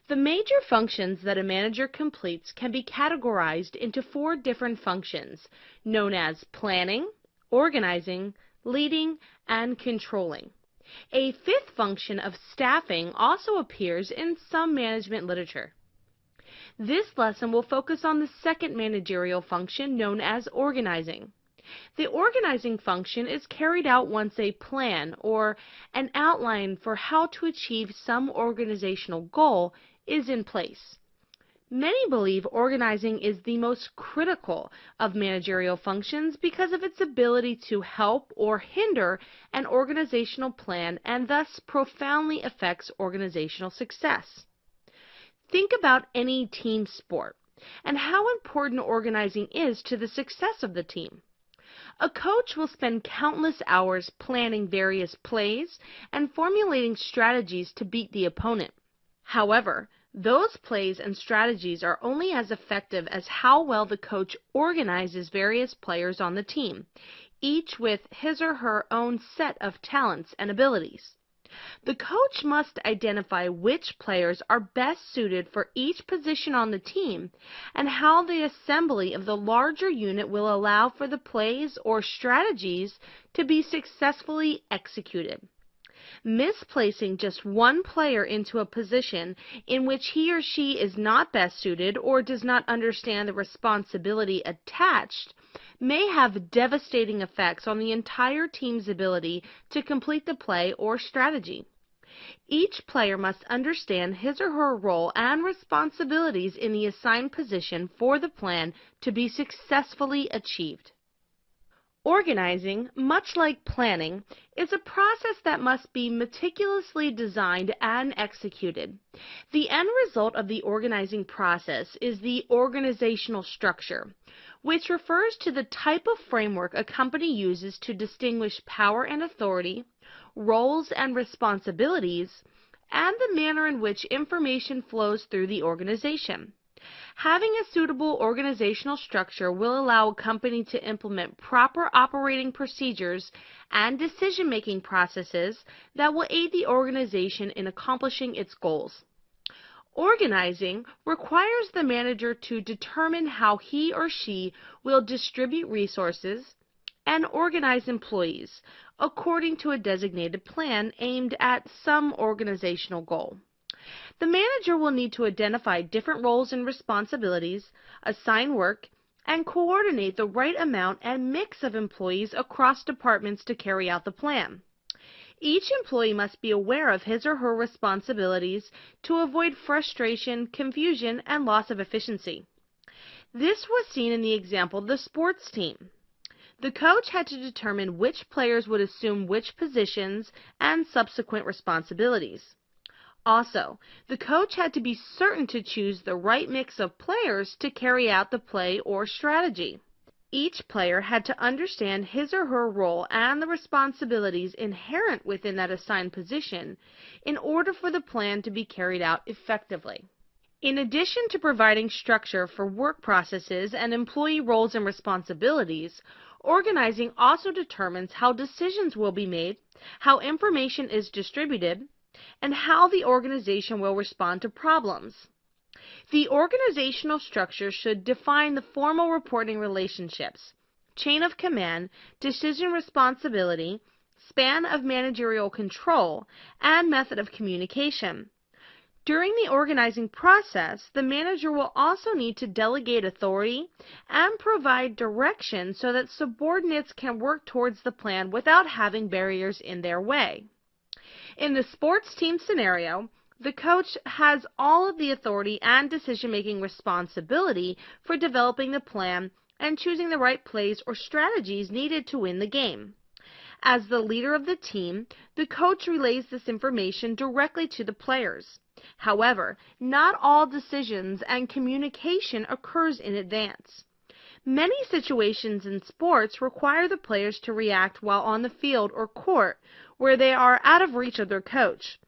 The major functions that a manager completes can be categorized into 4 different functions, known as planning, organizing, leading, and controlling. A 5th function of staffing also appears in some management literature. This lesson will focus on the 2nd managerial function, known as organizing. The organizing function is carried out once a plan or an outline for how to achieve some organizational goal is in place. Many believe organizing is the most critical of managerial functions because of its ability to help or hinder an organizational plan and thus profoundly affects organizational success. Think about any team sport and how important organizing is to the success of the team. A coach will spend countless hours planning various plays and formulating strategies to beat the opponent. However, those plays and strategies are only as effective as how well the coach organizes various players on the team, each with his or her own set of talents and abilities. The coach must identify which players are best suited for each position on the team and how the assembly of the larger unit will allow for the plays or strategies to be successfully executed. Misplacing just one player into a position in which he or she is not best suited or does not understand the responsibility attached may have devastating effects on the entire team's ability to complete the play or strategy. Each player must understand his or her role and responsibilities in the assigned position for the plan to be successfully achieved. Organizing, much like planning, is a process that must be meticulously designed and executed. The end result of the organizing process is the organizational structure, which refers to the type of framework a company uses to distinguish power and authority, roles and responsibilities, and the manner in which information flows through the organization. Having a suitable organizational structure will allow a company to implement proper operating procedures and decision-making processes that will aid the organization in accomplishing its goals. Organizing requires the manager to determine how he or she will distribute resources and organize employees according to a designated plan aimed at some organizational goal. The manager will need to identify different roles and responsibilities, assign work, and coordinate the right amount and mix of employees across departments to carry out the plan. Each employee must be aware of his or her responsibilities to avoid frustration, confusion, and loss of efficiency. This was seen in the example of the sports team. The coach had to determine which players would assume which positions and subsequent responsibilities. Also, the coach had to be certain to choose the right mix of players to carry out the play or strategy. Each player had to understand his or her role and the responsibilities inherent within that assigned position in order for the plan to be carried out effectively. In addition to providing structure for work processes and employee roles and responsibilities, organizing also determines how decisions will be made, how information is distributed, and how the organization will respond to problems. The organizational structure should define the formal reporting relationships, chain of command, decision responsibility, span of managerial control, and method of communication. During the organizing process, the manager will also need to delegate authority and provide direction so that subordinates can work towards the plan without having barriers in their way. In the sports team scenario, the coach has all of the authority and decision-making responsibility for developing the plan and choosing the right plays or strategies needed to win the game. As the leader of the team, the coach relays this information directly to the players. However, not all decisions and communication occurs in advance. Many situations in sports require the players to react while on the field or court, where they are out of reach of their coach.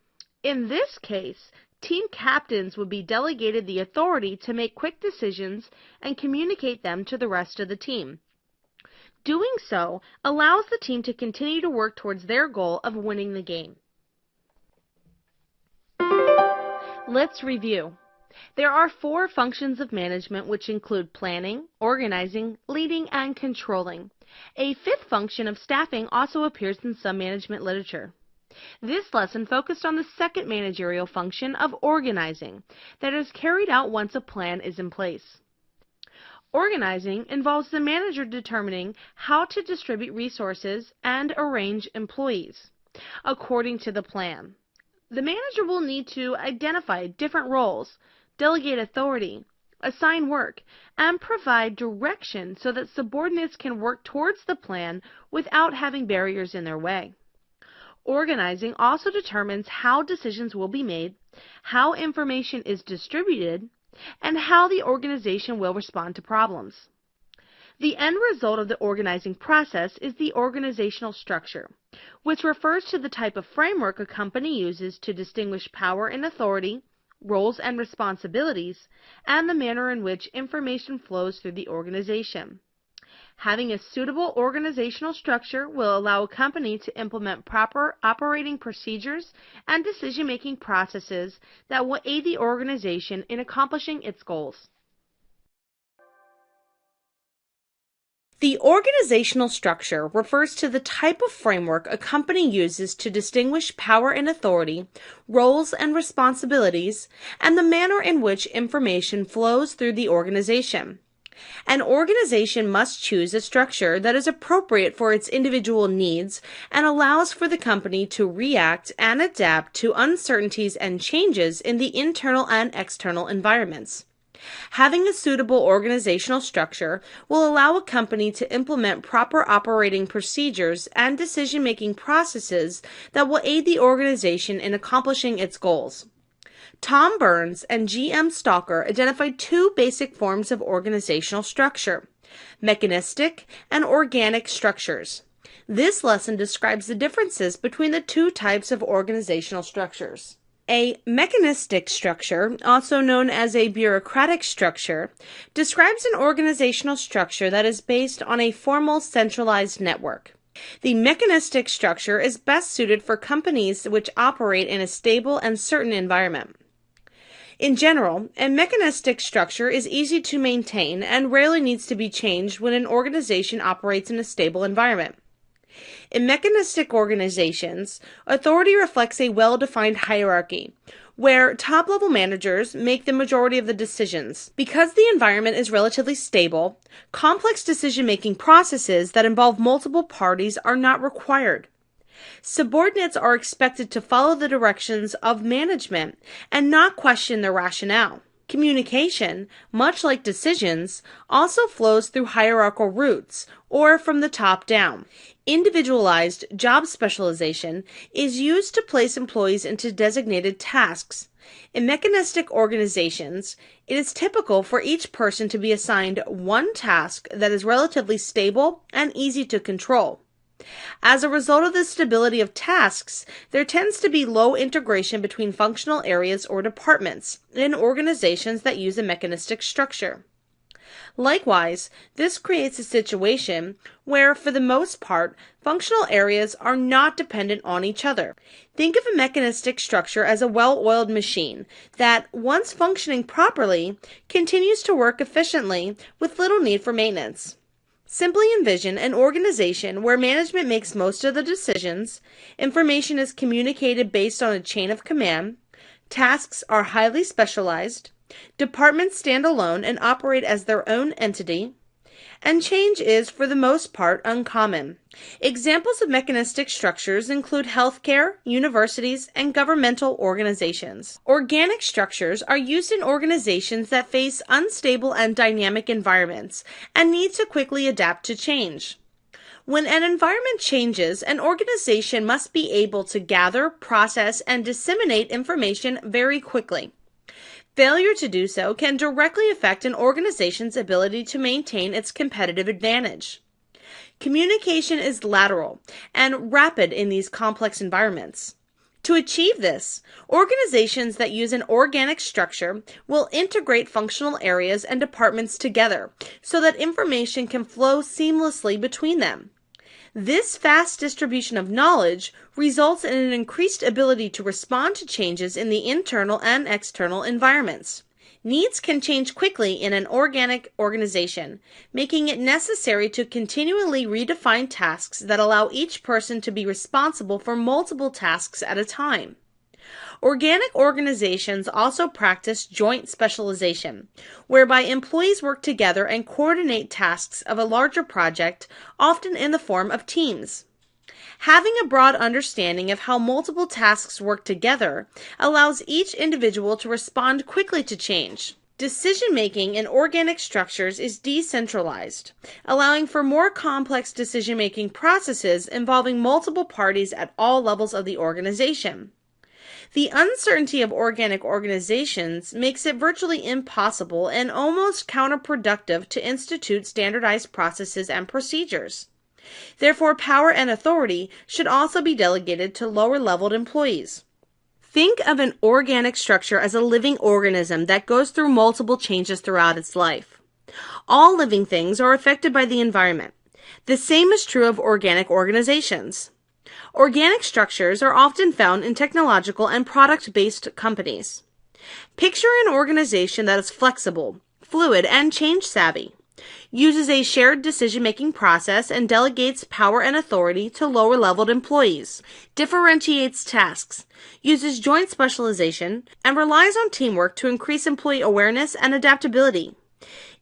In this case, team captains would be delegated the authority to make quick decisions and communicate them to the rest of the team. Doing so allows the team to continue to work towards their goal of winning the game. Let's review. There are 4 functions of management which include planning, organizing, leading, and controlling. A 5th function of staffing also appears in some management literature. This lesson focused on the 2nd managerial function of organizing that is carried out once a plan is in place. Organizing involves the manager determining how to distribute resources and arrange employees according to the plan. The manager will need to identify different roles, delegate authority, assign work, and provide direction so that subordinates can work towards the plan without having barriers in their way. Organizing also determines how decisions will be made, how information is distributed, and how the organization will respond to problems. The end result of the organizing process is the organizational structure, which refers to the type of framework a company uses to distinguish power and authority, roles and responsibilities, and the manner in which information flows through the organization. Having a suitable organizational structure will allow a company to implement proper operating procedures and decision-making processes that will aid the organization in accomplishing its goals. The organizational structure refers to the type of framework a company uses to distinguish power and authority, roles and responsibilities, and the manner in which information flows through the organization. An organization must choose a structure that is appropriate for its individual needs and allows for the company to react and adapt to uncertainties and changes in the internal and external environments. Having a suitable organizational structure will allow a company to implement proper operating procedures and decision-making processes that will aid the organization in accomplishing its goals. Tom Burns and G.M. Stalker identified 2 basic forms of organizational structure: mechanistic and organic structures. This lesson describes the differences between the 2 types of organizational structures. A mechanistic structure, also known as a bureaucratic structure, describes an organizational structure that is based on a formal centralized network. The mechanistic structure is best suited for companies which operate in a stable and certain environment. In general, a mechanistic structure is easy to maintain and rarely needs to be changed when an organization operates in a stable environment. In mechanistic organizations, authority reflects a well-defined hierarchy, where top-level managers make the majority of the decisions. Because the environment is relatively stable, complex decision-making processes that involve multiple parties are not required. Subordinates are expected to follow the directions of management and not question their rationale. Communication, much like decisions, also flows through hierarchical routes, or from the top down. Individualized job specialization is used to place employees into designated tasks. In mechanistic organizations, it is typical for each person to be assigned one task that is relatively stable and easy to control. As a result of the stability of tasks, there tends to be low integration between functional areas or departments in organizations that use a mechanistic structure. Likewise, this creates a situation where, for the most part, functional areas are not dependent on each other. Think of a mechanistic structure as a well-oiled machine that, once functioning properly, continues to work efficiently with little need for maintenance. Simply envision an organization where management makes most of the decisions, information is communicated based on a chain of command, tasks are highly specialized, departments stand alone and operate as their own entity, and change is, for the most part, uncommon. Examples of mechanistic structures include healthcare, universities, and governmental organizations. Organic structures are used in organizations that face unstable and dynamic environments and need to quickly adapt to change. When an environment changes, an organization must be able to gather, process, and disseminate information very quickly. Failure to do so can directly affect an organization's ability to maintain its competitive advantage. Communication is lateral and rapid in these complex environments. To achieve this, organizations that use an organic structure will integrate functional areas and departments together so that information can flow seamlessly between them. This fast distribution of knowledge results in an increased ability to respond to changes in the internal and external environments. Needs can change quickly in an organic organization, making it necessary to continually redefine tasks that allow each person to be responsible for multiple tasks at a time. Organic organizations also practice joint specialization, whereby employees work together and coordinate tasks of a larger project, often in the form of teams. Having a broad understanding of how multiple tasks work together allows each individual to respond quickly to change. Decision-making in organic structures is decentralized, allowing for more complex decision-making processes involving multiple parties at all levels of the organization. The uncertainty of organic organizations makes it virtually impossible and almost counterproductive to institute standardized processes and procedures. Therefore, power and authority should also be delegated to lower-leveled employees. Think of an organic structure as a living organism that goes through multiple changes throughout its life. All living things are affected by the environment. The same is true of organic organizations. Organic structures are often found in technological and product-based companies. Picture an organization that is flexible, fluid, and change-savvy, uses a shared decision-making process and delegates power and authority to lower-leveled employees, differentiates tasks, uses joint specialization, and relies on teamwork to increase employee awareness and adaptability,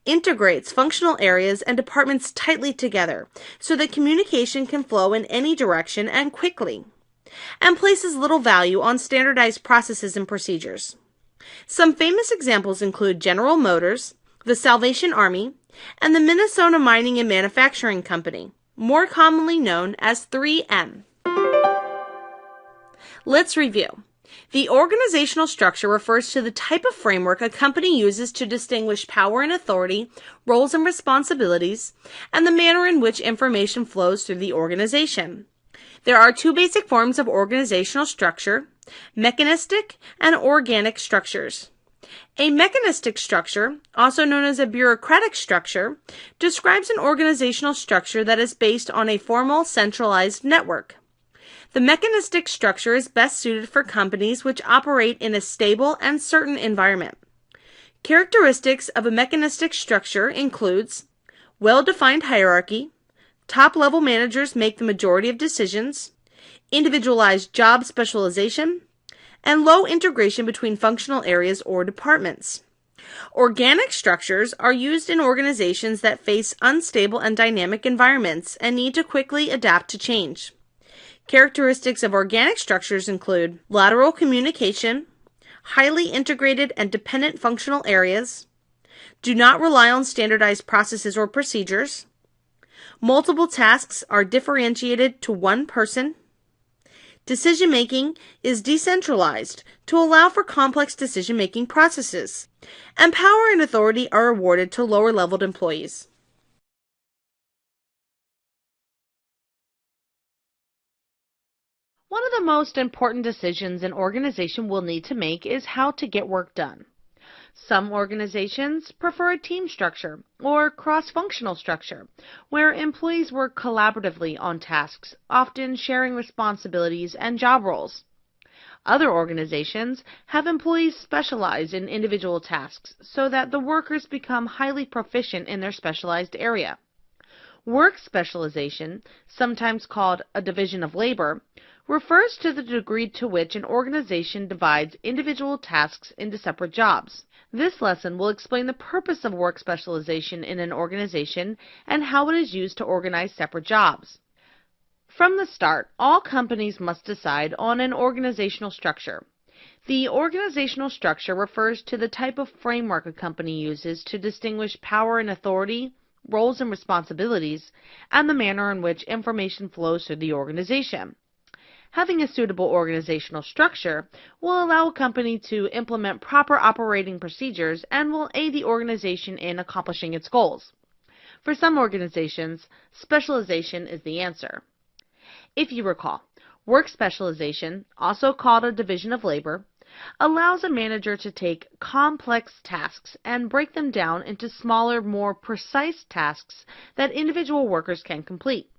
integrates functional areas and departments tightly together so that communication can flow in any direction and quickly, and places little value on standardized processes and procedures. Some famous examples include General Motors, the Salvation Army, and the Minnesota Mining and Manufacturing Company, more commonly known as 3M. Let's review. The organizational structure refers to the type of framework a company uses to distinguish power and authority, roles and responsibilities, and the manner in which information flows through the organization. There are two basic forms of organizational structure: mechanistic and organic structures. A mechanistic structure, also known as a bureaucratic structure, describes an organizational structure that is based on a formal, centralized network. The mechanistic structure is best suited for companies which operate in a stable and certain environment. Characteristics of a mechanistic structure includes well-defined hierarchy, top-level managers make the majority of decisions, individualized job specialization, and low integration between functional areas or departments. Organic structures are used in organizations that face unstable and dynamic environments and need to quickly adapt to change. Characteristics of organic structures include lateral communication, highly integrated and dependent functional areas, do not rely on standardized processes or procedures, multiple tasks are differentiated to one person, decision-making is decentralized to allow for complex decision-making processes, and power and authority are awarded to lower-leveled employees. One of the most important decisions an organization will need to make is how to get work done. Some organizations prefer a team structure or cross-functional structure, where employees work collaboratively on tasks, often sharing responsibilities and job roles. Other organizations have employees specialize in individual tasks so that the workers become highly proficient in their specialized area. Work specialization, sometimes called a division of labor, refers to the degree to which an organization divides individual tasks into separate jobs. This lesson will explain the purpose of work specialization in an organization and how it is used to organize separate jobs. From the start, all companies must decide on an organizational structure. The organizational structure refers to the type of framework a company uses to distinguish power and authority, roles and responsibilities, and the manner in which information flows through the organization. Having a suitable organizational structure will allow a company to implement proper operating procedures and will aid the organization in accomplishing its goals. For some organizations, specialization is the answer. If you recall, work specialization, also called a division of labor, allows a manager to take complex tasks and break them down into smaller, more precise tasks that individual workers can complete.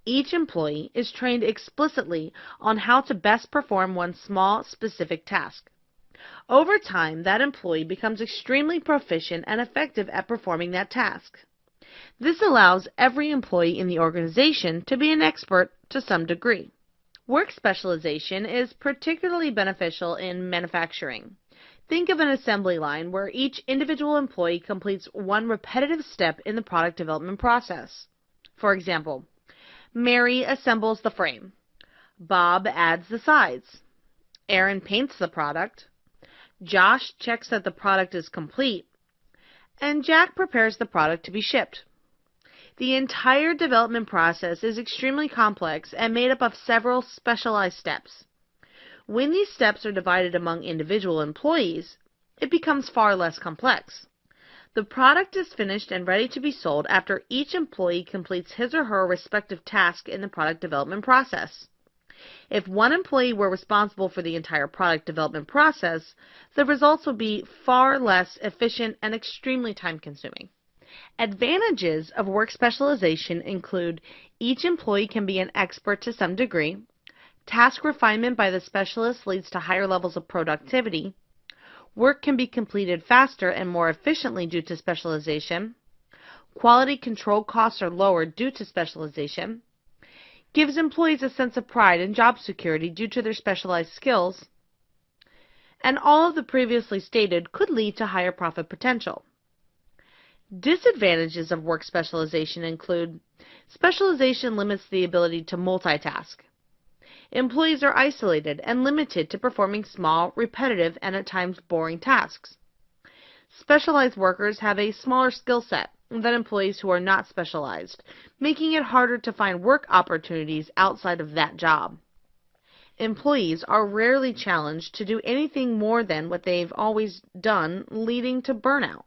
Each employee is trained explicitly on how to best perform one small, specific task. Over time, that employee becomes extremely proficient and effective at performing that task. This allows every employee in the organization to be an expert to some degree. Work specialization is particularly beneficial in manufacturing. Think of an assembly line where each individual employee completes one repetitive step in the product development process. For example, Mary assembles the frame. Bob adds the sides. Aaron paints the product. Josh checks that the product is complete. And Jack prepares the product to be shipped. The entire development process is extremely complex and made up of several specialized steps. When these steps are divided among individual employees, it becomes far less complex. The product is finished and ready to be sold after each employee completes his or her respective task in the product development process. If one employee were responsible for the entire product development process, the results would be far less efficient and extremely time-consuming. Advantages of work specialization include each employee can be an expert to some degree, task refinement by the specialist leads to higher levels of productivity, work can be completed faster and more efficiently due to specialization, quality control costs are lower due to specialization, gives employees a sense of pride and job security due to their specialized skills, and all of the previously stated could lead to higher profit potential. Disadvantages of work specialization include specialization limits the ability to multitask. Employees are isolated and limited to performing small, repetitive, and at times boring tasks. Specialized workers have a smaller skill set than employees who are not specialized, making it harder to find work opportunities outside of that job. Employees are rarely challenged to do anything more than what they've always done, leading to burnout.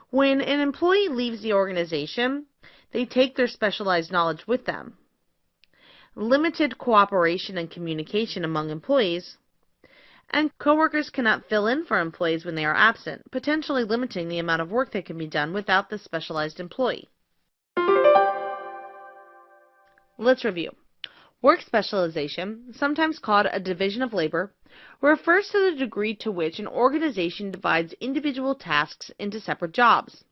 When an employee leaves the organization, they take their specialized knowledge with them. Limited cooperation and communication among employees, and coworkers cannot fill in for employees when they are absent, potentially limiting the amount of work that can be done without the specialized employee. Let's review. Work specialization, sometimes called a division of labor, refers to the degree to which an organization divides individual tasks into separate jobs.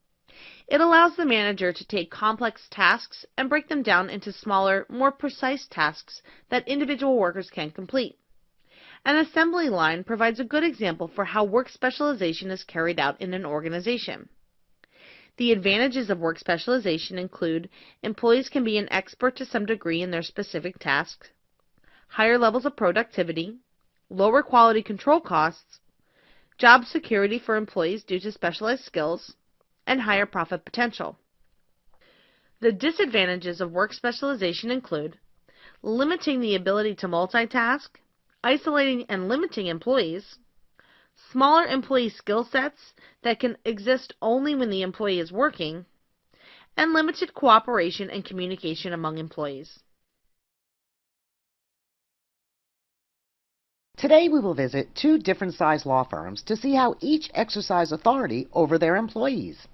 It allows the manager to take complex tasks and break them down into smaller, more precise tasks that individual workers can complete. An assembly line provides a good example for how work specialization is carried out in an organization. The advantages of work specialization include employees can be an expert to some degree in their specific tasks, higher levels of productivity, lower quality control costs, job security for employees due to specialized skills, and higher profit potential. The disadvantages of work specialization include limiting the ability to multitask, isolating and limiting employees, smaller employee skill sets that can exist only when the employee is working, and limited cooperation and communication among employees. Today we will visit two different size law firms to see how each exercise authority over their employees.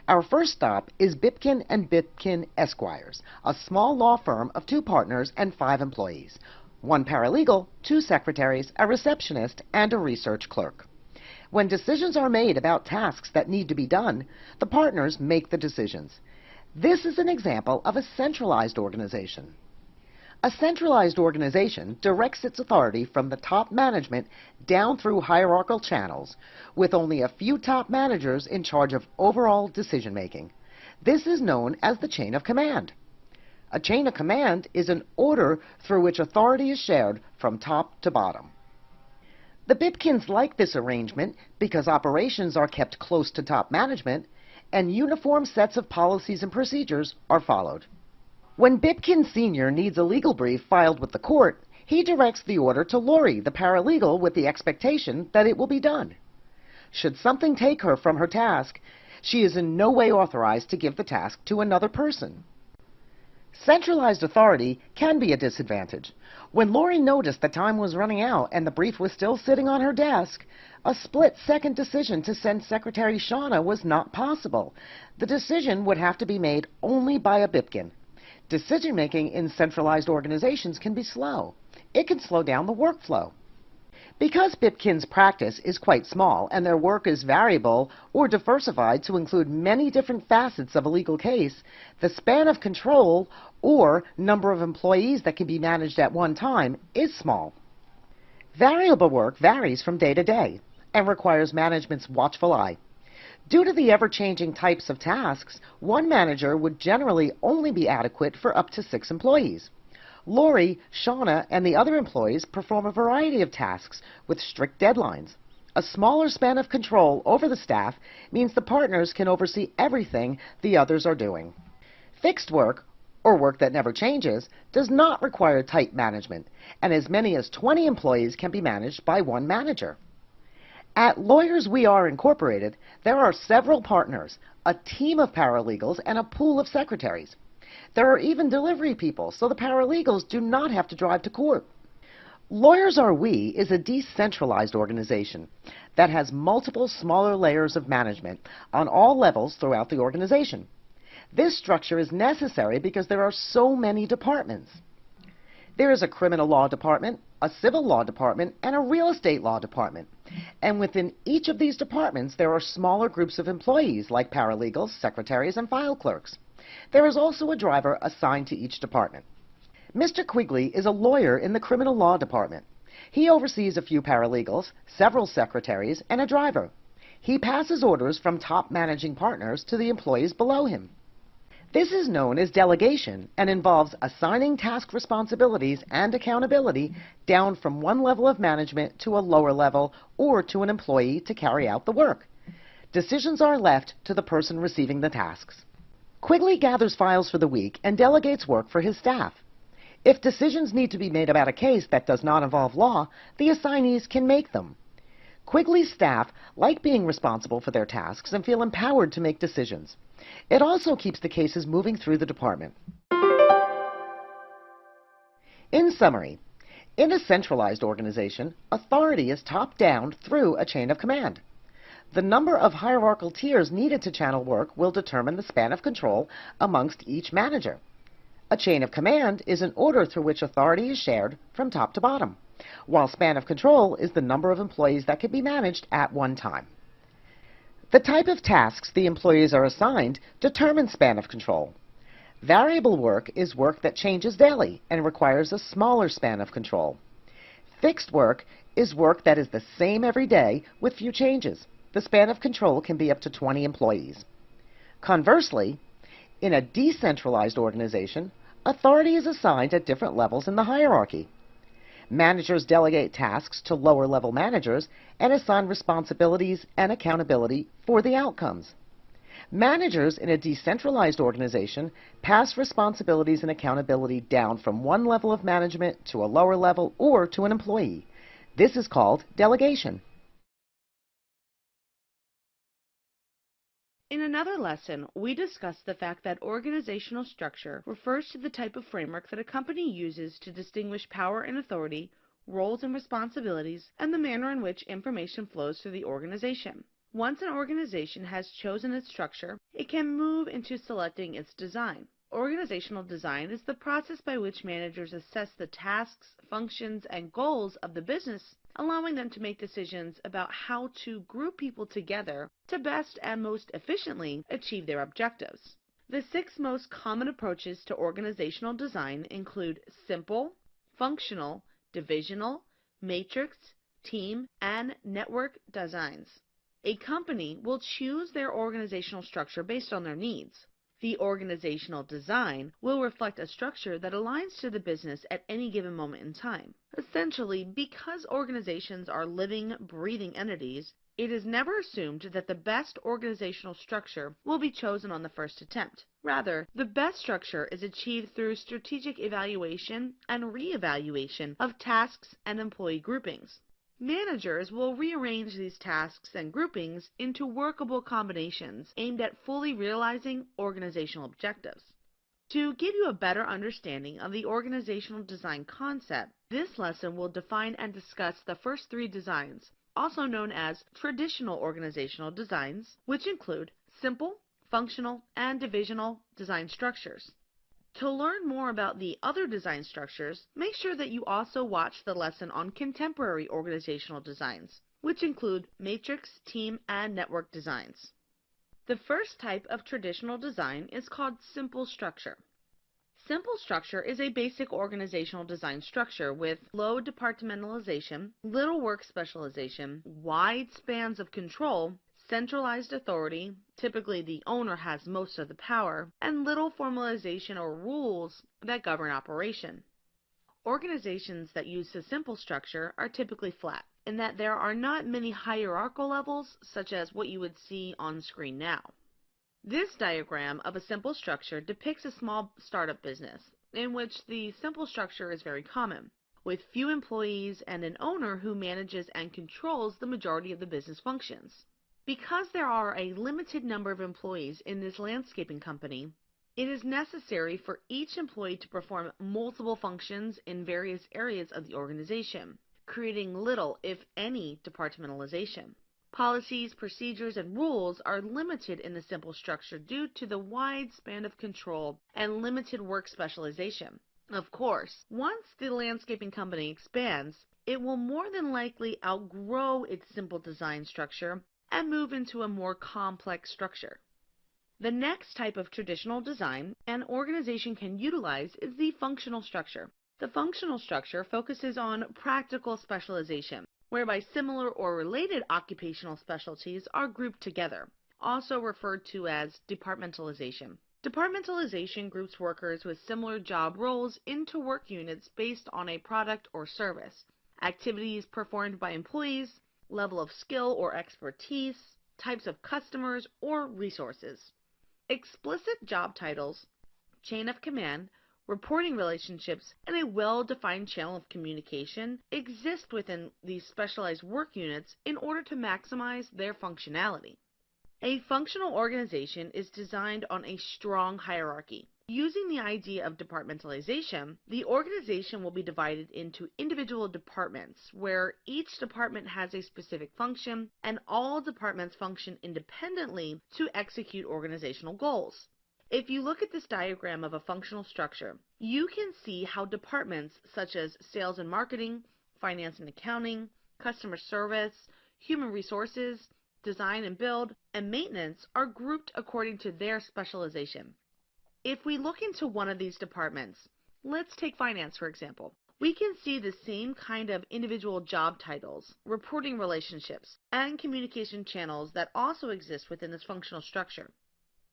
Our first stop is Bipkin & Bipkin Esquires, a small law firm of 2 partners and 5 employees, 1 paralegal, 2 secretaries, a receptionist, and a research clerk. When decisions are made about tasks that need to be done, the partners make the decisions. This is an example of a centralized organization. A centralized organization directs its authority from the top management down through hierarchical channels, with only a few top managers in charge of overall decision-making. This is known as the chain of command. A chain of command is an order through which authority is shared from top to bottom. The Bipkins like this arrangement because operations are kept close to top management and uniform sets of policies and procedures are followed. When Bipkin Sr. needs a legal brief filed with the court, he directs the order to Lori, the paralegal, with the expectation that it will be done. Should something take her from her task, she is in no way authorized to give the task to another person. Centralized authority can be a disadvantage. When Lori noticed that time was running out and the brief was still sitting on her desk, a split-second decision to send Secretary Shauna was not possible. The decision would have to be made only by a Bipkin. Decision-making in centralized organizations can be slow. It can slow down the workflow. Because Bipkin's practice is quite small and their work is variable or diversified to include many different facets of a legal case, the span of control or number of employees that can be managed at one time is small. Variable work varies from day to day and requires management's watchful eye. Due to the ever-changing types of tasks, one manager would generally only be adequate for up to 6 employees. Lori, Shauna, and the other employees perform a variety of tasks with strict deadlines. A smaller span of control over the staff means the partners can oversee everything the others are doing. Fixed work, or work that never changes, does not require tight management, and as many as 20 employees can be managed by one manager. At Lawyers We Are Incorporated, there are several partners, a team of paralegals, and a pool of secretaries. There are even delivery people, so the paralegals do not have to drive to court. Lawyers Are We is a decentralized organization that has multiple smaller layers of management on all levels throughout the organization. This structure is necessary because there are so many departments. There is a criminal law department, a civil law department, and a real estate law department. And within each of these departments, there are smaller groups of employees like paralegals, secretaries, and file clerks. There is also a driver assigned to each department. Mr. Quigley is a lawyer in the criminal law department. He oversees a few paralegals, several secretaries, and a driver. He passes orders from top managing partners to the employees below him. This is known as delegation and involves assigning task responsibilities and accountability down from one level of management to a lower level or to an employee to carry out the work. Decisions are left to the person receiving the tasks. Quigley gathers files for the week and delegates work for his staff. If decisions need to be made about a case that does not involve law, the assignees can make them. Quigley's staff like being responsible for their tasks and feel empowered to make decisions. It also keeps the cases moving through the department. In summary, in a centralized organization, authority is top-down through a chain of command. The number of hierarchical tiers needed to channel work will determine the span of control amongst each manager. A chain of command is an order through which authority is shared from top to bottom, while span of control is the number of employees that can be managed at one time. The type of tasks the employees are assigned determines span of control. Variable work is work that changes daily and requires a smaller span of control. Fixed work is work that is the same every day with few changes. The span of control can be up to 20 employees. Conversely, in a decentralized organization, authority is assigned at different levels in the hierarchy. Managers delegate tasks to lower-level managers and assign responsibilities and accountability for the outcomes. Managers in a decentralized organization pass responsibilities and accountability down from one level of management to a lower level or to an employee. This is called delegation. In another lesson, we discussed the fact that organizational structure refers to the type of framework that a company uses to distinguish power and authority, roles and responsibilities, and the manner in which information flows through the organization. Once an organization has chosen its structure, it can move into selecting its design. Organizational design is the process by which managers assess the tasks, functions, and goals of the business, allowing them to make decisions about how to group people together to best and most efficiently achieve their objectives. The 6 most common approaches to organizational design include simple, functional, divisional, matrix, team, and network designs. A company will choose their organizational structure based on their needs. The organizational design will reflect a structure that aligns to the business at any given moment in time. Essentially, because organizations are living, breathing entities, it is never assumed that the best organizational structure will be chosen on the first attempt. Rather, the best structure is achieved through strategic evaluation and re-evaluation of tasks and employee groupings. Managers will rearrange these tasks and groupings into workable combinations aimed at fully realizing organizational objectives. To give you a better understanding of the organizational design concept, this lesson will define and discuss the first 3 designs, also known as traditional organizational designs, which include simple, functional, and divisional design structures. To learn more about the other design structures, make sure that you also watch the lesson on contemporary organizational designs, which include matrix, team, and network designs. The first type of traditional design is called simple structure. Simple structure is a basic organizational design structure with low departmentalization, little work specialization, wide spans of control, centralized authority, typically the owner has most of the power, and little formalization or rules that govern operation. Organizations that use a simple structure are typically flat, in that there are not many hierarchical levels such as what you would see on screen now. This diagram of a simple structure depicts a small startup business in which the simple structure is very common, with few employees and an owner who manages and controls the majority of the business functions. Because there are a limited number of employees in this landscaping company, it is necessary for each employee to perform multiple functions in various areas of the organization, creating little, if any, departmentalization. Policies, procedures, and rules are limited in the simple structure due to the wide span of control and limited work specialization. Of course, once the landscaping company expands, it will more than likely outgrow its simple design structure and move into a more complex structure. The next type of traditional design an organization can utilize is the functional structure. The functional structure focuses on practical specialization, whereby similar or related occupational specialties are grouped together, also referred to as departmentalization. Departmentalization groups workers with similar job roles into work units based on a product or service, activities performed by employees, level of skill or expertise, types of customers or resources. Explicit job titles, chain of command, reporting relationships, and a well-defined channel of communication exist within these specialized work units in order to maximize their functionality. A functional organization is designed on a strong hierarchy. Using the idea of departmentalization, the organization will be divided into individual departments where each department has a specific function and all departments function independently to execute organizational goals. If you look at this diagram of a functional structure, you can see how departments such as sales and marketing, finance and accounting, customer service, human resources, design and build, and maintenance are grouped according to their specialization. If we look into one of these departments, let's take finance for example, we can see the same kind of individual job titles, reporting relationships, and communication channels that also exist within this functional structure.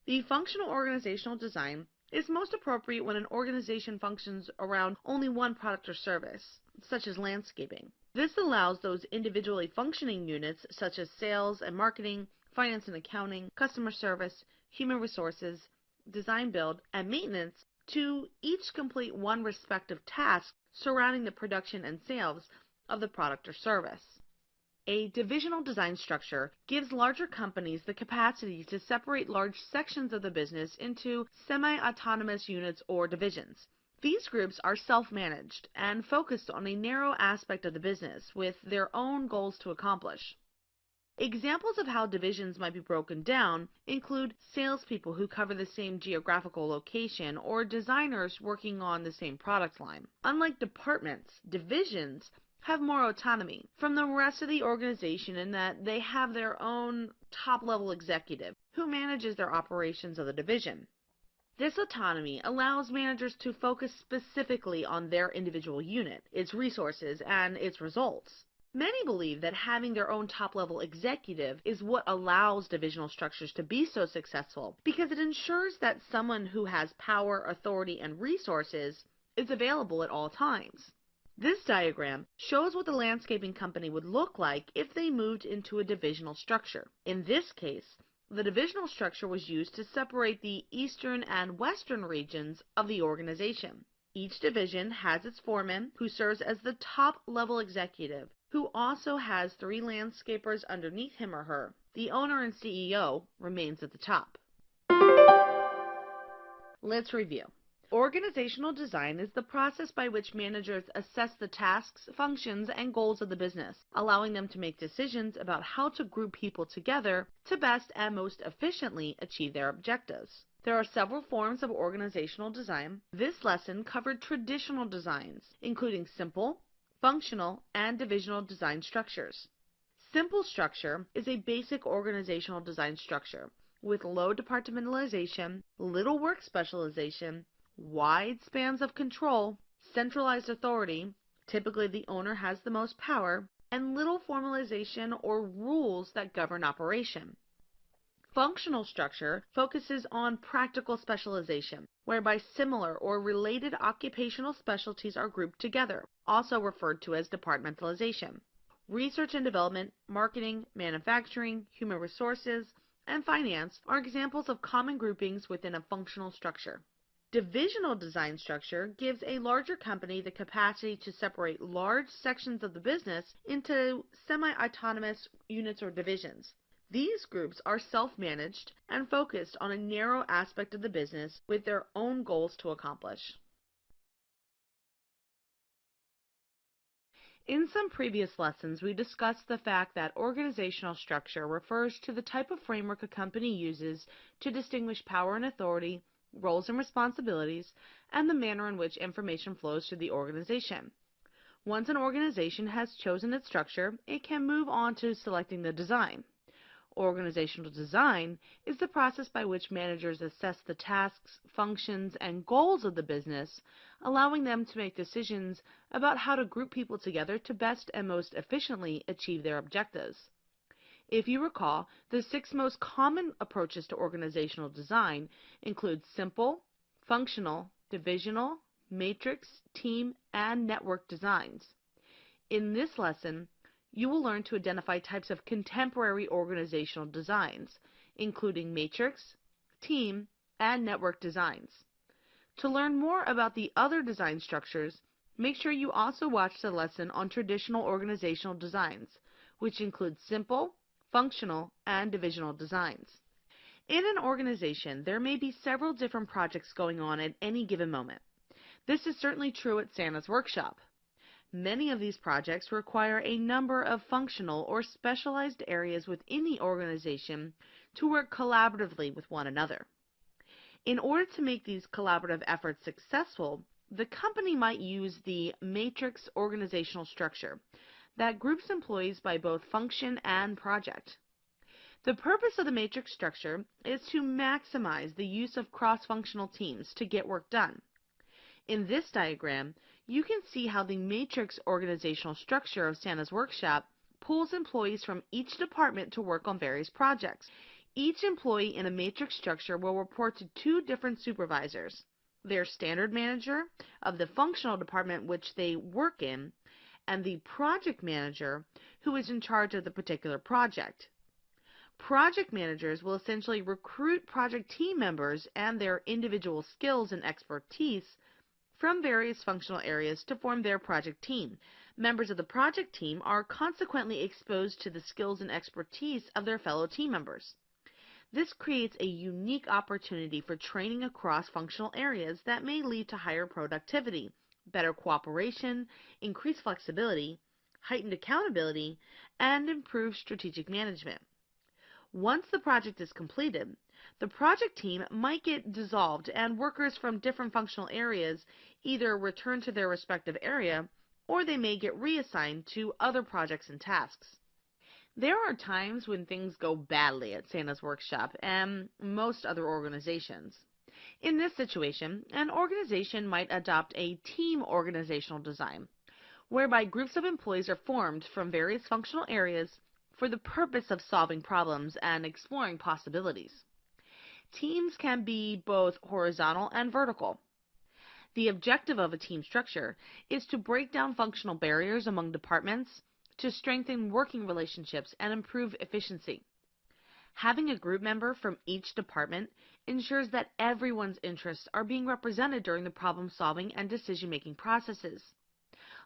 The functional organizational design is most appropriate when an organization functions around only one product or service, such as landscaping. This allows those individually functioning units, such as sales and marketing, finance and accounting, customer service, human resources, design build, and maintenance, to each complete one respective task surrounding the production and sales of the product or service. A divisional design structure gives larger companies the capacity to separate large sections of the business into semi-autonomous units or divisions. These groups are self-managed and focused on a narrow aspect of the business with their own goals to accomplish. Examples of how divisions might be broken down include salespeople who cover the same geographical location or designers working on the same product line. Unlike departments, divisions have more autonomy from the rest of the organization in that they have their own top-level executive who manages their operations of the division. This autonomy allows managers to focus specifically on their individual unit, its resources, and its results. Many believe that having their own top-level executive is what allows divisional structures to be so successful because it ensures that someone who has power, authority, and resources is available at all times. This diagram shows what the landscaping company would look like if they moved into a divisional structure. In this case, the divisional structure was used to separate the eastern and western regions of the organization. Each division has its foreman, who serves as the top-level executive, who also has 3 landscapers underneath him or her. The owner and CEO remains at the top. Let's review. Organizational design is the process by which managers assess the tasks, functions, and goals of the business, allowing them to make decisions about how to group people together to best and most efficiently achieve their objectives. There are several forms of organizational design. This lesson covered traditional designs, including simple, functional, and divisional design structures. Simple structure is a basic organizational design structure with low departmentalization, little work specialization, wide spans of control, centralized authority, typically the owner has the most power, and little formalization or rules that govern operation. Functional structure focuses on practical specialization, whereby similar or related occupational specialties are grouped together, also referred to as departmentalization. Research and development, marketing, manufacturing, human resources, and finance are examples of common groupings within a functional structure. Divisional design structure gives a larger company the capacity to separate large sections of the business into semi-autonomous units or divisions. These groups are self-managed and focused on a narrow aspect of the business with their own goals to accomplish. In some previous lessons, we discussed the fact that organizational structure refers to the type of framework a company uses to distinguish power and authority, roles and responsibilities, and the manner in which information flows through the organization. Once an organization has chosen its structure, it can move on to selecting the design. Organizational design is the process by which managers assess the tasks, functions, and goals of the business, allowing them to make decisions about how to group people together to best and most efficiently achieve their objectives. If you recall, the 6 most common approaches to organizational design include simple, functional, divisional, matrix, team, and network designs. In this lesson, you will learn to identify types of contemporary organizational designs, including matrix, team, and network designs. To learn more about the other design structures, make sure you also watch the lesson on traditional organizational designs, which include simple, functional, and divisional designs. In an organization, there may be several different projects going on at any given moment. This is certainly true at Santa's workshop. Many of these projects require a number of functional or specialized areas within the organization to work collaboratively with one another. In order to make these collaborative efforts successful, the company might use the matrix organizational structure that groups employees by both function and project. The purpose of the matrix structure is to maximize the use of cross-functional teams to get work done. In this diagram, you can see how the matrix organizational structure of Santa's workshop pulls employees from each department to work on various projects. Each employee in a matrix structure will report to 2 different supervisors, their standard manager of the functional department which they work in, and the project manager who is in charge of the particular project. Project managers will essentially recruit project team members and their individual skills and expertise from various functional areas to form their project team. Members of the project team are consequently exposed to the skills and expertise of their fellow team members. This creates a unique opportunity for training across functional areas that may lead to higher productivity, better cooperation, increased flexibility, heightened accountability, and improved strategic management. Once the project is completed, the project team might get dissolved and workers from different functional areas either return to their respective area or they may get reassigned to other projects and tasks. There are times when things go badly at Santa's workshop and most other organizations. In this situation, an organization might adopt a team organizational design, whereby groups of employees are formed from various functional areas for the purpose of solving problems and exploring possibilities. Teams can be both horizontal and vertical. The objective of a team structure is to break down functional barriers among departments, to strengthen working relationships and improve efficiency. Having a group member from each department ensures that everyone's interests are being represented during the problem-solving and decision-making processes.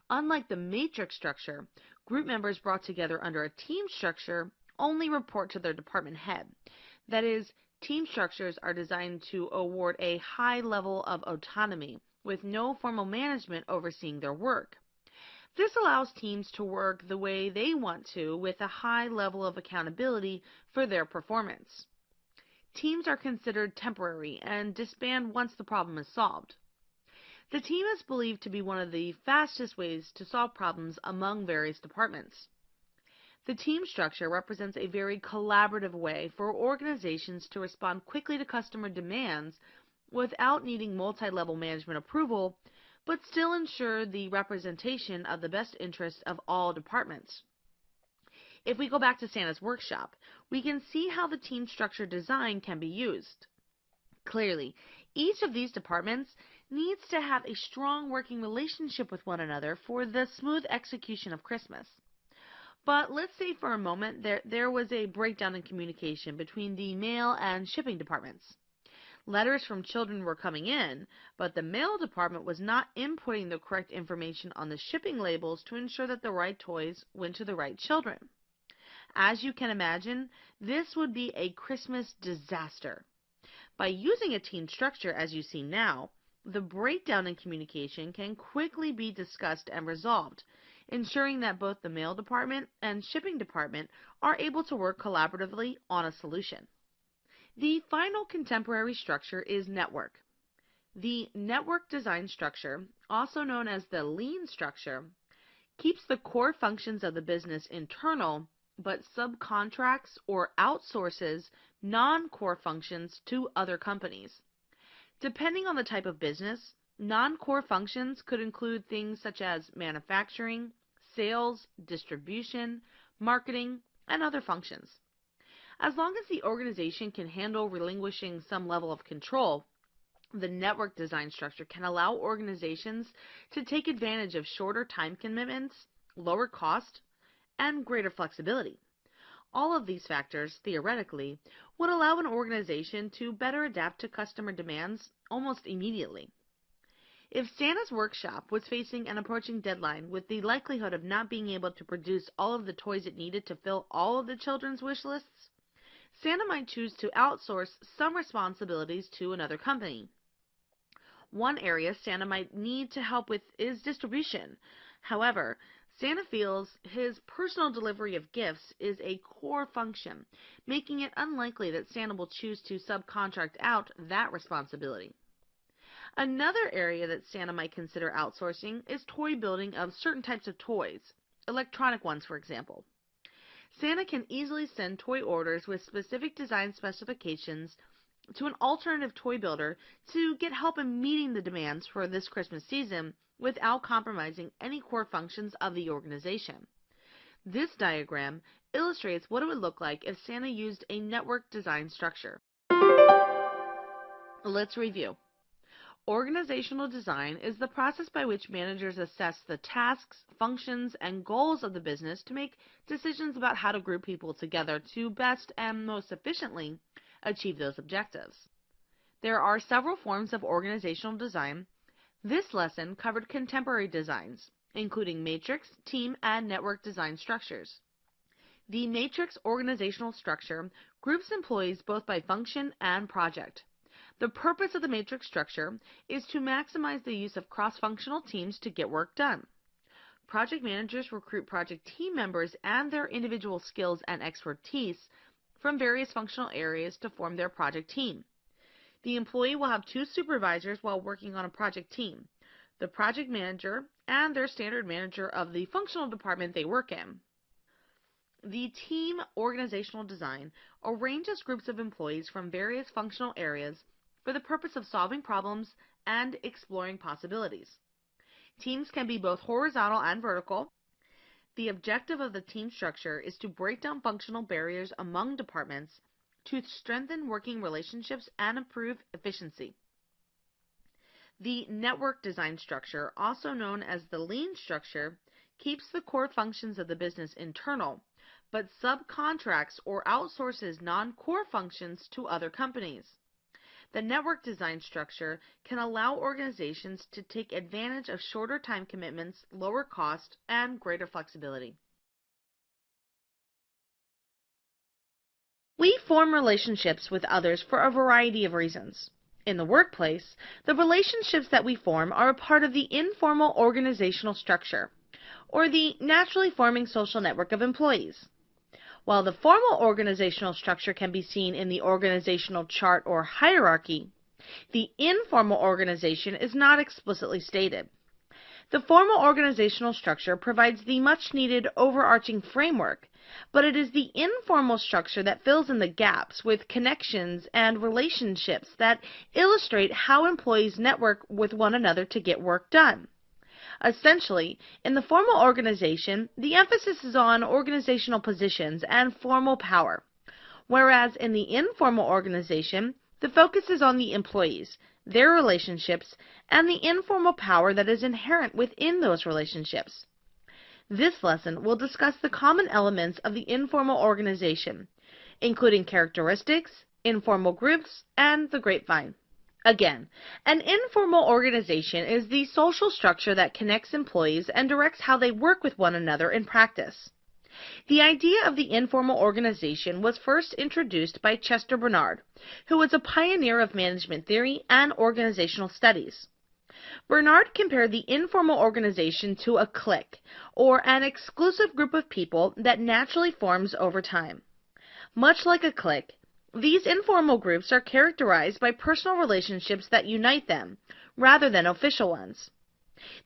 Unlike the matrix structure, group members brought together under a team structure only report to their department head. That is, Team structures are designed to award a high level of autonomy with no formal management overseeing their work. This allows teams to work the way they want to with a high level of accountability for their performance. Teams are considered temporary and disband once the problem is solved. The team is believed to be one of the fastest ways to solve problems among various departments. The team structure represents a very collaborative way for organizations to respond quickly to customer demands without needing multi-level management approval, but still ensure the representation of the best interests of all departments. If we go back to Santa's workshop, we can see how the team structure design can be used. Clearly, each of these departments needs to have a strong working relationship with one another for the smooth execution of Christmas. But let's say for a moment there was a breakdown in communication between the mail and shipping departments. Letters from children were coming in, but the mail department was not inputting the correct information on the shipping labels to ensure that the right toys went to the right children. As you can imagine, this would be a Christmas disaster. By using a team structure as you see now, the breakdown in communication can quickly be discussed and resolved, ensuring that both the mail department and shipping department are able to work collaboratively on a solution. The final contemporary structure is network. The network design structure, also known as the lean structure, keeps the core functions of the business internal but subcontracts or outsources non-core functions to other companies. Depending on the type of business, non-core functions could include things such as manufacturing, sales, distribution, marketing, and other functions. As long as the organization can handle relinquishing some level of control, the network design structure can allow organizations to take advantage of shorter time commitments, lower cost, and greater flexibility. All of these factors, theoretically, would allow an organization to better adapt to customer demands almost immediately. If Santa's workshop was facing an approaching deadline with the likelihood of not being able to produce all of the toys it needed to fill all of the children's wish lists, Santa might choose to outsource some responsibilities to another company. One area Santa might need to help with is distribution. However, Santa feels his personal delivery of gifts is a core function, making it unlikely that Santa will choose to subcontract out that responsibility. Another area that Santa might consider outsourcing is toy building of certain types of toys, electronic ones for example. Santa can easily send toy orders with specific design specifications to an alternative toy builder to get help in meeting the demands for this Christmas season without compromising any core functions of the organization. This diagram illustrates what it would look like if Santa used a network design structure. Let's review. Organizational design is the process by which managers assess the tasks, functions, and goals of the business to make decisions about how to group people together to best and most efficiently achieve those objectives. There are several forms of organizational design. This lesson covered contemporary designs, including matrix, team, and network design structures. The matrix organizational structure groups employees both by function and project. The purpose of the matrix structure is to maximize the use of cross-functional teams to get work done. Project managers recruit project team members and their individual skills and expertise from various functional areas to form their project team. The employee will have two supervisors while working on a project team, the project manager and their standard manager of the functional department they work in. The team organizational design arranges groups of employees from various functional areas for the purpose of solving problems and exploring possibilities. Teams can be both horizontal and vertical. The objective of the team structure is to break down functional barriers among departments to strengthen working relationships and improve efficiency. The network design structure, also known as the lean structure, keeps the core functions of the business internal, but subcontracts or outsources non-core functions to other companies. The network design structure can allow organizations to take advantage of shorter time commitments, lower cost, and greater flexibility. We form relationships with others for a variety of reasons. In the workplace, the relationships that we form are a part of the informal organizational structure, or the naturally forming social network of employees. While the formal organizational structure can be seen in the organizational chart or hierarchy, the informal organization is not explicitly stated. The formal organizational structure provides the much-needed overarching framework, but it is the informal structure that fills in the gaps with connections and relationships that illustrate how employees network with one another to get work done. Essentially, in the formal organization, the emphasis is on organizational positions and formal power, whereas in the informal organization, the focus is on the employees, their relationships, and the informal power that is inherent within those relationships. This lesson will discuss the common elements of the informal organization, including characteristics, informal groups, and the grapevine. Again, an informal organization is the social structure that connects employees and directs how they work with one another in practice. The idea of the informal organization was first introduced by Chester Bernard, who was a pioneer of management theory and organizational studies. Bernard compared the informal organization to a clique, or an exclusive group of people that naturally forms over time. Much like a clique, these informal groups are characterized by personal relationships that unite them, rather than official ones.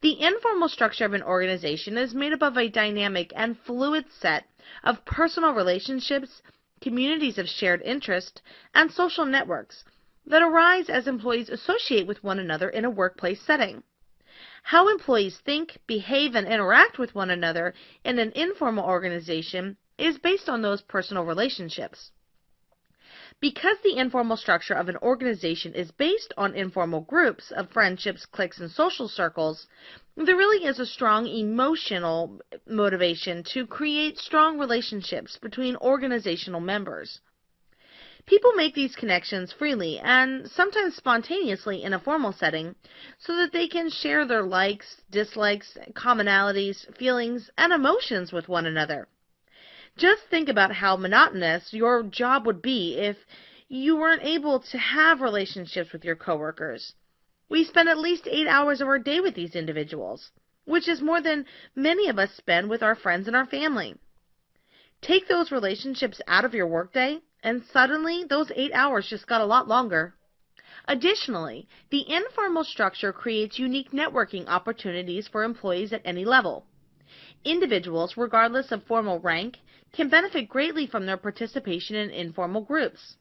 The informal structure of an organization is made up of a dynamic and fluid set of personal relationships, communities of shared interest, and social networks that arise as employees associate with one another in a workplace setting. How employees think, behave, and interact with one another in an informal organization is based on those personal relationships. Because the informal structure of an organization is based on informal groups of friendships, cliques, and social circles, there really is a strong emotional motivation to create strong relationships between organizational members. People make these connections freely and sometimes spontaneously in a formal setting so that they can share their likes, dislikes, commonalities, feelings, and emotions with one another. Just think about how monotonous your job would be if you weren't able to have relationships with your coworkers. We spend at least 8 hours of our day with these individuals, which is more than many of us spend with our friends and our family. Take those relationships out of your workday, and suddenly those 8 hours just got a lot longer. Additionally, the informal structure creates unique networking opportunities for employees at any level. Individuals, regardless of formal rank, can benefit greatly from their participation in informal groups.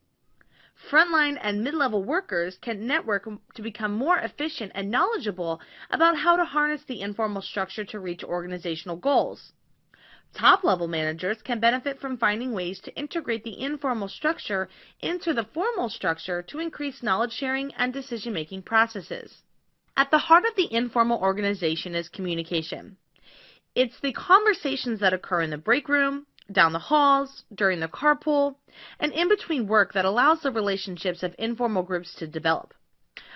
Frontline and mid-level workers can network to become more efficient and knowledgeable about how to harness the informal structure to reach organizational goals. Top-level managers can benefit from finding ways to integrate the informal structure into the formal structure to increase knowledge sharing and decision-making processes. At the heart of the informal organization is communication. It's the conversations that occur in the break room, down the halls, during the carpool, and in between work that allows the relationships of informal groups to develop.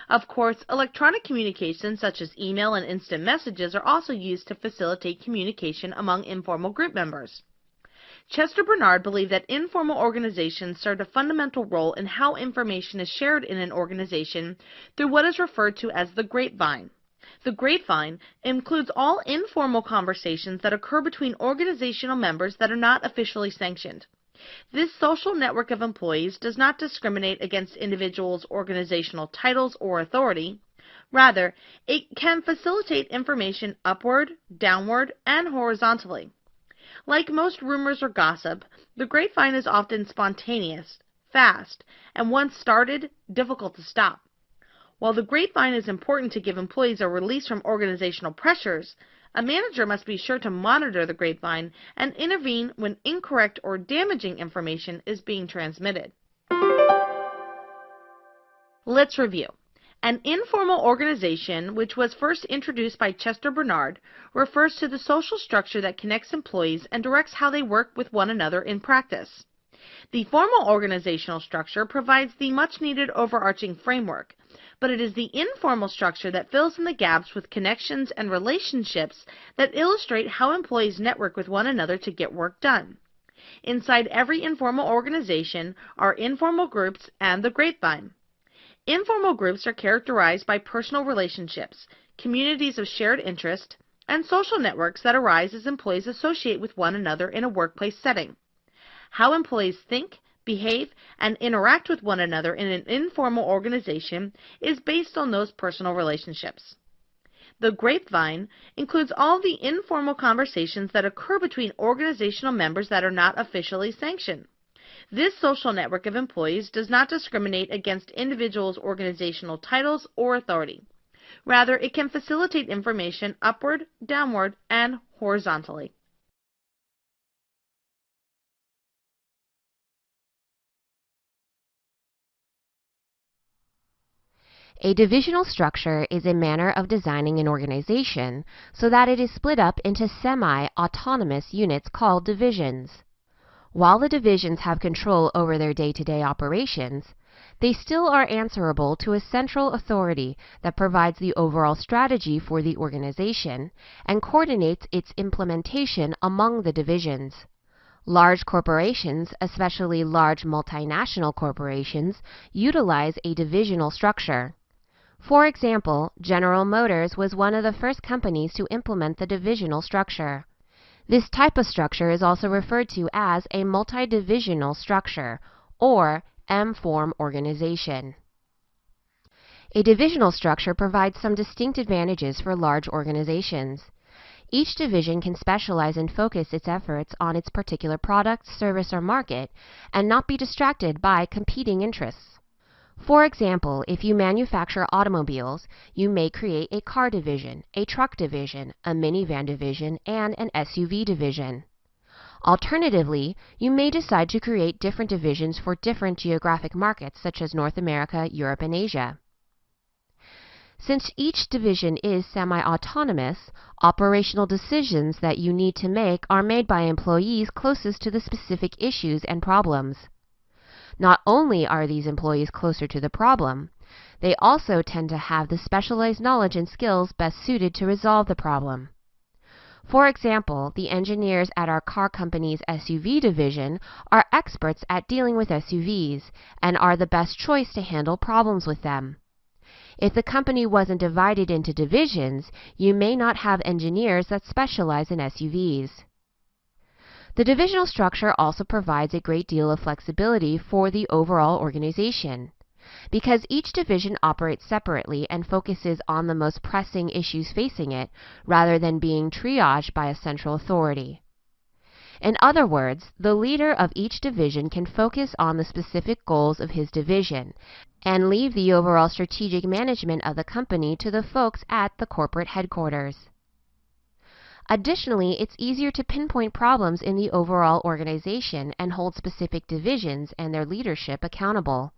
Of course, electronic communications such as email and instant messages are also used to facilitate communication among informal group members. Chester Bernard believed that informal organizations served a fundamental role in how information is shared in an organization through what is referred to as the grapevine. The grapevine includes all informal conversations that occur between organizational members that are not officially sanctioned. This social network of employees does not discriminate against individuals' organizational titles or authority. Rather, it can facilitate information upward, downward, and horizontally. Like most rumors or gossip, the grapevine is often spontaneous, fast, and once started, difficult to stop. While the grapevine is important to give employees a release from organizational pressures, a manager must be sure to monitor the grapevine and intervene when incorrect or damaging information is being transmitted. Let's review. An informal organization, which was first introduced by Chester Bernard, refers to the social structure that connects employees and directs how they work with one another in practice. The formal organizational structure provides the much-needed overarching framework, but it is the informal structure that fills in the gaps with connections and relationships that illustrate how employees network with one another to get work done. Inside every informal organization are informal groups and the grapevine. Informal groups are characterized by personal relationships, communities of shared interest, and social networks that arise as employees associate with one another in a workplace setting. How employees think, behave, and interact with one another in an informal organization is based on those personal relationships. The grapevine includes all the informal conversations that occur between organizational members that are not officially sanctioned. This social network of employees does not discriminate against individuals' organizational titles or authority. Rather, it can facilitate information upward, downward, and horizontally. A divisional structure is a manner of designing an organization so that it is split up into semi-autonomous units called divisions. While the divisions have control over their day-to-day operations, they still are answerable to a central authority that provides the overall strategy for the organization and coordinates its implementation among the divisions. Large corporations, especially large multinational corporations, utilize a divisional structure. For example, General Motors was one of the first companies to implement the divisional structure. This type of structure is also referred to as a multidivisional structure, or M-form organization. A divisional structure provides some distinct advantages for large organizations. Each division can specialize and focus its efforts on its particular product, service, or market, and not be distracted by competing interests. For example, if you manufacture automobiles, you may create a car division, a truck division, a minivan division, and an SUV division. Alternatively, you may decide to create different divisions for different geographic markets such as North America, Europe, and Asia. Since each division is semi-autonomous, operational decisions that you need to make are made by employees closest to the specific issues and problems. Not only are these employees closer to the problem, they also tend to have the specialized knowledge and skills best suited to resolve the problem. For example, the engineers at our car company's SUV division are experts at dealing with SUVs and are the best choice to handle problems with them. If the company wasn't divided into divisions, you may not have engineers that specialize in SUVs. The divisional structure also provides a great deal of flexibility for the overall organization. Because each division operates separately and focuses on the most pressing issues facing it, rather than being triaged by a central authority. In other words, the leader of each division can focus on the specific goals of his division and leave the overall strategic management of the company to the folks at the corporate headquarters. Additionally, it's easier to pinpoint problems in the overall organization and hold specific divisions and their leadership accountable.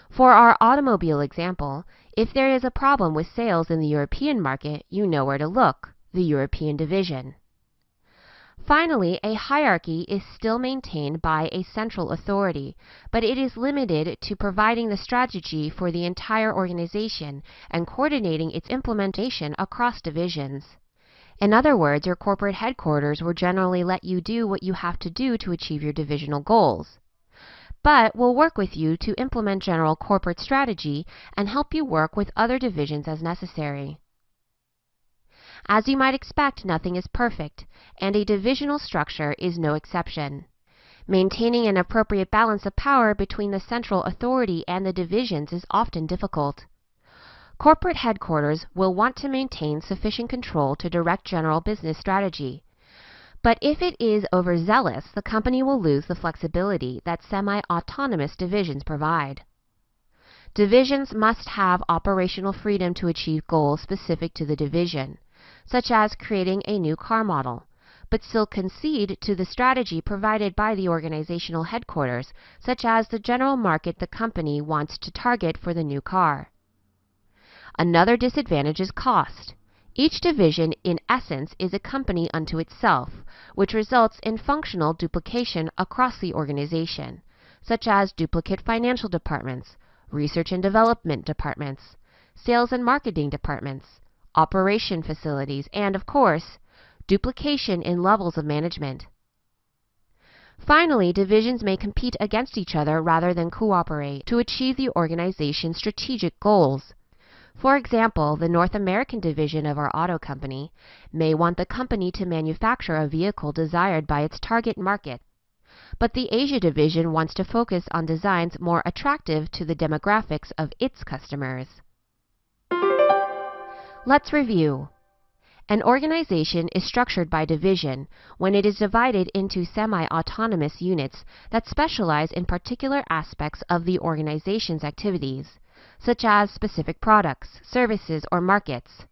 For our automobile example, if there is a problem with sales in the European market, you know where to look, the European division. Finally, a hierarchy is still maintained by a central authority, but it is limited to providing the strategy for the entire organization and coordinating its implementation across divisions. In other words, your corporate headquarters will generally let you do what you have to do to achieve your divisional goals, but will work with you to implement general corporate strategy and help you work with other divisions as necessary. As you might expect, nothing is perfect, and a divisional structure is no exception. Maintaining an appropriate balance of power between the central authority and the divisions is often difficult. Corporate headquarters will want to maintain sufficient control to direct general business strategy. But if it is overzealous, the company will lose the flexibility that semi-autonomous divisions provide. Divisions must have operational freedom to achieve goals specific to the division, such as creating a new car model, but still concede to the strategy provided by the organizational headquarters, such as the general market the company wants to target for the new car. Another disadvantage is cost. Each division, in essence, is a company unto itself, which results in functional duplication across the organization, such as duplicate financial departments, research and development departments, sales and marketing departments, operation facilities, and, of course, duplication in levels of management. Finally, divisions may compete against each other rather than cooperate to achieve the organization's strategic goals. For example, the North American division of our auto company may want the company to manufacture a vehicle desired by its target market, but the Asia division wants to focus on designs more attractive to the demographics of its customers. Let's review. An organization is structured by division when it is divided into semi-autonomous units that specialize in particular aspects of the organization's activities, such as specific products, services, or markets.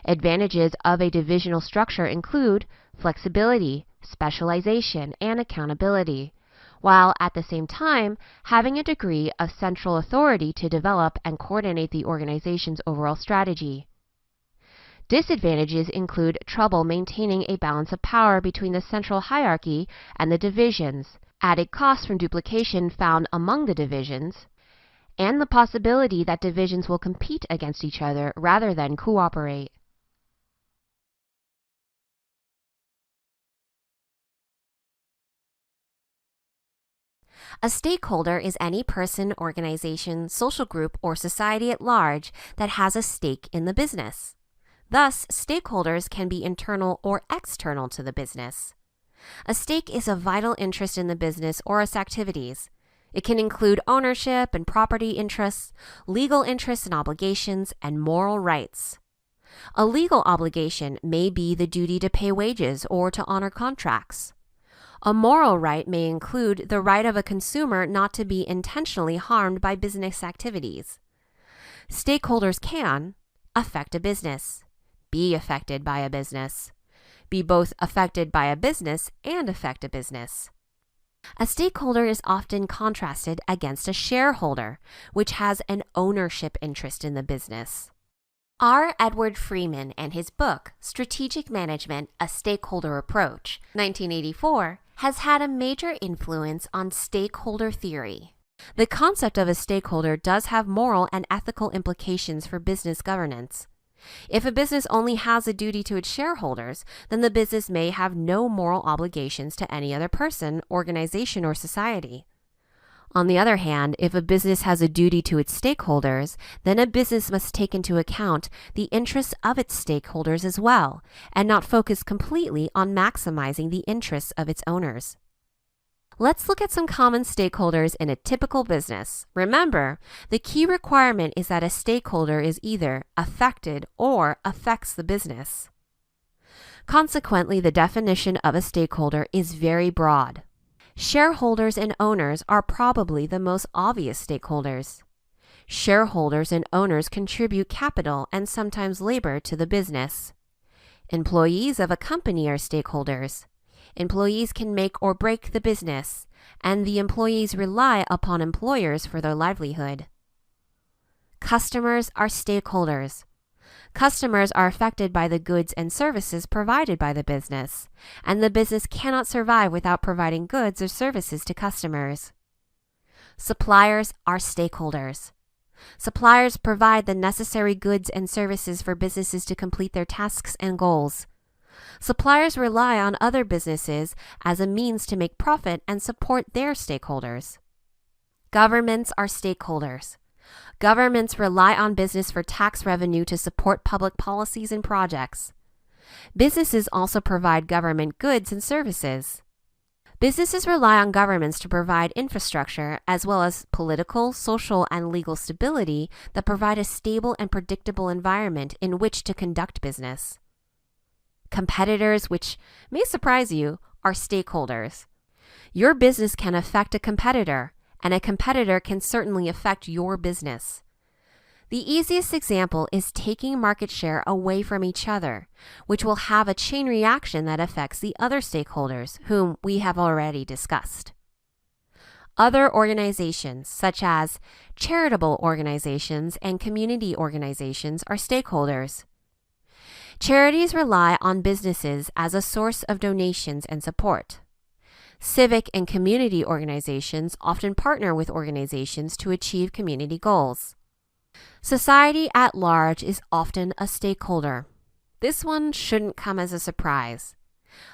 Advantages of a divisional structure include flexibility, specialization, and accountability, while at the same time having a degree of central authority to develop and coordinate the organization's overall strategy. Disadvantages include trouble maintaining a balance of power between the central hierarchy and the divisions, added costs from duplication found among the divisions, and the possibility that divisions will compete against each other rather than cooperate. A stakeholder is any person, organization, social group, or society at large that has a stake in the business. Thus, stakeholders can be internal or external to the business. A stake is a vital interest in the business or its activities. It can include ownership and property interests, legal interests and obligations, and moral rights. A legal obligation may be the duty to pay wages or to honor contracts. A moral right may include the right of a consumer not to be intentionally harmed by business activities. Stakeholders can affect a business, be affected by a business, be both affected by a business and affect a business. A stakeholder is often contrasted against a shareholder, which has an ownership interest in the business. R. Edward Freeman and his book, Strategic Management, A Stakeholder Approach, 1984, has had a major influence on stakeholder theory. The concept of a stakeholder does have moral and ethical implications for business governance. If a business only has a duty to its shareholders, then the business may have no moral obligations to any other person, organization, or society. On the other hand, if a business has a duty to its stakeholders, then a business must take into account the interests of its stakeholders as well, and not focus completely on maximizing the interests of its owners. Let's look at some common stakeholders in a typical business. Remember, the key requirement is that a stakeholder is either affected or affects the business. Consequently, the definition of a stakeholder is very broad. Shareholders and owners are probably the most obvious stakeholders. Shareholders and owners contribute capital and sometimes labor to the business. Employees of a company are stakeholders. Employees can make or break the business, and the employees rely upon employers for their livelihood. Customers are stakeholders. Customers are affected by the goods and services provided by the business, and the business cannot survive without providing goods or services to customers. Suppliers are stakeholders. Suppliers provide the necessary goods and services for businesses to complete their tasks and goals. Suppliers rely on other businesses as a means to make profit and support their stakeholders. Governments are stakeholders. Governments rely on business for tax revenue to support public policies and projects. Businesses also provide government goods and services. Businesses rely on governments to provide infrastructure as well as political, social, and legal stability that provide a stable and predictable environment in which to conduct business. Competitors, which may surprise you, are stakeholders. Your business can affect a competitor, and a competitor can certainly affect your business. The easiest example is taking market share away from each other, which will have a chain reaction that affects the other stakeholders, whom we have already discussed. Other organizations, such as charitable organizations and community organizations, are stakeholders. Charities rely on businesses as a source of donations and support. Civic and community organizations often partner with organizations to achieve community goals. Society at large is often a stakeholder. This one shouldn't come as a surprise.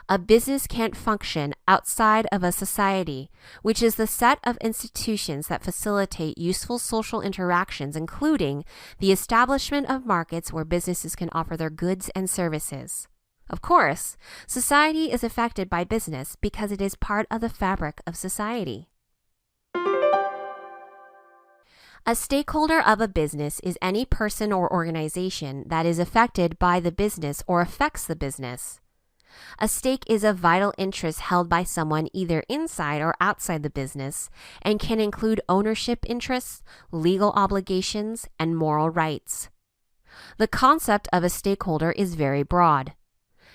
A business can't function outside of a society, which is the set of institutions that facilitate useful social interactions, including the establishment of markets where businesses can offer their goods and services. Of course, society is affected by business because it is part of the fabric of society. A stakeholder of a business is any person or organization that is affected by the business or affects the business. A stake is a vital interest held by someone either inside or outside the business and can include ownership interests, legal obligations, and moral rights. The concept of a stakeholder is very broad.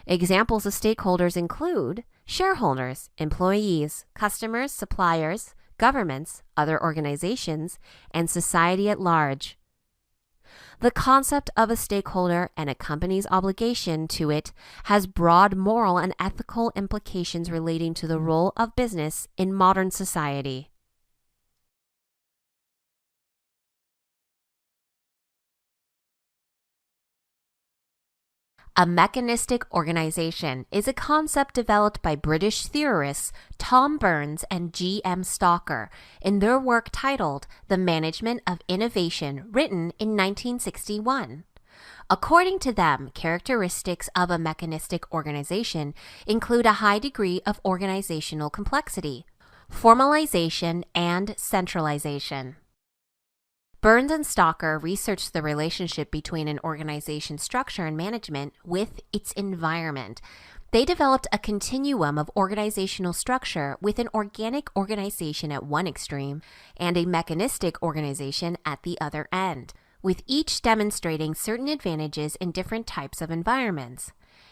Examples of stakeholders include shareholders, employees, customers, suppliers, governments, other organizations, and society at large. The concept of a stakeholder and a company's obligation to it has broad moral and ethical implications relating to the role of business in modern society. A mechanistic organization is a concept developed by British theorists Tom Burns and G.M. Stalker in their work titled The Management of Innovation, written in 1961. According to them, characteristics of a mechanistic organization include a high degree of organizational complexity, formalization, and centralization. Burns and Stalker researched the relationship between an organization's structure and management with its environment. They developed a continuum of organizational structure with an organic organization at one extreme and a mechanistic organization at the other end, with each demonstrating certain advantages in different types of environments.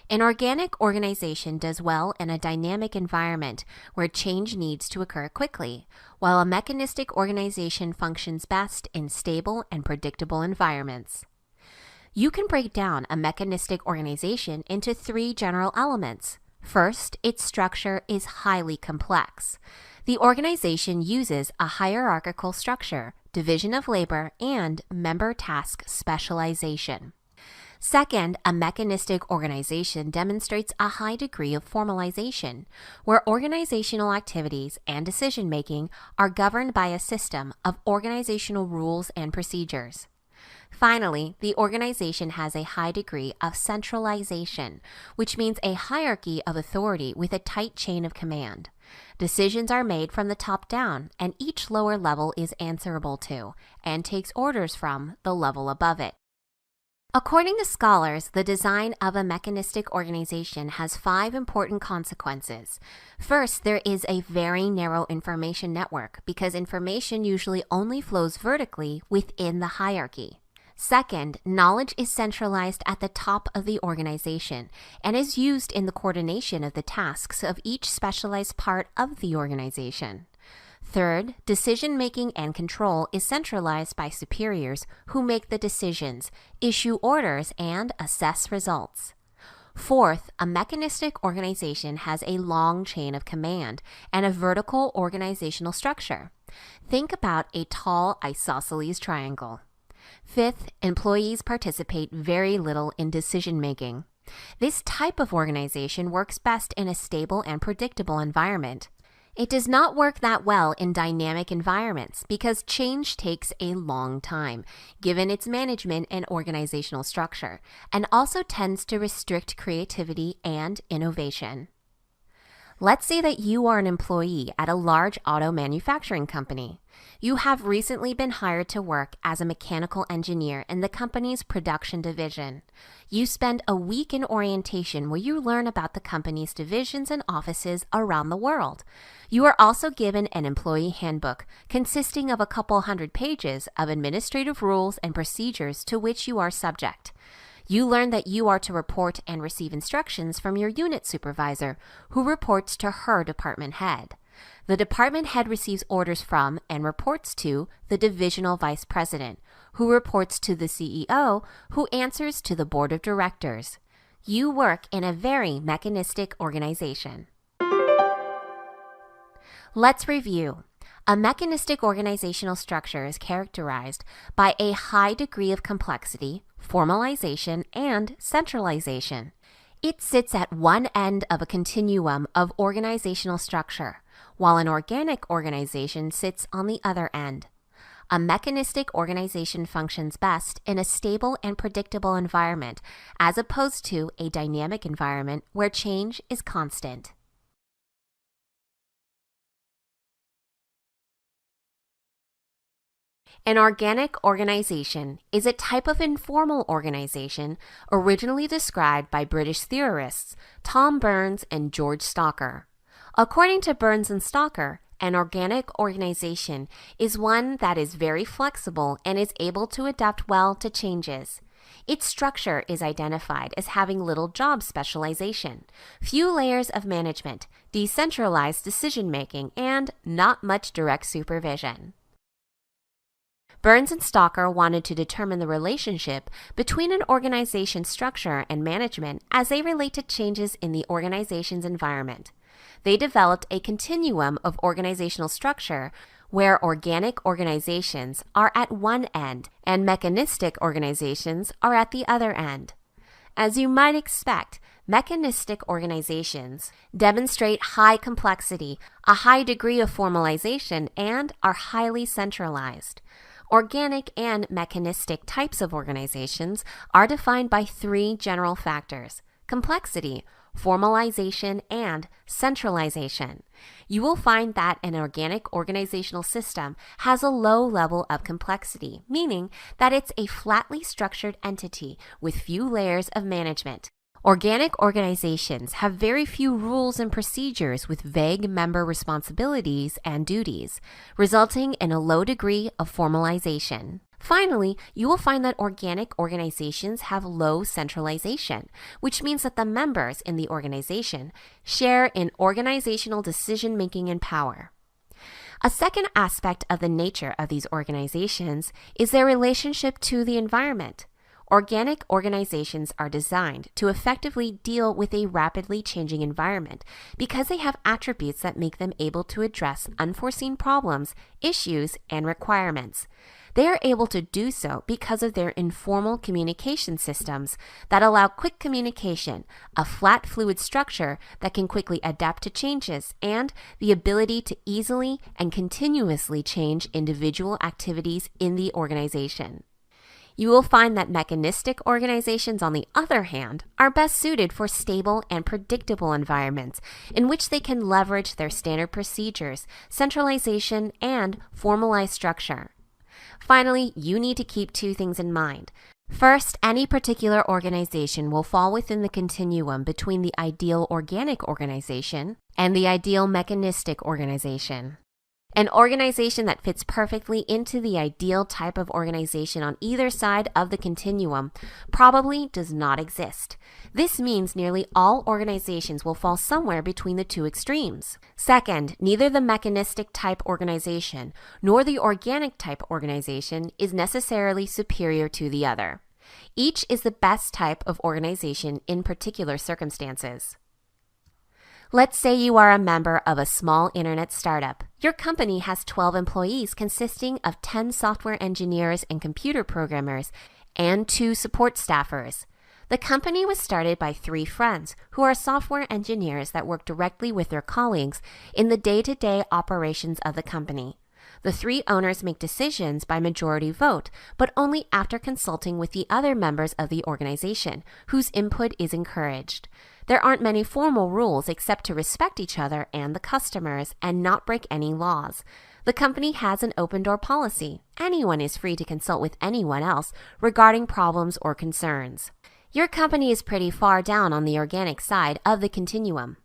An organic organization does well in a dynamic environment where change needs to occur quickly, while a mechanistic organization functions best in stable and predictable environments. You can break down a mechanistic organization into three general elements. First, its structure is highly complex. The organization uses a hierarchical structure, division of labor, and member task specialization. Second, a mechanistic organization demonstrates a high degree of formalization, where organizational activities and decision-making are governed by a system of organizational rules and procedures. Finally, the organization has a high degree of centralization, which means a hierarchy of authority with a tight chain of command. Decisions are made from the top down, and each lower level is answerable to and takes orders from the level above it. According to scholars, the design of a mechanistic organization has 5 important consequences. First, there is a very narrow information network because information usually only flows vertically within the hierarchy. Second, knowledge is centralized at the top of the organization and is used in the coordination of the tasks of each specialized part of the organization. Third, decision-making and control is centralized by superiors who make the decisions, issue orders, and assess results. Fourth, a mechanistic organization has a long chain of command and a vertical organizational structure. Think about a tall isosceles triangle. Fifth, employees participate very little in decision-making. This type of organization works best in a stable and predictable environment. It does not work that well in dynamic environments because change takes a long time, given its management and organizational structure, and also tends to restrict creativity and innovation. Let's say that you are an employee at a large auto manufacturing company. You have recently been hired to work as a mechanical engineer in the company's production division. You spend a week in orientation where you learn about the company's divisions and offices around the world. You are also given an employee handbook consisting of a couple hundred pages of administrative rules and procedures to which you are subject. You learn that you are to report and receive instructions from your unit supervisor, who reports to her department head. The department head receives orders from and reports to the divisional vice president, who reports to the CEO, who answers to the board of directors. You work in a very mechanistic organization. Let's review. A mechanistic organizational structure is characterized by a high degree of complexity, formalization, and centralization. It sits at one end of a continuum of organizational structure, while an organic organization sits on the other end. A mechanistic organization functions best in a stable and predictable environment, as opposed to a dynamic environment where change is constant. An organic organization is a type of informal organization originally described by British theorists Tom Burns and George Stalker. According to Burns and Stalker, an organic organization is one that is very flexible and is able to adapt well to changes. Its structure is identified as having little job specialization, few layers of management, decentralized decision-making, and not much direct supervision. Burns and Stalker wanted to determine the relationship between an organization's structure and management as they relate to changes in the organization's environment. They developed a continuum of organizational structure where organic organizations are at one end and mechanistic organizations are at the other end. As you might expect, mechanistic organizations demonstrate high complexity, a high degree of formalization, and are highly centralized. Organic and mechanistic types of organizations are defined by three general factors: complexity, formalization, and centralization. You will find that an organic organizational system has a low level of complexity, meaning that it's a flatly structured entity with few layers of management. Organic organizations have very few rules and procedures with vague member responsibilities and duties, resulting in a low degree of formalization. Finally, you will find that organic organizations have low centralization, which means that the members in the organization share in organizational decision-making and power. A second aspect of the nature of these organizations is their relationship to the environment. Organic organizations are designed to effectively deal with a rapidly changing environment because they have attributes that make them able to address unforeseen problems, issues, and requirements. They are able to do so because of their informal communication systems that allow quick communication, a flat fluid structure that can quickly adapt to changes, and the ability to easily and continuously change individual activities in the organization. You will find that mechanistic organizations, on the other hand, are best suited for stable and predictable environments in which they can leverage their standard procedures, centralization, and formalized structure. Finally, you need to keep two things in mind. First, any particular organization will fall within the continuum between the ideal organic organization and the ideal mechanistic organization. An organization that fits perfectly into the ideal type of organization on either side of the continuum probably does not exist. This means nearly all organizations will fall somewhere between the two extremes. Second, neither the mechanistic type organization nor the organic type organization is necessarily superior to the other. Each is the best type of organization in particular circumstances. Let's say you are a member of a small internet startup. Your company has 12 employees consisting of 10 software engineers and computer programmers and 2 support staffers. The company was started by 3 friends who are software engineers that work directly with their colleagues in the day-to-day operations of the company. The 3 owners make decisions by majority vote, but only after consulting with the other members of the organization, whose input is encouraged. There aren't many formal rules except to respect each other and the customers and not break any laws. The company has an open door policy. Anyone is free to consult with anyone else regarding problems or concerns. Your company is pretty far down on the organic side of the continuum.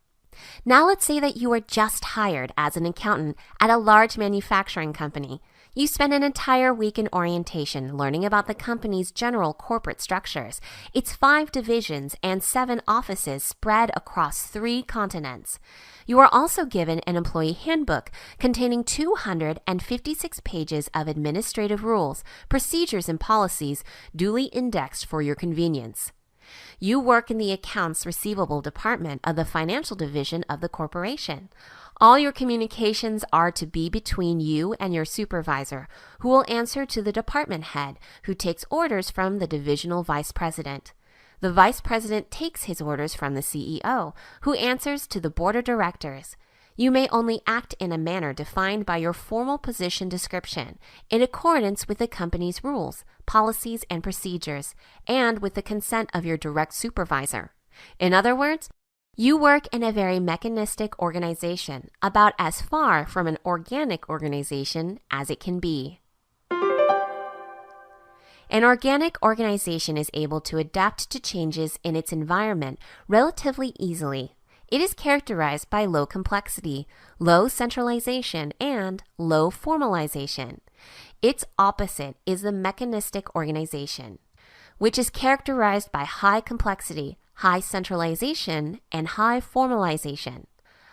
Now let's say that you were just hired as an accountant at a large manufacturing company. You spend an entire week in orientation learning about the company's general corporate structures, its 5 divisions and 7 offices spread across 3 continents. You are also given an employee handbook containing 256 pages of administrative rules, procedures, and policies duly indexed for your convenience. You work in the accounts receivable department of the financial division of the corporation. All your communications are to be between you and your supervisor, who will answer to the department head, who takes orders from the divisional vice president. The vice president takes his orders from the CEO, who answers to the board of directors. You may only act in a manner defined by your formal position description, in accordance with the company's rules, policies, and procedures, and with the consent of your direct supervisor. In other words, you work in a very mechanistic organization, about as far from an organic organization as it can be. An organic organization is able to adapt to changes in its environment relatively easily. It is characterized by low complexity, low centralization, and low formalization. Its opposite is the mechanistic organization, which is characterized by high complexity, high centralization, and high formalization.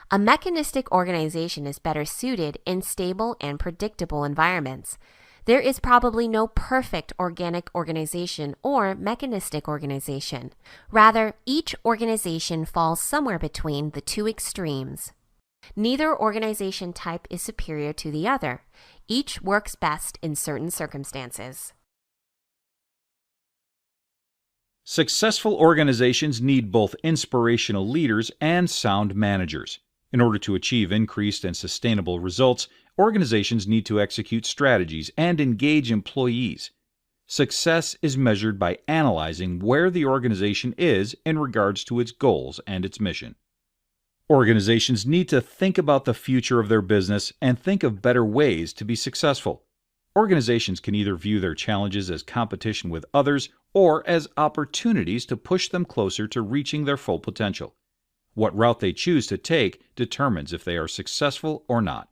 A mechanistic organization is better suited in stable and predictable environments. There is probably no perfect organic organization or mechanistic organization. Rather, each organization falls somewhere between the two extremes. Neither organization type is superior to the other. Each works best in certain circumstances. Successful organizations need both inspirational leaders and sound managers. In order to achieve increased and sustainable results, organizations need to execute strategies and engage employees. Success is measured by analyzing where the organization is in regards to its goals and its mission. Organizations need to think about the future of their business and think of better ways to be successful. Organizations can either view their challenges as competition with others or as opportunities to push them closer to reaching their full potential. What route they choose to take determines if they are successful or not.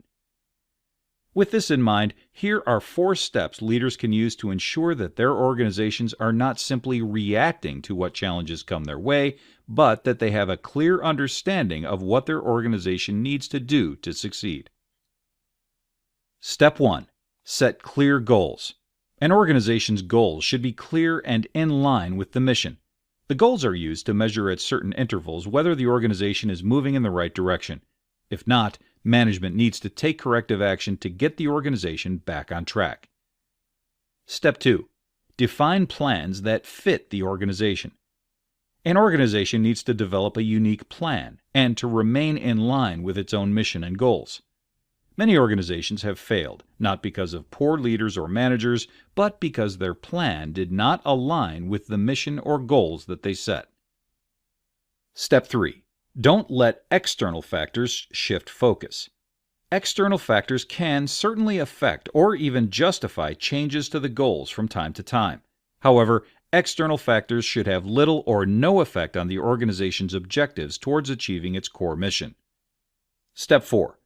With this in mind, here are 4 steps leaders can use to ensure that their organizations are not simply reacting to what challenges come their way, but that they have a clear understanding of what their organization needs to do to succeed. Step 1. Set clear goals. An organization's goals should be clear and in line with the mission. The goals are used to measure at certain intervals whether the organization is moving in the right direction. If not, management needs to take corrective action to get the organization back on track. Step 2. Define plans that fit the organization. An organization needs to develop a unique plan and to remain in line with its own mission and goals. Many organizations have failed, not because of poor leaders or managers, but because their plan did not align with the mission or goals that they set. Step 3. Don't let external factors shift focus. External factors can certainly affect or even justify changes to the goals from time to time. However, external factors should have little or no effect on the organization's objectives towards achieving its core mission. Step 4.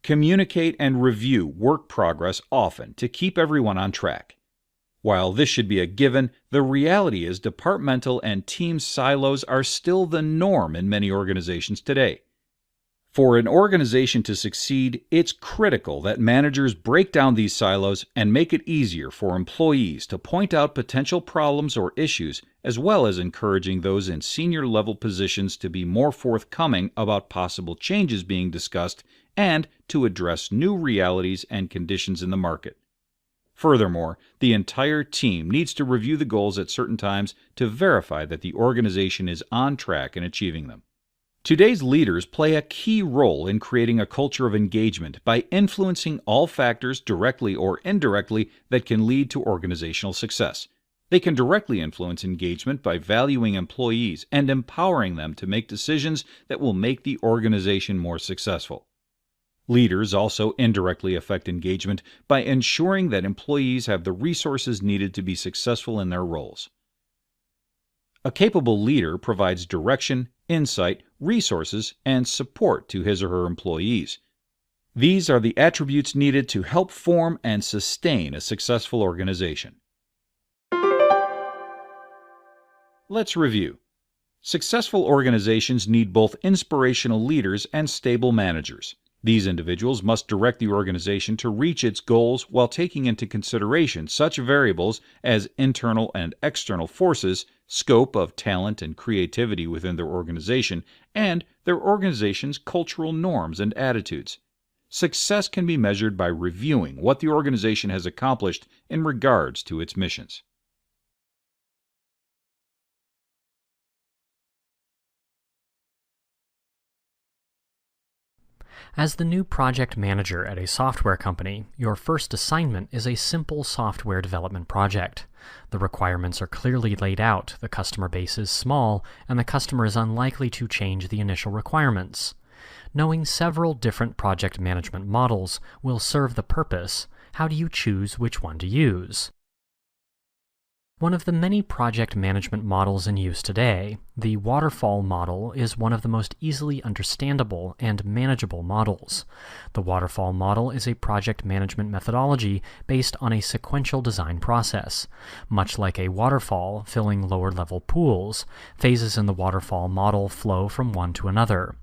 Communicate and review work progress often to keep everyone on track. While this should be a given, the reality is departmental and team silos are still the norm in many organizations today. For an organization to succeed, it's critical that managers break down these silos and make it easier for employees to point out potential problems or issues, as well as encouraging those in senior level positions to be more forthcoming about possible changes being discussed and to address new realities and conditions in the market. Furthermore, the entire team needs to review the goals at certain times to verify that the organization is on track in achieving them. Today's leaders play a key role in creating a culture of engagement by influencing all factors directly or indirectly that can lead to organizational success. They can directly influence engagement by valuing employees and empowering them to make decisions that will make the organization more successful. Leaders also indirectly affect engagement by ensuring that employees have the resources needed to be successful in their roles. A capable leader provides direction, insight, resources, and support to his or her employees. These are the attributes needed to help form and sustain a successful organization. Let's review. Successful organizations need both inspirational leaders and stable managers. These individuals must direct the organization to reach its goals while taking into consideration such variables as internal and external forces, scope of talent and creativity within their organization, and their organization's cultural norms and attitudes. Success can be measured by reviewing what the organization has accomplished in regards to its missions. As the new project manager at a software company, your first assignment is a simple software development project. The requirements are clearly laid out, the customer base is small, and the customer is unlikely to change the initial requirements. Knowing several different project management models will serve the purpose. How do you choose which one to use? One of the many project management models in use today, the waterfall model is one of the most easily understandable and manageable models. The waterfall model is a project management methodology based on a sequential design process. Much like a waterfall filling lower-level pools, phases in the waterfall model flow from one to another.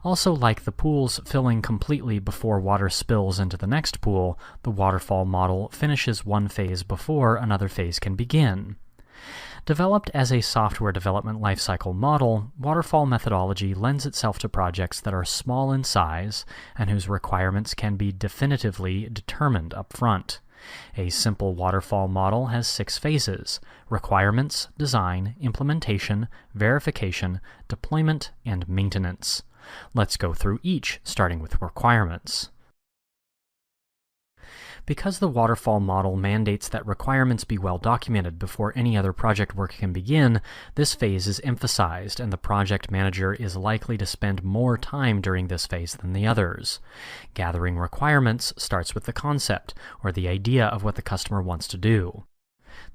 Also, like the pools filling completely before water spills into the next pool, the waterfall model finishes one phase before another phase can begin. Developed as a software development lifecycle model, waterfall methodology lends itself to projects that are small in size and whose requirements can be definitively determined up front. A simple waterfall model has 6 phases: requirements, design, implementation, verification, deployment, and maintenance. Let's go through each, starting with requirements. Because the waterfall model mandates that requirements be well documented before any other project work can begin, this phase is emphasized, and the project manager is likely to spend more time during this phase than the others. Gathering requirements starts with the concept, or the idea of what the customer wants to do.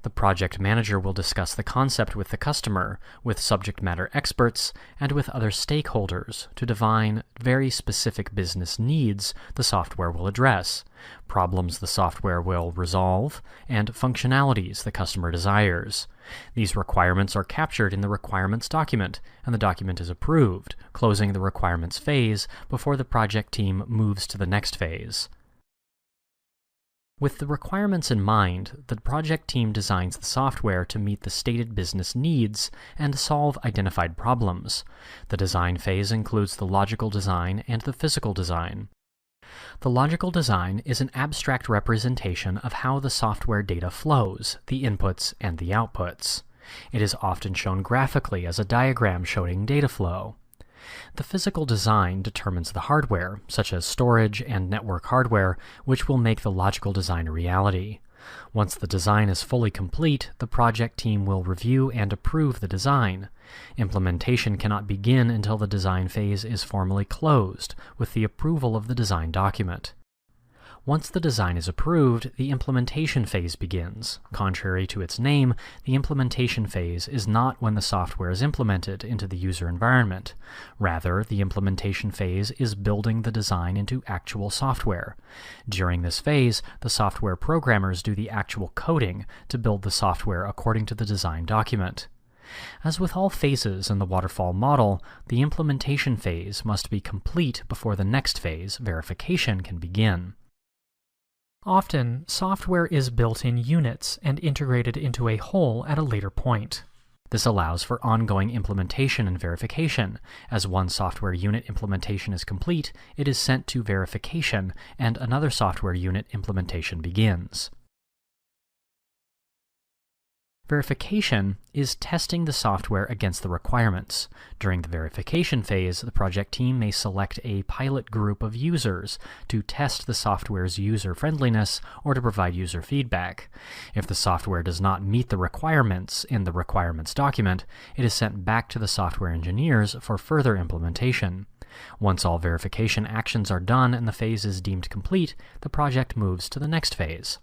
The project manager will discuss the concept with the customer, with subject matter experts, and with other stakeholders to define very specific business needs the software will address, problems the software will resolve, and functionalities the customer desires. These requirements are captured in the requirements document, and the document is approved, closing the requirements phase before the project team moves to the next phase. With the requirements in mind, the project team designs the software to meet the stated business needs and solve identified problems. The design phase includes the logical design and the physical design. The logical design is an abstract representation of how the software data flows, the inputs and the outputs. It is often shown graphically as a diagram showing data flow. The physical design determines the hardware, such as storage and network hardware, which will make the logical design a reality. Once the design is fully complete, the project team will review and approve the design. Implementation cannot begin until the design phase is formally closed, with the approval of the design document. Once the design is approved, the implementation phase begins. Contrary to its name, the implementation phase is not when the software is implemented into the user environment. Rather, the implementation phase is building the design into actual software. During this phase, the software programmers do the actual coding to build the software according to the design document. As with all phases in the waterfall model, the implementation phase must be complete before the next phase, verification, can begin. Often, software is built in units and integrated into a whole at a later point. This allows for ongoing implementation and verification. As one software unit implementation is complete, it is sent to verification, and another software unit implementation begins. Verification is testing the software against the requirements. During the verification phase, the project team may select a pilot group of users to test the software's user-friendliness or to provide user feedback. If the software does not meet the requirements in the requirements document, it is sent back to the software engineers for further implementation. Once all verification actions are done and the phase is deemed complete, the project moves to the next phase.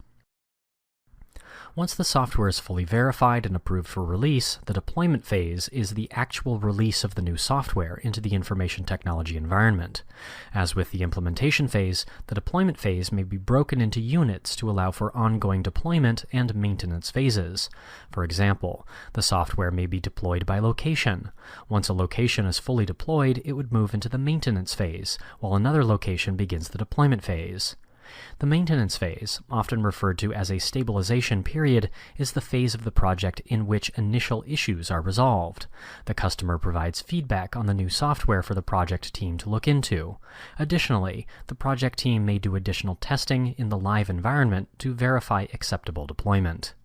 Once the software is fully verified and approved for release, the deployment phase is the actual release of the new software into the information technology environment. As with the implementation phase, the deployment phase may be broken into units to allow for ongoing deployment and maintenance phases. For example, the software may be deployed by location. Once a location is fully deployed, it would move into the maintenance phase, while another location begins the deployment phase. The maintenance phase, often referred to as a stabilization period, is the phase of the project in which initial issues are resolved. The customer provides feedback on the new software for the project team to look into. Additionally, the project team may do additional testing in the live environment to verify acceptable deployment.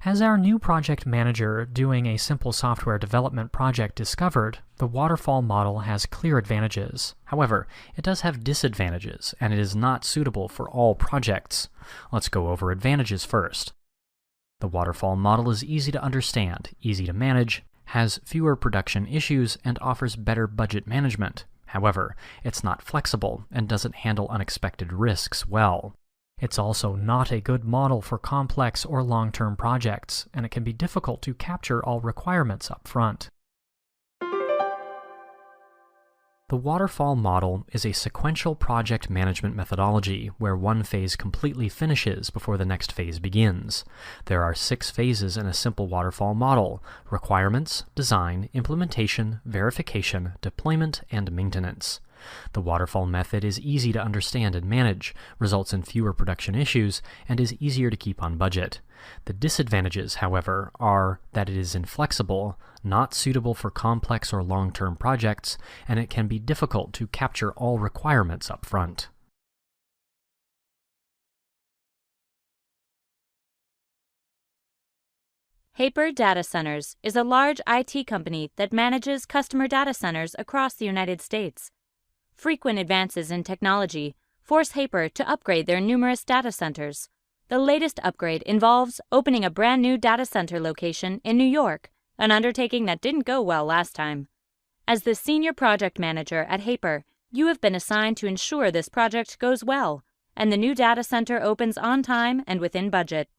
As our new project manager doing a simple software development project discovered, the waterfall model has clear advantages. However, it does have disadvantages, and it is not suitable for all projects. Let's go over advantages first. The waterfall model is easy to understand, easy to manage, has fewer production issues, and offers better budget management. However, it's not flexible and doesn't handle unexpected risks well. It's also not a good model for complex or long-term projects, and it can be difficult to capture all requirements up front. The waterfall model is a sequential project management methodology where one phase completely finishes before the next phase begins. There are 6 phases in a simple waterfall model: requirements, design, implementation, verification, deployment, and maintenance. The waterfall method is easy to understand and manage, results in fewer production issues, and is easier to keep on budget. The disadvantages, however, are that it is inflexible, not suitable for complex or long-term projects, and it can be difficult to capture all requirements up front. Haper Data Centers is a large IT company that manages customer data centers across the United States. Frequent advances in technology force Haper to upgrade their numerous data centers. The latest upgrade involves opening a brand new data center location in New York, an undertaking that didn't go well last time. As the senior project manager at Haper, you have been assigned to ensure this project goes well, and the new data center opens on time and within budget.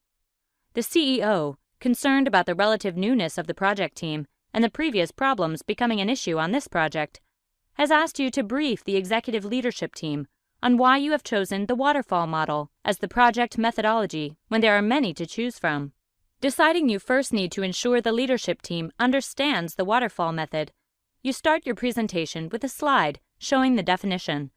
The CEO, concerned about the relative newness of the project team and the previous problems becoming an issue on this project, has asked you to brief the executive leadership team on why you have chosen the waterfall model as the project methodology when there are many to choose from. Deciding you first need to ensure the leadership team understands the waterfall method, you start your presentation with a slide showing the definition.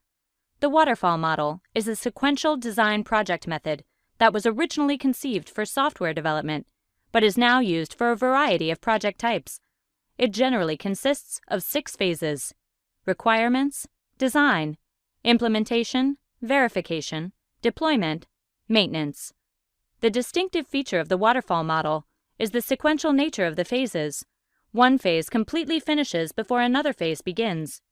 The waterfall model is a sequential design project method that was originally conceived for software development, but is now used for a variety of project types. It generally consists of 6 phases: requirements, design, implementation, verification, deployment, maintenance. The distinctive feature of the waterfall model is the sequential nature of the phases. One phase completely finishes before another phase begins.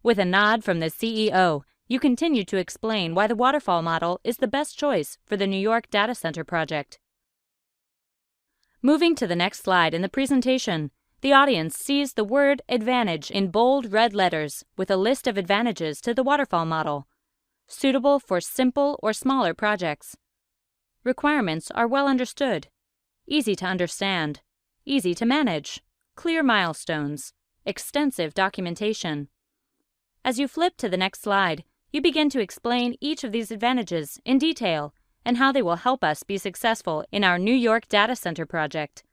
With a nod from the CEO, you continue to explain why the waterfall model is the best choice for the New York data center project. Moving to the next slide in the presentation, the audience sees the word advantage in bold red letters with a list of advantages to the waterfall model, suitable for simple or smaller projects. Requirements are well understood, easy to understand, easy to manage, clear milestones, extensive documentation. As you flip to the next slide, you begin to explain each of these advantages in detail and how they will help us be successful in our New York data center project.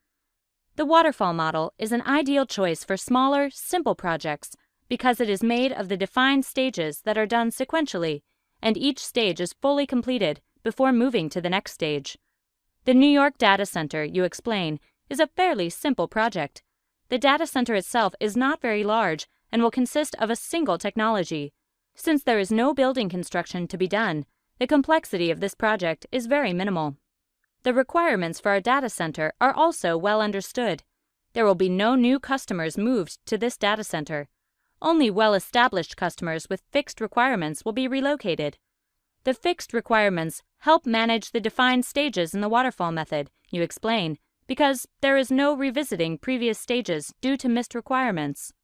The waterfall model is an ideal choice for smaller, simple projects because it is made of the defined stages that are done sequentially, and each stage is fully completed before moving to the next stage. The New York data center, you explain, is a fairly simple project. The data center itself is not very large and will consist of a single technology. Since there is no building construction to be done, the complexity of this project is very minimal. The requirements for our data center are also well understood. There will be no new customers moved to this data center. Only well-established customers with fixed requirements will be relocated. The fixed requirements help manage the defined stages in the waterfall method, you explain, because there is no revisiting previous stages due to missed requirements.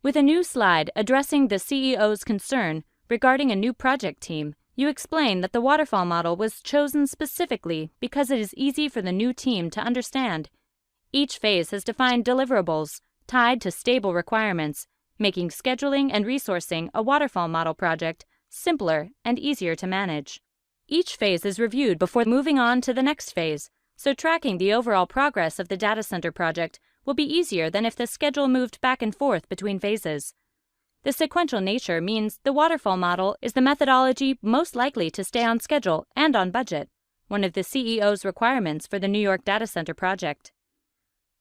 With a new slide addressing the CEO's concern regarding a new project team, you explain that the waterfall model was chosen specifically because it is easy for the new team to understand. Each phase has defined deliverables tied to stable requirements, making scheduling and resourcing a waterfall model project simpler and easier to manage. Each phase is reviewed before moving on to the next phase, so tracking the overall progress of the data center project will be easier than if the schedule moved back and forth between phases. The sequential nature means the waterfall model is the methodology most likely to stay on schedule and on budget, one of the CEO's requirements for the New York data center project.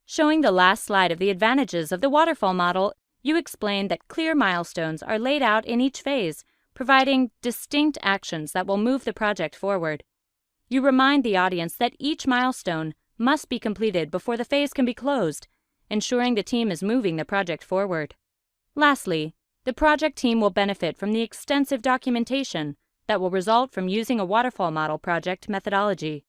Showing the last slide of the advantages of the waterfall model, you explain that clear milestones are laid out in each phase, providing distinct actions that will move the project forward. You remind the audience that each milestone must be completed before the phase can be closed, ensuring the team is moving the project forward. Lastly, the project team will benefit from the extensive documentation that will result from using a waterfall model project methodology.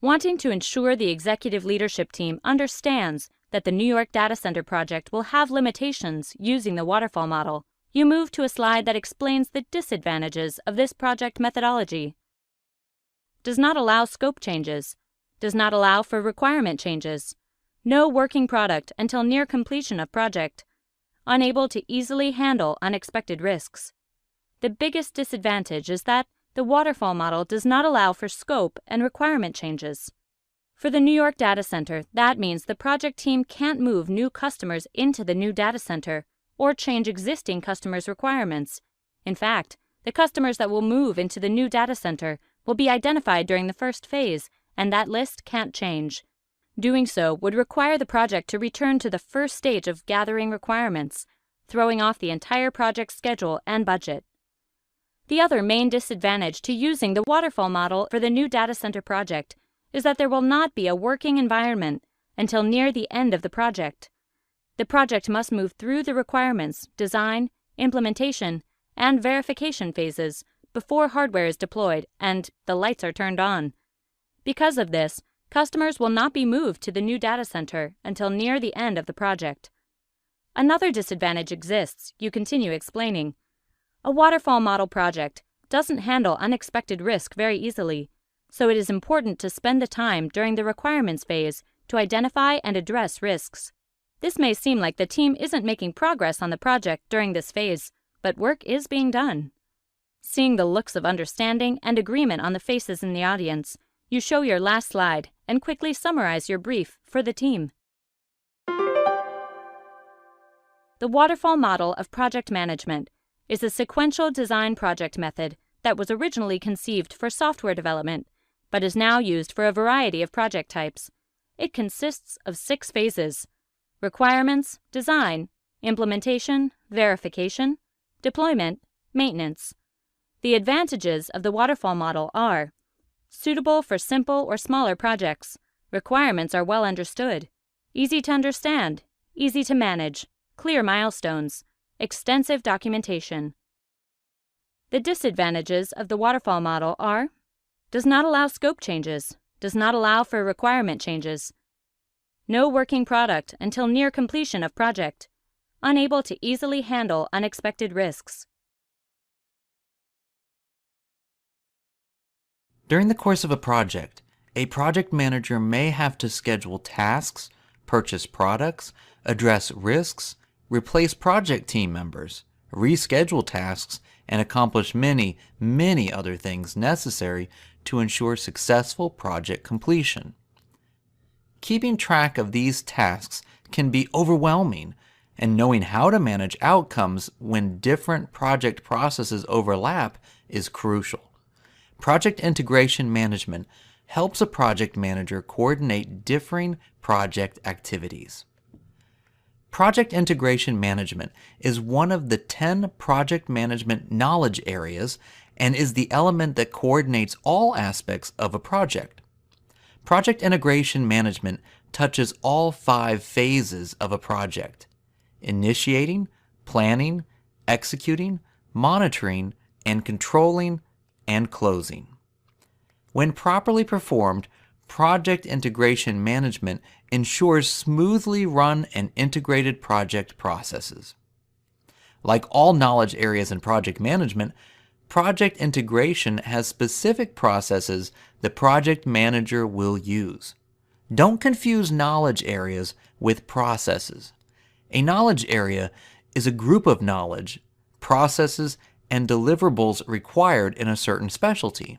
Wanting to ensure the executive leadership team understands that the New York Data Center project will have limitations using the waterfall model, you move to a slide that explains the disadvantages of this project methodology. Does not allow scope changes. Does not allow for requirement changes. No working product until near completion of project. Unable to easily handle unexpected risks. The biggest disadvantage is that the waterfall model does not allow for scope and requirement changes. For the New York Data Center, that means the project team can't move new customers into the new data center or change existing customers' requirements. In fact, the customers that will move into the new data center will be identified during the first phase, and that list can't change. Doing so would require the project to return to the first stage of gathering requirements, throwing off the entire project schedule and budget. The other main disadvantage to using the waterfall model for the new data center project is that there will not be a working environment until near the end of the project. The project must move through the requirements, design, implementation, and verification phases before hardware is deployed and the lights are turned on. Because of this, customers will not be moved to the new data center until near the end of the project. Another disadvantage exists, you continue explaining. A waterfall model project doesn't handle unexpected risk very easily, so it is important to spend the time during the requirements phase to identify and address risks. This may seem like the team isn't making progress on the project during this phase, but work is being done. Seeing the looks of understanding and agreement on the faces in the audience, you show your last slide and quickly summarize your brief for the team. The waterfall model of project management is a sequential design project method that was originally conceived for software development, but is now used for a variety of project types. It consists of 6 phases: requirements, design, implementation, verification, deployment, maintenance. The advantages of the waterfall model are suitable for simple or smaller projects. Requirements are well understood, easy to understand, easy to manage, clear milestones, extensive documentation. The disadvantages of the waterfall model are does not allow scope changes, does not allow for requirement changes, no working product until near completion of project, unable to easily handle unexpected risks. During the course of a project manager may have to schedule tasks, purchase products, address risks, replace project team members, reschedule tasks, and accomplish many, many other things necessary to ensure successful project completion. Keeping track of these tasks can be overwhelming, and knowing how to manage outcomes when different project processes overlap is crucial. Project integration management helps a project manager coordinate differing project activities. Project integration management is one of the 10 project management knowledge areas and is the element that coordinates all aspects of a project. Project integration management touches all 5 phases of a project: initiating, planning, executing, monitoring, and controlling, and closing. When properly performed, project integration management ensures smoothly run and integrated project processes. Like all knowledge areas in project management, project integration has specific processes the project manager will use. Don't confuse knowledge areas with processes. A knowledge area is a group of knowledge, processes, and deliverables required in a certain specialty.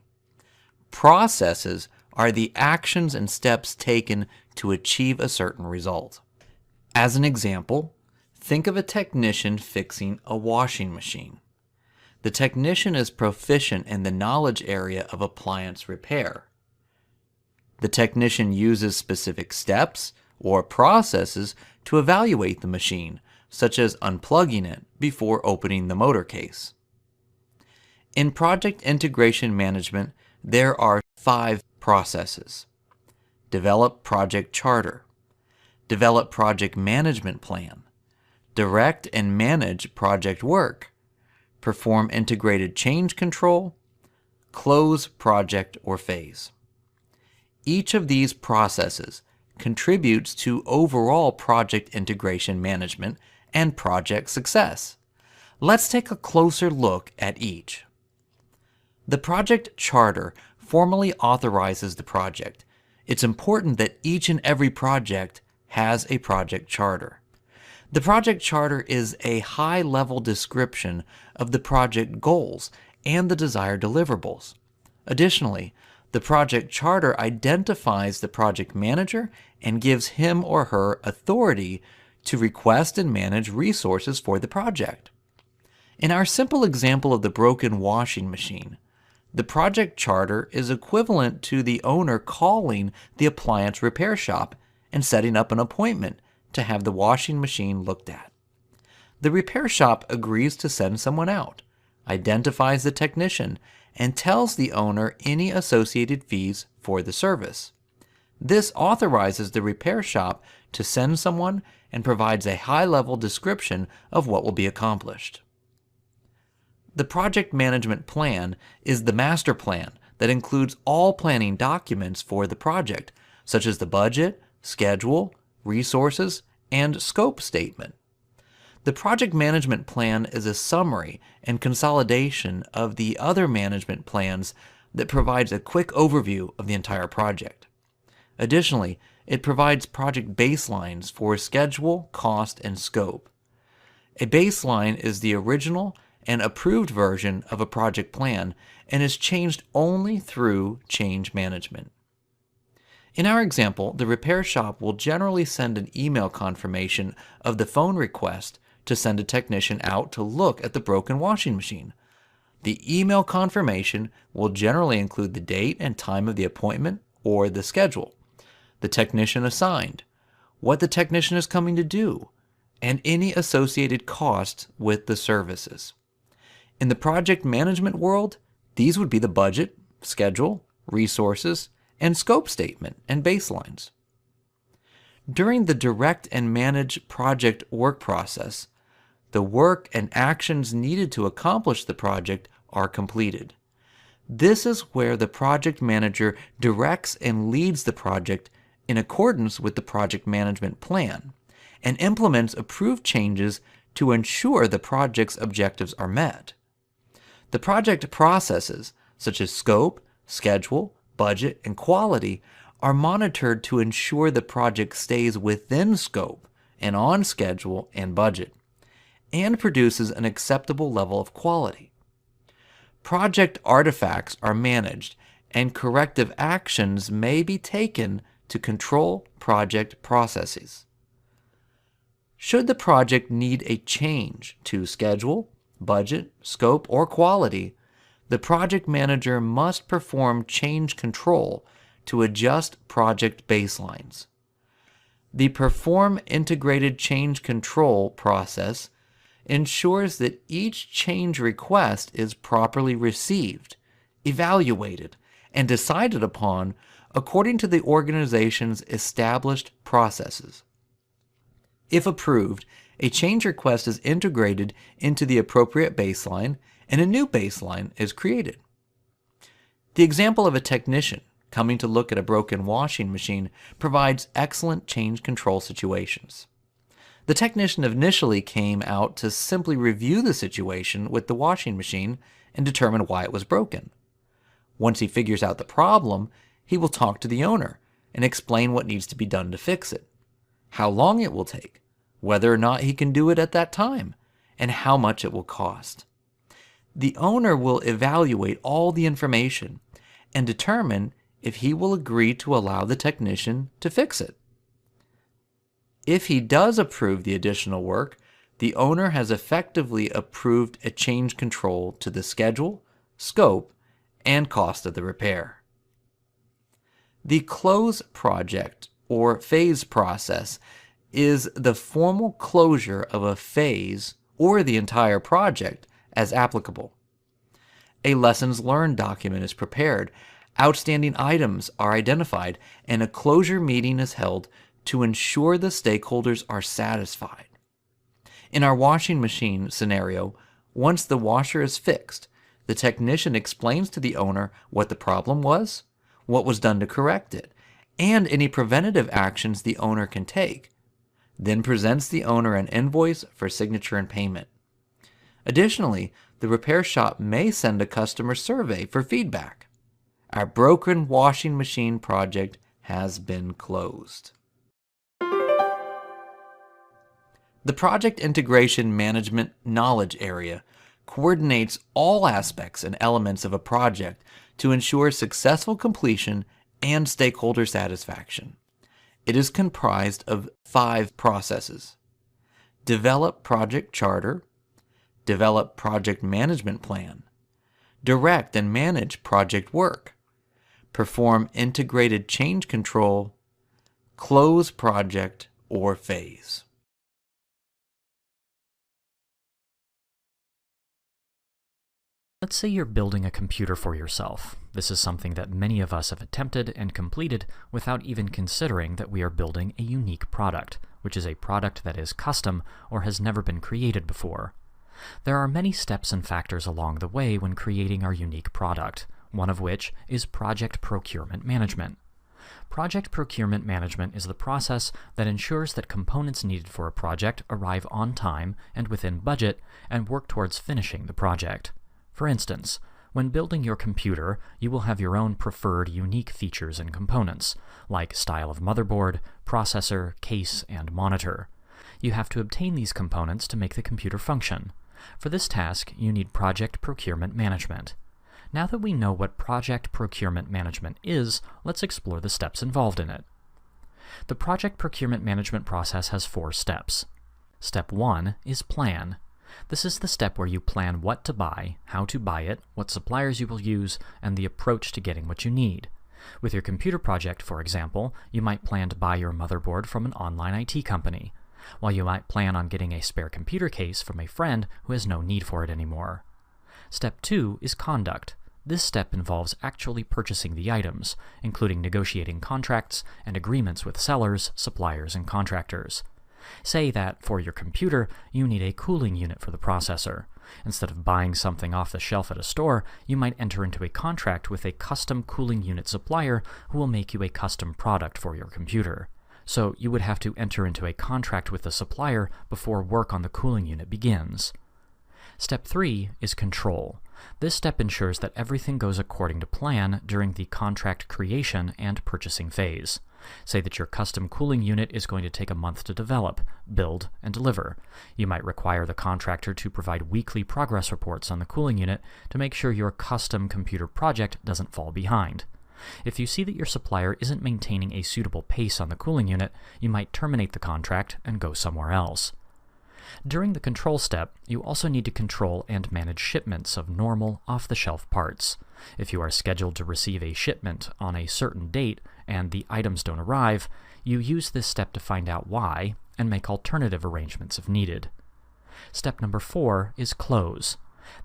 Processes are the actions and steps taken to achieve a certain result. As an example, think of a technician fixing a washing machine. The technician is proficient in the knowledge area of appliance repair. The technician uses specific steps or processes to evaluate the machine, such as unplugging it before opening the motor case. In project integration management, there are 5 processes: develop project charter, develop project management plan, direct and manage project work, perform integrated change control, close project or phase. Each of these processes contributes to overall project integration management and project success. Let's take a closer look at each. The project charter formally authorizes the project. It's important that each and every project has a project charter. The project charter is a high-level description of the project goals and the desired deliverables. Additionally, the project charter identifies the project manager and gives him or her authority to request and manage resources for the project. In our simple example of the broken washing machine, the project charter is equivalent to the owner calling the appliance repair shop and setting up an appointment to have the washing machine looked at. The repair shop agrees to send someone out, identifies the technician, and tells the owner any associated fees for the service. This authorizes the repair shop to send someone and provides a high-level description of what will be accomplished. The project management plan is the master plan that includes all planning documents for the project, such as the budget, schedule, resources, and scope statement. The project management plan is a summary and consolidation of the other management plans that provides a quick overview of the entire project. Additionally, it provides project baselines for schedule, cost, and scope. A baseline is the original and approved version of a project plan and is changed only through change management. In our example, the repair shop will generally send an email confirmation of the phone request to send a technician out to look at the broken washing machine. The email confirmation will generally include the date and time of the appointment or the schedule, the technician assigned, what the technician is coming to do, and any associated costs with the services. In the project management world, these would be the budget, schedule, resources, and scope statement and baselines. During the direct and manage project work process, the work and actions needed to accomplish the project are completed. This is where the project manager directs and leads the project in accordance with the project management plan and implements approved changes to ensure the project's objectives are met. The project processes, such as scope, schedule, budget, and quality, are monitored to ensure the project stays within scope and on schedule and budget, and produces an acceptable level of quality. Project artifacts are managed, and corrective actions may be taken to control project processes. Should the project need a change to schedule, budget, scope, or quality, the project manager must perform change control to adjust project baselines. The Perform Integrated Change Control process ensures that each change request is properly received, evaluated, and decided upon according to the organization's established processes. If approved, a change request is integrated into the appropriate baseline and a new baseline is created. The example of a technician coming to look at a broken washing machine provides excellent change control situations. The technician initially came out to simply review the situation with the washing machine and determine why it was broken. Once he figures out the problem, he will talk to the owner and explain what needs to be done to fix it, how long it will take, whether or not he can do it at that time, and how much it will cost. The owner will evaluate all the information and determine if he will agree to allow the technician to fix it. If he does approve the additional work, the owner has effectively approved a change control to the schedule, scope, and cost of the repair. The close project or phase process is the formal closure of a phase or the entire project as applicable. A lessons learned document is prepared Outstanding items are identified, and a closure meeting is held to ensure the stakeholders are satisfied. In our washing machine scenario, once the washer is fixed, the technician explains to the owner what the problem was, what was done to correct it, and any preventative actions the owner can take, then presents the owner an invoice for signature and payment. Additionally, the repair shop may send a customer survey for feedback. Our broken washing machine project has been closed. The Project Integration Management Knowledge Area coordinates all aspects and elements of a project to ensure successful completion and stakeholder satisfaction. It is comprised of 5 processes: develop project charter, develop project management plan, direct and manage project work, perform integrated change control, close project or phase. Let's say you're building a computer for yourself. This is something that many of us have attempted and completed without even considering that we are building a unique product, which is a product that is custom or has never been created before. There are many steps and factors along the way when creating our unique product, one of which is project procurement management. Project procurement management is the process that ensures that components needed for a project arrive on time and within budget and work towards finishing the project. For instance, when building your computer, you will have your own preferred unique features and components, like style of motherboard, processor, case, and monitor. You have to obtain these components to make the computer function. For this task, you need project procurement management. Now that we know what project procurement management is, let's explore the steps involved in it. The project procurement management process has 4 steps. Step 1 is plan. This is the step where you plan what to buy, how to buy it, what suppliers you will use, and the approach to getting what you need. With your computer project, for example, you might plan to buy your motherboard from an online IT company, while you might plan on getting a spare computer case from a friend who has no need for it anymore. Step 2 is conduct. This step involves actually purchasing the items, including negotiating contracts and agreements with sellers, suppliers, and contractors. Say that, for your computer, you need a cooling unit for the processor. Instead of buying something off the shelf at a store, you might enter into a contract with a custom cooling unit supplier who will make you a custom product for your computer. So you would have to enter into a contract with the supplier before work on the cooling unit begins. Step 3 is control. This step ensures that everything goes according to plan during the contract creation and purchasing phase. Say that your custom cooling unit is going to take a month to develop, build, and deliver. You might require the contractor to provide weekly progress reports on the cooling unit to make sure your custom computer project doesn't fall behind. If you see that your supplier isn't maintaining a suitable pace on the cooling unit, you might terminate the contract and go somewhere else. During the control step, you also need to control and manage shipments of normal, off-the-shelf parts. If you are scheduled to receive a shipment on a certain date and the items don't arrive, you use this step to find out why and make alternative arrangements if needed. Step number 4 is close.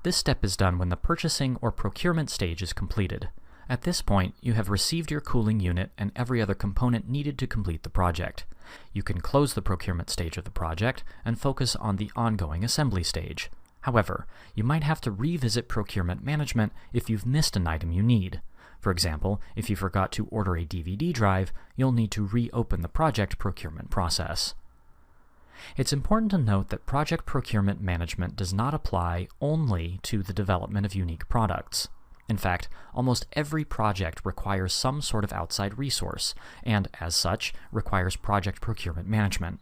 This step is done when the purchasing or procurement stage is completed. At this point, you have received your cooling unit and every other component needed to complete the project. You can close the procurement stage of the project and focus on the ongoing assembly stage. However, you might have to revisit procurement management if you've missed an item you need. For example, if you forgot to order a DVD drive, you'll need to reopen the project procurement process. It's important to note that project procurement management does not apply only to the development of unique products. In fact, almost every project requires some sort of outside resource, and as such, requires project procurement management.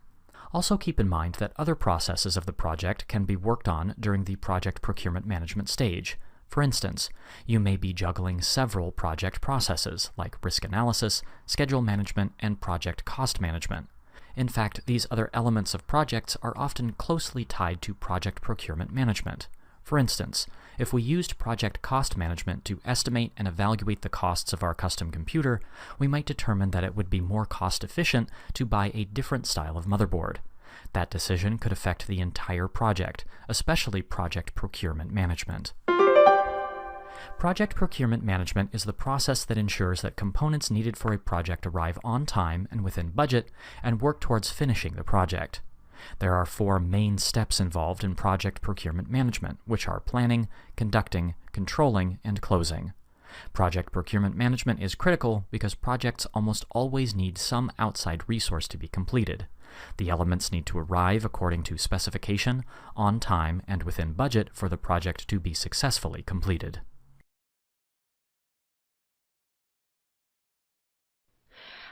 Also keep in mind that other processes of the project can be worked on during the project procurement management stage. For instance, you may be juggling several project processes, like risk analysis, schedule management, and project cost management. In fact, these other elements of projects are often closely tied to project procurement management. For instance, if we used project cost management to estimate and evaluate the costs of our custom computer, we might determine that it would be more cost-efficient to buy a different style of motherboard. That decision could affect the entire project, especially project procurement management. Project procurement management is the process that ensures that components needed for a project arrive on time and within budget and work towards finishing the project. There are 4 main steps involved in project procurement management, which are planning, conducting, controlling, and closing. Project procurement management is critical because projects almost always need some outside resource to be completed. The elements need to arrive according to specification, on time, and within budget for the project to be successfully completed.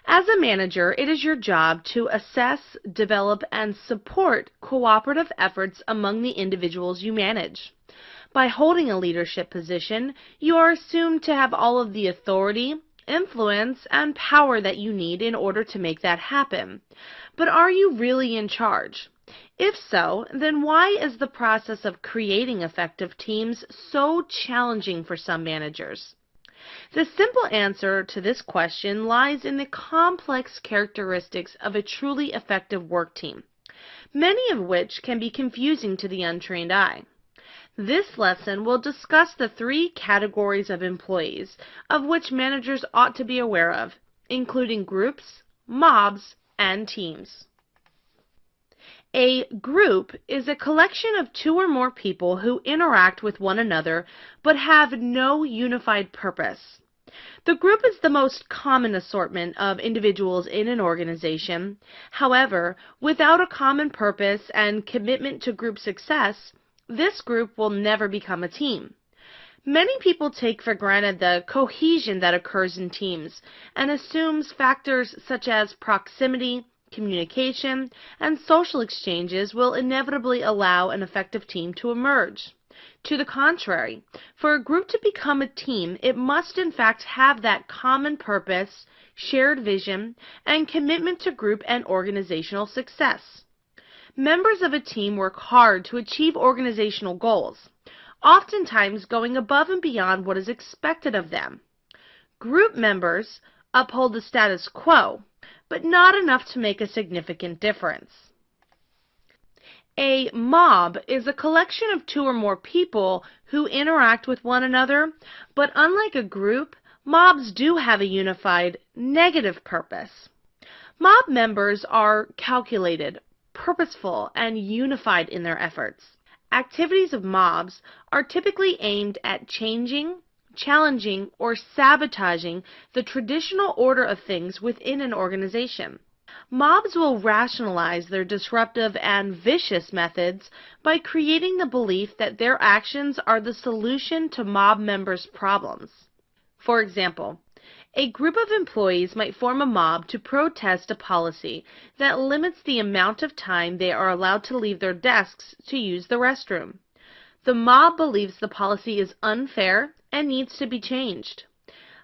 As a manager, it is your job to assess, develop, and support cooperative efforts among the individuals you manage. By holding a leadership position, you are assumed to have all of the authority, influence, and power that you need in order to make that happen. But are you really in charge? If so, then why is the process of creating effective teams so challenging for some managers? The simple answer to this question lies in the complex characteristics of a truly effective work team, many of which can be confusing to the untrained eye. This lesson will discuss the 3 categories of employees of which managers ought to be aware of, including groups, mobs, and teams. A group is a collection of 2 or more people who interact with one another but have no unified purpose. The group is the most common assortment of individuals in an organization. However, without a common purpose and commitment to group success, this group will never become a team. Many people take for granted the cohesion that occurs in teams and assumes factors such as proximity, communication, and social exchanges will inevitably allow an effective team to emerge. To the contrary, for a group to become a team, it must in fact have that common purpose, shared vision, and commitment to group and organizational success. Members of a team work hard to achieve organizational goals, oftentimes going above and beyond what is expected of them. Group members uphold the status quo, but not enough to make a significant difference. A mob is a collection of 2 or more people who interact with one another, but unlike a group, mobs do have a unified negative purpose. Mob members are calculated, purposeful, and unified in their efforts. Activities of mobs are typically aimed at changing, challenging, or sabotaging the traditional order of things within an organization. Mobs will rationalize their disruptive and vicious methods by creating the belief that their actions are the solution to mob members' problems. For example, a group of employees might form a mob to protest a policy that limits the amount of time they are allowed to leave their desks to use the restroom. The mob believes the policy is unfair and needs to be changed.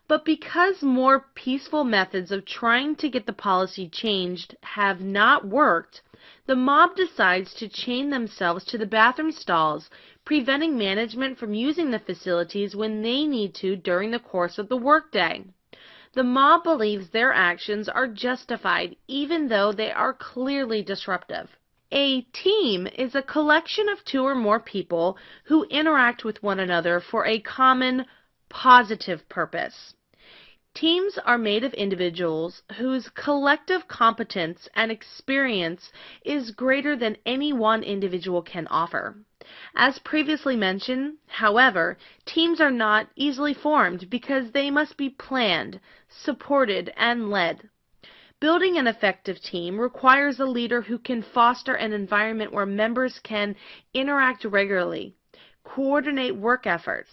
But because more peaceful methods of trying to get the policy changed have not worked, the mob decides to chain themselves to the bathroom stalls, preventing management from using the facilities when they need to during the course of the workday. The mob believes their actions are justified even though they are clearly disruptive. A team is a collection of 2 or more people who interact with one another for a common, positive purpose. Teams are made of individuals whose collective competence and experience is greater than any one individual can offer. As previously mentioned, however, teams are not easily formed because they must be planned, supported, and led. Building an effective team requires a leader who can foster an environment where members can interact regularly, coordinate work efforts,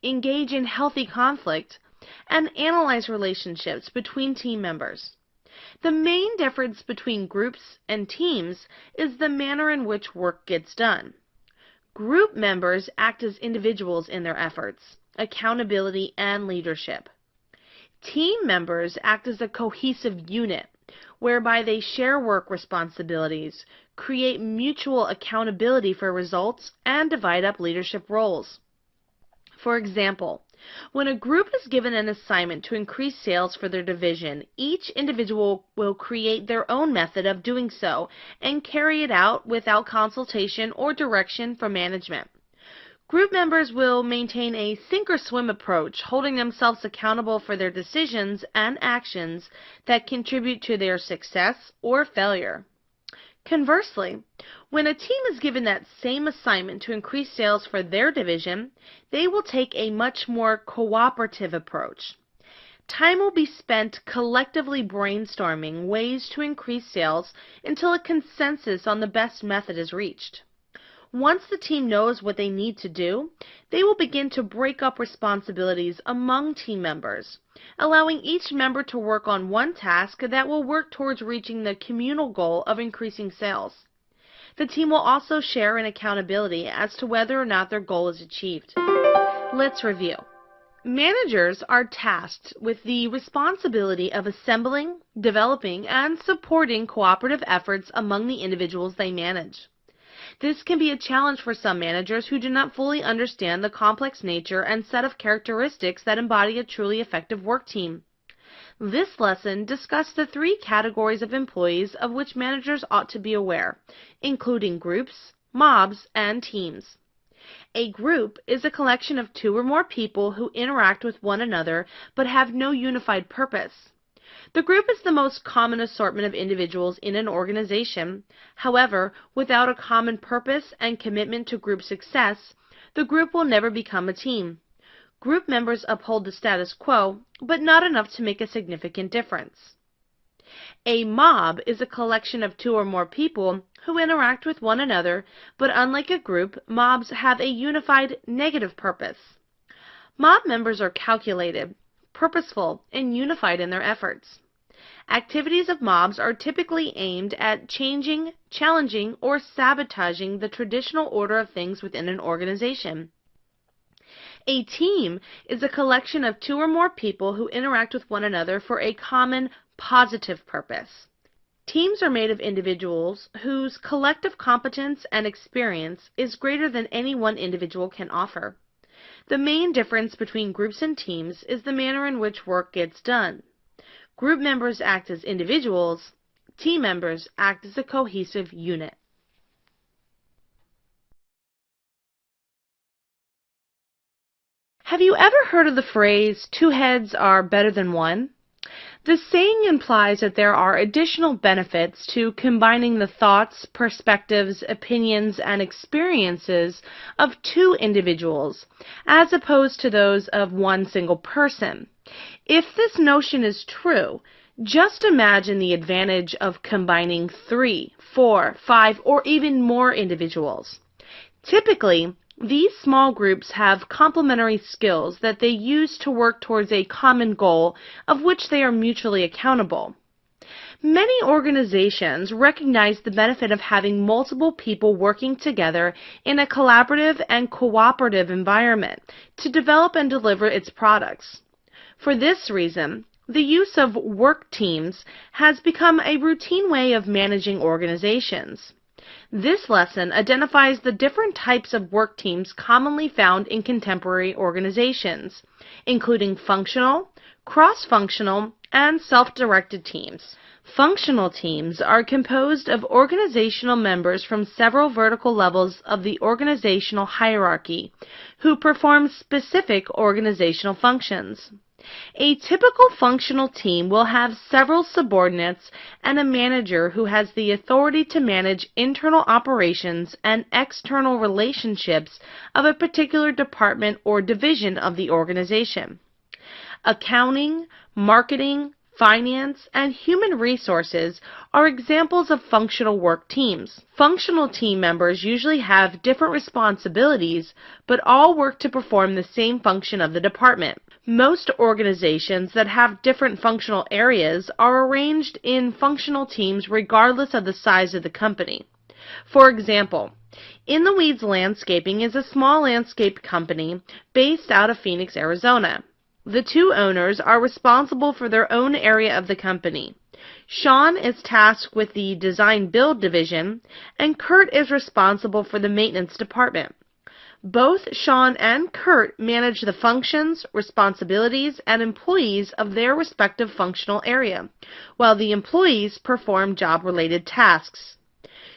engage in healthy conflict, and analyze relationships between team members. The main difference between groups and teams is the manner in which work gets done. Group members act as individuals in their efforts, accountability, and leadership. Team members act as a cohesive unit, whereby they share work responsibilities, create mutual accountability for results, and divide up leadership roles. For example, when a group is given an assignment to increase sales for their division, each individual will create their own method of doing so and carry it out without consultation or direction from management. Group members will maintain a sink-or-swim approach, holding themselves accountable for their decisions and actions that contribute to their success or failure. Conversely, when a team is given that same assignment to increase sales for their division, they will take a much more cooperative approach. Time will be spent collectively brainstorming ways to increase sales until a consensus on the best method is reached. Once the team knows what they need to do, they will begin to break up responsibilities among team members, allowing each member to work on one task that will work towards reaching the communal goal of increasing sales. The team will also share in accountability as to whether or not their goal is achieved. Let's review. Managers are tasked with the responsibility of assembling, developing, and supporting cooperative efforts among the individuals they manage. This can be a challenge for some managers who do not fully understand the complex nature and set of characteristics that embody a truly effective work team. This lesson discussed the 3 categories of employees of which managers ought to be aware, including groups, mobs, and teams. A group is a collection of 2 or more people who interact with one another but have no unified purpose. The group is the most common assortment of individuals in an organization. However, without a common purpose and commitment to group success, the group will never become a team. Group members uphold the status quo, but not enough to make a significant difference. A mob is a collection of 2 or more people who interact with one another, but unlike a group, mobs have a unified negative purpose. Mob members are calculated, purposeful, and unified in their efforts. Activities of mobs are typically aimed at changing, challenging, or sabotaging the traditional order of things within an organization. A team is a collection of 2 or more people who interact with one another for a common, positive purpose. Teams are made of individuals whose collective competence and experience is greater than any one individual can offer. The main difference between groups and teams is the manner in which work gets done. Group members act as individuals, team members act as a cohesive unit. Have you ever heard of the phrase, 2 heads are better than one? The saying implies that there are additional benefits to combining the thoughts, perspectives, opinions, and experiences of 2 individuals, as opposed to those of one single person. If this notion is true, just imagine the advantage of combining 3, 4, 5, or even more individuals. Typically, these small groups have complementary skills that they use to work towards a common goal of which they are mutually accountable. Many organizations recognize the benefit of having multiple people working together in a collaborative and cooperative environment to develop and deliver its products. For this reason, the use of work teams has become a routine way of managing organizations. This lesson identifies the different types of work teams commonly found in contemporary organizations, including functional, cross-functional, and self-directed teams. Functional teams are composed of organizational members from several vertical levels of the organizational hierarchy who perform specific organizational functions. A typical functional team will have several subordinates and a manager who has the authority to manage internal operations and external relationships of a particular department or division of the organization. Accounting, marketing, finance, and human resources are examples of functional work teams. Functional team members usually have different responsibilities, but all work to perform the same function of the department. Most organizations that have different functional areas are arranged in functional teams regardless of the size of the company. For example, In the Weeds Landscaping is a small landscape company based out of Phoenix, Arizona. The 2 owners are responsible for their own area of the company. Sean is tasked with the design-build division, and Kurt is responsible for the maintenance department. Both Sean and Kurt manage the functions, responsibilities, and employees of their respective functional area, while the employees perform job-related tasks.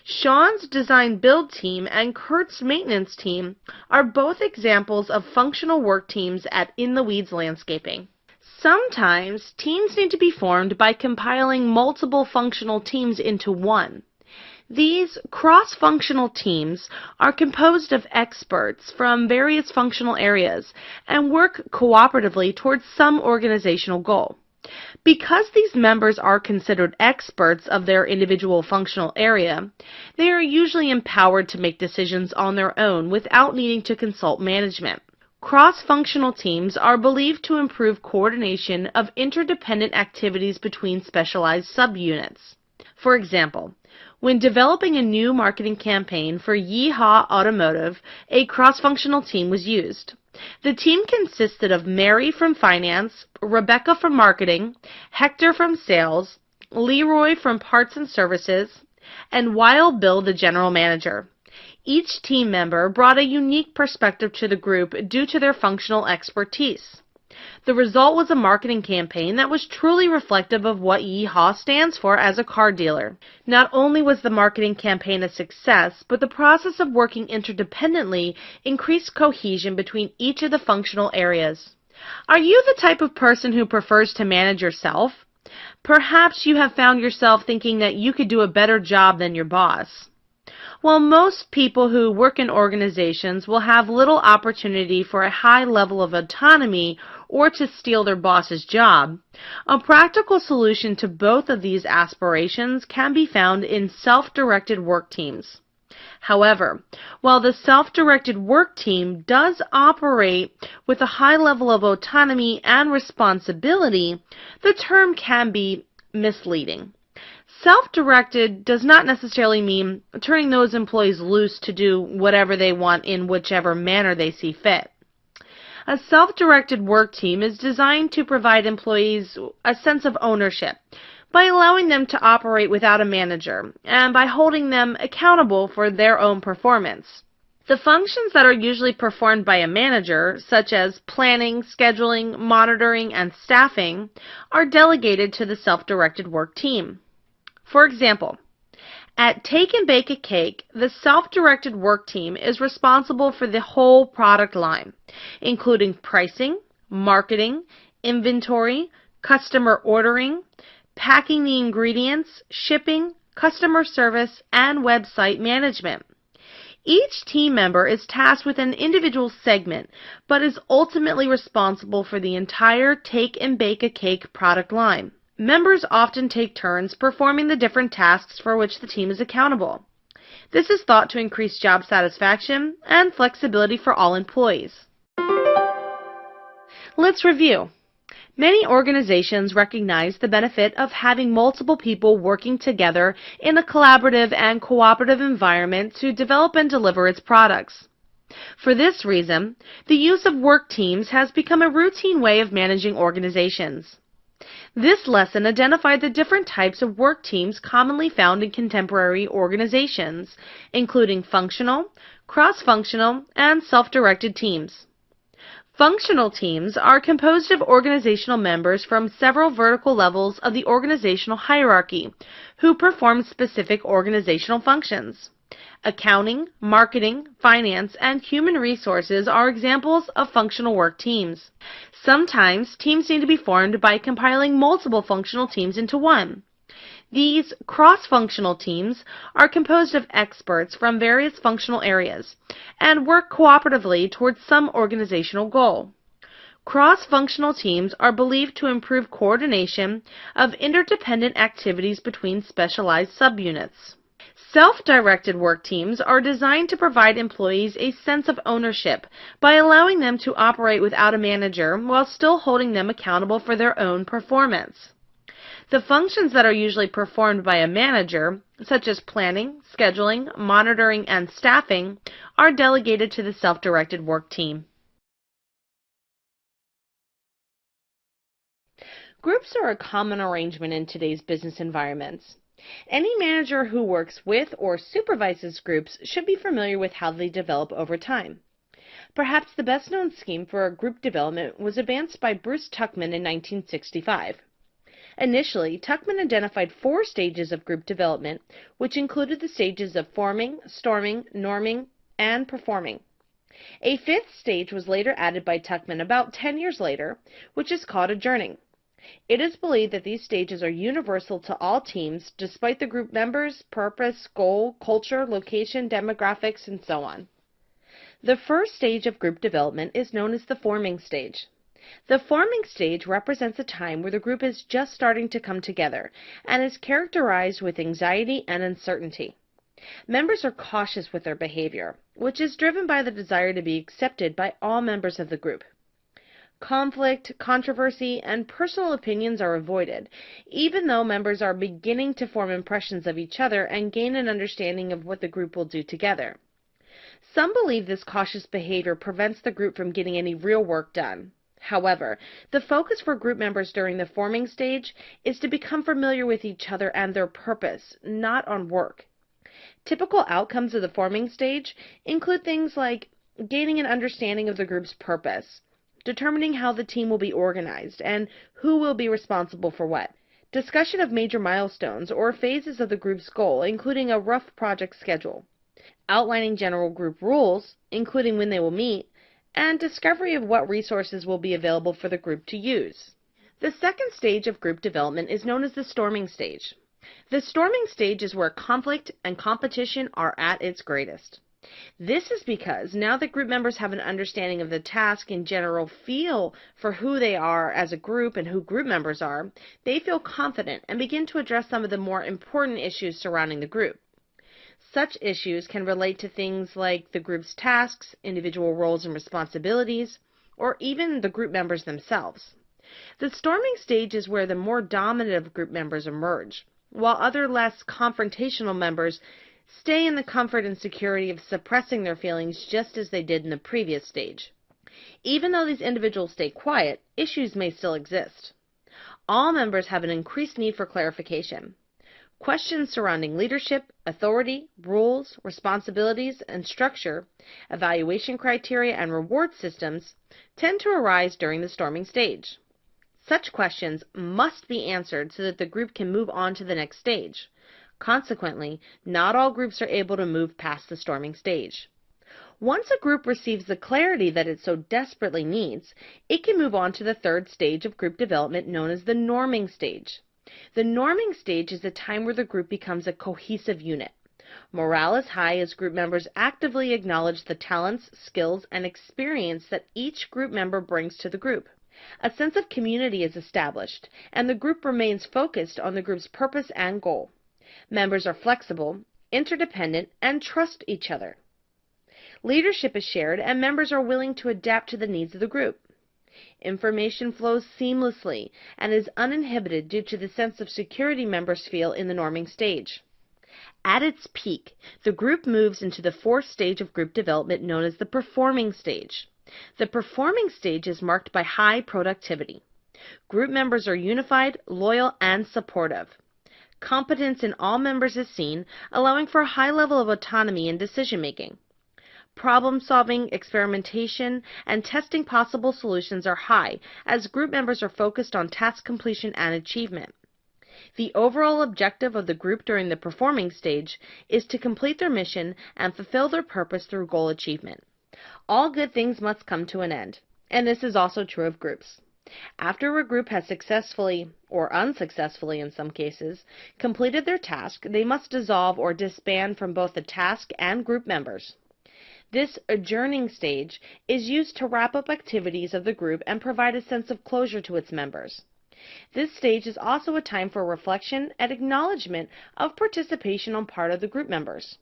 Sean's design build team and Kurt's maintenance team are both examples of functional work teams at In the Weeds Landscaping. Sometimes teams need to be formed by compiling multiple functional teams into one. These cross-functional teams are composed of experts from various functional areas and work cooperatively towards some organizational goal. Because these members are considered experts of their individual functional area, they are usually empowered to make decisions on their own without needing to consult management. Cross-functional teams are believed to improve coordination of interdependent activities between specialized subunits. For example, when developing a new marketing campaign for Yeehaw Automotive, a cross-functional team was used. The team consisted of Mary from finance, Rebecca from marketing, Hector from sales, Leroy from parts and services, and Wild Bill, the general manager. Each team member brought a unique perspective to the group due to their functional expertise. The result was a marketing campaign that was truly reflective of what Yeehaw stands for as a car dealer. Not only was the marketing campaign a success, but the process of working interdependently increased cohesion between each of the functional areas. Are you the type of person who prefers to manage yourself? Perhaps you have found yourself thinking that you could do a better job than your boss. While most people who work in organizations will have little opportunity for a high level of autonomy or to steal their boss's job, a practical solution to both of these aspirations can be found in self-directed work teams. However, while the self-directed work team does operate with a high level of autonomy and responsibility, the term can be misleading. Self-directed does not necessarily mean turning those employees loose to do whatever they want in whichever manner they see fit. A self-directed work team is designed to provide employees a sense of ownership by allowing them to operate without a manager and by holding them accountable for their own performance. The functions that are usually performed by a manager, such as planning, scheduling, monitoring, and staffing, are delegated to the self-directed work team. For example, at Take and Bake a Cake, the self-directed work team is responsible for the whole product line, including pricing, marketing, inventory, customer ordering, packing the ingredients, shipping, customer service, and website management. Each team member is tasked with an individual segment, but is ultimately responsible for the entire Take and Bake a Cake product line. Members often take turns performing the different tasks for which the team is accountable. This is thought to increase job satisfaction and flexibility for all employees. Let's review. Many organizations recognize the benefit of having multiple people working together in a collaborative and cooperative environment to develop and deliver its products. For this reason, the use of work teams has become a routine way of managing organizations. This lesson identified the different types of work teams commonly found in contemporary organizations, including functional, cross-functional, and self-directed teams. Functional teams are composed of organizational members from several vertical levels of the organizational hierarchy who perform specific organizational functions. Accounting, marketing, finance, and human resources are examples of functional work teams. Sometimes teams need to be formed by compiling multiple functional teams into one. These cross-functional teams are composed of experts from various functional areas and work cooperatively towards some organizational goal. Cross-functional teams are believed to improve coordination of interdependent activities between specialized subunits. Self-directed work teams are designed to provide employees a sense of ownership by allowing them to operate without a manager while still holding them accountable for their own performance. The functions that are usually performed by a manager, such as planning, scheduling, monitoring, and staffing, are delegated to the self-directed work team. Groups are a common arrangement in today's business environments. Any manager who works with or supervises groups should be familiar with how they develop over time. Perhaps the best-known scheme for a group development was advanced by Bruce Tuckman in 1965. Initially, Tuckman identified 4 stages of group development, which included the stages of forming, storming, norming, and performing. A 5th stage was later added by Tuckman about 10 years later, which is called adjourning. It is believed that these stages are universal to all teams, despite the group members, purpose, goal, culture, location, demographics, and so on. The first stage of group development is known as the forming stage. The forming stage represents a time where the group is just starting to come together and is characterized with anxiety and uncertainty. Members are cautious with their behavior, which is driven by the desire to be accepted by all members of the group. Conflict, controversy, and personal opinions are avoided, even though members are beginning to form impressions of each other and gain an understanding of what the group will do together. Some believe this cautious behavior prevents the group from getting any real work done. However, the focus for group members during the forming stage is to become familiar with each other and their purpose, not on work. Typical outcomes of the forming stage include things like gaining an understanding of the group's purpose, determining how the team will be organized and who will be responsible for what, discussion of major milestones or phases of the group's goal, including a rough project schedule, outlining general group rules, including when they will meet, and discovery of what resources will be available for the group to use. The second stage of group development is known as the storming stage. The storming stage is where conflict and competition are at its greatest. This is because now that group members have an understanding of the task and general feel for who they are as a group and who group members are, they feel confident and begin to address some of the more important issues surrounding the group. Such issues can relate to things like the group's tasks, individual roles and responsibilities, or even the group members themselves. The storming stage is where the more dominant group members emerge, while other less confrontational members stay in the comfort and security of suppressing their feelings just as they did in the previous stage. Even though these individuals stay quiet, issues may still exist. All members have an increased need for clarification. Questions surrounding leadership, authority, rules, responsibilities, and structure, evaluation criteria, and reward systems tend to arise during the storming stage. Such questions must be answered so that the group can move on to the next stage. Consequently, not all groups are able to move past the storming stage. Once a group receives the clarity that it so desperately needs, it can move on to the third stage of group development known as the norming stage. The norming stage is a time where the group becomes a cohesive unit. Morale is high as group members actively acknowledge the talents, skills, and experience that each group member brings to the group. A sense of community is established, and the group remains focused on the group's purpose and goal. Members are flexible, interdependent, and trust each other. Leadership is shared, and members are willing to adapt to the needs of the group. Information flows seamlessly and is uninhibited due to the sense of security members feel in the norming stage. At its peak, the group moves into the fourth stage of group development known as the performing stage. The performing stage is marked by high productivity. Group members are unified, loyal, and supportive. Competence in all members is seen, allowing for a high level of autonomy in decision-making. Problem-solving, experimentation, and testing possible solutions are high as group members are focused on task completion and achievement. The overall objective of the group during the performing stage is to complete their mission and fulfill their purpose through goal achievement. All good things must come to an end, and this is also true of groups. After a group has successfully, or unsuccessfully in some cases, completed their task, they must dissolve or disband from both the task and group members. This adjourning stage is used to wrap up activities of the group and provide a sense of closure to its members. This stage is also a time for reflection and acknowledgement of participation on part of the group members.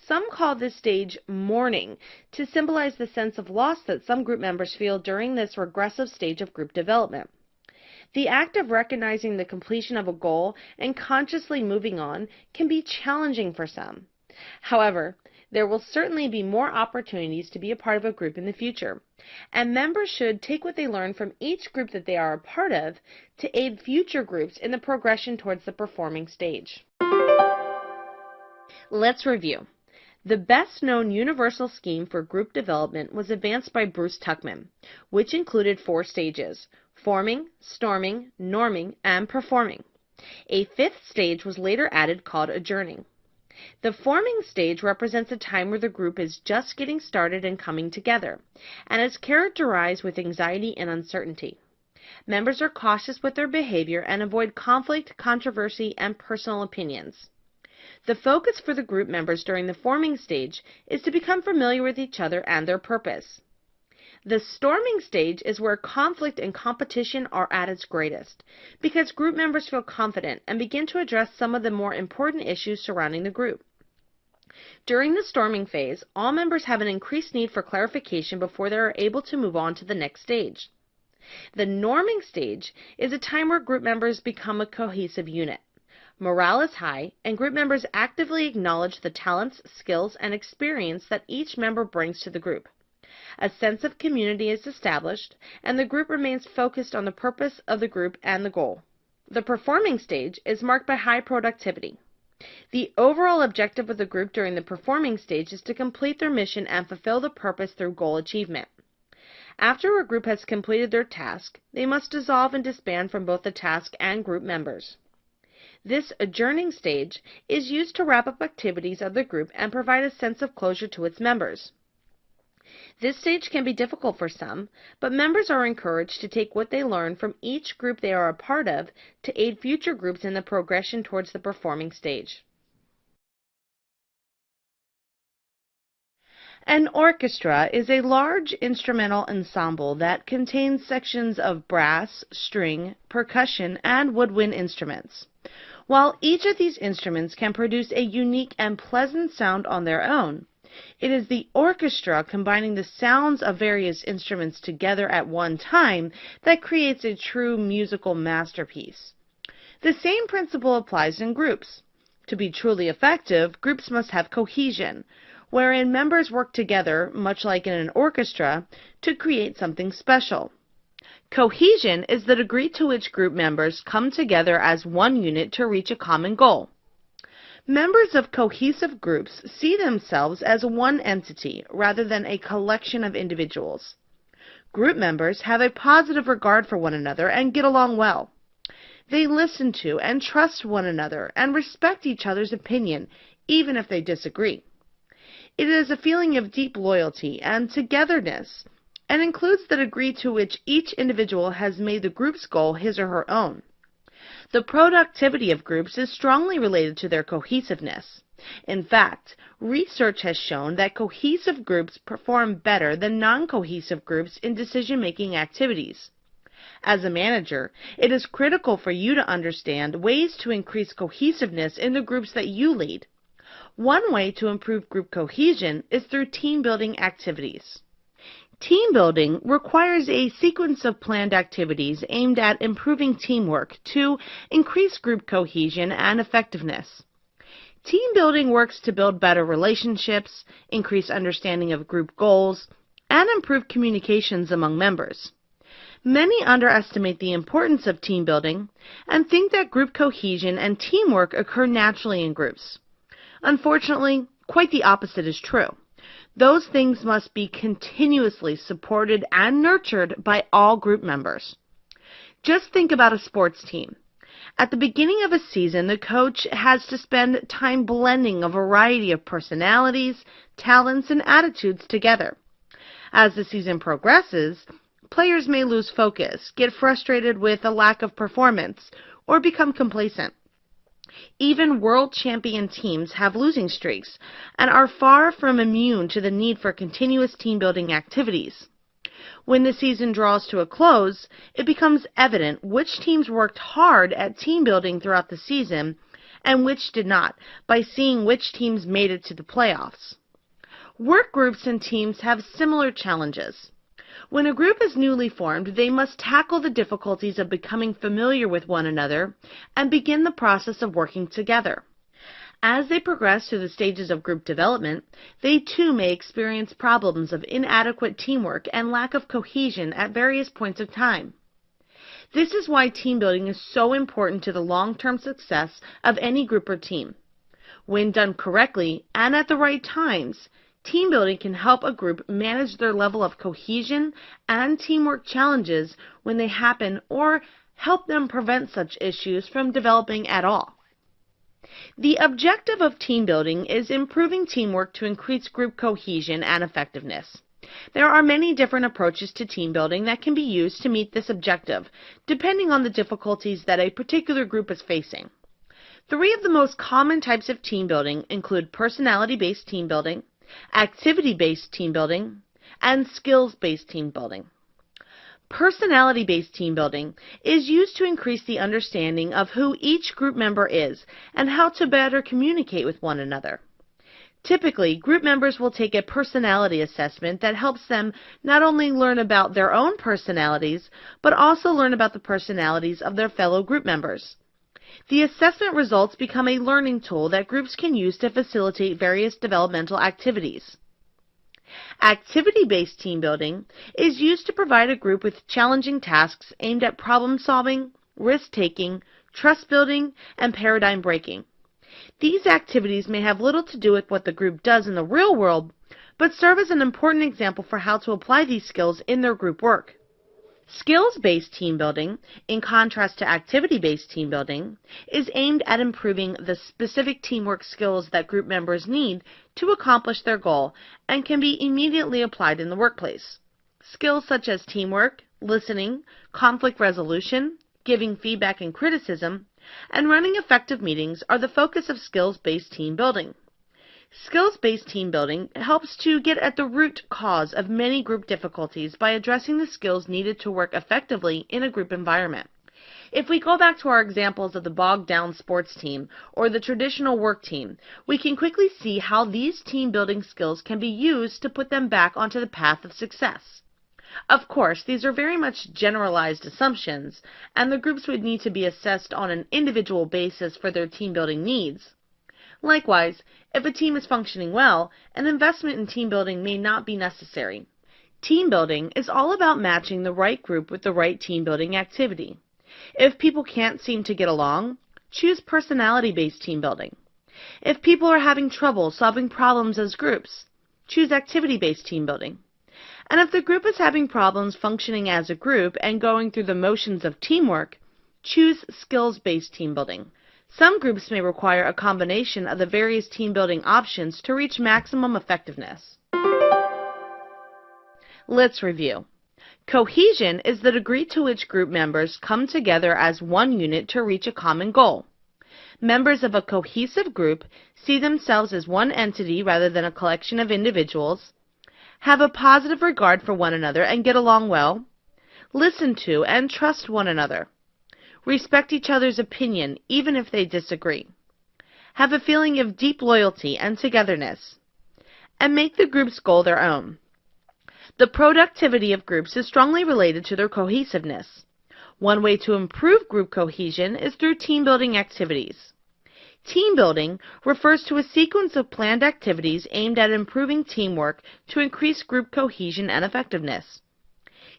Some call this stage mourning to symbolize the sense of loss that some group members feel during this regressive stage of group development. The act of recognizing the completion of a goal and consciously moving on can be challenging for some. However, there will certainly be more opportunities to be a part of a group in the future, and members should take what they learn from each group that they are a part of to aid future groups in the progression towards the performing stage. Let's review. The best-known universal scheme for group development was advanced by Bruce Tuckman, which included 4 stages: forming, storming, norming, and performing. A 5th stage was later added called adjourning. The forming stage represents a time where the group is just getting started and coming together, and is characterized with anxiety and uncertainty. Members are cautious with their behavior and avoid conflict, controversy, and personal opinions. The focus for the group members during the forming stage is to become familiar with each other and their purpose. The storming stage is where conflict and competition are at its greatest, because group members feel confident and begin to address some of the more important issues surrounding the group. During the storming phase, all members have an increased need for clarification before they are able to move on to the next stage. The norming stage is a time where group members become a cohesive unit. Morale is high, and group members actively acknowledge the talents, skills, and experience that each member brings to the group. A sense of community is established, and the group remains focused on the purpose of the group and the goal. The performing stage is marked by high productivity. The overall objective of the group during the performing stage is to complete their mission and fulfill the purpose through goal achievement. After a group has completed their task, they must dissolve and disband from both the task and group members. This adjourning stage is used to wrap up activities of the group and provide a sense of closure to its members. This stage can be difficult for some, but members are encouraged to take what they learn from each group they are a part of to aid future groups in the progression towards the performing stage. An orchestra is a large instrumental ensemble that contains sections of brass, string, percussion, and woodwind instruments. While each of these instruments can produce a unique and pleasant sound on their own, it is the orchestra combining the sounds of various instruments together at one time that creates a true musical masterpiece. The same principle applies in groups. To be truly effective, groups must have cohesion, wherein members work together, much like in an orchestra, to create something special. Cohesion is the degree to which group members come together as one unit to reach a common goal. Members of cohesive groups see themselves as one entity rather than a collection of individuals. Group members have a positive regard for one another and get along well. They listen to and trust one another and respect each other's opinion, even if they disagree. It is a feeling of deep loyalty and togetherness, and includes the degree to which each individual has made the group's goal his or her own. The productivity of groups is strongly related to their cohesiveness. In fact, research has shown that cohesive groups perform better than non-cohesive groups in decision-making activities. As a manager, it is critical for you to understand ways to increase cohesiveness in the groups that you lead. One way to improve group cohesion is through team-building activities. Team building requires a sequence of planned activities aimed at improving teamwork to increase group cohesion and effectiveness. Team building works to build better relationships, increase understanding of group goals, and improve communications among members. Many underestimate the importance of team building and think that group cohesion and teamwork occur naturally in groups. Unfortunately, quite the opposite is true. Those things must be continuously supported and nurtured by all group members. Just think about a sports team. At the beginning of a season, the coach has to spend time blending a variety of personalities, talents, and attitudes together. As the season progresses, players may lose focus, get frustrated with a lack of performance, or become complacent. Even world champion teams have losing streaks and are far from immune to the need for continuous team-building activities. When the season draws to a close, it becomes evident which teams worked hard at team building throughout the season and which did not, by seeing which teams made it to the playoffs. Work groups and teams have similar challenges. When a group is newly formed, they must tackle the difficulties of becoming familiar with one another and begin the process of working together. As they progress through the stages of group development, they too may experience problems of inadequate teamwork and lack of cohesion at various points of time. This is why team building is so important to the long-term success of any group or team. When done correctly and at the right times, team building can help a group manage their level of cohesion and teamwork challenges when they happen, or help them prevent such issues from developing at all. The objective of team building is improving teamwork to increase group cohesion and effectiveness. There are many different approaches to team building that can be used to meet this objective, depending on the difficulties that a particular group is facing. 3 of the most common types of team building include personality-based team building, activity-based team building, and skills-based team building. Personality-based team building is used to increase the understanding of who each group member is and how to better communicate with one another. Typically, group members will take a personality assessment that helps them not only learn about their own personalities, but also learn about the personalities of their fellow group members. The assessment results become a learning tool that groups can use to facilitate various developmental activities. Activity-based team building is used to provide a group with challenging tasks aimed at problem-solving, risk-taking, trust-building, and paradigm-breaking. These activities may have little to do with what the group does in the real world, but serve as an important example for how to apply these skills in their group work. Skills-based team building, in contrast to activity-based team building, is aimed at improving the specific teamwork skills that group members need to accomplish their goal and can be immediately applied in the workplace. Skills such as teamwork, listening, conflict resolution, giving feedback and criticism, and running effective meetings are the focus of skills-based team building. Skills-based team building helps to get at the root cause of many group difficulties by addressing the skills needed to work effectively in a group environment. If we go back to our examples of the bogged-down sports team or the traditional work team, we can quickly see how these team-building skills can be used to put them back onto the path of success. Of course, these are very much generalized assumptions, and the groups would need to be assessed on an individual basis for their team-building needs. Likewise, if a team is functioning well, an investment in team building may not be necessary. Team building is all about matching the right group with the right team building activity. If people can't seem to get along, choose personality-based team building. If people are having trouble solving problems as groups, choose activity-based team building. And if the group is having problems functioning as a group and going through the motions of teamwork, choose skills-based team building. Some groups may require a combination of the various team-building options to reach maximum effectiveness. Let's review. Cohesion is the degree to which group members come together as one unit to reach a common goal. Members of a cohesive group see themselves as one entity rather than a collection of individuals, have a positive regard for one another and get along well, listen to and trust one another, respect each other's opinion even if they disagree, have a feeling of deep loyalty and togetherness, and make the group's goal their own. The productivity of groups is strongly related to their cohesiveness. One way to improve group cohesion is through team-building activities. Team building refers to a sequence of planned activities aimed at improving teamwork to increase group cohesion and effectiveness.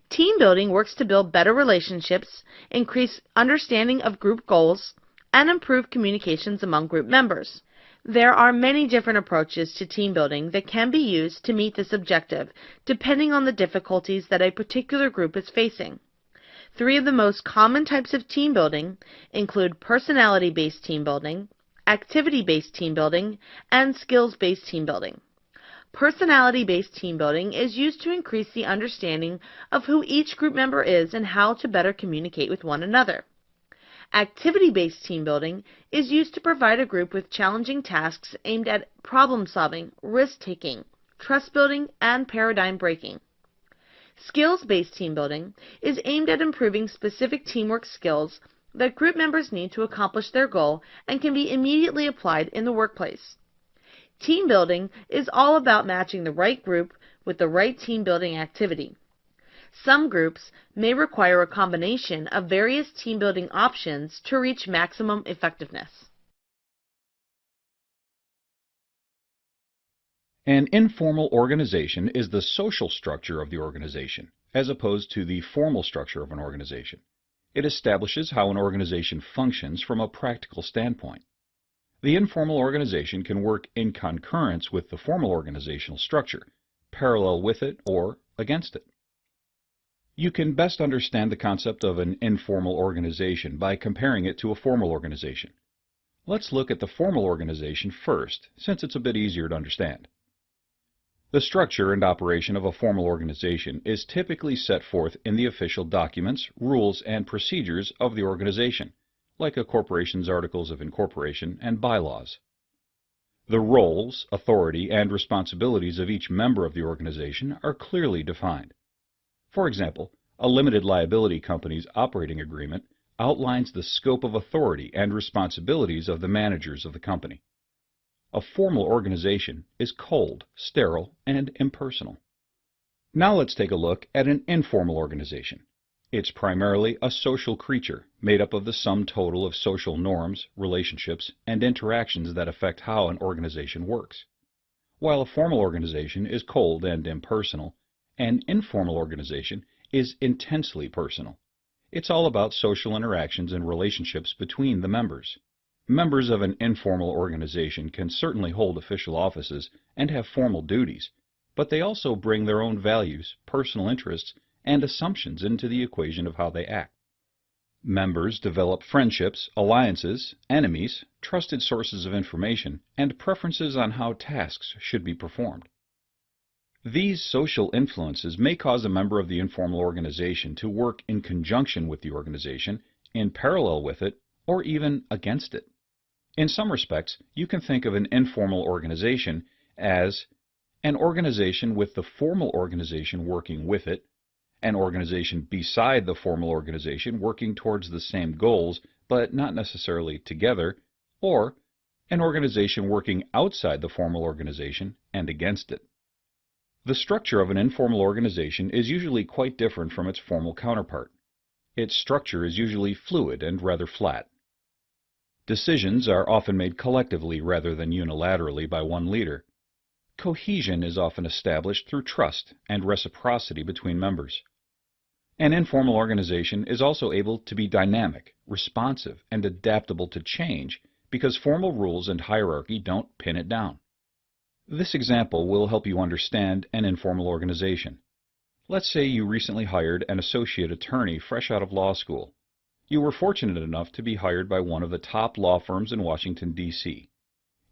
Team building works to build better relationships, increase understanding of group goals, and improve communications among group members. There are many different approaches to team building that can be used to meet this objective, depending on the difficulties that a particular group is facing. 3 of the most common types of team building include personality-based team building, activity-based team building, and skills-based team building. Personality-based team building is used to increase the understanding of who each group member is and how to better communicate with one another. Activity-based team building is used to provide a group with challenging tasks aimed at problem-solving, risk-taking, trust-building, and paradigm-breaking. Skills-based team building is aimed at improving specific teamwork skills that group members need to accomplish their goal and can be immediately applied in the workplace. Team building is all about matching the right group with the right team building activity. Some groups may require a combination of various team building options to reach maximum effectiveness. An informal organization is the social structure of the organization, as opposed to the formal structure of an organization. It establishes how an organization functions from a practical standpoint. The informal organization can work in concurrence with the formal organizational structure, parallel with it, or against it. You can best understand the concept of an informal organization by comparing it to a formal organization. Let's look at the formal organization first, since it's a bit easier to understand. The structure and operation of a formal organization is typically set forth in the official documents, rules, and procedures of the organization, like a corporation's articles of incorporation and bylaws. The roles, authority, and responsibilities of each member of the organization are clearly defined. For example, a limited liability company's operating agreement outlines the scope of authority and responsibilities of the managers of the company. A formal organization is cold, sterile, and impersonal. Now let's take a look at an informal organization. It's primarily a social creature made up of the sum total of social norms, relationships, and interactions that affect how an organization works. While a formal organization is cold and impersonal, an informal organization is intensely personal. It's all about social interactions and relationships between the members. Members of an informal organization can certainly hold official offices and have formal duties, but they also bring their own values, personal interests, and assumptions into the equation of how they act. Members develop friendships, alliances, enemies, trusted sources of information, and preferences on how tasks should be performed. These social influences may cause a member of the informal organization to work in conjunction with the organization, in parallel with it, or even against it. In some respects, you can think of an informal organization as an organization with the formal organization working with it, an organization beside the formal organization working towards the same goals but not necessarily together, or an organization working outside the formal organization and against it. The structure of an informal organization is usually quite different from its formal counterpart. Its structure is usually fluid and rather flat. Decisions are often made collectively rather than unilaterally by one leader. Cohesion is often established through trust and reciprocity between members. An informal organization is also able to be dynamic, responsive, and adaptable to change because formal rules and hierarchy don't pin it down. This example will help you understand an informal organization. Let's say you recently hired an associate attorney fresh out of law school. You were fortunate enough to be hired by one of the top law firms in Washington, D.C.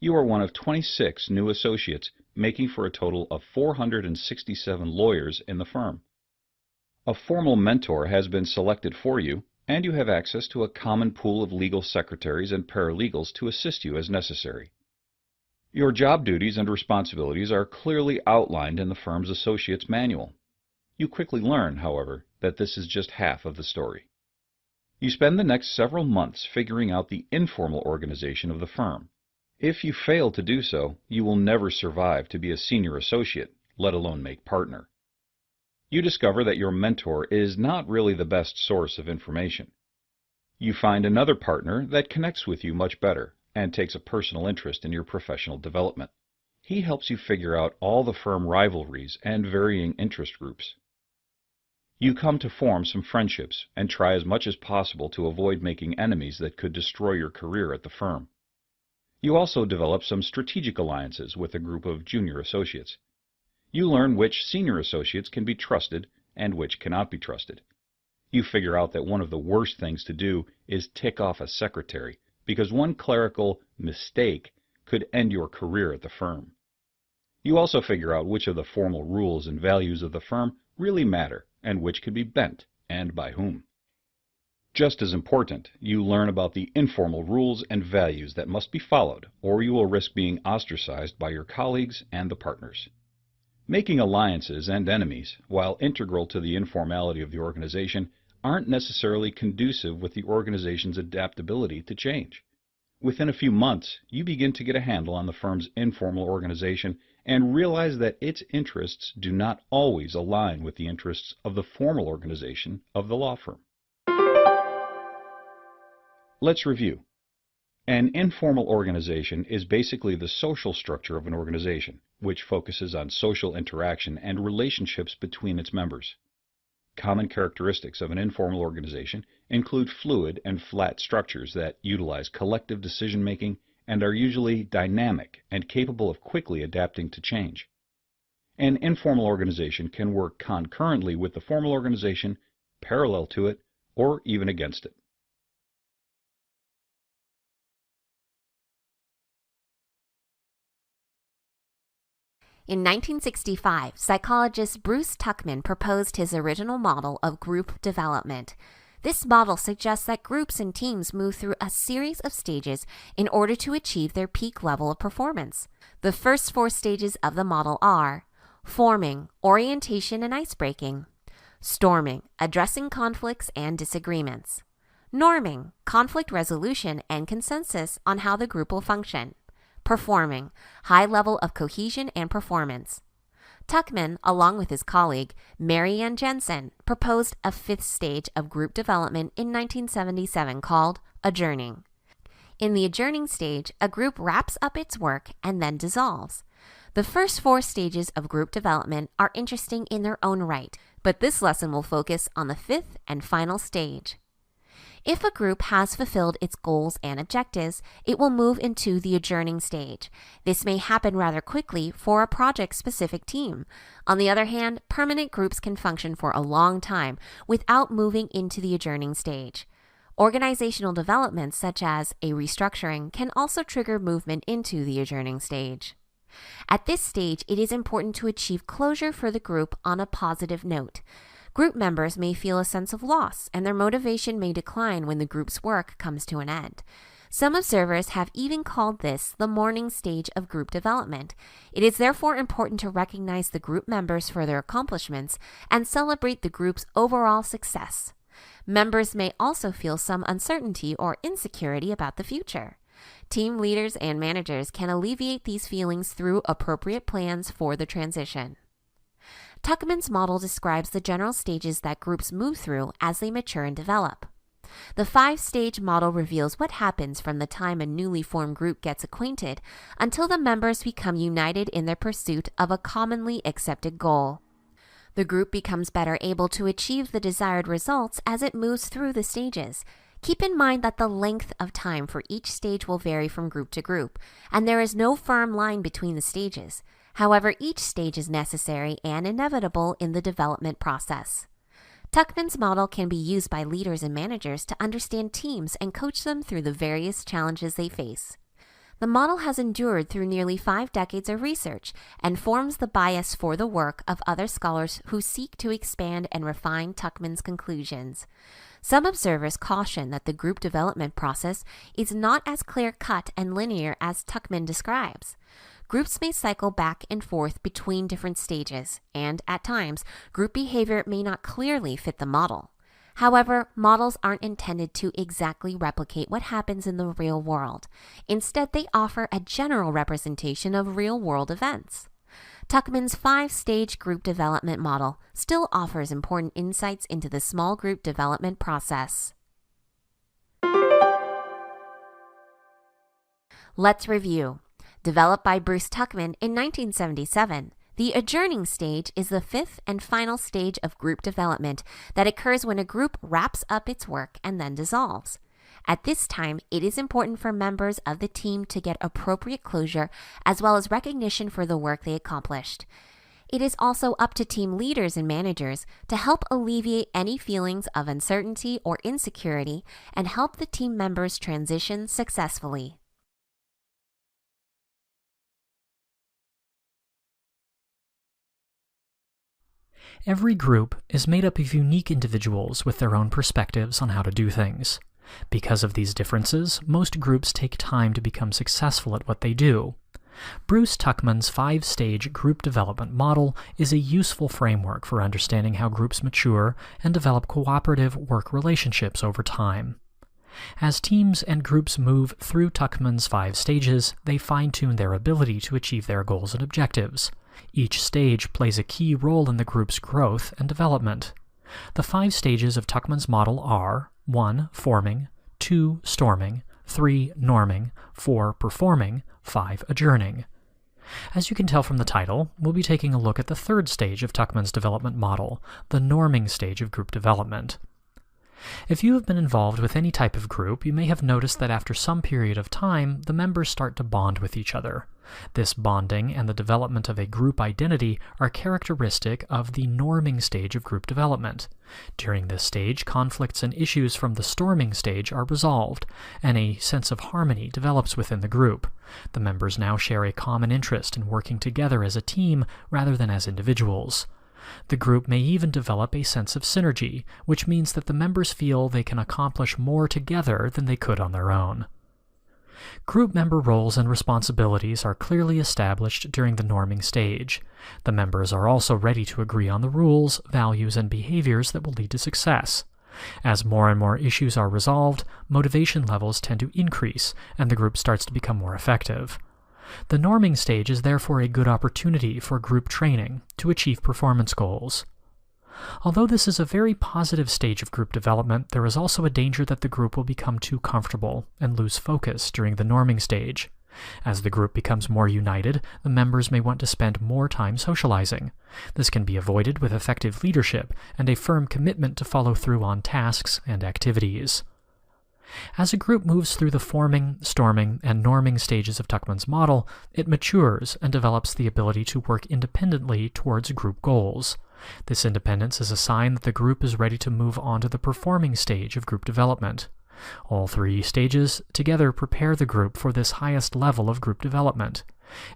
You are one of 26 new associates, making for a total of 467 lawyers in the firm. A formal mentor has been selected for you, and you have access to a common pool of legal secretaries and paralegals to assist you as necessary. Your job duties and responsibilities are clearly outlined in the firm's associate's manual. You quickly learn, however, that this is just half of the story. You spend the next several months figuring out the informal organization of the firm. If you fail to do so, you will never survive to be a senior associate, let alone make partner. You discover that your mentor is not really the best source of information. You find another partner that connects with you much better and takes a personal interest in your professional development. He helps you figure out all the firm rivalries and varying interest groups. You come to form some friendships and try as much as possible to avoid making enemies that could destroy your career at the firm. You also develop some strategic alliances with a group of junior associates. You learn which senior associates can be trusted and which cannot be trusted. You figure out that one of the worst things to do is tick off a secretary, because one clerical mistake could end your career at the firm. You also figure out which of the formal rules and values of the firm really matter and which could be bent and by whom. Just as important, you learn about the informal rules and values that must be followed, or you will risk being ostracized by your colleagues and the partners. Making alliances and enemies, while integral to the informality of the organization, aren't necessarily conducive with the organization's adaptability to change. Within a few months, you begin to get a handle on the firm's informal organization and realize that its interests do not always align with the interests of the formal organization of the law firm. Let's review. An informal organization is basically the social structure of an organization, which focuses on social interaction and relationships between its members. Common characteristics of an informal organization include fluid and flat structures that utilize collective decision-making and are usually dynamic and capable of quickly adapting to change. An informal organization can work concurrently with the formal organization, parallel to it, or even against it. In 1965, psychologist Bruce Tuckman proposed his original model of group development. This model suggests that groups and teams move through a series of stages in order to achieve their peak level of performance. The first 4 stages of the model are forming, orientation and icebreaking; storming, addressing conflicts and disagreements; norming, conflict resolution and consensus on how the group will function; performing, high level of cohesion and performance. Tuckman, along with his colleague, Mary Ann Jensen, proposed a 5th stage of group development in 1977 called adjourning. In the adjourning stage, a group wraps up its work and then dissolves. The first 4 stages of group development are interesting in their own right, but this lesson will focus on the 5th and final stage. If a group has fulfilled its goals and objectives, it will move into the adjourning stage. This may happen rather quickly for a project-specific team. On the other hand, permanent groups can function for a long time without moving into the adjourning stage. Organizational developments such as a restructuring can also trigger movement into the adjourning stage. At this stage, it is important to achieve closure for the group on a positive note. Group members may feel a sense of loss, and their motivation may decline when the group's work comes to an end. Some observers have even called this the mourning stage of group development. It is therefore important to recognize the group members for their accomplishments and celebrate the group's overall success. Members may also feel some uncertainty or insecurity about the future. Team leaders and managers can alleviate these feelings through appropriate plans for the transition. Tuckman's model describes the general stages that groups move through as they mature and develop. The 5-stage model reveals what happens from the time a newly formed group gets acquainted until the members become united in their pursuit of a commonly accepted goal. The group becomes better able to achieve the desired results as it moves through the stages. Keep in mind that the length of time for each stage will vary from group to group, and there is no firm line between the stages. However, each stage is necessary and inevitable in the development process. Tuckman's model can be used by leaders and managers to understand teams and coach them through the various challenges they face. The model has endured through nearly 5 decades of research and forms the bias for the work of other scholars who seek to expand and refine Tuckman's conclusions. Some observers caution that the group development process is not as clear-cut and linear as Tuckman describes. Groups may cycle back and forth between different stages, and at times, group behavior may not clearly fit the model. However, models aren't intended to exactly replicate what happens in the real world. Instead, they offer a general representation of real-world events. Tuckman's 5-stage group development model still offers important insights into the small group development process. Let's review. Developed by Bruce Tuckman in 1977, the adjourning stage is the 5th and final stage of group development that occurs when a group wraps up its work and then dissolves. At this time, it is important for members of the team to get appropriate closure as well as recognition for the work they accomplished. It is also up to team leaders and managers to help alleviate any feelings of uncertainty or insecurity and help the team members transition successfully. Every group is made up of unique individuals with their own perspectives on how to do things. Because of these differences, most groups take time to become successful at what they do. Bruce Tuckman's 5-stage group development model is a useful framework for understanding how groups mature and develop cooperative work relationships over time. As teams and groups move through Tuckman's 5 stages, they fine-tune their ability to achieve their goals and objectives. Each stage plays a key role in the group's growth and development. The 5 stages of Tuckman's model are 1. Forming, 2. Storming, 3. Norming, 4. Performing, 5. Adjourning. As you can tell from the title, we'll be taking a look at the 3rd stage of Tuckman's development model, the norming stage of group development. If you have been involved with any type of group, you may have noticed that after some period of time, the members start to bond with each other. This bonding and the development of a group identity are characteristic of the norming stage of group development. During this stage, conflicts and issues from the storming stage are resolved, and a sense of harmony develops within the group. The members now share a common interest in working together as a team rather than as individuals. The group may even develop a sense of synergy, which means that the members feel they can accomplish more together than they could on their own. Group member roles and responsibilities are clearly established during the norming stage. The members are also ready to agree on the rules, values, and behaviors that will lead to success. As more and more issues are resolved, motivation levels tend to increase, and the group starts to become more effective. The norming stage is therefore a good opportunity for group training to achieve performance goals. Although this is a very positive stage of group development, there is also a danger that the group will become too comfortable and lose focus during the norming stage. As the group becomes more united, the members may want to spend more time socializing. This can be avoided with effective leadership and a firm commitment to follow through on tasks and activities. As a group moves through the forming, storming, and norming stages of Tuckman's model, it matures and develops the ability to work independently towards group goals. This independence is a sign that the group is ready to move on to the performing stage of group development. All three stages together prepare the group for this highest level of group development.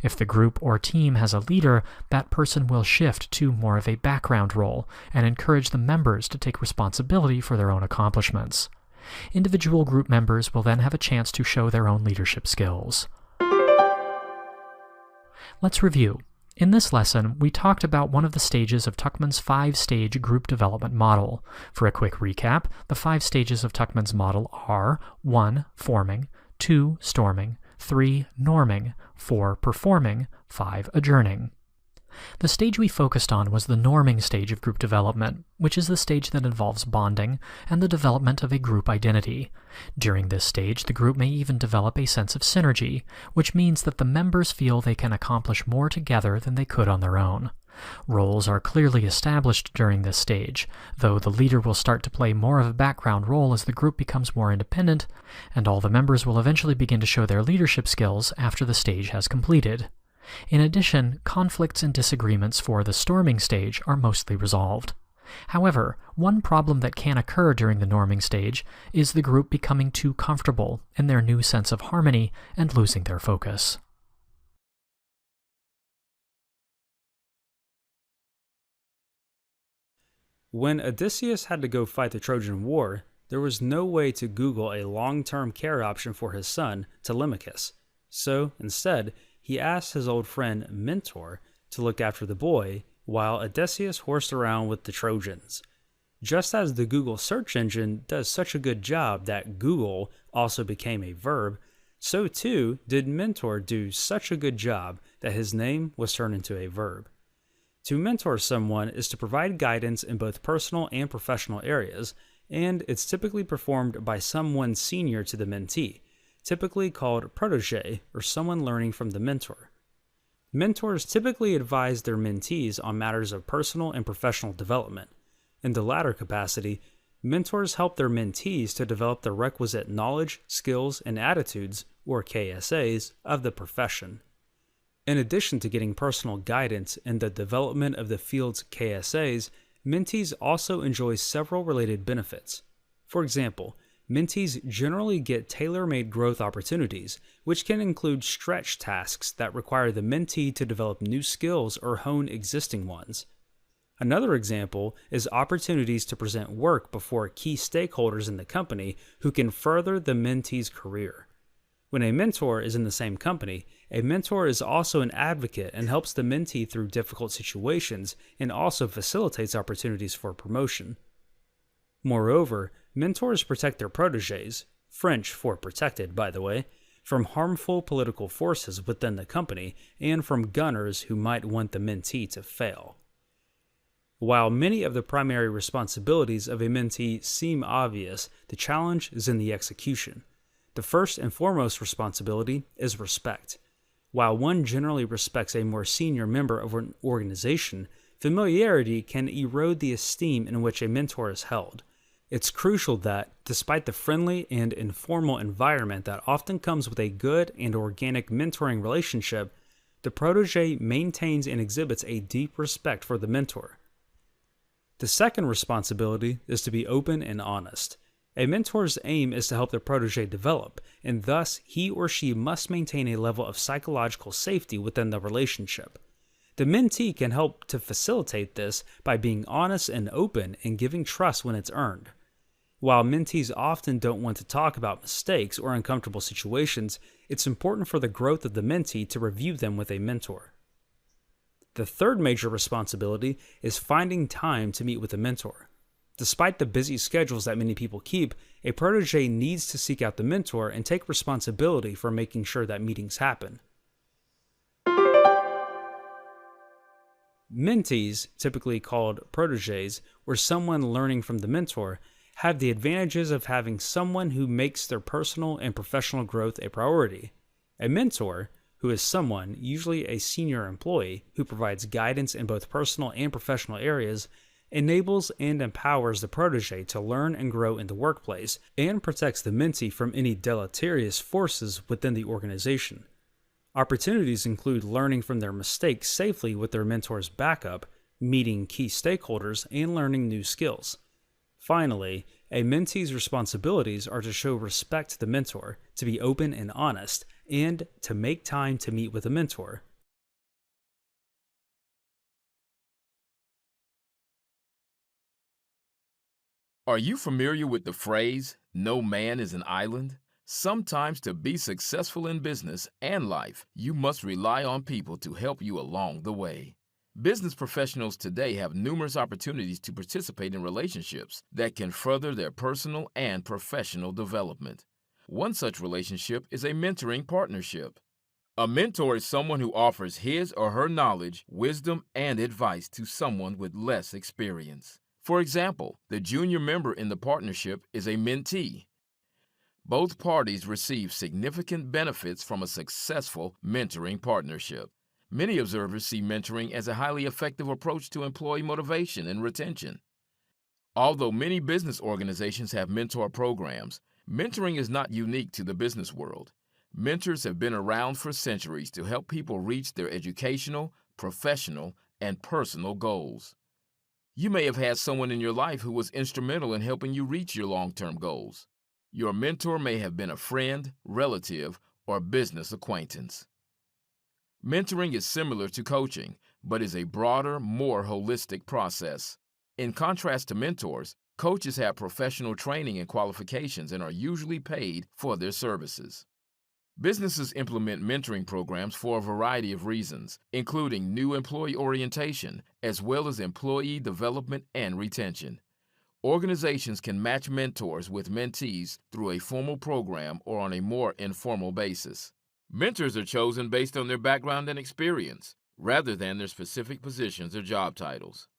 If the group or team has a leader, that person will shift to more of a background role and encourage the members to take responsibility for their own accomplishments. Individual group members will then have a chance to show their own leadership skills. Let's review. In this lesson, we talked about one of the stages of Tuckman's 5-stage group development model. For a quick recap, the 5 stages of Tuckman's model are 1. Forming, 2. Storming, 3. Norming, 4. Performing, 5. Adjourning. The stage we focused on was the norming stage of group development, which is the stage that involves bonding and the development of a group identity. During this stage, the group may even develop a sense of synergy, which means that the members feel they can accomplish more together than they could on their own. Roles are clearly established during this stage, though the leader will start to play more of a background role as the group becomes more independent, and all the members will eventually begin to show their leadership skills after the stage has completed. In addition, conflicts and disagreements for the storming stage are mostly resolved. However, one problem that can occur during the norming stage is the group becoming too comfortable in their new sense of harmony and losing their focus. When Odysseus had to go fight the Trojan War, there was no way to Google a long-term care option for his son, Telemachus. So, instead, he asked his old friend Mentor to look after the boy while Odysseus horsed around with the Trojans. Just as the Google search engine does such a good job that Google also became a verb, so too did Mentor do such a good job that his name was turned into a verb. To mentor someone is to provide guidance in both personal and professional areas, and it's typically performed by someone senior to the mentee, typically called protege or someone learning from the mentor. Mentors typically advise their mentees on matters of personal and professional development. In the latter capacity, mentors help their mentees to develop the requisite knowledge, skills, and attitudes, or KSAs, of the profession. In addition to getting personal guidance in the development of the field's KSAs, mentees also enjoy several related benefits. For example, mentees generally get tailor-made growth opportunities, which can include stretch tasks that require the mentee to develop new skills or hone existing ones. Another example is opportunities to present work before key stakeholders in the company who can further the mentee's career. When a mentor is in the same company, a mentor is also an advocate and helps the mentee through difficult situations and also facilitates opportunities for promotion. Moreover, mentors protect their protégés, French for protected, by the way, from harmful political forces within the company and from gunners who might want the mentee to fail. While many of the primary responsibilities of a mentee seem obvious, the challenge is in the execution. The first and foremost responsibility is respect. While one generally respects a more senior member of an organization, familiarity can erode the esteem in which a mentor is held. It's crucial that, despite the friendly and informal environment that often comes with a good and organic mentoring relationship, the protege maintains and exhibits a deep respect for the mentor. The second responsibility is to be open and honest. A mentor's aim is to help the protege develop, and thus he or she must maintain a level of psychological safety within the relationship. The mentee can help to facilitate this by being honest and open and giving trust when it's earned. While mentees often don't want to talk about mistakes or uncomfortable situations, it's important for the growth of the mentee to review them with a mentor. The third major responsibility is finding time to meet with a mentor. Despite the busy schedules that many people keep, a protege needs to seek out the mentor and take responsibility for making sure that meetings happen. Mentees, typically called proteges, or someone learning from the mentor, have the advantages of having someone who makes their personal and professional growth a priority. A mentor, who is someone, usually a senior employee, who provides guidance in both personal and professional areas, enables and empowers the protege to learn and grow in the workplace, and protects the mentee from any deleterious forces within the organization. Opportunities include learning from their mistakes safely with their mentor's backup, meeting key stakeholders, and learning new skills. Finally, a mentee's responsibilities are to show respect to the mentor, to be open and honest, and to make time to meet with a mentor. Are you familiar with the phrase, "No man is an island"? Sometimes to be successful in business and life, you must rely on people to help you along the way. Business professionals today have numerous opportunities to participate in relationships that can further their personal and professional development. One such relationship is a mentoring partnership. A mentor is someone who offers his or her knowledge, wisdom, and advice to someone with less experience. For example, the junior member in the partnership is a mentee. Both parties receive significant benefits from a successful mentoring partnership. Many observers see mentoring as a highly effective approach to employee motivation and retention. Although many business organizations have mentor programs, mentoring is not unique to the business world. Mentors have been around for centuries to help people reach their educational, professional, and personal goals. You may have had someone in your life who was instrumental in helping you reach your long-term goals. Your mentor may have been a friend, relative, or business acquaintance. Mentoring is similar to coaching, but is a broader, more holistic process. In contrast to mentors, coaches have professional training and qualifications and are usually paid for their services. Businesses implement mentoring programs for a variety of reasons, including new employee orientation, as well as employee development and retention. Organizations can match mentors with mentees through a formal program or on a more informal basis. Mentors are chosen based on their background and experience, rather than their specific positions or job titles.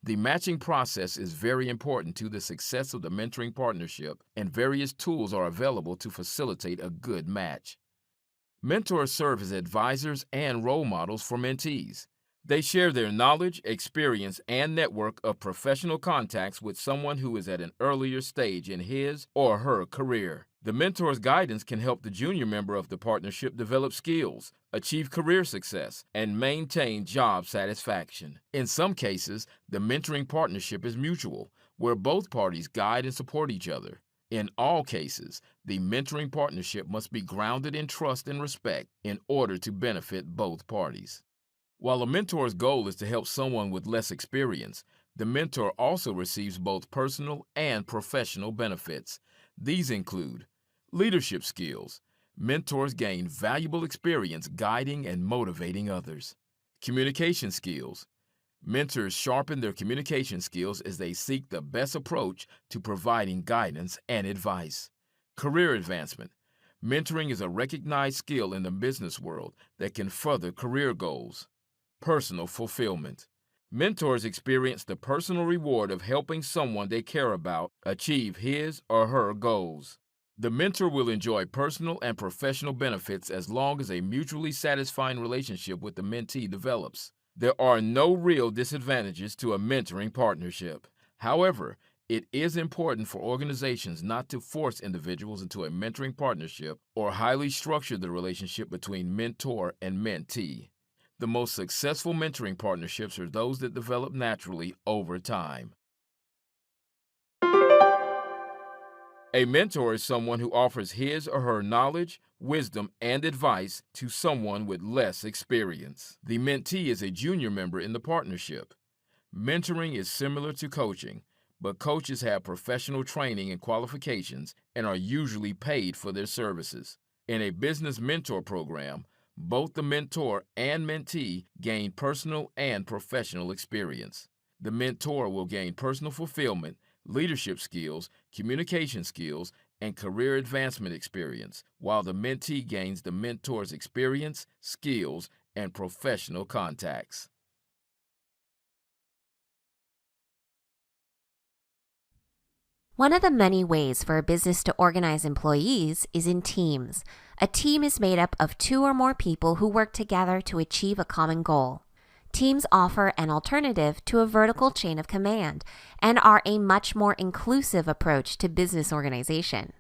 The matching process is very important to the success of the mentoring partnership, and various tools are available to facilitate a good match. Mentors serve as advisors and role models for mentees. They share their knowledge, experience, and network of professional contacts with someone who is at an earlier stage in his or her career. The mentor's guidance can help the junior member of the partnership develop skills, achieve career success, and maintain job satisfaction. In some cases, the mentoring partnership is mutual, where both parties guide and support each other. In all cases, the mentoring partnership must be grounded in trust and respect in order to benefit both parties. While a mentor's goal is to help someone with less experience, the mentor also receives both personal and professional benefits. These include leadership skills. Mentors gain valuable experience guiding and motivating others. Communication skills. Mentors sharpen their communication skills as they seek the best approach to providing guidance and advice. Career advancement. Mentoring is a recognized skill in the business world that can further career goals. Personal fulfillment. Mentors experience the personal reward of helping someone they care about achieve his or her goals. The mentor will enjoy personal and professional benefits as long as a mutually satisfying relationship with the mentee develops. There are no real disadvantages to a mentoring partnership. However, It is important for organizations not to force individuals into a mentoring partnership or highly structure the relationship between mentor and mentee. The most successful mentoring partnerships are those that develop naturally over time. A mentor is someone who offers his or her knowledge, wisdom, and advice to someone with less experience. The mentee is a junior member in the partnership. Mentoring is similar to coaching, but coaches have professional training and qualifications and are usually paid for their services. In a business mentor program, both the mentor and mentee gain personal and professional experience. The mentor will gain personal fulfillment, leadership skills, communication skills, and career advancement experience, while the mentee gains the mentor's experience, skills, and professional contacts. One of the many ways for a business to organize employees is in teams. A team is made up of 2 or more people who work together to achieve a common goal. Teams offer an alternative to a vertical chain of command and are a much more inclusive approach to business organization.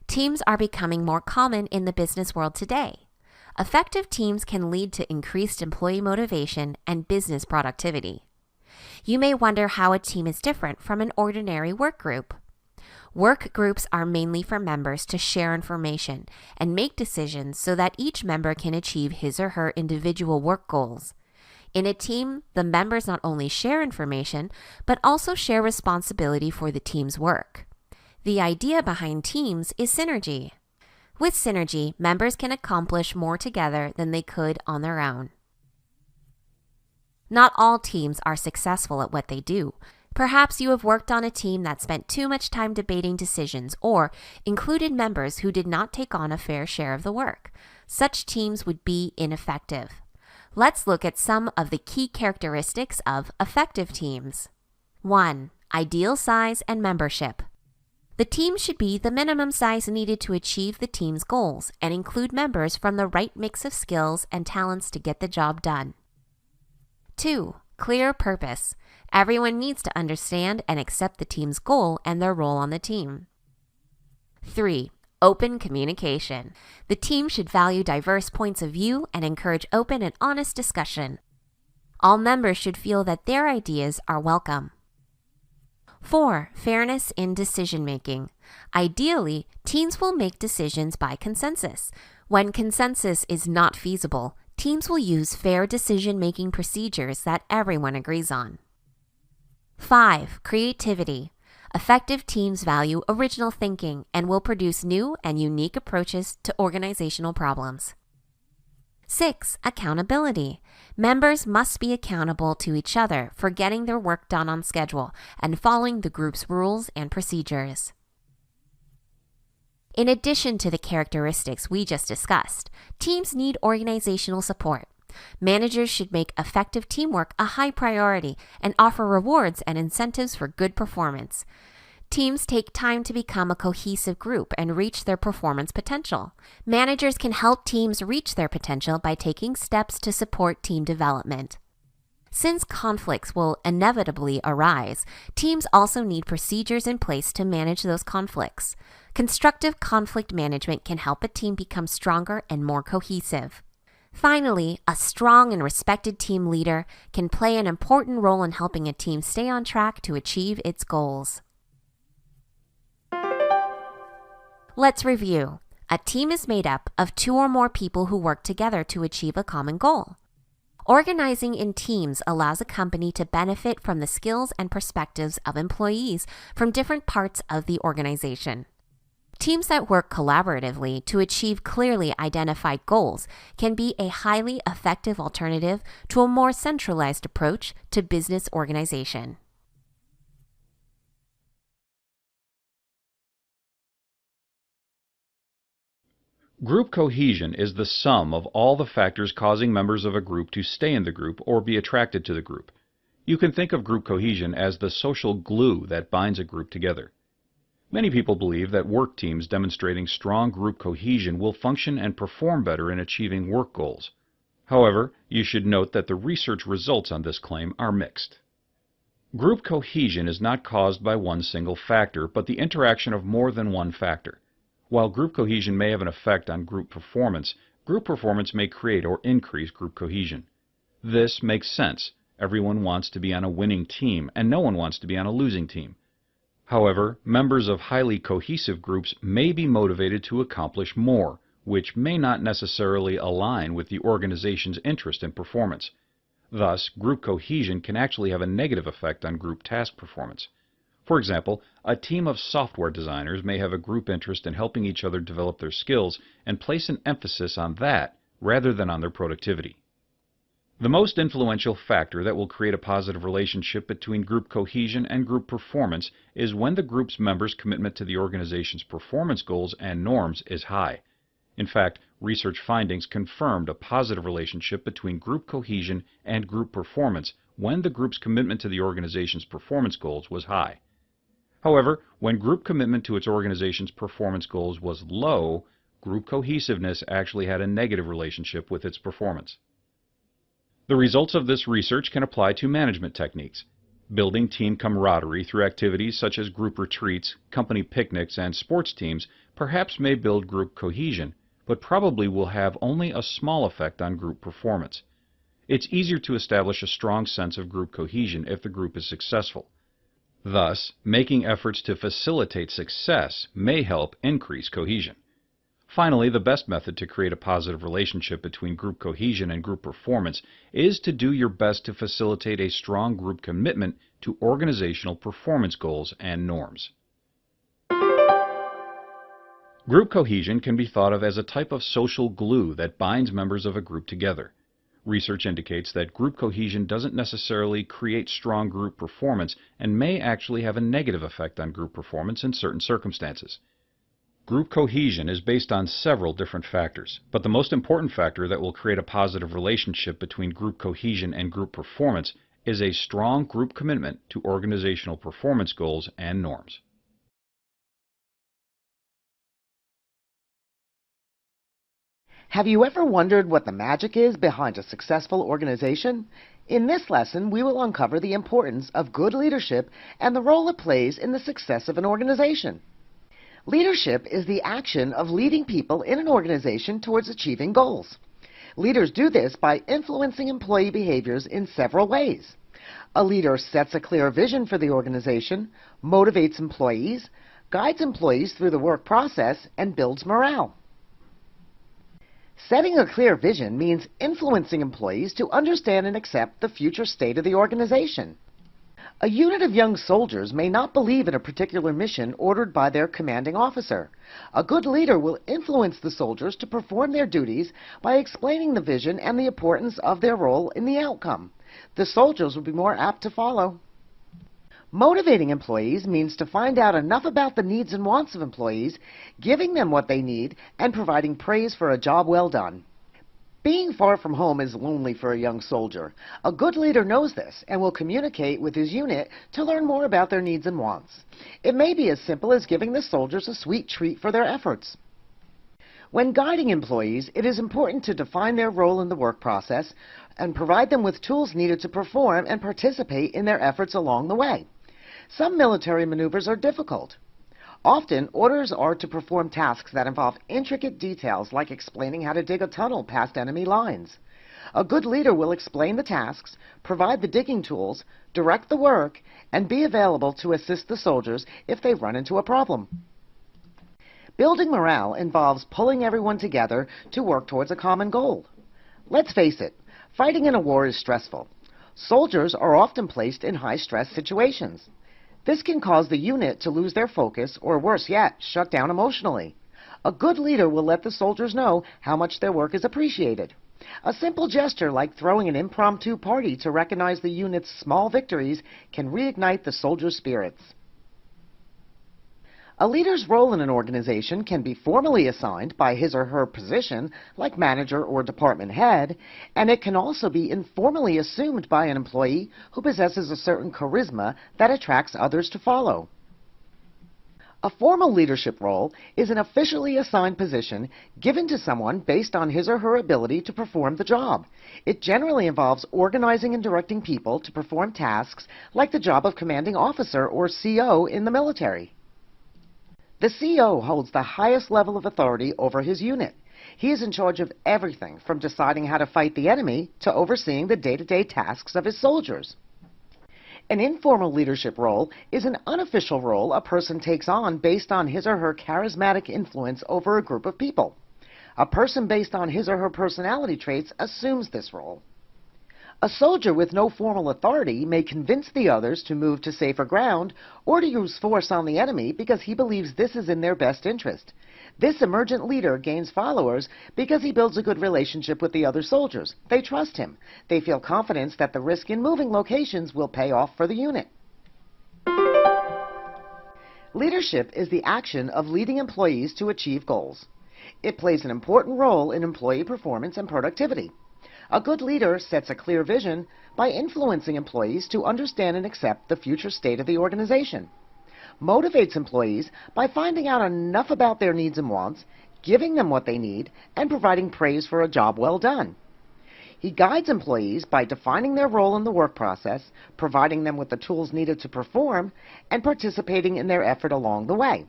Teams are becoming more common in the business world today. Effective teams can lead to increased employee motivation and business productivity. You may wonder how a team is different from an ordinary work group. Work groups are mainly for members to share information and make decisions so that each member can achieve his or her individual work goals. In a team, the members not only share information, but also share responsibility for the team's work. The idea behind teams is synergy. With synergy, members can accomplish more together than they could on their own. Not all teams are successful at what they do. Perhaps you have worked on a team that spent too much time debating decisions or included members who did not take on a fair share of the work. Such teams would be ineffective. Let's look at some of the key characteristics of effective teams. 1. Ideal size and membership. The team should be the minimum size needed to achieve the team's goals and include members from the right mix of skills and talents to get the job done. 2. Clear purpose. Everyone needs to understand and accept the team's goal and their role on the team. 3. Open communication. The team should value diverse points of view and encourage open and honest discussion. All members should feel that their ideas are welcome. 4. Fairness in decision-making. Ideally, teams will make decisions by consensus. When consensus is not feasible, teams will use fair decision-making procedures that everyone agrees on. 5. Creativity. Effective teams value original thinking and will produce new and unique approaches to organizational problems. 6. Accountability. Members must be accountable to each other for getting their work done on schedule and following the group's rules and procedures. In addition to the characteristics we just discussed, teams need organizational support. Managers should make effective teamwork a high priority and offer rewards and incentives for good performance. Teams take time to become a cohesive group and reach their performance potential. Managers can help teams reach their potential by taking steps to support team development. Since conflicts will inevitably arise, teams also need procedures in place to manage those conflicts. Constructive conflict management can help a team become stronger and more cohesive. Finally, a strong and respected team leader can play an important role in helping a team stay on track to achieve its goals. Let's review. A team is made up of 2 or more people who work together to achieve a common goal. Organizing in teams allows a company to benefit from the skills and perspectives of employees from different parts of the organization. Teams that work collaboratively to achieve clearly identified goals can be a highly effective alternative to a more centralized approach to business organization. Group cohesion is the sum of all the factors causing members of a group to stay in the group or be attracted to the group. You can think of group cohesion as the social glue that binds a group together. Many people believe that work teams demonstrating strong group cohesion will function and perform better in achieving work goals. However, you should note that the research results on this claim are mixed. Group cohesion is not caused by one single factor, but the interaction of more than one factor. While group cohesion may have an effect on group performance may create or increase group cohesion. This makes sense. Everyone wants to be on a winning team, and no one wants to be on a losing team. However, members of highly cohesive groups may be motivated to accomplish more, which may not necessarily align with the organization's interest in performance. Thus, group cohesion can actually have a negative effect on group task performance. For example, a team of software designers may have a group interest in helping each other develop their skills and place an emphasis on that rather than on their productivity. The most influential factor that will create a positive relationship between group cohesion and group performance is when the group's members' commitment to the organization's performance goals and norms is high. In fact, research findings confirmed a positive relationship between group cohesion and group performance when the group's commitment to the organization's performance goals was high. However, when group commitment to its organization's performance goals was low, group cohesiveness actually had a negative relationship with its performance. The results of this research can apply to management techniques. Building team camaraderie through activities such as group retreats, company picnics, and sports teams perhaps may build group cohesion, but probably will have only a small effect on group performance. It's easier to establish a strong sense of group cohesion if the group is successful. Thus, making efforts to facilitate success may help increase cohesion. Finally, the best method to create a positive relationship between group cohesion and group performance is to do your best to facilitate a strong group commitment to organizational performance goals and norms. Group cohesion can be thought of as a type of social glue that binds members of a group together. Research indicates that group cohesion doesn't necessarily create strong group performance and may actually have a negative effect on group performance in certain circumstances. Group cohesion is based on several different factors, but the most important factor that will create a positive relationship between group cohesion and group performance is a strong group commitment to organizational performance goals and norms. Have you ever wondered what the magic is behind a successful organization? In this lesson, we will uncover the importance of good leadership and the role it plays in the success of an organization. Leadership is the action of leading people in an organization towards achieving goals. Leaders do this by influencing employee behaviors in several ways. A leader sets a clear vision for the organization, motivates employees, guides employees through the work process, and builds morale. Setting a clear vision means influencing employees to understand and accept the future state of the organization. A unit of young soldiers may not believe in a particular mission ordered by their commanding officer. A good leader will influence the soldiers to perform their duties by explaining the vision and the importance of their role in the outcome. The soldiers will be more apt to follow. Motivating employees means to find out enough about the needs and wants of employees, giving them what they need, and providing praise for a job well done. Being far from home is lonely for a young soldier. A good leader knows this and will communicate with his unit to learn more about their needs and wants. It may be as simple as giving the soldiers a sweet treat for their efforts. When guiding employees, it is important to define their role in the work process and provide them with tools needed to perform and participate in their efforts along the way. Some military maneuvers are difficult. Often, orders are to perform tasks that involve intricate details like explaining how to dig a tunnel past enemy lines. A good leader will explain the tasks, provide the digging tools, direct the work, and be available to assist the soldiers if they run into a problem. Building morale involves pulling everyone together to work towards a common goal. Let's face it, fighting in a war is stressful. Soldiers are often placed in high-stress situations. This can cause the unit to lose their focus or, worse yet, shut down emotionally. A good leader will let the soldiers know how much their work is appreciated. A simple gesture like throwing an impromptu party to recognize the unit's small victories can reignite the soldiers' spirits. A leader's role in an organization can be formally assigned by his or her position, like manager or department head, and it can also be informally assumed by an employee who possesses a certain charisma that attracts others to follow. A formal leadership role is an officially assigned position given to someone based on his or her ability to perform the job. It generally involves organizing and directing people to perform tasks like the job of commanding officer or CO in the military. The CO holds the highest level of authority over his unit. He is in charge of everything from deciding how to fight the enemy to overseeing the day-to-day tasks of his soldiers. An informal leadership role is an unofficial role a person takes on based on his or her charismatic influence over a group of people. A person based on his or her personality traits assumes this role. A soldier with no formal authority may convince the others to move to safer ground or to use force on the enemy because he believes this is in their best interest. This emergent leader gains followers because he builds a good relationship with the other soldiers. They trust him. They feel confidence that the risk in moving locations will pay off for the unit. Leadership is the action of leading employees to achieve goals. It plays an important role in employee performance and productivity. A good leader sets a clear vision by influencing employees to understand and accept the future state of the organization. Motivates employees by finding out enough about their needs and wants, giving them what they need, and providing praise for a job well done. He guides employees by defining their role in the work process, providing them with the tools needed to perform, and participating in their effort along the way.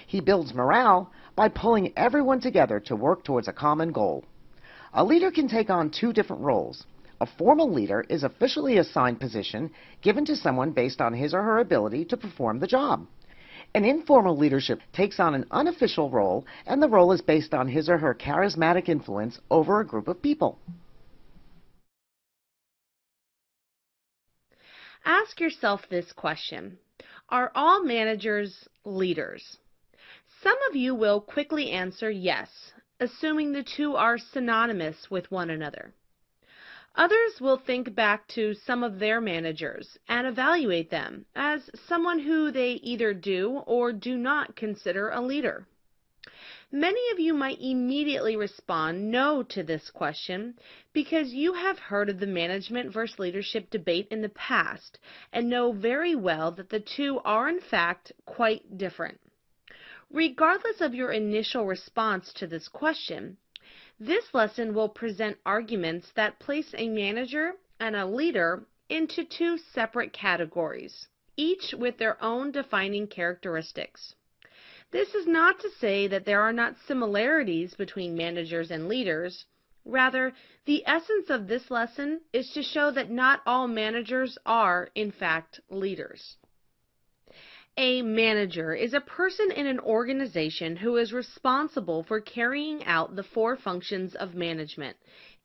He builds morale by pulling everyone together to work towards a common goal. A leader can take on two different roles. A formal leader is officially assigned position given to someone based on his or her ability to perform the job. An informal leadership takes on an unofficial role, and the role is based on his or her charismatic influence over a group of people. Ask yourself this question: are all managers leaders? Some of you will quickly answer yes, assuming the two are synonymous with one another. Others will think back to some of their managers and evaluate them as someone who they either do or do not consider a leader. Many of you might immediately respond no to this question because you have heard of the management versus leadership debate in the past and know very well that the two are in fact quite different. Regardless of your initial response to this question, this lesson will present arguments that place a manager and a leader into two separate categories, each with their own defining characteristics. This is not to say that there are not similarities between managers and leaders. Rather, the essence of this lesson is to show that not all managers are, in fact, leaders. A manager is a person in an organization who is responsible for carrying out the four functions of management,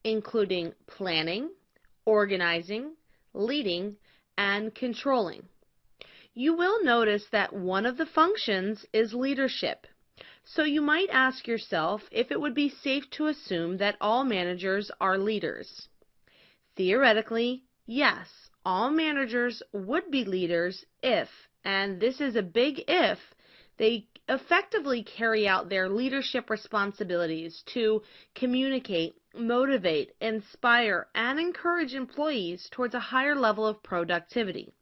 including planning, organizing, leading, and controlling. You will notice that one of the functions is leadership. So you might ask yourself if it would be safe to assume that all managers are leaders. Theoretically, yes, all managers would be leaders if, and this is a big if, they effectively carry out their leadership responsibilities to communicate, motivate, inspire, and encourage employees towards a higher level of productivity.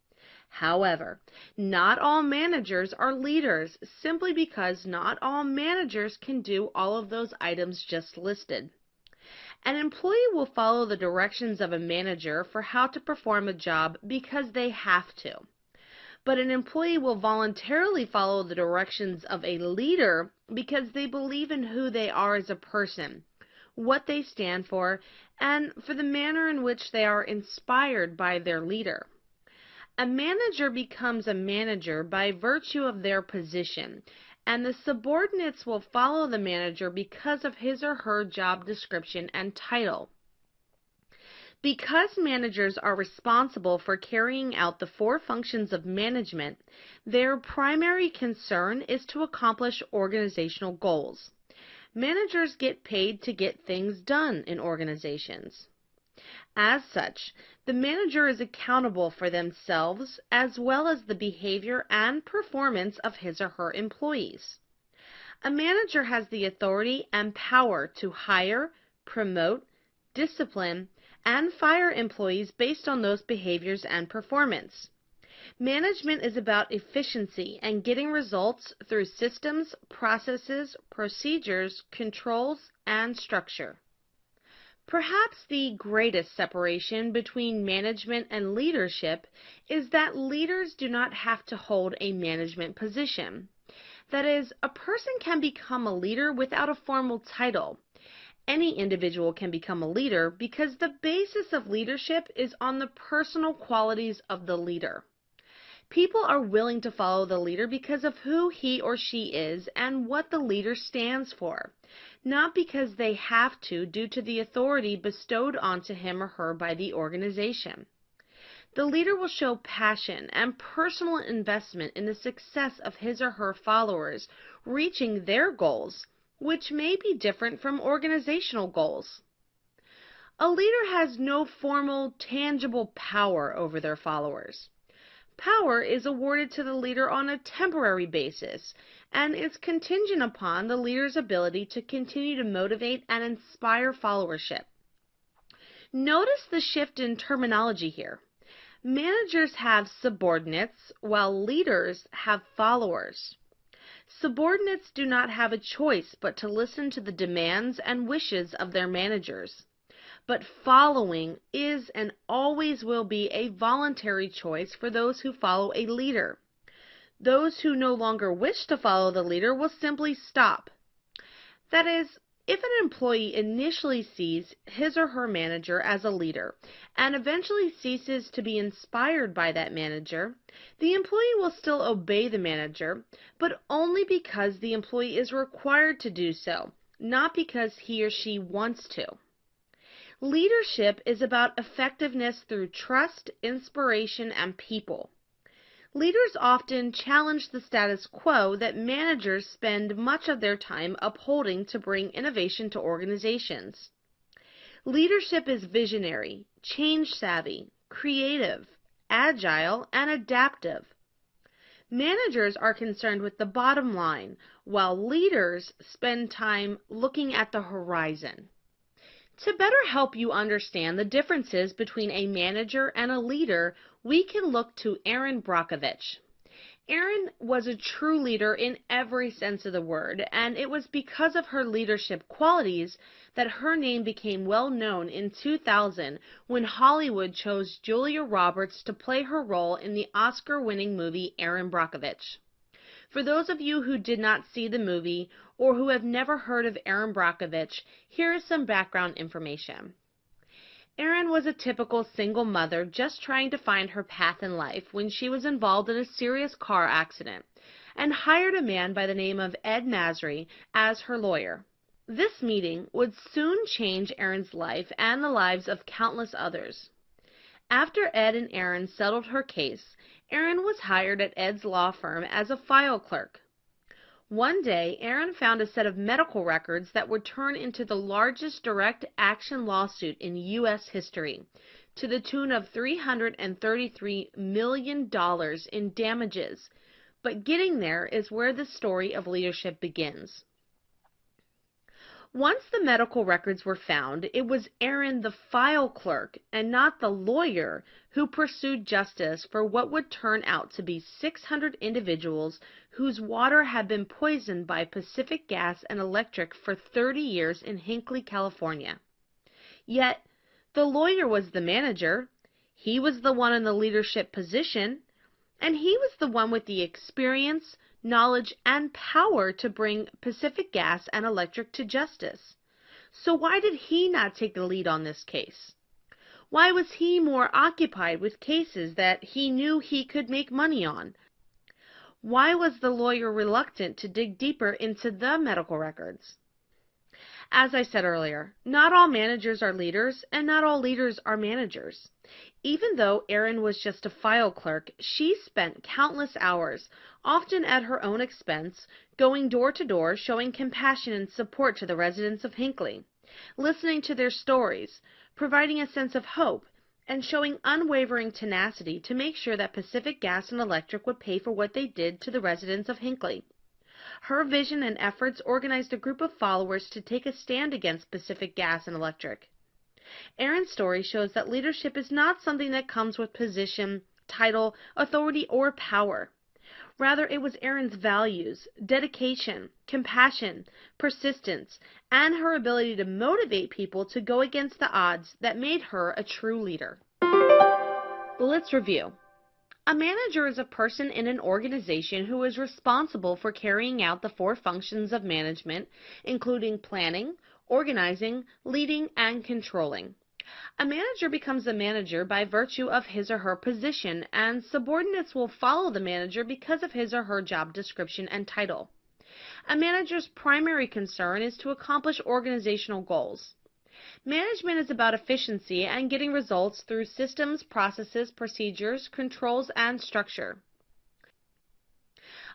However, not all managers are leaders simply because not all managers can do all of those items just listed. An employee will follow the directions of a manager for how to perform a job because they have to. But an employee will voluntarily follow the directions of a leader because they believe in who they are as a person, what they stand for, and for the manner in which they are inspired by their leader. A manager becomes a manager by virtue of their position, and the subordinates will follow the manager because of his or her job description and title. Because managers are responsible for carrying out the four functions of management, their primary concern is to accomplish organizational goals. Managers get paid to get things done in organizations. As such, the manager is accountable for themselves as well as the behavior and performance of his or her employees. A manager has the authority and power to hire, promote, discipline, and fire employees based on those behaviors and performance. Management is about efficiency and getting results through systems, processes, procedures, controls, and structure. Perhaps the greatest separation between management and leadership is that leaders do not have to hold a management position. That is, a person can become a leader without a formal title. Any individual can become a leader because the basis of leadership is on the personal qualities of the leader. People are willing to follow the leader because of who he or she is and what the leader stands for, not because they have to due to the authority bestowed onto him or her by the organization. The leader will show passion and personal investment in the success of his or her followers reaching their goals, which may be different from organizational goals. A leader has no formal, tangible power over their followers. Power is awarded to the leader on a temporary basis and is contingent upon the leader's ability to continue to motivate and inspire followership. Notice the shift in terminology here. Managers have subordinates, while leaders have followers. Subordinates do not have a choice but to listen to the demands and wishes of their managers. But following is and always will be a voluntary choice for those who follow a leader. Those who no longer wish to follow the leader will simply stop. That is, if an employee initially sees his or her manager as a leader and eventually ceases to be inspired by that manager, the employee will still obey the manager, but only because the employee is required to do so, not because he or she wants to. Leadership is about effectiveness through trust, inspiration, and people. Leaders often challenge the status quo that managers spend much of their time upholding to bring innovation to organizations. Leadership is visionary, change-savvy, creative, agile, and adaptive. Managers are concerned with the bottom line, while leaders spend time looking at the horizon. To better help you understand the differences between a manager and a leader, we can look to Erin Brockovich. Erin was a true leader in every sense of the word, and it was because of her leadership qualities that her name became well known in 2000 when Hollywood chose Julia Roberts to play her role in the Oscar-winning movie Erin Brockovich. For those of you who did not see the movie or who have never heard of Erin Brockovich, here is some background information. Erin was a typical single mother just trying to find her path in life when she was involved in a serious car accident and hired a man by the name of Ed Masry as her lawyer. This meeting would soon change Erin's life and the lives of countless others. After Ed and Erin settled her case, Erin was hired at Ed's law firm as a file clerk. One day, Erin found a set of medical records that would turn into the largest direct action lawsuit in U.S. history, to the tune of $333 million in damages. But getting there is where the story of leadership begins. Once the medical records were found, it was Erin, the file clerk, and not the lawyer, who pursued justice for what would turn out to be 600 individuals whose water had been poisoned by Pacific Gas and Electric for 30 years in Hinckley, California. Yet, the lawyer was the manager, he was the one in the leadership position, and he was the one with the experience, knowledge, and power to bring Pacific Gas and Electric to justice. So why did he not take the lead on this case? Why was he more occupied with cases that he knew he could make money on? Why was the lawyer reluctant to dig deeper into the medical records? As I said earlier, not all managers are leaders, and not all leaders are managers. Even though Erin was just a file clerk, she spent countless hours, often at her own expense, going door to door, showing compassion and support to the residents of Hinckley, listening to their stories, providing a sense of hope, and showing unwavering tenacity to make sure that Pacific Gas and Electric would pay for what they did to the residents of Hinckley. Her vision and efforts organized a group of followers to take a stand against Pacific Gas and Electric. Erin's story shows that leadership is not something that comes with position, title, authority, or power. Rather, it was Erin's values, dedication, compassion, persistence, and her ability to motivate people to go against the odds that made her a true leader. Let's review. A manager is a person in an organization who is responsible for carrying out the 4 functions of management, including planning, organizing, leading, and controlling. A manager becomes a manager by virtue of his or her position, and subordinates will follow the manager because of his or her job description and title. A manager's primary concern is to accomplish organizational goals. Management is about efficiency and getting results through systems, processes, procedures, controls, and structure.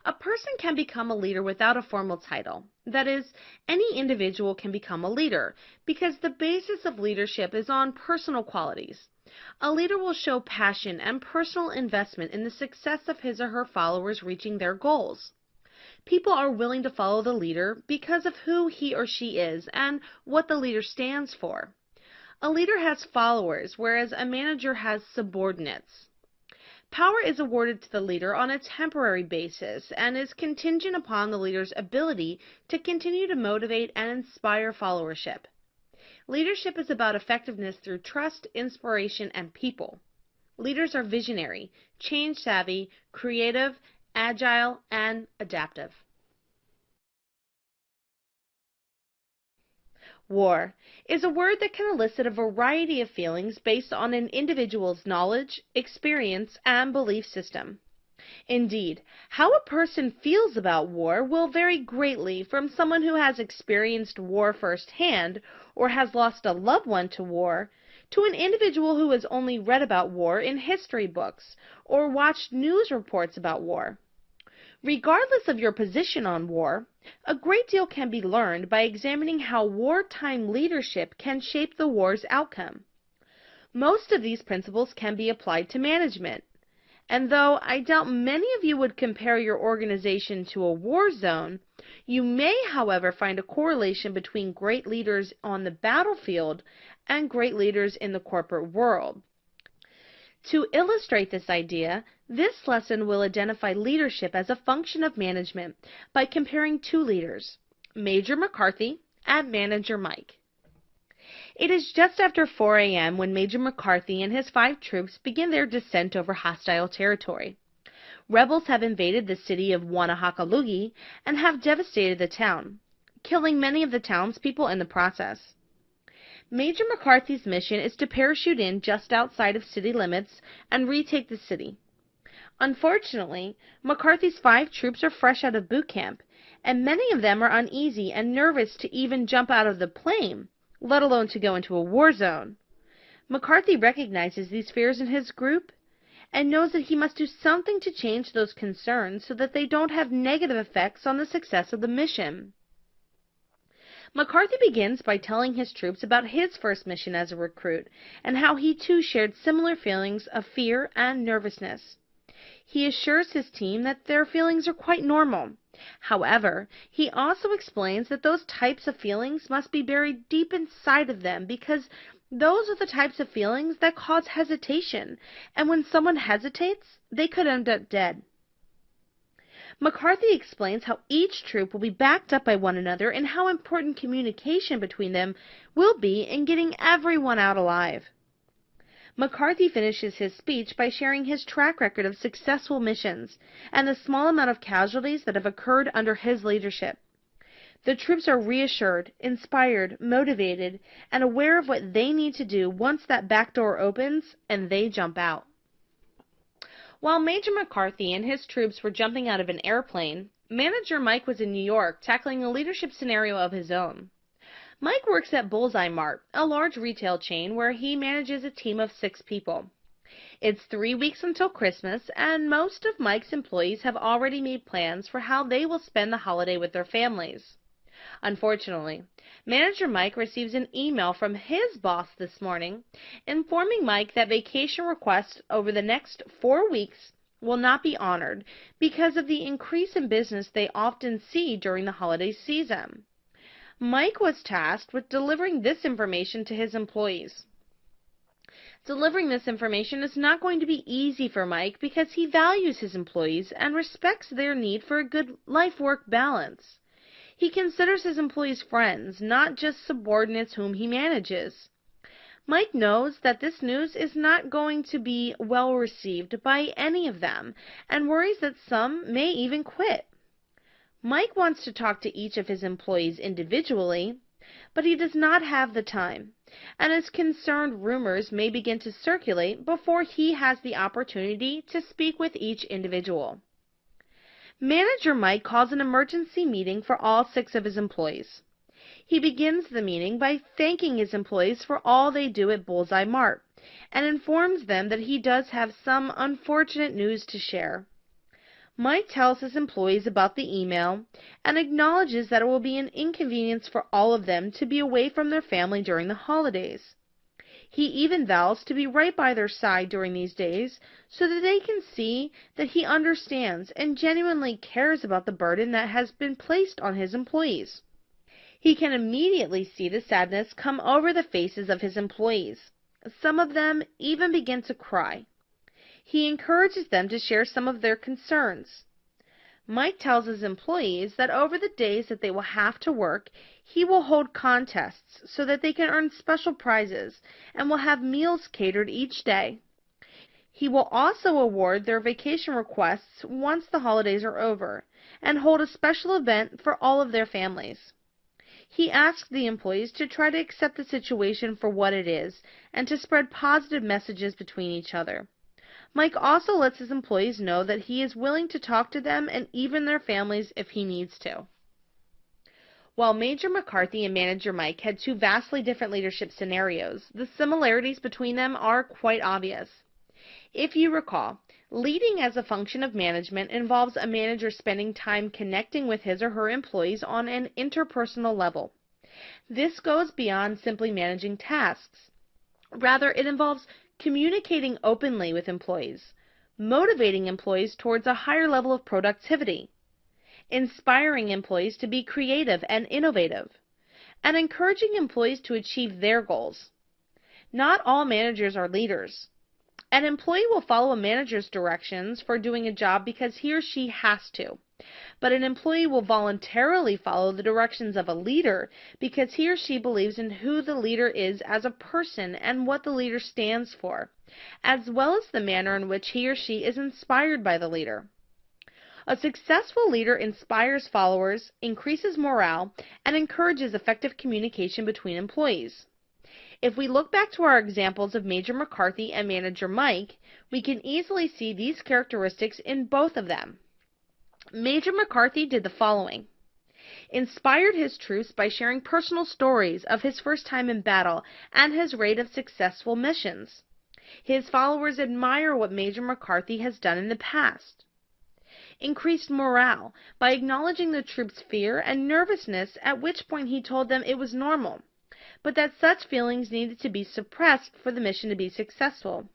A person can become a leader without a formal title. That is, any individual can become a leader because the basis of leadership is on personal qualities. A leader will show passion and personal investment in the success of his or her followers reaching their goals. People are willing to follow the leader because of who he or she is and what the leader stands for. A leader has followers, whereas a manager has subordinates. Power is awarded to the leader on a temporary basis and is contingent upon the leader's ability to continue to motivate and inspire followership. Leadership is about effectiveness through trust, inspiration, and people. Leaders are visionary, change-savvy, creative, agile, and adaptive. War is a word that can elicit a variety of feelings based on an individual's knowledge, experience, and belief system. Indeed, how a person feels about war will vary greatly from someone who has experienced war firsthand or has lost a loved one to war, to an individual who has only read about war in history books or watched news reports about war. Regardless of your position on war, a great deal can be learned by examining how wartime leadership can shape the war's outcome. Most of these principles can be applied to management, and though I doubt many of you would compare your organization to a war zone, you may, however, find a correlation between great leaders on the battlefield and great leaders in the corporate world. To illustrate this idea, this lesson will identify leadership as a function of management by comparing 2 leaders, Major McCarthy and Manager Mike. It is just after 4 a.m. when Major McCarthy and his 5 troops begin their descent over hostile territory. Rebels have invaded the city of Wanahakalugi and have devastated the town, killing many of the townspeople in the process. Major McCarthy's mission is to parachute in just outside of city limits and retake the city. Unfortunately, McCarthy's 5 troops are fresh out of boot camp, and many of them are uneasy and nervous to even jump out of the plane, let alone to go into a war zone. McCarthy recognizes these fears in his group and knows that he must do something to change those concerns so that they don't have negative effects on the success of the mission. McCarthy begins by telling his troops about his first mission as a recruit and how he too shared similar feelings of fear and nervousness. He assures his team that their feelings are quite normal. However, he also explains that those types of feelings must be buried deep inside of them because those are the types of feelings that cause hesitation, and when someone hesitates, they could end up dead. McCarthy explains how each troop will be backed up by one another and how important communication between them will be in getting everyone out alive. McCarthy finishes his speech by sharing his track record of successful missions and the small amount of casualties that have occurred under his leadership. The troops are reassured, inspired, motivated, and aware of what they need to do once that back door opens and they jump out. While Major McCarthy and his troops were jumping out of an airplane, Manager Mike was in New York tackling a leadership scenario of his own. Mike works at Bullseye Mart, a large retail chain where he manages a team of 6 people. It's 3 weeks until Christmas, and most of Mike's employees have already made plans for how they will spend the holiday with their families. Unfortunately, Manager Mike receives an email from his boss this morning informing Mike that vacation requests over the next 4 weeks will not be honored because of the increase in business they often see during the holiday season. Mike was tasked with delivering this information to his employees. Delivering this information is not going to be easy for Mike because he values his employees and respects their need for a good life-work balance. He considers his employees friends, not just subordinates whom he manages. Mike knows that this news is not going to be well received by any of them and worries that some may even quit. Mike wants to talk to each of his employees individually, but he does not have the time and is concerned rumors may begin to circulate before he has the opportunity to speak with each individual. Manager Mike calls an emergency meeting for all 6 of his employees. He begins the meeting by thanking his employees for all they do at Bullseye Mart and informs them that he does have some unfortunate news to share. Mike tells his employees about the email and acknowledges that it will be an inconvenience for all of them to be away from their family during the holidays. He even vows to be right by their side during these days so that they can see that he understands and genuinely cares about the burden that has been placed on his employees. He can immediately see the sadness come over the faces of his employees. Some of them even begin to cry. He encourages them to share some of their concerns. Mike tells his employees that over the days that they will have to work, he will hold contests so that they can earn special prizes and will have meals catered each day. He will also award their vacation requests once the holidays are over and hold a special event for all of their families. He asks the employees to try to accept the situation for what it is and to spread positive messages between each other. Mike also lets his employees know that he is willing to talk to them and even their families if he needs to. While Major McCarthy and Manager Mike had 2 vastly different leadership scenarios, the similarities between them are quite obvious. If you recall, leading as a function of management involves a manager spending time connecting with his or her employees on an interpersonal level. This goes beyond simply managing tasks. Rather, it involves communicating openly with employees, motivating employees towards a higher level of productivity, inspiring employees to be creative and innovative, and encouraging employees to achieve their goals. Not all managers are leaders. An employee will follow a manager's directions for doing a job because he or she has to, but an employee will voluntarily follow the directions of a leader because he or she believes in who the leader is as a person and what the leader stands for, as well as the manner in which he or she is inspired by the leader. A successful leader inspires followers, increases morale, and encourages effective communication between employees. If we look back to our examples of Major McCarthy and Manager Mike, we can easily see these characteristics in both of them. Major McCarthy did the following: inspired his troops by sharing personal stories of his first time in battle and his rate of successful missions. His followers admire what Major McCarthy has done in the past. Increased morale by acknowledging the troops' fear and nervousness, at which point he told them it was normal, but that such feelings needed to be suppressed for the mission to be successful.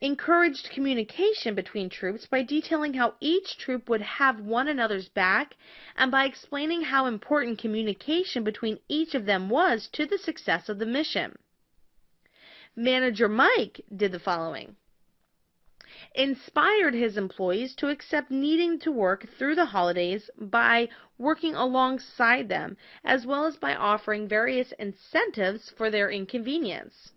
Encouraged communication between troops by detailing how each troop would have one another's back and by explaining how important communication between each of them was to the success of the mission. Manager Mike did the following: inspired his employees to accept needing to work through the holidays by working alongside them, as well as by offering various incentives for their inconvenience.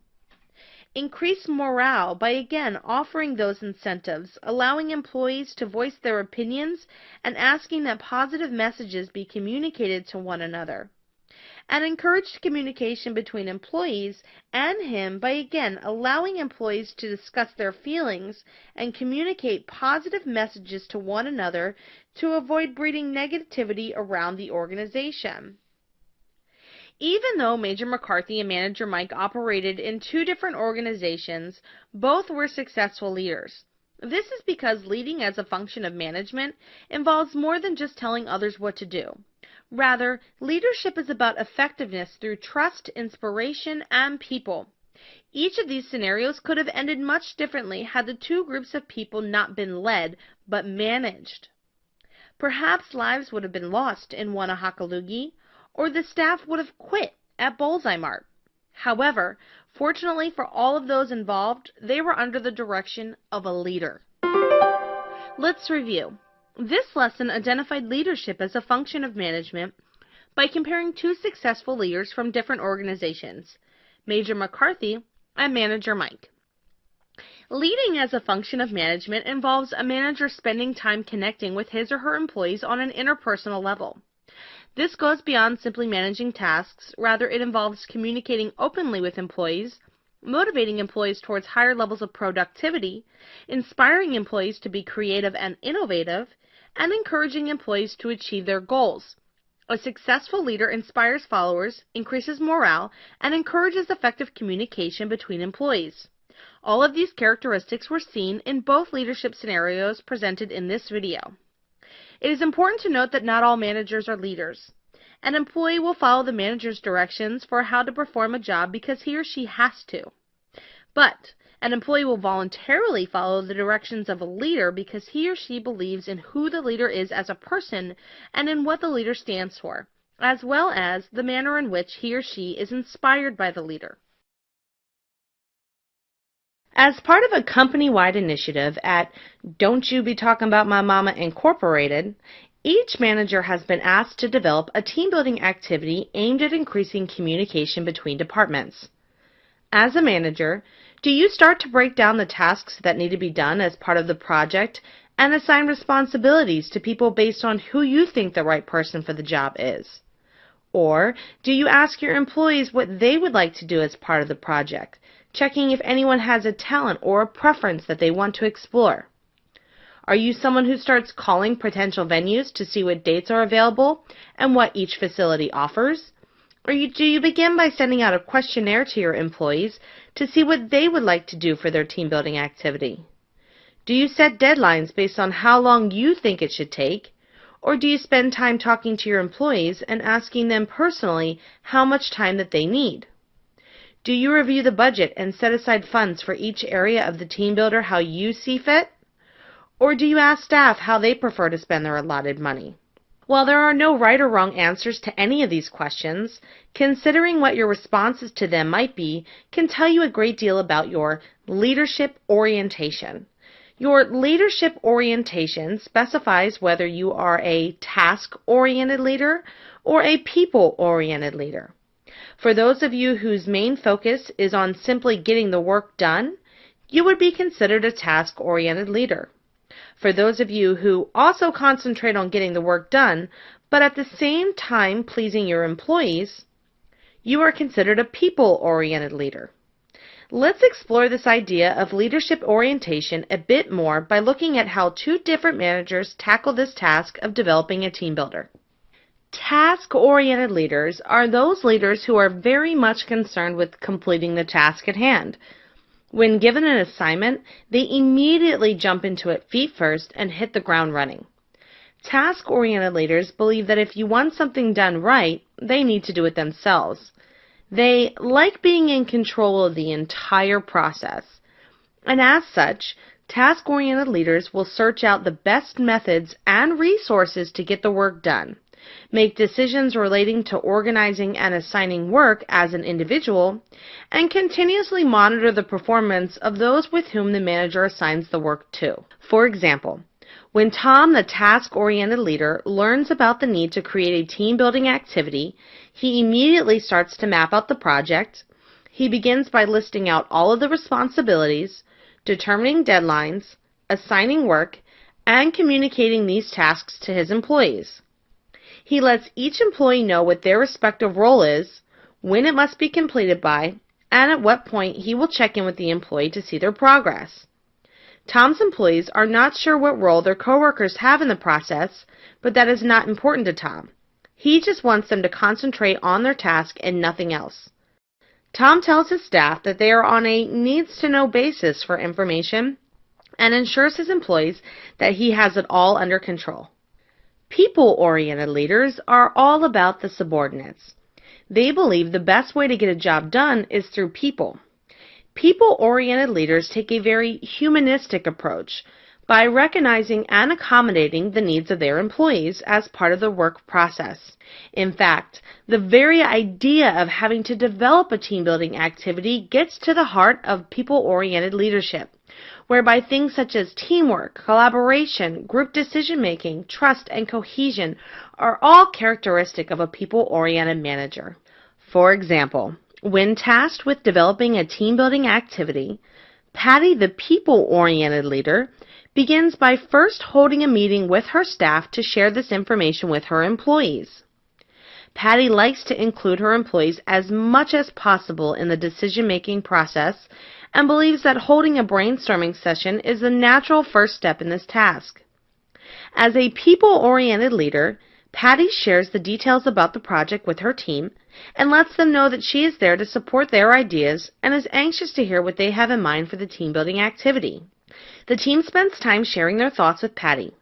Increase morale by again offering those incentives, allowing employees to voice their opinions and asking that positive messages be communicated to one another. And encouraged communication between employees and him by again allowing employees to discuss their feelings and communicate positive messages to one another to avoid breeding negativity around the organization. Even though Major McCarthy and Manager Mike operated in 2 different organizations, both were successful leaders. This is because leading as a function of management involves more than just telling others what to do. Rather, leadership is about effectiveness through trust, inspiration, and people. Each of these scenarios could have ended much differently had the 2 groups of people not been led, but managed. Perhaps lives would have been lost in Wanahakalugi, or the staff would have quit at Bullseye Mart. However, fortunately for all of those involved, they were under the direction of a leader. Let's review. This lesson identified leadership as a function of management by comparing two successful leaders from different organizations, Major McCarthy and Manager Mike. Leading as a function of management involves a manager spending time connecting with his or her employees on an interpersonal level. This goes beyond simply managing tasks. Rather, it involves communicating openly with employees, motivating employees towards higher levels of productivity, inspiring employees to be creative and innovative, and encouraging employees to achieve their goals. A successful leader inspires followers, increases morale, and encourages effective communication between employees. All of these characteristics were seen in both leadership scenarios presented in this video. It is important to note that not all managers are leaders. An employee will follow the manager's directions for how to perform a job because he or she has to. But an employee will voluntarily follow the directions of a leader because he or she believes in who the leader is as a person and in what the leader stands for, as well as the manner in which he or she is inspired by the leader. As part of a company-wide initiative at Don't You Be Talking About My Mama Incorporated, each manager has been asked to develop a team-building activity aimed at increasing communication between departments. As a manager, do you start to break down the tasks that need to be done as part of the project and assign responsibilities to people based on who you think the right person for the job is? Or do you ask your employees what they would like to do as part of the project, checking if anyone has a talent or a preference that they want to explore? Are you someone who starts calling potential venues to see what dates are available and what each facility offers? Or do you begin by sending out a questionnaire to your employees to see what they would like to do for their team building activity? Do you set deadlines based on how long you think it should take? Or do you spend time talking to your employees and asking them personally how much time that they need? Do you review the budget and set aside funds for each area of the team builder how you see fit? Or do you ask staff how they prefer to spend their allotted money? While there are no right or wrong answers to any of these questions, considering what your responses to them might be can tell you a great deal about your leadership orientation. Your leadership orientation specifies whether you are a task-oriented leader or a people-oriented leader. For those of you whose main focus is on simply getting the work done, you would be considered a task-oriented leader. For those of you who also concentrate on getting the work done, but at the same time pleasing your employees, you are considered a people-oriented leader. Let's explore this idea of leadership orientation a bit more by looking at how two different managers tackle this task of developing a team builder. Task-oriented leaders are those leaders who are very much concerned with completing the task at hand. When given an assignment, they immediately jump into it feet first and hit the ground running. Task-oriented leaders believe that if you want something done right, they need to do it themselves. They like being in control of the entire process. And as such, task-oriented leaders will search out the best methods and resources to get the work done, make decisions relating to organizing and assigning work as an individual, and continuously monitor the performance of those with whom the manager assigns the work to. For example, when Tom, the task-oriented leader, learns about the need to create a team-building activity, he immediately starts to map out the project. He begins by listing out all of the responsibilities, determining deadlines, assigning work, and communicating these tasks to his employees. He lets each employee know what their respective role is, when it must be completed by, and at what point he will check in with the employee to see their progress. Tom's employees are not sure what role their coworkers have in the process, but that is not important to Tom. He just wants them to concentrate on their task and nothing else. Tom tells his staff that they are on a needs-to-know basis for information and ensures his employees that he has it all under control. People-oriented leaders are all about the subordinates. They believe the best way to get a job done is through people. People-oriented leaders take a very humanistic approach, by recognizing and accommodating the needs of their employees as part of the work process. In fact, the very idea of having to develop a team-building activity gets to the heart of people-oriented leadership, whereby things such as teamwork, collaboration, group decision-making, trust, and cohesion are all characteristic of a people-oriented manager. For example, when tasked with developing a team-building activity, Patty, the people-oriented leader, begins by first holding a meeting with her staff to share this information with her employees. Patty likes to include her employees as much as possible in the decision-making process and believes that holding a brainstorming session is the natural first step in this task. As a people-oriented leader, Patty shares the details about the project with her team and lets them know that she is there to support their ideas and is anxious to hear what they have in mind for the team-building activity. The team spends time sharing their thoughts with Patty.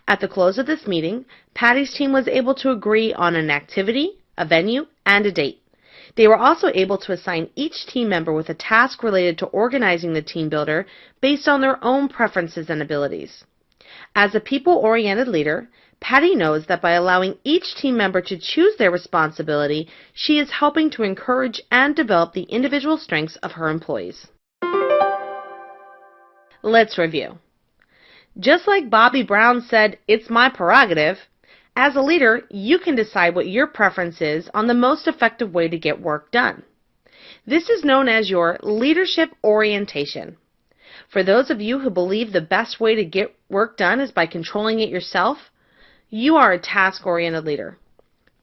At the close of this meeting, Patty's team was able to agree on an activity, a venue, and a date. They were also able to assign each team member with a task related to organizing the team builder based on their own preferences and abilities. As a people-oriented leader, Patty knows that by allowing each team member to choose their responsibility, she is helping to encourage and develop the individual strengths of her employees. Let's review. Just like Bobby Brown said, "It's my prerogative," as a leader, you can decide what your preference is on the most effective way to get work done. This is known as your leadership orientation. For those of you who believe the best way to get work done is by controlling it yourself, you are a task-oriented leader.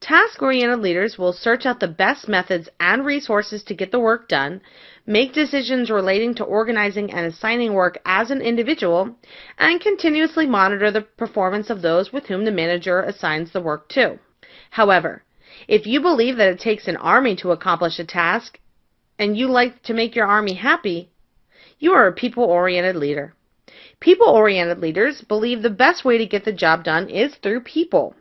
Task-oriented leaders will search out the best methods and resources to get the work done, make decisions relating to organizing and assigning work as an individual, and continuously monitor the performance of those with whom the manager assigns the work to. However, if you believe that it takes an army to accomplish a task, and you like to make your army happy, you are a people-oriented leader. People-oriented leaders believe the best way to get the job done is through people.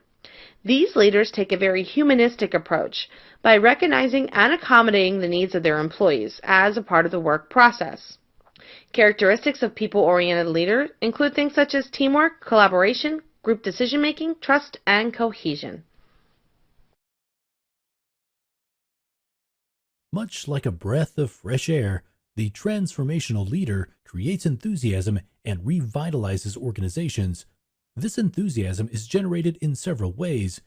These leaders take a very humanistic approach by recognizing and accommodating the needs of their employees as a part of the work process. Characteristics of people-oriented leaders include things such as teamwork, collaboration, group decision-making, trust, and cohesion. Much like a breath of fresh air, the transformational leader creates enthusiasm and revitalizes organizations. This enthusiasm is generated in several ways.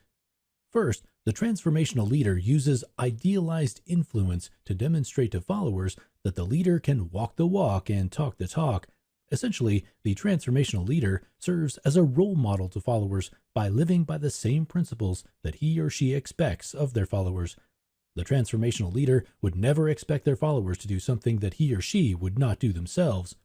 First, the transformational leader uses idealized influence to demonstrate to followers that the leader can walk the walk and talk the talk. Essentially, the transformational leader serves as a role model to followers by living by the same principles that he or she expects of their followers. The transformational leader would never expect their followers to do something that he or she would not do themselves.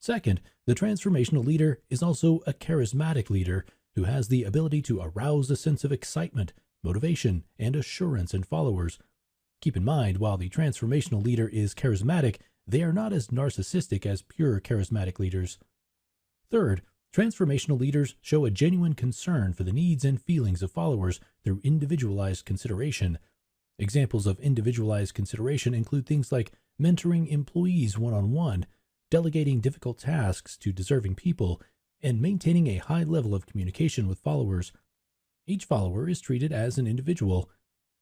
Second, the transformational leader is also a charismatic leader who has the ability to arouse a sense of excitement, motivation, and assurance in followers. Keep in mind, while the transformational leader is charismatic, they are not as narcissistic as pure charismatic leaders. Third, transformational leaders show a genuine concern for the needs and feelings of followers through individualized consideration. Examples of individualized consideration include things like mentoring employees one-on-one, delegating difficult tasks to deserving people, and maintaining a high level of communication with followers. Each follower is treated as an individual.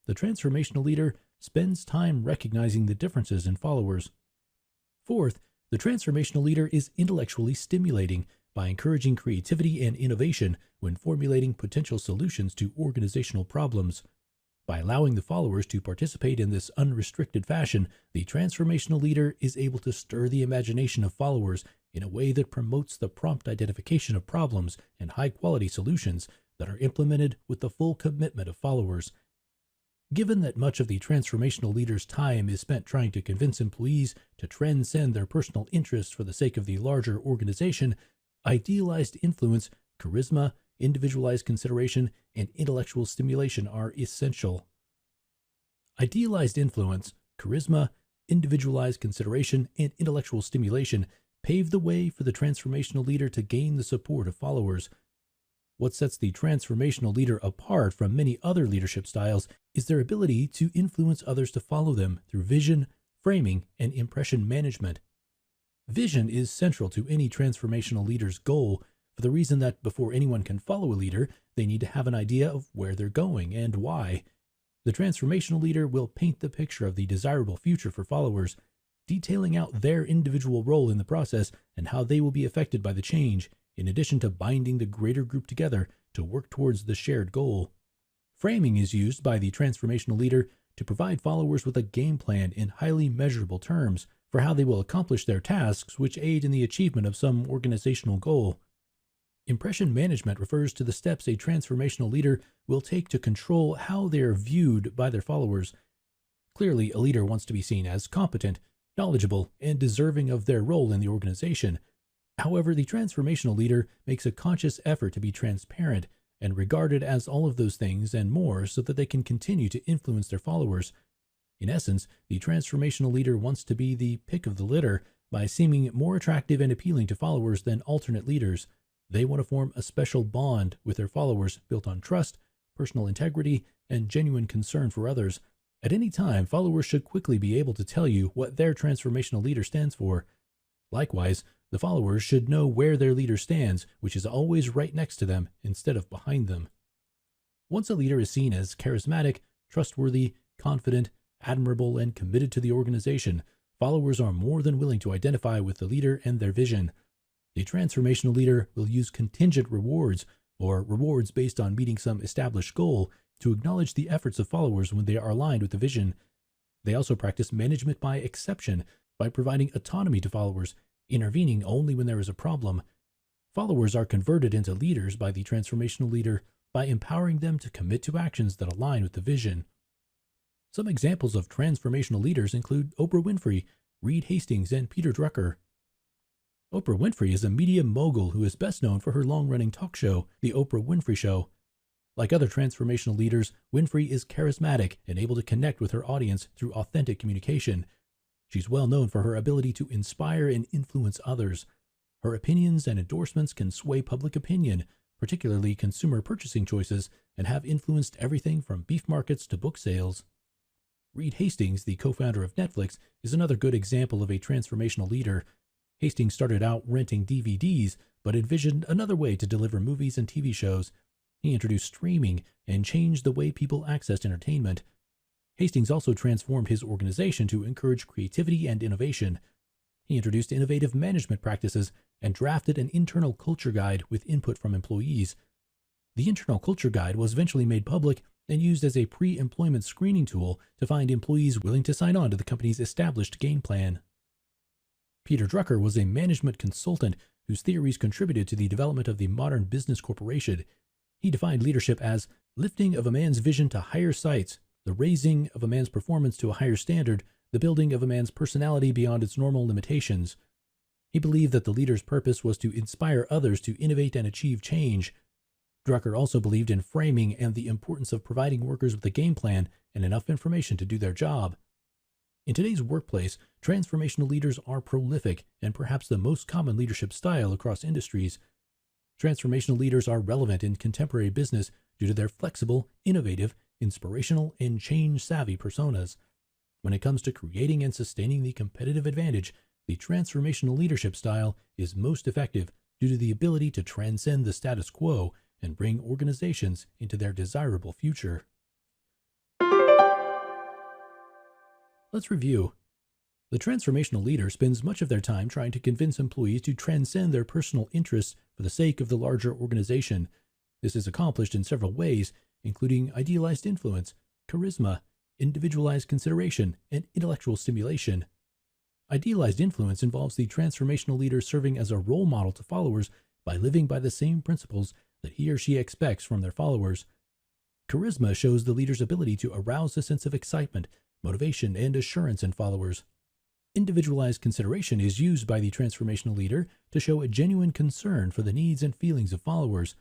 The transformational leader spends time recognizing the differences in followers. Fourth, the transformational leader is intellectually stimulating by encouraging creativity and innovation when formulating potential solutions to organizational problems. By allowing the followers to participate in this unrestricted fashion, the transformational leader is able to stir the imagination of followers in a way that promotes the prompt identification of problems and high-quality solutions that are implemented with the full commitment of followers. Given that much of the transformational leader's time is spent trying to convince employees to transcend their personal interests for the sake of the larger organization, idealized influence, charisma, individualized consideration, and intellectual stimulation are essential. Idealized influence, charisma, individualized consideration, and intellectual stimulation pave the way for the transformational leader to gain the support of followers. What sets the transformational leader apart from many other leadership styles is their ability to influence others to follow them through vision, framing, and impression management. Vision is central to any transformational leader's goal for the reason that before anyone can follow a leader, they need to have an idea of where they're going and why. The transformational leader will paint the picture of the desirable future for followers, detailing out their individual role in the process and how they will be affected by the change, in addition to binding the greater group together to work towards the shared goal. Framing is used by the transformational leader to provide followers with a game plan in highly measurable terms for how they will accomplish their tasks which aid in the achievement of some organizational goal. Impression management refers to the steps a transformational leader will take to control how they are viewed by their followers. Clearly, a leader wants to be seen as competent, knowledgeable, and deserving of their role in the organization. However, the transformational leader makes a conscious effort to be transparent and regarded as all of those things and more so that they can continue to influence their followers. In essence, the transformational leader wants to be the pick of the litter by seeming more attractive and appealing to followers than alternate leaders. They want to form a special bond with their followers built on trust, personal integrity, and genuine concern for others. At any time, followers should quickly be able to tell you what their transformational leader stands for. Likewise, the followers should know where their leader stands, which is always right next to them instead of behind them. Once a leader is seen as charismatic, trustworthy, confident, admirable, and committed to the organization, followers are more than willing to identify with the leader and their vision. The transformational leader will use contingent rewards, or rewards based on meeting some established goal, to acknowledge the efforts of followers when they are aligned with the vision. They also practice management by exception, by providing autonomy to followers, intervening only when there is a problem. Followers are converted into leaders by the transformational leader by empowering them to commit to actions that align with the vision. Some examples of transformational leaders include Oprah Winfrey, Reed Hastings, and Peter Drucker. Oprah Winfrey is a media mogul who is best known for her long-running talk show, The Oprah Winfrey Show. Like other transformational leaders, Winfrey is charismatic and able to connect with her audience through authentic communication. She's well known for her ability to inspire and influence others. Her opinions and endorsements can sway public opinion, particularly consumer purchasing choices, and have influenced everything from beef markets to book sales. Reed Hastings, the co-founder of Netflix, is another good example of a transformational leader. Hastings started out renting DVDs, but envisioned another way to deliver movies and TV shows. He introduced streaming and changed the way people accessed entertainment. Hastings also transformed his organization to encourage creativity and innovation. He introduced innovative management practices and drafted an internal culture guide with input from employees. The internal culture guide was eventually made public and used as a pre-employment screening tool to find employees willing to sign on to the company's established game plan. Peter Drucker was a management consultant whose theories contributed to the development of the modern business corporation. He defined leadership as lifting of a man's vision to higher heights, the raising of a man's performance to a higher standard, the building of a man's personality beyond its normal limitations. He believed that the leader's purpose was to inspire others to innovate and achieve change. Drucker also believed in framing and the importance of providing workers with a game plan and enough information to do their job. In today's workplace, transformational leaders are prolific and perhaps the most common leadership style across industries. Transformational leaders are relevant in contemporary business due to their flexible, innovative, inspirational, and change-savvy personas. When it comes to creating and sustaining the competitive advantage, the transformational leadership style is most effective due to the ability to transcend the status quo and bring organizations into their desirable future. Let's review. The transformational leader spends much of their time trying to convince employees to transcend their personal interests for the sake of the larger organization. This is accomplished in several ways, including idealized influence, charisma, individualized consideration, and intellectual stimulation. Idealized influence involves the transformational leader serving as a role model to followers by living by the same principles that he or she expects from their followers. Charisma shows the leader's ability to arouse a sense of excitement, motivation, and assurance in followers. Individualized consideration is used by the transformational leader to show a genuine concern for the needs and feelings of followers.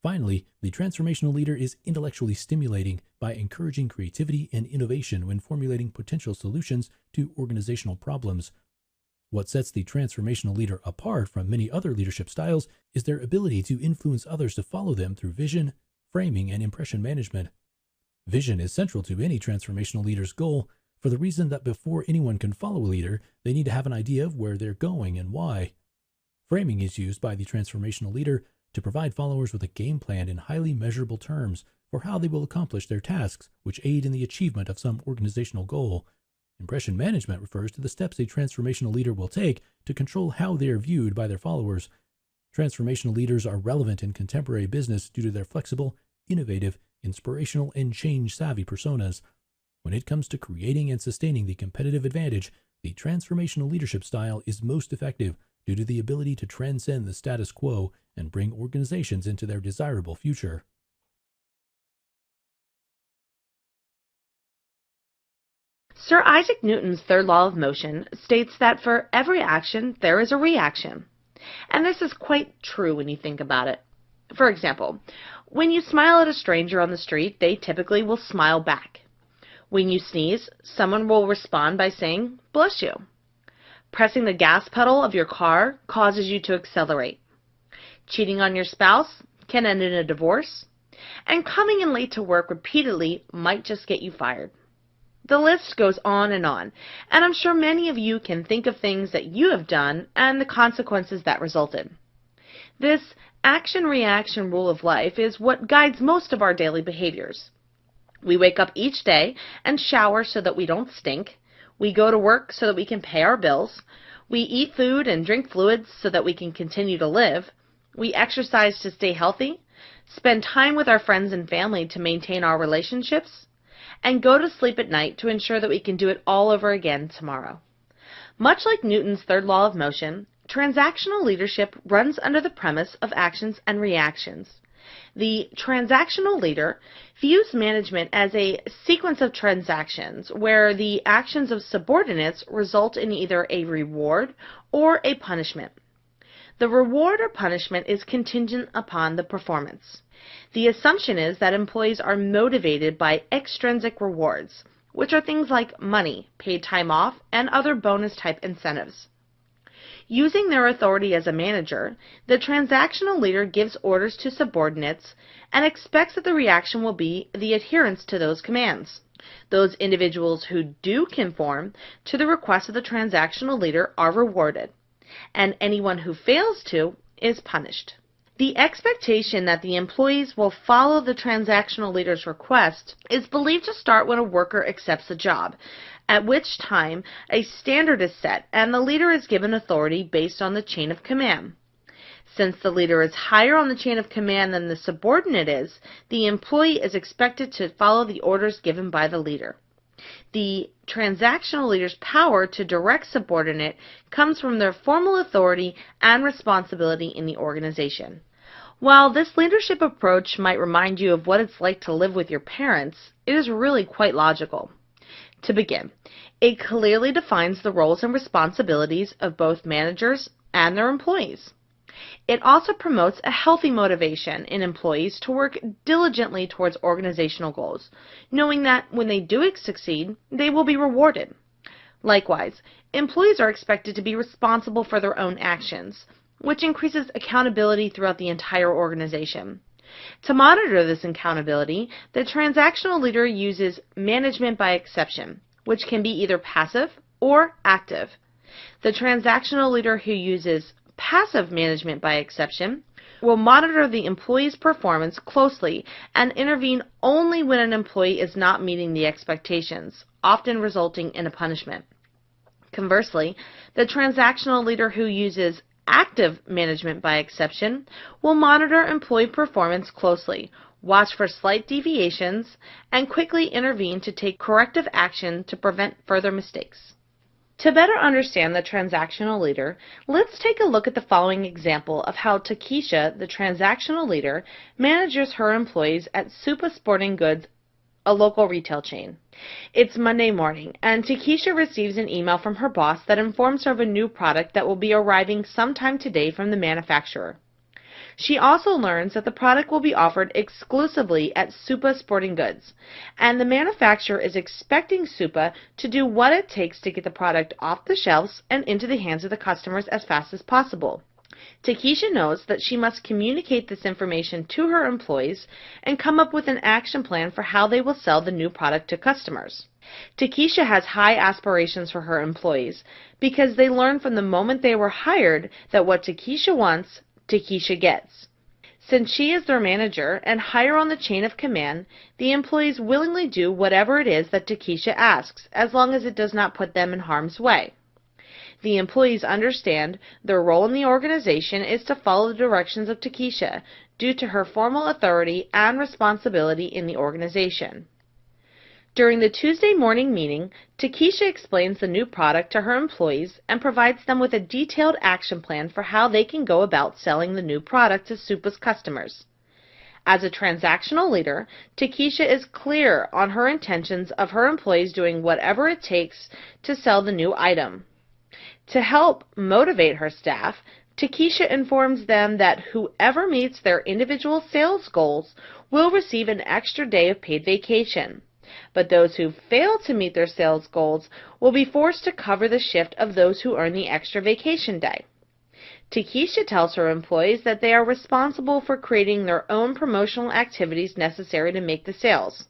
Finally, the transformational leader is intellectually stimulating by encouraging creativity and innovation when formulating potential solutions to organizational problems. What sets the transformational leader apart from many other leadership styles is their ability to influence others to follow them through vision, framing, and impression management. Vision is central to any transformational leader's goal, for the reason that before anyone can follow a leader, they need to have an idea of where they're going and why. Framing is used by the transformational leader to provide followers with a game plan in highly measurable terms for how they will accomplish their tasks, which aid in the achievement of some organizational goal. Impression management refers to the steps a transformational leader will take to control how they are viewed by their followers. Transformational leaders are relevant in contemporary business due to their flexible, innovative, inspirational, and change-savvy personas. When it comes to creating and sustaining the competitive advantage, the transformational leadership style is most effective due to the ability to transcend the status quo and bring organizations into their desirable future. Sir Isaac Newton's third law of motion states that for every action, there is a reaction. And this is quite true when you think about it. For example, when you smile at a stranger on the street, they typically will smile back. When you sneeze, someone will respond by saying, "Bless you." Pressing the gas pedal of your car causes you to accelerate. Cheating on your spouse can end in a divorce. And coming in late to work repeatedly might just get you fired. The list goes on, and I'm sure many of you can think of things that you have done and the consequences that resulted. This action-reaction rule of life is what guides most of our daily behaviors. We wake up each day and shower so that we don't stink. We go to work so that we can pay our bills. We eat food and drink fluids so that we can continue to live. We exercise to stay healthy, spend time with our friends and family to maintain our relationships, and go to sleep at night to ensure that we can do it all over again tomorrow. Much like Newton's third law of motion, transactional leadership runs under the premise of actions and reactions. The transactional leader views management as a sequence of transactions where the actions of subordinates result in either a reward or a punishment. The reward or punishment is contingent upon the performance. The assumption is that employees are motivated by extrinsic rewards, which are things like money, paid time off, and other bonus-type incentives. Using their authority as a manager, the transactional leader gives orders to subordinates and expects that the reaction will be the adherence to those commands. Those individuals who do conform to the request of the transactional leader are rewarded, and anyone who fails to is punished. The expectation that the employees will follow the transactional leader's request is believed to start when a worker accepts the job, at which time a standard is set and the leader is given authority based on the chain of command. Since the leader is higher on the chain of command than the subordinate is, the employee is expected to follow the orders given by the leader. The transactional leader's power to direct subordinate comes from their formal authority and responsibility in the organization. While this leadership approach might remind you of what it's like to live with your parents, it is really quite logical. To begin, it clearly defines the roles and responsibilities of both managers and their employees. It also promotes a healthy motivation in employees to work diligently towards organizational goals, knowing that when they do succeed, they will be rewarded. Likewise, employees are expected to be responsible for their own actions, which increases accountability throughout the entire organization. To monitor this accountability, the transactional leader uses management by exception, which can be either passive or active. The transactional leader who uses passive management by exception will monitor the employee's performance closely and intervene only when an employee is not meeting the expectations, often resulting in a punishment. Conversely, the transactional leader who uses active management by exception will monitor employee performance closely, watch for slight deviations, and quickly intervene to take corrective action to prevent further mistakes. To better understand the transactional leader, let's take a look at the following example of how Takesha, the transactional leader, manages her employees at Supa Sporting Goods, a local retail chain. It's Monday morning, and Takesha receives an email from her boss that informs her of a new product that will be arriving sometime today from the manufacturer. She also learns that the product will be offered exclusively at Supa Sporting Goods, and the manufacturer is expecting Supa to do what it takes to get the product off the shelves and into the hands of the customers as fast as possible. Takesha knows that she must communicate this information to her employees and come up with an action plan for how they will sell the new product to customers. Takesha has high aspirations for her employees because they learn from the moment they were hired that what Takesha wants, Takesha gets. Since she is their manager and higher on the chain of command, the employees willingly do whatever it is that Takesha asks, as long as it does not put them in harm's way. The employees understand their role in the organization is to follow the directions of Takesha due to her formal authority and responsibility in the organization. During the Tuesday morning meeting, Takesha explains the new product to her employees and provides them with a detailed action plan for how they can go about selling the new product to SUPA's customers. As a transactional leader, Takesha is clear on her intentions of her employees doing whatever it takes to sell the new item. To help motivate her staff, Takesha informs them that whoever meets their individual sales goals will receive an extra day of paid vacation. But those who fail to meet their sales goals will be forced to cover the shift of those who earn the extra vacation day. Takesha tells her employees that they are responsible for creating their own promotional activities necessary to make the sales.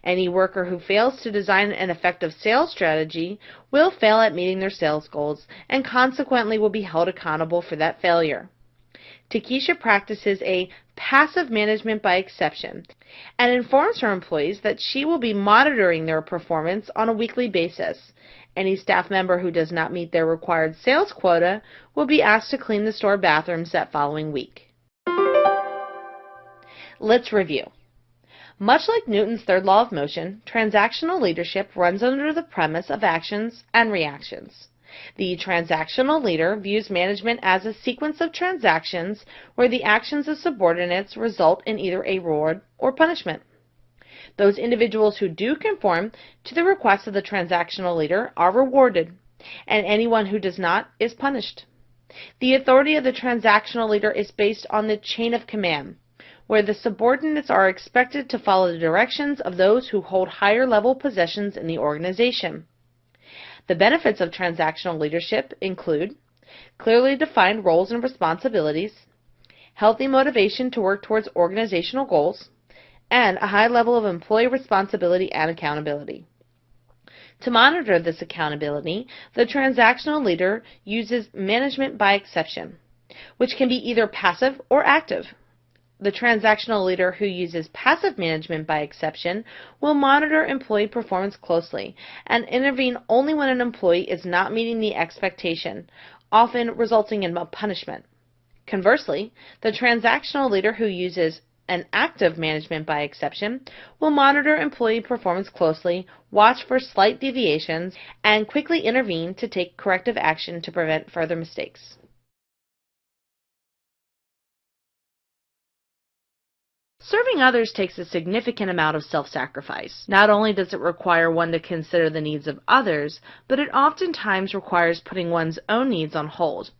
Any worker who fails to design an effective sales strategy will fail at meeting their sales goals and consequently will be held accountable for that failure. Takesha practices a passive management by exception and informs her employees that she will be monitoring their performance on a weekly basis. Any staff member who does not meet their required sales quota will be asked to clean the store bathrooms that following week. Let's review. Much like Newton's third law of motion, transactional leadership runs under the premise of actions and reactions. The transactional leader views management as a sequence of transactions where the actions of subordinates result in either a reward or punishment. Those individuals who do conform to the requests of the transactional leader are rewarded, and anyone who does not is punished. The authority of the transactional leader is based on the chain of command, where the subordinates are expected to follow the directions of those who hold higher level positions in the organization. The benefits of transactional leadership include clearly defined roles and responsibilities, healthy motivation to work towards organizational goals, and a high level of employee responsibility and accountability. To monitor this accountability, the transactional leader uses management by exception, which can be either passive or active. The transactional leader who uses passive management by exception will monitor employee performance closely and intervene only when an employee is not meeting the expectation, often resulting in a punishment. Conversely, the transactional leader who uses an active management by exception will monitor employee performance closely, watch for slight deviations, and quickly intervene to take corrective action to prevent further mistakes. Serving others takes a significant amount of self-sacrifice. Not only does it require one to consider the needs of others, but it oftentimes requires putting one's own needs on hold.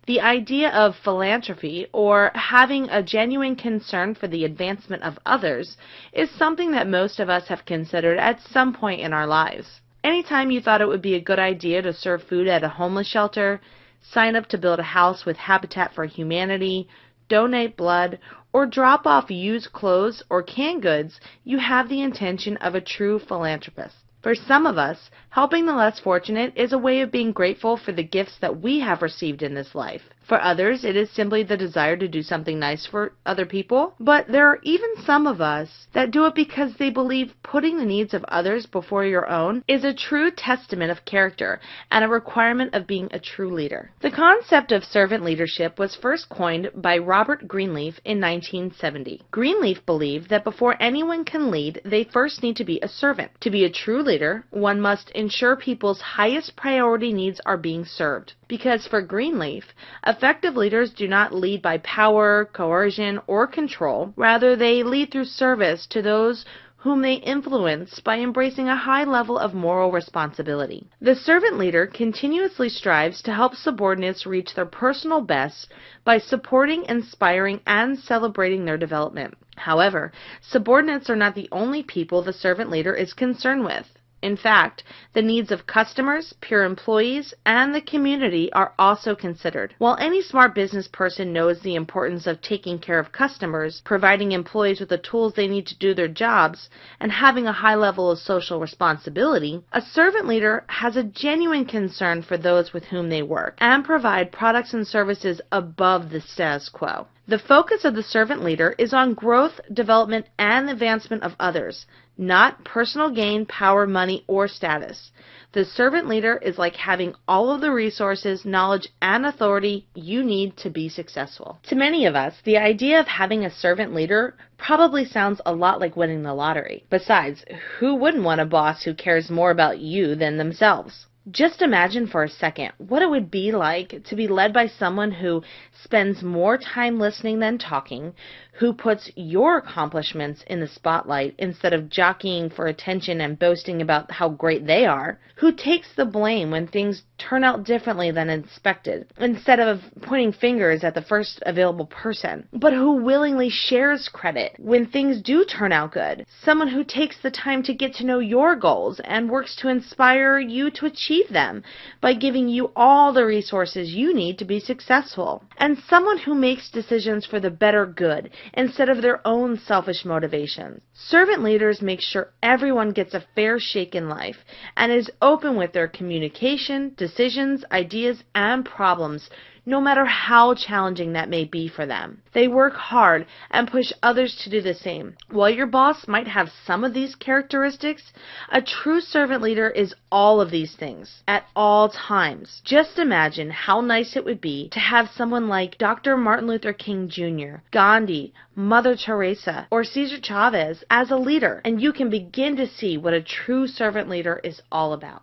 The idea of philanthropy, or having a genuine concern for the advancement of others, is something that most of us have considered at some point in our lives. Anytime you thought it would be a good idea to serve food at a homeless shelter, sign up to build a house with Habitat for Humanity, donate blood, or drop off used clothes or canned goods, you have the intention of a true philanthropist. For some of us, helping the less fortunate is a way of being grateful for the gifts that we have received in this life. For others, it is simply the desire to do something nice for other people. But there are even some of us that do it because they believe putting the needs of others before your own is a true testament of character and a requirement of being a true leader. The concept of servant leadership was first coined by Robert Greenleaf in 1970. Greenleaf believed that before anyone can lead, they first need to be a servant. To be a true leader, one must ensure people's highest priority needs are being served. Because for Greenleaf, effective leaders do not lead by power, coercion, or control. Rather, they lead through service to those whom they influence by embracing a high level of moral responsibility. The servant leader continuously strives to help subordinates reach their personal best by supporting, inspiring, and celebrating their development. However, subordinates are not the only people the servant leader is concerned with. In fact, the needs of customers, peer employees, and the community are also considered. While any smart business person knows the importance of taking care of customers, providing employees with the tools they need to do their jobs, and having a high level of social responsibility, a servant leader has a genuine concern for those with whom they work and provide products and services above the status quo. The focus of the servant leader is on growth, development, and advancement of others, not personal gain, power, money, or status. The servant leader is like having all of the resources, knowledge, and authority you need to be successful. To many of us, the idea of having a servant leader probably sounds a lot like winning the lottery. Besides, who wouldn't want a boss who cares more about you than themselves? Just imagine for a second what it would be like to be led by someone who spends more time listening than talking, who puts your accomplishments in the spotlight instead of jockeying for attention and boasting about how great they are, who takes the blame when things turn out differently than expected, instead of pointing fingers at the first available person, but who willingly shares credit when things do turn out good, someone who takes the time to get to know your goals and works to inspire you to achieve them by giving you all the resources you need to be successful, and someone who makes decisions for the better good instead of their own selfish motivations. Servant leaders make sure everyone gets a fair shake in life and is open with their communication, decisions, ideas, and problems, no matter how challenging that may be for them. They work hard and push others to do the same. While your boss might have some of these characteristics, a true servant leader is all of these things at all times. Just imagine how nice it would be to have someone like Dr. Martin Luther King Jr., Gandhi, Mother Teresa, or Cesar Chavez as a leader, and you can begin to see what a true servant leader is all about.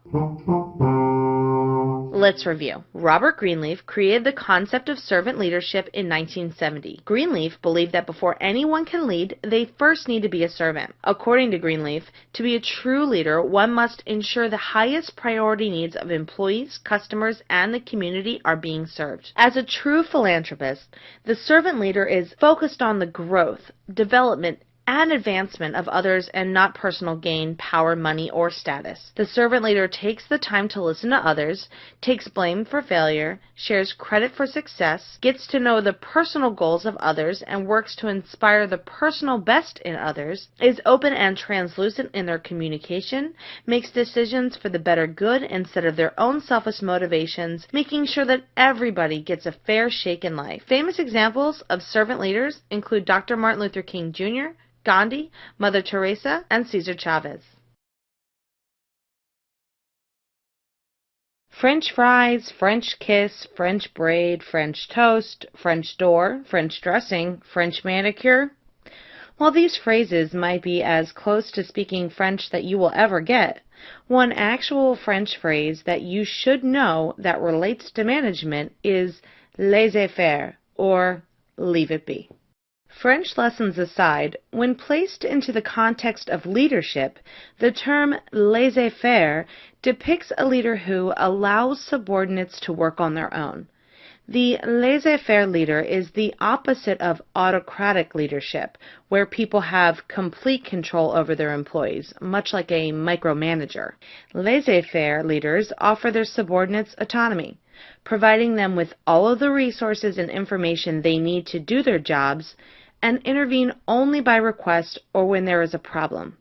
Let's review. Robert Greenleaf created the concept of servant leadership in 1970. Greenleaf believed that before anyone can lead, they first need to be a servant. According to Greenleaf, to be a true leader, one must ensure the highest priority needs of employees, customers, and the community are being served. As a true philanthropist, the servant leader is focused on the growth, development, and advancement of others and not personal gain, power, money, or status. The servant leader takes the time to listen to others, takes blame for failure, shares credit for success, gets to know the personal goals of others and works to inspire the personal best in others, is open and translucent in their communication, makes decisions for the better good instead of their own selfish motivations, making sure that everybody gets a fair shake in life. Famous examples of servant leaders include Dr. Martin Luther King Jr., Gandhi, Mother Teresa, and Cesar Chavez. French fries, French kiss, French braid, French toast, French door, French dressing, French manicure. While these phrases might be as close to speaking French that you will ever get, one actual French phrase that you should know that relates to management is laissez-faire, or leave it be. French lessons aside, when placed into the context of leadership, the term laissez-faire depicts a leader who allows subordinates to work on their own. The laissez-faire leader is the opposite of autocratic leadership, where people have complete control over their employees, much like a micromanager. Laissez-faire leaders offer their subordinates autonomy, providing them with all of the resources and information they need to do their jobs, and intervene only by request or when there is a problem.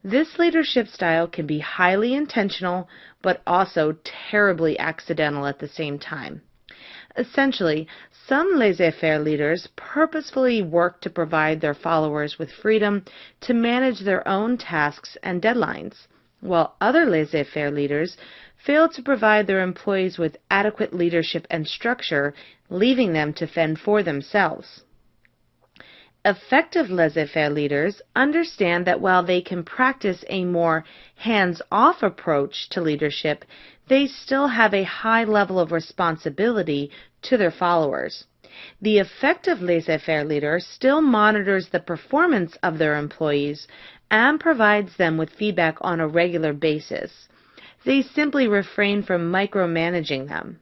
This leadership style can be highly intentional, but also terribly accidental at the same time. Essentially, some laissez-faire leaders purposefully work to provide their followers with freedom to manage their own tasks and deadlines, while other laissez-faire leaders fail to provide their employees with adequate leadership and structure, leaving them to fend for themselves. Effective laissez-faire leaders understand that while they can practice a more hands-off approach to leadership, they still have a high level of responsibility to their followers. The effective laissez-faire leader still monitors the performance of their employees and provides them with feedback on a regular basis. They simply refrain from micromanaging them.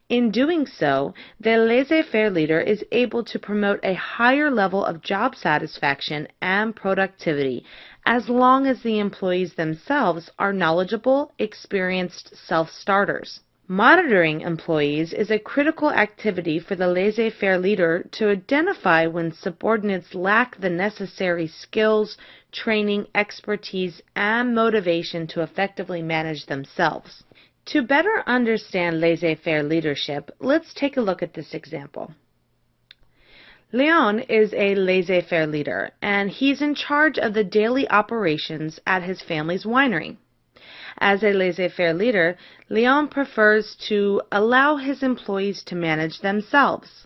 In doing so, the laissez-faire leader is able to promote a higher level of job satisfaction and productivity as long as the employees themselves are knowledgeable, experienced self-starters. Monitoring employees is a critical activity for the laissez-faire leader to identify when subordinates lack the necessary skills, training, expertise, and motivation to effectively manage themselves. To better understand laissez-faire leadership, let's take a look at this example. Leon is a laissez-faire leader, and he's in charge of the daily operations at his family's winery. As a laissez-faire leader, Leon prefers to allow his employees to manage themselves.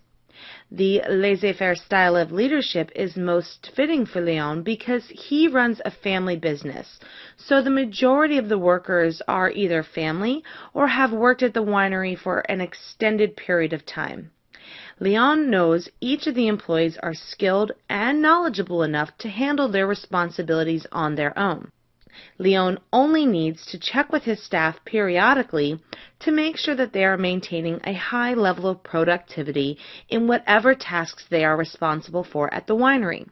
The laissez-faire style of leadership is most fitting for Leon because he runs a family business, so the majority of the workers are either family or have worked at the winery for an extended period of time. Leon knows each of the employees are skilled and knowledgeable enough to handle their responsibilities on their own. Leon only needs to check with his staff periodically to make sure that they are maintaining a high level of productivity in whatever tasks they are responsible for at the winery.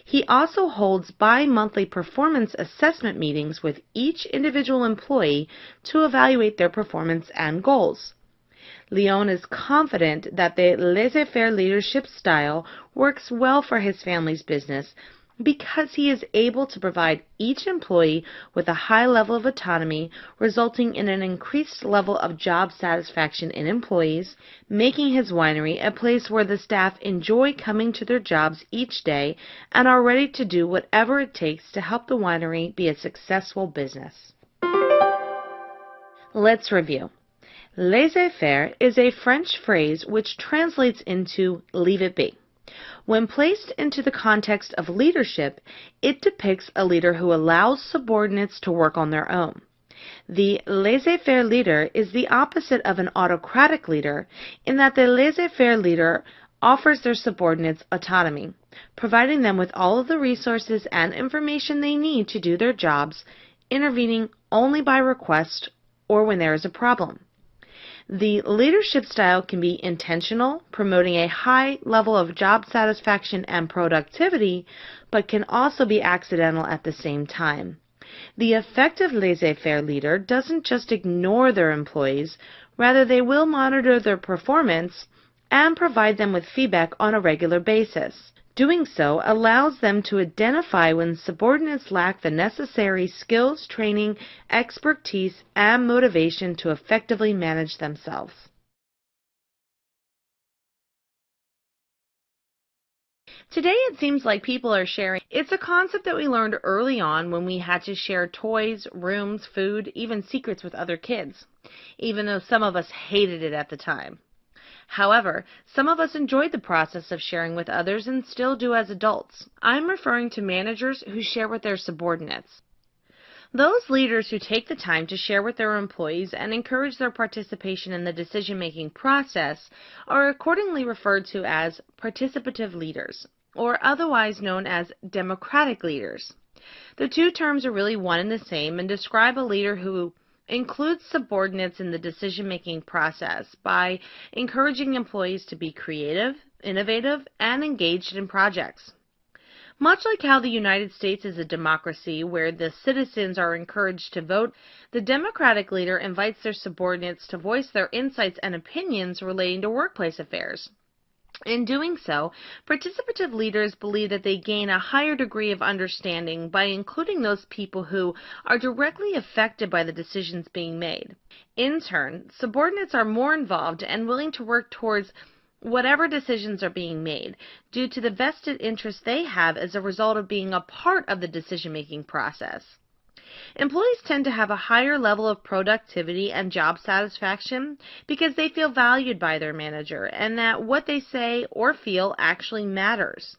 He also holds bi-monthly performance assessment meetings with each individual employee to evaluate their performance and goals. Leon is confident that the laissez-faire leadership style works well for his family's business because he is able to provide each employee with a high level of autonomy, resulting in an increased level of job satisfaction in employees, making his winery a place where the staff enjoy coming to their jobs each day and are ready to do whatever it takes to help the winery be a successful business. Let's review. Laissez-faire is a French phrase which translates into leave it be. When placed into the context of leadership, it depicts a leader who allows subordinates to work on their own. The laissez-faire leader is the opposite of an autocratic leader in that the laissez-faire leader offers their subordinates autonomy, providing them with all of the resources and information they need to do their jobs, intervening only by request or when there is a problem. The leadership style can be intentional, promoting a high level of job satisfaction and productivity, but can also be accidental at the same time. The effective laissez-faire leader doesn't just ignore their employees, rather they will monitor their performance and provide them with feedback on a regular basis. Doing so allows them to identify when subordinates lack the necessary skills, training, expertise, and motivation to effectively manage themselves. Today it seems like people are sharing. It's a concept that we learned early on when we had to share toys, rooms, food, even secrets with other kids, even though some of us hated it at the time. However, some of us enjoyed the process of sharing with others and still do as adults. I'm referring to managers who share with their subordinates. Those leaders who take the time to share with their employees and encourage their participation in the decision-making process are accordingly referred to as participative leaders, or otherwise known as democratic leaders. The two terms are really one and the same and describe a leader who includes subordinates in the decision-making process by encouraging employees to be creative, innovative, and engaged in projects. Much like how the United States is a democracy where the citizens are encouraged to vote, the democratic leader invites their subordinates to voice their insights and opinions relating to workplace affairs. In doing so, participative leaders believe that they gain a higher degree of understanding by including those people who are directly affected by the decisions being made. In turn, subordinates are more involved and willing to work towards whatever decisions are being made due to the vested interest they have as a result of being a part of the decision-making process. Employees tend to have a higher level of productivity and job satisfaction because they feel valued by their manager and that what they say or feel actually matters.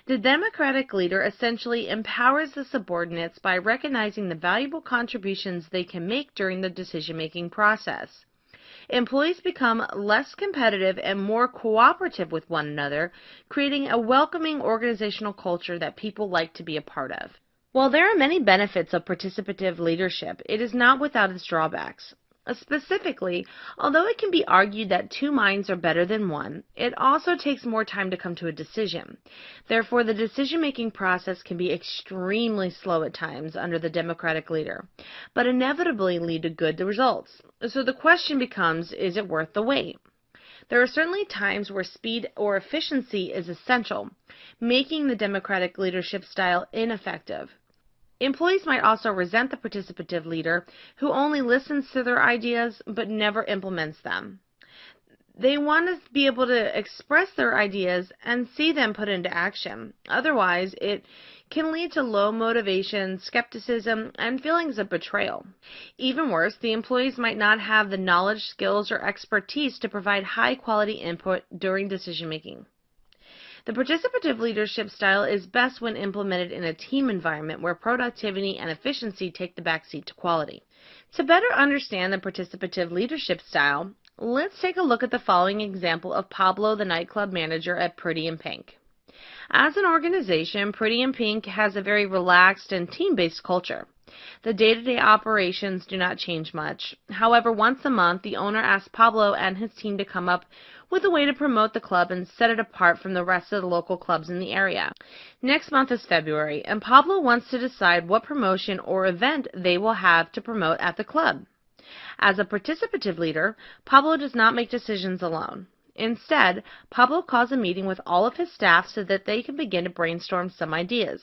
The democratic leader essentially empowers the subordinates by recognizing the valuable contributions they can make during the decision-making process. Employees become less competitive and more cooperative with one another, creating a welcoming organizational culture that people like to be a part of. While there are many benefits of participative leadership, it is not without its drawbacks. Specifically, although it can be argued that two minds are better than one, it also takes more time to come to a decision. Therefore, the decision-making process can be extremely slow at times under the Democratic leader, but inevitably lead to good results. So the question becomes, is it worth the wait? There are certainly times where speed or efficiency is essential, making the Democratic leadership style ineffective. Employees might also resent the participative leader who only listens to their ideas but never implements them. They want to be able to express their ideas and see them put into action. Otherwise, it can lead to low motivation, skepticism, and feelings of betrayal. Even worse, the employees might not have the knowledge, skills, or expertise to provide high-quality input during decision-making. The participative leadership style is best when implemented in a team environment where productivity and efficiency take the backseat to quality. To better understand the participative leadership style, let's take a look at the following example of Pablo, the nightclub manager at Pretty in Pink. As an organization, Pretty in Pink has a very relaxed and team-based culture. The day-to-day operations do not change much. However, once a month, the owner asks Pablo and his team to come up with a way to promote the club and set it apart from the rest of the local clubs in the area. Next month is February, and Pablo wants to decide what promotion or event they will have to promote at the club. As a participative leader, Pablo does not make decisions alone. Instead, Pablo calls a meeting with all of his staff so that they can begin to brainstorm some ideas.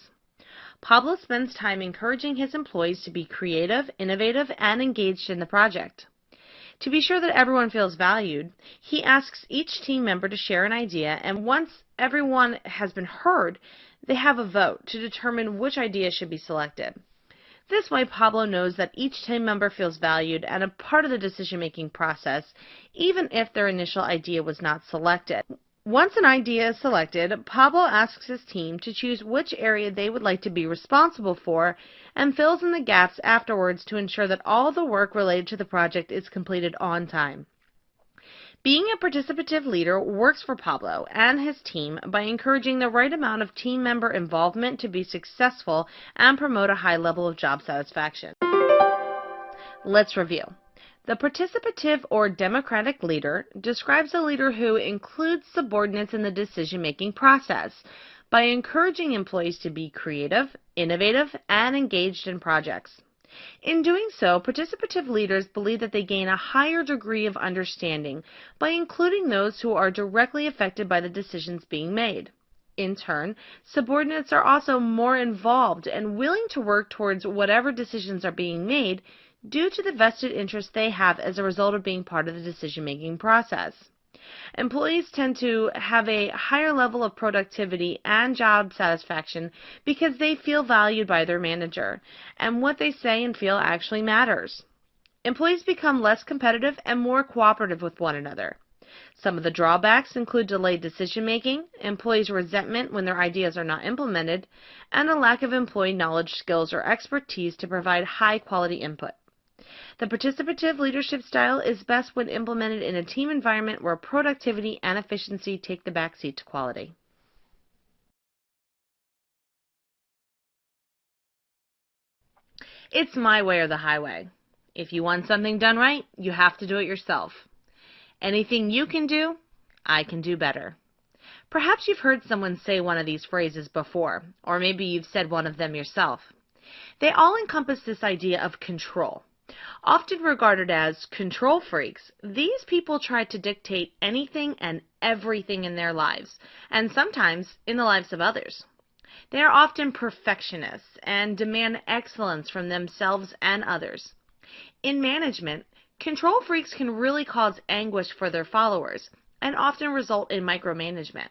Pablo spends time encouraging his employees to be creative, innovative, and engaged in the project. To be sure that everyone feels valued, he asks each team member to share an idea, and once everyone has been heard, they have a vote to determine which idea should be selected. This way, Pablo knows that each team member feels valued and a part of the decision-making process, even if their initial idea was not selected. Once an idea is selected, Pablo asks his team to choose which area they would like to be responsible for and fills in the gaps afterwards to ensure that all the work related to the project is completed on time. Being a participative leader works for Pablo and his team by encouraging the right amount of team member involvement to be successful and promote a high level of job satisfaction. Let's review. The participative or democratic leader describes a leader who includes subordinates in the decision-making process by encouraging employees to be creative, innovative, and engaged in projects. In doing so, participative leaders believe that they gain a higher degree of understanding by including those who are directly affected by the decisions being made. In turn, subordinates are also more involved and willing to work towards whatever decisions are being made due to the vested interest they have as a result of being part of the decision-making process. Employees tend to have a higher level of productivity and job satisfaction because they feel valued by their manager, and what they say and feel actually matters. Employees become less competitive and more cooperative with one another. Some of the drawbacks include delayed decision-making, employees' resentment when their ideas are not implemented, and a lack of employee knowledge, skills, or expertise to provide high-quality input. The participative leadership style is best when implemented in a team environment where productivity and efficiency take the backseat to quality. It's my way or the highway. If you want something done right, you have to do it yourself. Anything you can do, I can do better. Perhaps you've heard someone say one of these phrases before, or maybe you've said one of them yourself. They all encompass this idea of control. Often regarded as control freaks, these people try to dictate anything and everything in their lives, and sometimes in the lives of others. They are often perfectionists and demand excellence from themselves and others. In management, control freaks can really cause anguish for their followers and often result in micromanagement.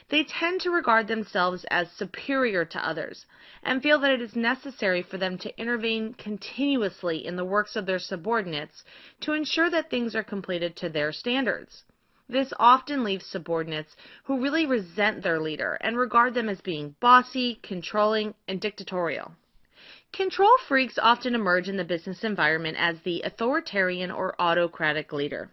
They tend to regard themselves as superior to others and feel that it is necessary for them to intervene continuously in the works of their subordinates to ensure that things are completed to their standards. This often leaves subordinates who really resent their leader and regard them as being bossy, controlling, and dictatorial. Control freaks often emerge in the business environment as the authoritarian or autocratic leader.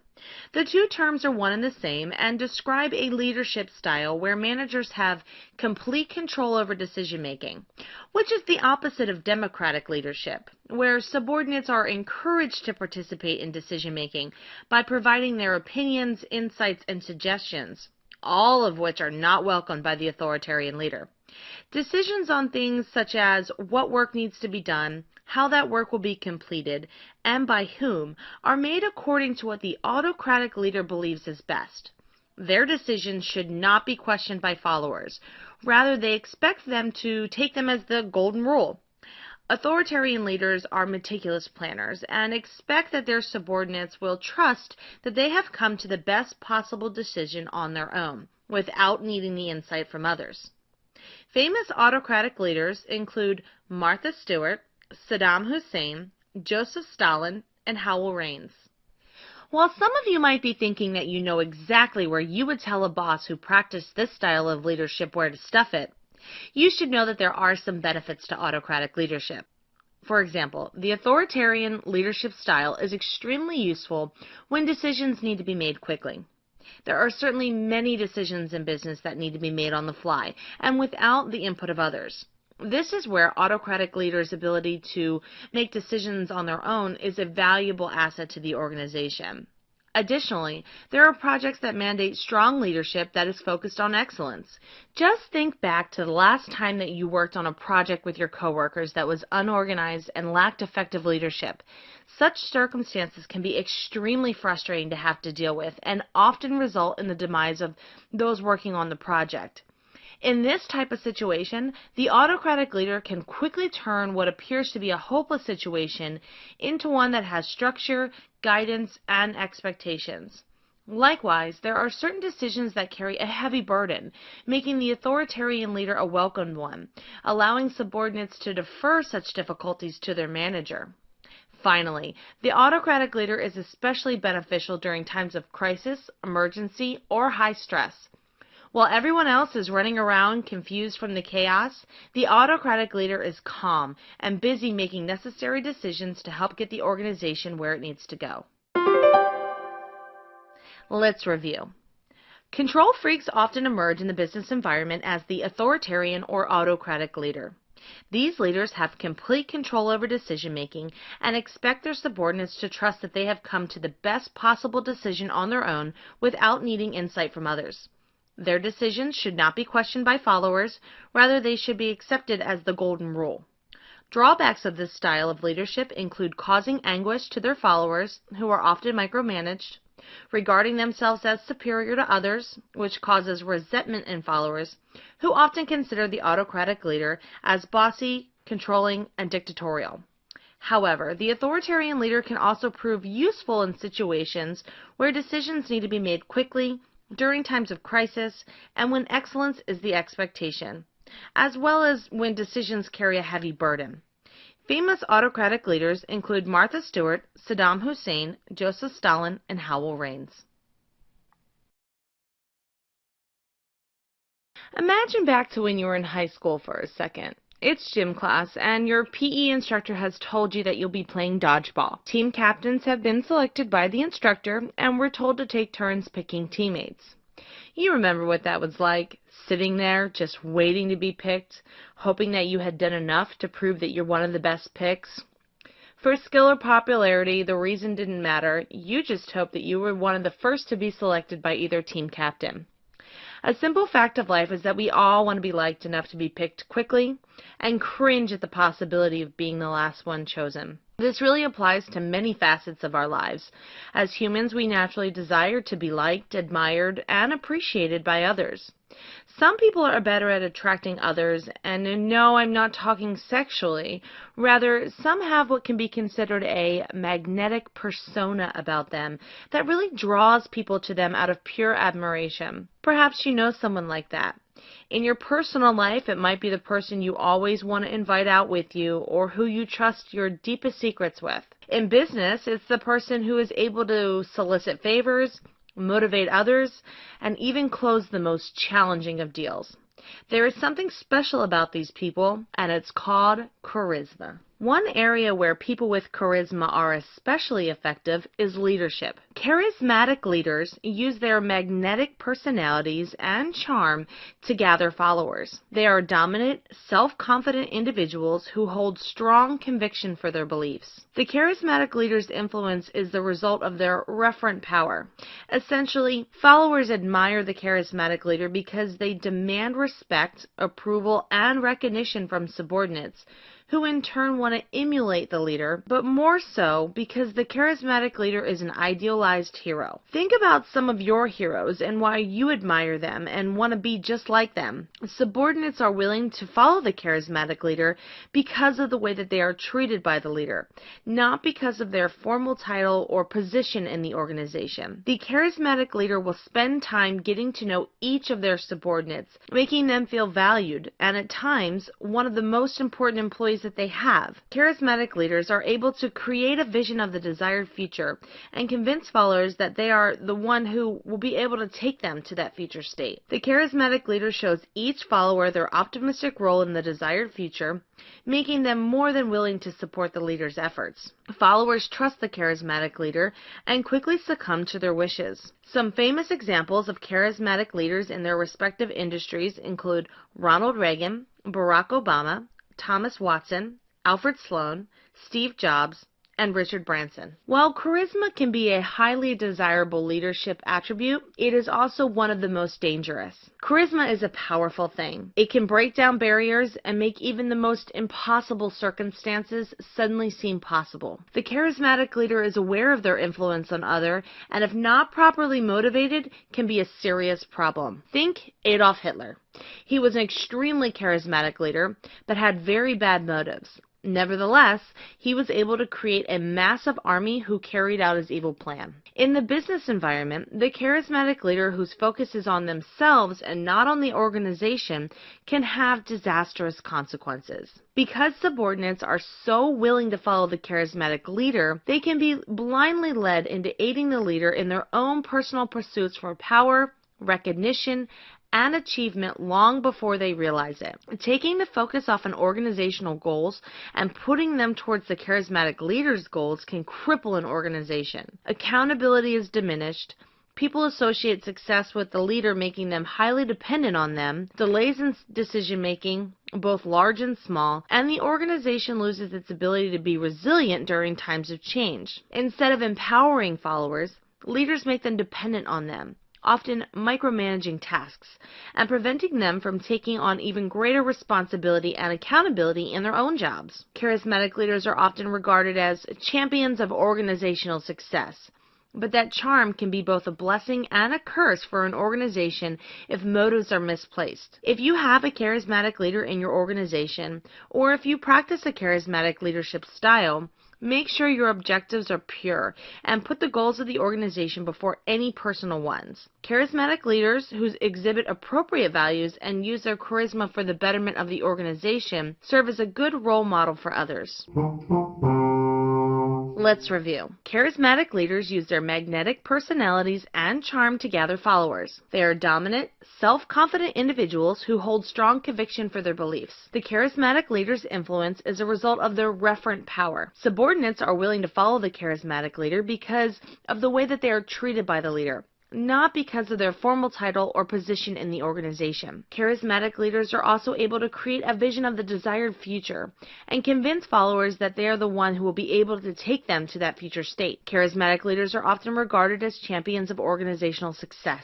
The two terms are one and the same and describe a leadership style where managers have complete control over decision-making, which is the opposite of democratic leadership, where subordinates are encouraged to participate in decision-making by providing their opinions, insights, and suggestions, all of which are not welcomed by the authoritarian leader. Decisions on things such as what work needs to be done, how that work will be completed, and by whom are made according to what the autocratic leader believes is best. Their decisions should not be questioned by followers. Rather, they expect them to take them as the golden rule. Authoritarian leaders are meticulous planners and expect that their subordinates will trust that they have come to the best possible decision on their own, without needing the insight from others. Famous autocratic leaders include Martha Stewart, Saddam Hussein, Joseph Stalin, and Howell Raines. While some of you might be thinking that you know exactly where you would tell a boss who practiced this style of leadership where to stuff it, you should know that there are some benefits to autocratic leadership. For example, the authoritarian leadership style is extremely useful when decisions need to be made quickly. There are certainly many decisions in business that need to be made on the fly and without the input of others. This is where autocratic leaders' ability to make decisions on their own is a valuable asset to the organization. Additionally, there are projects that mandate strong leadership that is focused on excellence. Just think back to the last time that you worked on a project with your coworkers that was unorganized and lacked effective leadership. Such circumstances can be extremely frustrating to have to deal with and often result in the demise of those working on the project. In this type of situation, the autocratic leader can quickly turn what appears to be a hopeless situation into one that has structure, guidance, and expectations. Likewise, there are certain decisions that carry a heavy burden, making the authoritarian leader a welcomed one, allowing subordinates to defer such difficulties to their manager. Finally, the autocratic leader is especially beneficial during times of crisis, emergency, or high stress. While everyone else is running around confused from the chaos, the autocratic leader is calm and busy making necessary decisions to help get the organization where it needs to go. Let's review. Control freaks often emerge in the business environment as the authoritarian or autocratic leader. These leaders have complete control over decision-making and expect their subordinates to trust that they have come to the best possible decision on their own without needing insight from others. Their decisions should not be questioned by followers, rather they should be accepted as the golden rule. Drawbacks of this style of leadership include causing anguish to their followers, who are often micromanaged, regarding themselves as superior to others, which causes resentment in followers, who often consider the autocratic leader as bossy, controlling, and dictatorial. However, the authoritarian leader can also prove useful in situations where decisions need to be made quickly, during times of crisis, and when excellence is the expectation, as well as when decisions carry a heavy burden. Famous autocratic leaders include Martha Stewart, Saddam Hussein, Joseph Stalin, and Howell Raines. Imagine back to when you were in high school for a second. It's gym class, and your PE instructor has told you that you'll be playing dodgeball. Team captains have been selected by the instructor, and we're told to take turns picking teammates. You remember what that was like, sitting there just waiting to be picked, hoping that you had done enough to prove that you're one of the best picks. For skill or popularity, the reason didn't matter. You just hoped that you were one of the first to be selected by either team captain. A simple fact of life is that we all want to be liked enough to be picked quickly and cringe at the possibility of being the last one chosen. This really applies to many facets of our lives. As humans, we naturally desire to be liked, admired, and appreciated by others. Some people are better at attracting others, and no, I'm not talking sexually. Rather, some have what can be considered a magnetic persona about them that really draws people to them out of pure admiration. Perhaps you know someone like that. In your personal life, it might be the person you always want to invite out with you or who you trust your deepest secrets with. In business, it's the person who is able to solicit favors, motivate others, and even close the most challenging of deals. There is something special about these people, and it's called charisma. One area where people with charisma are especially effective is leadership. Charismatic leaders use their magnetic personalities and charm to gather followers. They are dominant, self-confident individuals who hold strong conviction for their beliefs. The charismatic leader's influence is the result of their referent power. Essentially, followers admire the charismatic leader because they demand respect, approval, and recognition from subordinates, who in turn want to emulate the leader, but more so because the charismatic leader is an idealized hero. Think about some of your heroes and why you admire them and want to be just like them. Subordinates are willing to follow the charismatic leader because of the way that they are treated by the leader, not because of their formal title or position in the organization. The charismatic leader will spend time getting to know each of their subordinates, making them feel valued and at times one of the most important employees that they have. Charismatic leaders are able to create a vision of the desired future and convince followers that they are the one who will be able to take them to that future state. The charismatic leader shows each follower their optimistic role in the desired future, making them more than willing to support the leader's efforts. Followers trust the charismatic leader and quickly succumb to their wishes. Some famous examples of charismatic leaders in their respective industries include Ronald Reagan, Barack Obama, Thomas Watson, Alfred Sloan, Steve Jobs, and Richard Branson. While charisma can be a highly desirable leadership attribute, it is also one of the most dangerous. Charisma is a powerful thing. It can break down barriers and make even the most impossible circumstances suddenly seem possible. The charismatic leader is aware of their influence on others, and if not properly motivated, can be a serious problem. Think Adolf Hitler. He was an extremely charismatic leader, but had very bad motives. Nevertheless, he was able to create a massive army who carried out his evil plan. In the business environment, the charismatic leader whose focus is on themselves and not on the organization can have disastrous consequences. Because subordinates are so willing to follow the charismatic leader, they can be blindly led into aiding the leader in their own personal pursuits for power, recognition, and achievement long before they realize it. Taking the focus off an organizational goals and putting them towards the charismatic leader's goals can cripple an organization. Accountability is diminished. People associate success with the leader, making them highly dependent on them, delays in decision-making, both large and small, and the organization loses its ability to be resilient during times of change. Instead of empowering followers, leaders make them dependent on them, often micromanaging tasks, and preventing them from taking on even greater responsibility and accountability in their own jobs. Charismatic leaders are often regarded as champions of organizational success, but that charm can be both a blessing and a curse for an organization if motives are misplaced. If you have a charismatic leader in your organization, or if you practice a charismatic leadership style, make sure your objectives are pure and put the goals of the organization before any personal ones. Charismatic leaders who exhibit appropriate values and use their charisma for the betterment of the organization serve as a good role model for others. Let's review. Charismatic leaders use their magnetic personalities and charm to gather followers. They are dominant, self-confident individuals who hold strong conviction for their beliefs. The charismatic leader's influence is a result of their referent power. Subordinates are willing to follow the charismatic leader because of the way that they are treated by the leader, not because of their formal title or position in the organization. Charismatic leaders are also able to create a vision of the desired future and convince followers that they are the one who will be able to take them to that future state. Charismatic leaders are often regarded as champions of organizational success,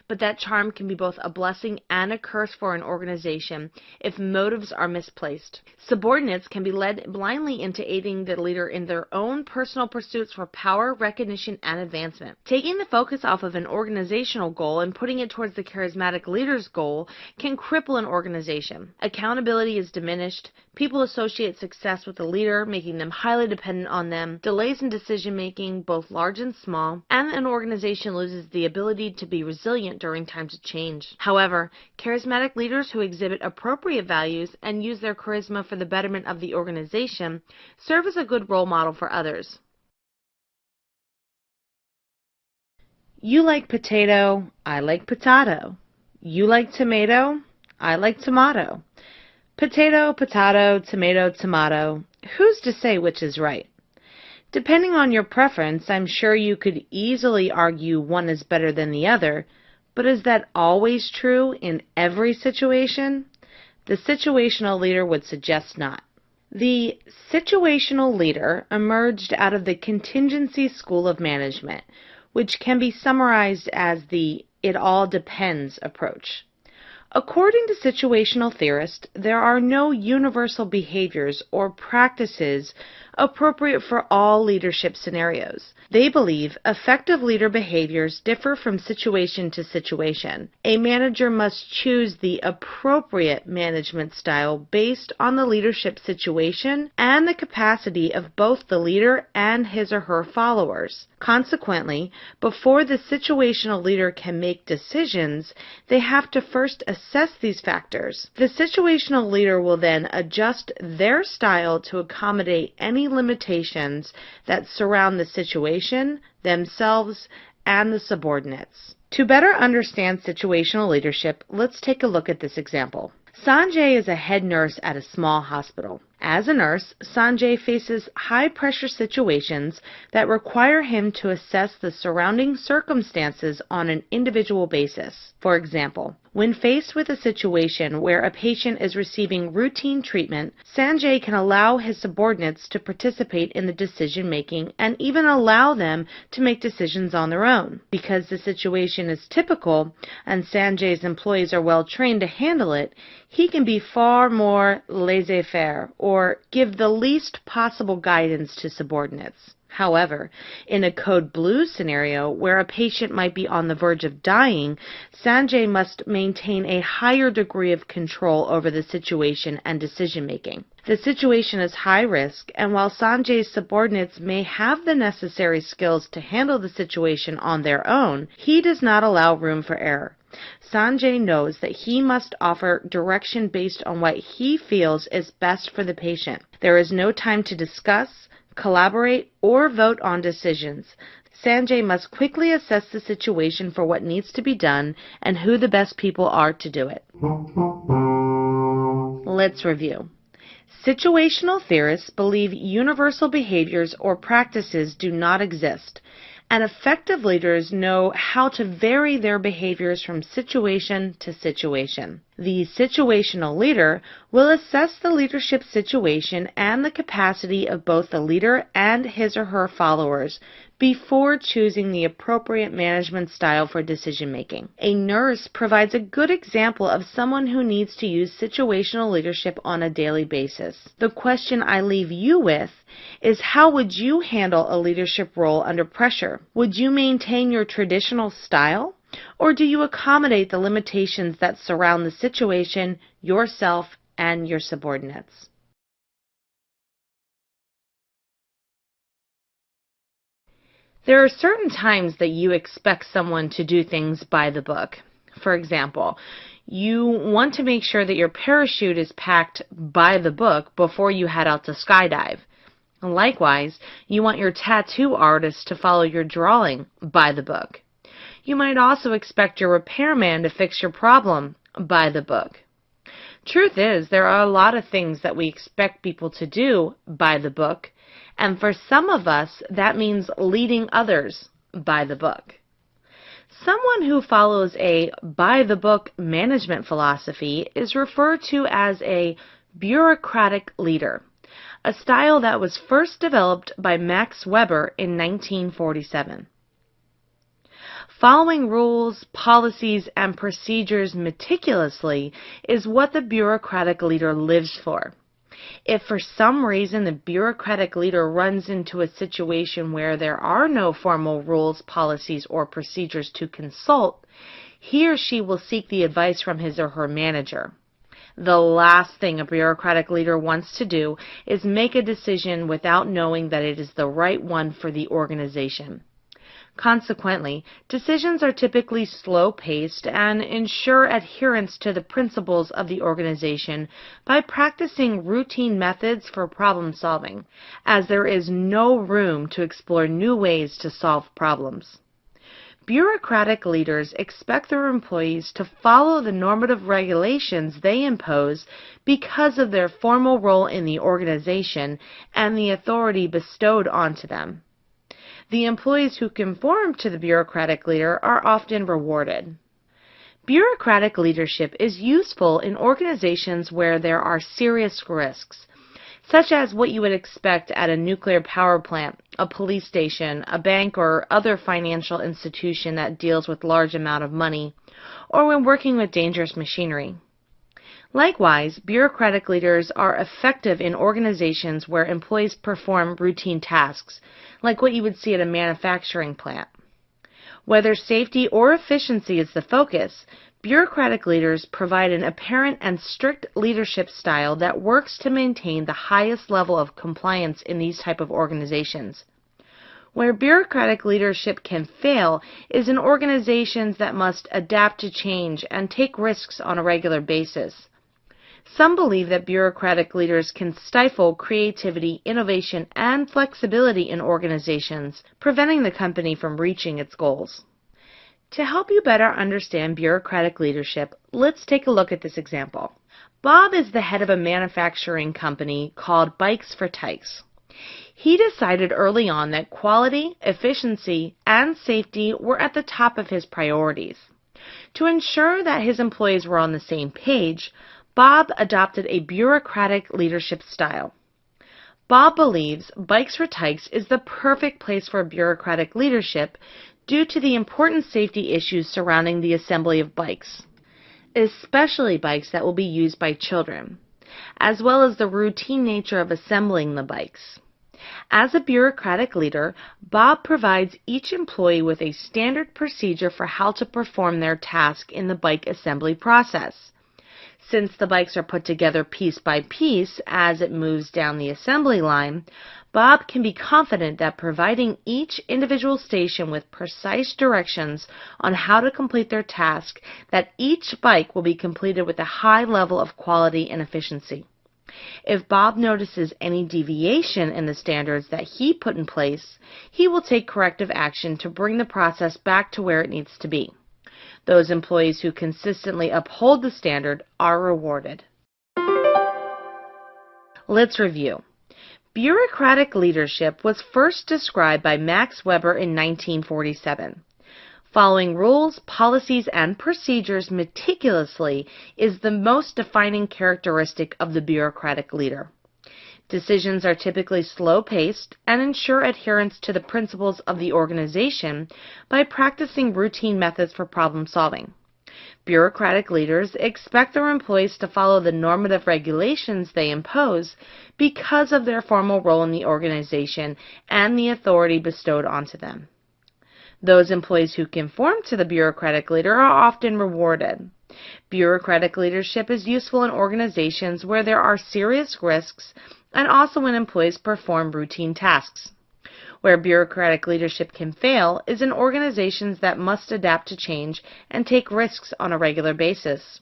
but that charm can be both a blessing and a curse for an organization if motives are misplaced. Subordinates can be led blindly into aiding the leader in their own personal pursuits for power, recognition, and advancement. Taking the focus off of an organizational goal and putting it towards the charismatic leader's goal can cripple an organization. Accountability is diminished. People associate success with the leader, making them highly dependent on them, delays in decision-making, both large and small, and an organization loses the ability to be resilient during times of change. However, charismatic leaders who exhibit appropriate values and use their charisma for the betterment of the organization serve as a good role model for others. You like potato, I like potato. You like tomato, I like tomato. Potato, potato, tomato, tomato. Who's to say which is right? Depending on your preference, I'm sure you could easily argue one is better than the other, but is that always true in every situation? The situational leader would suggest not. The situational leader emerged out of the contingency school of management, which can be summarized as the "it all depends" approach. According to situational theorists, there are no universal behaviors or practices appropriate for all leadership scenarios. They believe effective leader behaviors differ from situation to situation. A manager must choose the appropriate management style based on the leadership situation and the capacity of both the leader and his or her followers. Consequently, before the situational leader can make decisions, they have to first assess these factors. The situational leader will then adjust their style to accommodate any limitations that surround the situation, themselves, and the subordinates. To better understand situational leadership, let's take a look at this example. Sanjay is a head nurse at a small hospital. As a nurse, Sanjay faces high-pressure situations that require him to assess the surrounding circumstances on an individual basis. For example, when faced with a situation where a patient is receiving routine treatment, Sanjay can allow his subordinates to participate in the decision-making and even allow them to make decisions on their own. Because the situation is typical and Sanjay's employees are well trained to handle it, he can be far more laissez-faire or give the least possible guidance to subordinates. However, in a code blue scenario where a patient might be on the verge of dying, Sanjay must maintain a higher degree of control over the situation and decision-making. The situation is high risk, and while Sanjay's subordinates may have the necessary skills to handle the situation on their own, he does not allow room for error. Sanjay knows that he must offer direction based on what he feels is best for the patient. There is no time to discuss, collaborate, or vote on decisions. Sanjay must quickly assess the situation for what needs to be done and who the best people are to do it. Let's review. Situational theorists believe universal behaviors or practices do not exist, and effective leaders know how to vary their behaviors from situation to situation. The situational leader will assess the leadership situation and the capacity of both the leader and his or her followers before choosing the appropriate management style for decision-making. A nurse provides a good example of someone who needs to use situational leadership on a daily basis. The question I leave you with is, how would you handle a leadership role under pressure? Would you maintain your traditional style, or do you accommodate the limitations that surround the situation, yourself, and your subordinates? There are certain times that you expect someone to do things by the book. For example, you want to make sure that your parachute is packed by the book before you head out to skydive. Likewise, you want your tattoo artist to follow your drawing by the book. You might also expect your repairman to fix your problem by the book. Truth is, there are a lot of things that we expect people to do by the book, and for some of us, that means leading others by the book. Someone who follows a by-the-book management philosophy is referred to as a bureaucratic leader, a style that was first developed by Max Weber in 1947. Following rules, policies, and procedures meticulously is what the bureaucratic leader lives for. If for some reason the bureaucratic leader runs into a situation where there are no formal rules, policies, or procedures to consult, he or she will seek the advice from his or her manager. The last thing a bureaucratic leader wants to do is make a decision without knowing that it is the right one for the organization. Consequently, decisions are typically slow-paced and ensure adherence to the principles of the organization by practicing routine methods for problem solving, as there is no room to explore new ways to solve problems. Bureaucratic leaders expect their employees to follow the normative regulations they impose because of their formal role in the organization and the authority bestowed onto them. The employees who conform to the bureaucratic leader are often rewarded. Bureaucratic leadership is useful in organizations where there are serious risks, such as what you would expect at a nuclear power plant, a police station, a bank, or other financial institution that deals with large amount of money, or when working with dangerous machinery. Likewise, bureaucratic leaders are effective in organizations where employees perform routine tasks, like what you would see at a manufacturing plant. Whether safety or efficiency is the focus, bureaucratic leaders provide an apparent and strict leadership style that works to maintain the highest level of compliance in these type of organizations. Where bureaucratic leadership can fail is in organizations that must adapt to change and take risks on a regular basis. Some believe that bureaucratic leaders can stifle creativity, innovation, and flexibility in organizations, preventing the company from reaching its goals. To help you better understand bureaucratic leadership, let's take a look at this example. Bob is the head of a manufacturing company called Bikes for Tykes. He decided early on that quality, efficiency, and safety were at the top of his priorities. To ensure that his employees were on the same page, Bob adopted a bureaucratic leadership style. Bob believes Bikes for Tykes is the perfect place for bureaucratic leadership due to the important safety issues surrounding the assembly of bikes, especially bikes that will be used by children, as well as the routine nature of assembling the bikes. As a bureaucratic leader, Bob provides each employee with a standard procedure for how to perform their task in the bike assembly process. Since the bikes are put together piece by piece as it moves down the assembly line, Bob can be confident that providing each individual station with precise directions on how to complete their task, that each bike will be completed with a high level of quality and efficiency. If Bob notices any deviation in the standards that he put in place, he will take corrective action to bring the process back to where it needs to be. Those employees who consistently uphold the standard are rewarded. Let's review. Bureaucratic leadership was first described by Max Weber in 1947. Following rules, policies, and procedures meticulously is the most defining characteristic of the bureaucratic leader. Decisions are typically slow-paced and ensure adherence to the principles of the organization by practicing routine methods for problem solving. Bureaucratic leaders expect their employees to follow the normative regulations they impose because of their formal role in the organization and the authority bestowed onto them. Those employees who conform to the bureaucratic leader are often rewarded. Bureaucratic leadership is useful in organizations where there are serious risks and also when employees perform routine tasks. Where bureaucratic leadership can fail is in organizations that must adapt to change and take risks on a regular basis.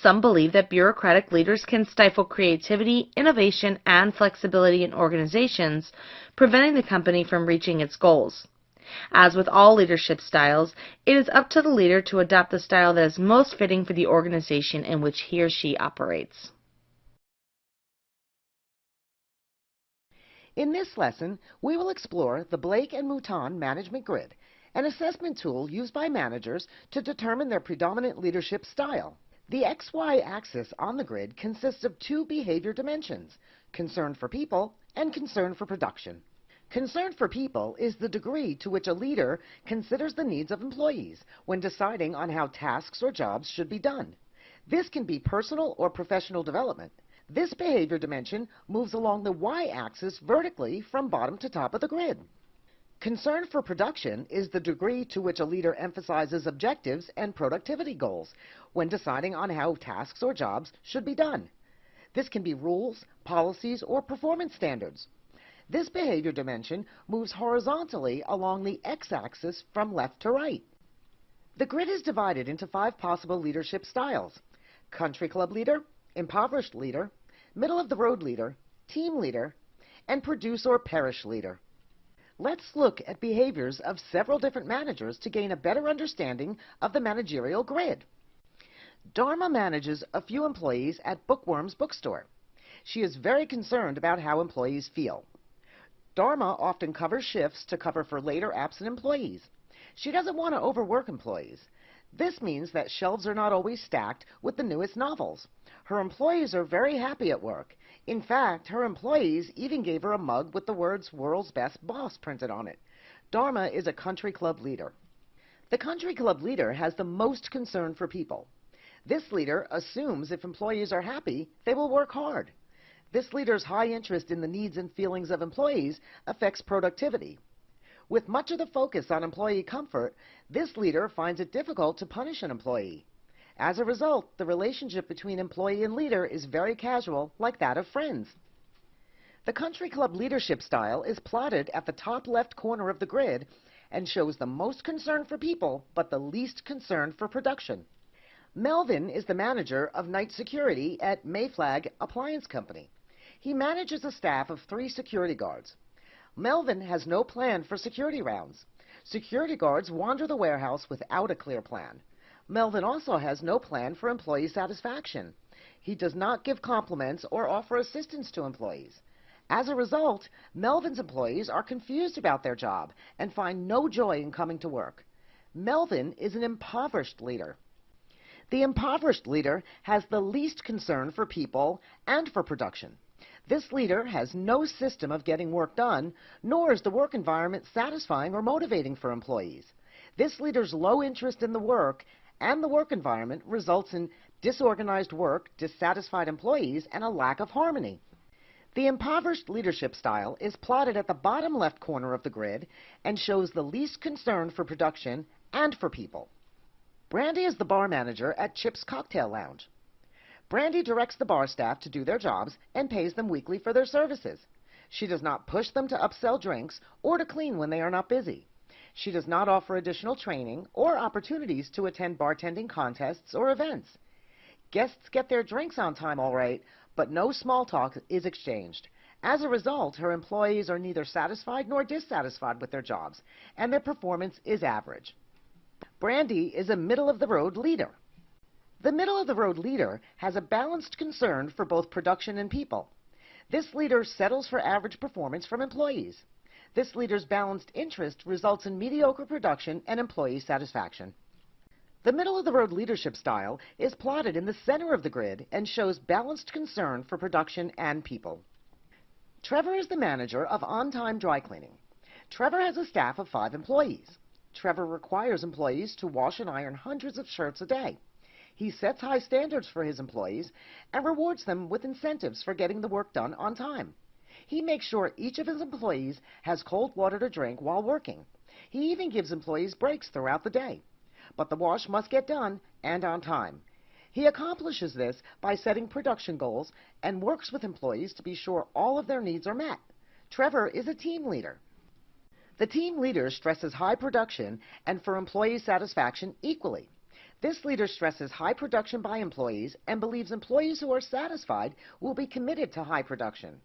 Some believe that bureaucratic leaders can stifle creativity, innovation, and flexibility in organizations, preventing the company from reaching its goals. As with all leadership styles, it is up to the leader to adopt the style that is most fitting for the organization in which he or she operates. In this lesson, we will explore the Blake and Mouton Management Grid, an assessment tool used by managers to determine their predominant leadership style. The XY axis on the grid consists of two behavior dimensions, concern for people and concern for production. Concern for people is the degree to which a leader considers the needs of employees when deciding on how tasks or jobs should be done. This can be personal or professional development. This behavior dimension moves along the y-axis vertically from bottom to top of the grid. Concern for production is the degree to which a leader emphasizes objectives and productivity goals when deciding on how tasks or jobs should be done. This can be rules, policies, or performance standards. This behavior dimension moves horizontally along the x-axis from left to right. The grid is divided into 5 possible leadership styles: country club leader, impoverished leader, middle-of-the-road leader, team leader, and produce or perish leader. Let's look at behaviors of several different managers to gain a better understanding of the managerial grid. Dharma manages a few employees at Bookworm's bookstore. She is very concerned about how employees feel. Dharma often covers shifts to cover for later absent employees. She doesn't want to overwork employees. This means that shelves are not always stacked with the newest novels. Her employees are very happy at work. In fact, her employees even gave her a mug with the words "World's Best Boss" printed on it. Dharma is a country club leader. The country club leader has the most concern for people. This leader assumes if employees are happy, they will work hard. This leader's high interest in the needs and feelings of employees affects productivity. With much of the focus on employee comfort, this leader finds it difficult to punish an employee. As a result, the relationship between employee and leader is very casual, like that of friends. The country club leadership style is plotted at the top left corner of the grid and shows the most concern for people, but the least concern for production. Melvin is the manager of night security at Mayflag Appliance Company. He manages a staff of 3 security guards. Melvin has no plan for security rounds. Security guards wander the warehouse without a clear plan. Melvin also has no plan for employee satisfaction. He does not give compliments or offer assistance to employees. As a result, Melvin's employees are confused about their job and find no joy in coming to work. Melvin is an impoverished leader. The impoverished leader has the least concern for people and for production. This leader has no system of getting work done, nor is the work environment satisfying or motivating for employees. This leader's low interest in the work and the work environment results in disorganized work, dissatisfied employees, and a lack of harmony. The impoverished leadership style is plotted at the bottom left corner of the grid and shows the least concern for production and for people. Brandy is the bar manager at Chip's Cocktail Lounge. Brandy directs the bar staff to do their jobs and pays them weekly for their services. She does not push them to upsell drinks or to clean when they are not busy. She does not offer additional training or opportunities to attend bartending contests or events. Guests get their drinks on time all right, but no small talk is exchanged. As a result, her employees are neither satisfied nor dissatisfied with their jobs, and their performance is average. Brandy is a middle-of-the-road leader. The middle-of-the-road leader has a balanced concern for both production and people. This leader settles for average performance from employees. This leader's balanced interest results in mediocre production and employee satisfaction. The middle-of-the-road leadership style is plotted in the center of the grid and shows balanced concern for production and people. Trevor is the manager of On-Time Dry Cleaning. Trevor has a staff of 5 employees. Trevor requires employees to wash and iron hundreds of shirts a day. He sets high standards for his employees and rewards them with incentives for getting the work done on time. He makes sure each of his employees has cold water to drink while working. He even gives employees breaks throughout the day. But the wash must get done and on time. He accomplishes this by setting production goals and works with employees to be sure all of their needs are met. Trevor is a team leader. The team leader stresses high production and for employee satisfaction equally. This leader stresses high production by employees and believes employees who are satisfied will be committed to high production.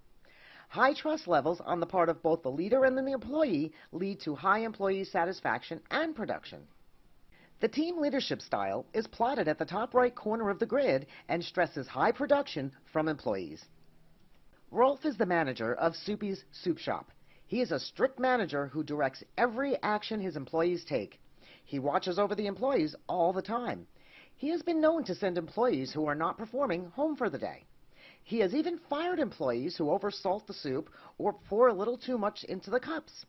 High trust levels on the part of both the leader and the employee lead to high employee satisfaction and production. The team leadership style is plotted at the top right corner of the grid and stresses high production from employees. Rolf is the manager of Soupy's Soup Shop. He is a strict manager who directs every action his employees take. He watches over the employees all the time. He has been known to send employees who are not performing home for the day. He has even fired employees who oversalt the soup or pour a little too much into the cups.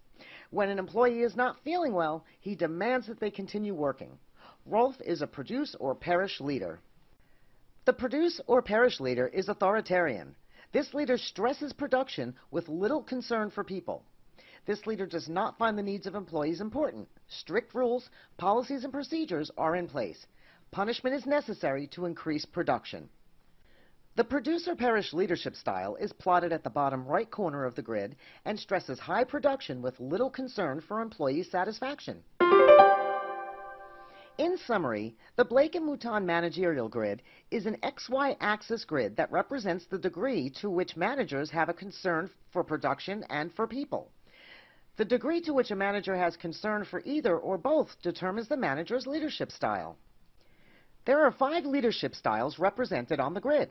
When an employee is not feeling well, he demands that they continue working. Rolf is a produce or perish leader. The produce or perish leader is authoritarian. This leader stresses production with little concern for people. This leader does not find the needs of employees important. Strict rules, policies, and procedures are in place. Punishment is necessary to increase production. The produce or perish leadership style is plotted at the bottom right corner of the grid and stresses high production with little concern for employee satisfaction. In summary, the Blake and Mouton managerial grid is an XY axis grid that represents the degree to which managers have a concern for production and for people. The degree to which a manager has concern for either or both determines the manager's leadership style. There are 5 leadership styles represented on the grid.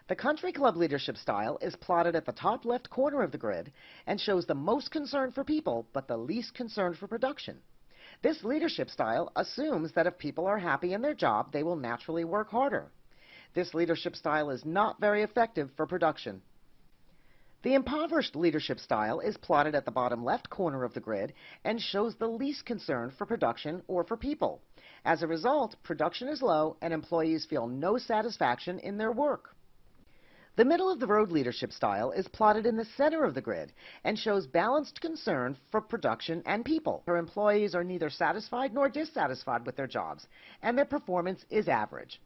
The Country Club leadership style is plotted at the top left corner of the grid and shows the most concern for people but the least concern for production. This leadership style assumes that if people are happy in their job, they will naturally work harder. This leadership style is not very effective for production. The impoverished leadership style is plotted at the bottom left corner of the grid and shows the least concern for production or for people. As a result, production is low and employees feel no satisfaction in their work. The middle of the road leadership style is plotted in the center of the grid and shows balanced concern for production and people. Her employees are neither satisfied nor dissatisfied with their jobs, and their performance is average.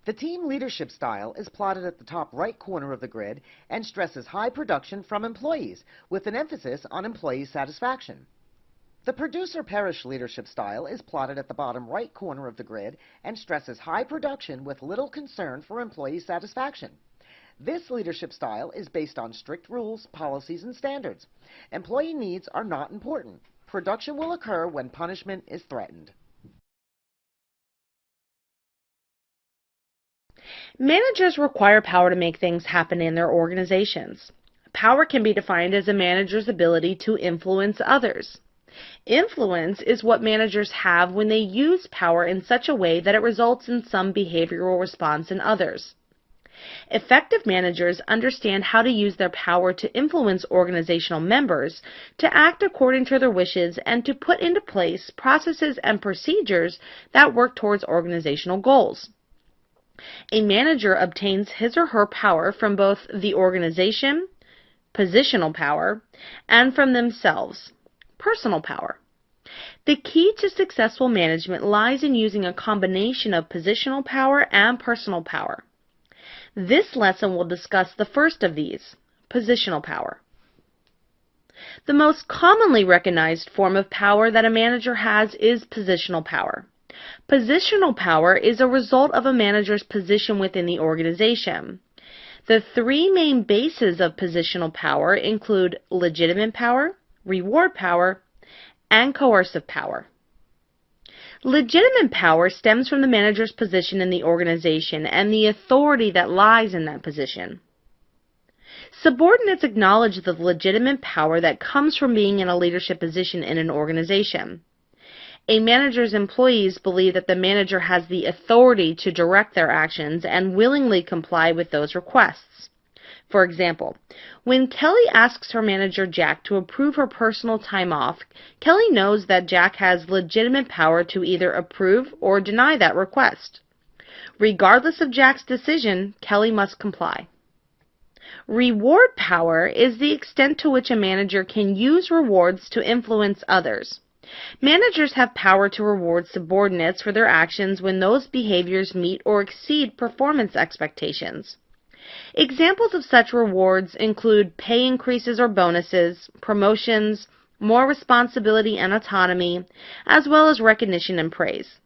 The team leadership style is plotted at the top right corner of the grid and stresses high production from employees, with an emphasis on employee satisfaction. The producer parish leadership style is plotted at the bottom right corner of the grid and stresses high production with little concern for employee satisfaction. This leadership style is based on strict rules, policies, and standards. Employee needs are not important. Production will occur when punishment is threatened. Managers require power to make things happen in their organizations. Power can be defined as a manager's ability to influence others. Influence is what managers have when they use power in such a way that it results in some behavioral response in others. Effective managers understand how to use their power to influence organizational members to act according to their wishes and to put into place processes and procedures that work towards organizational goals. A manager obtains his or her power from both the organization, positional power, and from themselves, personal power. The key to successful management lies in using a combination of positional power and personal power. This lesson will discuss the first of these, positional power. The most commonly recognized form of power that a manager has is positional power. Positional power is a result of a manager's position within the organization. The 3 main bases of positional power include legitimate power, reward power, and coercive power. Legitimate power stems from the manager's position in the organization and the authority that lies in that position. Subordinates acknowledge the legitimate power that comes from being in a leadership position in an organization. A manager's employees believe that the manager has the authority to direct their actions and willingly comply with those requests. For example, when Kelly asks her manager Jack to approve her personal time off, Kelly knows that Jack has legitimate power to either approve or deny that request. Regardless of Jack's decision, Kelly must comply. Reward power is the extent to which a manager can use rewards to influence others. Managers have power to reward subordinates for their actions when those behaviors meet or exceed performance expectations. Examples of such rewards include pay increases or bonuses, promotions, more responsibility and autonomy, as well as recognition and praise.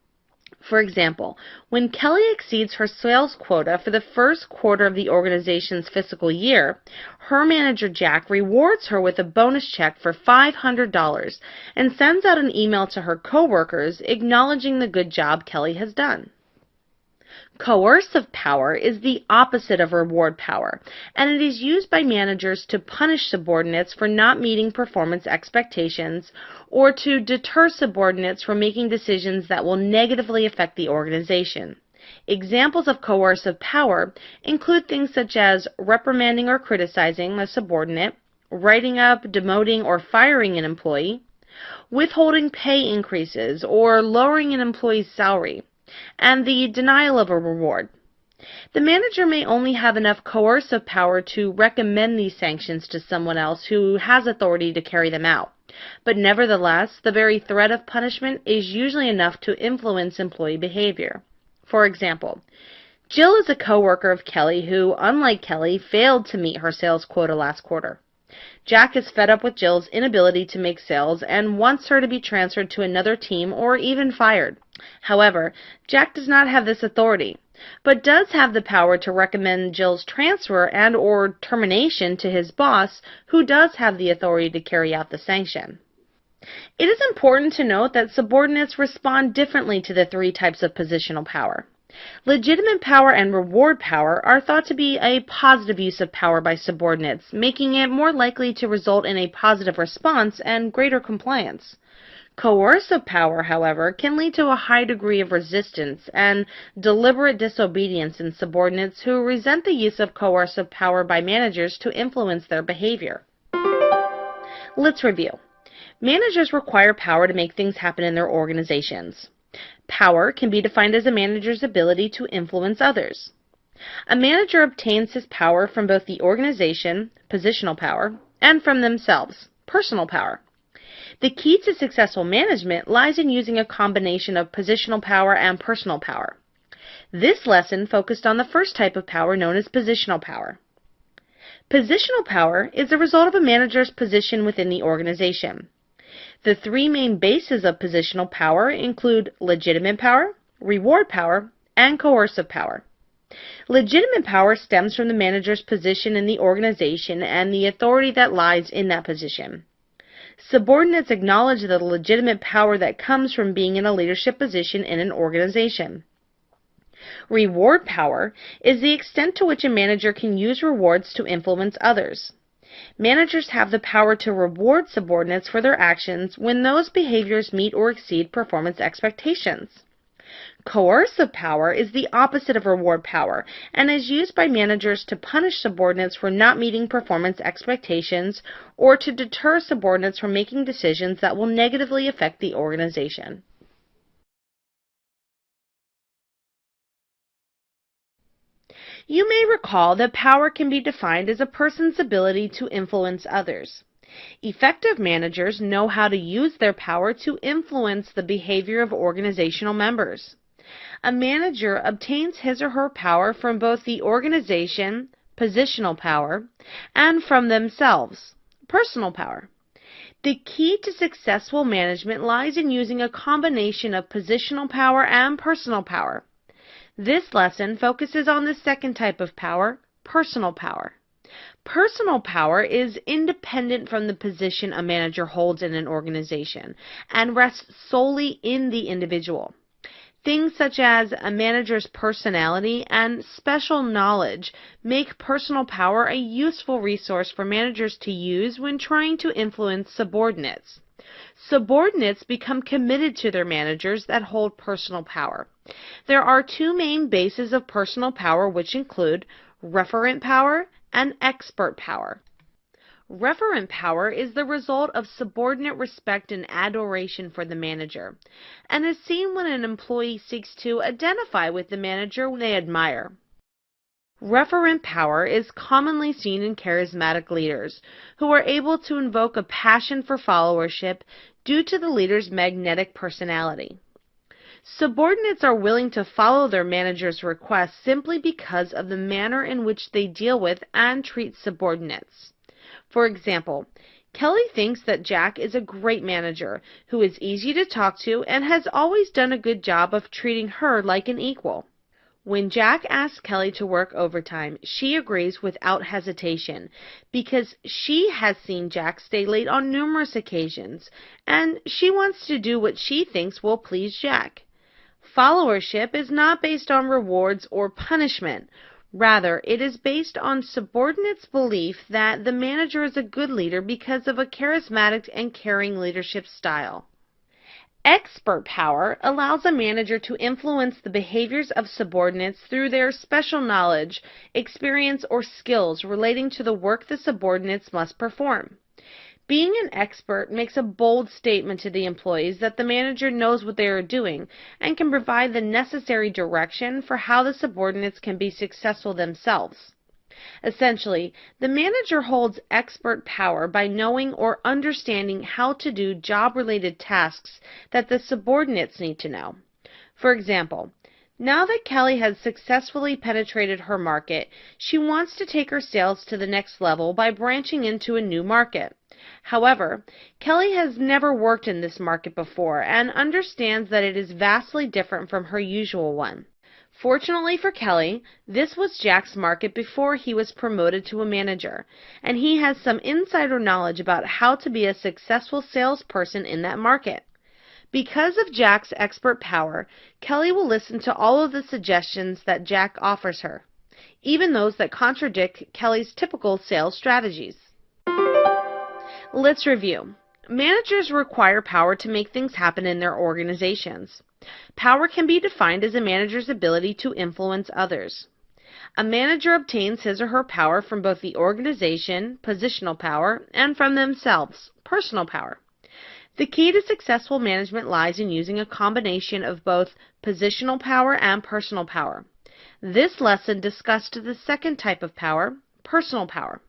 For example, when Kelly exceeds her sales quota for the first quarter of the organization's fiscal year, her manager Jack rewards her with a bonus check for $500 and sends out an email to her coworkers acknowledging the good job Kelly has done. Coercive power is the opposite of reward power, and it is used by managers to punish subordinates for not meeting performance expectations or to deter subordinates from making decisions that will negatively affect the organization. Examples of coercive power include things such as reprimanding or criticizing a subordinate, writing up, demoting, or firing an employee, withholding pay increases or lowering an employee's salary, and the denial of a reward. The manager may only have enough coercive power to recommend these sanctions to someone else who has authority to carry them out, but nevertheless, the very threat of punishment is usually enough to influence employee behavior. For example, Jill is a coworker of Kelly who, unlike Kelly, failed to meet her sales quota last quarter. Jack is fed up with Jill's inability to make sales and wants her to be transferred to another team or even fired. However, Jack does not have this authority. but does have the power to recommend Jill's transfer and/or termination to his boss, who does have the authority to carry out the sanction. It is important to note that subordinates respond differently to the three types of positional power. Legitimate power and reward power are thought to be a positive use of power by subordinates, making it more likely to result in a positive response and greater compliance. Coercive power, however, can lead to a high degree of resistance and deliberate disobedience in subordinates who resent the use of coercive power by managers to influence their behavior. Let's review. Managers require power to make things happen in their organizations. Power can be defined as a manager's ability to influence others. A manager obtains his power from both the organization, positional power, and from themselves, personal power. The key to successful management lies in using a combination of positional power and personal power. This lesson focused on the first type of power known as positional power. Positional power is the result of a manager's position within the organization. The three main bases of positional power include legitimate power, reward power, and coercive power. Legitimate power stems from the manager's position in the organization and the authority that lies in that position. Subordinates acknowledge the legitimate power that comes from being in a leadership position in an organization. Reward power is the extent to which a manager can use rewards to influence others. Managers have the power to reward subordinates for their actions when those behaviors meet or exceed performance expectations. Coercive power is the opposite of reward power and is used by managers to punish subordinates for not meeting performance expectations or to deter subordinates from making decisions that will negatively affect the organization. You may recall that power can be defined as a person's ability to influence others. Effective managers know how to use their power to influence the behavior of organizational members. A manager obtains his or her power from both the organization, positional power, and from themselves, personal power. The key to successful management lies in using a combination of positional power and personal power. This lesson focuses on the second type of power, personal power. Personal power is independent from the position a manager holds in an organization and rests solely in the individual. Things such as a manager's personality and special knowledge make personal power a useful resource for managers to use when trying to influence subordinates. Subordinates become committed to their managers that hold personal power. There are two main bases of personal power, which include referent power and expert power. Referent power is the result of subordinate respect and adoration for the manager, and is seen when an employee seeks to identify with the manager they admire. Referent power is commonly seen in charismatic leaders, who are able to invoke a passion for followership due to the leader's magnetic personality. Subordinates are willing to follow their manager's requests simply because of the manner in which they deal with and treat subordinates. For example, Kelly thinks that Jack is a great manager who is easy to talk to and has always done a good job of treating her like an equal. When Jack asks Kelly to work overtime, she agrees without hesitation because she has seen Jack stay late on numerous occasions and she wants to do what she thinks will please Jack. Followership is not based on rewards or punishment. Rather, it is based on subordinates' belief that the manager is a good leader because of a charismatic and caring leadership style. Expert power allows a manager to influence the behaviors of subordinates through their special knowledge, experience, or skills relating to the work the subordinates must perform. Being an expert makes a bold statement to the employees that the manager knows what they are doing and can provide the necessary direction for how the subordinates can be successful themselves. Essentially, the manager holds expert power by knowing or understanding how to do job-related tasks that the subordinates need to know. For example, now that Kelly has successfully penetrated her market, she wants to take her sales to the next level by branching into a new market. However, Kelly has never worked in this market before and understands that it is vastly different from her usual one. Fortunately for Kelly, this was Jack's market before he was promoted to a manager, and he has some insider knowledge about how to be a successful salesperson in that market. Because of Jack's expert power, Kelly will listen to all of the suggestions that Jack offers her, even those that contradict Kelly's typical sales strategies. Let's review. Managers require power to make things happen in their organizations. Power can be defined as a manager's ability to influence others. A manager obtains his or her power from both the organization, positional power, and from themselves, personal power. The key to successful management lies in using a combination of both positional power and personal power. This lesson discussed the second type of power, personal power.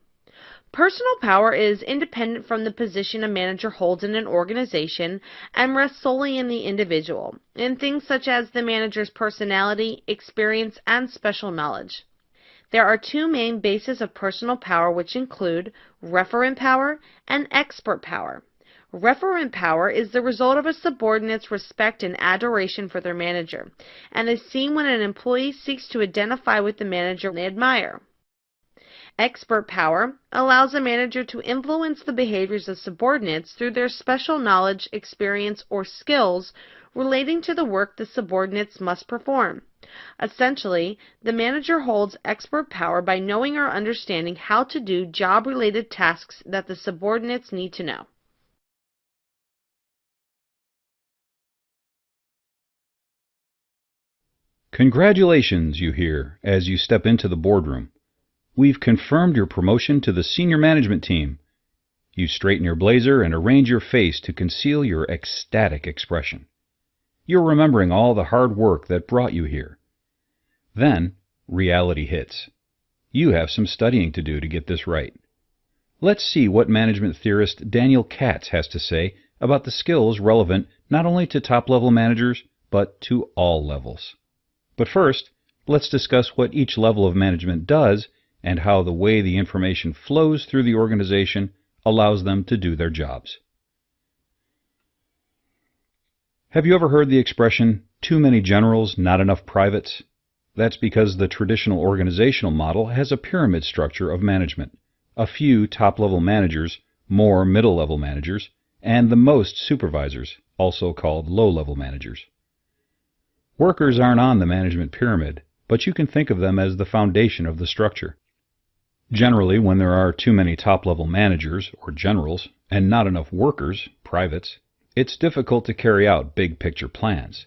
Personal power is independent from the position a manager holds in an organization and rests solely in the individual, in things such as the manager's personality, experience, and special knowledge. There are two main bases of personal power, which include referent power and expert power. Referent power is the result of a subordinate's respect and adoration for their manager, and is seen when an employee seeks to identify with the manager they admire. Expert power allows a manager to influence the behaviors of subordinates through their special knowledge, experience, or skills relating to the work the subordinates must perform. Essentially, the manager holds expert power by knowing or understanding how to do job-related tasks that the subordinates need to know. Congratulations, you hear, as you step into the boardroom. We've confirmed your promotion to the senior management team. You straighten your blazer and arrange your face to conceal your ecstatic expression. You're remembering all the hard work that brought you here. Then, reality hits. You have some studying to do to get this right. Let's see what management theorist Daniel Katz has to say about the skills relevant not only to top-level managers, but to all levels. But first, let's discuss what each level of management does and how the way the information flows through the organization allows them to do their jobs. Have you ever heard the expression, too many generals, not enough privates? That's because the traditional organizational model has a pyramid structure of management, a few top-level managers, more middle-level managers, and the most supervisors, also called low-level managers. Workers aren't on the management pyramid, but you can think of them as the foundation of the structure. Generally, when there are too many top-level managers, or generals, and not enough workers, privates, it's difficult to carry out big-picture plans.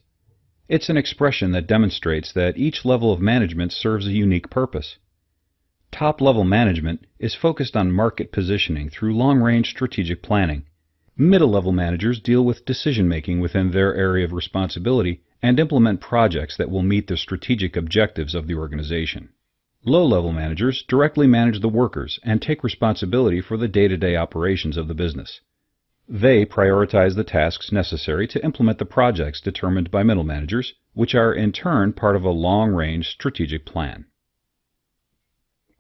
It's an expression that demonstrates that each level of management serves a unique purpose. Top-level management is focused on market positioning through long-range strategic planning. Middle-level managers deal with decision-making within their area of responsibility and implement projects that will meet the strategic objectives of the organization. Low-level managers directly manage the workers and take responsibility for the day-to-day operations of the business. They prioritize the tasks necessary to implement the projects determined by middle managers, which are in turn part of a long-range strategic plan.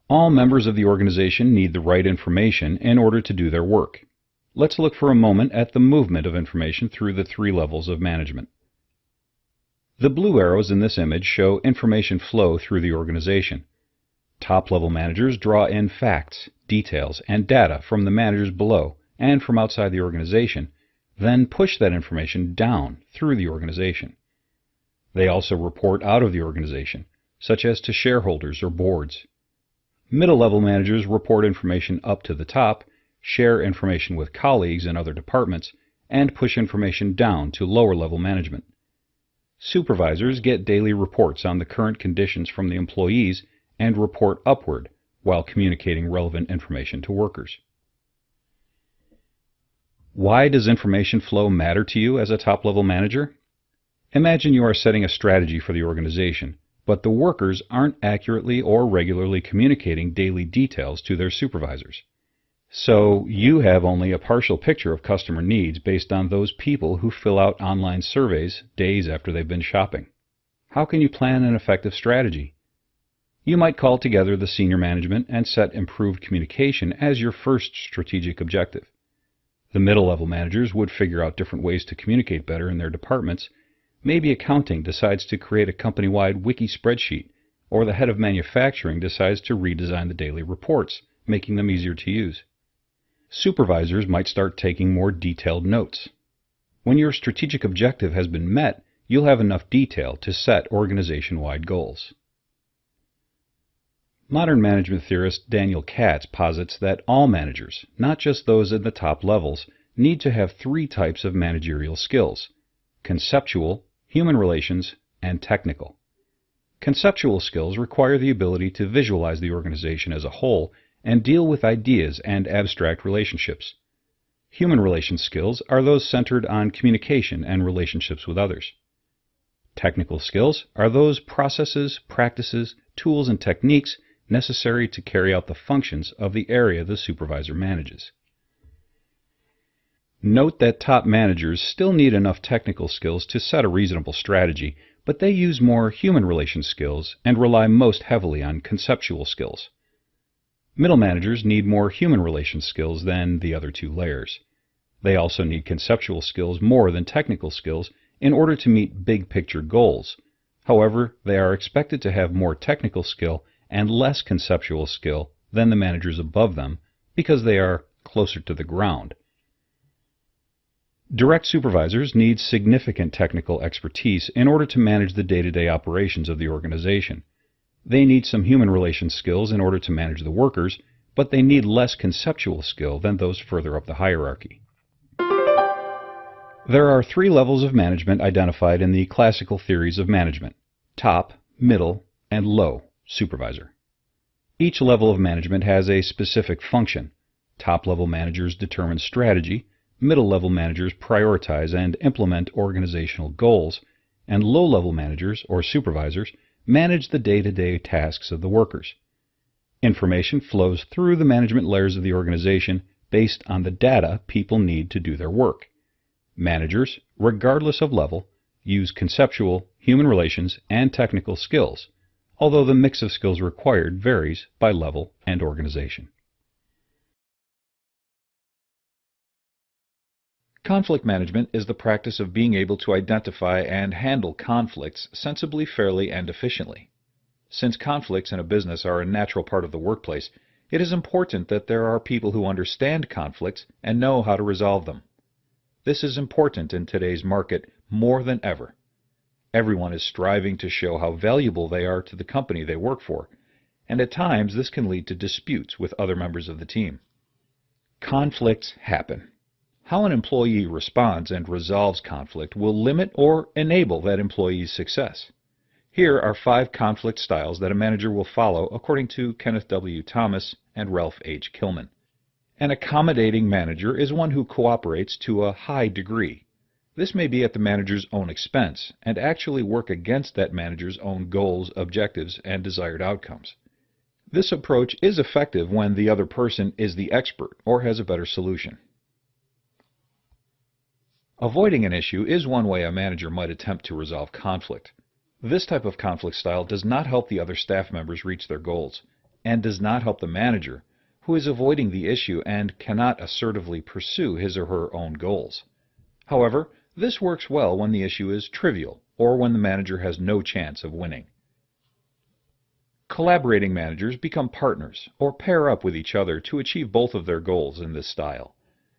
All members of the organization need the right information in order to do their work. Let's look for a moment at the movement of information through the three levels of management. The blue arrows in this image show information flow through the organization. Top-level managers draw in facts, details, and data from the managers below and from outside the organization, then push that information down through the organization. They also report out of the organization, such as to shareholders or boards. Middle-level managers report information up to the top, share information with colleagues in other departments, and push information down to lower-level management. Supervisors get daily reports on the current conditions from the employees and report upward while communicating relevant information to workers. Why does information flow matter to you as a top-level manager? Imagine you are setting a strategy for the organization, but the workers aren't accurately or regularly communicating daily details to their supervisors. So you have only a partial picture of customer needs based on those people who fill out online surveys days after they've been shopping. How can you plan an effective strategy? You might call together the senior management and set improved communication as your first strategic objective. The middle-level managers would figure out different ways to communicate better in their departments, Maybe accounting decides to create a company-wide wiki spreadsheet, or the head of manufacturing decides to redesign the daily reports, making them easier to use. Supervisors might start taking more detailed notes. When your strategic objective has been met, you'll have enough detail to set organization-wide goals. Modern management theorist Daniel Katz posits that all managers, not just those at the top levels, need to have three types of managerial skills: conceptual, human relations, and technical. Conceptual skills require the ability to visualize the organization as a whole and deal with ideas and abstract relationships. Human relations skills are those centered on communication and relationships with others. Technical skills are those processes, practices, tools, and techniques necessary to carry out the functions of the area the supervisor manages. Note that top managers still need enough technical skills to set a reasonable strategy, but they use more human relations skills and rely most heavily on conceptual skills. Middle managers need more human relations skills than the other two layers. They also need conceptual skills more than technical skills in order to meet big-picture goals. However, they are expected to have more technical skill and less conceptual skill than the managers above them because they are closer to the ground. Direct supervisors need significant technical expertise in order to manage the day-to-day operations of the organization. They need some human relations skills in order to manage the workers, but they need less conceptual skill than those further up the hierarchy. There are three levels of management identified in the classical theories of management: top, middle, and low supervisor. Each level of management has a specific function. Top-level managers determine strategy, middle-level managers prioritize and implement organizational goals, and low-level managers, or supervisors, manage the day-to-day tasks of the workers. Information flows through the management layers of the organization based on the data people need to do their work. Managers, regardless of level, use conceptual, human relations, and technical skills, although the mix of skills required varies by level and organization. Conflict management is the practice of being able to identify and handle conflicts sensibly, fairly, and efficiently. Since conflicts in a business are a natural part of the workplace, it is important that there are people who understand conflicts and know how to resolve them. This is important in today's market more than ever. Everyone is striving to show how valuable they are to the company they work for, and at times this can lead to disputes with other members of the team. Conflicts happen. How an employee responds and resolves conflict will limit or enable that employee's success. Here are 5 conflict styles that a manager will follow according to Kenneth W. Thomas and Ralph H. Kilman. An accommodating manager is one who cooperates to a high degree. This may be at the manager's own expense and actually work against that manager's own goals, objectives, and desired outcomes. This approach is effective when the other person is the expert or has a better solution. Avoiding an issue is one way a manager might attempt to resolve conflict. This type of conflict style does not help the other staff members reach their goals, and does not help the manager, who is avoiding the issue and cannot assertively pursue his or her own goals. However, this works well when the issue is trivial or when the manager has no chance of winning. Collaborating managers become partners or pair up with each other to achieve both of their goals in this style.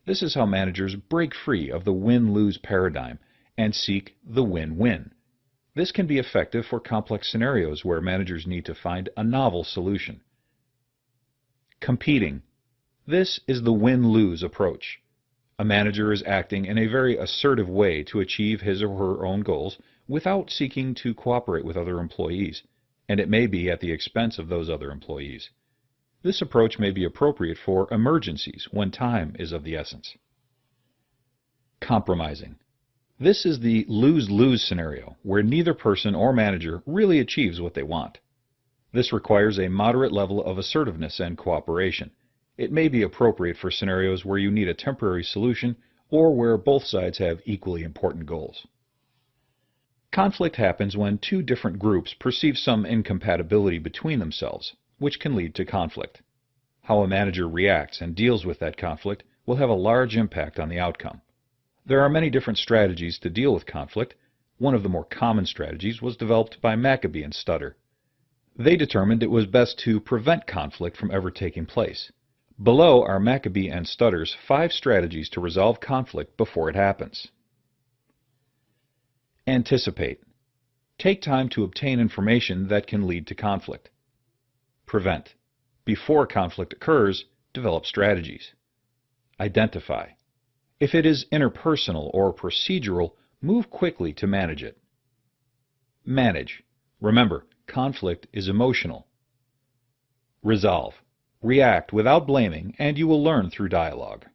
This is how managers break free of the win-lose paradigm and seek the win-win. This can be effective for complex scenarios where managers need to find a novel solution. Competing. This is the win-lose approach. A manager is acting in a very assertive way to achieve his or her own goals without seeking to cooperate with other employees, and it may be at the expense of those other employees. This approach may be appropriate for emergencies when time is of the essence. Compromising. This is the lose-lose scenario where neither person or manager really achieves what they want. This requires a moderate level of assertiveness and cooperation. It may be appropriate for scenarios where you need a temporary solution or where both sides have equally important goals. Conflict happens when two different groups perceive some incompatibility between themselves, which can lead to conflict. How a manager reacts and deals with that conflict will have a large impact on the outcome. There are many different strategies to deal with conflict. One of the more common strategies was developed by Maccabee and Stutter. They determined it was best to prevent conflict from ever taking place. Below are Maccabee and Stutter's 5 strategies to resolve conflict before it happens. Anticipate. Take time to obtain information that can lead to conflict. Prevent. Before conflict occurs, develop strategies. Identify. If it is interpersonal or procedural, move quickly to manage it. Manage. Remember, conflict is emotional. Resolve. React without blaming, and you will learn through dialogue.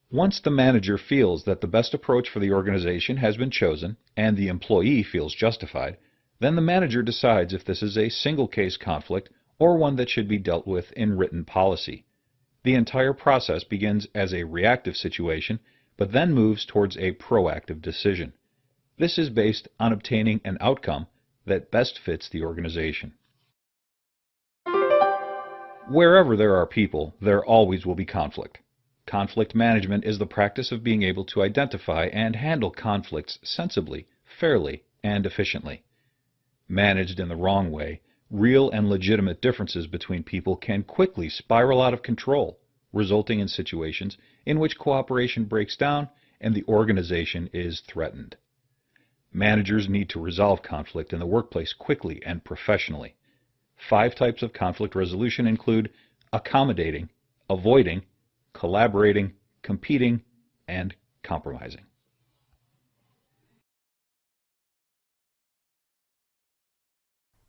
Once the manager feels that the best approach for the organization has been chosen and the employee feels justified, then the manager decides if this is a single-case conflict or one that should be dealt with in written policy. The entire process begins as a reactive situation, but then moves towards a proactive decision. This is based on obtaining an outcome that best fits the organization. Wherever there are people, there always will be conflict. Conflict management is the practice of being able to identify and handle conflicts sensibly, fairly, and efficiently. Managed in the wrong way, real and legitimate differences between people can quickly spiral out of control, resulting in situations in which cooperation breaks down and the organization is threatened. Managers need to resolve conflict in the workplace quickly and professionally. 5 types of conflict resolution include accommodating, avoiding, collaborating, competing, and compromising.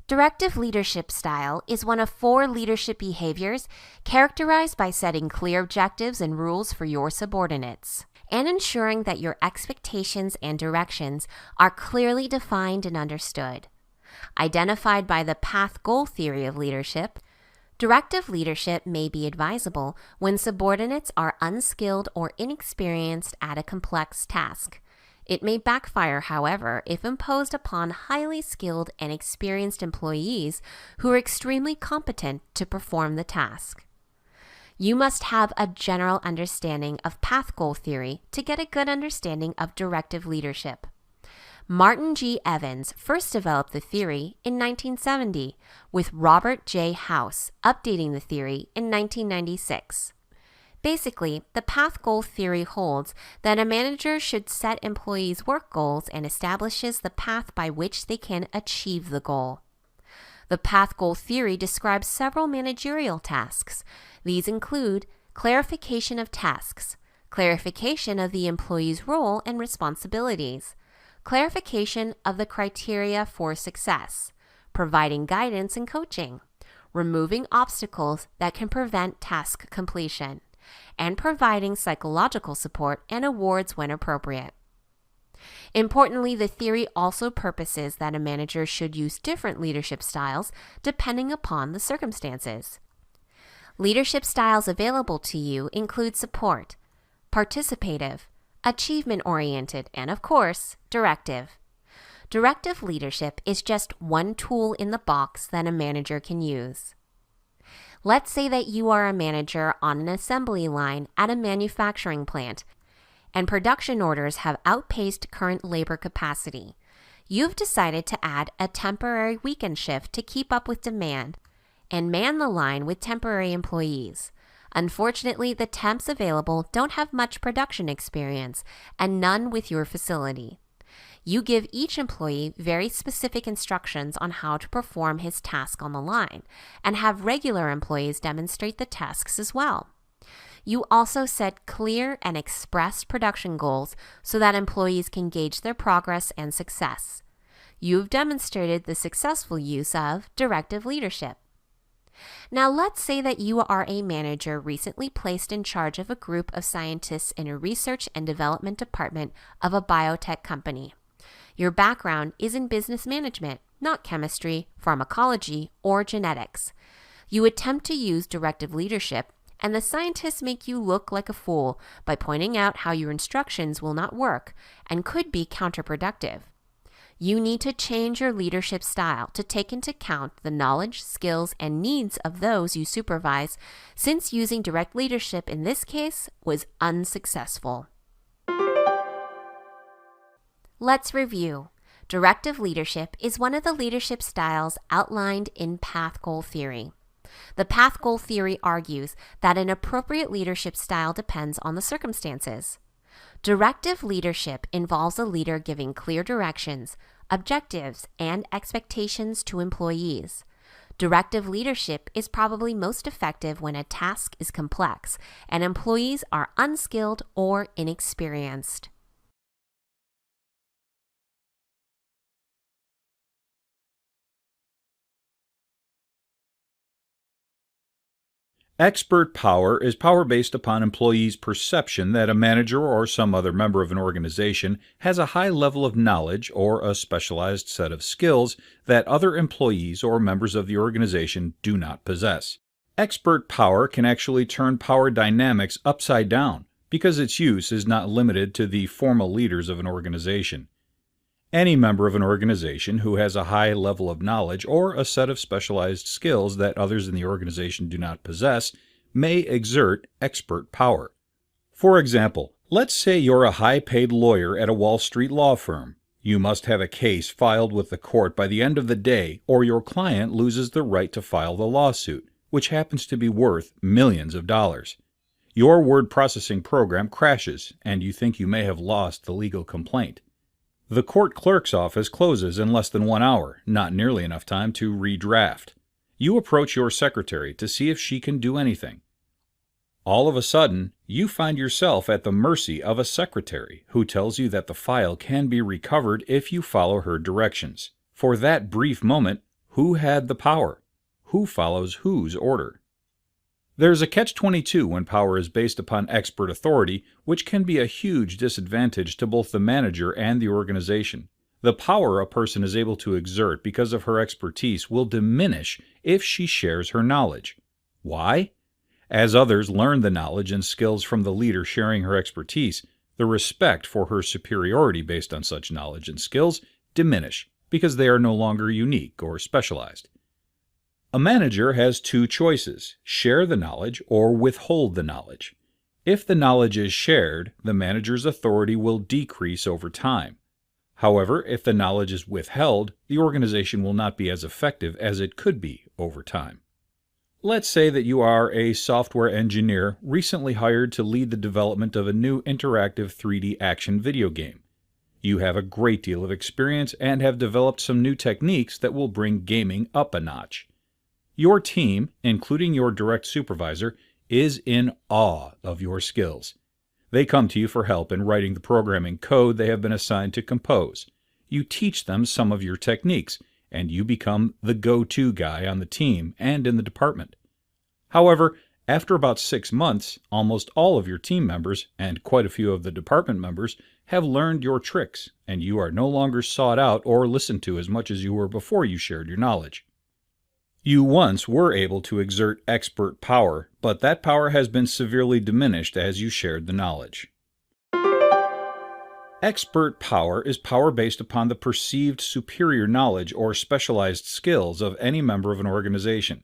Directive leadership style is one of 4 leadership behaviors characterized by setting clear objectives and rules for your subordinates, and ensuring that your expectations and directions are clearly defined and understood. Identified by the path-goal theory of leadership, directive leadership may be advisable when subordinates are unskilled or inexperienced at a complex task. It may backfire, however, if imposed upon highly skilled and experienced employees who are extremely competent to perform the task. You must have a general understanding of path-goal theory to get a good understanding of directive leadership. Martin G. Evans first developed the theory in 1970, with Robert J. House updating the theory in 1996. Basically, the path-goal theory holds that a manager should set employees' work goals and establishes the path by which they can achieve the goal. The path-goal theory describes several managerial tasks. These include clarification of tasks, clarification of the employee's role and responsibilities, clarification of the criteria for success, providing guidance and coaching, removing obstacles that can prevent task completion, and providing psychological support and awards when appropriate. Importantly, the theory also purposes that a manager should use different leadership styles depending upon the circumstances. Leadership styles available to you include support, participative, achievement-oriented, and of course, directive. Directive leadership is just one tool in the box that a manager can use. Let's say that you are a manager on an assembly line at a manufacturing plant, and production orders have outpaced current labor capacity. You've decided to add a temporary weekend shift to keep up with demand and man the line with temporary employees. Unfortunately, the temps available don't have much production experience and none with your facility. You give each employee very specific instructions on how to perform his task on the line and have regular employees demonstrate the tasks as well. You also set clear and expressed production goals so that employees can gauge their progress and success. You've demonstrated the successful use of directive leadership. Now let's say that you are a manager recently placed in charge of a group of scientists in a research and development department of a biotech company. Your background is in business management, not chemistry, pharmacology, or genetics. You attempt to use directive leadership, and the scientists make you look like a fool by pointing out how your instructions will not work and could be counterproductive. You need to change your leadership style to take into account the knowledge, skills, and needs of those you supervise, since using direct leadership in this case was unsuccessful. Let's review. Directive leadership is one of the leadership styles outlined in path goal theory. The path goal theory argues that an appropriate leadership style depends on the circumstances. Directive leadership involves a leader giving clear directions, objectives, and expectations to employees. Directive leadership is probably most effective when a task is complex and employees are unskilled or inexperienced. Expert power is power based upon employees' perception that a manager or some other member of an organization has a high level of knowledge or a specialized set of skills that other employees or members of the organization do not possess. Expert power can actually turn power dynamics upside down because its use is not limited to the formal leaders of an organization. Any member of an organization who has a high level of knowledge or a set of specialized skills that others in the organization do not possess may exert expert power. For example, let's say you're a high-paid lawyer at a Wall Street law firm. You must have a case filed with the court by the end of the day, or your client loses the right to file the lawsuit, which happens to be worth millions of dollars. Your word processing program crashes, and you think you may have lost the legal complaint. The court clerk's office closes in less than 1 hour, not nearly enough time to redraft. You approach your secretary to see if she can do anything. All of a sudden, you find yourself at the mercy of a secretary who tells you that the file can be recovered if you follow her directions. For that brief moment, who had the power? Who follows whose order? There's a catch-22 when power is based upon expert authority, which can be a huge disadvantage to both the manager and the organization. The power a person is able to exert because of her expertise will diminish if she shares her knowledge. Why? As others learn the knowledge and skills from the leader sharing her expertise, the respect for her superiority based on such knowledge and skills diminish because they are no longer unique or specialized. A manager has two choices: share the knowledge or withhold the knowledge. If the knowledge is shared, the manager's authority will decrease over time. However, if the knowledge is withheld, the organization will not be as effective as it could be over time. Let's say that you are a software engineer recently hired to lead the development of a new interactive 3D action video game. You have a great deal of experience and have developed some new techniques that will bring gaming up a notch. Your team, including your direct supervisor, is in awe of your skills. They come to you for help in writing the programming code they have been assigned to compose. You teach them some of your techniques, and you become the go-to guy on the team and in the department. However, after about 6 months, almost all of your team members and quite a few of the department members have learned your tricks, and you are no longer sought out or listened to as much as you were before you shared your knowledge. You once were able to exert expert power, but that power has been severely diminished as you shared the knowledge. Expert power is power based upon the perceived superior knowledge or specialized skills of any member of an organization.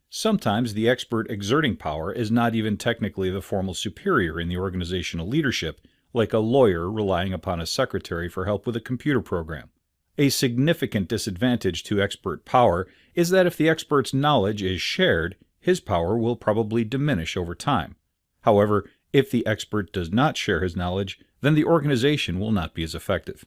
Sometimes the expert exerting power is not even technically the formal superior in the organizational leadership, like a lawyer relying upon a secretary for help with a computer program. A significant disadvantage to expert power is that if the expert's knowledge is shared, his power will probably diminish over time. However, if the expert does not share his knowledge, then the organization will not be as effective.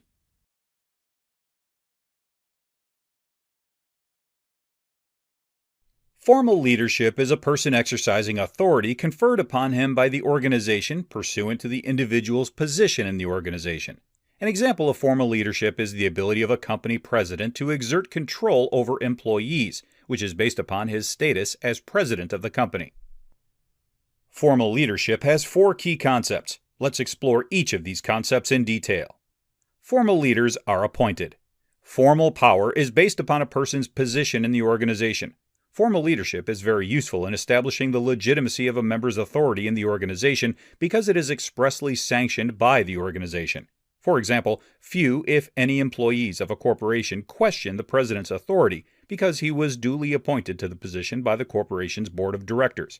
Formal leadership is a person exercising authority conferred upon him by the organization pursuant to the individual's position in the organization. An example of formal leadership is the ability of a company president to exert control over employees, which is based upon his status as president of the company. Formal leadership has 4 key concepts. Let's explore each of these concepts in detail. Formal leaders are appointed. Formal power is based upon a person's position in the organization. Formal leadership is very useful in establishing the legitimacy of a member's authority in the organization because it is expressly sanctioned by the organization. For example, few, if any, employees of a corporation question the president's authority because he was duly appointed to the position by the corporation's board of directors.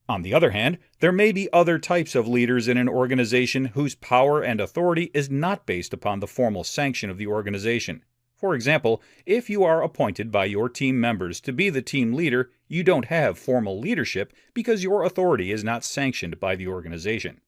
On the other hand, there may be other types of leaders in an organization whose power and authority is not based upon the formal sanction of the organization. For example, if you are appointed by your team members to be the team leader, you don't have formal leadership because your authority is not sanctioned by the organization.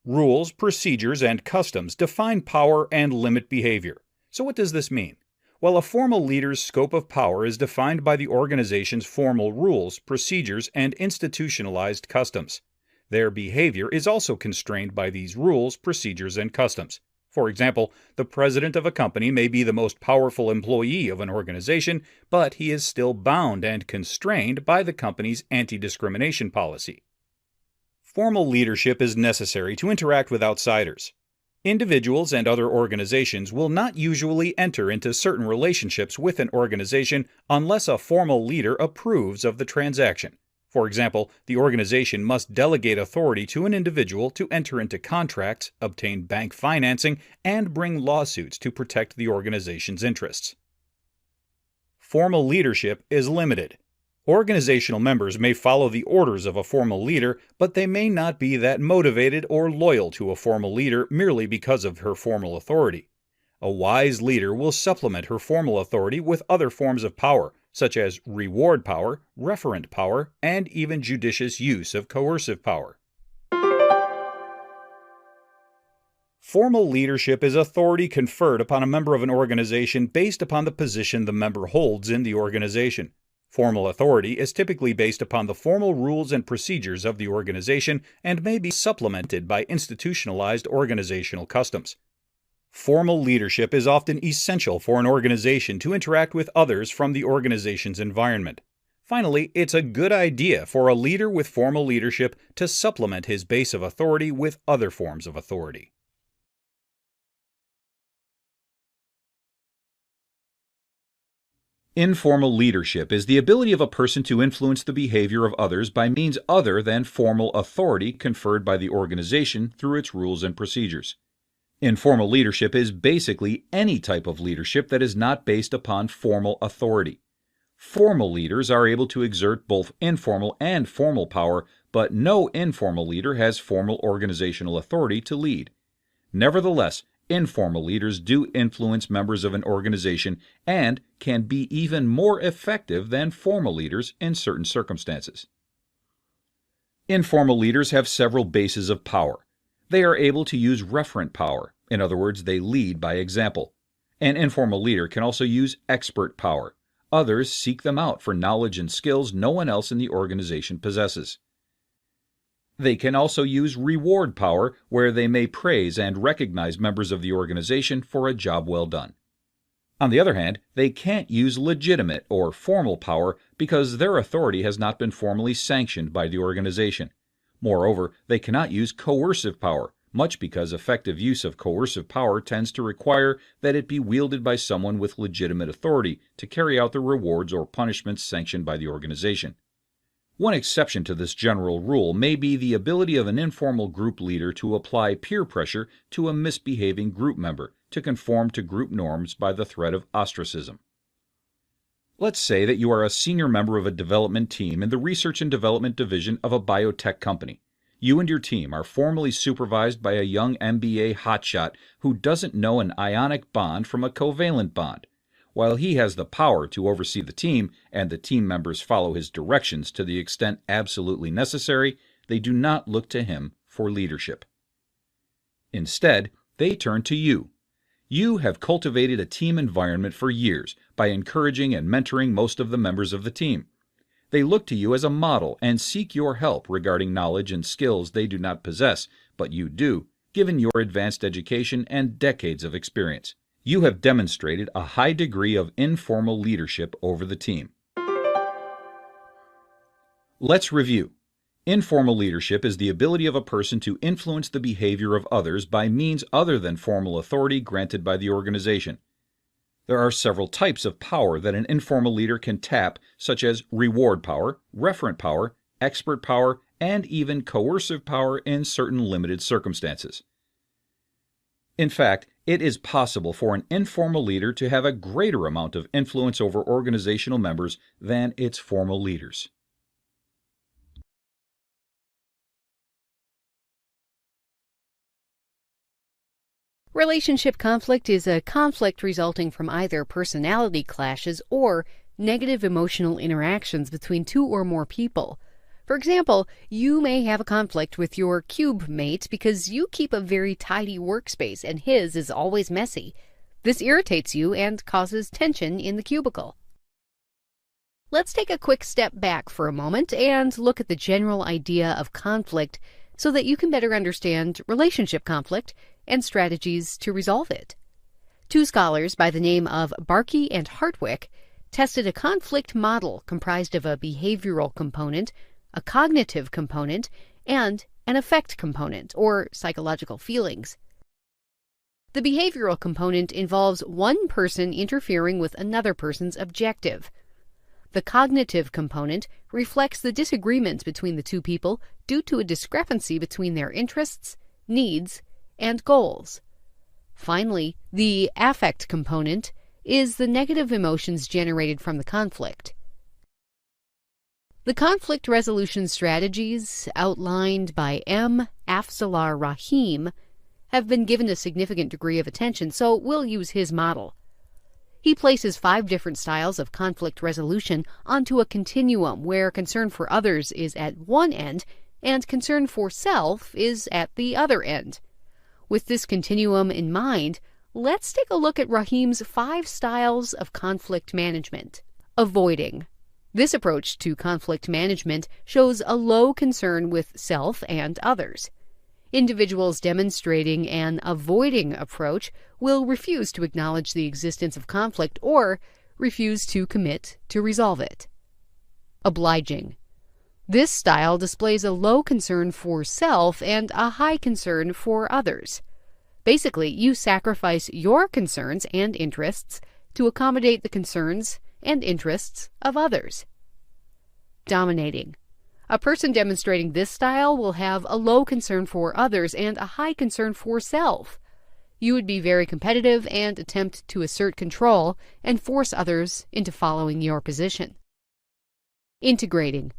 Rules, procedures, and customs define power and limit behavior. So what does this mean? Well, a formal leader's scope of power is defined by the organization's formal rules, procedures, and institutionalized customs. Their behavior is also constrained by these rules, procedures, and customs. For example, the president of a company may be the most powerful employee of an organization, but he is still bound and constrained by the company's anti-discrimination policy. Formal leadership is necessary to interact with outsiders. Individuals and other organizations will not usually enter into certain relationships with an organization unless a formal leader approves of the transaction. For example, the organization must delegate authority to an individual to enter into contracts, obtain bank financing, and bring lawsuits to protect the organization's interests. Formal leadership is limited. Organizational members may follow the orders of a formal leader, but they may not be that motivated or loyal to a formal leader merely because of her formal authority. A wise leader will supplement her formal authority with other forms of power, such as reward power, referent power, and even judicious use of coercive power. Formal leadership is authority conferred upon a member of an organization based upon the position the member holds in the organization. Formal authority is typically based upon the formal rules and procedures of the organization and may be supplemented by institutionalized organizational customs. Formal leadership is often essential for an organization to interact with others from the organization's environment. Finally, it's a good idea for a leader with formal leadership to supplement his base of authority with other forms of authority. Informal leadership is the ability of a person to influence the behavior of others by means other than formal authority conferred by the organization through its rules and procedures. Informal leadership is basically any type of leadership that is not based upon formal authority. Formal leaders are able to exert both informal and formal power, but no informal leader has formal organizational authority to lead. Nevertheless, informal leaders do influence members of an organization and can be even more effective than formal leaders in certain circumstances. Informal leaders have several bases of power. They are able to use referent power. In other words, they lead by example. An informal leader can also use expert power. Others seek them out for knowledge and skills no one else in the organization possesses. They can also use reward power, where they may praise and recognize members of the organization for a job well done. On the other hand, they can't use legitimate or formal power because their authority has not been formally sanctioned by the organization. Moreover, they cannot use coercive power, much because effective use of coercive power tends to require that it be wielded by someone with legitimate authority to carry out the rewards or punishments sanctioned by the organization. One exception to this general rule may be the ability of an informal group leader to apply peer pressure to a misbehaving group member to conform to group norms by the threat of ostracism. Let's say that you are a senior member of a development team in the research and development division of a biotech company. You and your team are formally supervised by a young MBA hotshot who doesn't know an ionic bond from a covalent bond. While he has the power to oversee the team and the team members follow his directions to the extent absolutely necessary, they do not look to him for leadership. Instead, they turn to you. You have cultivated a team environment for years by encouraging and mentoring most of the members of the team. They look to you as a model and seek your help regarding knowledge and skills they do not possess, but you do, given your advanced education and decades of experience. You have demonstrated a high degree of informal leadership over the team. Let's review. Informal leadership is the ability of a person to influence the behavior of others by means other than formal authority granted by the organization. There are several types of power that an informal leader can tap, such as reward power, referent power, expert power, and even coercive power in certain limited circumstances. In fact, it is possible for an informal leader to have a greater amount of influence over organizational members than its formal leaders. Relationship conflict is a conflict resulting from either personality clashes or negative emotional interactions between two or more people. For example, you may have a conflict with your cube mate because you keep a very tidy workspace and his is always messy. This irritates you and causes tension in the cubicle. Let's take a quick step back for a moment and look at the general idea of conflict so that you can better understand relationship conflict and strategies to resolve it. Two scholars by the name of Barkey and Hartwick tested a conflict model comprised of a behavioral component, a cognitive component, and an affect component, or psychological feelings. The behavioral component involves one person interfering with another person's objective. The cognitive component reflects the disagreement between the two people due to a discrepancy between their interests, needs, and goals. Finally, the affect component is the negative emotions generated from the conflict. The conflict resolution strategies outlined by M. Afzallar Rahim have been given a significant degree of attention, so we'll use his model. He places 5 different styles of conflict resolution onto a continuum where concern for others is at one end and concern for self is at the other end. With this continuum in mind, let's take a look at Rahim's 5 styles of conflict management. Avoiding. This approach to conflict management shows a low concern with self and others. Individuals demonstrating an avoiding approach will refuse to acknowledge the existence of conflict or refuse to commit to resolve it. Obliging. This style displays a low concern for self and a high concern for others. Basically, you sacrifice your concerns and interests to accommodate the concerns and interests of others. Dominating. A person demonstrating this style will have a low concern for others and a high concern for self. You would be very competitive and attempt to assert control and force others into following your position. Integrating.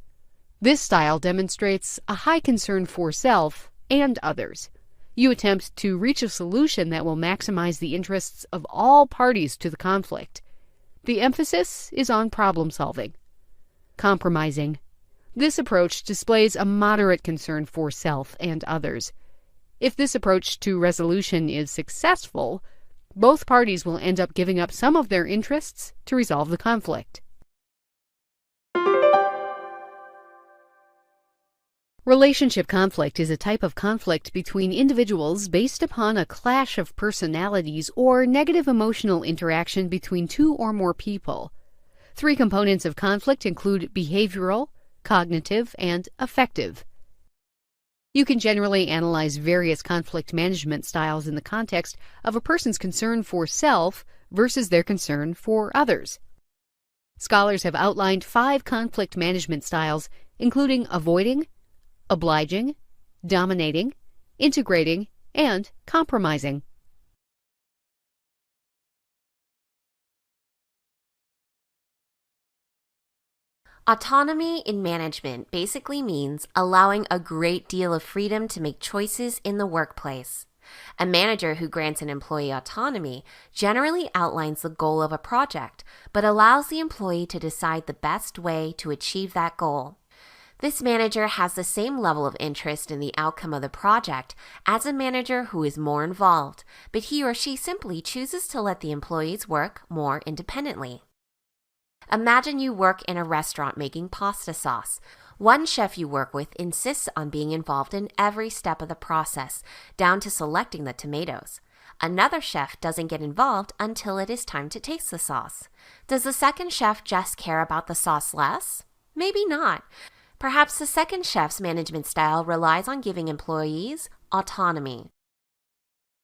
This style demonstrates a high concern for self and others. You attempt to reach a solution that will maximize the interests of all parties to the conflict. The emphasis is on problem solving. Compromising. This approach displays a moderate concern for self and others. If this approach to resolution is successful, both parties will end up giving up some of their interests to resolve the conflict. Relationship conflict is a type of conflict between individuals based upon a clash of personalities or negative emotional interaction between 2 or more people. 3 components of conflict include behavioral, cognitive, and affective. You can generally analyze various conflict management styles in the context of a person's concern for self versus their concern for others. Scholars have outlined 5 conflict management styles, including avoiding, obliging, dominating, integrating, and compromising. Autonomy in management basically means allowing a great deal of freedom to make choices in the workplace. A manager who grants an employee autonomy generally outlines the goal of a project, but allows the employee to decide the best way to achieve that goal. This manager has the same level of interest in the outcome of the project as a manager who is more involved, but he or she simply chooses to let the employees work more independently. Imagine you work in a restaurant making pasta sauce. One chef you work with insists on being involved in every step of the process, down to selecting the tomatoes. Another chef doesn't get involved until it is time to taste the sauce. Does the second chef just care about the sauce less? Maybe not. Perhaps the second chef's management style relies on giving employees autonomy.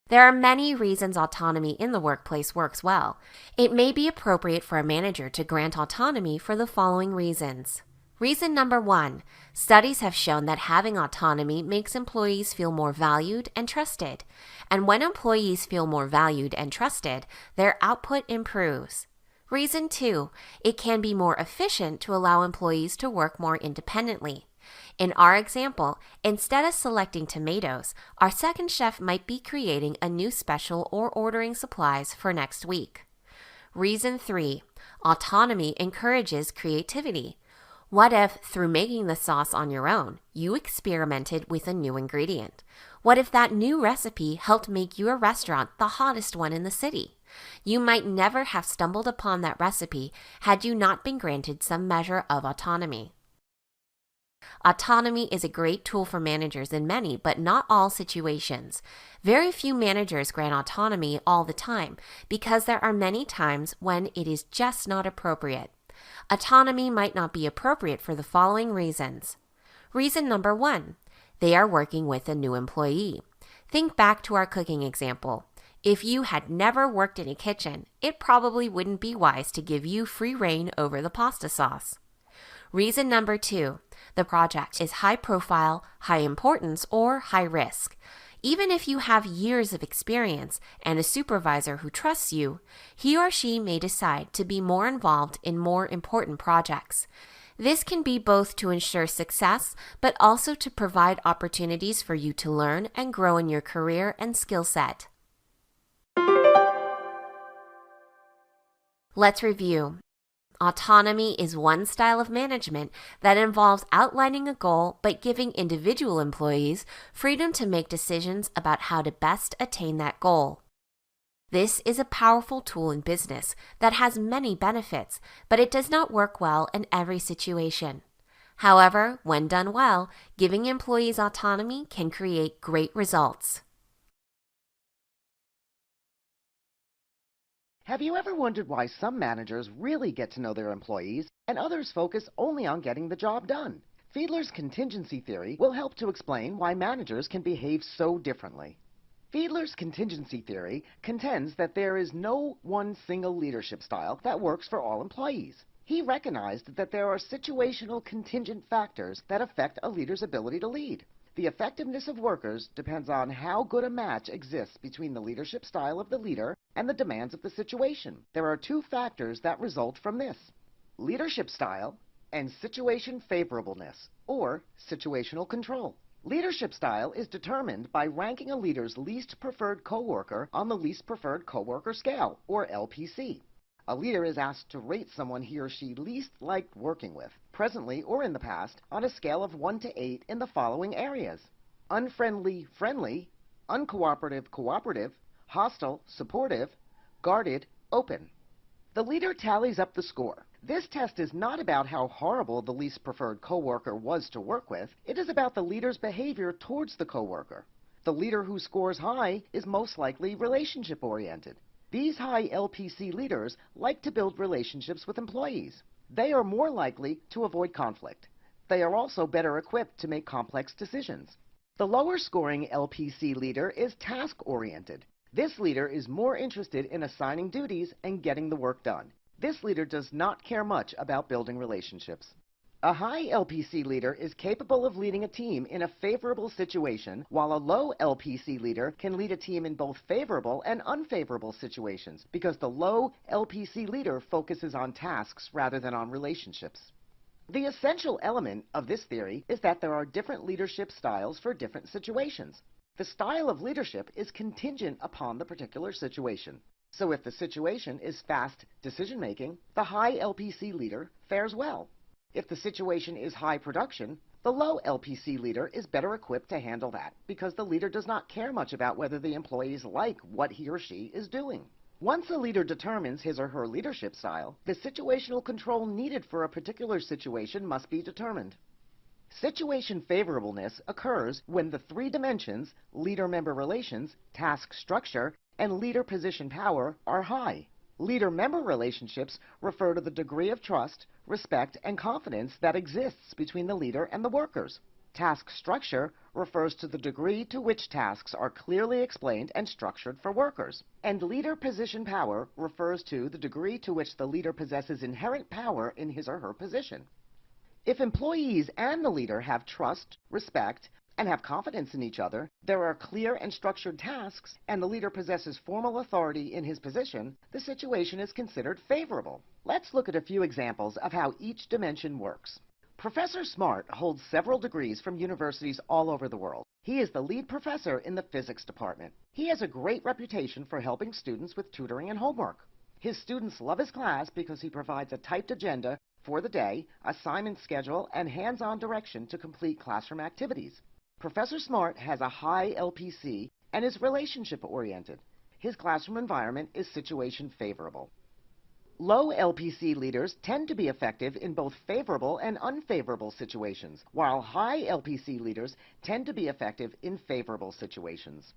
There are many reasons autonomy in the workplace works well. It may be appropriate for a manager to grant autonomy for the following reasons. Reason number 1, studies have shown that having autonomy makes employees feel more valued and trusted. And when employees feel more valued and trusted, their output improves. Reason 2, it can be more efficient to allow employees to work more independently. In our example, instead of selecting tomatoes, our second chef might be creating a new special or ordering supplies for next week. Reason 3. Autonomy encourages creativity. What if, through making the sauce on your own, you experimented with a new ingredient? What if that new recipe helped make your restaurant the hottest one in the city? You might never have stumbled upon that recipe had you not been granted some measure of autonomy. Autonomy is a great tool for managers in many, but not all situations. Very few managers grant autonomy all the time because there are many times when it is just not appropriate. Autonomy might not be appropriate for the following reasons. Reason number 1, they are working with a new employee. Think back to our cooking example. If you had never worked in a kitchen, it probably wouldn't be wise to give you free rein over the pasta sauce. Reason number 2, the project is high profile, high importance, or high risk. Even if you have years of experience and a supervisor who trusts you, he or she may decide to be more involved in more important projects. This can be both to ensure success, but also to provide opportunities for you to learn and grow in your career and skill set. Let's review. Autonomy is one style of management that involves outlining a goal but giving individual employees freedom to make decisions about how to best attain that goal. This is a powerful tool in business that has many benefits, but it does not work well in every situation. However, when done well, giving employees autonomy can create great results. Have you ever wondered why some managers really get to know their employees and others focus only on getting the job done? Fiedler's contingency theory will help to explain why managers can behave so differently. Fiedler's contingency theory contends that there is no one single leadership style that works for all employees. He recognized that there are situational contingent factors that affect a leader's ability to lead. The effectiveness of workers depends on how good a match exists between the leadership style of the leader and the demands of the situation. There are two factors that result from this: leadership style and situation favorableness, or situational control. Leadership style is determined by ranking a leader's least preferred coworker on the least preferred coworker scale, or LPC. A leader is asked to rate someone he or she least liked working with, presently or in the past, on a scale of 1 to 8 in the following areas: unfriendly, friendly; uncooperative, cooperative; hostile, supportive; guarded, open. The leader tallies up the score. This test is not about how horrible the least preferred coworker was to work with. It is about the leader's behavior towards the coworker. The leader who scores high is most likely relationship-oriented. These high LPC leaders like to build relationships with employees. They are more likely to avoid conflict. They are also better equipped to make complex decisions. The lower scoring LPC leader is task-oriented. This leader is more interested in assigning duties and getting the work done. This leader does not care much about building relationships. A high LPC leader is capable of leading a team in a favorable situation, while a low LPC leader can lead a team in both favorable and unfavorable situations, because the low LPC leader focuses on tasks rather than on relationships. The essential element of this theory is that there are different leadership styles for different situations. The style of leadership is contingent upon the particular situation. So if the situation is fast decision-making, the high LPC leader fares well. If the situation is high production, the low LPC leader is better equipped to handle that, because the leader does not care much about whether the employees like what he or she is doing. Once a leader determines his or her leadership style, the situational control needed for a particular situation must be determined. Situation favorableness occurs when the three dimensions, leader-member relations, task structure, and leader-position power, are high. Leader-member relationships refer to the degree of trust, respect, and confidence that exists between the leader and the workers. Task structure refers to the degree to which tasks are clearly explained and structured for workers. And leader-position power refers to the degree to which the leader possesses inherent power in his or her position. If employees and the leader have trust, respect, and have confidence in each other, there are clear and structured tasks, and the leader possesses formal authority in his position, the situation is considered favorable. Let's look at a few examples of how each dimension works. Professor Smart holds several degrees from universities all over the world. He is the lead professor in the physics department. He has a great reputation for helping students with tutoring and homework. His students love his class because he provides a typed agenda for the day, assignment schedule, and hands-on direction to complete classroom activities. Professor Smart has a high LPC and is relationship-oriented. His classroom environment is situation favorable. Low LPC leaders tend to be effective in both favorable and unfavorable situations, while high LPC leaders tend to be effective in favorable situations.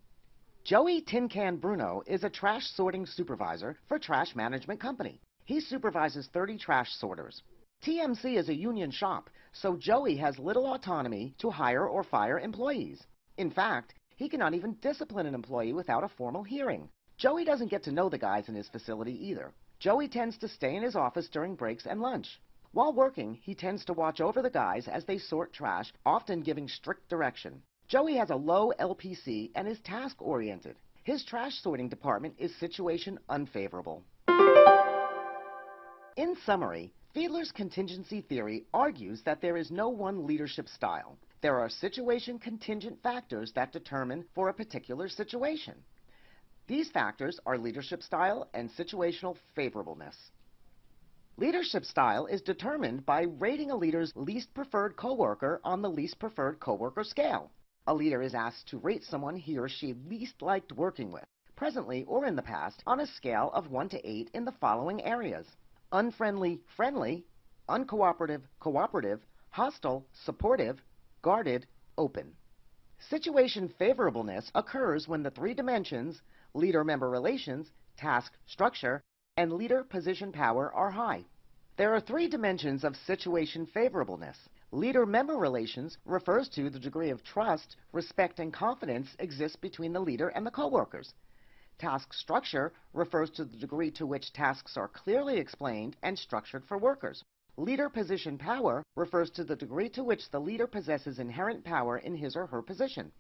Joey Tin Can Bruno is a trash sorting supervisor for Trash Management Company. He supervises 30 trash sorters. TMC is a union shop, so Joey has little autonomy to hire or fire employees. In fact, he cannot even discipline an employee without a formal hearing. Joey doesn't get to know the guys in his facility either. Joey tends to stay in his office during breaks and lunch. While working, he tends to watch over the guys as they sort trash, often giving strict direction. Joey has a low LPC and is task-oriented. His trash sorting department is situation unfavorable. In summary, Fiedler's contingency theory argues that there is no one leadership style. There are situation contingent factors that determine for a particular situation. These factors are leadership style and situational favorableness. Leadership style is determined by rating a leader's least preferred coworker on the least preferred coworker scale. A leader is asked to rate someone he or she least liked working with, presently or in the past, on a scale of 1 to 8 in the following areas: unfriendly, friendly, uncooperative, cooperative, hostile, supportive, guarded, open. Situation favorableness occurs when the three dimensions, leader-member relations, task structure, and leader-position power are high. There are three dimensions of situation favorableness. Leader-member relations refers to the degree of trust, respect, and confidence exists between the leader and the coworkers. Task structure refers to the degree to which tasks are clearly explained and structured for workers. Leader position power refers to the degree to which the leader possesses inherent power in his or her position.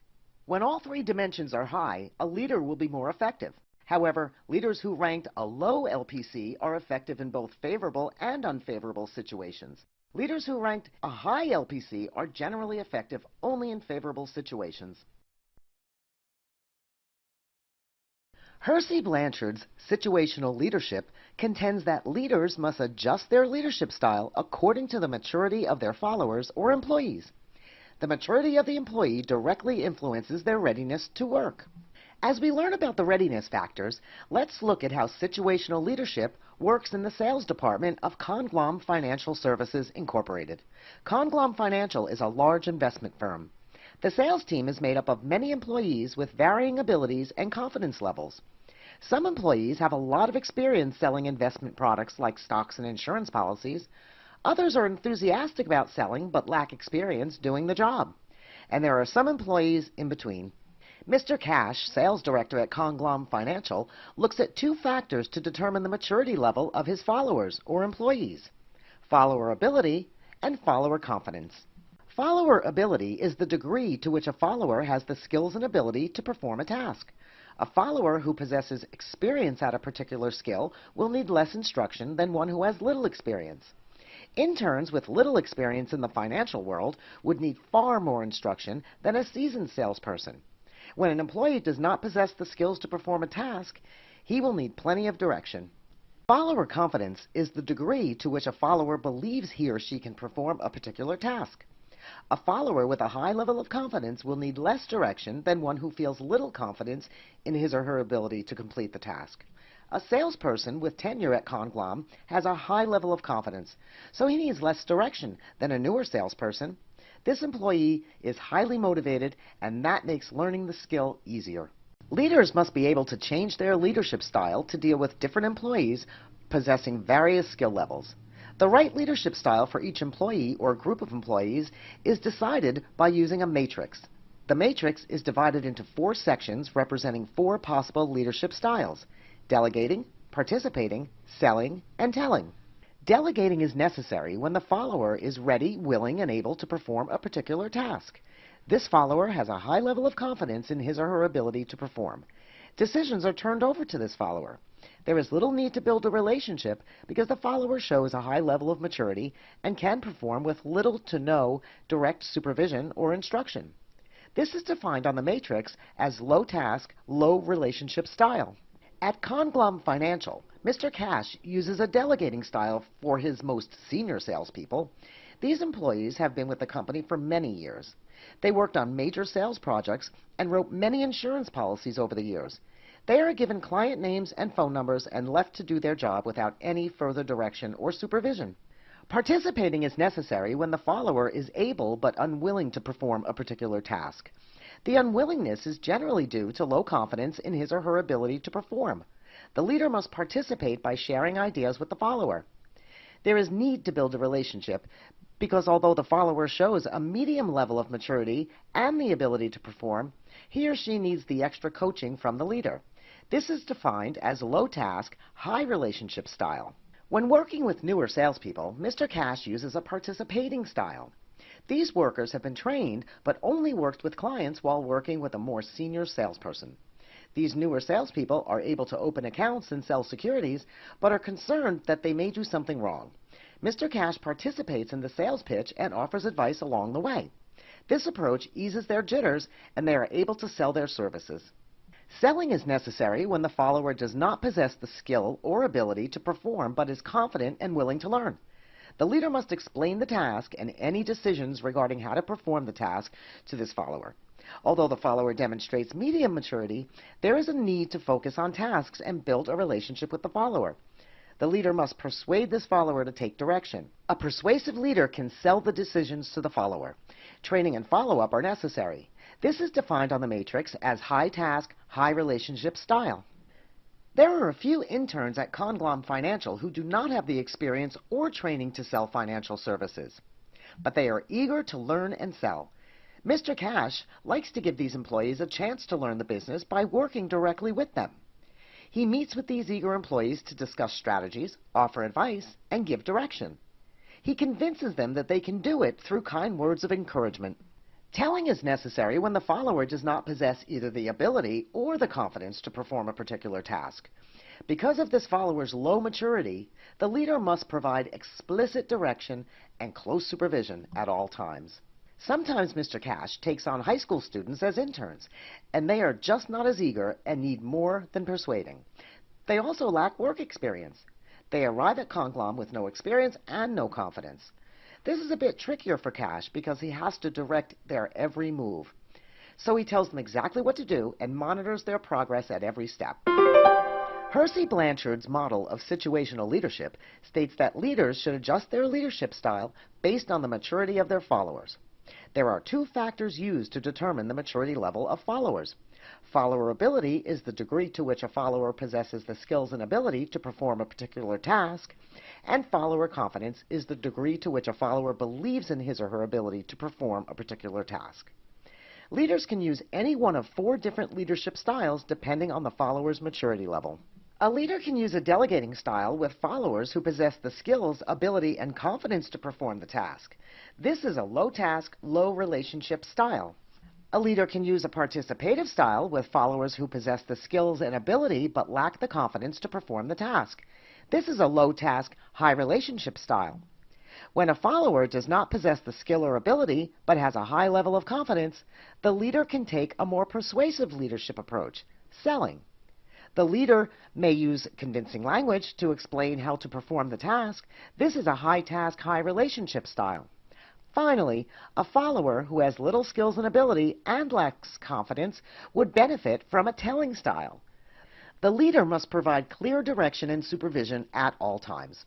When all three dimensions are high, a leader will be more effective. However, leaders who ranked a low LPC are effective in both favorable and unfavorable situations. Leaders who ranked a high LPC are generally effective only in favorable situations. Hersey Blanchard's situational leadership contends that leaders must adjust their leadership style according to the maturity of their followers or employees. The maturity of the employee directly influences their readiness to work. As we learn about the readiness factors, let's look at how situational leadership works in the sales department of Conglom Financial Services, Incorporated. Conglom Financial is a large investment firm. The sales team is made up of many employees with varying abilities and confidence levels. Some employees have a lot of experience selling investment products like stocks and insurance policies. Others are enthusiastic about selling but lack experience doing the job. And there are some employees in between. Mr. Cash, sales director at Conglom Financial, looks at two factors to determine the maturity level of his followers or employees: follower ability and follower confidence. Follower ability is the degree to which a follower has the skills and ability to perform a task. A follower who possesses experience at a particular skill will need less instruction than one who has little experience. Interns with little experience in the financial world would need far more instruction than a seasoned salesperson. When an employee does not possess the skills to perform a task, he will need plenty of direction. Follower confidence is the degree to which a follower believes he or she can perform a particular task. A follower with a high level of confidence will need less direction than one who feels little confidence in his or her ability to complete the task. A salesperson with tenure at Conglom has a high level of confidence, so he needs less direction than a newer salesperson. This employee is highly motivated, and that makes learning the skill easier. Leaders must be able to change their leadership style to deal with different employees possessing various skill levels. The right leadership style for each employee or group of employees is decided by using a matrix. The matrix is divided into 4 sections representing 4 possible leadership styles: delegating, participating, selling, and telling. Delegating is necessary when the follower is ready, willing, and able to perform a particular task. This follower has a high level of confidence in his or her ability to perform. Decisions are turned over to this follower. There is little need to build a relationship because the follower shows a high level of maturity and can perform with little to no direct supervision or instruction. This is defined on the matrix as low task, low relationship style. At Conglom Financial, Mr. Cash uses a delegating style for his most senior salespeople. These employees have been with the company for many years. They worked on major sales projects and wrote many insurance policies over the years. They are given client names and phone numbers and left to do their job without any further direction or supervision. Participating is necessary when the follower is able but unwilling to perform a particular task. The unwillingness is generally due to low confidence in his or her ability to perform. The leader must participate by sharing ideas with the follower. There is need to build a relationship because although the follower shows a medium level of maturity and the ability to perform, he or she needs the extra coaching from the leader. This is defined as low task, high relationship style. When working with newer salespeople, Mr. Cash uses a participating style. These workers have been trained but only worked with clients while working with a more senior salesperson. These newer salespeople are able to open accounts and sell securities, but are concerned that they may do something wrong. Mr. Cash participates in the sales pitch and offers advice along the way. This approach eases their jitters and they are able to sell their services. Selling is necessary when the follower does not possess the skill or ability to perform but is confident and willing to learn. The leader must explain the task and any decisions regarding how to perform the task to this follower. Although the follower demonstrates medium maturity, there is a need to focus on tasks and build a relationship with the follower. The leader must persuade this follower to take direction. A persuasive leader can sell the decisions to the follower. Training and follow-up are necessary. This is defined on the matrix as high task, high relationship style. There are a few interns at Conglom Financial who do not have the experience or training to sell financial services, but they are eager to learn and sell. Mr. Cash likes to give these employees a chance to learn the business by working directly with them. He meets with these eager employees to discuss strategies, offer advice, and give direction. He convinces them that they can do it through kind words of encouragement. Telling is necessary when the follower does not possess either the ability or the confidence to perform a particular task. Because of this follower's low maturity, the leader must provide explicit direction and close supervision at all times. Sometimes Mr. Cash takes on high school students as interns, and they are just not as eager and need more than persuading. They also lack work experience. They arrive at Conglom with no experience and no confidence. This is a bit trickier for Cash because he has to direct their every move. So he tells them exactly what to do and monitors their progress at every step. Hersey Blanchard's model of situational leadership states that leaders should adjust their leadership style based on the maturity of their followers. There are two factors used to determine the maturity level of followers. Follower ability is the degree to which a follower possesses the skills and ability to perform a particular task, and follower confidence is the degree to which a follower believes in his or her ability to perform a particular task. Leaders can use any one of 4 different leadership styles depending on the follower's maturity level. A leader can use a delegating style with followers who possess the skills, ability, and confidence to perform the task. This is a low task, low relationship style. A leader can use a participative style with followers who possess the skills and ability but lack the confidence to perform the task. This is a low task, high relationship style. When a follower does not possess the skill or ability but has a high level of confidence, the leader can take a more persuasive leadership approach, selling. The leader may use convincing language to explain how to perform the task. This is a high task, high relationship style. Finally, a follower who has little skills and ability and lacks confidence would benefit from a telling style. The leader must provide clear direction and supervision at all times.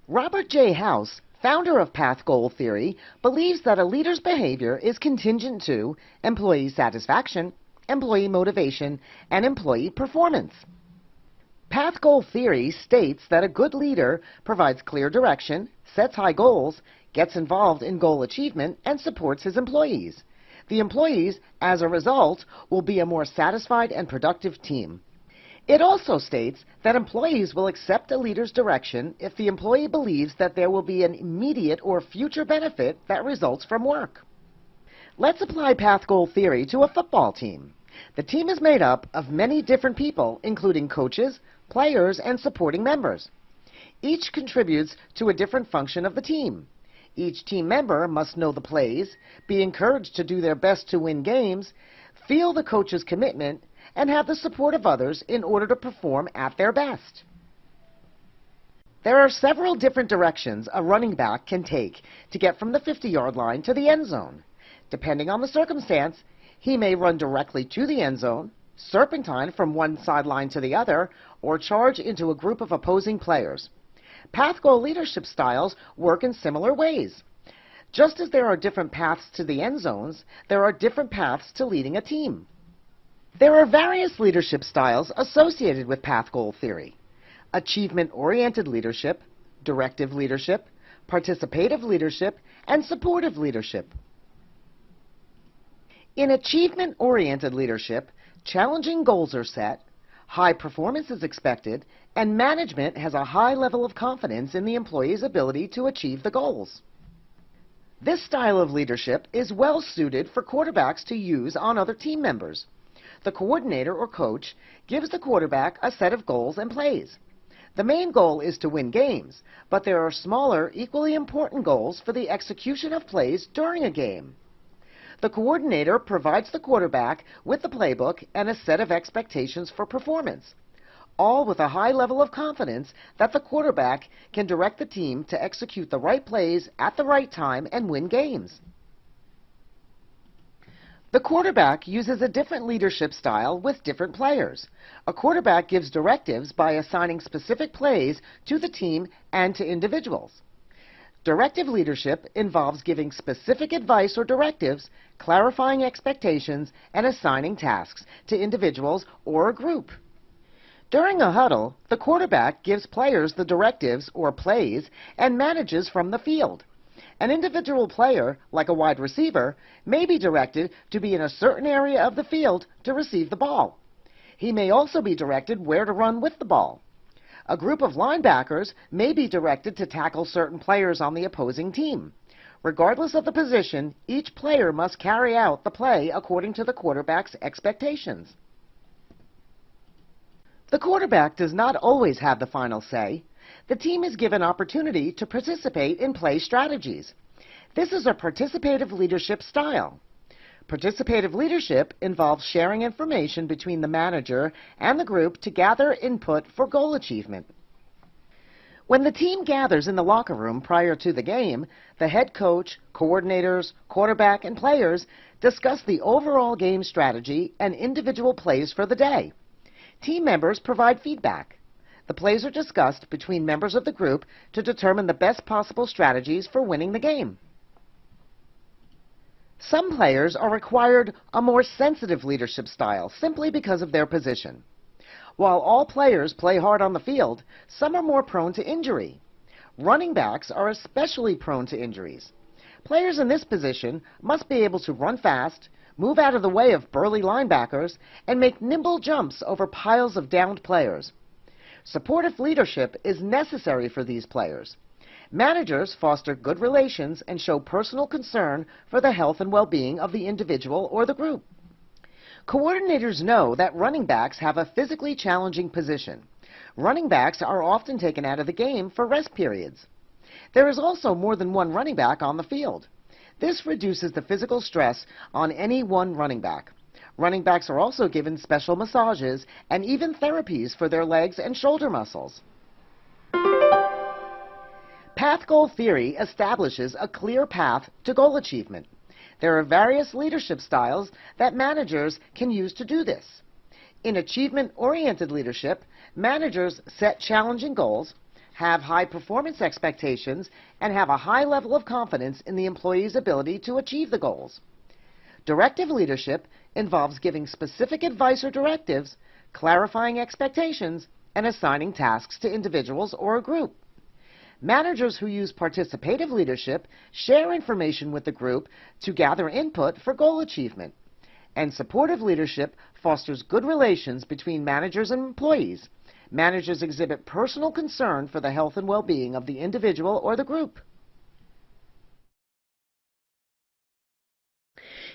Robert J. House, founder of Path Goal Theory, believes that a leader's behavior is contingent to employee satisfaction, employee motivation, and employee performance. Path Goal Theory states that a good leader provides clear direction, sets high goals, gets involved in goal achievement, and supports his employees. The employees, as a result, will be a more satisfied and productive team. It also states that employees will accept a leader's direction if the employee believes that there will be an immediate or future benefit that results from work. Let's apply Path Goal Theory to a football team. The team is made up of many different people, including coaches, players, and supporting members. Each contributes to a different function of the team. Each team member must know the plays, be encouraged to do their best to win games, feel the coach's commitment, and have the support of others in order to perform at their best. There are several different directions a running back can take to get from the 50-yard line to the end zone. Depending on the circumstance, he may run directly to the end zone, serpentine from one sideline to the other, or charge into a group of opposing players. Path goal leadership styles work in similar ways. Just as there are different paths to the end zones, there are different paths to leading a team. There are various leadership styles associated with path goal theory: achievement-oriented leadership, directive leadership, participative leadership, and supportive leadership. In achievement-oriented leadership, challenging goals are set, high performance is expected, and management has a high level of confidence in the employee's ability to achieve the goals. This style of leadership is well suited for quarterbacks to use on other team members. The coordinator or coach gives the quarterback a set of goals and plays. The main goal is to win games, but there are smaller, equally important goals for the execution of plays during a game. The coordinator provides the quarterback with the playbook and a set of expectations for performance, all with a high level of confidence that the quarterback can direct the team to execute the right plays at the right time and win games. The quarterback uses a different leadership style with different players. A quarterback gives directives by assigning specific plays to the team and to individuals. Directive leadership involves giving specific advice or directives, clarifying expectations, and assigning tasks to individuals or a group. During a huddle, the quarterback gives players the directives or plays and manages from the field. An individual player, like a wide receiver, may be directed to be in a certain area of the field to receive the ball. He may also be directed where to run with the ball. A group of linebackers may be directed to tackle certain players on the opposing team. Regardless of the position, each player must carry out the play according to the quarterback's expectations. The quarterback does not always have the final say. The team is given opportunity to participate in play strategies. This is a participative leadership style. Participative leadership involves sharing information between the manager and the group to gather input for goal achievement. When the team gathers in the locker room prior to the game, the head coach, coordinators, quarterback, and players discuss the overall game strategy and individual plays for the day. Team members provide feedback. The plays are discussed between members of the group to determine the best possible strategies for winning the game. Some players are required a more sensitive leadership style simply because of their position. While all players play hard on the field, some are more prone to injury. Running backs are especially prone to injuries. Players in this position must be able to run fast, move out of the way of burly linebackers, and make nimble jumps over piles of downed players. Supportive leadership is necessary for these players. Managers foster good relations and show personal concern for the health and well-being of the individual or the group. Coordinators know that running backs have a physically challenging position. Running backs are often taken out of the game for rest periods. There is also more than one running back on the field. This reduces the physical stress on any one running back. Running backs are also given special massages and even therapies for their legs and shoulder muscles. Path goal theory establishes a clear path to goal achievement. There are various leadership styles that managers can use to do this. In achievement-oriented leadership, managers set challenging goals, have high performance expectations, and have a high level of confidence in the employee's ability to achieve the goals. Directive leadership involves giving specific advice or directives, clarifying expectations, and assigning tasks to individuals or a group. Managers who use participative leadership share information with the group to gather input for goal achievement. And supportive leadership fosters good relations between managers and employees. Managers exhibit personal concern for the health and well-being of the individual or the group.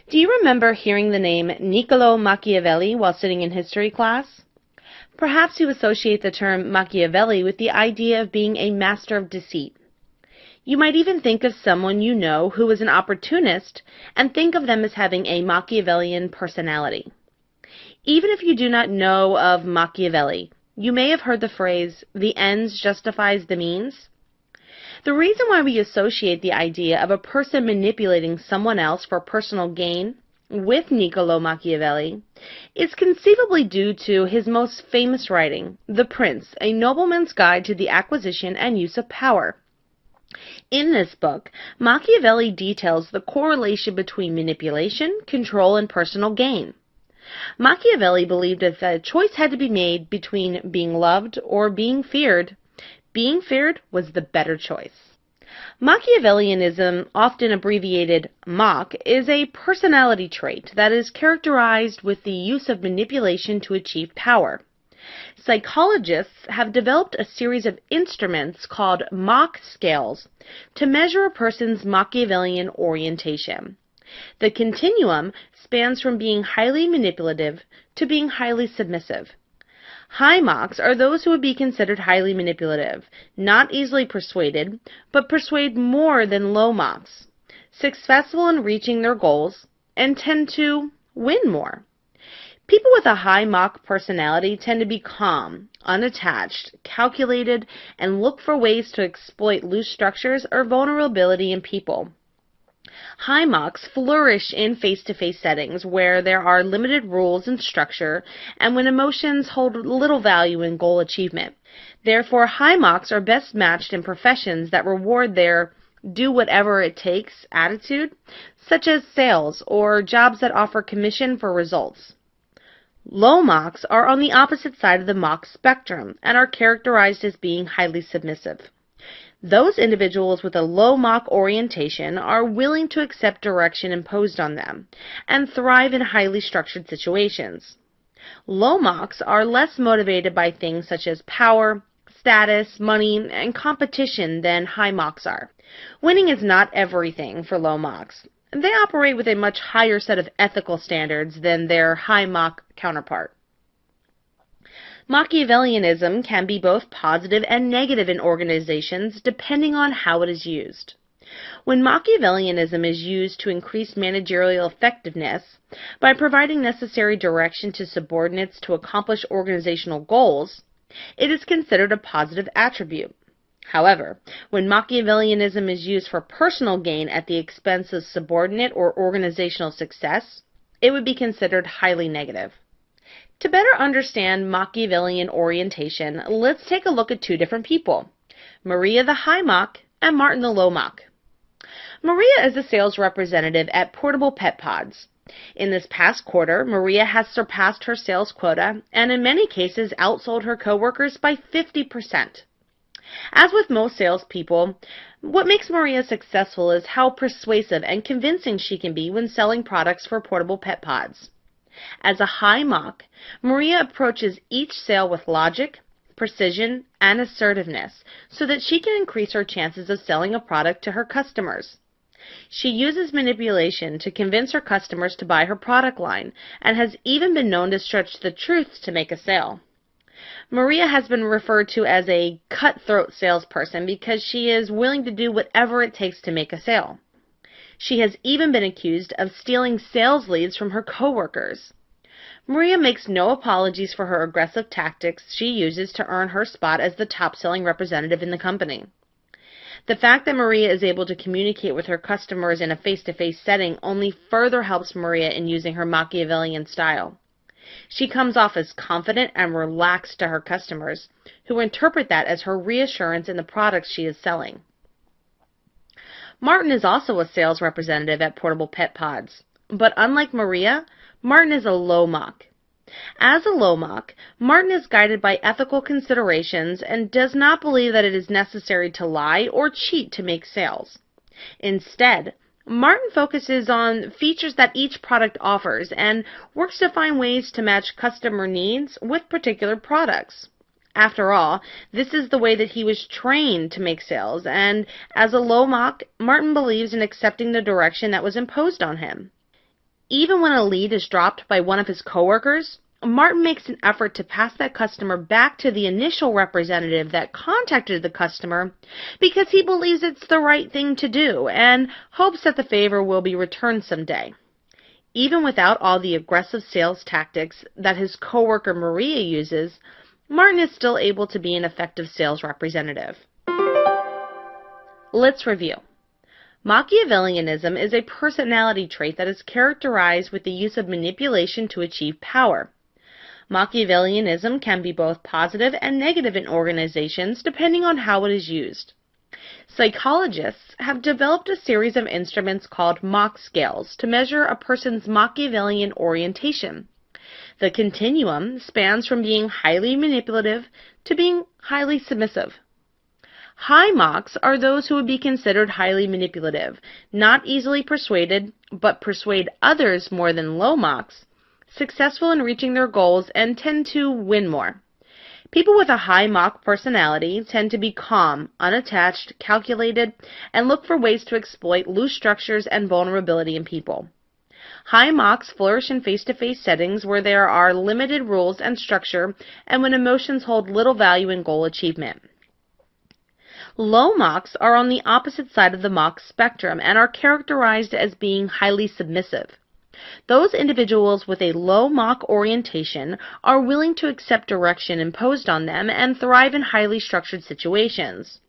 Do you remember hearing the name Niccolo Machiavelli while sitting in history class? Perhaps you associate the term Machiavelli with the idea of being a master of deceit. You might even think of someone you know who is an opportunist and think of them as having a Machiavellian personality. Even if you do not know of Machiavelli, you may have heard the phrase, "the ends justifies the means." The reason why we associate the idea of a person manipulating someone else for personal gain with Niccolo Machiavelli is conceivably due to his most famous writing, The Prince, a Nobleman's Guide to the Acquisition and Use of Power. In this book, Machiavelli details the correlation between manipulation, control, and personal gain. Machiavelli believed that if a choice had to be made between being loved or being feared was the better choice. Machiavellianism, often abbreviated Mach, is a personality trait that is characterized with the use of manipulation to achieve power. Psychologists have developed a series of instruments called Mach scales to measure a person's Machiavellian orientation. The continuum spans from being highly manipulative to being highly submissive. High Machs are those who would be considered highly manipulative, not easily persuaded, but persuade more than low Machs, successful in reaching their goals, and tend to win more. People with a high Mach personality tend to be calm, unattached, calculated, and look for ways to exploit loose structures or vulnerability in people. High Machs flourish in face-to-face settings where there are limited rules and structure and when emotions hold little value in goal achievement. Therefore, high Machs are best matched in professions that reward their do-whatever-it-takes attitude, such as sales or jobs that offer commission for results. Low Machs are on the opposite side of the Mach spectrum and are characterized as being highly submissive. Those individuals with a low Mach orientation are willing to accept direction imposed on them and thrive in highly structured situations. Low Machs are less motivated by things such as power, status, money, and competition than high Machs are. Winning is not everything for low Machs. They operate with a much higher set of ethical standards than their high Mach counterpart. Machiavellianism can be both positive and negative in organizations depending on how it is used. When Machiavellianism is used to increase managerial effectiveness by providing necessary direction to subordinates to accomplish organizational goals, it is considered a positive attribute. However, when Machiavellianism is used for personal gain at the expense of subordinate or organizational success, it would be considered highly negative. To better understand Machiavellian orientation, let's take a look at two different people, Maria the High Mach and Martin the Low Mach. Maria is a sales representative at Portable Pet Pods. In this past quarter, Maria has surpassed her sales quota and in many cases outsold her coworkers by 50%. As with most salespeople, what makes Maria successful is how persuasive and convincing she can be when selling products for Portable Pet Pods. As a high Mach, Maria approaches each sale with logic, precision, and assertiveness so that she can increase her chances of selling a product to her customers. She uses manipulation to convince her customers to buy her product line and has even been known to stretch the truth to make a sale. Maria has been referred to as a cutthroat salesperson because she is willing to do whatever it takes to make a sale. She has even been accused of stealing sales leads from her coworkers. Maria makes no apologies for her aggressive tactics she uses to earn her spot as the top-selling representative in the company. The fact that Maria is able to communicate with her customers in a face-to-face setting only further helps Maria in using her Machiavellian style. She comes off as confident and relaxed to her customers, who interpret that as her reassurance in the products she is selling. Martin is also a sales representative at Portable Pet Pods, but unlike Maria, Martin is a low Mach. As a low Mach, Martin is guided by ethical considerations and does not believe that it is necessary to lie or cheat to make sales. Instead, Martin focuses on features that each product offers and works to find ways to match customer needs with particular products. After all, this is the way that he was trained to make sales, and as a low Mach, Martin believes in accepting the direction that was imposed on him. Even when a lead is dropped by one of his coworkers, Martin makes an effort to pass that customer back to the initial representative that contacted the customer because he believes it's the right thing to do and hopes that the favor will be returned someday. Even without all the aggressive sales tactics that his coworker Maria uses, Martin is still able to be an effective sales representative. Let's review. Machiavellianism is a personality trait that is characterized with the use of manipulation to achieve power. Machiavellianism can be both positive and negative in organizations depending on how it is used. Psychologists have developed a series of instruments called Mach scales to measure a person's Machiavellian orientation. The continuum spans from being highly manipulative to being highly submissive. High Machs are those who would be considered highly manipulative, not easily persuaded, but persuade others more than low Machs, successful in reaching their goals, and tend to win more. People with a high Mach personality tend to be calm, unattached, calculated, and look for ways to exploit loose structures and vulnerability in people. High Machs flourish in face-to-face settings where there are limited rules and structure and when emotions hold little value in goal achievement. Low Machs are on the opposite side of the Mach spectrum and are characterized as being highly submissive. Those individuals with a low Mach orientation are willing to accept direction imposed on them and thrive in highly structured situations.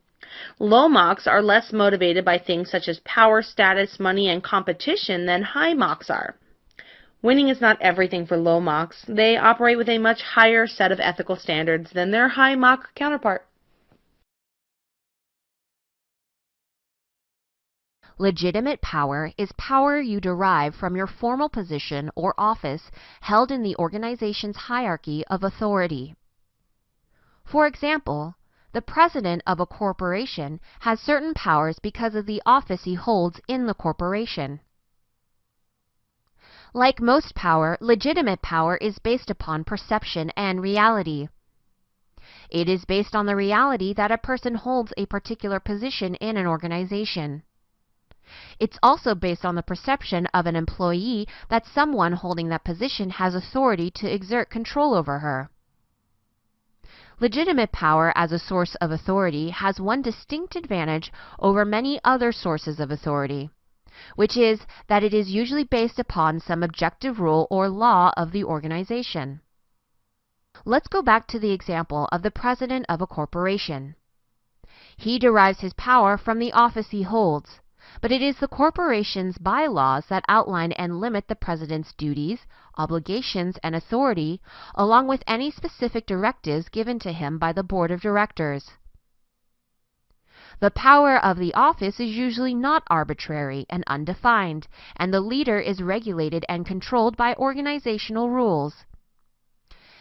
Low Machs are less motivated by things such as power, status, money, and competition than high Machs are. Winning is not everything for low Machs. They operate with a much higher set of ethical standards than their high Mach counterpart. Legitimate power is power you derive from your formal position or office held in the organization's hierarchy of authority. For example, the president of a corporation has certain powers because of the office he holds in the corporation. Like most power, legitimate power is based upon perception and reality. It is based on the reality that a person holds a particular position in an organization. It's also based on the perception of an employee that someone holding that position has authority to exert control over her. Legitimate power as a source of authority has one distinct advantage over many other sources of authority, which is that it is usually based upon some objective rule or law of the organization. Let's go back to the example of the president of a corporation. He derives his power from the office he holds, but it is the corporation's bylaws that outline and limit the president's duties, obligations, and authority, along with any specific directives given to him by the board of directors. The power of the office is usually not arbitrary and undefined, and the leader is regulated and controlled by organizational rules.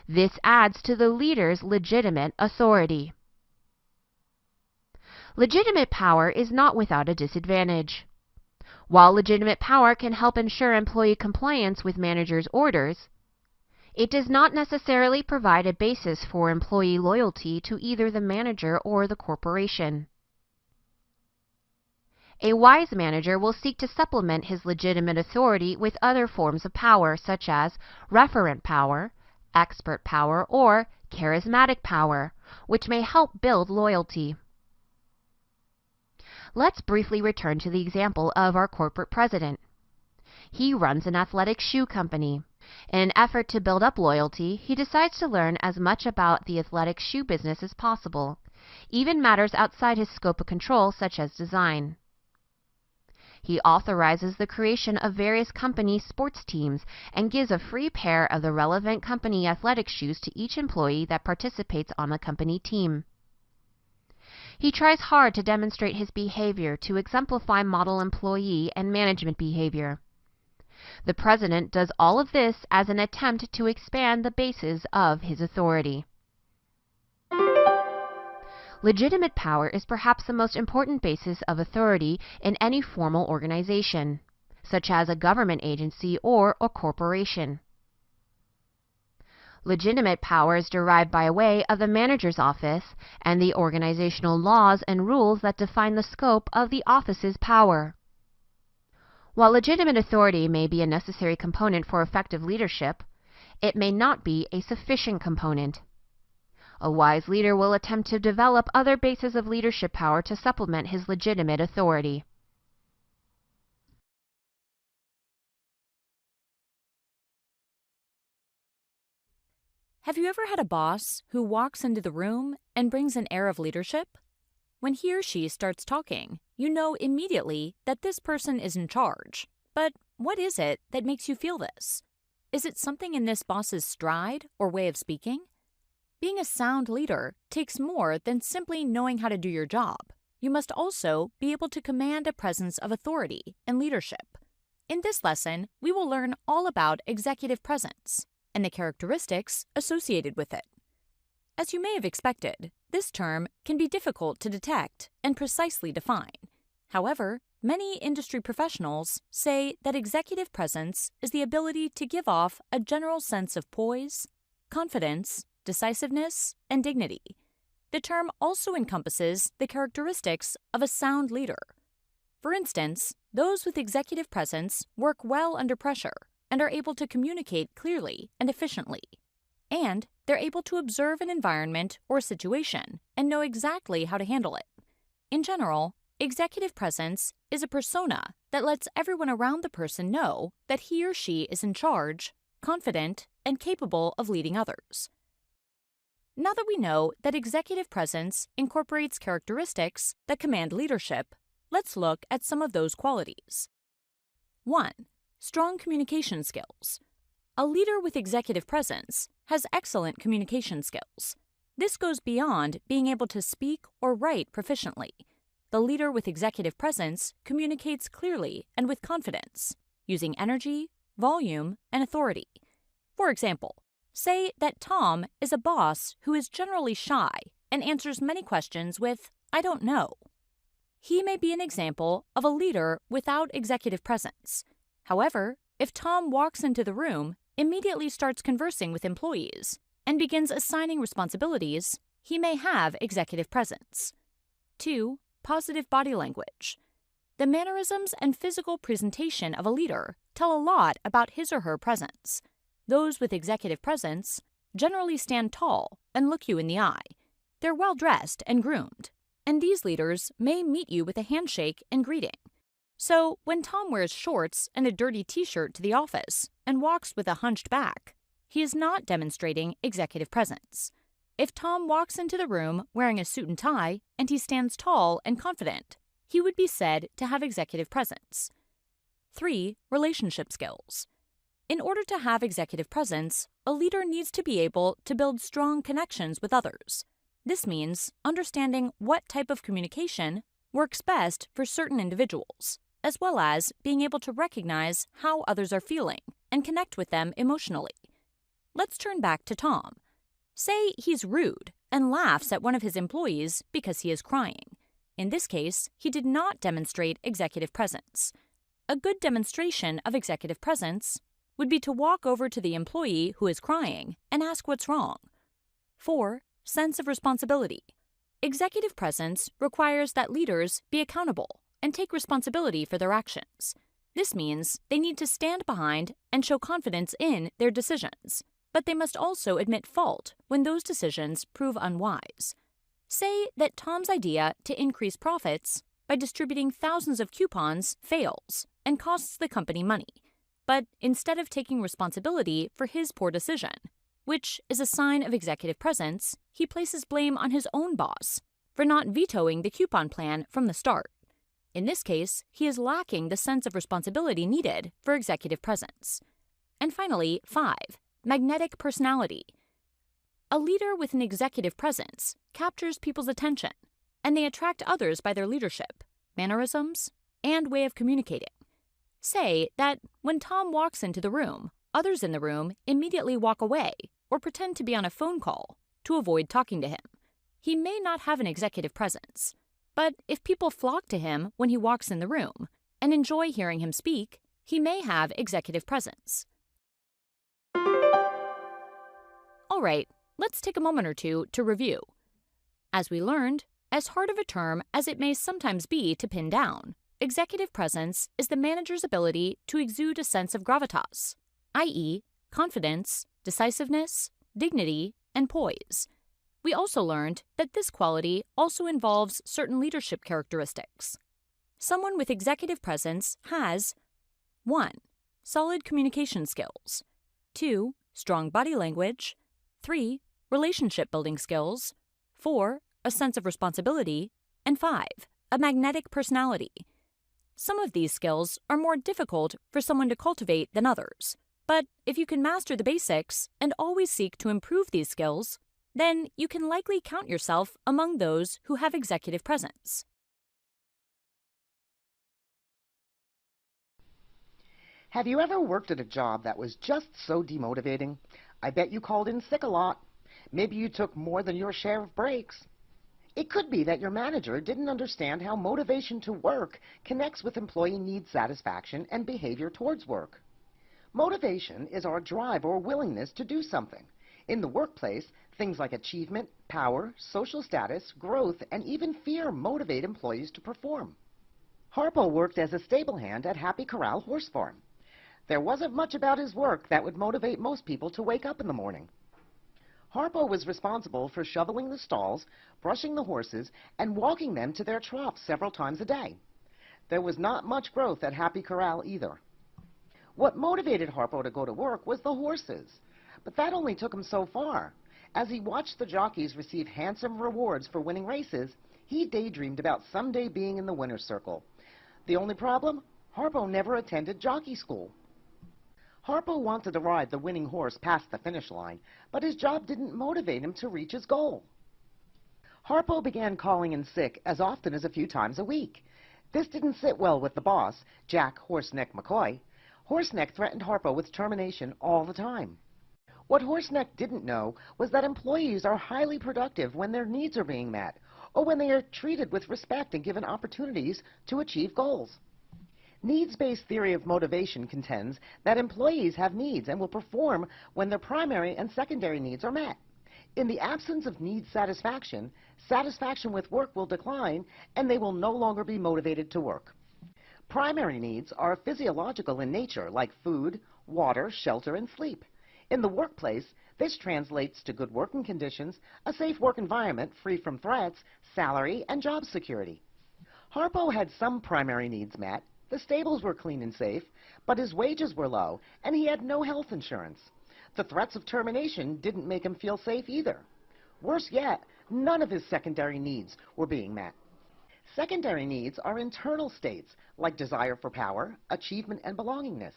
This adds to the leader's legitimate authority. Legitimate power is not without a disadvantage. While legitimate power can help ensure employee compliance with managers' orders, it does not necessarily provide a basis for employee loyalty to either the manager or the corporation. A wise manager will seek to supplement his legitimate authority with other forms of power such as referent power, expert power, or charismatic power, which may help build loyalty. Let's briefly return to the example of our corporate president. He runs an athletic shoe company. In an effort to build up loyalty, he decides to learn as much about the athletic shoe business as possible, even matters outside his scope of control such as design. He authorizes the creation of various company sports teams and gives a free pair of the relevant company athletic shoes to each employee that participates on the company team. He tries hard to demonstrate his behavior to exemplify model employee and management behavior. The president does all of this as an attempt to expand the bases of his authority. Legitimate power is perhaps the most important basis of authority in any formal organization, such as a government agency or a corporation. Legitimate power is derived by way of the manager's office and the organizational laws and rules that define the scope of the office's power. While legitimate authority may be a necessary component for effective leadership, it may not be a sufficient component. A wise leader will attempt to develop other bases of leadership power to supplement his legitimate authority. Have you ever had a boss who walks into the room and brings an air of leadership? When he or she starts talking, you know immediately that this person is in charge. But what is it that makes you feel this? Is it something in this boss's stride or way of speaking? Being a sound leader takes more than simply knowing how to do your job. You must also be able to command a presence of authority and leadership. In this lesson, we will learn all about executive presence and the characteristics associated with it. As you may have expected, this term can be difficult to detect and precisely define. However, many industry professionals say that executive presence is the ability to give off a general sense of poise, confidence, decisiveness, and dignity. The term also encompasses the characteristics of a sound leader. For instance, those with executive presence work well under pressure and are able to communicate clearly and efficiently. And they're able to observe an environment or situation and know exactly how to handle it. In general, executive presence is a persona that lets everyone around the person know that he or she is in charge, confident, and capable of leading others. Now that we know that executive presence incorporates characteristics that command leadership, let's look at some of those qualities. 1. Strong communication skills. A leader with executive presence has excellent communication skills. This goes beyond being able to speak or write proficiently. The leader with executive presence communicates clearly and with confidence, using energy, volume, and authority. For example, say that Tom is a boss who is generally shy and answers many questions with, "I don't know." He may be an example of a leader without executive presence. However, if Tom walks into the room, immediately starts conversing with employees, and begins assigning responsibilities, he may have executive presence. 2. Positive body language. The mannerisms and physical presentation of a leader tell a lot about his or her presence. Those with executive presence generally stand tall and look you in the eye. They're well dressed and groomed, and these leaders may meet you with a handshake and greeting. So, when Tom wears shorts and a dirty t-shirt to the office and walks with a hunched back, he is not demonstrating executive presence. If Tom walks into the room wearing a suit and tie and he stands tall and confident, he would be said to have executive presence. 3. Relationship skills. In order to have executive presence, a leader needs to be able to build strong connections with others. This means understanding what type of communication works best for certain individuals, as well as being able to recognize how others are feeling and connect with them emotionally. Let's turn back to Tom. Say he's rude and laughs at one of his employees because he is crying. In this case, he did not demonstrate executive presence. A good demonstration of executive presence would be to walk over to the employee who is crying and ask what's wrong. 4. Sense of responsibility. Executive presence requires that leaders be accountable and take responsibility for their actions. This means they need to stand behind and show confidence in their decisions, but they must also admit fault when those decisions prove unwise. Say that Tom's idea to increase profits by distributing thousands of coupons fails and costs the company money, but instead of taking responsibility for his poor decision, which is a sign of executive presence, he places blame on his own boss for not vetoing the coupon plan from the start. In this case, he is lacking the sense of responsibility needed for executive presence. And finally, 5. Magnetic personality. A leader with an executive presence captures people's attention, and they attract others by their leadership, mannerisms, and way of communicating. Say that when Tom walks into the room, others in the room immediately walk away or pretend to be on a phone call to avoid talking to him. He may not have an executive presence, but if people flock to him when he walks in the room and enjoy hearing him speak, he may have executive presence. All right, let's take a moment or two to review. As we learned, as hard of a term as it may sometimes be to pin down, Executive presence is the manager's ability to exude a sense of gravitas, i.e., confidence, decisiveness, dignity, and poise. We also learned that this quality also involves certain leadership characteristics. Someone with executive presence has 1. Solid communication skills, 2. Strong body language, 3. Relationship building skills, 4. A sense of responsibility, and 5. A magnetic personality. Some of these skills are more difficult for someone to cultivate than others, but if you can master the basics and always seek to improve these skills, then you can likely count yourself among those who have executive presence. Have you ever worked at a job that was just so demotivating? I bet you called in sick a lot. Maybe you took more than your share of breaks. It could be that your manager didn't understand how motivation to work connects with employee need satisfaction and behavior towards work. Motivation is our drive or willingness to do something. In the workplace, things like achievement, power, social status, growth, and even fear motivate employees to perform. Harpo worked as a stable hand at Happy Corral Horse Farm. There wasn't much about his work that would motivate most people to wake up in the morning. Harpo was responsible for shoveling the stalls, brushing the horses, and walking them to their troughs several times a day. There was not much growth at Happy Corral either. What motivated Harpo to go to work was the horses, but that only took him so far. As he watched the jockeys receive handsome rewards for winning races, he daydreamed about someday being in the winner's circle. The only problem? Harpo never attended jockey school. Harpo wanted to ride the winning horse past the finish line, but his job didn't motivate him to reach his goal. Harpo began calling in sick as often as a few times a week. This didn't sit well with the boss, Jack Horseneck McCoy. Horseneck threatened Harpo with termination all the time. What Horseneck didn't know was that employees are highly productive when their needs are being met, or when they are treated with respect and given opportunities to achieve goals. Needs-based theory of motivation contends that employees have needs and will perform when their primary and secondary needs are met. In the absence of need satisfaction, satisfaction with work will decline and they will no longer be motivated to work. Primary needs are physiological in nature, like food, water, shelter, and sleep. In the workplace, this translates to good working conditions, a safe work environment free from threats, salary, and job security. Harpo had some primary needs met. The stables were clean and safe, but his wages were low, and he had no health insurance. The threats of termination didn't make him feel safe either. Worse yet, none of his secondary needs were being met. Secondary needs are internal states, like desire for power, achievement, and belongingness.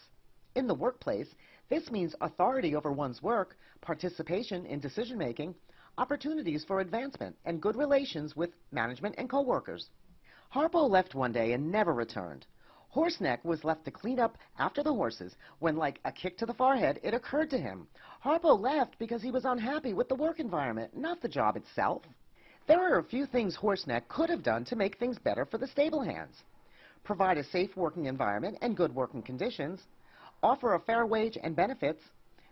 In the workplace, this means authority over one's work, participation in decision-making, opportunities for advancement, and good relations with management and coworkers. Harpo left one day and never returned. Horseneck was left to clean up after the horses when, like a kick to the forehead, it occurred to him. Harpo left because he was unhappy with the work environment, not the job itself. There are a few things Horseneck could have done to make things better for the stable hands. Provide a safe working environment and good working conditions, offer a fair wage and benefits,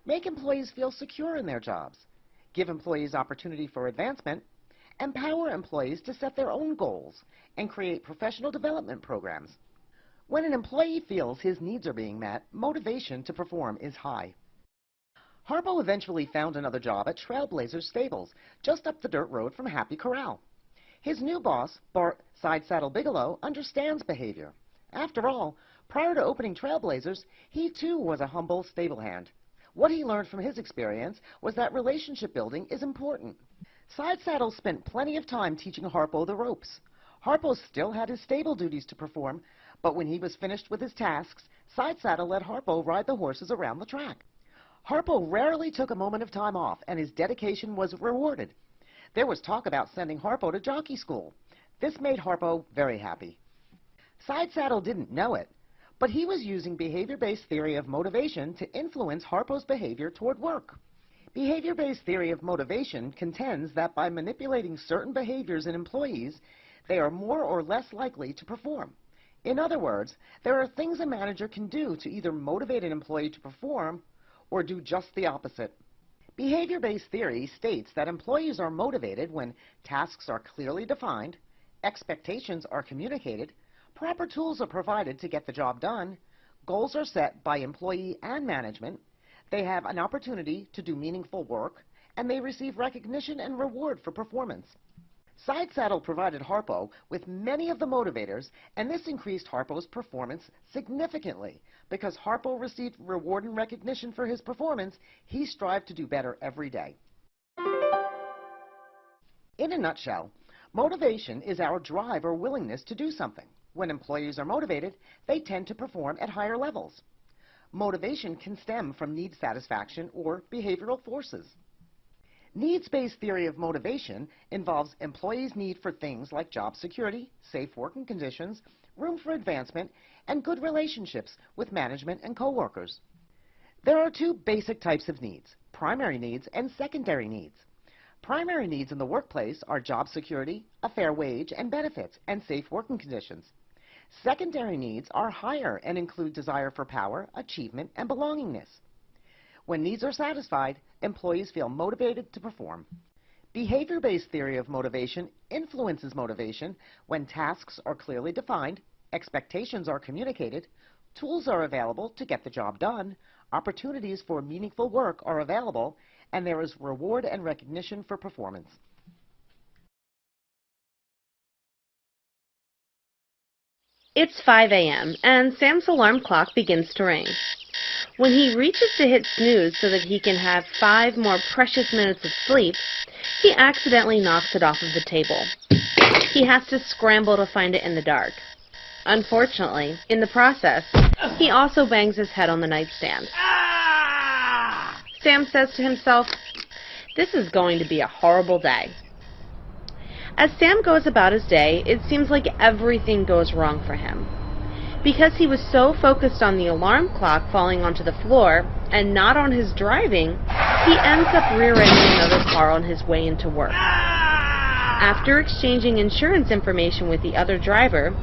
make employees feel secure in their jobs, give employees opportunity for advancement, empower employees to set their own goals, and create professional development programs. When an employee feels his needs are being met, motivation to perform is high. Harpo eventually found another job at Trailblazers Stables, just up the dirt road from Happy Corral. His new boss, Bart Sidesaddle Bigelow, understands behavior. After all, prior to opening Trailblazers, he too was a humble stable hand. What he learned from his experience was that relationship building is important. Sidesaddle spent plenty of time teaching Harpo the ropes. Harpo still had his stable duties to perform, but when he was finished with his tasks, Sidesaddle let Harpo ride the horses around the track. Harpo rarely took a moment of time off, and his dedication was rewarded. There was talk about sending Harpo to jockey school. This made Harpo very happy. Sidesaddle didn't know it, but he was using behavior-based theory of motivation to influence Harpo's behavior toward work. Behavior-based theory of motivation contends that by manipulating certain behaviors in employees, they are more or less likely to perform. In other words, there are things a manager can do to either motivate an employee to perform or do just the opposite. Behavior-based theory states that employees are motivated when tasks are clearly defined, expectations are communicated, Proper tools are provided to get the job done. Goals are set by employee and management. They have an opportunity to do meaningful work, and they receive recognition and reward for performance. SideSaddle provided Harpo with many of the motivators, and this increased Harpo's performance significantly. Because Harpo received reward and recognition for his performance, he strived to do better every day. In a nutshell, motivation is our drive or willingness to do something. When employees are motivated, they tend to perform at higher levels. Motivation can stem from need satisfaction or behavioral forces. Needs-based theory of motivation involves employees' need for things like job security, safe working conditions, room for advancement, and good relationships with management and coworkers. There are two basic types of needs: primary needs and secondary needs. Primary needs in the workplace are job security, a fair wage and benefits, and safe working conditions. Secondary needs are higher and include desire for power, achievement, and belongingness. When needs are satisfied, employees feel motivated to perform. Behavior-based theory of motivation influences motivation when tasks are clearly defined, expectations are communicated, tools are available to get the job done, opportunities for meaningful work are available, and there is reward and recognition for performance. It's 5 a.m. and Sam's alarm clock begins to ring. When he reaches to hit snooze so that he can have 5 more precious minutes of sleep, he accidentally knocks it off of the table. He has to scramble to find it in the dark. Unfortunately, in the process, he also bangs his head on the nightstand. Sam says to himself, "This is going to be a horrible day." As Sam goes about his day, it seems like everything goes wrong for him. Because he was so focused on the alarm clock falling onto the floor and not on his driving, he ends up rear-ending another car on his way into work. After exchanging insurance information with the other driver,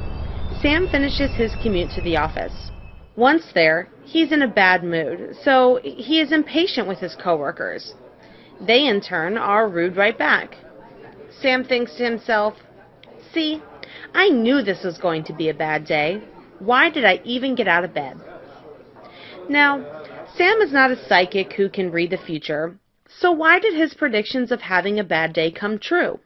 Sam finishes his commute to the office. Once there, he's in a bad mood, so he is impatient with his coworkers. They, in turn, are rude right back. Sam thinks to himself, "See, I knew this was going to be a bad day. Why did I even get out of bed?" Now, Sam is not a psychic who can read the future, so why did his predictions of having a bad day come true?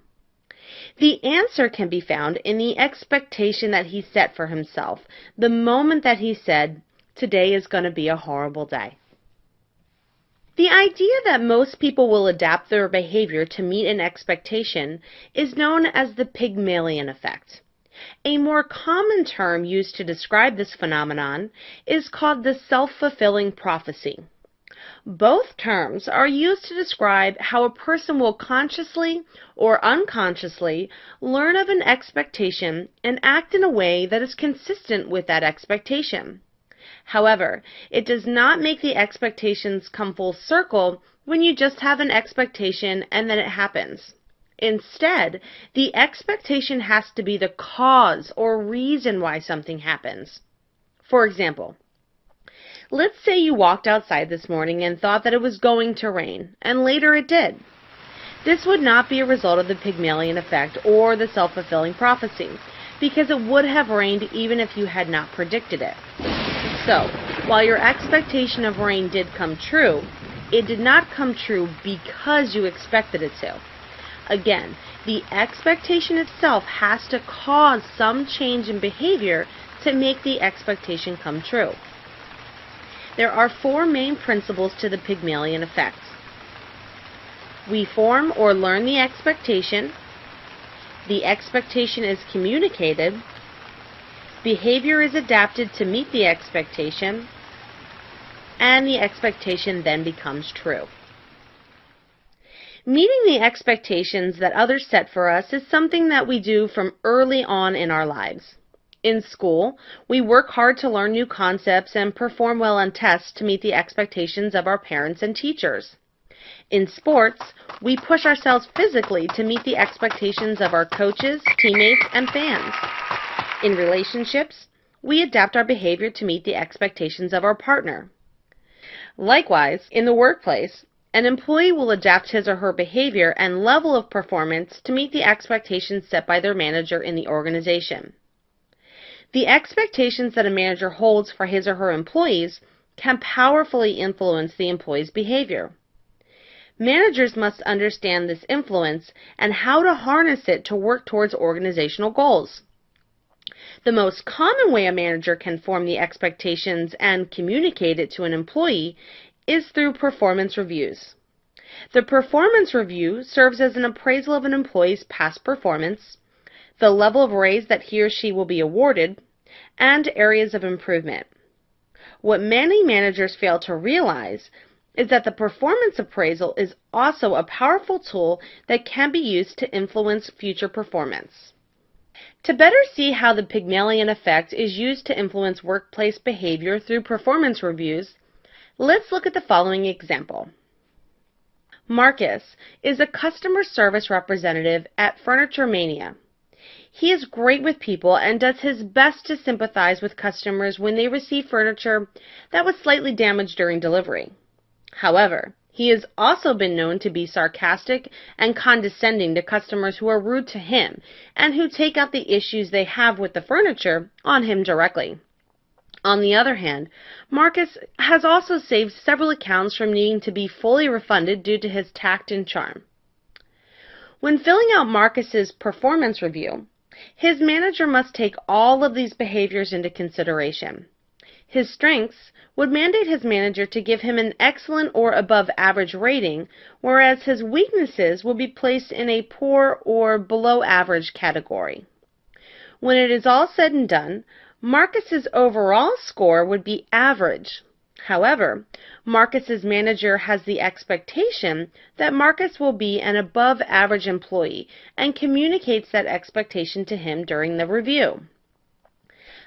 The answer can be found in the expectation that he set for himself the moment that he said, "Today is going to be a horrible day." The idea that most people will adapt their behavior to meet an expectation is known as the Pygmalion effect. A more common term used to describe this phenomenon is called the self-fulfilling prophecy. Both terms are used to describe how a person will consciously or unconsciously learn of an expectation and act in a way that is consistent with that expectation. However, it does not make the expectations come full circle when you just have an expectation and then it happens. Instead, the expectation has to be the cause or reason why something happens. For example, let's say you walked outside this morning and thought that it was going to rain, and later it did. This would not be a result of the Pygmalion effect or the self-fulfilling prophecy, because it would have rained even if you had not predicted it. So, while your expectation of rain did come true, it did not come true because you expected it to. Again, the expectation itself has to cause some change in behavior to make the expectation come true. There are 4 main principles to the Pygmalion effect. We form or learn the expectation is communicated, behavior is adapted to meet the expectation, and the expectation then becomes true. Meeting the expectations that others set for us is something that we do from early on in our lives. In school, we work hard to learn new concepts and perform well on tests to meet the expectations of our parents and teachers. In sports, we push ourselves physically to meet the expectations of our coaches, teammates, and fans. In relationships, we adapt our behavior to meet the expectations of our partner. Likewise, in the workplace, an employee will adapt his or her behavior and level of performance to meet the expectations set by their manager in the organization. The expectations that a manager holds for his or her employees can powerfully influence the employee's behavior. Managers must understand this influence and how to harness it to work towards organizational goals. The most common way a manager can form the expectations and communicate it to an employee is through performance reviews. The performance review serves as an appraisal of an employee's past performance, the level of raise that he or she will be awarded, and areas of improvement. What many managers fail to realize is that the performance appraisal is also a powerful tool that can be used to influence future performance. To better see how the Pygmalion effect is used to influence workplace behavior through performance reviews, let's look at the following example. Marcus is a customer service representative at Furniture Mania. He is great with people and does his best to sympathize with customers when they receive furniture that was slightly damaged during delivery. However, he has also been known to be sarcastic and condescending to customers who are rude to him and who take out the issues they have with the furniture on him directly. On the other hand, Marcus has also saved several accounts from needing to be fully refunded due to his tact and charm. When filling out Marcus's performance review, his manager must take all of these behaviors into consideration. His strengths would mandate his manager to give him an excellent or above average rating, whereas his weaknesses will be placed in a poor or below average category. When it is all said and done, Marcus's overall score would be average. However, Marcus's manager has the expectation that Marcus will be an above average employee and communicates that expectation to him during the review.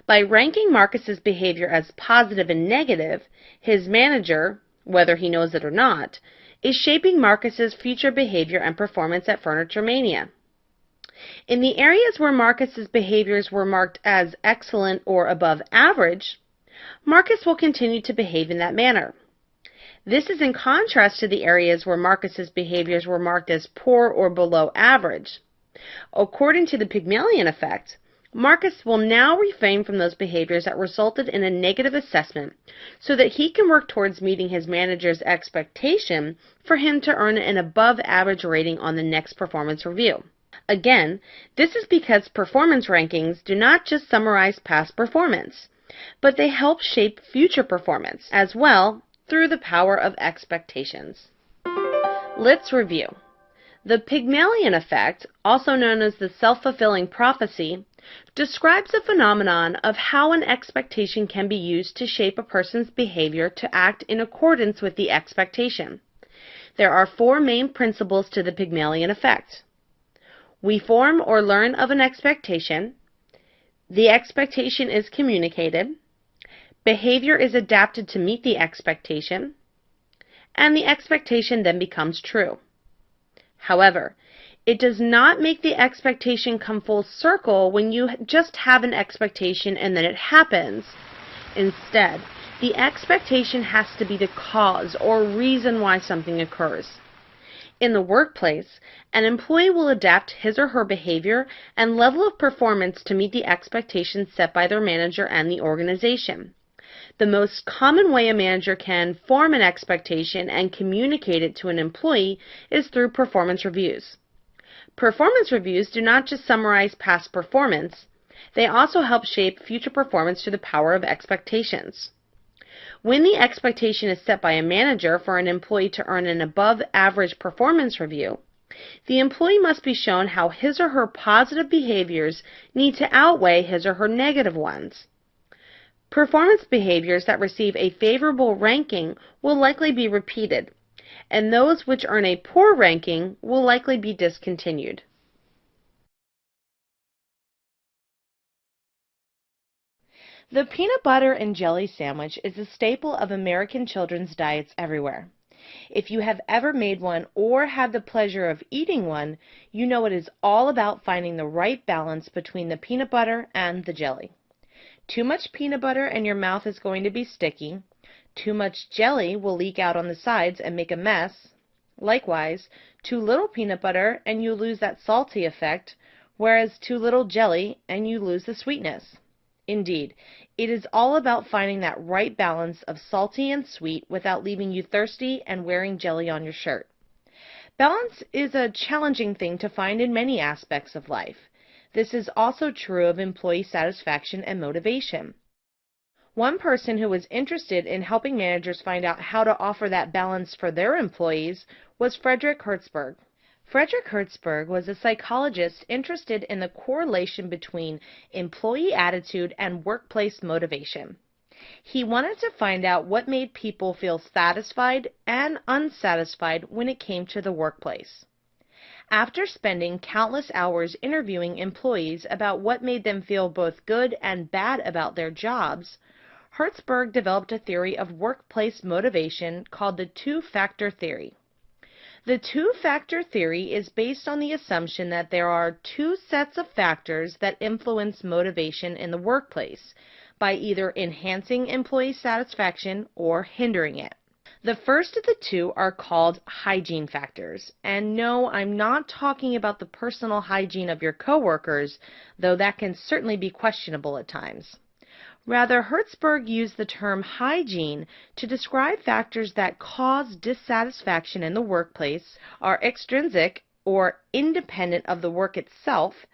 By ranking Marcus's behavior as positive and negative, his manager, whether he knows it or not, is shaping Marcus's future behavior and performance at Furniture Mania. In the areas where Marcus's behaviors were marked as excellent or above average, Marcus will continue to behave in that manner. This is in contrast to the areas where Marcus's behaviors were marked as poor or below average. According to the Pygmalion effect, Marcus will now refrain from those behaviors that resulted in a negative assessment so that he can work towards meeting his manager's expectation for him to earn an above average rating on the next performance review. Again, this is because performance rankings do not just summarize past performance, but they help shape future performance as well through the power of expectations. Let's review. The Pygmalion effect, also known as the self-fulfilling prophecy, describes a phenomenon of how an expectation can be used to shape a person's behavior to act in accordance with the expectation. There are four main principles to the Pygmalion effect. We form or learn of an expectation. The expectation is communicated. Behavior is adapted to meet the expectation. And the expectation then becomes true. However, it does not make the expectation come full circle when you just have an expectation and then it happens. Instead, the expectation has to be the cause or reason why something occurs. In the workplace, an employee will adapt his or her behavior and level of performance to meet the expectations set by their manager and the organization. The most common way a manager can form an expectation and communicate it to an employee is through performance reviews. Performance reviews do not just summarize past performance, they also help shape future performance through the power of expectations. When the expectation is set by a manager for an employee to earn an above-average performance review, the employee must be shown how his or her positive behaviors need to outweigh his or her negative ones. Performance behaviors that receive a favorable ranking will likely be repeated, and those which earn a poor ranking will likely be discontinued. The peanut butter and jelly sandwich is a staple of American children's diets everywhere. If you have ever made one or had the pleasure of eating one, you know it is all about finding the right balance between the peanut butter and the jelly. Too much peanut butter and your mouth is going to be sticky. Too much jelly will leak out on the sides and make a mess. Likewise, too little peanut butter and you lose that salty effect, whereas too little jelly and you lose the sweetness. Indeed, it is all about finding that right balance of salty and sweet without leaving you thirsty and wearing jelly on your shirt. Balance is a challenging thing to find in many aspects of life. This is also true of employee satisfaction and motivation. One person who was interested in helping managers find out how to offer that balance for their employees was Frederick Hertzberg. Frederick Hertzberg was a psychologist interested in the correlation between employee attitude and workplace motivation. He wanted to find out what made people feel satisfied and unsatisfied when it came to the workplace. After spending countless hours interviewing employees about what made them feel both good and bad about their jobs, Hertzberg developed a theory of workplace motivation called the two-factor theory. The two-factor theory is based on the assumption that there are two sets of factors that influence motivation in the workplace by either enhancing employee satisfaction or hindering it. The first of the two are called hygiene factors. And no, I'm not talking about the personal hygiene of your coworkers, though that can certainly be questionable at times. Rather, Hertzberg used the term hygiene to describe factors that cause dissatisfaction in the workplace, are extrinsic or independent of the work itself,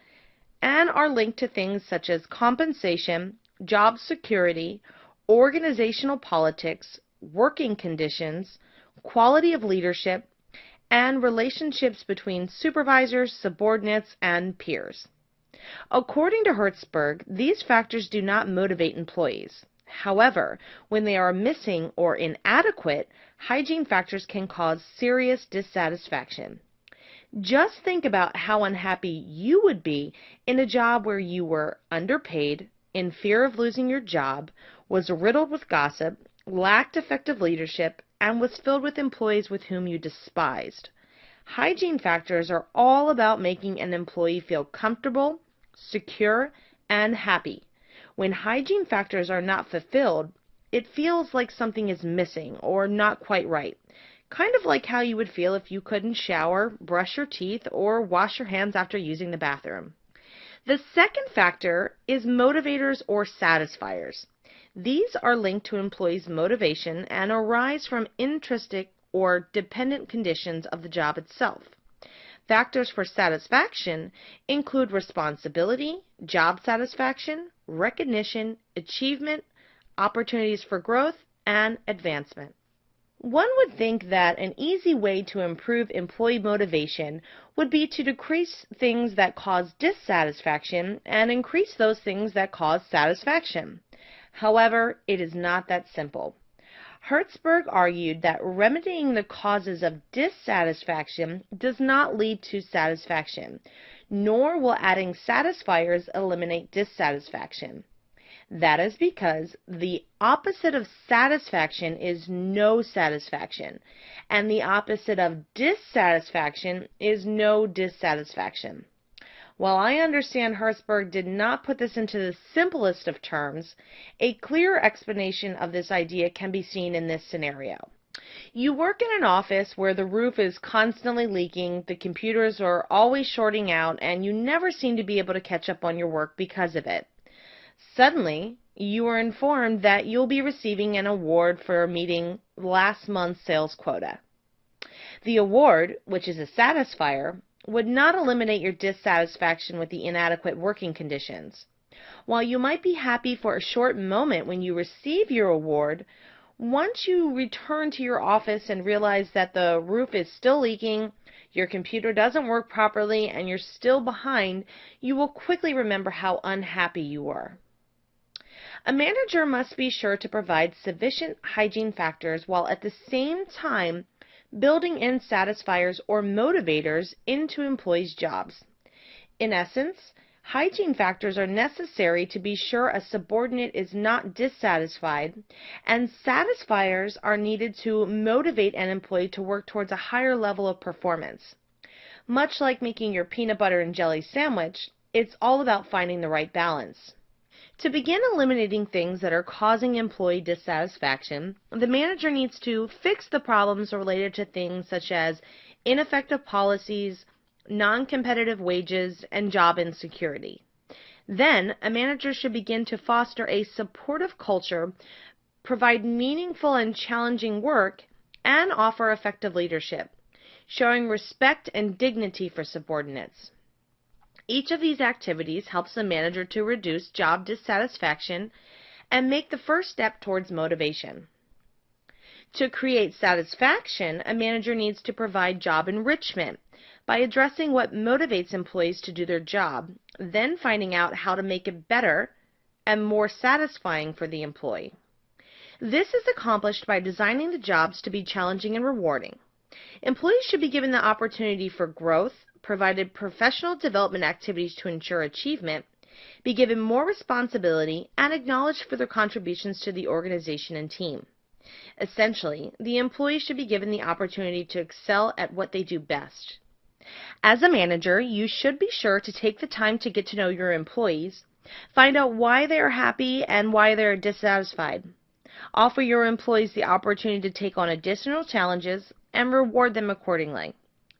and are linked to things such as compensation, job security, organizational politics, working conditions, quality of leadership, and relationships between supervisors, subordinates, and peers. According to Hertzberg, these factors do not motivate employees. However, when they are missing or inadequate, hygiene factors can cause serious dissatisfaction. Just think about how unhappy you would be in a job where you were underpaid, in fear of losing your job, was riddled with gossip, lacked effective leadership, and was filled with employees with whom you despised. Hygiene factors are all about making an employee feel comfortable, secure, and happy. When hygiene factors are not fulfilled, it feels like something is missing or not quite right. Kind of like how you would feel if you couldn't shower, brush your teeth, or wash your hands after using the bathroom. The second factor is motivators or satisfiers. These are linked to employees' motivation and arise from intrinsic or dependent conditions of the job itself. Factors for satisfaction include responsibility, job satisfaction, recognition, achievement, opportunities for growth, and advancement. One would think that an easy way to improve employee motivation would be to decrease things that cause dissatisfaction and increase those things that cause satisfaction. However, it is not that simple. Hertzberg argued that remedying the causes of dissatisfaction does not lead to satisfaction, nor will adding satisfiers eliminate dissatisfaction. That is because the opposite of satisfaction is no satisfaction, and the opposite of dissatisfaction is no dissatisfaction. While I understand Hertzberg did not put this into the simplest of terms, a clear explanation of this idea can be seen in this scenario. You work in an office where the roof is constantly leaking, the computers are always shorting out, and you never seem to be able to catch up on your work because of it. Suddenly, you are informed that you'll be receiving an award for meeting last month's sales quota. The award, which is a satisfier, would not eliminate your dissatisfaction with the inadequate working conditions. While you might be happy for a short moment when you receive your award, once you return to your office and realize that the roof is still leaking, your computer doesn't work properly, and you're still behind, you will quickly remember how unhappy you were. A manager must be sure to provide sufficient hygiene factors while at the same time building in satisfiers or motivators into employees' jobs. In essence, hygiene factors are necessary to be sure a subordinate is not dissatisfied, and satisfiers are needed to motivate an employee to work towards a higher level of performance. Much like making your peanut butter and jelly sandwich, it's all about finding the right balance. To begin eliminating things that are causing employee dissatisfaction, the manager needs to fix the problems related to things such as ineffective policies, non-competitive wages, and job insecurity. Then, a manager should begin to foster a supportive culture, provide meaningful and challenging work, and offer effective leadership, showing respect and dignity for subordinates. Each of these activities helps the manager to reduce job dissatisfaction and make the first step towards motivation. To create satisfaction, a manager needs to provide job enrichment by addressing what motivates employees to do their job, then finding out how to make it better and more satisfying for the employee. This is accomplished by designing the jobs to be challenging and rewarding. Employees should be given the opportunity for growth, provided professional development activities to ensure achievement, be given more responsibility, and acknowledged for their contributions to the organization and team. Essentially, the employees should be given the opportunity to excel at what they do best. As a manager, you should be sure to take the time to get to know your employees, find out why they are happy and why they are dissatisfied. Offer your employees the opportunity to take on additional challenges and reward them accordingly.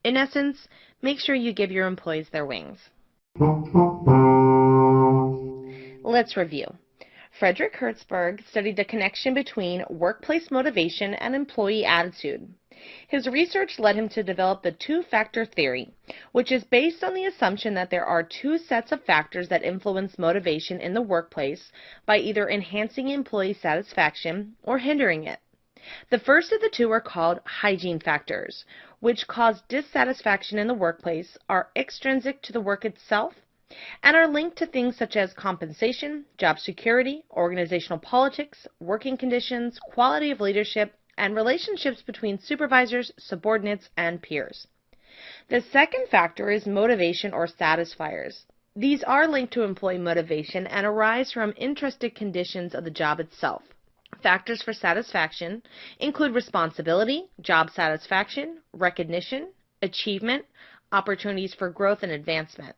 In essence, make sure you give your employees their wings. Let's review. Frederick Hertzberg studied the connection between workplace motivation and employee attitude. His research led him to develop the two-factor theory, which is based on the assumption that there are two sets of factors that influence motivation in the workplace by either enhancing employee satisfaction or hindering it. The first of the two are called hygiene factors, which cause dissatisfaction in the workplace, are extrinsic to the work itself, and are linked to things such as compensation, job security, organizational politics, working conditions, quality of leadership, and relationships between supervisors, subordinates, and peers. The second factor is motivation or satisfiers. These are linked to employee motivation and arise from intrinsic conditions of the job itself. Factors for satisfaction include responsibility, job satisfaction, recognition, achievement, opportunities for growth and advancement.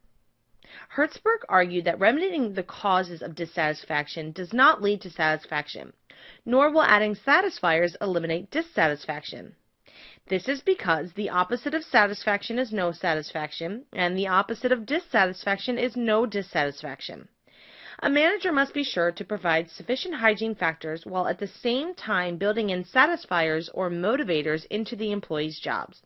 Hertzberg argued that remedying the causes of dissatisfaction does not lead to satisfaction, nor will adding satisfiers eliminate dissatisfaction. This is because the opposite of satisfaction is no satisfaction, and the opposite of dissatisfaction is no dissatisfaction. A manager must be sure to provide sufficient hygiene factors while at the same time building in satisfiers or motivators into the employee's jobs.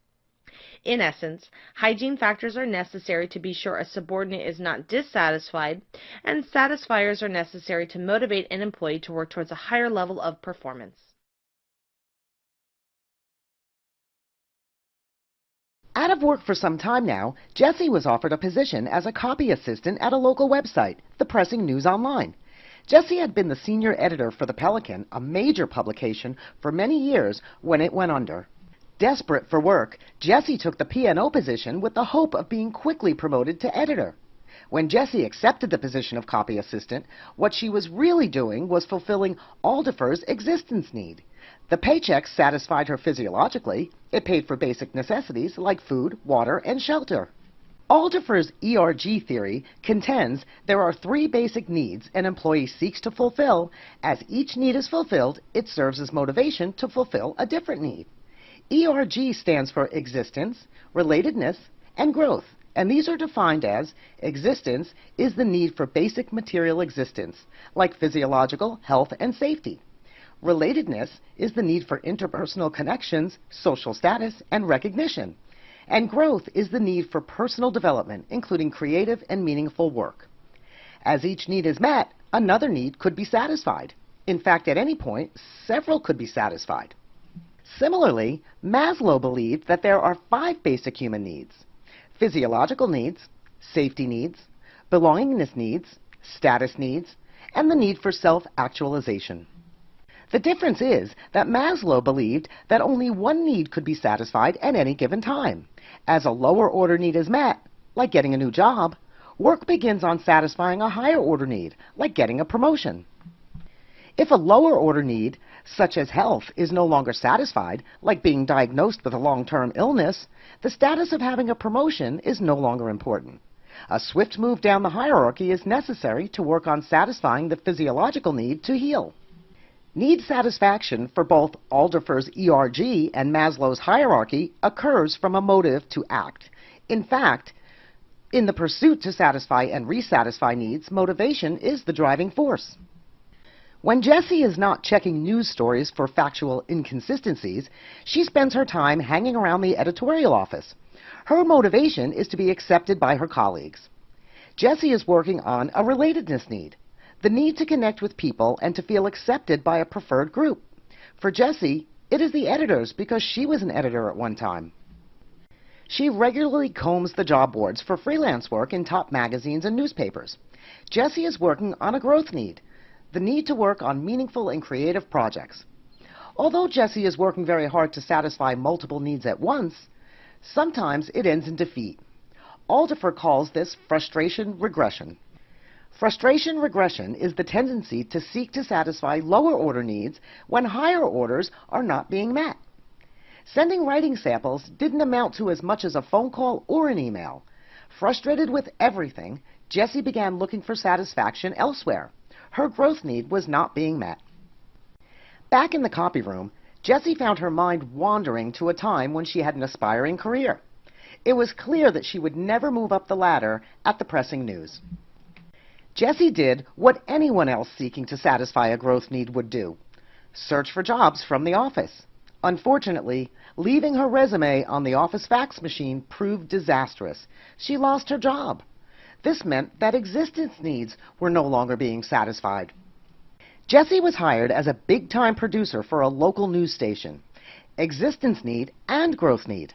In essence, hygiene factors are necessary to be sure a subordinate is not dissatisfied, and satisfiers are necessary to motivate an employee to work towards a higher level of performance. Out of work for some time now, Jesse was offered a position as a copy assistant at a local website, the Pressing News Online. Jesse had been the senior editor for the Pelican, a major publication, for many years when it went under. Desperate for work, Jesse took the P&O position with the hope of being quickly promoted to editor. When Jesse accepted the position of copy assistant, what she was really doing was fulfilling Alderfer's existence need. The paycheck satisfied her physiologically. It paid for basic necessities like food, water, and shelter. Alderfer's ERG theory contends there are three basic needs an employee seeks to fulfill. As each need is fulfilled, it serves as motivation to fulfill a different need. ERG stands for existence, relatedness, and growth, and these are defined as existence is the need for basic material existence, like physiological, health, and safety. Relatedness is the need for interpersonal connections, social status, and recognition. And growth is the need for personal development, including creative and meaningful work. As each need is met, another need could be satisfied. In fact, at any point, several could be satisfied. Similarly, Maslow believed that there are 5 basic human needs: physiological needs, safety needs, belongingness needs, status needs, and the need for self-actualization. The difference is that Maslow believed that only one need could be satisfied at any given time. As a lower order need is met, like getting a new job, work begins on satisfying a higher order need, like getting a promotion. If a lower order need, such as health, is no longer satisfied, like being diagnosed with a long-term illness, the status of having a promotion is no longer important. A swift move down the hierarchy is necessary to work on satisfying the physiological need to heal. Need satisfaction for both Alderfer's ERG and Maslow's hierarchy occurs from a motive to act. In fact, In the pursuit to satisfy and resatisfy needs, motivation is the driving force. When Jessie is not checking news stories for factual inconsistencies, she spends her time hanging around the editorial office. Her motivation is to be accepted by her colleagues. Jessie is working on a relatedness need, the need to connect with people and to feel accepted by a preferred group. For Jessie, it is the editors because she was an editor at one time. She regularly combs the job boards for freelance work in top magazines and newspapers. Jessie is working on a growth need, the need to work on meaningful and creative projects. Although Jessie is working very hard to satisfy multiple needs at once, sometimes it ends in defeat. Aldifer calls this frustration regression. Frustration regression is the tendency to seek to satisfy lower order needs when higher orders are not being met. Sending writing samples didn't amount to as much as a phone call or an email. Frustrated with everything, Jessie began looking for satisfaction elsewhere. Her growth need was not being met. Back in the copy room, Jessie found her mind wandering to a time when she had an aspiring career. It was clear that she would never move up the ladder at the pressing news. Jessie did what anyone else seeking to satisfy a growth need would do: search for jobs from the office. Unfortunately, leaving her resume on the office fax machine proved disastrous. She lost her job. This meant that existence needs were no longer being satisfied. Jessie was hired as a big-time producer for a local news station. Existence need and growth need.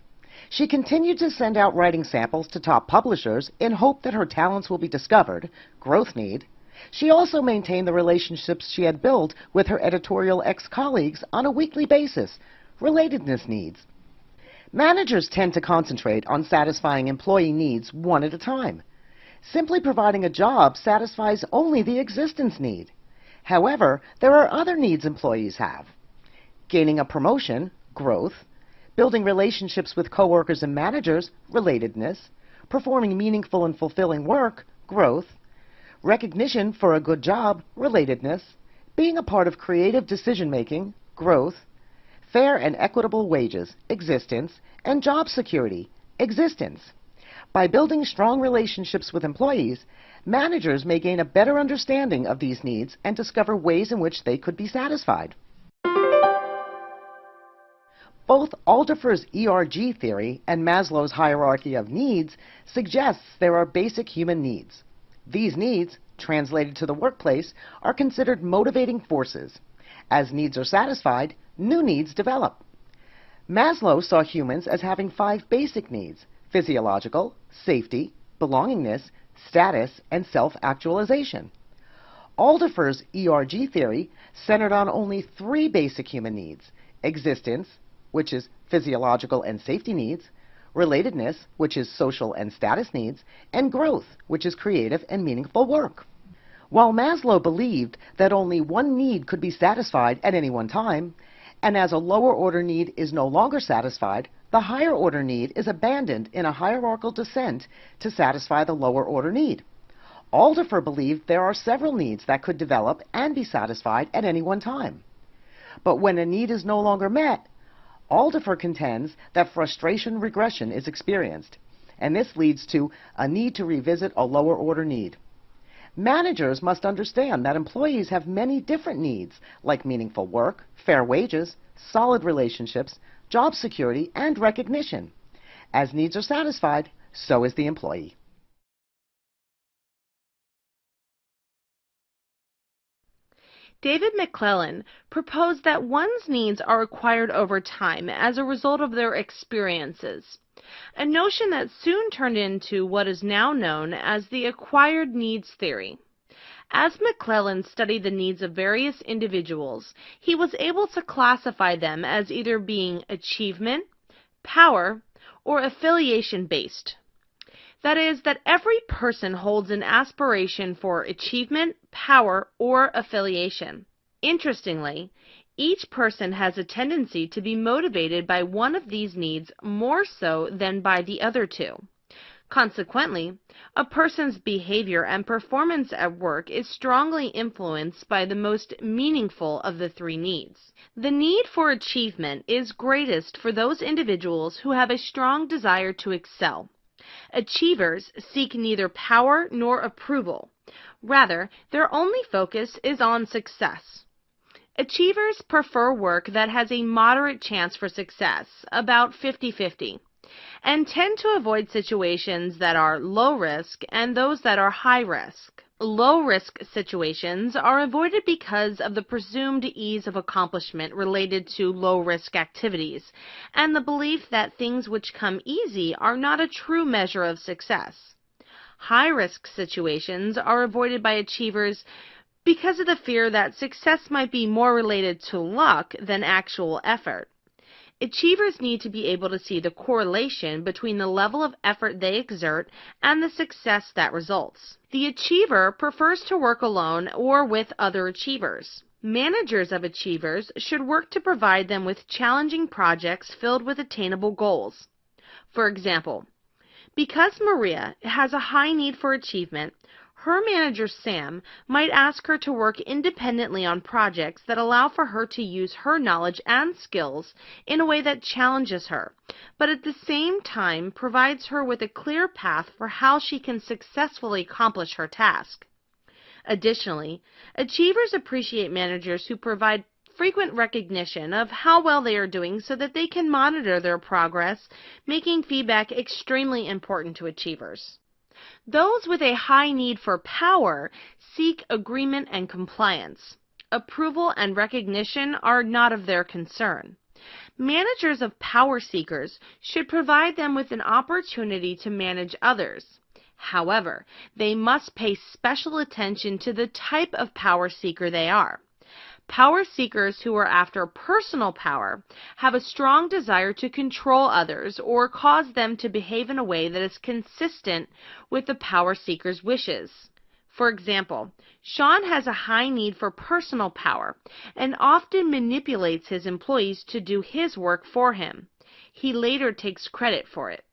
She continued to send out writing samples to top publishers in hope that her talents will be discovered, growth need. She also maintained the relationships she had built with her editorial ex-colleagues on a weekly basis, relatedness needs. Managers tend to concentrate on satisfying employee needs one at a time. Simply providing a job satisfies only the existence need. However, there are other needs employees have: gaining a promotion, growth; building relationships with coworkers and managers, relatedness; performing meaningful and fulfilling work, growth; recognition for a good job, relatedness; being a part of creative decision-making, growth; fair and equitable wages, existence; and job security, existence. By building strong relationships with employees, managers may gain a better understanding of these needs and discover ways in which they could be satisfied. Both Aldifer's ERG theory and Maslow's hierarchy of needs suggests there are basic human needs. These needs, translated to the workplace, are considered motivating forces. As needs are satisfied, new needs develop. Maslow saw humans as having 5 basic needs: physiological, safety, belongingness, status, and self-actualization. Aldifer's ERG theory centered on only 3 basic human needs: existence, which is physiological and safety needs; relatedness, which is social and status needs; and growth, which is creative and meaningful work. While Maslow believed that only one need could be satisfied at any one time, and as a lower order need is no longer satisfied, the higher order need is abandoned in a hierarchical descent to satisfy the lower order need. Aldifer believed there are several needs that could develop and be satisfied at any one time. But when a need is no longer met, Aldifer contends that frustration regression is experienced, and this leads to a need to revisit a lower order need. Managers must understand that employees have many different needs, like meaningful work, fair wages, solid relationships, job security, and recognition. As needs are satisfied, so is the employee. David McClellan proposed that one's needs are acquired over time as a result of their experiences, a notion that soon turned into what is now known as the acquired needs theory. As McClellan studied the needs of various individuals, he was able to classify them as either being achievement, power, or affiliation-based. That is, that every person holds an aspiration for achievement, power, or affiliation. Interestingly, each person has a tendency to be motivated by one of these needs more so than by the other 2. Consequently, a person's behavior and performance at work is strongly influenced by the most meaningful of the 3 needs. The need for achievement is greatest for those individuals who have a strong desire to excel. Achievers seek neither power nor approval. Rather, their only focus is on success. Achievers prefer work that has a moderate chance for success, about 50-50, and tend to avoid situations that are low risk and those that are high risk. Low-risk situations are avoided because of the presumed ease of accomplishment related to low-risk activities, and the belief that things which come easy are not a true measure of success. High-risk situations are avoided by achievers because of the fear that success might be more related to luck than actual effort. Achievers need to be able to see the correlation between the level of effort they exert and the success that results. The achiever prefers to work alone or with other achievers. Managers of achievers should work to provide them with challenging projects filled with attainable goals. For example, because Maria has a high need for achievement, her manager, Sam, might ask her to work independently on projects that allow for her to use her knowledge and skills in a way that challenges her, but at the same time provides her with a clear path for how she can successfully accomplish her task. Additionally, achievers appreciate managers who provide frequent recognition of how well they are doing so that they can monitor their progress, making feedback extremely important to achievers. Those with a high need for power seek agreement and compliance. Approval and recognition are not of their concern. Managers of power seekers should provide them with an opportunity to manage others. However, they must pay special attention to the type of power seeker they are. Power seekers who are after personal power have a strong desire to control others or cause them to behave in a way that is consistent with the power seeker's wishes. For example, Sean has a high need for personal power and often manipulates his employees to do his work for him. He later takes credit for it.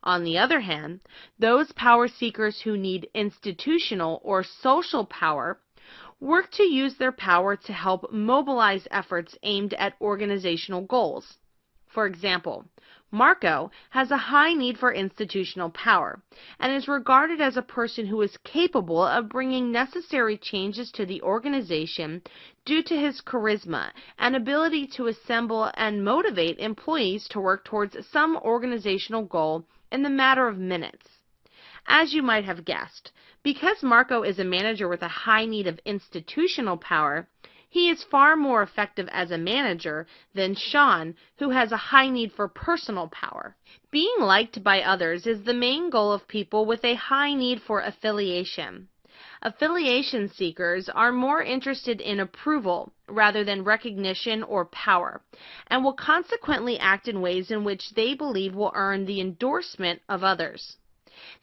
On the other hand, those power seekers who need institutional or social power work to use their power to help mobilize efforts aimed at organizational goals. For example, Marco has a high need for institutional power and is regarded as a person who is capable of bringing necessary changes to the organization due to his charisma and ability to assemble and motivate employees to work towards some organizational goal in the matter of minutes. As you might have guessed, because Marco is a manager with a high need of institutional power, he is far more effective as a manager than Sean, who has a high need for personal power. Being liked by others is the main goal of people with a high need for affiliation. Affiliation seekers are more interested in approval rather than recognition or power, and will consequently act in ways in which they believe will earn the endorsement of others.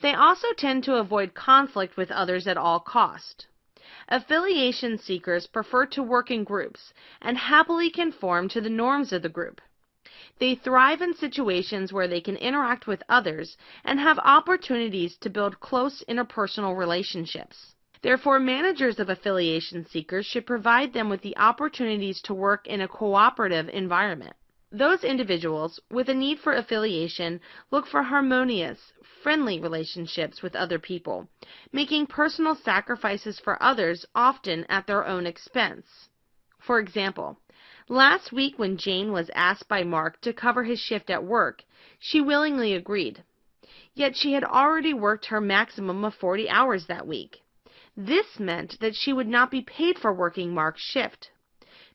They also tend to avoid conflict with others at all cost. Affiliation seekers prefer to work in groups and happily conform to the norms of the group. They thrive in situations where they can interact with others and have opportunities to build close interpersonal relationships. Therefore, managers of affiliation seekers should provide them with the opportunities to work in a cooperative environment. Those individuals with a need for affiliation look for harmonious, friendly relationships with other people, making personal sacrifices for others often at their own expense. For example, last week when Jane was asked by Mark to cover his shift at work, she willingly agreed. Yet she had already worked her maximum of 40 hours that week. This meant that she would not be paid for working Mark's shift.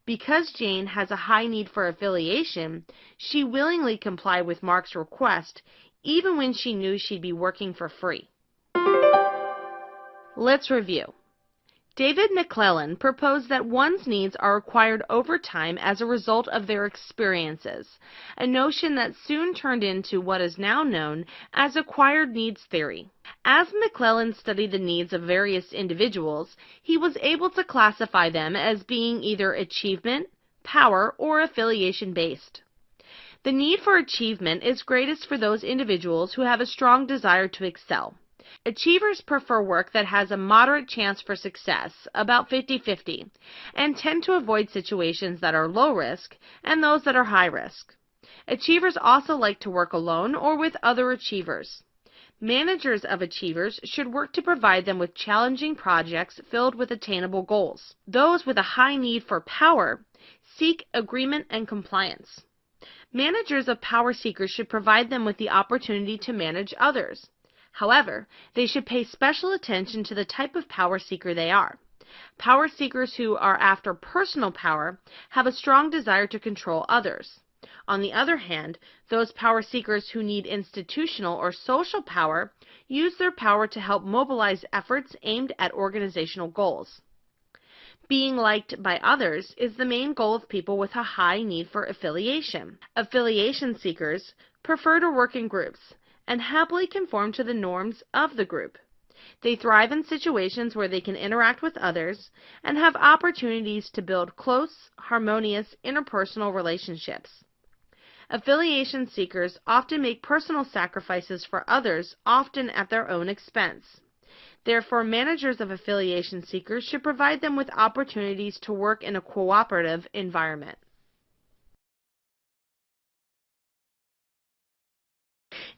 Because Jane has a high need for affiliation, she willingly complied with Mark's request, even when she knew she'd be working for free. Let's review. David McClellan proposed that one's needs are acquired over time as a result of their experiences, a notion that soon turned into what is now known as acquired needs theory. As McClellan studied the needs of various individuals, he was able to classify them as being either achievement, power, or affiliation-based. The need for achievement is greatest for those individuals who have a strong desire to excel. Achievers prefer work that has a moderate chance for success, about 50-50, and tend to avoid situations that are low risk and those that are high risk. Achievers also like to work alone or with other achievers. Managers of achievers should work to provide them with challenging projects filled with attainable goals. Those with a high need for power seek agreement and compliance. Managers of power seekers should provide them with the opportunity to manage others. However, they should pay special attention to the type of power seeker they are. Power seekers who are after personal power have a strong desire to control others. On the other hand, those power seekers who need institutional or social power use their power to help mobilize efforts aimed at organizational goals. Being liked by others is the main goal of people with a high need for affiliation. Affiliation seekers prefer to work in groups and happily conform to the norms of the group. They thrive in situations where they can interact with others and have opportunities to build close, harmonious interpersonal relationships. Affiliation seekers often make personal sacrifices for others, often at their own expense. Therefore, managers of affiliation seekers should provide them with opportunities to work in a cooperative environment.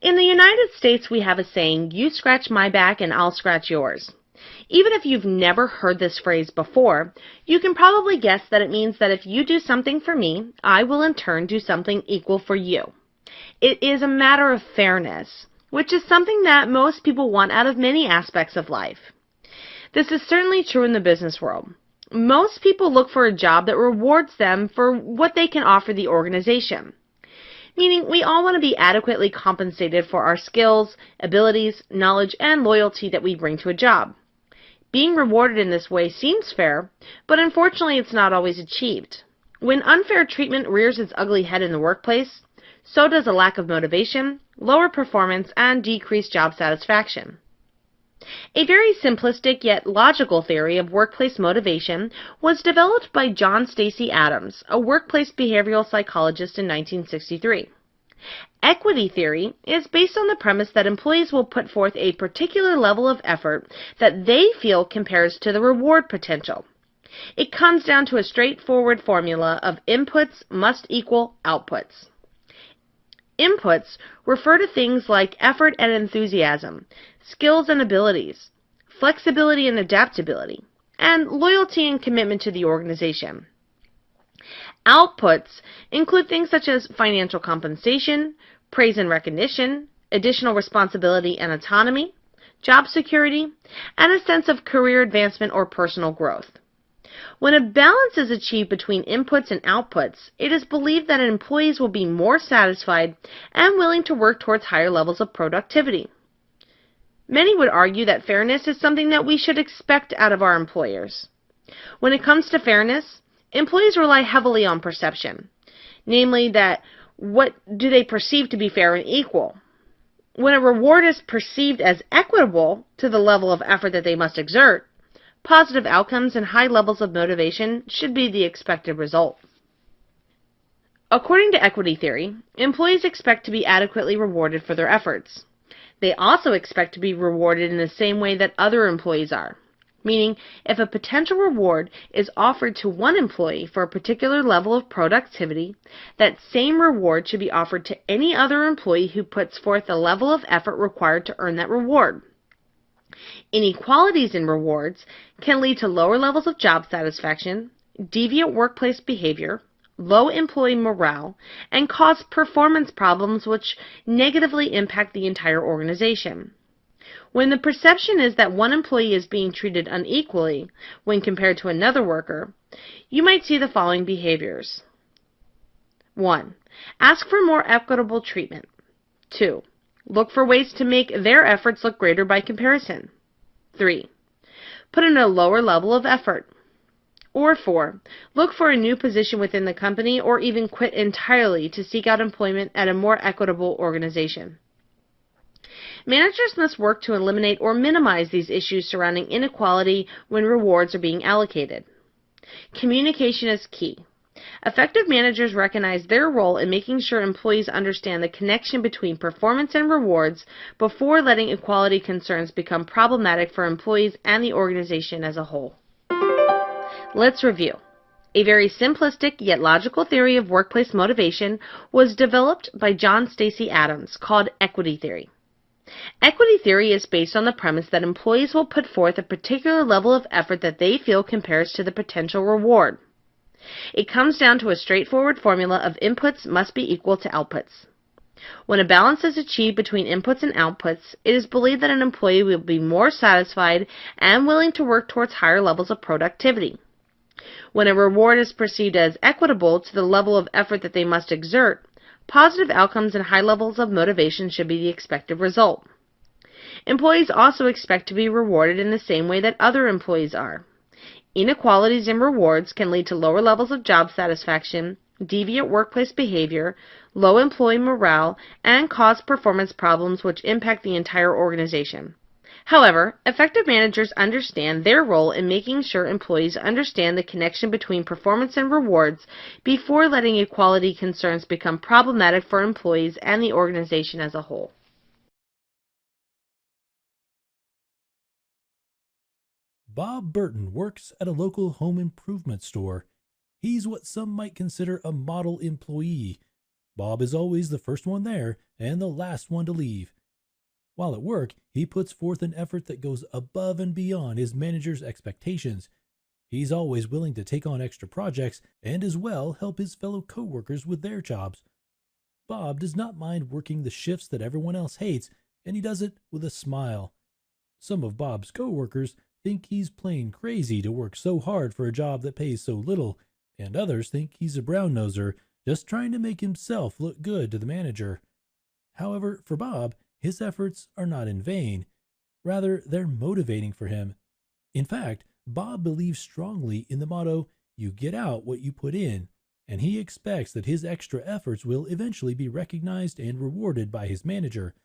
In the United States, we have a saying, "You scratch my back and I'll scratch yours." Even if you've never heard this phrase before, you can probably guess that it means that if you do something for me, I will in turn do something equal for you. It is a matter of fairness, which is something that most people want out of many aspects of life. This is certainly true in the business world. Most people look for a job that rewards them for what they can offer the organization. Meaning, we all want to be adequately compensated for our skills, abilities, knowledge, and loyalty that we bring to a job. Being rewarded in this way seems fair, but unfortunately it's not always achieved. When unfair treatment rears its ugly head in the workplace, so does a lack of motivation, lower performance, and decreased job satisfaction. A very simplistic yet logical theory of workplace motivation was developed by John Stacey Adams, a workplace behavioral psychologist in 1963. Equity theory is based on the premise that employees will put forth a particular level of effort that they feel compares to the reward potential. It comes down to a straightforward formula of inputs must equal outputs. Inputs refer to things like effort and enthusiasm, skills and abilities, flexibility and adaptability, and loyalty and commitment to the organization. Outputs include things such as financial compensation, praise and recognition, additional responsibility and autonomy, job security, and a sense of career advancement or personal growth. When a balance is achieved between inputs and outputs, it is believed that employees will be more satisfied and willing to work towards higher levels of productivity. Many would argue that fairness is something that we should expect out of our employers. When it comes to fairness, employees rely heavily on perception, namely that what do they perceive to be fair and equal. When a reward is perceived as equitable to the level of effort that they must exert, positive outcomes and high levels of motivation should be the expected result. According to equity theory, employees expect to be adequately rewarded for their efforts. They also expect to be rewarded in the same way that other employees are. Meaning, if a potential reward is offered to one employee for a particular level of productivity, that same reward should be offered to any other employee who puts forth the level of effort required to earn that reward. Inequalities in rewards can lead to lower levels of job satisfaction, deviant workplace behavior, low employee morale, and cause performance problems which negatively impact the entire organization. When the perception is that one employee is being treated unequally when compared to another worker, you might see the following behaviors. 1. Ask for more equitable treatment. 2. Look for ways to make their efforts look greater by comparison. 3. Put in a lower level of effort. Or 4. Look for a new position within the company or even quit entirely to seek out employment at a more equitable organization. Managers must work to eliminate or minimize these issues surrounding inequality when rewards are being allocated. Communication is key. Effective managers recognize their role in making sure employees understand the connection between performance and rewards before letting equality concerns become problematic for employees and the organization as a whole. Let's review. A very simplistic yet logical theory of workplace motivation was developed by John Stacey Adams called equity theory. Equity theory is based on the premise that employees will put forth a particular level of effort that they feel compares to the potential reward. It comes down to a straightforward formula of inputs must be equal to outputs. When a balance is achieved between inputs and outputs, it is believed that an employee will be more satisfied and willing to work towards higher levels of productivity. When a reward is perceived as equitable to the level of effort that they must exert, positive outcomes and high levels of motivation should be the expected result. Employees also expect to be rewarded in the same way that other employees are. Inequalities in rewards can lead to lower levels of job satisfaction, deviant workplace behavior, low employee morale, and cause performance problems which impact the entire organization. However, effective managers understand their role in making sure employees understand the connection between performance and rewards before letting equality concerns become problematic for employees and the organization as a whole. Bob Burton works at a local home improvement store. He's what some might consider a model employee. Bob is always the first one there and the last one to leave. While at work, he puts forth an effort that goes above and beyond his manager's expectations. He's always willing to take on extra projects and as well help his fellow coworkers with their jobs. Bob does not mind working the shifts that everyone else hates, and he does it with a smile. Some of Bob's coworkers think he's plain crazy to work so hard for a job that pays so little, and others think he's a brown-noser just trying to make himself look good to the manager. However, for Bob, his efforts are not in vain. Rather, they're motivating for him. In fact, Bob believes strongly in the motto, "You get out what you put in," and he expects that his extra efforts will eventually be recognized and rewarded by his manager.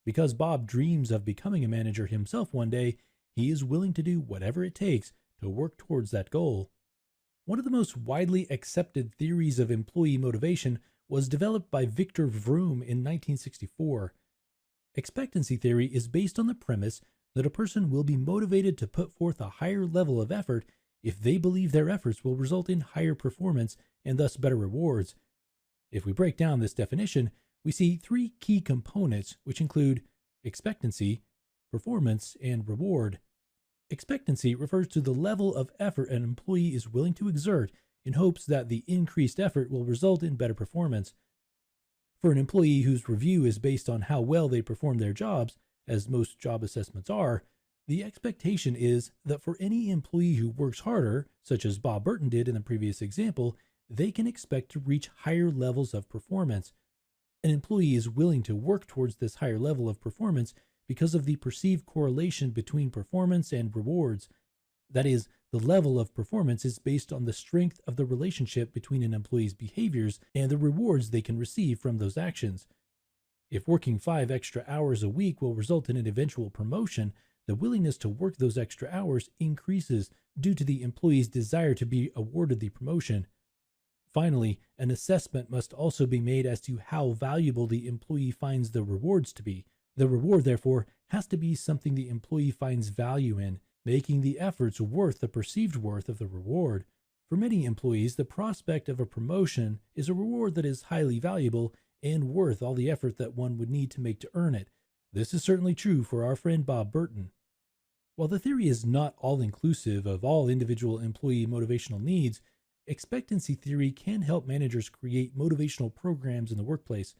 Because Bob dreams of becoming a manager himself one day, he is willing to do whatever it takes to work towards that goal. One of the most widely accepted theories of employee motivation was developed by Victor Vroom in 1964. Expectancy theory is based on the premise that a person will be motivated to put forth a higher level of effort if they believe their efforts will result in higher performance and thus better rewards. If we break down this definition, we see three key components which include expectancy, performance, and reward. Expectancy refers to the level of effort an employee is willing to exert in hopes that the increased effort will result in better performance. For an employee whose review is based on how well they perform their jobs, as most job assessments are, the expectation is that for any employee who works harder, such as Bob Burton did in the previous example, they can expect to reach higher levels of performance. An employee is willing to work towards this higher level of performance because of the perceived correlation between performance and rewards. That is, the level of performance is based on the strength of the relationship between an employee's behaviors and the rewards they can receive from those actions. If working 5 extra hours a week will result in an eventual promotion, the willingness to work those extra hours increases due to the employee's desire to be awarded the promotion. Finally, an assessment must also be made as to how valuable the employee finds the rewards to be. The reward, therefore, has to be something the employee finds value in, making the efforts worth the perceived worth of the reward. For many employees, the prospect of a promotion is a reward that is highly valuable and worth all the effort that one would need to make to earn it. This is certainly true for our friend Bob Burton. While the theory is not all-inclusive of all individual employee motivational needs, expectancy theory can help managers create motivational programs in the workplace.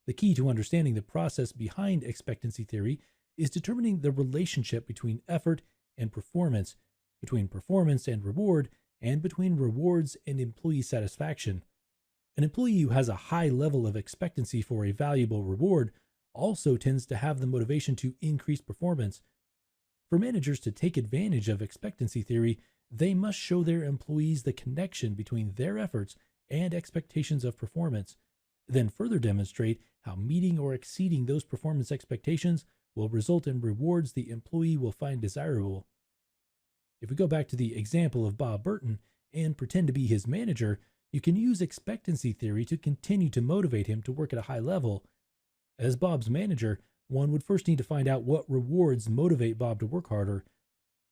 The key to understanding the process behind expectancy theory is determining the relationship between effort and performance, between performance and reward, and between rewards and employee satisfaction. An employee who has a high level of expectancy for a valuable reward also tends to have the motivation to increase performance. For managers to take advantage of expectancy theory, they must show their employees the connection between their efforts and expectations of performance, then further demonstrate how meeting or exceeding those performance expectations will result in rewards the employee will find desirable. If we go back to the example of Bob Burton and pretend to be his manager, you can use expectancy theory to continue to motivate him to work at a high level. As Bob's manager, one would first need to find out what rewards motivate Bob to work harder.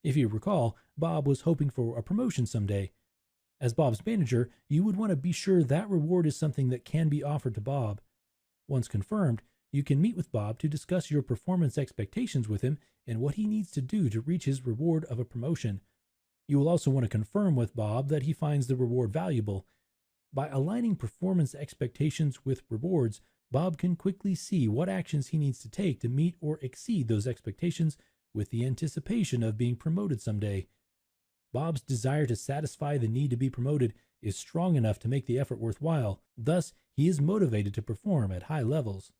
If you recall, Bob was hoping for a promotion someday. As Bob's manager, you would want to be sure that reward is something that can be offered to Bob. Once confirmed, You can meet with Bob to discuss your performance expectations with him and what he needs to do to reach his reward of a promotion. You will also want to confirm with Bob that he finds the reward valuable. By aligning performance expectations with rewards, Bob can quickly see what actions he needs to take to meet or exceed those expectations with the anticipation of being promoted someday. Bob's desire to satisfy the need to be promoted is strong enough to make the effort worthwhile. Thus, he is motivated to perform at high levels.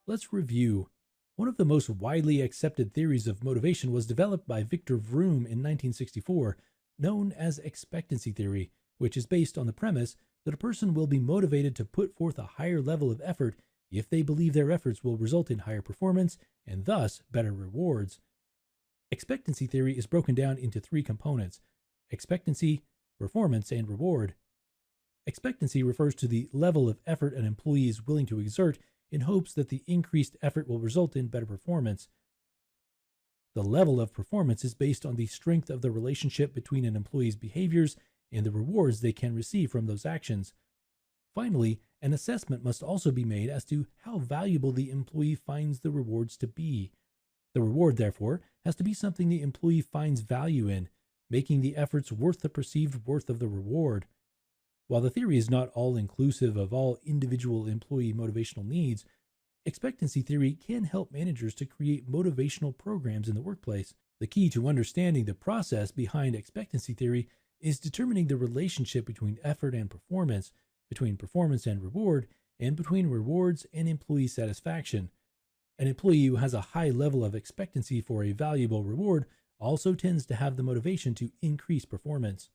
Let's review. One of the most widely accepted theories of motivation was developed by Victor Vroom in 1964, known as expectancy theory, which is based on the premise that a person will be motivated to put forth a higher level of effort if they believe their efforts will result in higher performance and thus better rewards. Expectancy theory is broken down into three components: expectancy, performance, and reward. Expectancy refers to the level of effort an employee is willing to exert in hopes that the increased effort will result in better performance. The level of performance is based on the strength of the relationship between an employee's behaviors and the rewards they can receive from those actions. Finally, an assessment must also be made as to how valuable the employee finds the rewards to be. The reward, therefore, has to be something the employee finds value in, making the efforts worth the perceived worth of the reward. While the theory is not all-inclusive of all individual employee motivational needs, expectancy theory can help managers to create motivational programs in the workplace. The key to understanding the process behind expectancy theory is determining the relationship between effort and performance, between performance and reward, and between rewards and employee satisfaction. An employee who has a high level of expectancy for a valuable reward also tends to have the motivation to increase performance.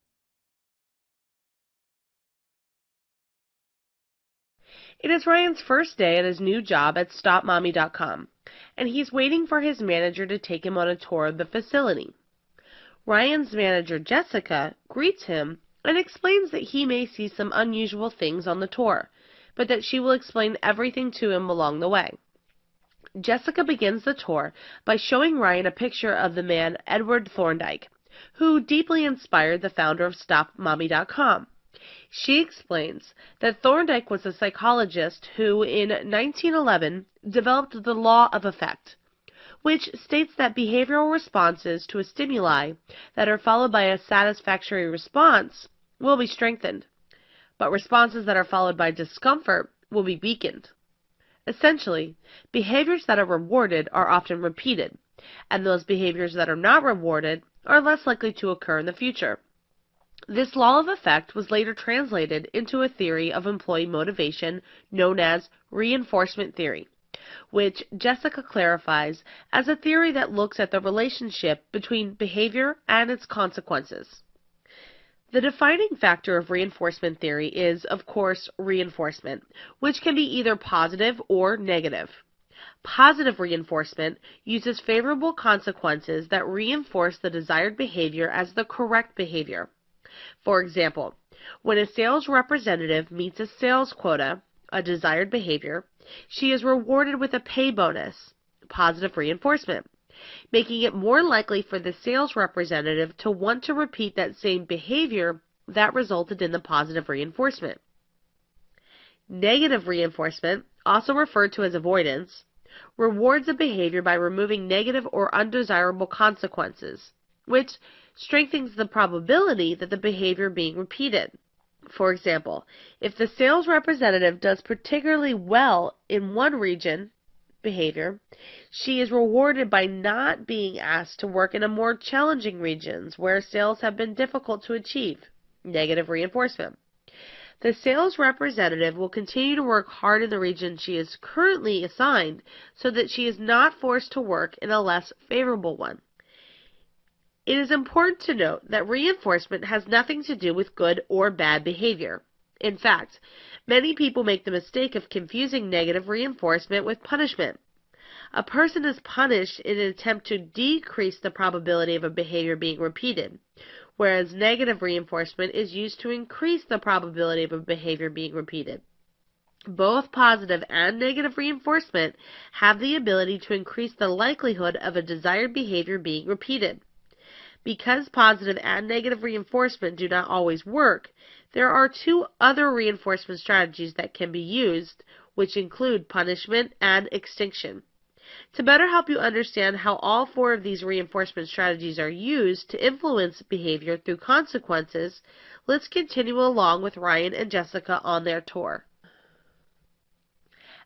It is Ryan's first day at his new job at StopMommy.com, and he's waiting for his manager to take him on a tour of the facility. Ryan's manager, Jessica, greets him and explains that he may see some unusual things on the tour, but that she will explain everything to him along the way. Jessica begins the tour by showing Ryan a picture of the man Edward Thorndike, who deeply inspired the founder of StopMommy.com. She explains that Thorndike was a psychologist who, in 1911, developed the law of effect, which states that behavioral responses to a stimuli that are followed by a satisfactory response will be strengthened, but responses that are followed by discomfort will be weakened. Essentially, behaviors that are rewarded are often repeated, and those behaviors that are not rewarded are less likely to occur in the future. This law of effect was later translated into a theory of employee motivation known as reinforcement theory, which Jessica clarifies as a theory that looks at the relationship between behavior and its consequences. The defining factor of reinforcement theory is, of course, reinforcement, which can be either positive or negative. Positive reinforcement uses favorable consequences that reinforce the desired behavior as the correct behavior. For example, when a sales representative meets a sales quota, a desired behavior, she is rewarded with a pay bonus, positive reinforcement, making it more likely for the sales representative to want to repeat that same behavior that resulted in the positive reinforcement. Negative reinforcement, also referred to as avoidance, rewards a behavior by removing negative or undesirable consequences, which strengthens the probability that the behavior being repeated. For example, if the sales representative does particularly well in one region behavior, she is rewarded by not being asked to work in a more challenging regions where sales have been difficult to achieve. Negative reinforcement. The sales representative will continue to work hard in the region she is currently assigned so that she is not forced to work in a less favorable one. It is important to note that reinforcement has nothing to do with good or bad behavior. In fact, many people make the mistake of confusing negative reinforcement with punishment. A person is punished in an attempt to decrease the probability of a behavior being repeated, whereas negative reinforcement is used to increase the probability of a behavior being repeated. Both positive and negative reinforcement have the ability to increase the likelihood of a desired behavior being repeated. Because positive and negative reinforcement do not always work, There are two other reinforcement strategies that can be used, which include punishment and extinction. To better help you understand how all four of these reinforcement strategies are used to influence behavior through consequences, let's continue along with Ryan and Jessica on their tour.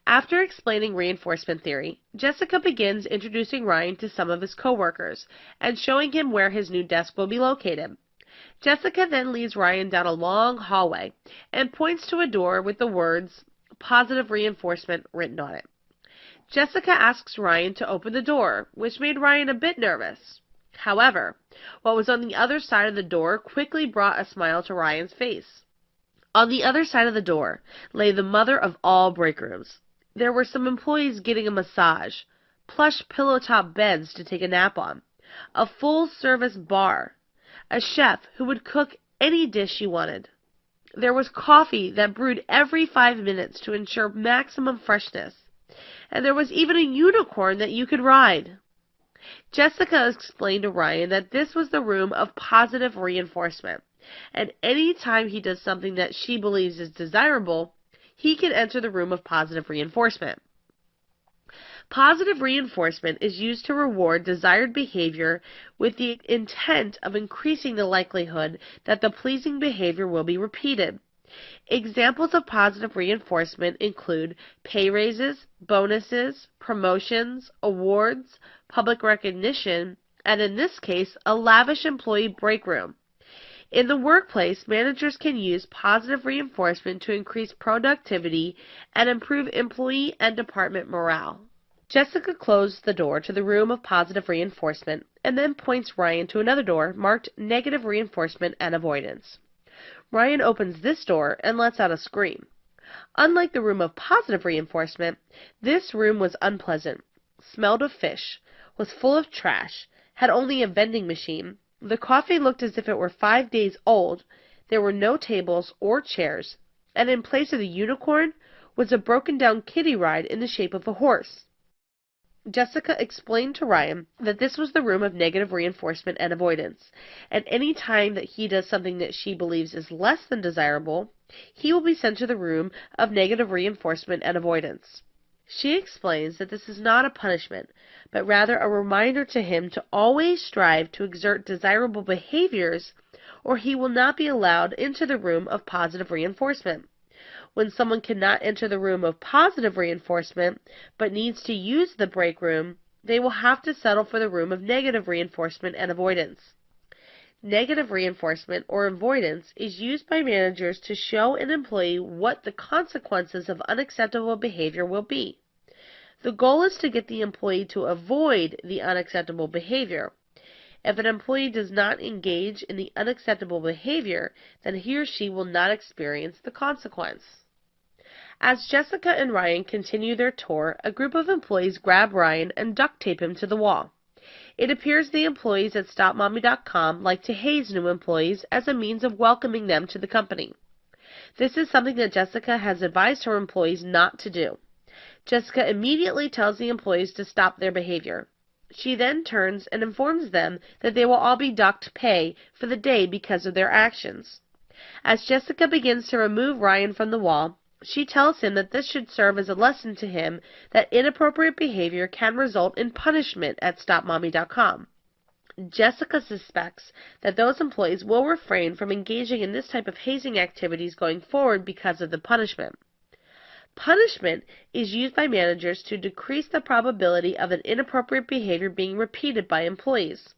After explaining reinforcement theory, Jessica begins introducing Ryan to some of his coworkers and showing him where his new desk will be located. Jessica then leads Ryan down a long hallway and points to a door with the words "positive reinforcement" written on it. Jessica asks Ryan to open the door, which made Ryan a bit nervous. However, what was on the other side of the door quickly brought a smile to Ryan's face. On the other side of the door lay the mother of all break rooms. There were some employees getting a massage, plush pillow-top beds to take a nap on, a full-service bar, a chef who would cook any dish you wanted. There was coffee that brewed every 5 minutes to ensure maximum freshness, and there was even a unicorn that you could ride. Jessica explained to Ryan that this was the room of positive reinforcement, and any time he does something that she believes is desirable, he can enter the room of positive reinforcement. Positive reinforcement is used to reward desired behavior with the intent of increasing the likelihood that the pleasing behavior will be repeated. Examples of positive reinforcement include pay raises, bonuses, promotions, awards, public recognition, and in this case, a lavish employee break room. In the workplace, managers can use positive reinforcement to increase productivity and improve employee and department morale. Jessica closed the door to the room of positive reinforcement and then points Ryan to another door marked negative reinforcement and avoidance. Ryan opens this door and lets out a scream. Unlike the room of positive reinforcement, this room was unpleasant, smelled of fish, was full of trash, had only a vending machine. The coffee looked as if it were 5 days old. There were no tables or chairs, and in place of the unicorn was a broken-down kiddie ride in the shape of a horse. Jessica explained to Ryan that this was the room of negative reinforcement and avoidance, and any time that he does something that she believes is less than desirable, he will be sent to the room of negative reinforcement and avoidance. She explains that this is not a punishment, but rather a reminder to him to always strive to exert desirable behaviors, or he will not be allowed into the room of positive reinforcement. When someone cannot enter the room of positive reinforcement, but needs to use the break room, they will have to settle for the room of negative reinforcement and avoidance. Negative reinforcement or avoidance is used by managers to show an employee what the consequences of unacceptable behavior will be. The goal is to get the employee to avoid the unacceptable behavior. If an employee does not engage in the unacceptable behavior, then he or she will not experience the consequence. As Jessica and Ryan continue their tour, a group of employees grab Ryan and duct tape him to the wall. It appears the employees at StopMommy.com like to haze new employees as a means of welcoming them to the company. This is something that Jessica has advised her employees not to do. Jessica immediately tells the employees to stop their behavior. She then turns and informs them that they will all be docked pay for the day because of their actions. As Jessica begins to remove Ryan from the wall, she tells him that this should serve as a lesson to him that inappropriate behavior can result in punishment at StopMommy.com. Jessica suspects that those employees will refrain from engaging in this type of hazing activities going forward because of the punishment. Punishment is used by managers to decrease the probability of an inappropriate behavior being repeated by employees.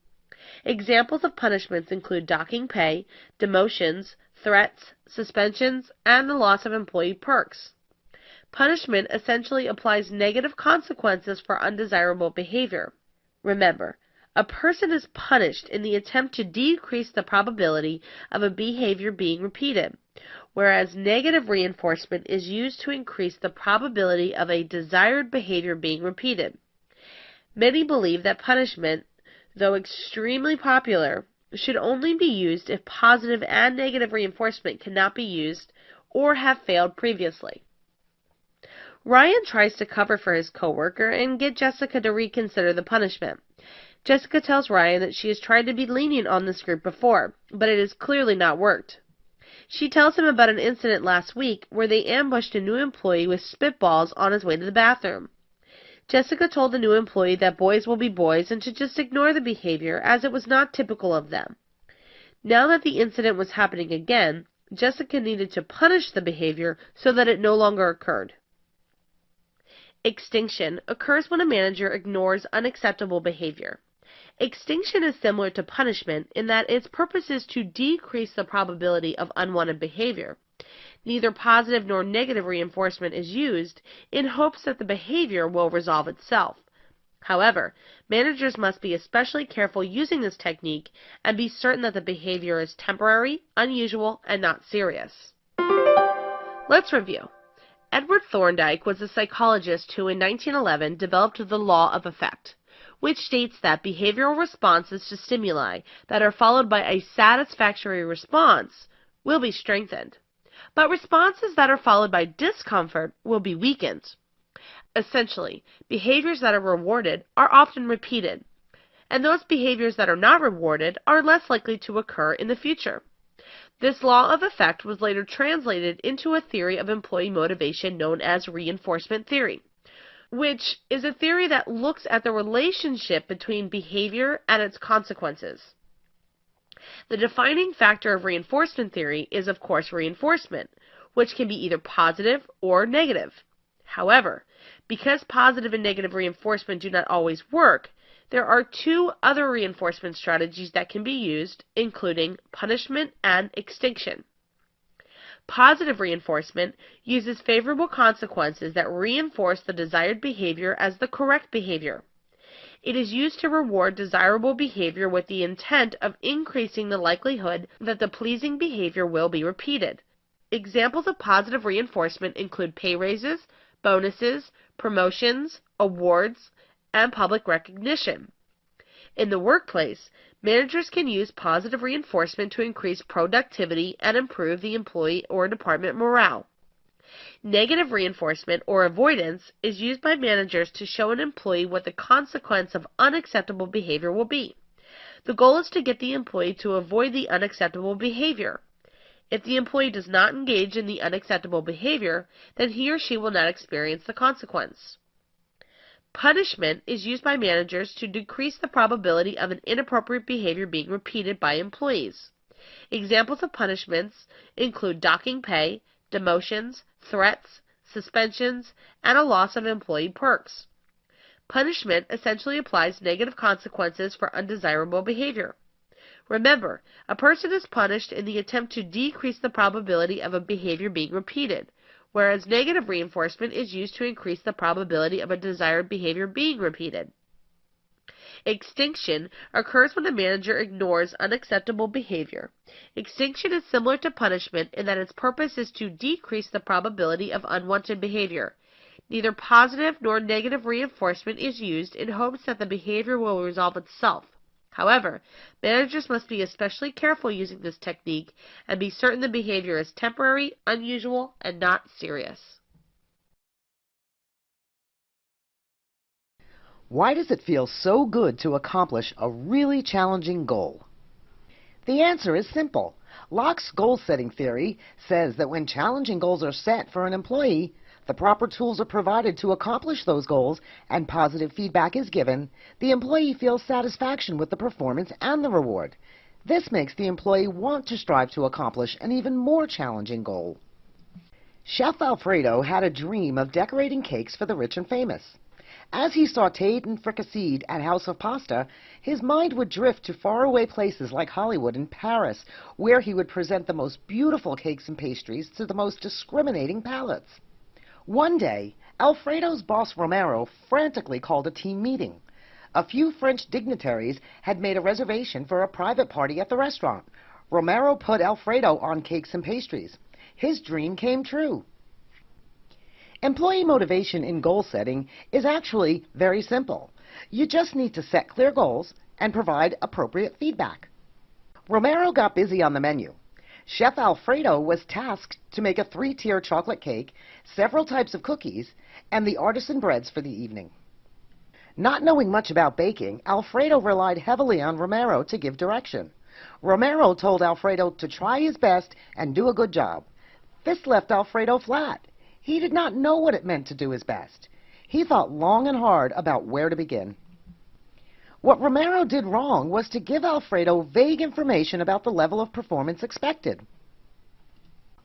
Examples of punishments include docking pay, demotions, threats, suspensions, and the loss of employee perks. Punishment essentially applies negative consequences for undesirable behavior. Remember, a person is punished in the attempt to decrease the probability of a behavior being repeated, whereas negative reinforcement is used to increase the probability of a desired behavior being repeated. Many believe that punishment, though extremely popular, should only be used if positive and negative reinforcement cannot be used or have failed previously. Ryan tries to cover for his coworker and get Jessica to reconsider the punishment. Jessica tells Ryan that she has tried to be lenient on this group before, but it has clearly not worked. She tells him about an incident last week where they ambushed a new employee with spitballs on his way to the bathroom. Jessica told the new employee that boys will be boys and to just ignore the behavior as it was not typical of them. Now that the incident was happening again, Jessica needed to punish the behavior so that it no longer occurred. Extinction occurs when a manager ignores unacceptable behavior. Extinction is similar to punishment in that its purpose is to decrease the probability of unwanted behavior. Neither positive nor negative reinforcement is used in hopes that the behavior will resolve itself. However, managers must be especially careful using this technique and be certain that the behavior is temporary, unusual, and not serious. Let's review. Edward Thorndike was a psychologist who in 1911 developed the law of effect, which states that behavioral responses to stimuli that are followed by a satisfactory response will be strengthened, but responses that are followed by discomfort will be weakened. Essentially, behaviors that are rewarded are often repeated, and those behaviors that are not rewarded are less likely to occur in the future. This law of effect was later translated into a theory of employee motivation known as reinforcement theory, which is a theory that looks at the relationship between behavior and its consequences. The defining factor of reinforcement theory is, of course, reinforcement, which can be either positive or negative. However, because positive and negative reinforcement do not always work, there are two other reinforcement strategies that can be used, including punishment and extinction. Positive reinforcement uses favorable consequences that reinforce the desired behavior as the correct behavior. It is used to reward desirable behavior with the intent of increasing the likelihood that the pleasing behavior will be repeated. Examples of positive reinforcement include pay raises, bonuses, promotions, awards, and public recognition. In the workplace, managers can use positive reinforcement to increase productivity and improve the employee or department morale. Negative reinforcement, or avoidance, is used by managers to show an employee what the consequence of unacceptable behavior will be. The goal is to get the employee to avoid the unacceptable behavior. If the employee does not engage in the unacceptable behavior, then he or she will not experience the consequence. Punishment is used by managers to decrease the probability of an inappropriate behavior being repeated by employees. Examples of punishments include docking pay, demotions, threats, suspensions, and a loss of employee perks. Punishment essentially applies negative consequences for undesirable behavior. Remember, a person is punished in the attempt to decrease the probability of a behavior being repeated, whereas negative reinforcement is used to increase the probability of a desired behavior being repeated. Extinction occurs when a manager ignores unacceptable behavior. Extinction is similar to punishment in that its purpose is to decrease the probability of unwanted behavior. Neither positive nor negative reinforcement is used in hopes that the behavior will resolve itself. However, managers must be especially careful using this technique and be certain the behavior is temporary, unusual, and not serious. Why does it feel so good to accomplish a really challenging goal? The answer is simple. Locke's goal-setting theory says that when challenging goals are set for an employee, the proper tools are provided to accomplish those goals, and positive feedback is given, the employee feels satisfaction with the performance and the reward. This makes the employee want to strive to accomplish an even more challenging goal. Chef Alfredo had a dream of decorating cakes for the rich and famous. As he sautéed and fricasseed at House of Pasta, his mind would drift to faraway places like Hollywood and Paris, where he would present the most beautiful cakes and pastries to the most discriminating palates. One day, Alfredo's boss Romero frantically called a team meeting. A few French dignitaries had made a reservation for a private party at the restaurant. Romero put Alfredo on cakes and pastries. His dream came true. Employee motivation in goal setting is actually very simple. You just need to set clear goals and provide appropriate feedback. Romero got busy on the menu. Chef Alfredo was tasked to make a 3-tier chocolate cake, several types of cookies, and the artisan breads for the evening. Not knowing much about baking, Alfredo relied heavily on Romero to give direction. Romero told Alfredo to try his best and do a good job. This left Alfredo flat. He did not know what it meant to do his best. He thought long and hard about where to begin. What Romero did wrong was to give Alfredo vague information about the level of performance expected.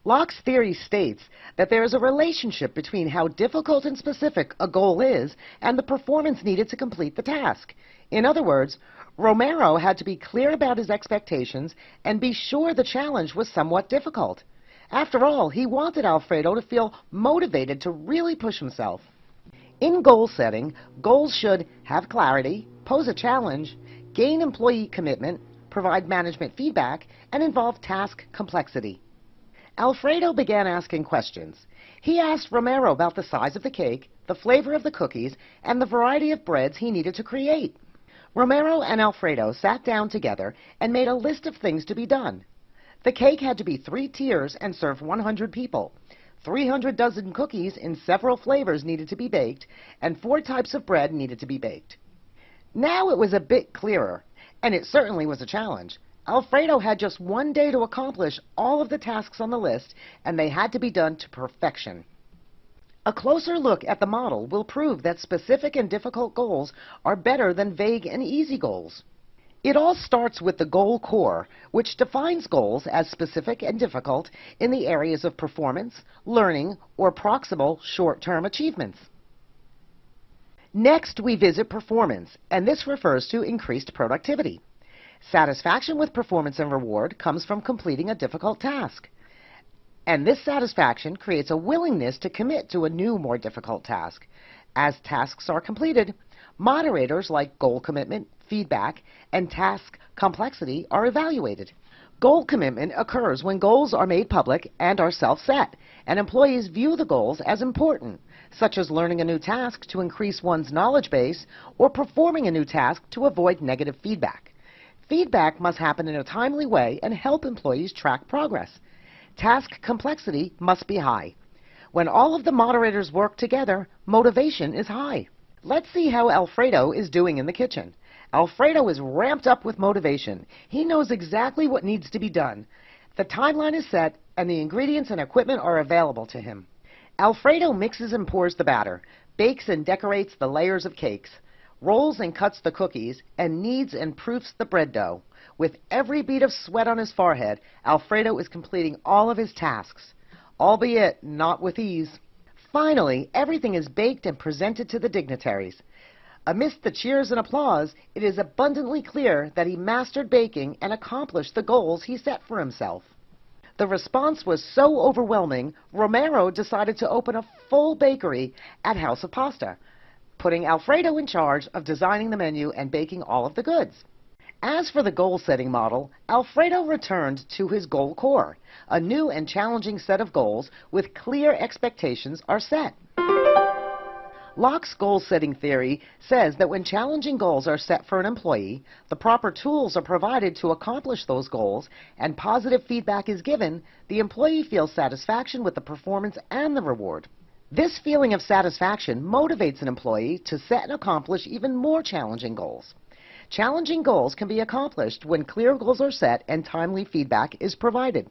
Locke's theory states that there is a relationship between how difficult and specific a goal is and the performance needed to complete the task. In other words, Romero had to be clear about his expectations and be sure the challenge was somewhat difficult. After all, he wanted Alfredo to feel motivated to really push himself. In goal setting, goals should have clarity, pose a challenge, gain employee commitment, provide management feedback, and involve task complexity. Alfredo began asking questions. He asked Romero about the size of the cake, the flavor of the cookies, and the variety of breads he needed to create. Romero and Alfredo sat down together and made a list of things to be done. The cake had to be 3 tiers and serve 100 people. 300 dozen cookies in several flavors needed to be baked, and 4 types of bread needed to be baked. Now it was a bit clearer, and it certainly was a challenge. Alfredo had just 1 day to accomplish all of the tasks on the list, and they had to be done to perfection. A closer look at the model will prove that specific and difficult goals are better than vague and easy goals. It all starts with the goal core, which defines goals as specific and difficult in the areas of performance, learning, or proximal short-term achievements. Next, we visit performance, and this refers to increased productivity. Satisfaction with performance and reward comes from completing a difficult task. And this satisfaction creates a willingness to commit to a new, more difficult task. As tasks are completed, moderators like goal commitment, feedback, and task complexity are evaluated. Goal commitment occurs when goals are made public and are self-set, and employees view the goals as important, such as learning a new task to increase one's knowledge base or performing a new task to avoid negative feedback. Feedback must happen in a timely way and help employees track progress. Task complexity must be high. When all of the moderators work together, motivation is high. Let's see how Alfredo is doing in the kitchen. Alfredo is ramped up with motivation. He knows exactly what needs to be done. The timeline is set, and the ingredients and equipment are available to him. Alfredo mixes and pours the batter, bakes and decorates the layers of cakes, rolls and cuts the cookies, and kneads and proofs the bread dough. With every bead of sweat on his forehead, Alfredo is completing all of his tasks, albeit not with ease. Finally, everything is baked and presented to the dignitaries. Amidst the cheers and applause, it is abundantly clear that he mastered baking and accomplished the goals he set for himself. The response was so overwhelming, Romero decided to open a full bakery at House of Pasta, putting Alfredo in charge of designing the menu and baking all of the goods. As for the goal-setting model, Alfredo returned to his goal core. A new and challenging set of goals with clear expectations are set. Locke's goal-setting theory says that when challenging goals are set for an employee, the proper tools are provided to accomplish those goals, and positive feedback is given, the employee feels satisfaction with the performance and the reward. This feeling of satisfaction motivates an employee to set and accomplish even more challenging goals. Challenging goals can be accomplished when clear goals are set and timely feedback is provided.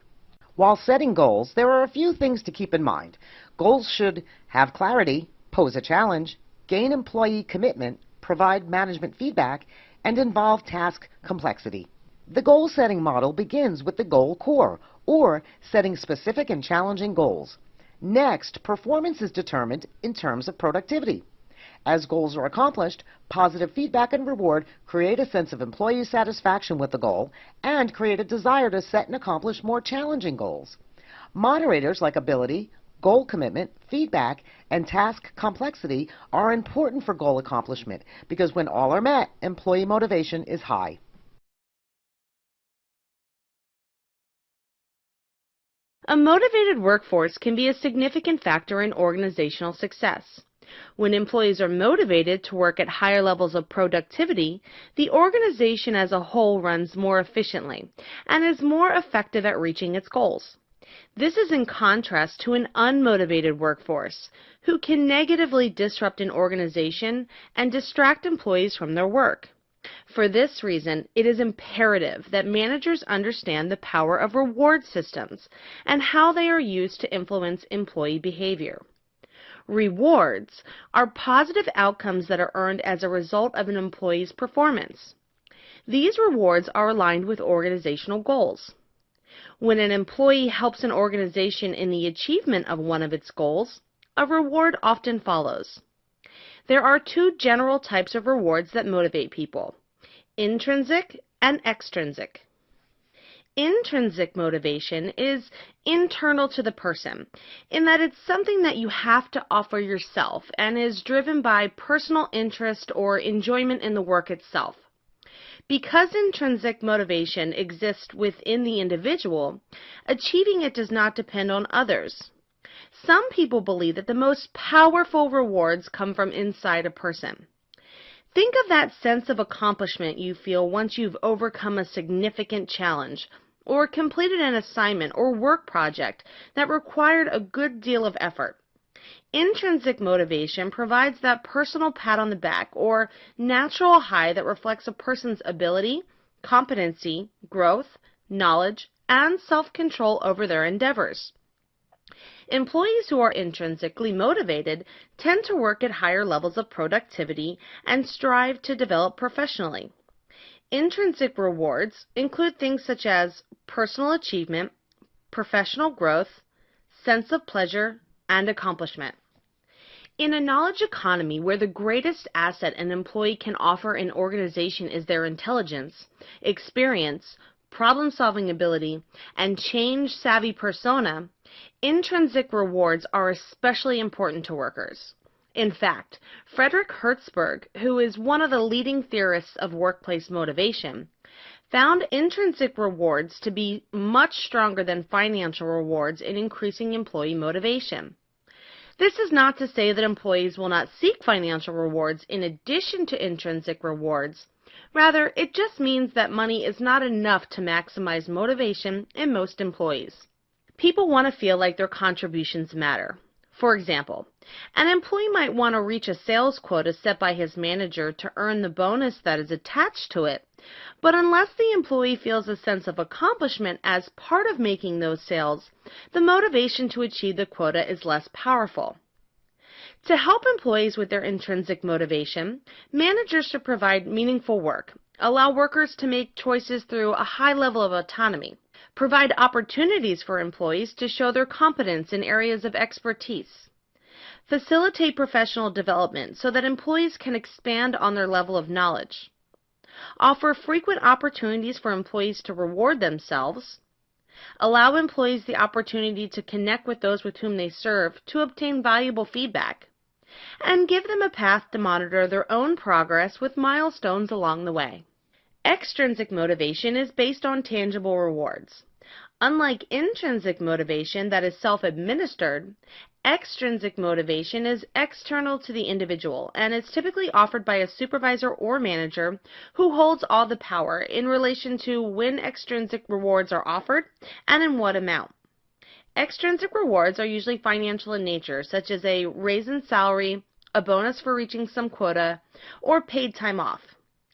While setting goals, there are a few things to keep in mind. Goals should have clarity, pose a challenge, gain employee commitment, provide management feedback, and involve task complexity. The goal-setting model begins with the goal core, or setting specific and challenging goals. Next, performance is determined in terms of productivity. As goals are accomplished, positive feedback and reward create a sense of employee satisfaction with the goal and create a desire to set and accomplish more challenging goals. Moderators like ability, goal commitment, feedback, and task complexity are important for goal accomplishment because when all are met, employee motivation is high. A motivated workforce can be a significant factor in organizational success. When employees are motivated to work at higher levels of productivity, the organization as a whole runs more efficiently and is more effective at reaching its goals. This is in contrast to an unmotivated workforce, who can negatively disrupt an organization and distract employees from their work. For this reason, it is imperative that managers understand the power of reward systems and how they are used to influence employee behavior. Rewards are positive outcomes that are earned as a result of an employee's performance. These rewards are aligned with organizational goals. When an employee helps an organization in the achievement of one of its goals, a reward often follows. There are two general types of rewards that motivate people: intrinsic and extrinsic. Intrinsic motivation is internal to the person, in that it's something that you have to offer yourself and is driven by personal interest or enjoyment in the work itself. Because intrinsic motivation exists within the individual, achieving it does not depend on others. Some people believe that the most powerful rewards come from inside a person. Think of that sense of accomplishment you feel once you've overcome a significant challenge or completed an assignment or work project that required a good deal of effort. Intrinsic motivation provides that personal pat on the back or natural high that reflects a person's ability, competency, growth, knowledge, and self-control over their endeavors. Employees who are intrinsically motivated tend to work at higher levels of productivity and strive to develop professionally. Intrinsic rewards include things such as personal achievement, professional growth, sense of pleasure, and accomplishment. In a knowledge economy where the greatest asset an employee can offer an organization is their intelligence, experience, problem-solving ability, and change-savvy persona, intrinsic rewards are especially important to workers. In fact, Frederick Hertzberg, who is one of the leading theorists of workplace motivation, found intrinsic rewards to be much stronger than financial rewards in increasing employee motivation. This is not to say that employees will not seek financial rewards in addition to intrinsic rewards. Rather, it just means that money is not enough to maximize motivation in most employees. People want to feel like their contributions matter. For example, an employee might want to reach a sales quota set by his manager to earn the bonus that is attached to it, but unless the employee feels a sense of accomplishment as part of making those sales, the motivation to achieve the quota is less powerful. To help employees with their intrinsic motivation, managers should provide meaningful work, allow workers to make choices through a high level of autonomy, provide opportunities for employees to show their competence in areas of expertise, facilitate professional development so that employees can expand on their level of knowledge, offer frequent opportunities for employees to reward themselves, allow employees the opportunity to connect with those with whom they serve to obtain valuable feedback, and give them a path to monitor their own progress with milestones along the way. Extrinsic motivation is based on tangible rewards. Unlike intrinsic motivation that is self-administered, extrinsic motivation is external to the individual and is typically offered by a supervisor or manager who holds all the power in relation to when extrinsic rewards are offered and in what amount. Extrinsic rewards are usually financial in nature, such as a raise in salary, a bonus for reaching some quota, or paid time off.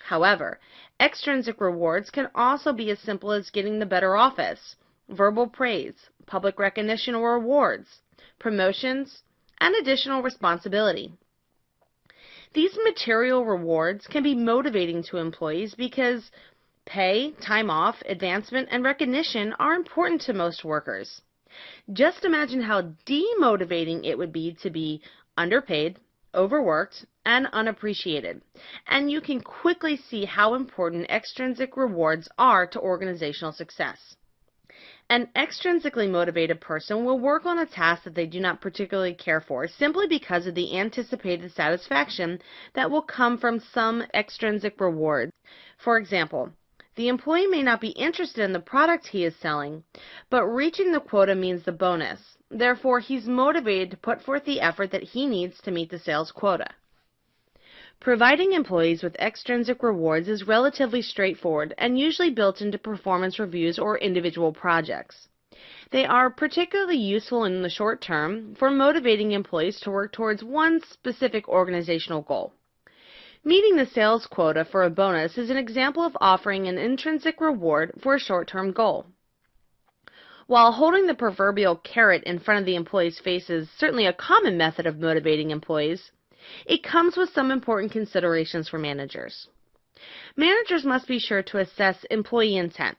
However, extrinsic rewards can also be as simple as getting the better office, verbal praise, public recognition or awards, promotions, and additional responsibility. These material rewards can be motivating to employees because pay, time off, advancement, and recognition are important to most workers. Just imagine how demotivating it would be to be underpaid, overworked, and unappreciated, and you can quickly see how important extrinsic rewards are to organizational success. An extrinsically motivated person will work on a task that they do not particularly care for simply because of the anticipated satisfaction that will come from some extrinsic reward. For example, the employee may not be interested in the product he is selling, but reaching the quota means the bonus. Therefore, he's motivated to put forth the effort that he needs to meet the sales quota. Providing employees with extrinsic rewards is relatively straightforward and usually built into performance reviews or individual projects. They are particularly useful in the short term for motivating employees to work towards one specific organizational goal. Meeting the sales quota for a bonus is an example of offering an intrinsic reward for a short-term goal. While holding the proverbial carrot in front of the employee's face is certainly a common method of motivating employees, it comes with some important considerations for managers. Managers must be sure to assess employee intent,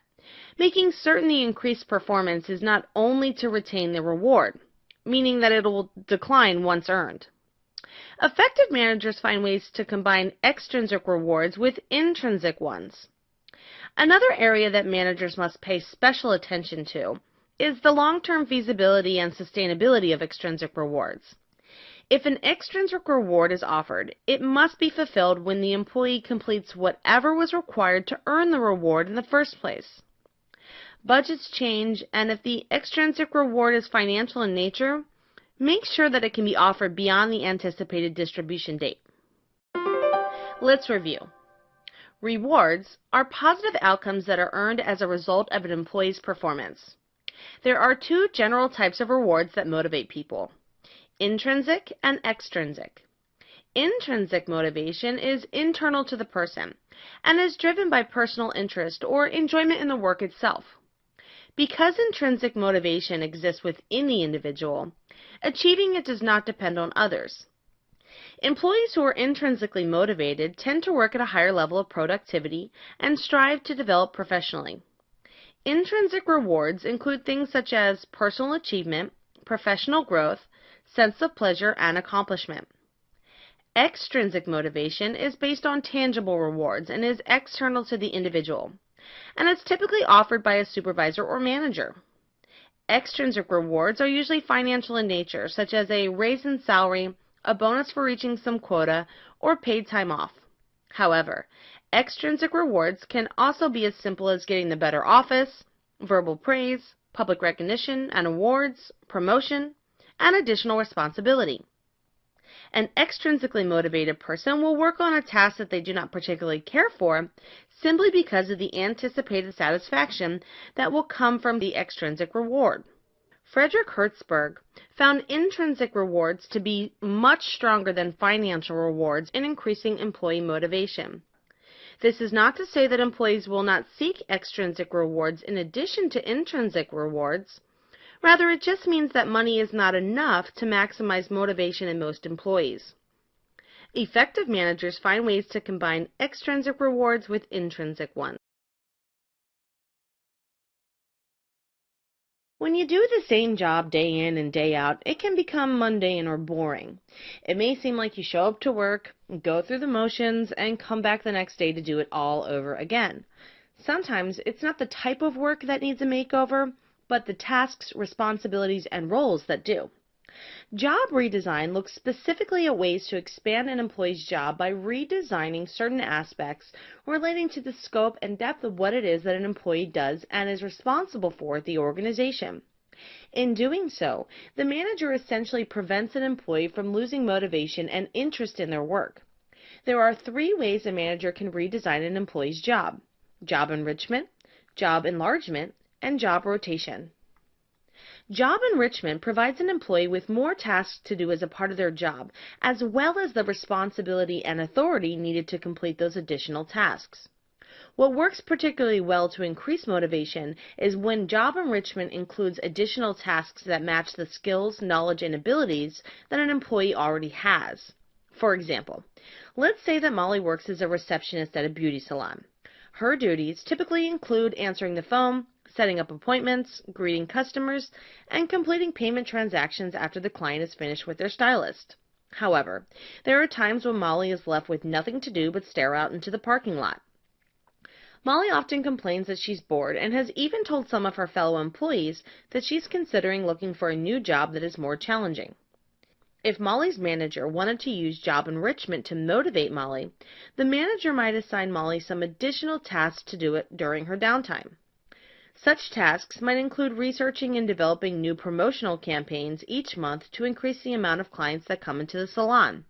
making certain the increased performance is not only to retain the reward, meaning that it will decline once earned. Effective managers find ways to combine extrinsic rewards with intrinsic ones. Another area that managers must pay special attention to is the long-term feasibility and sustainability of extrinsic rewards. If an extrinsic reward is offered, it must be fulfilled when the employee completes whatever was required to earn the reward in the first place. Budgets change, and if the extrinsic reward is financial in nature, make sure that it can be offered beyond the anticipated distribution date. Let's review. Rewards are positive outcomes that are earned as a result of an employee's performance. There are two general types of rewards that motivate people: intrinsic and extrinsic. Intrinsic motivation is internal to the person and is driven by personal interest or enjoyment in the work itself. Because intrinsic motivation exists within the individual, achieving it does not depend on others. Employees who are intrinsically motivated tend to work at a higher level of productivity and strive to develop professionally. Intrinsic rewards include things such as personal achievement, professional growth, sense of pleasure, and accomplishment. Extrinsic motivation is based on tangible rewards and is external to the individual, and it's typically offered by a supervisor or manager. Extrinsic rewards are usually financial in nature, such as a raise in salary, a bonus for reaching some quota, or paid time off. However, extrinsic rewards can also be as simple as getting the better office, verbal praise, public recognition and awards, promotion, and additional responsibility. An extrinsically motivated person will work on a task that they do not particularly care for simply because of the anticipated satisfaction that will come from the extrinsic reward. Frederick Hertzberg found intrinsic rewards to be much stronger than financial rewards in increasing employee motivation. This is not to say that employees will not seek extrinsic rewards in addition to intrinsic rewards. Rather, it just means that money is not enough to maximize motivation in most employees. Effective managers find ways to combine extrinsic rewards with intrinsic ones. When you do the same job day in and day out, it can become mundane or boring. It may seem like you show up to work, go through the motions, and come back the next day to do it all over again. Sometimes it's not the type of work that needs a makeover, but the tasks, responsibilities, and roles that do. Job redesign looks specifically at ways to expand an employee's job by redesigning certain aspects relating to the scope and depth of what it is that an employee does and is responsible for at the organization. In doing so, the manager essentially prevents an employee from losing motivation and interest in their work. There are three ways a manager can redesign an employee's job: job enrichment, job enlargement, and job rotation. Job enrichment provides an employee with more tasks to do as a part of their job, as well as the responsibility and authority needed to complete those additional tasks. What works particularly well to increase motivation is when job enrichment includes additional tasks that match the skills, knowledge, and abilities that an employee already has. For example, let's say that Molly works as a receptionist at a beauty salon. Her duties typically include answering the phone, setting up appointments, greeting customers, and completing payment transactions after the client is finished with their stylist. However, there are times when Molly is left with nothing to do but stare out into the parking lot. Molly often complains that she's bored and has even told some of her fellow employees that she's considering looking for a new job that is more challenging. If Molly's manager wanted to use job enrichment to motivate Molly, the manager might assign Molly some additional tasks to do it during her downtime. Such tasks might include researching and developing new promotional campaigns each month to increase the amount of clients that come into the salon.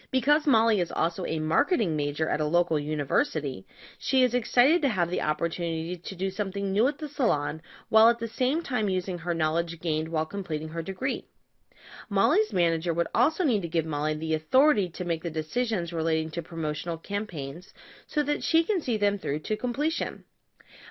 Because Molly is also a marketing major at a local university, she is excited to have the opportunity to do something new at the salon while at the same time using her knowledge gained while completing her degree. Molly's manager would also need to give Molly the authority to make the decisions relating to promotional campaigns so that she can see them through to completion.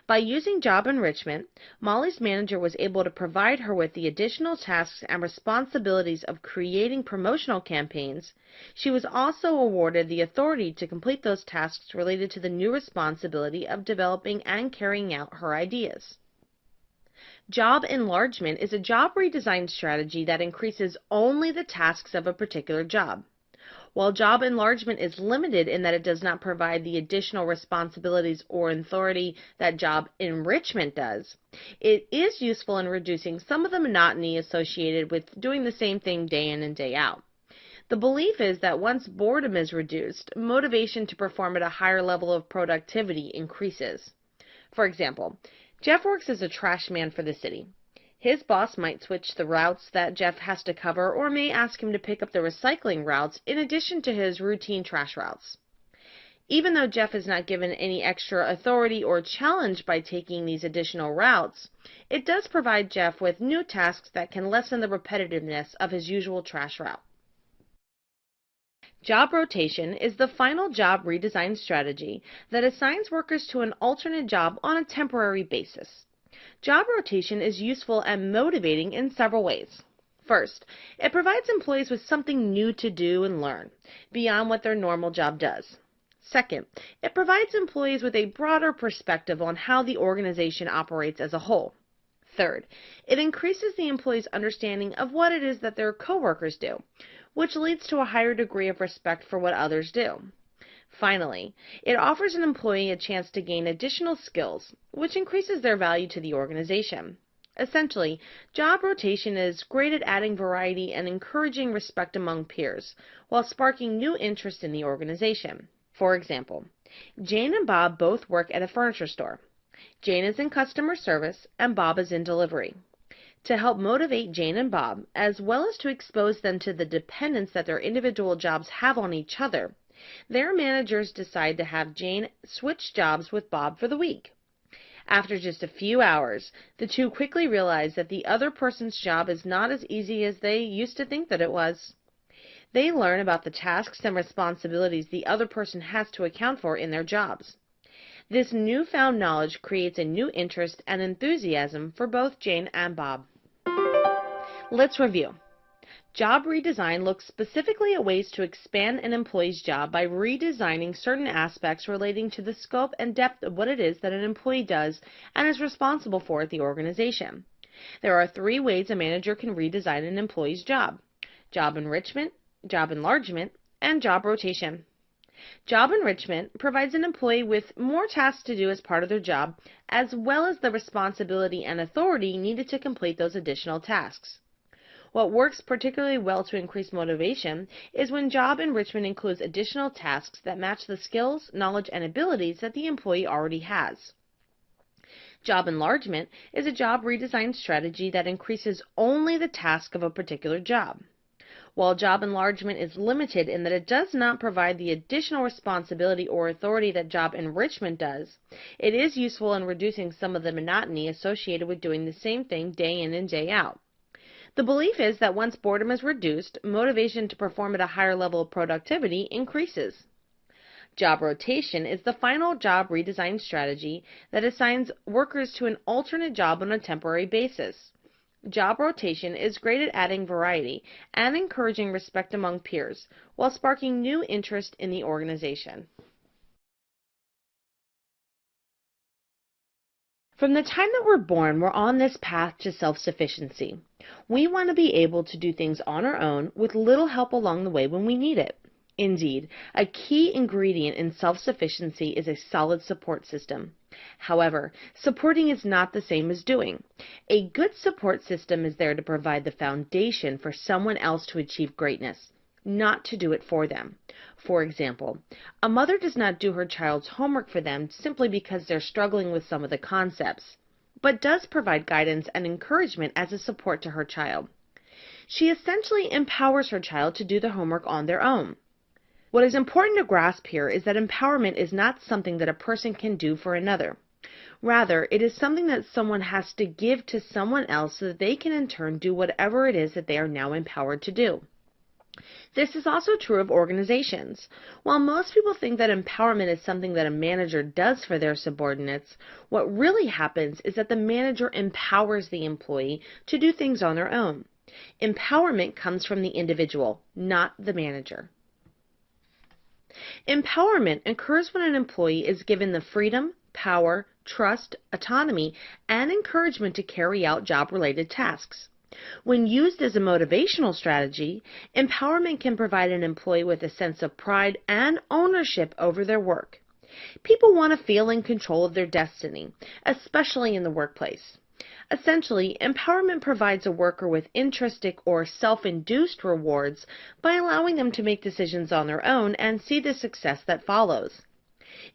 By using job enrichment, Molly's manager was able to provide her with the additional tasks and responsibilities of creating promotional campaigns. She was also awarded the authority to complete those tasks related to the new responsibility of developing and carrying out her ideas. Job enlargement is a job redesign strategy that increases only the tasks of a particular job. While job enlargement is limited in that it does not provide the additional responsibilities or authority that job enrichment does, it is useful in reducing some of the monotony associated with doing the same thing day in and day out. The belief is that once boredom is reduced, motivation to perform at a higher level of productivity increases. For example, Jeff works as a trash man for the city. His boss might switch the routes that Jeff has to cover or may ask him to pick up the recycling routes in addition to his routine trash routes. Even though Jeff is not given any extra authority or challenge by taking these additional routes, it does provide Jeff with new tasks that can lessen the repetitiveness of his usual trash route. Job rotation is the final job redesign strategy that assigns workers to an alternate job on a temporary basis. Job rotation is useful and motivating in several ways. First, it provides employees with something new to do and learn, beyond what their normal job does. Second, it provides employees with a broader perspective on how the organization operates as a whole. Third, it increases the employee's understanding of what it is that their coworkers do, which leads to a higher degree of respect for what others do. Finally, it offers an employee a chance to gain additional skills, which increases their value to the organization. Essentially, job rotation is great at adding variety and encouraging respect among peers, while sparking new interest in the organization. For example, Jane and Bob both work at a furniture store. Jane is in customer service and Bob is in delivery. To help motivate Jane and Bob, as well as to expose them to the dependence that their individual jobs have on each other, their managers decide to have Jane switch jobs with Bob for the week. After just a few hours, the two quickly realize that the other person's job is not as easy as they used to think that it was. They learn about the tasks and responsibilities the other person has to account for in their jobs. This newfound knowledge creates a new interest and enthusiasm for both Jane and Bob. Let's review. Job redesign looks specifically at ways to expand an employee's job by redesigning certain aspects relating to the scope and depth of what it is that an employee does and is responsible for at the organization. There are 3 ways a manager can redesign an employee's job: job enrichment, job enlargement, and job rotation. Job enrichment provides an employee with more tasks to do as part of their job, as well as the responsibility and authority needed to complete those additional tasks. What works particularly well to increase motivation is when job enrichment includes additional tasks that match the skills, knowledge, and abilities that the employee already has. Job enlargement is a job redesign strategy that increases only the task of a particular job. While job enlargement is limited in that it does not provide the additional responsibility or authority that job enrichment does, it is useful in reducing some of the monotony associated with doing the same thing day in and day out. The belief is that once boredom is reduced, motivation to perform at a higher level of productivity increases. Job rotation is the final job redesign strategy that assigns workers to an alternate job on a temporary basis. Job rotation is great at adding variety and encouraging respect among peers, while sparking new interest in the organization. From the time that we're born, we're on this path to self-sufficiency. We want to be able to do things on our own with little help along the way when we need it. Indeed, a key ingredient in self-sufficiency is a solid support system. However, supporting is not the same as doing. A good support system is there to provide the foundation for someone else to achieve greatness, not to do it for them. For example, a mother does not do her child's homework for them simply because they're struggling with some of the concepts, but does provide guidance and encouragement as a support to her child. She essentially empowers her child to do the homework on their own. What is important to grasp here is that empowerment is not something that a person can do for another. Rather, it is something that someone has to give to someone else so that they can in turn do whatever it is that they are now empowered to do. This is also true of organizations. While most people think that empowerment is something that a manager does for their subordinates, what really happens is that the manager empowers the employee to do things on their own. Empowerment comes from the individual, not the manager. Empowerment occurs when an employee is given the freedom, power, trust, autonomy, and encouragement to carry out job-related tasks. When used as a motivational strategy, empowerment can provide an employee with a sense of pride and ownership over their work. People want to feel in control of their destiny, especially in the workplace. Essentially, empowerment provides a worker with intrinsic or self-induced rewards by allowing them to make decisions on their own and see the success that follows.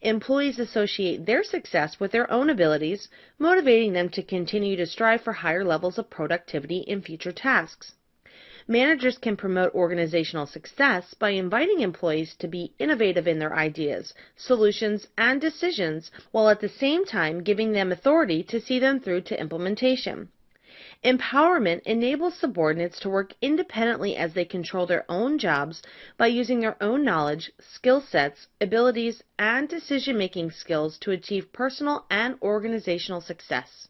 Employees associate their success with their own abilities, motivating them to continue to strive for higher levels of productivity in future tasks. Managers can promote organizational success by inviting employees to be innovative in their ideas, solutions, and decisions, while at the same time giving them authority to see them through to implementation. Empowerment enables subordinates to work independently as they control their own jobs by using their own knowledge, skill sets, abilities, and decision-making skills to achieve personal and organizational success.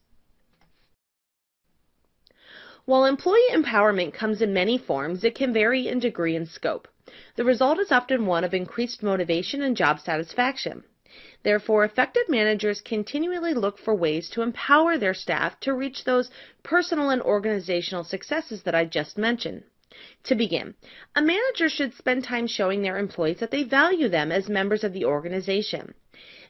While employee empowerment comes in many forms, it can vary in degree and scope. The result is often one of increased motivation and job satisfaction. Therefore, effective managers continually look for ways to empower their staff to reach those personal and organizational successes that I just mentioned. To begin, a manager should spend time showing their employees that they value them as members of the organization.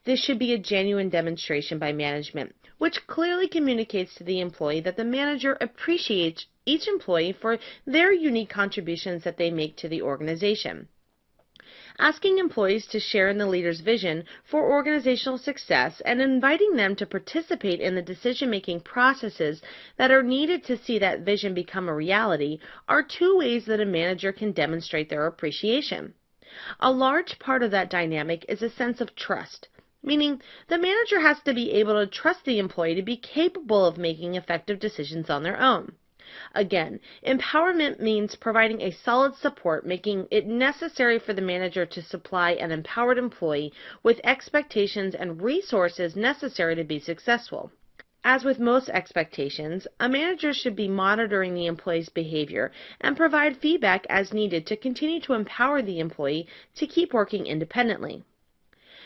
This should be a genuine demonstration by management, which clearly communicates to the employee that the manager appreciates each employee for their unique contributions that they make to the organization. Asking employees to share in the leader's vision for organizational success and inviting them to participate in the decision-making processes that are needed to see that vision become a reality are two ways that a manager can demonstrate their appreciation. A large part of that dynamic is a sense of trust, meaning the manager has to be able to trust the employee to be capable of making effective decisions on their own. Again, empowerment means providing a solid support, making it necessary for the manager to supply an empowered employee with expectations and resources necessary to be successful. As with most expectations, a manager should be monitoring the employee's behavior and provide feedback as needed to continue to empower the employee to keep working independently.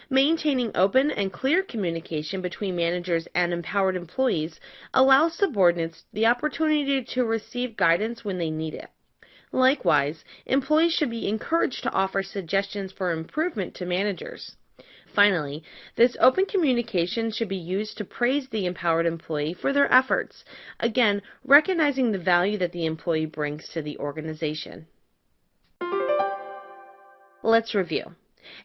Maintaining open and clear communication between managers and empowered employees allows subordinates the opportunity to receive guidance when they need it. Likewise, employees should be encouraged to offer suggestions for improvement to managers. Finally, this open communication should be used to praise the empowered employee for their efforts, again, recognizing the value that the employee brings to the organization. Let's review.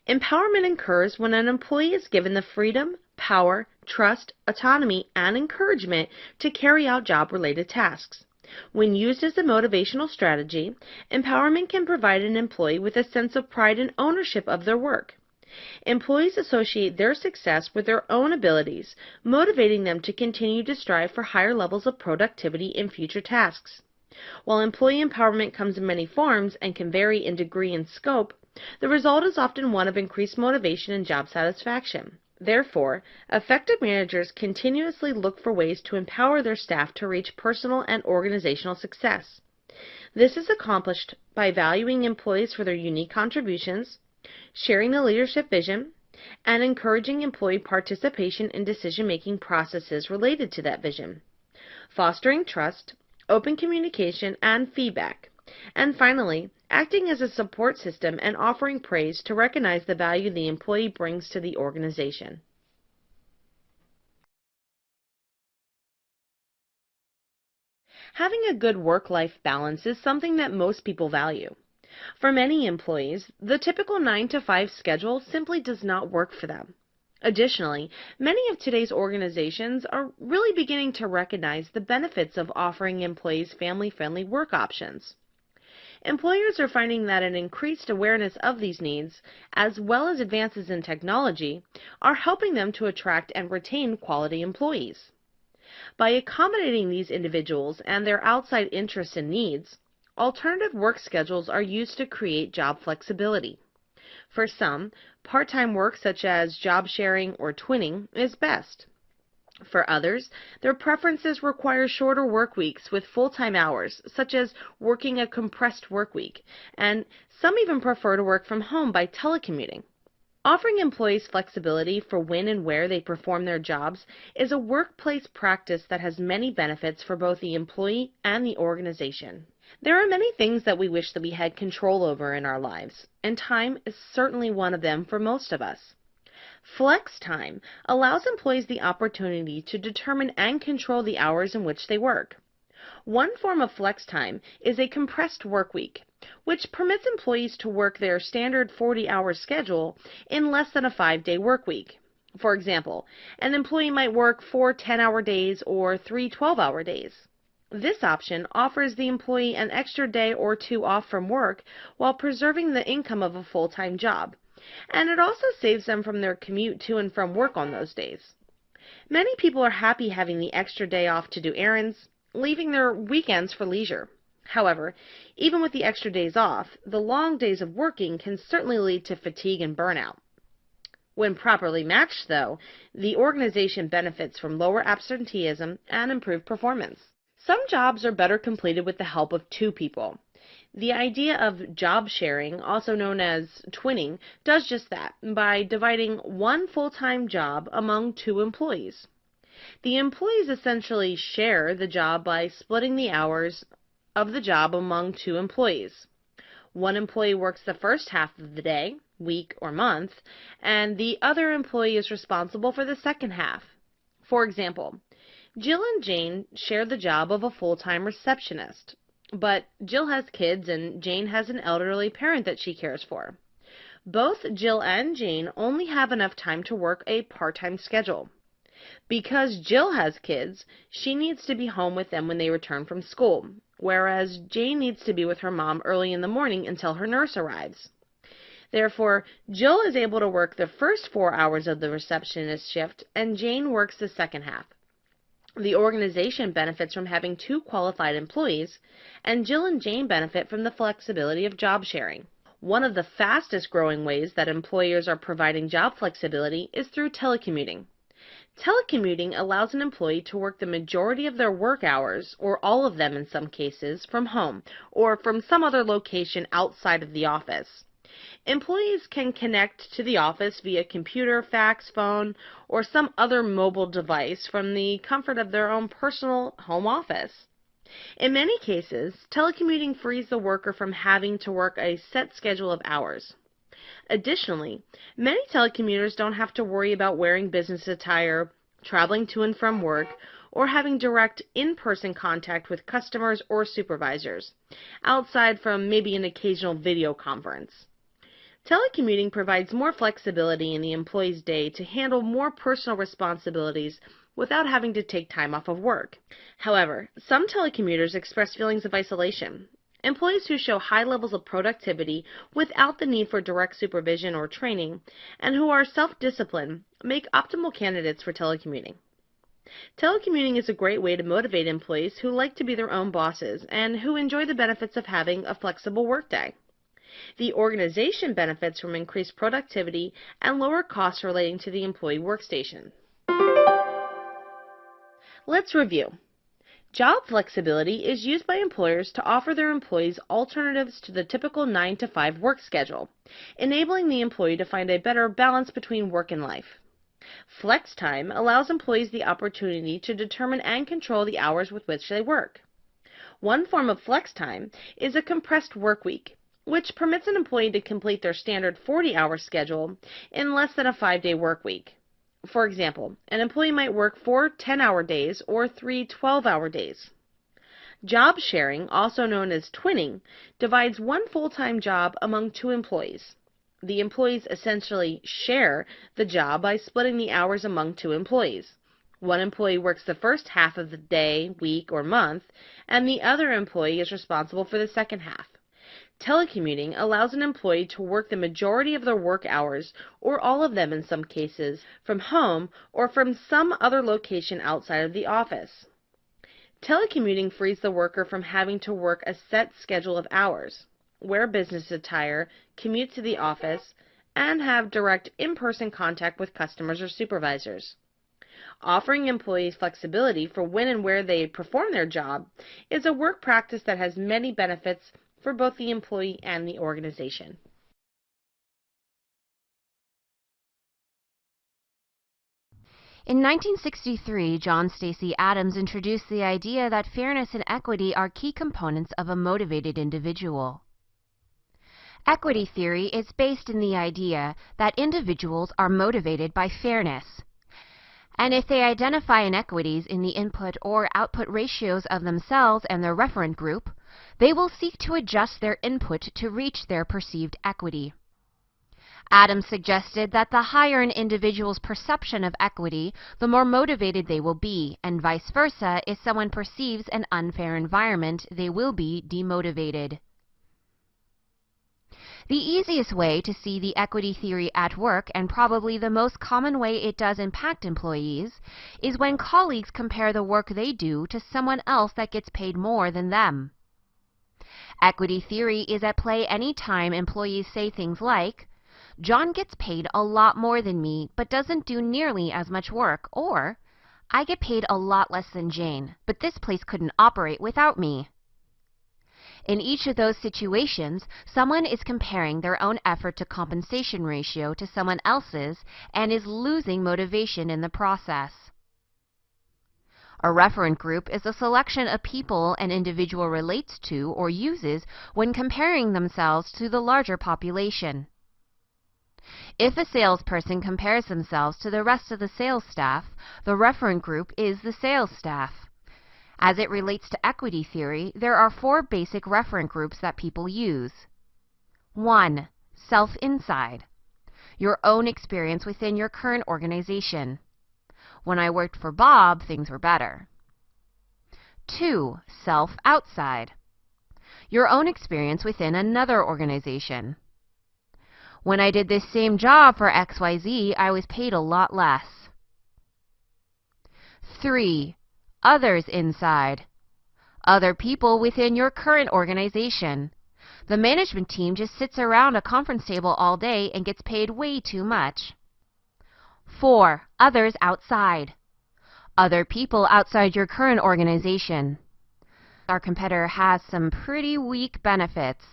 Empowerment occurs when an employee is given the freedom, power, trust, autonomy, and encouragement to carry out job-related tasks. When used as a motivational strategy, empowerment can provide an employee with a sense of pride and ownership of their work. Employees associate their success with their own abilities, motivating them to continue to strive for higher levels of productivity in future tasks. While employee empowerment comes in many forms and can vary in degree and scope, the result is often one of increased motivation and job satisfaction. Therefore, effective managers continuously look for ways to empower their staff to reach personal and organizational success. This is accomplished by valuing employees for their unique contributions, sharing the leadership vision, and encouraging employee participation in decision-making processes related to that vision, fostering trust, open communication, and feedback, and finally, acting as a support system and offering praise to recognize the value the employee brings to the organization. Having a good work-life balance is something that most people value. For many employees, the typical 9-to-5 schedule simply does not work for them. Additionally, many of today's organizations are really beginning to recognize the benefits of offering employees family-friendly work options. Employers are finding that an increased awareness of these needs, as well as advances in technology, are helping them to attract and retain quality employees. By accommodating these individuals and their outside interests and needs, alternative work schedules are used to create job flexibility. For some, part-time work such as job sharing or twinning is best. For others, their preferences require shorter work weeks with full-time hours, such as working a compressed work week, and some even prefer to work from home by telecommuting. Offering employees flexibility for when and where they perform their jobs is a workplace practice that has many benefits for both the employee and the organization. There are many things that we wish that we had control over in our lives, and time is certainly one of them for most of us. Flex time allows employees the opportunity to determine and control the hours in which they work. One form of flex time is a compressed work week, which permits employees to work their standard 40-hour schedule in less than a 5-day work week. For example, an employee might work 4 10-hour days or 3 12-hour days. This option offers the employee an extra day or two off from work while preserving the income of a full-time job, and it also saves them from their commute to and from work on those days. Many people are happy having the extra day off to do errands, leaving their weekends for leisure. However, even with the extra days off, the long days of working can certainly lead to fatigue and burnout. When properly matched, though, the organization benefits from lower absenteeism and improved performance. Some jobs are better completed with the help of two people. The idea of job sharing, also known as twinning, does just that by dividing one full-time job among two employees. The employees essentially share the job by splitting the hours of the job among two employees. One employee works the first half of the day, week, or month, and the other employee is responsible for the second half. For example, Jill and Jane share the job of a full-time receptionist, but Jill has kids and Jane has an elderly parent that she cares for. Both Jill and Jane only have enough time to work a part-time schedule. Because Jill has kids, she needs to be home with them when they return from school, whereas Jane needs to be with her mom early in the morning until her nurse arrives. Therefore, Jill is able to work the first 4 hours of the receptionist shift, and Jane works the second half. The organization benefits from having two qualified employees, and Jill and Jane benefit from the flexibility of job sharing. One of the fastest growing ways that employers are providing job flexibility is through telecommuting. Telecommuting allows an employee to work the majority of their work hours, or all of them in some cases, from home or from some other location outside of the office. Employees can connect to the office via computer, fax, phone, or some other mobile device from the comfort of their own personal home office. In many cases, telecommuting frees the worker from having to work a set schedule of hours. Additionally, many telecommuters don't have to worry about wearing business attire, traveling to and from work, or having direct in-person contact with customers or supervisors, outside from maybe an occasional video conference. Telecommuting provides more flexibility in the employee's day to handle more personal responsibilities without having to take time off of work. However, some telecommuters express feelings of isolation. Employees who show high levels of productivity without the need for direct supervision or training, and who are self-disciplined, make optimal candidates for telecommuting. Telecommuting is a great way to motivate employees who like to be their own bosses and who enjoy the benefits of having a flexible workday. The organization benefits from increased productivity and lower costs relating to the employee workstation. Let's review. Job flexibility is used by employers to offer their employees alternatives to the typical 9-to-5 work schedule, enabling the employee to find a better balance between work and life. Flex time allows employees the opportunity to determine and control the hours with which they work. One form of flex time is a compressed work week, which permits an employee to complete their standard 40-hour schedule in less than a 5-day work week. For example, an employee might work 4 10-hour days or 3 12-hour days. Job sharing, also known as twinning, divides one full-time job among two employees. The employees essentially share the job by splitting the hours among two employees. One employee works the first half of the day, week, or month, and the other employee is responsible for the second half. Telecommuting allows an employee to work the majority of their work hours, or all of them in some cases, from home or from some other location outside of the office. Telecommuting frees the worker from having to work a set schedule of hours, wear business attire, commute to the office, and have direct in-person contact with customers or supervisors. Offering employees flexibility for when and where they perform their job is a work practice that has many benefits for both the employee and the organization. In 1963, John Stacey Adams introduced the idea that fairness and equity are key components of a motivated individual. Equity theory is based in the idea that individuals are motivated by fairness, and if they identify inequities in the input or output ratios of themselves and their referent group, they will seek to adjust their input to reach their perceived equity. Adams suggested that the higher an individual's perception of equity, the more motivated they will be, and vice versa, if someone perceives an unfair environment, they will be demotivated. The easiest way to see the equity theory at work, and probably the most common way it does impact employees, is when colleagues compare the work they do to someone else that gets paid more than them. Equity theory is at play any time employees say things like, "John gets paid a lot more than me, but doesn't do nearly as much work," or, "I get paid a lot less than Jane, but this place couldn't operate without me." In each of those situations, someone is comparing their own effort to compensation ratio to someone else's and is losing motivation in the process. A referent group is a selection of people an individual relates to or uses when comparing themselves to the larger population. If a salesperson compares themselves to the rest of the sales staff, the referent group is the sales staff. As it relates to equity theory, there are 4 basic referent groups that people use. 1. Self-inside. Your own experience within your current organization. When I worked for Bob, things were better. 2. Self-outside. Your own experience within another organization. When I did this same job for XYZ, I was paid a lot less. 3. Others inside. Other people within your current organization. The management team just sits around a conference table all day and gets paid way too much. 4. Others outside. Other people outside your current organization. Our competitor has some pretty weak benefits.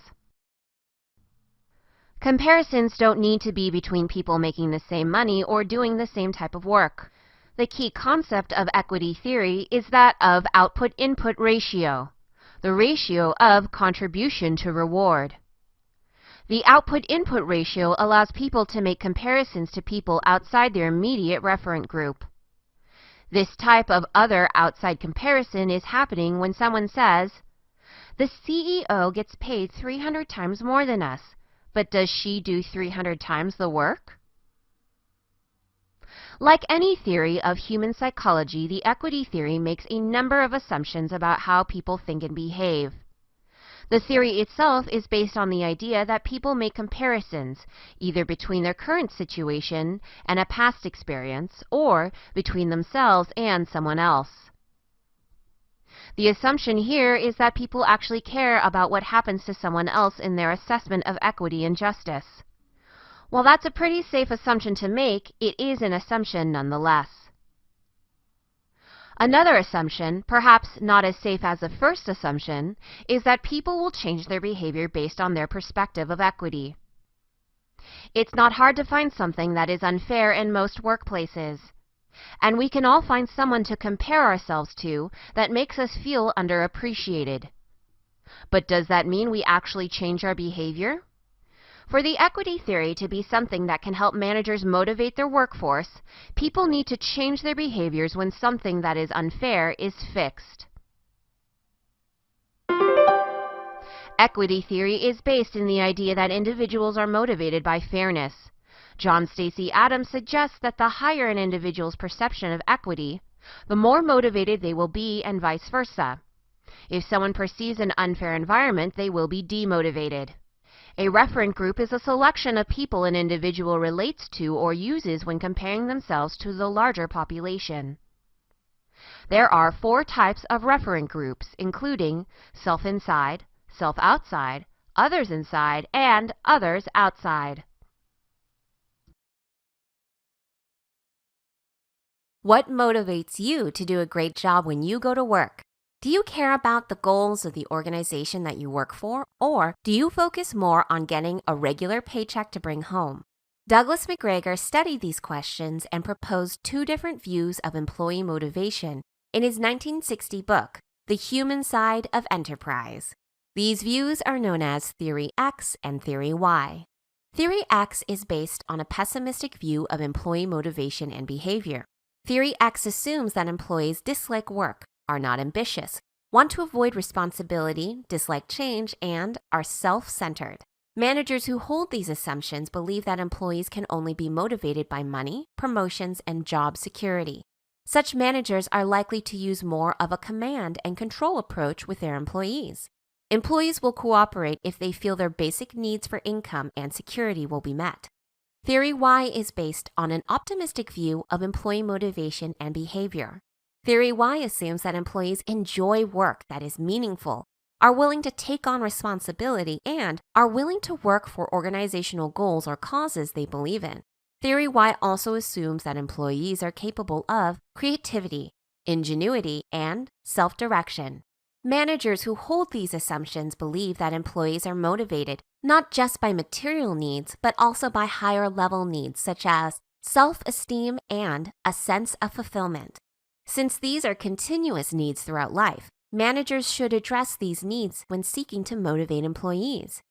Comparisons don't need to be between people making the same money or doing the same type of work. The key concept of equity theory is that of output-input ratio, the ratio of contribution to reward. The output-input ratio allows people to make comparisons to people outside their immediate referent group. This type of other outside comparison is happening when someone says, "The CEO gets paid 300 times more than us, but does she do 300 times the work?" Like any theory of human psychology, the equity theory makes a number of assumptions about how people think and behave. The theory itself is based on the idea that people make comparisons, either between their current situation and a past experience, or between themselves and someone else. The assumption here is that people actually care about what happens to someone else in their assessment of equity and justice. While that's a pretty safe assumption to make, it is an assumption nonetheless. Another assumption, perhaps not as safe as the first assumption, is that people will change their behavior based on their perspective of equity. It's not hard to find something that is unfair in most workplaces, and we can all find someone to compare ourselves to that makes us feel underappreciated. But does that mean we actually change our behavior? For the equity theory to be something that can help managers motivate their workforce, people need to change their behaviors when something that is unfair is fixed. Equity theory is based in the idea that individuals are motivated by fairness. John Stacey Adams suggests that the higher an individual's perception of equity, the more motivated they will be, and vice versa. If someone perceives an unfair environment, they will be demotivated. A referent group is a selection of people an individual relates to or uses when comparing themselves to the larger population. There are 4 types of referent groups, including self-inside, self-outside, others inside, and others outside. What motivates you to do a great job when you go to work? Do you care about the goals of the organization that you work for, or do you focus more on getting a regular paycheck to bring home? Douglas McGregor studied these questions and proposed 2 different views of employee motivation in his 1960 book, The Human Side of Enterprise. These views are known as Theory X and Theory Y. Theory X is based on a pessimistic view of employee motivation and behavior. Theory X assumes that employees dislike work, are not ambitious, want to avoid responsibility, dislike change, and are self-centered. Managers who hold these assumptions believe that employees can only be motivated by money, promotions, and job security. Such managers are likely to use more of a command and control approach with their employees. Employees will cooperate if they feel their basic needs for income and security will be met. Theory Y is based on an optimistic view of employee motivation and behavior. Theory Y assumes that employees enjoy work that is meaningful, are willing to take on responsibility, and are willing to work for organizational goals or causes they believe in. Theory Y also assumes that employees are capable of creativity, ingenuity, and self-direction. Managers who hold these assumptions believe that employees are motivated not just by material needs, but also by higher-level needs such as self-esteem and a sense of fulfillment. Since these are continuous needs throughout life, managers should address these needs when seeking to motivate employees.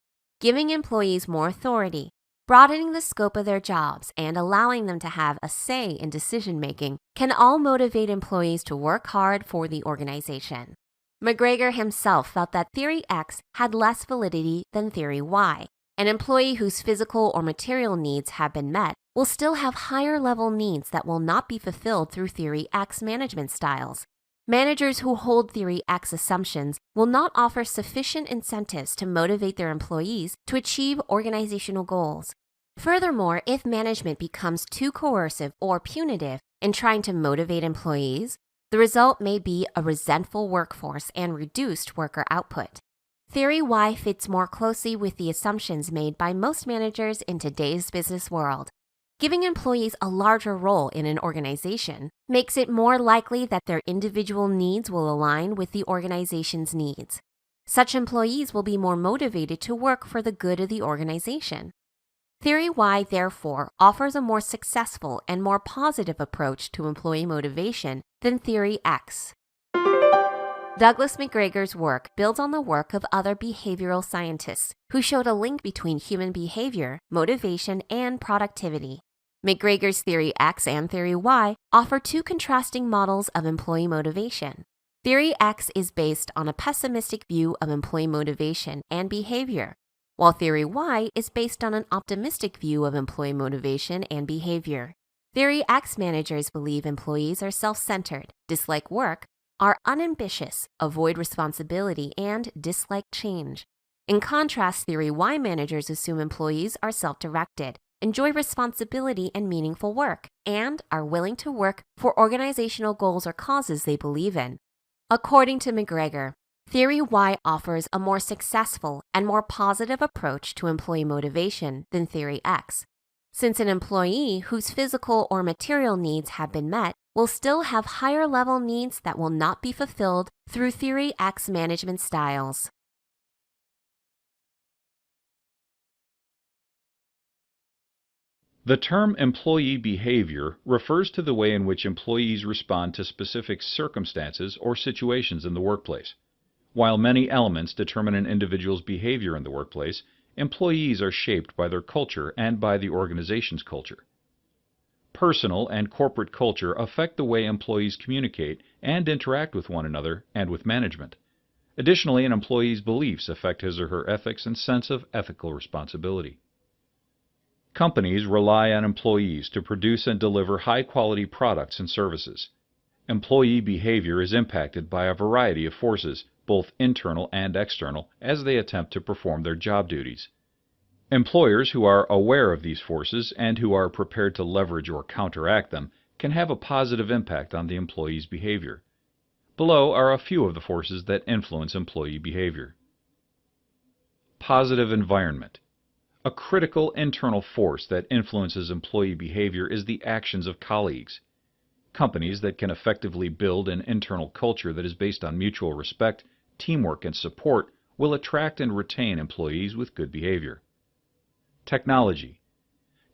Giving employees more authority, broadening the scope of their jobs, and allowing them to have a say in decision-making can all motivate employees to work hard for the organization. McGregor himself felt that Theory X had less validity than Theory Y. An employee whose physical or material needs have been met will still have higher-level needs that will not be fulfilled through Theory X management styles. Managers who hold Theory X assumptions will not offer sufficient incentives to motivate their employees to achieve organizational goals. Furthermore, if management becomes too coercive or punitive in trying to motivate employees, the result may be a resentful workforce and reduced worker output. Theory Y fits more closely with the assumptions made by most managers in today's business world. Giving employees a larger role in an organization makes it more likely that their individual needs will align with the organization's needs. Such employees will be more motivated to work for the good of the organization. Theory Y, therefore, offers a more successful and more positive approach to employee motivation than Theory X. Douglas McGregor's work builds on the work of other behavioral scientists who showed a link between human behavior, motivation, and productivity. McGregor's Theory X and Theory Y offer 2 contrasting models of employee motivation. Theory X is based on a pessimistic view of employee motivation and behavior, while Theory Y is based on an optimistic view of employee motivation and behavior. Theory X managers believe employees are self-centered, dislike work, are unambitious, avoid responsibility, and dislike change. In contrast, Theory Y managers assume employees are self-directed, enjoy responsibility and meaningful work, and are willing to work for organizational goals or causes they believe in. According to McGregor, Theory Y offers a more successful and more positive approach to employee motivation than Theory X, since an employee whose physical or material needs have been met will still have higher-level needs that will not be fulfilled through Theory X management styles. The term employee behavior refers to the way in which employees respond to specific circumstances or situations in the workplace. While many elements determine an individual's behavior in the workplace, employees are shaped by their culture and by the organization's culture. Personal and corporate culture affect the way employees communicate and interact with one another and with management. Additionally, an employee's beliefs affect his or her ethics and sense of ethical responsibility. Companies rely on employees to produce and deliver high-quality products and services. Employee behavior is impacted by a variety of forces, both internal and external, as they attempt to perform their job duties. Employers who are aware of these forces and who are prepared to leverage or counteract them can have a positive impact on the employee's behavior. Below are a few of the forces that influence employee behavior. Positive environment. A critical internal force that influences employee behavior is the actions of colleagues. Companies that can effectively build an internal culture that is based on mutual respect, teamwork, and support will attract and retain employees with good behavior. Technology.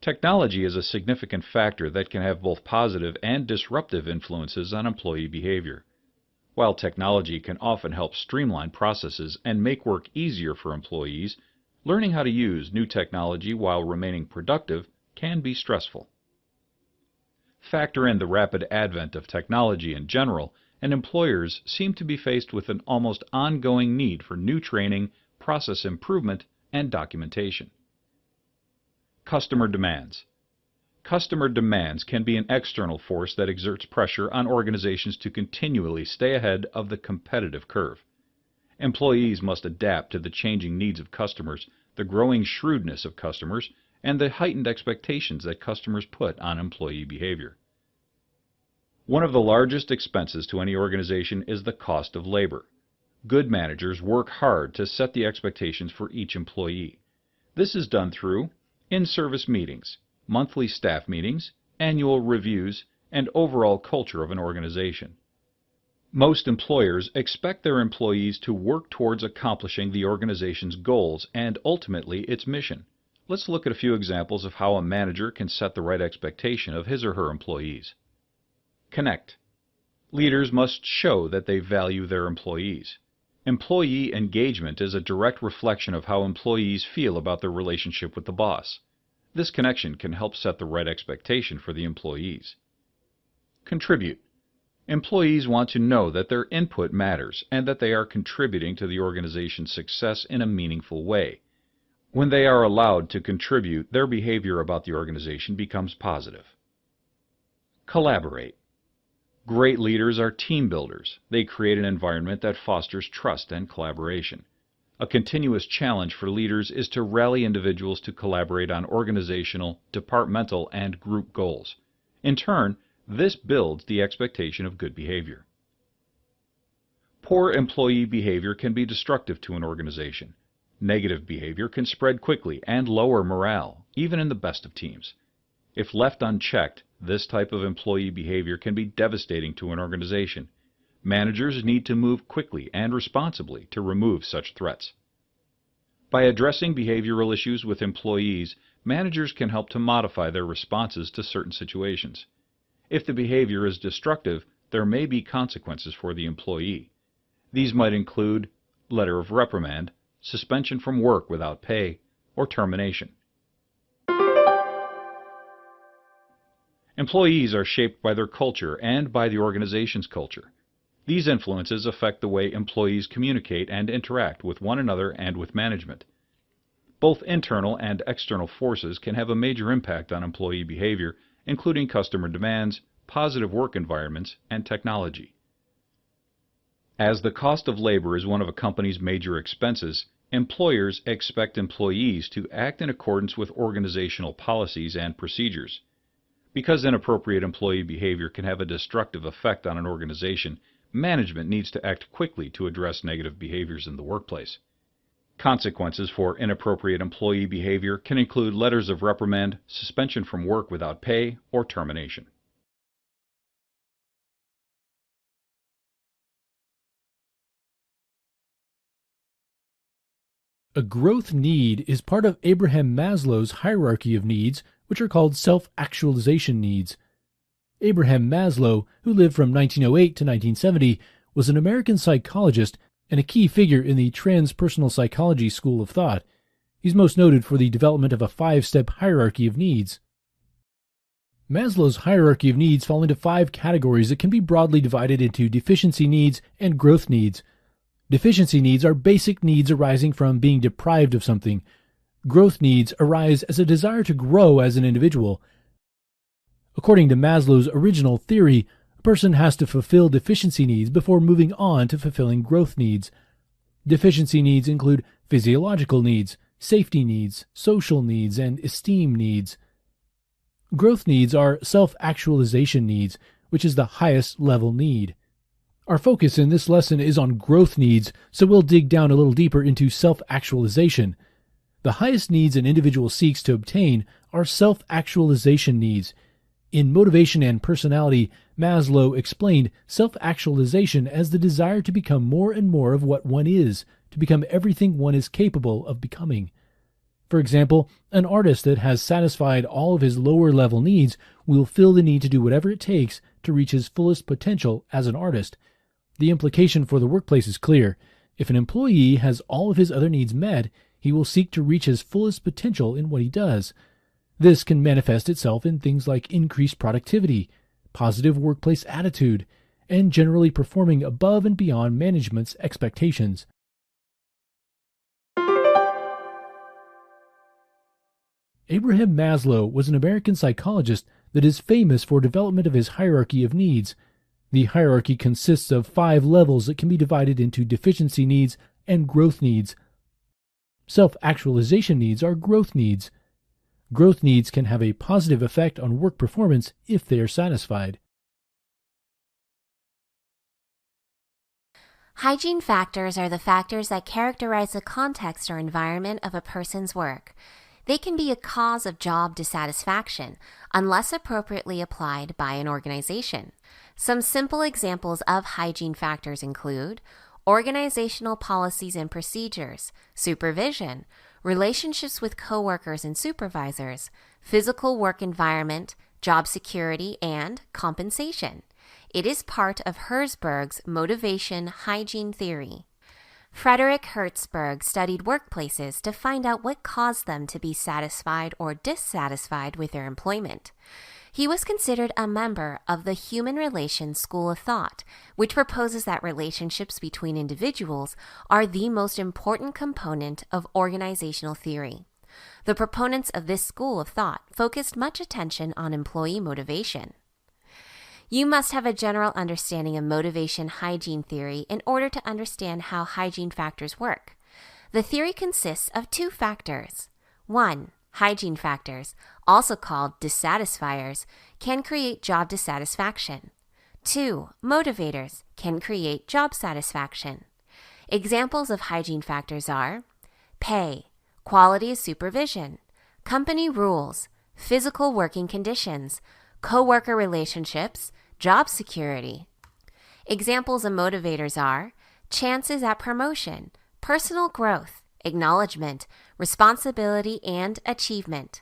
Technology is a significant factor that can have both positive and disruptive influences on employee behavior. While technology can often help streamline processes and make work easier for employees, learning how to use new technology while remaining productive can be stressful. Factor in the rapid advent of technology in general, and employers seem to be faced with an almost ongoing need for new training, process improvement, and documentation. Customer demands. Customer demands can be an external force that exerts pressure on organizations to continually stay ahead of the competitive curve. Employees must adapt to the changing needs of customers, the growing shrewdness of customers, and the heightened expectations that customers put on employee behavior. One of the largest expenses to any organization is the cost of labor. Good managers work hard to set the expectations for each employee. This is done through in-service meetings, monthly staff meetings, annual reviews, and overall culture of an organization. Most employers expect their employees to work towards accomplishing the organization's goals and ultimately its mission. Let's look at a few examples of how a manager can set the right expectation of his or her employees. Connect. Leaders must show that they value their employees. Employee engagement is a direct reflection of how employees feel about their relationship with the boss. This connection can help set the right expectation for the employees. Contribute. Employees want to know that their input matters and that they are contributing to the organization's success in a meaningful way. When they are allowed to contribute, their behavior about the organization becomes positive. Collaborate. Great leaders are team builders. They create an environment that fosters trust and collaboration. A continuous challenge for leaders is to rally individuals to collaborate on organizational, departmental, and group goals. In turn, this builds the expectation of good behavior. Poor employee behavior can be destructive to an organization. Negative behavior can spread quickly and lower morale, even in the best of teams. If left unchecked, this type of employee behavior can be devastating to an organization. Managers need to move quickly and responsibly to remove such threats. By addressing behavioral issues with employees, managers can help to modify their responses to certain situations. If the behavior is destructive, there may be consequences for the employee. These might include letter of reprimand, suspension from work without pay, or termination. Employees are shaped by their culture and by the organization's culture. These influences affect the way employees communicate and interact with one another and with management. Both internal and external forces can have a major impact on employee behavior, including customer demands, positive work environments, and technology. As the cost of labor is one of a company's major expenses, employers expect employees to act in accordance with organizational policies and procedures. Because inappropriate employee behavior can have a destructive effect on an organization, management needs to act quickly to address negative behaviors in the workplace. Consequences for inappropriate employee behavior can include letters of reprimand, suspension from work without pay, or termination. A growth need is part of Abraham Maslow's hierarchy of needs, which are called self-actualization needs. Abraham Maslow, who lived from 1908 to 1970, was an American psychologist and a key figure in the transpersonal psychology school of thought. He's most noted for the development of a 5-step hierarchy of needs. Maslow's hierarchy of needs fall into 5 categories that can be broadly divided into deficiency needs and growth needs. Deficiency needs are basic needs arising from being deprived of something. Growth needs arise as a desire to grow as an individual. According to Maslow's original theory, a person has to fulfill deficiency needs before moving on to fulfilling growth needs. Deficiency needs include physiological needs, safety needs, social needs, and esteem needs. Growth needs are self-actualization needs, which is the highest level need. Our focus in this lesson is on growth needs, so we'll dig down a little deeper into self-actualization. The highest needs an individual seeks to obtain are self-actualization needs. In Motivation and Personality, Maslow explained self-actualization as the desire to become more and more of what one is, to become everything one is capable of becoming. For example, an artist that has satisfied all of his lower-level needs will feel the need to do whatever it takes to reach his fullest potential as an artist. The implication for the workplace is clear. If an employee has all of his other needs met, he will seek to reach his fullest potential in what he does. This can manifest itself in things like increased productivity, positive workplace attitude, and generally performing above and beyond management's expectations. Abraham Maslow was an American psychologist that is famous for development of his hierarchy of needs. The hierarchy consists of 5 levels that can be divided into deficiency needs and growth needs. Self-actualization needs are growth needs. Growth needs can have a positive effect on work performance if they are satisfied. Hygiene factors are the factors that characterize the context or environment of a person's work. They can be a cause of job dissatisfaction unless appropriately applied by an organization. Some simple examples of hygiene factors include organizational policies and procedures, supervision, relationships with coworkers and supervisors, physical work environment, job security, and compensation. It is part of Herzberg's motivation hygiene theory. Frederick Herzberg studied workplaces to find out what caused them to be satisfied or dissatisfied with their employment. He was considered a member of the Human Relations School of Thought, which proposes that relationships between individuals are the most important component of organizational theory. The proponents of this school of thought focused much attention on employee motivation. You must have a general understanding of motivation hygiene theory in order to understand how hygiene factors work. The theory consists of 2 factors. 1. Hygiene factors, also called dissatisfiers, can create job dissatisfaction. 2. Motivators can create job satisfaction. Examples of hygiene factors are pay, quality of supervision, company rules, physical working conditions, coworker relationships, job security. Examples of motivators are chances at promotion, personal growth, acknowledgement, responsibility, and achievement.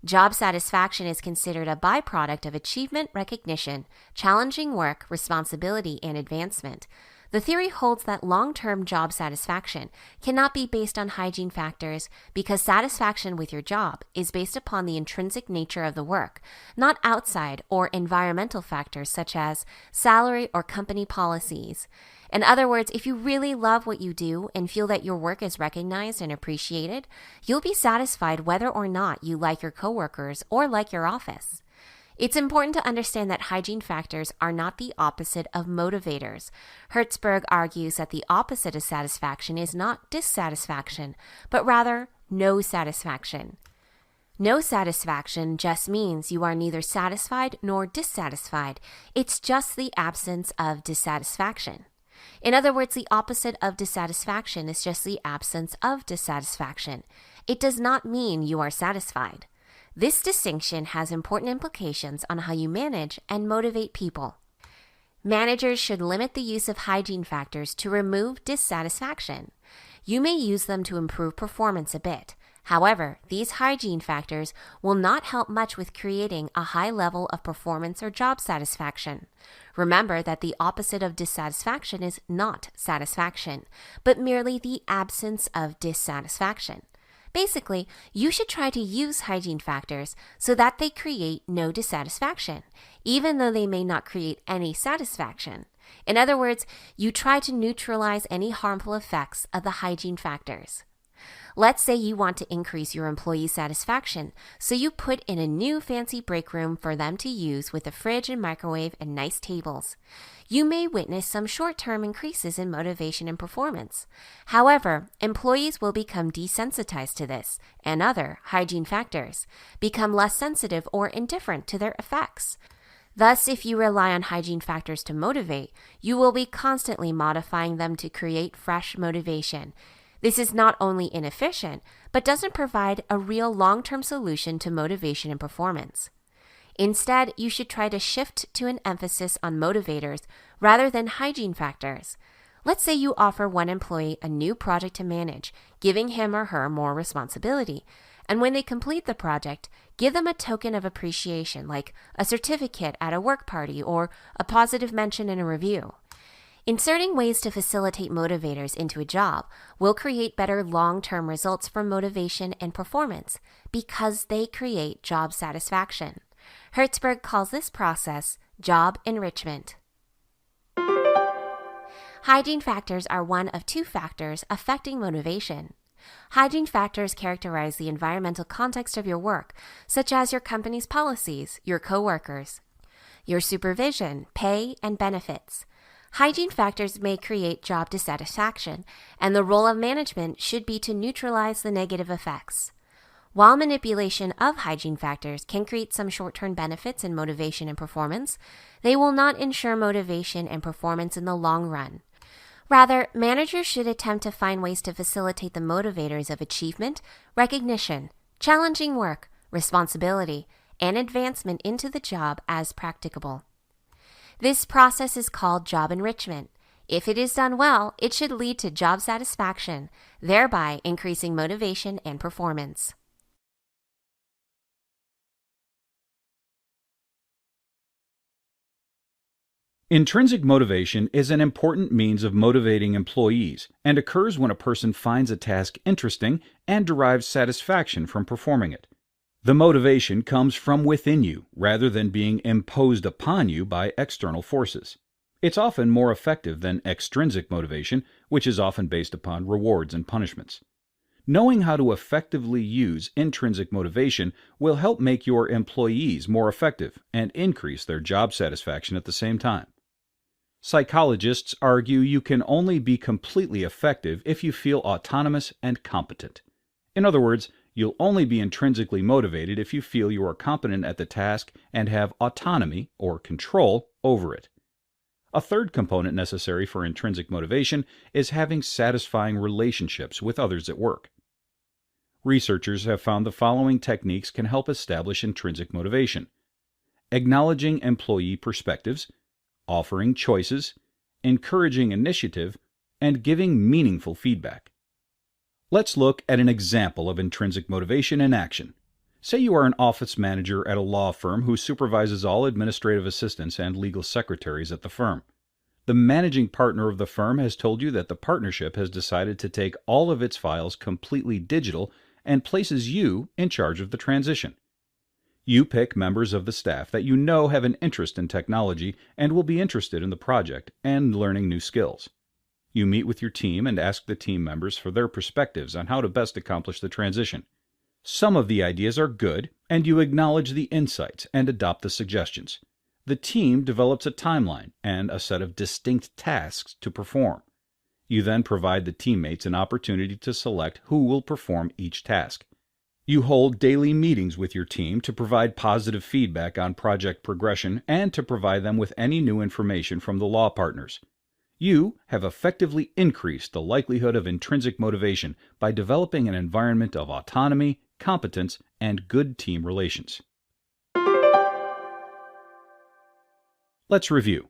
Job satisfaction is considered a byproduct of achievement recognition, challenging work, responsibility, and advancement. The theory holds that long-term job satisfaction cannot be based on hygiene factors because satisfaction with your job is based upon the intrinsic nature of the work, not outside or environmental factors such as salary or company policies. In other words, if you really love what you do and feel that your work is recognized and appreciated, you'll be satisfied whether or not you like your coworkers or like your office. It's important to understand that hygiene factors are not the opposite of motivators. Herzberg argues that the opposite of satisfaction is not dissatisfaction, but rather no satisfaction. No satisfaction just means you are neither satisfied nor dissatisfied. It's just the absence of dissatisfaction. In other words, the opposite of dissatisfaction is just the absence of dissatisfaction. It does not mean you are satisfied. This distinction has important implications on how you manage and motivate people. Managers should limit the use of hygiene factors to remove dissatisfaction. You may use them to improve performance a bit. However, these hygiene factors will not help much with creating a high level of performance or job satisfaction. Remember that the opposite of dissatisfaction is not satisfaction, but merely the absence of dissatisfaction. Basically, you should try to use hygiene factors so that they create no dissatisfaction, even though they may not create any satisfaction. In other words, you try to neutralize any harmful effects of the hygiene factors. Let's say you want to increase your employee satisfaction, so you put in a new fancy break room for them to use with a fridge and microwave and nice tables. You may witness some short-term increases in motivation and performance. However, employees will become desensitized to this and other hygiene factors, become less sensitive or indifferent to their effects. Thus, if you rely on hygiene factors to motivate, you will be constantly modifying them to create fresh motivation. This is not only inefficient, but doesn't provide a real long-term solution to motivation and performance. Instead, you should try to shift to an emphasis on motivators rather than hygiene factors. Let's say you offer one employee a new project to manage, giving him or her more responsibility. And when they complete the project, give them a token of appreciation like a certificate at a work party or a positive mention in a review. Inserting ways to facilitate motivators into a job will create better long-term results for motivation and performance because they create job satisfaction. Hertzberg calls this process job enrichment. Hygiene factors are one of two factors affecting motivation. Hygiene factors characterize the environmental context of your work, such as your company's policies, your coworkers, your supervision, pay, and benefits. Hygiene factors may create job dissatisfaction, and the role of management should be to neutralize the negative effects. While manipulation of hygiene factors can create some short-term benefits in motivation and performance, they will not ensure motivation and performance in the long run. Rather, managers should attempt to find ways to facilitate the motivators of achievement, recognition, challenging work, responsibility, and advancement into the job as practicable. This process is called job enrichment. If it is done well, it should lead to job satisfaction, thereby increasing motivation and performance. Intrinsic motivation is an important means of motivating employees and occurs when a person finds a task interesting and derives satisfaction from performing it. The motivation comes from within you rather than being imposed upon you by external forces. It's often more effective than extrinsic motivation, which is often based upon rewards and punishments. Knowing how to effectively use intrinsic motivation will help make your employees more effective and increase their job satisfaction at the same time. Psychologists argue you can only be completely effective if you feel autonomous and competent. In other words, you'll only be intrinsically motivated if you feel you are competent at the task and have autonomy or control over it. A third component necessary for intrinsic motivation is having satisfying relationships with others at work. Researchers have found the following techniques can help establish intrinsic motivation: acknowledging employee perspectives, offering choices, encouraging initiative, and giving meaningful feedback. Let's look at an example of intrinsic motivation in action. Say you are an office manager at a law firm who supervises all administrative assistants and legal secretaries at the firm. The managing partner of the firm has told you that the partnership has decided to take all of its files completely digital and places you in charge of the transition. You pick members of the staff that you know have an interest in technology and will be interested in the project and learning new skills. You meet with your team and ask the team members for their perspectives on how to best accomplish the transition. Some of the ideas are good, and you acknowledge the insights and adopt the suggestions. The team develops a timeline and a set of distinct tasks to perform. You then provide the teammates an opportunity to select who will perform each task. You hold daily meetings with your team to provide positive feedback on project progression and to provide them with any new information from the law partners. You have effectively increased the likelihood of intrinsic motivation by developing an environment of autonomy, competence, and good team relations. Let's review.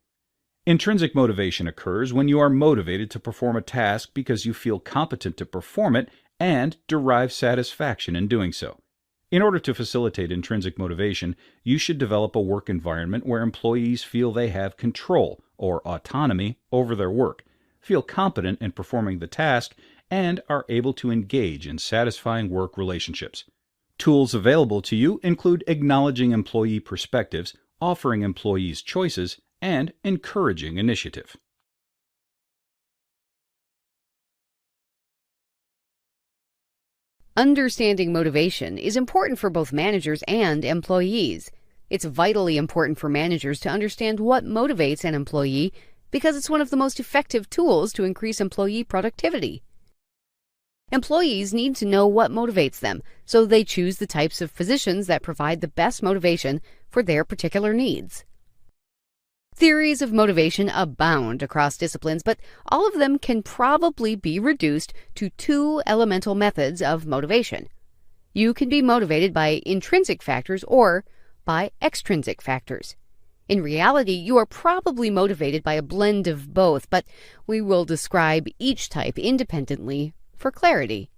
Intrinsic motivation occurs when you are motivated to perform a task because you feel competent to perform it and derive satisfaction in doing so. In order to facilitate intrinsic motivation, you should develop a work environment where employees feel they have control or autonomy over their work, feel competent in performing the task, and are able to engage in satisfying work relationships. Tools available to you include acknowledging employee perspectives, offering employees choices, and encouraging initiative. Understanding motivation is important for both managers and employees. It's vitally important for managers to understand what motivates an employee because it's one of the most effective tools to increase employee productivity. Employees need to know what motivates them, so they choose the types of positions that provide the best motivation for their particular needs. Theories of motivation abound across disciplines, but all of them can probably be reduced to two elemental methods of motivation. You can be motivated by intrinsic factors or by extrinsic factors. In reality, you are probably motivated by a blend of both, but we will describe each type independently for clarity.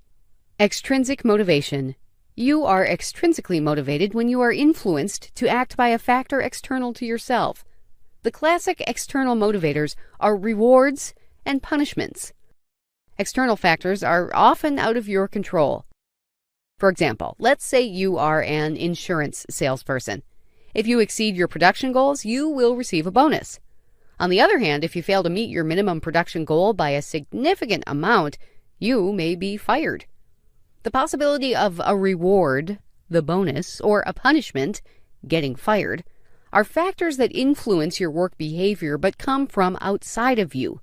Extrinsic motivation. You are extrinsically motivated when you are influenced to act by a factor external to yourself. The classic external motivators are rewards and punishments. External factors are often out of your control. For example, let's say you are an insurance salesperson. If you exceed your production goals, you will receive a bonus. On the other hand, if you fail to meet your minimum production goal by a significant amount, you may be fired. The possibility of a reward, the bonus, or a punishment, getting fired, are factors that influence your work behavior but come from outside of you.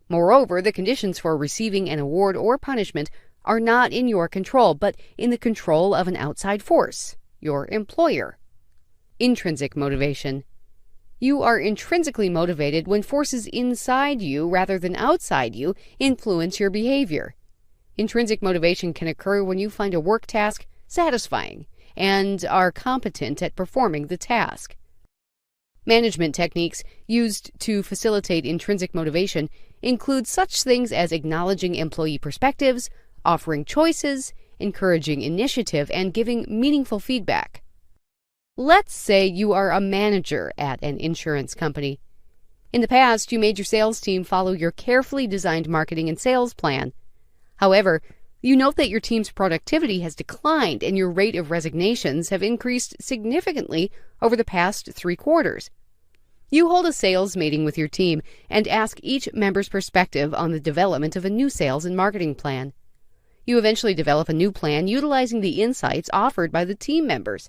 Moreover, the conditions for receiving an award or punishment are not in your control, but in the control of an outside force, your employer. Intrinsic motivation. You are intrinsically motivated when forces inside you rather than outside you influence your behavior. Intrinsic motivation can occur when you find a work task satisfying and are competent at performing the task. Management techniques used to facilitate intrinsic motivation include such things as acknowledging employee perspectives, offering choices, encouraging initiative, and giving meaningful feedback. Let's say you are a manager at an insurance company. In the past, you made your sales team follow your carefully designed marketing and sales plan. However, you note that your team's productivity has declined and your rate of resignations have increased significantly over the past 3 quarters. You hold a sales meeting with your team and ask each member's perspective on the development of a new sales and marketing plan. You eventually develop a new plan utilizing the insights offered by the team members.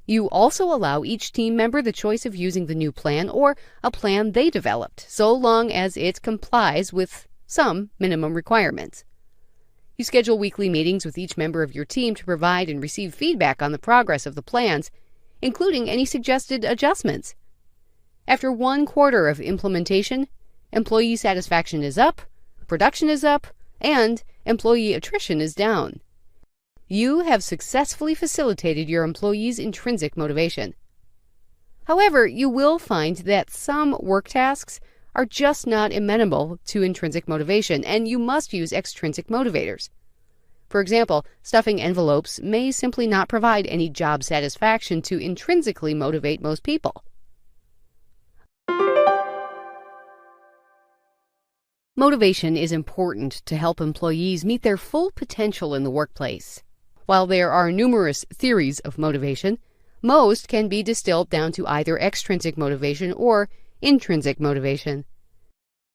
You also allow each team member the choice of using the new plan or a plan they developed, so long as it complies with some minimum requirements. You schedule weekly meetings with each member of your team to provide and receive feedback on the progress of the plans, including any suggested adjustments. After 1 quarter of implementation, employee satisfaction is up, production is up, and employee attrition is down. You have successfully facilitated your employees' intrinsic motivation. However, you will find that some work tasks are just not amenable to intrinsic motivation, and you must use extrinsic motivators. For example, stuffing envelopes may simply not provide any job satisfaction to intrinsically motivate most people. Motivation is important to help employees meet their full potential in the workplace. While there are numerous theories of motivation, most can be distilled down to either extrinsic motivation or intrinsic motivation.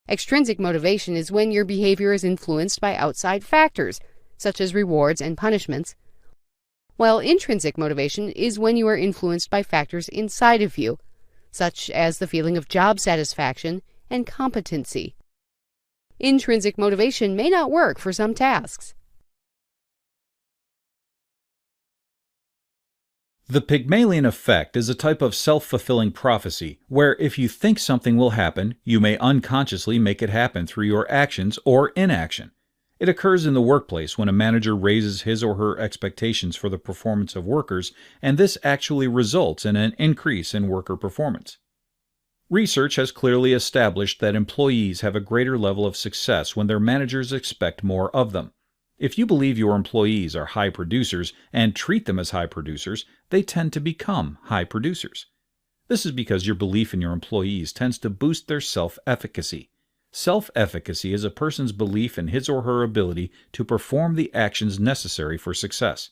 Extrinsic motivation is when your behavior is influenced by outside factors, such as rewards and punishments, while intrinsic motivation is when you are influenced by factors inside of you, such as the feeling of job satisfaction and competency. Intrinsic motivation may not work for some tasks. The Pygmalion effect is a type of self-fulfilling prophecy where if you think something will happen, you may unconsciously make it happen through your actions or inaction. It occurs in the workplace when a manager raises his or her expectations for the performance of workers, and this actually results in an increase in worker performance. Research has clearly established that employees have a greater level of success when their managers expect more of them. If you believe your employees are high producers and treat them as high producers, they tend to become high producers. This is because your belief in your employees tends to boost their self-efficacy. Self-efficacy is a person's belief in his or her ability to perform the actions necessary for success.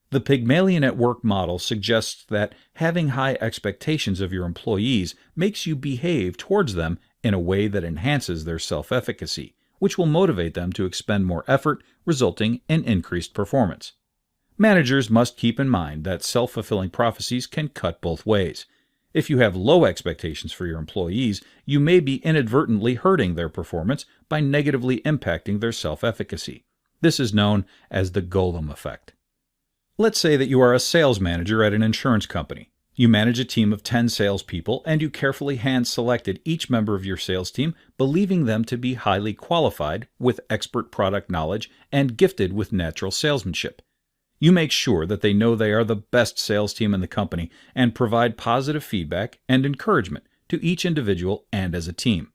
The Pygmalion at Work model suggests that having high expectations of your employees makes you behave towards them in a way that enhances their self-efficacy, which will motivate them to expend more effort, resulting in increased performance. Managers must keep in mind that self-fulfilling prophecies can cut both ways. If you have low expectations for your employees, you may be inadvertently hurting their performance by negatively impacting their self-efficacy. This is known as the golem effect. Let's say that you are a sales manager at an insurance company. You manage a team of 10 salespeople, and you carefully hand-selected each member of your sales team, believing them to be highly qualified, with expert product knowledge, and gifted with natural salesmanship. You make sure that they know they are the best sales team in the company and provide positive feedback and encouragement to each individual and as a team.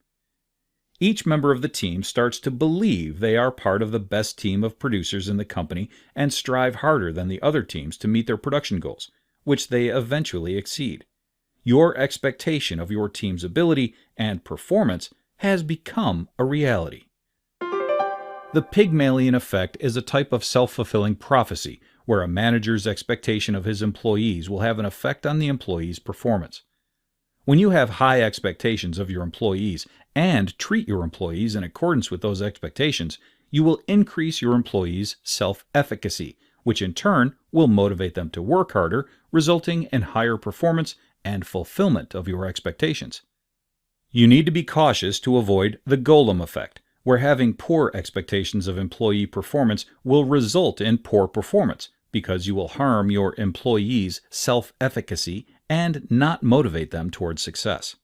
Each member of the team starts to believe they are part of the best team of producers in the company and strive harder than the other teams to meet their production goals, which they eventually exceed. Your expectation of your team's ability and performance has become a reality. The Pygmalion effect is a type of self-fulfilling prophecy where a manager's expectation of his employees will have an effect on the employee's performance. When you have high expectations of your employees and treat your employees in accordance with those expectations, you will increase your employees' self-efficacy, which in turn will motivate them to work harder, resulting in higher performance and fulfillment of your expectations. You need to be cautious to avoid the golem effect, where having poor expectations of employee performance will result in poor performance, because you will harm your employees' self-efficacy and not motivate them towards success.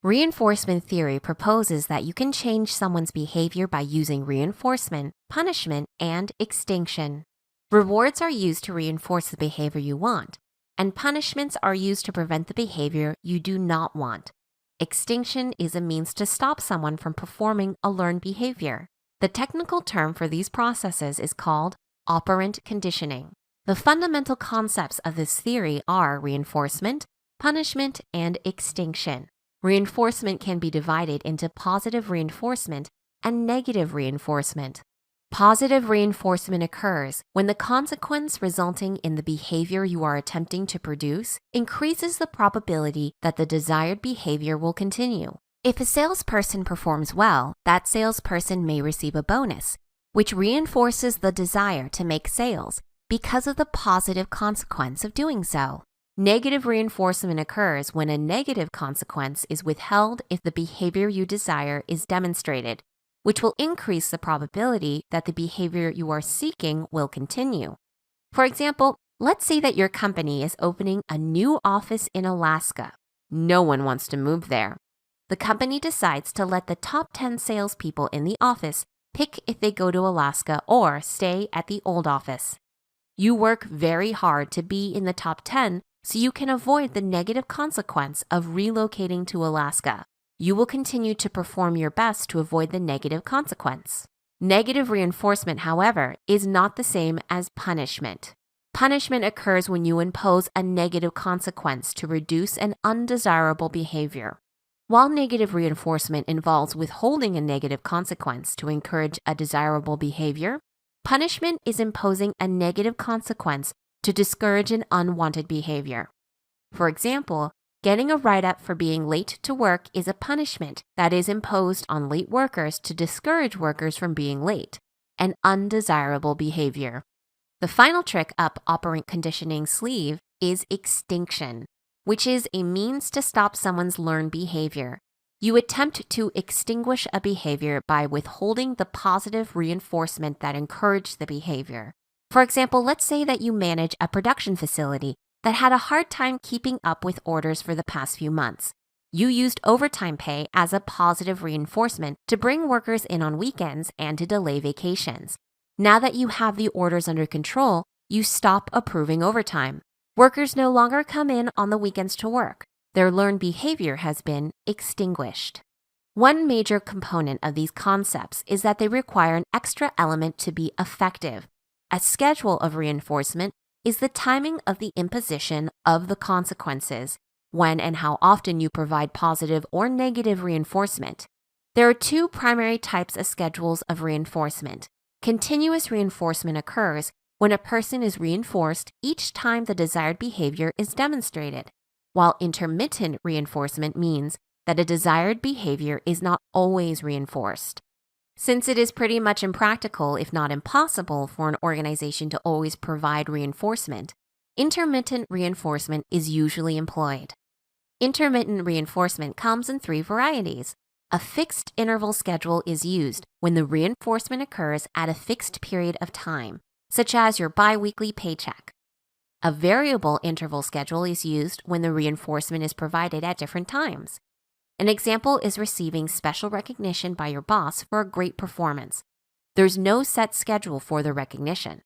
Reinforcement theory proposes that you can change someone's behavior by using reinforcement, punishment, and extinction. Rewards are used to reinforce the behavior you want, and punishments are used to prevent the behavior you do not want. Extinction is a means to stop someone from performing a learned behavior. The technical term for these processes is called operant conditioning. The fundamental concepts of this theory are reinforcement, punishment, and extinction. Reinforcement can be divided into positive reinforcement and negative reinforcement. Positive reinforcement occurs when the consequence resulting in the behavior you are attempting to produce increases the probability that the desired behavior will continue. If a salesperson performs well, that salesperson may receive a bonus, which reinforces the desire to make sales because of the positive consequence of doing so. Negative reinforcement occurs when a negative consequence is withheld if the behavior you desire is demonstrated, which will increase the probability that the behavior you are seeking will continue. For example, let's say that your company is opening a new office in Alaska. No one wants to move there. The company decides to let the top 10 salespeople in the office pick if they go to Alaska or stay at the old office. You work very hard to be in the top 10 so you can avoid the negative consequence of relocating to Alaska. You will continue to perform your best to avoid the negative consequence. Negative reinforcement, however, is not the same as punishment. Punishment occurs when you impose a negative consequence to reduce an undesirable behavior. While negative reinforcement involves withholding a negative consequence to encourage a desirable behavior, punishment is imposing a negative consequence to discourage an unwanted behavior. For example, getting a write-up for being late to work is a punishment that is imposed on late workers to discourage workers from being late, an undesirable behavior. The final trick up operant conditioning's sleeve is extinction, which is a means to stop someone's learned behavior. You attempt to extinguish a behavior by withholding the positive reinforcement that encouraged the behavior. For example, let's say that you manage a production facility that had a hard time keeping up with orders for the past few months. You used overtime pay as a positive reinforcement to bring workers in on weekends and to delay vacations. Now that you have the orders under control, you stop approving overtime. Workers no longer come in on the weekends to work. Their learned behavior has been extinguished. One major component of these concepts is that they require an extra element to be effective. A schedule of reinforcement is the timing of the imposition of the consequences, when and how often you provide positive or negative reinforcement. There are two primary types of schedules of reinforcement. Continuous reinforcement occurs when a person is reinforced each time the desired behavior is demonstrated, while intermittent reinforcement means that a desired behavior is not always reinforced. Since it is pretty much impractical, if not impossible, for an organization to always provide reinforcement, intermittent reinforcement is usually employed. Intermittent reinforcement comes in three varieties. A fixed interval schedule is used when the reinforcement occurs at a fixed period of time, such as your biweekly paycheck. A variable interval schedule is used when the reinforcement is provided at different times. An example is receiving special recognition by your boss for a great performance. There's no set schedule for the recognition.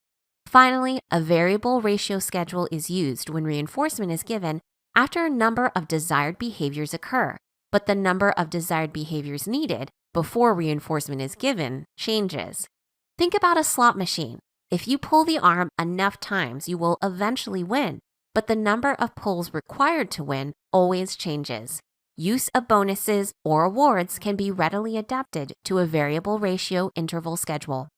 Finally, a variable ratio schedule is used when reinforcement is given after a number of desired behaviors occur, but the number of desired behaviors needed before reinforcement is given changes. Think about a slot machine. If you pull the arm enough times, you will eventually win, but the number of pulls required to win always changes. Use of bonuses or awards can be readily adapted to a variable ratio interval schedule.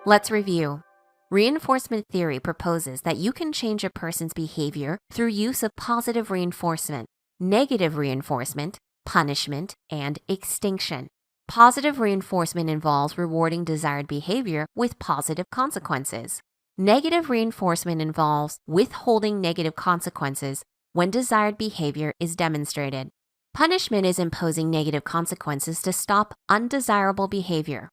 Let's review. Reinforcement theory proposes that you can change a person's behavior through use of positive reinforcement, negative reinforcement, punishment, and extinction. Positive reinforcement involves rewarding desired behavior with positive consequences. Negative reinforcement involves withholding negative consequences when desired behavior is demonstrated. Punishment is imposing negative consequences to stop undesirable behavior.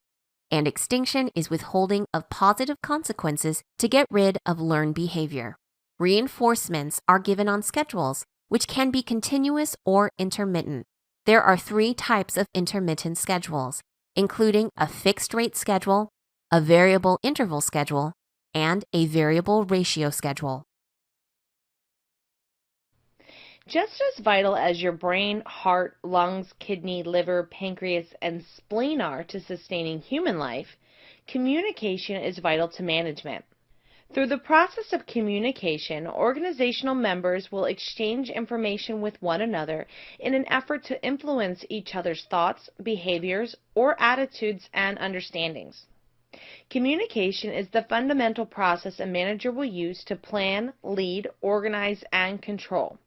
And extinction is withholding of positive consequences to get rid of learned behavior. Reinforcements are given on schedules, which can be continuous or intermittent. There are three types of intermittent schedules, including a fixed rate schedule, a variable interval schedule, and a variable ratio schedule. Just as vital as your brain, heart, lungs, kidney, liver, pancreas, and spleen are to sustaining human life, communication is vital to management. Through the process of communication, organizational members will exchange information with one another in an effort to influence each other's thoughts, behaviors, or attitudes and understandings. Communication is the fundamental process a manager will use to plan, lead, organize, and control.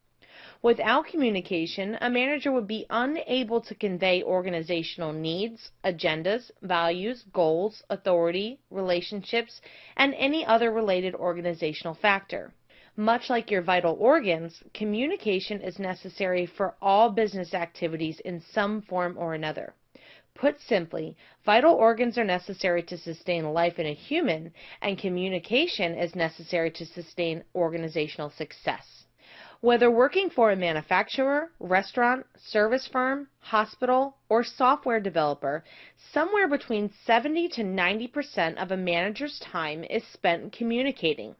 Without communication, a manager would be unable to convey organizational needs, agendas, values, goals, authority, relationships, and any other related organizational factor. Much like your vital organs, communication is necessary for all business activities in some form or another. Put simply, vital organs are necessary to sustain life in a human, and communication is necessary to sustain organizational success. Whether working for a manufacturer, restaurant, service firm, hospital, or software developer, somewhere between 70 to 90% of a manager's time is spent communicating.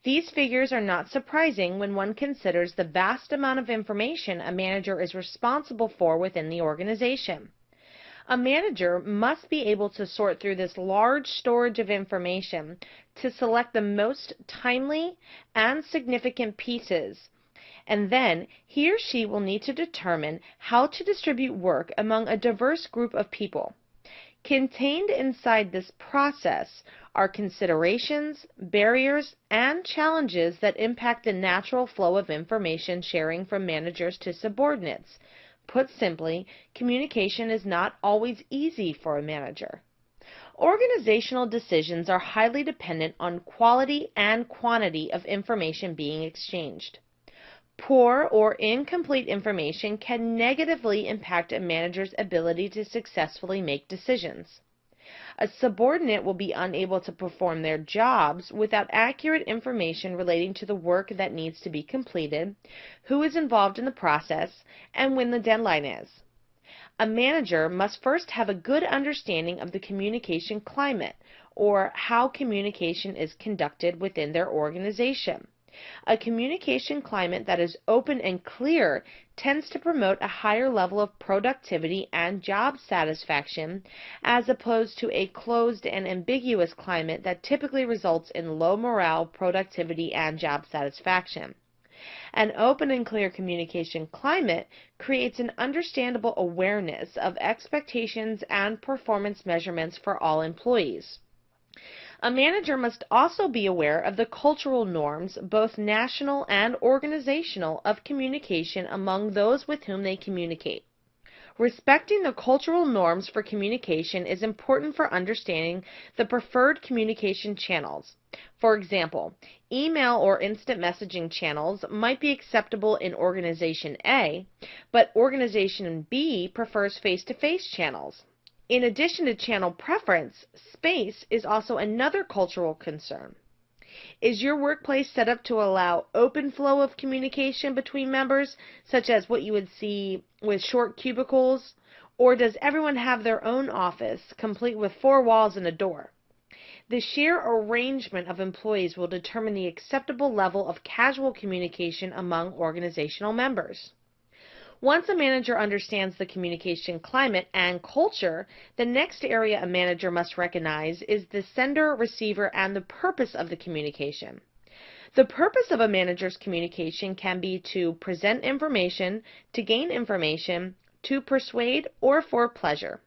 These figures are not surprising when one considers the vast amount of information a manager is responsible for within the organization. A manager must be able to sort through this large storage of information to select the most timely and significant pieces, and then he or she will need to determine how to distribute work among a diverse group of people. Contained inside this process are considerations, barriers, and challenges that impact the natural flow of information sharing from managers to subordinates. Put simply, communication is not always easy for a manager. Organizational decisions are highly dependent on quality and quantity of information being exchanged. Poor or incomplete information can negatively impact a manager's ability to successfully make decisions. A subordinate will be unable to perform their jobs without accurate information relating to the work that needs to be completed, who is involved in the process, and when the deadline is. A manager must first have a good understanding of the communication climate, or how communication is conducted within their organization. A communication climate that is open and clear tends to promote a higher level of productivity and job satisfaction, as opposed to a closed and ambiguous climate that typically results in low morale, productivity, and job satisfaction. An open and clear communication climate creates an understandable awareness of expectations and performance measurements for all employees. A manager must also be aware of the cultural norms, both national and organizational, of communication among those with whom they communicate. Respecting the cultural norms for communication is important for understanding the preferred communication channels. For example, email or instant messaging channels might be acceptable in Organization A, but Organization B prefers face-to-face channels. In addition to channel preference, space is also another cultural concern. Is your workplace set up to allow open flow of communication between members, such as what you would see with short cubicles, or does everyone have their own office, complete with 4 walls and a door? The sheer arrangement of employees will determine the acceptable level of casual communication among organizational members. Once a manager understands the communication climate and culture, the next area a manager must recognize is the sender, receiver, and the purpose of the communication. The purpose of a manager's communication can be to present information, to gain information, to persuade, or for pleasure.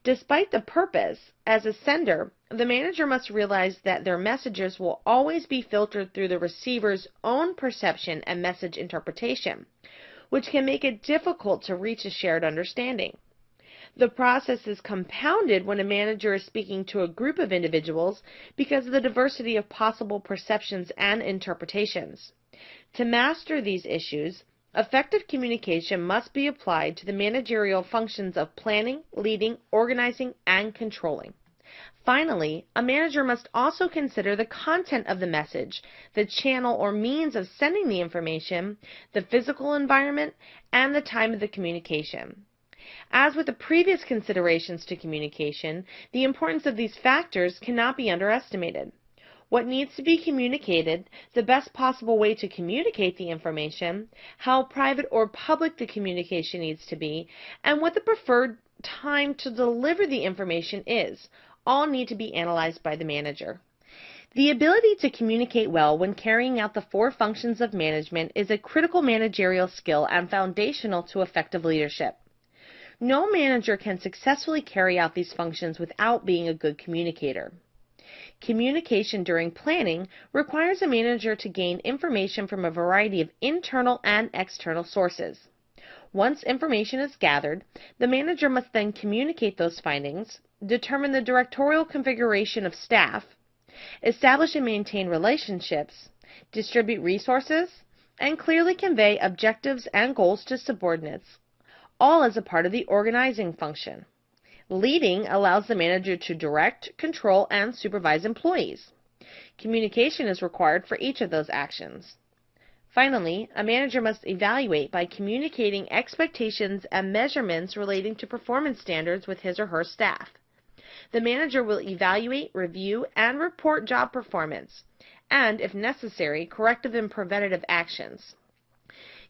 Despite the purpose, as a sender, the manager must realize that their messages will always be filtered through the receiver's own perception and message interpretation, which can make it difficult to reach a shared understanding. The process is compounded when a manager is speaking to a group of individuals because of the diversity of possible perceptions and interpretations. To master these issues, effective communication must be applied to the managerial functions of planning, leading, organizing, and controlling. Finally, a manager must also consider the content of the message, the channel or means of sending the information, the physical environment, and the time of the communication. As with the previous considerations to communication, the importance of these factors cannot be underestimated. What needs to be communicated, the best possible way to communicate the information, how private or public the communication needs to be, and what the preferred time to deliver the information is, all need to be analyzed by the manager. The ability to communicate well when carrying out the 4 functions of management is a critical managerial skill and foundational to effective leadership. No manager can successfully carry out these functions without being a good communicator. Communication during planning requires a manager to gain information from a variety of internal and external sources. Once information is gathered, the manager must then communicate those findings, determine the directorial configuration of staff, establish and maintain relationships, distribute resources, and clearly convey objectives and goals to subordinates, all as a part of the organizing function. Leading allows the manager to direct, control, and supervise employees. Communication is required for each of those actions. Finally, a manager must evaluate by communicating expectations and measurements relating to performance standards with his or her staff. The manager will evaluate, review, and report job performance, and, if necessary, corrective and preventative actions.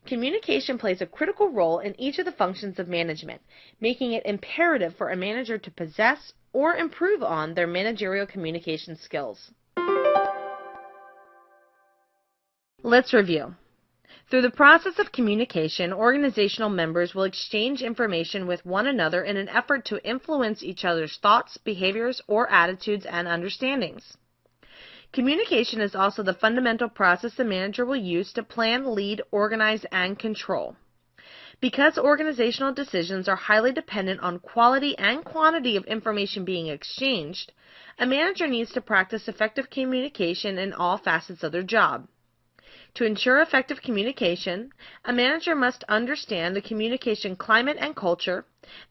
Communication plays a critical role in each of the functions of management, making it imperative for a manager to possess or improve on their managerial communication skills. Let's review. Through the process of communication, organizational members will exchange information with one another in an effort to influence each other's thoughts, behaviors, or attitudes and understandings. Communication is also the fundamental process the manager will use to plan, lead, organize, and control. Because organizational decisions are highly dependent on quality and quantity of information being exchanged, a manager needs to practice effective communication in all facets of their job. To ensure effective communication, a manager must understand the communication climate and culture,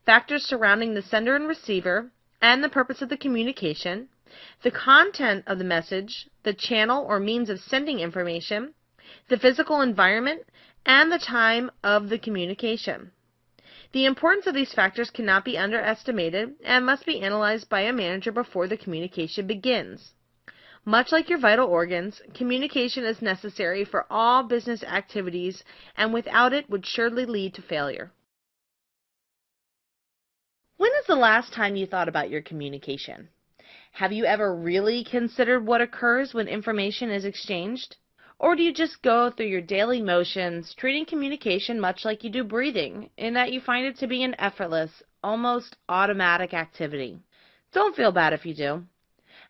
factors surrounding the sender and receiver, and the purpose of the communication, the content of the message, the channel or means of sending information, the physical environment, and the time of the communication. The importance of these factors cannot be underestimated and must be analyzed by a manager before the communication begins. Much like your vital organs, communication is necessary for all business activities, and without it would surely lead to failure. When is the last time you thought about your communication? Have you ever really considered what occurs when information is exchanged? Or do you just go through your daily motions, treating communication much like you do breathing, in that you find it to be an effortless, almost automatic activity? Don't feel bad if you do.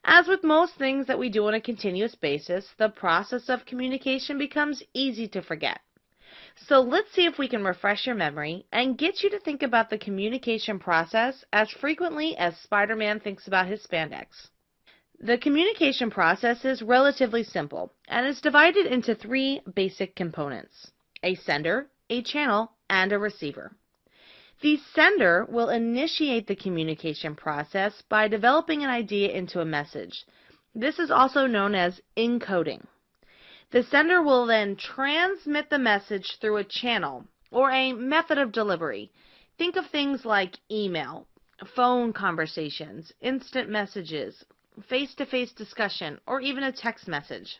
As with most things that we do on a continuous basis, the process of communication becomes easy to forget. So let's see if we can refresh your memory and get you to think about the communication process as frequently as Spider-Man thinks about his spandex. The communication process is relatively simple and is divided into three basic components: a sender, a channel, and a receiver. The sender will initiate the communication process by developing an idea into a message. This is also known as encoding. The sender will then transmit the message through a channel or a method of delivery. Think of things like email, phone conversations, instant messages, face-to-face discussion, or even a text message.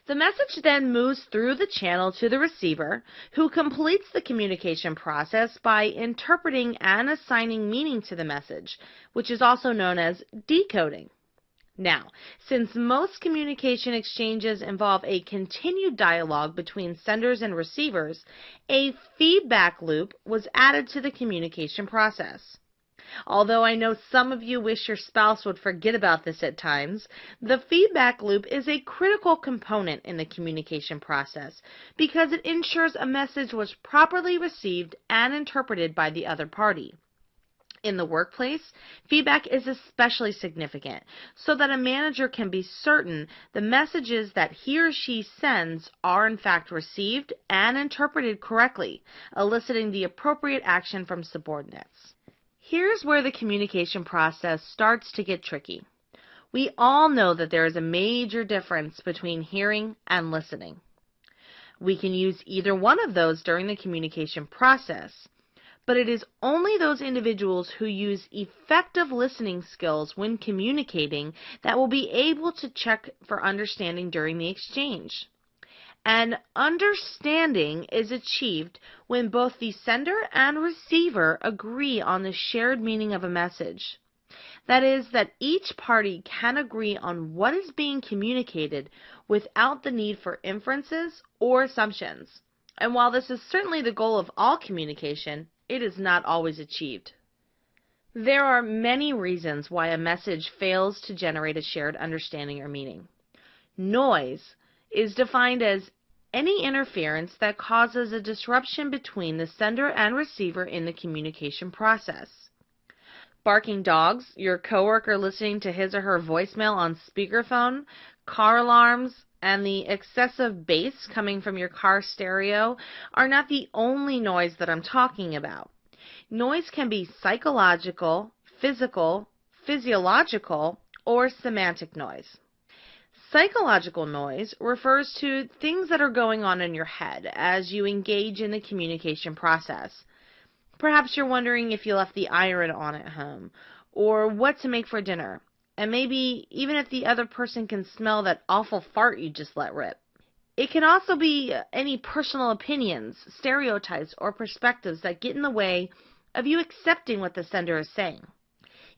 The message then moves through the channel to the receiver, who completes the communication process by interpreting and assigning meaning to the message, which is also known as decoding. Now, since most communication exchanges involve a continued dialogue between senders and receivers, a feedback loop was added to the communication process. Although I know some of you wish your spouse would forget about this at times, the feedback loop is a critical component in the communication process because it ensures a message was properly received and interpreted by the other party. In the workplace, feedback is especially significant so that a manager can be certain the messages that he or she sends are in fact received and interpreted correctly, eliciting the appropriate action from subordinates. Here's where the communication process starts to get tricky. We all know that there is a major difference between hearing and listening. We can use either one of those during the communication process, but it is only those individuals who use effective listening skills when communicating that will be able to check for understanding during the exchange. And understanding is achieved when both the sender and receiver agree on the shared meaning of a message. That is, that each party can agree on what is being communicated without the need for inferences or assumptions. And while this is certainly the goal of all communication, it is not always achieved. There are many reasons why a message fails to generate a shared understanding or meaning. Noise is defined as any interference that causes a disruption between the sender and receiver in the communication process. Barking dogs, your coworker listening to his or her voicemail on speakerphone, car alarms, and the excessive bass coming from your car stereo are not the only noise that I'm talking about. Noise can be psychological, physical, physiological, or semantic noise. Psychological noise refers to things that are going on in your head as you engage in the communication process. Perhaps you're wondering if you left the iron on at home, or what to make for dinner, and maybe even if the other person can smell that awful fart you just let rip. It can also be any personal opinions, stereotypes, or perspectives that get in the way of you accepting what the sender is saying.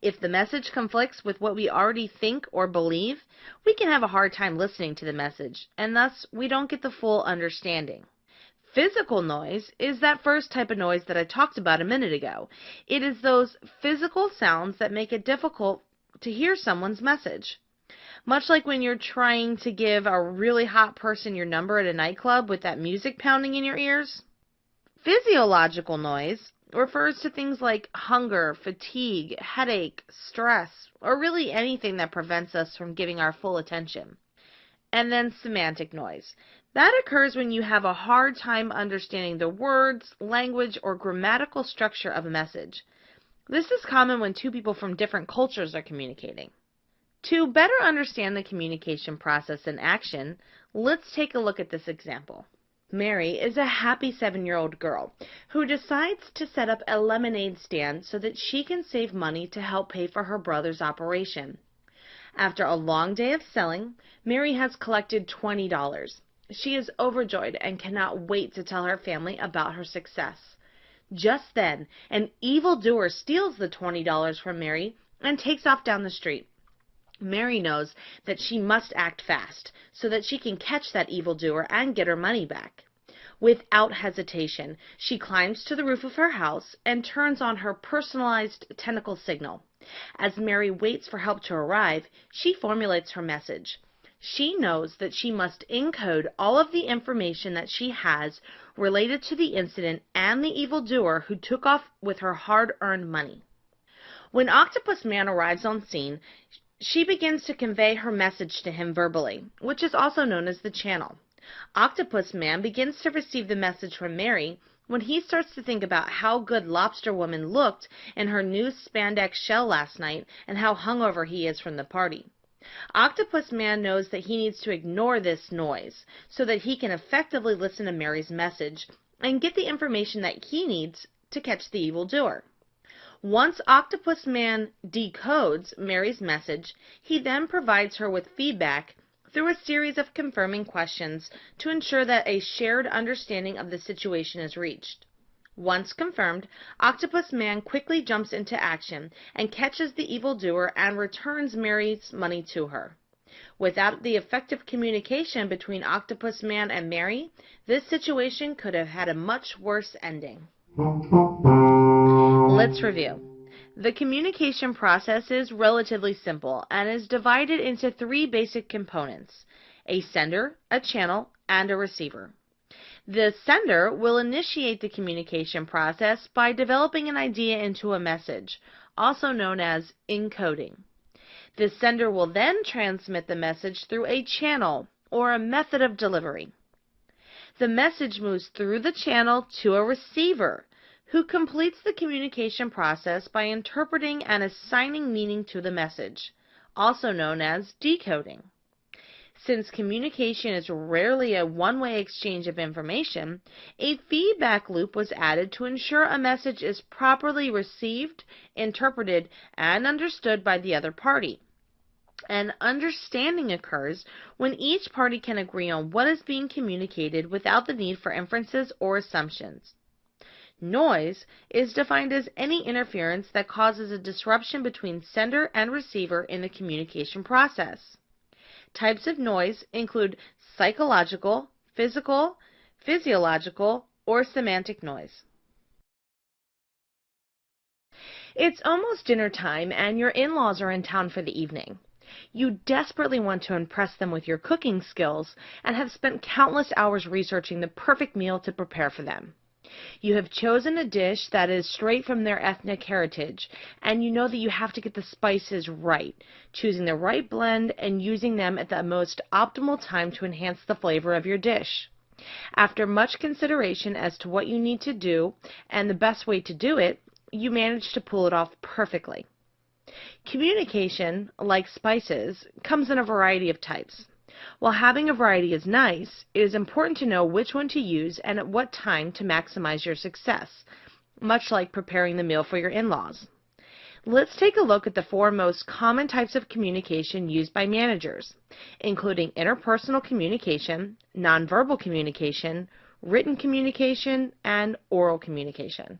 If the message conflicts with what we already think or believe, we can have a hard time listening to the message, and thus we don't get the full understanding. Physical noise is that first type of noise that I talked about a minute ago. It is those physical sounds that make it difficult to hear someone's message. Much like when you're trying to give a really hot person your number at a nightclub with that music pounding in your ears. Physiological noise refers to things like hunger, fatigue, headache, stress, or really anything that prevents us from giving our full attention. And then semantic noise. That occurs when you have a hard time understanding the words, language, or grammatical structure of a message. This is common when two people from different cultures are communicating. To better understand the communication process in action, let's take a look at this example. Mary is a happy 7-year-old girl who decides to set up a lemonade stand so that she can save money to help pay for her brother's operation. After a long day of selling, Mary has collected $20. She is overjoyed and cannot wait to tell her family about her success. Just then, an evildoer steals the $20 from Mary and takes off down the street. Mary knows that she must act fast so that she can catch that evildoer and get her money back. Without hesitation, she climbs to the roof of her house and turns on her personalized tentacle signal. As Mary waits for help to arrive, she formulates her message. She knows that she must encode all of the information that she has related to the incident and the evildoer who took off with her hard-earned money. When Octopus Man arrives on scene, she begins to convey her message to him verbally, which is also known as the channel. Octopus Man begins to receive the message from Mary when he starts to think about how good Lobster Woman looked in her new spandex shell last night and how hungover he is from the party. Octopus Man knows that he needs to ignore this noise so that he can effectively listen to Mary's message and get the information that he needs to catch the evildoer. Once Octopus Man decodes Mary's message, he then provides her with feedback through a series of confirming questions to ensure that a shared understanding of the situation is reached. Once confirmed, Octopus Man quickly jumps into action and catches the evildoer and returns Mary's money to her. Without the effective communication between Octopus Man and Mary, this situation could have had a much worse ending. Let's review. The communication process is relatively simple and is divided into three basic components: a sender, a channel, and a receiver. The sender will initiate the communication process by developing an idea into a message, also known as encoding. The sender will then transmit the message through a channel or a method of delivery. The message moves through the channel to a receiver, who completes the communication process by interpreting and assigning meaning to the message, also known as decoding. Since communication is rarely a one-way exchange of information, a feedback loop was added to ensure a message is properly received, interpreted, and understood by the other party. An understanding occurs when each party can agree on what is being communicated without the need for inferences or assumptions. Noise is defined as any interference that causes a disruption between sender and receiver in the communication process. Types of noise include psychological, physical, physiological, or semantic noise. It's almost dinner time and your in-laws are in town for the evening. You desperately want to impress them with your cooking skills and have spent countless hours researching the perfect meal to prepare for them. You have chosen a dish that is straight from their ethnic heritage, and you know that you have to get the spices right, choosing the right blend and using them at the most optimal time to enhance the flavor of your dish. After much consideration as to what you need to do and the best way to do it, you manage to pull it off perfectly. Communication, like spices, comes in a variety of types. While having a variety is nice, it is important to know which one to use and at what time to maximize your success, much like preparing the meal for your in-laws. Let's take a look at the four most common types of communication used by managers, including interpersonal communication, nonverbal communication, written communication, and oral communication.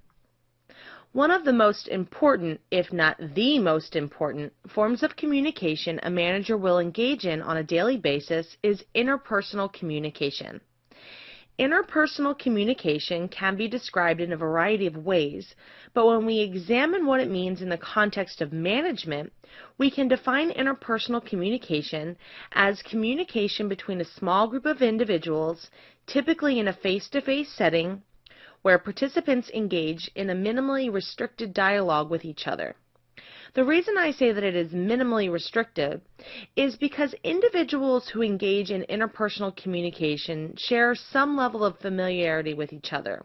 One of the most important, if not the most important, forms of communication a manager will engage in on a daily basis is interpersonal communication. Interpersonal communication can be described in a variety of ways, but when we examine what it means in the context of management, we can define interpersonal communication as communication between a small group of individuals, typically in a face-to-face setting, where participants engage in a minimally restricted dialogue with each other. The reason I say that it is minimally restricted is because individuals who engage in interpersonal communication share some level of familiarity with each other,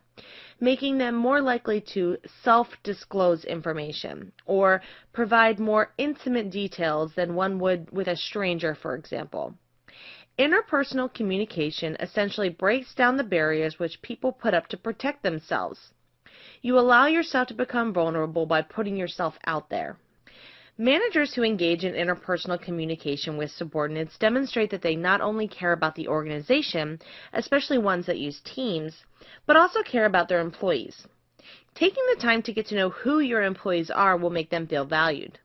making them more likely to self-disclose information or provide more intimate details than one would with a stranger, for example. Interpersonal communication essentially breaks down the barriers which people put up to protect themselves. You allow yourself to become vulnerable by putting yourself out there. Managers who engage in interpersonal communication with subordinates demonstrate that they not only care about the organization, especially ones that use teams, but also care about their employees. Taking the time to get to know who your employees are will make them feel valued.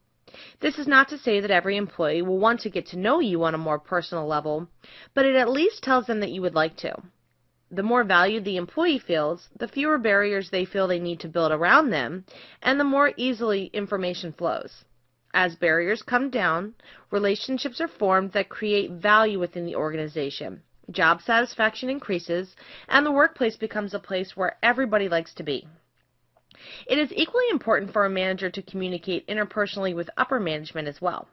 This is not to say that every employee will want to get to know you on a more personal level, but it at least tells them that you would like to. The more value the employee feels, the fewer barriers they feel they need to build around them, and the more easily information flows. As barriers come down, relationships are formed that create value within the organization. Job satisfaction increases, and the workplace becomes a place where everybody likes to be. It is equally important for a manager to communicate interpersonally with upper management as well.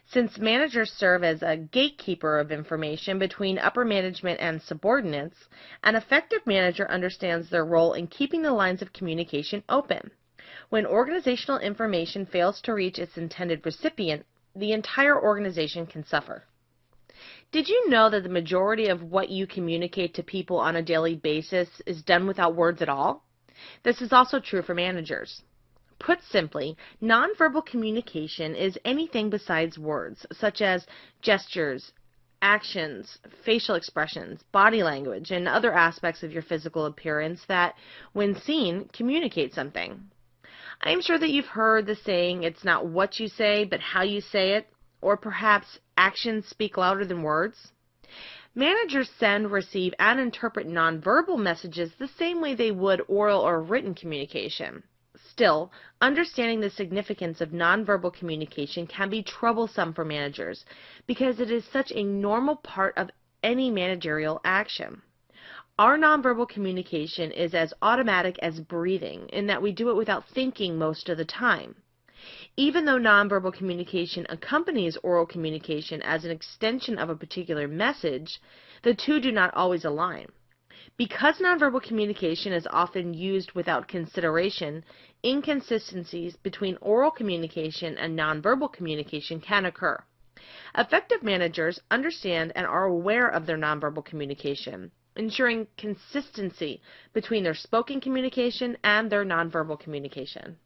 Since managers serve as a gatekeeper of information between upper management and subordinates, an effective manager understands their role in keeping the lines of communication open. When organizational information fails to reach its intended recipient, the entire organization can suffer. Did you know that the majority of what you communicate to people on a daily basis is done without words at all? This is also true for managers. Put simply, nonverbal communication is anything besides words, such as gestures, actions, facial expressions, body language, and other aspects of your physical appearance that, when seen, communicate something. I'm sure that you've heard the saying, it's not what you say, but how you say it, or perhaps actions speak louder than words. Managers send, receive, and interpret nonverbal messages the same way they would oral or written communication. Still, understanding the significance of nonverbal communication can be troublesome for managers because it is such a normal part of any managerial action. Our nonverbal communication is as automatic as breathing in that we do it without thinking most of the time. Even though nonverbal communication accompanies oral communication as an extension of a particular message, the two do not always align. Because nonverbal communication is often used without consideration, inconsistencies between oral communication and nonverbal communication can occur. Effective managers understand and are aware of their nonverbal communication, ensuring consistency between their spoken communication and their nonverbal communication.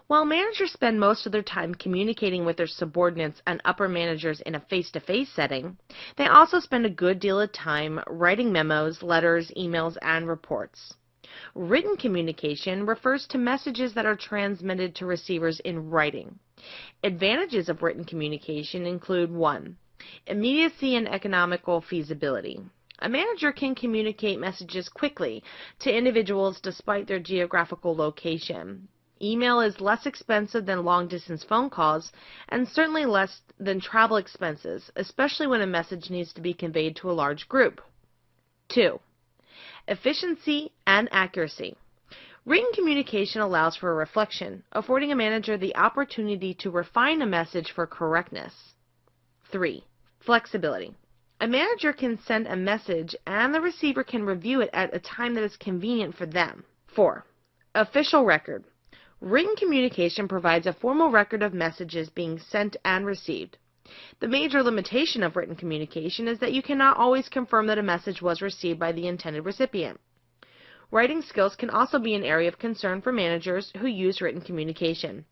While managers spend most of their time communicating with their subordinates and upper managers in a face-to-face setting, they also spend a good deal of time writing memos, letters, emails, and reports. Written communication refers to messages that are transmitted to receivers in writing. Advantages of written communication include 1. Immediacy and economical feasibility. A manager can communicate messages quickly to individuals despite their geographical location. Email is less expensive than long-distance phone calls and certainly less than travel expenses, especially when a message needs to be conveyed to a large group. 2. Efficiency and accuracy. Written communication allows for reflection, affording a manager the opportunity to refine a message for correctness. 3. Flexibility. A manager can send a message and the receiver can review it at a time that is convenient for them. 4. Official record. Written communication provides a formal record of messages being sent and received. The major limitation of written communication is that you cannot always confirm that a message was received by the intended recipient. Writing skills can also be an area of concern for managers who use written communication.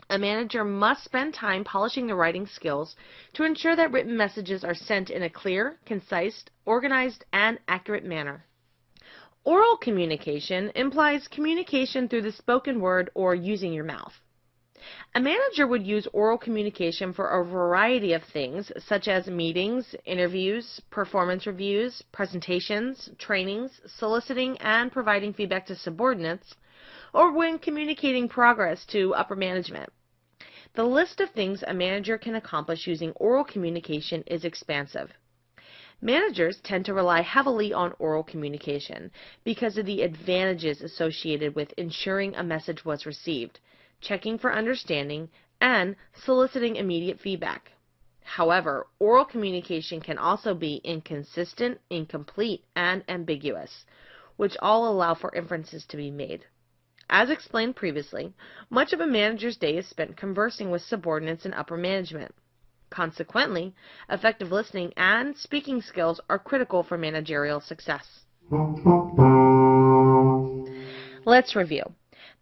A manager must spend time polishing their writing skills to ensure that written messages are sent in a clear, concise, organized, and accurate manner. Oral communication implies communication through the spoken word or using your mouth. A manager would use oral communication for a variety of things, such as meetings, interviews, performance reviews, presentations, trainings, soliciting and providing feedback to subordinates, or when communicating progress to upper management. The list of things a manager can accomplish using oral communication is expansive. Managers tend to rely heavily on oral communication because of the advantages associated with ensuring a message was received, checking for understanding, and soliciting immediate feedback. However, oral communication can also be inconsistent, incomplete, and ambiguous, which all allow for inferences to be made. As explained previously, much of a manager's day is spent conversing with subordinates and upper management. Consequently, effective listening and speaking skills are critical for managerial success. Let's review.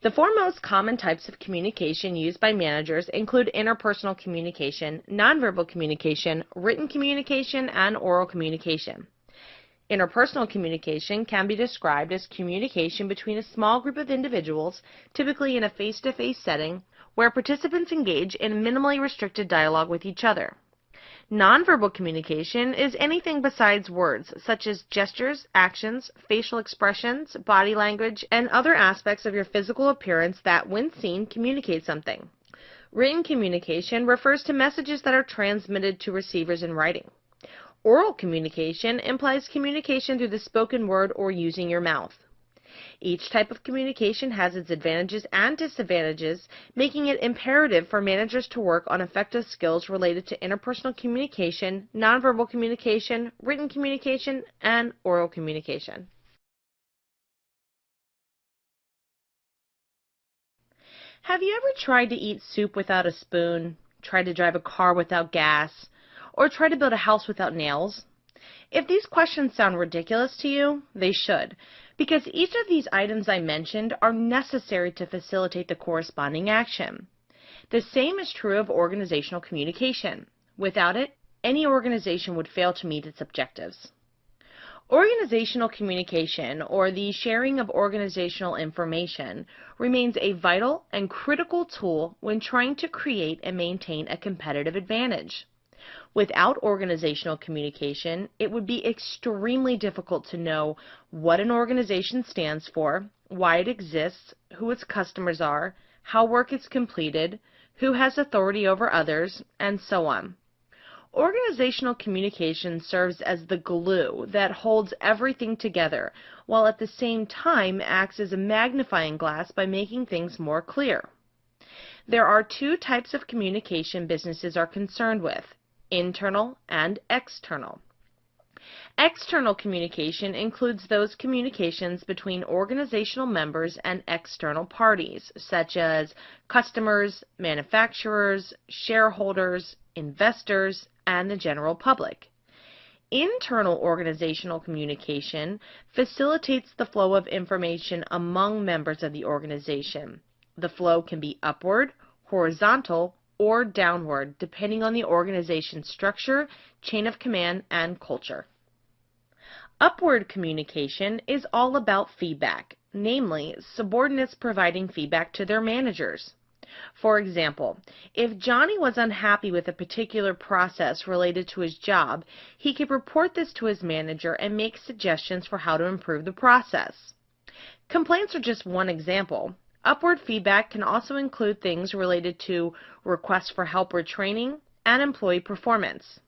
The four most common types of communication used by managers include interpersonal communication, nonverbal communication, written communication, and oral communication. Interpersonal communication can be described as communication between a small group of individuals, typically in a face-to-face setting, where participants engage in minimally restricted dialogue with each other. Nonverbal communication is anything besides words, such as gestures, actions, facial expressions, body language, and other aspects of your physical appearance that, when seen, communicate something. Written communication refers to messages that are transmitted to receivers in writing. Oral communication implies communication through the spoken word or using your mouth. Each type of communication has its advantages and disadvantages, making it imperative for managers to work on effective skills related to interpersonal communication, nonverbal communication, written communication, and oral communication. Have you ever tried to eat soup without a spoon, tried to drive a car without gas, or tried to build a house without nails? If these questions sound ridiculous to you, they should, because each of these items I mentioned are necessary to facilitate the corresponding action. The same is true of organizational communication. Without it, any organization would fail to meet its objectives. Organizational communication, or the sharing of organizational information, remains a vital and critical tool when trying to create and maintain a competitive advantage. Without organizational communication, it would be extremely difficult to know what an organization stands for, why it exists, who its customers are, how work is completed, who has authority over others, and so on. Organizational communication serves as the glue that holds everything together, while at the same time acts as a magnifying glass by making things more clear. There are two types of communication businesses are concerned with: internal and external. External communication includes those communications between organizational members and external parties, such as customers, manufacturers, shareholders, investors, and the general public. Internal organizational communication facilitates the flow of information among members of the organization. The flow can be upward, horizontal, or downward, depending on the organization's structure, chain of command, and culture. Upward communication is all about feedback, namely subordinates providing feedback to their managers. For example, if Johnny was unhappy with a particular process related to his job, he could report this to his manager and make suggestions for how to improve the process. Complaints are just one example. Upward feedback can also include things related to requests for help or training and employee performance.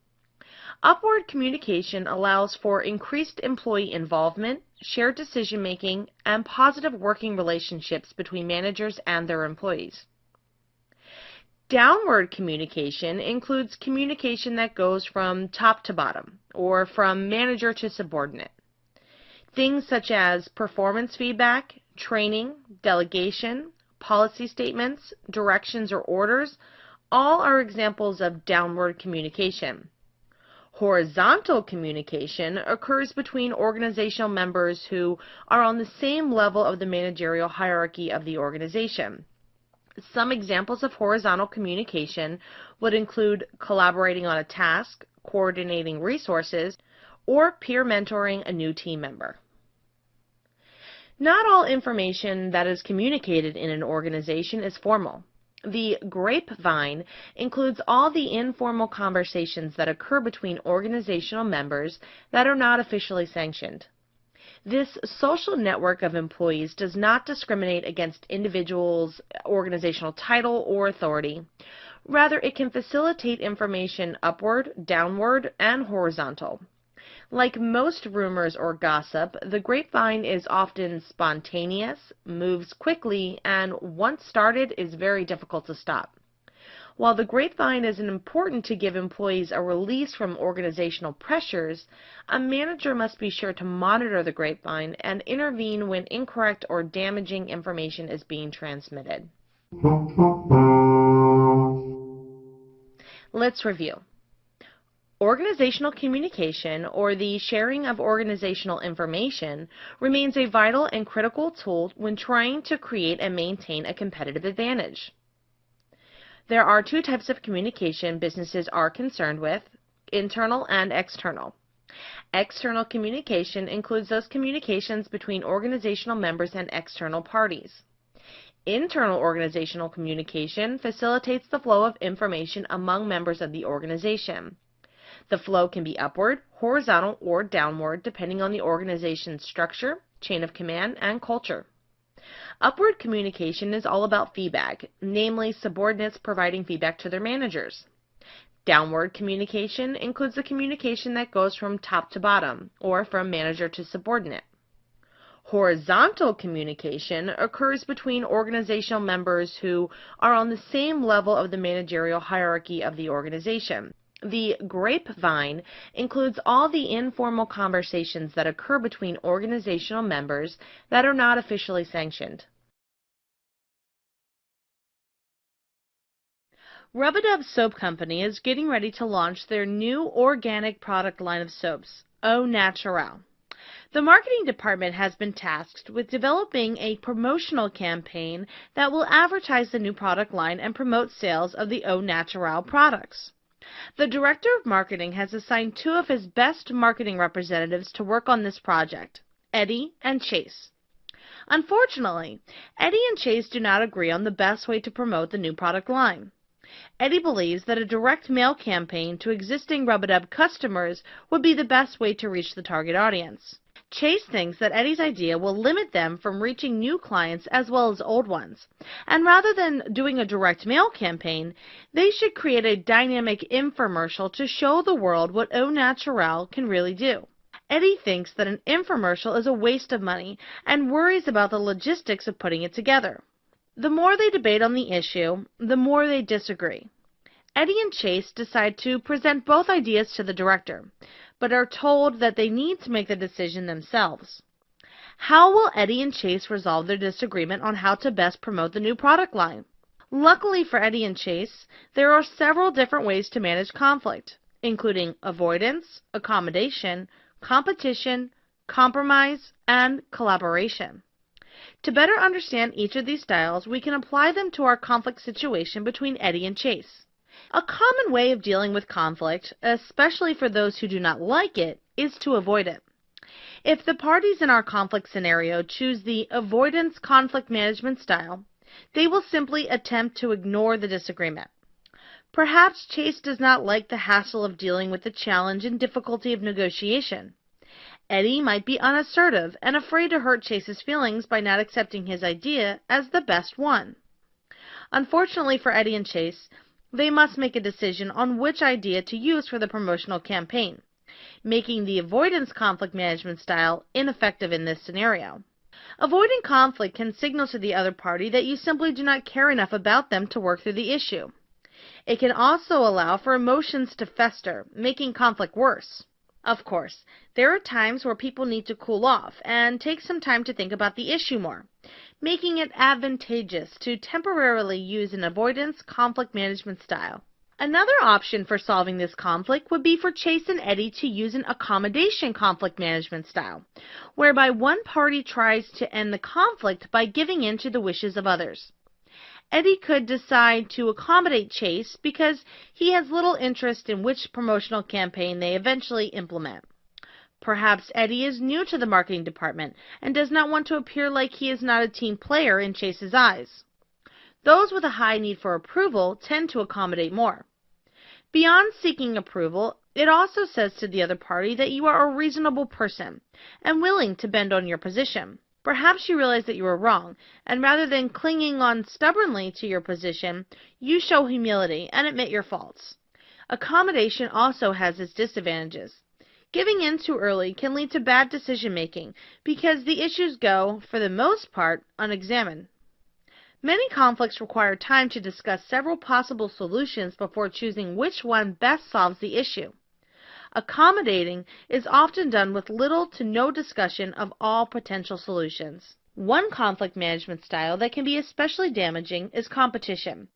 Upward communication allows for increased employee involvement, shared decision-making, and positive working relationships between managers and their employees. Downward communication includes communication that goes from top to bottom, or from manager to subordinate. Things such as performance feedback, training, delegation, policy statements, directions, or orders, all are examples of downward communication. Horizontal communication occurs between organizational members who are on the same level of the managerial hierarchy of the organization. Some examples of horizontal communication would include collaborating on a task, coordinating resources, or peer mentoring a new team member. Not all information that is communicated in an organization is formal. The grapevine includes all the informal conversations that occur between organizational members that are not officially sanctioned. This social network of employees does not discriminate against individuals' organizational title or authority. Rather, it can facilitate information upward, downward, and horizontal. Like most rumors or gossip, the grapevine is often spontaneous, moves quickly, and once started is very difficult to stop. While the grapevine is important to give employees a release from organizational pressures, a manager must be sure to monitor the grapevine and intervene when incorrect or damaging information is being transmitted. Let's review. Organizational communication, or the sharing of organizational information, remains a vital and critical tool when trying to create and maintain a competitive advantage. There are two types of communication businesses are concerned with: internal and external. External communication includes those communications between organizational members and external parties. Internal organizational communication facilitates the flow of information among members of the organization. The flow can be upward, horizontal, or downward depending on the organization's structure, chain of command, and culture. Upward communication is all about feedback, namely subordinates providing feedback to their managers. Downward communication includes the communication that goes from top to bottom, or from manager to subordinate. Horizontal communication occurs between organizational members who are on the same level of the managerial hierarchy of the organization. The grapevine includes all the informal conversations that occur between organizational members that are not officially sanctioned. Rub-A-Dub Soap Company is getting ready to launch their new organic product line of soaps, Au Naturel. The marketing department has been tasked with developing a promotional campaign that will advertise the new product line and promote sales of the Au Naturel products. The director of marketing has assigned two of his best marketing representatives to work on this project, Eddie and Chase. Unfortunately, Eddie and Chase do not agree on the best way to promote the new product line. Eddie believes that a direct mail campaign to existing Rub-A-Dub customers would be the best way to reach the target audience. Chase thinks that Eddie's idea will limit them from reaching new clients as well as old ones, and rather than doing a direct mail campaign, they should create a dynamic infomercial to show the world what Au Naturel can really do. Eddie thinks that an infomercial is a waste of money and worries about the logistics of putting it together. The more they debate on the issue, the more they disagree. Eddie and Chase decide to present both ideas to the director, but are told that they need to make the decision themselves. How will Eddie and Chase resolve their disagreement on how to best promote the new product line? Luckily for Eddie and Chase, there are several different ways to manage conflict, including avoidance, accommodation, competition, compromise, and collaboration. To better understand each of these styles, we can apply them to our conflict situation between Eddie and Chase. A common way of dealing with conflict, especially for those who do not like it, is to avoid it. If the parties in our conflict scenario choose the avoidance conflict management style, they will simply attempt to ignore the disagreement. Perhaps Chase does not like the hassle of dealing with the challenge and difficulty of negotiation. Eddie might be unassertive and afraid to hurt Chase's feelings by not accepting his idea as the best one. Unfortunately for Eddie and Chase, they must make a decision on which idea to use for the promotional campaign, making the avoidance conflict management style ineffective in this scenario. Avoiding conflict can signal to the other party that you simply do not care enough about them to work through the issue. It can also allow for emotions to fester, making conflict worse. Of course, there are times where people need to cool off and take some time to think about the issue more, making it advantageous to temporarily use an avoidance conflict management style. Another option for solving this conflict would be for Chase and Eddie to use an accommodation conflict management style, whereby one party tries to end the conflict by giving in to the wishes of others. Eddie could decide to accommodate Chase because he has little interest in which promotional campaign they eventually implement. Perhaps Eddie is new to the marketing department and does not want to appear like he is not a team player in Chase's eyes. Those with a high need for approval tend to accommodate more. Beyond seeking approval, it also says to the other party that you are a reasonable person and willing to bend on your position. Perhaps you realize that you are wrong, and rather than clinging on stubbornly to your position, you show humility and admit your faults. Accommodation also has its disadvantages. Giving in too early can lead to bad decision-making because the issues go, for the most part, unexamined. Many conflicts require time to discuss several possible solutions before choosing which one best solves the issue. Accommodating is often done with little to no discussion of all potential solutions. One conflict management style that can be especially damaging is competition,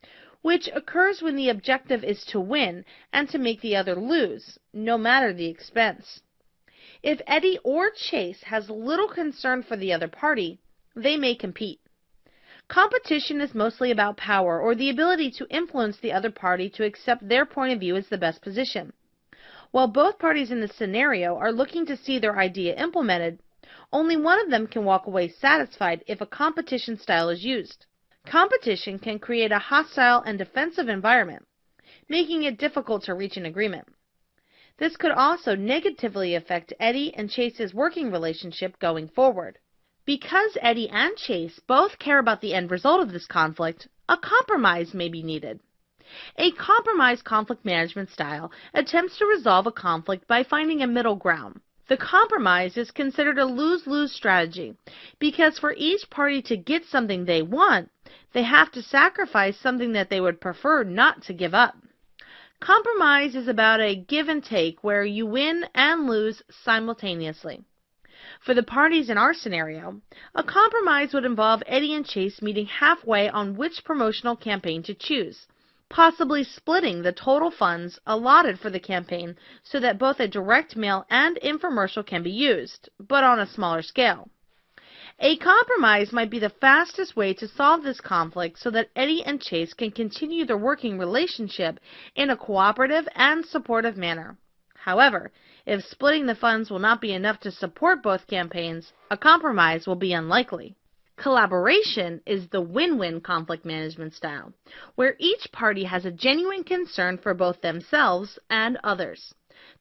which occurs when the objective is to win and to make the other lose, no matter the expense. If Eddie or Chase has little concern for the other party, they may compete. Competition is mostly about power or the ability to influence the other party to accept their point of view as the best position. While both parties in this scenario are looking to see their idea implemented, only one of them can walk away satisfied if a competition style is used. Competition can create a hostile and defensive environment, making it difficult to reach an agreement. This could also negatively affect Eddie and Chase's working relationship going forward. Because Eddie and Chase both care about the end result of this conflict, a compromise may be needed. A compromise conflict management style attempts to resolve a conflict by finding a middle ground. The compromise is considered a lose-lose strategy because for each party to get something they want, they have to sacrifice something that they would prefer not to give up. Compromise is about a give and take where you win and lose simultaneously. For the parties in our scenario, a compromise would involve Eddie and Chase meeting halfway on which promotional campaign to choose, possibly splitting the total funds allotted for the campaign so that both a direct mail and infomercial can be used, but on a smaller scale. A compromise might be the fastest way to solve this conflict so that Eddie and Chase can continue their working relationship in a cooperative and supportive manner. However, if splitting the funds will not be enough to support both campaigns, a compromise will be unlikely. Collaboration is the win-win conflict management style, where each party has a genuine concern for both themselves and others.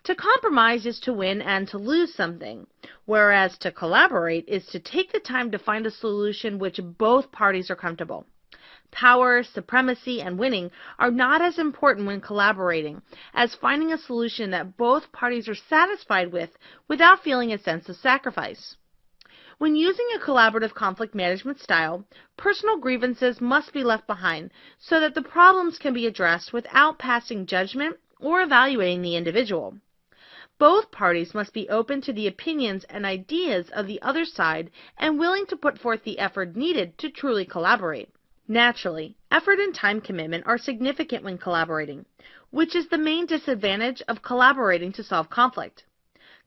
To compromise is to win and to lose something, whereas to collaborate is to take the time to find a solution which both parties are comfortable. Power, supremacy, and winning are not as important when collaborating as finding a solution that both parties are satisfied with without feeling a sense of sacrifice. When using a collaborative conflict management style, personal grievances must be left behind so that the problems can be addressed without passing judgment or evaluating the individual. Both parties must be open to the opinions and ideas of the other side and willing to put forth the effort needed to truly collaborate. Naturally, effort and time commitment are significant when collaborating, which is the main disadvantage of collaborating to solve conflict.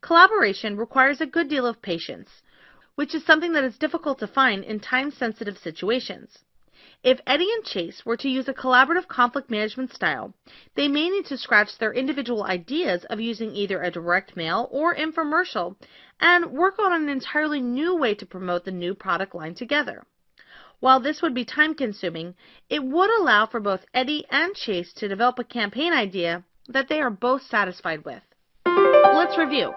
Collaboration requires a good deal of patience, which is something that is difficult to find in time-sensitive situations. If Eddie and Chase were to use a collaborative conflict management style, they may need to scratch their individual ideas of using either a direct mail or infomercial and work on an entirely new way to promote the new product line together. While this would be time-consuming, it would allow for both Eddie and Chase to develop a campaign idea that they are both satisfied with. Let's review.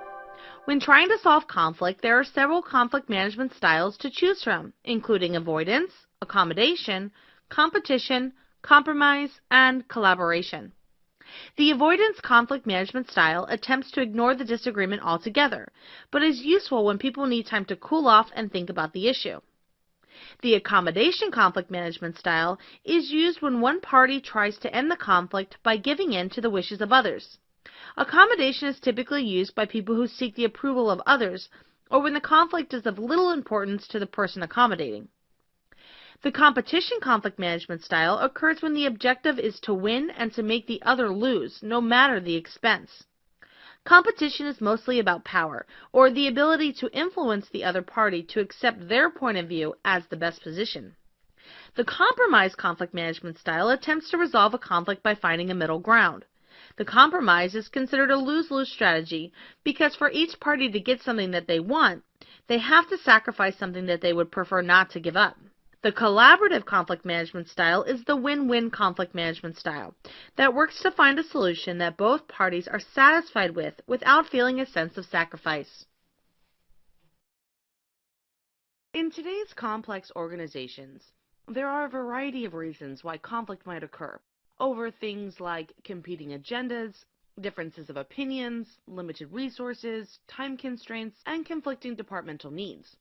When trying to solve conflict, there are several conflict management styles to choose from, including avoidance, accommodation, competition, compromise, and collaboration. The avoidance conflict management style attempts to ignore the disagreement altogether, but is useful when people need time to cool off and think about the issue. The accommodation conflict management style is used when one party tries to end the conflict by giving in to the wishes of others. Accommodation is typically used by people who seek the approval of others or when the conflict is of little importance to the person accommodating. The competition conflict management style occurs when the objective is to win and to make the other lose, no matter the expense. Competition is mostly about power, or the ability to influence the other party to accept their point of view as the best position. The compromise conflict management style attempts to resolve a conflict by finding a middle ground. The compromise is considered a lose-lose strategy because for each party to get something that they want, they have to sacrifice something that they would prefer not to give up. The collaborative conflict management style is the win-win conflict management style that works to find a solution that both parties are satisfied with without feeling a sense of sacrifice. In today's complex organizations, there are a variety of reasons why conflict might occur over things like competing agendas, differences of opinions, limited resources, time constraints, and conflicting departmental needs.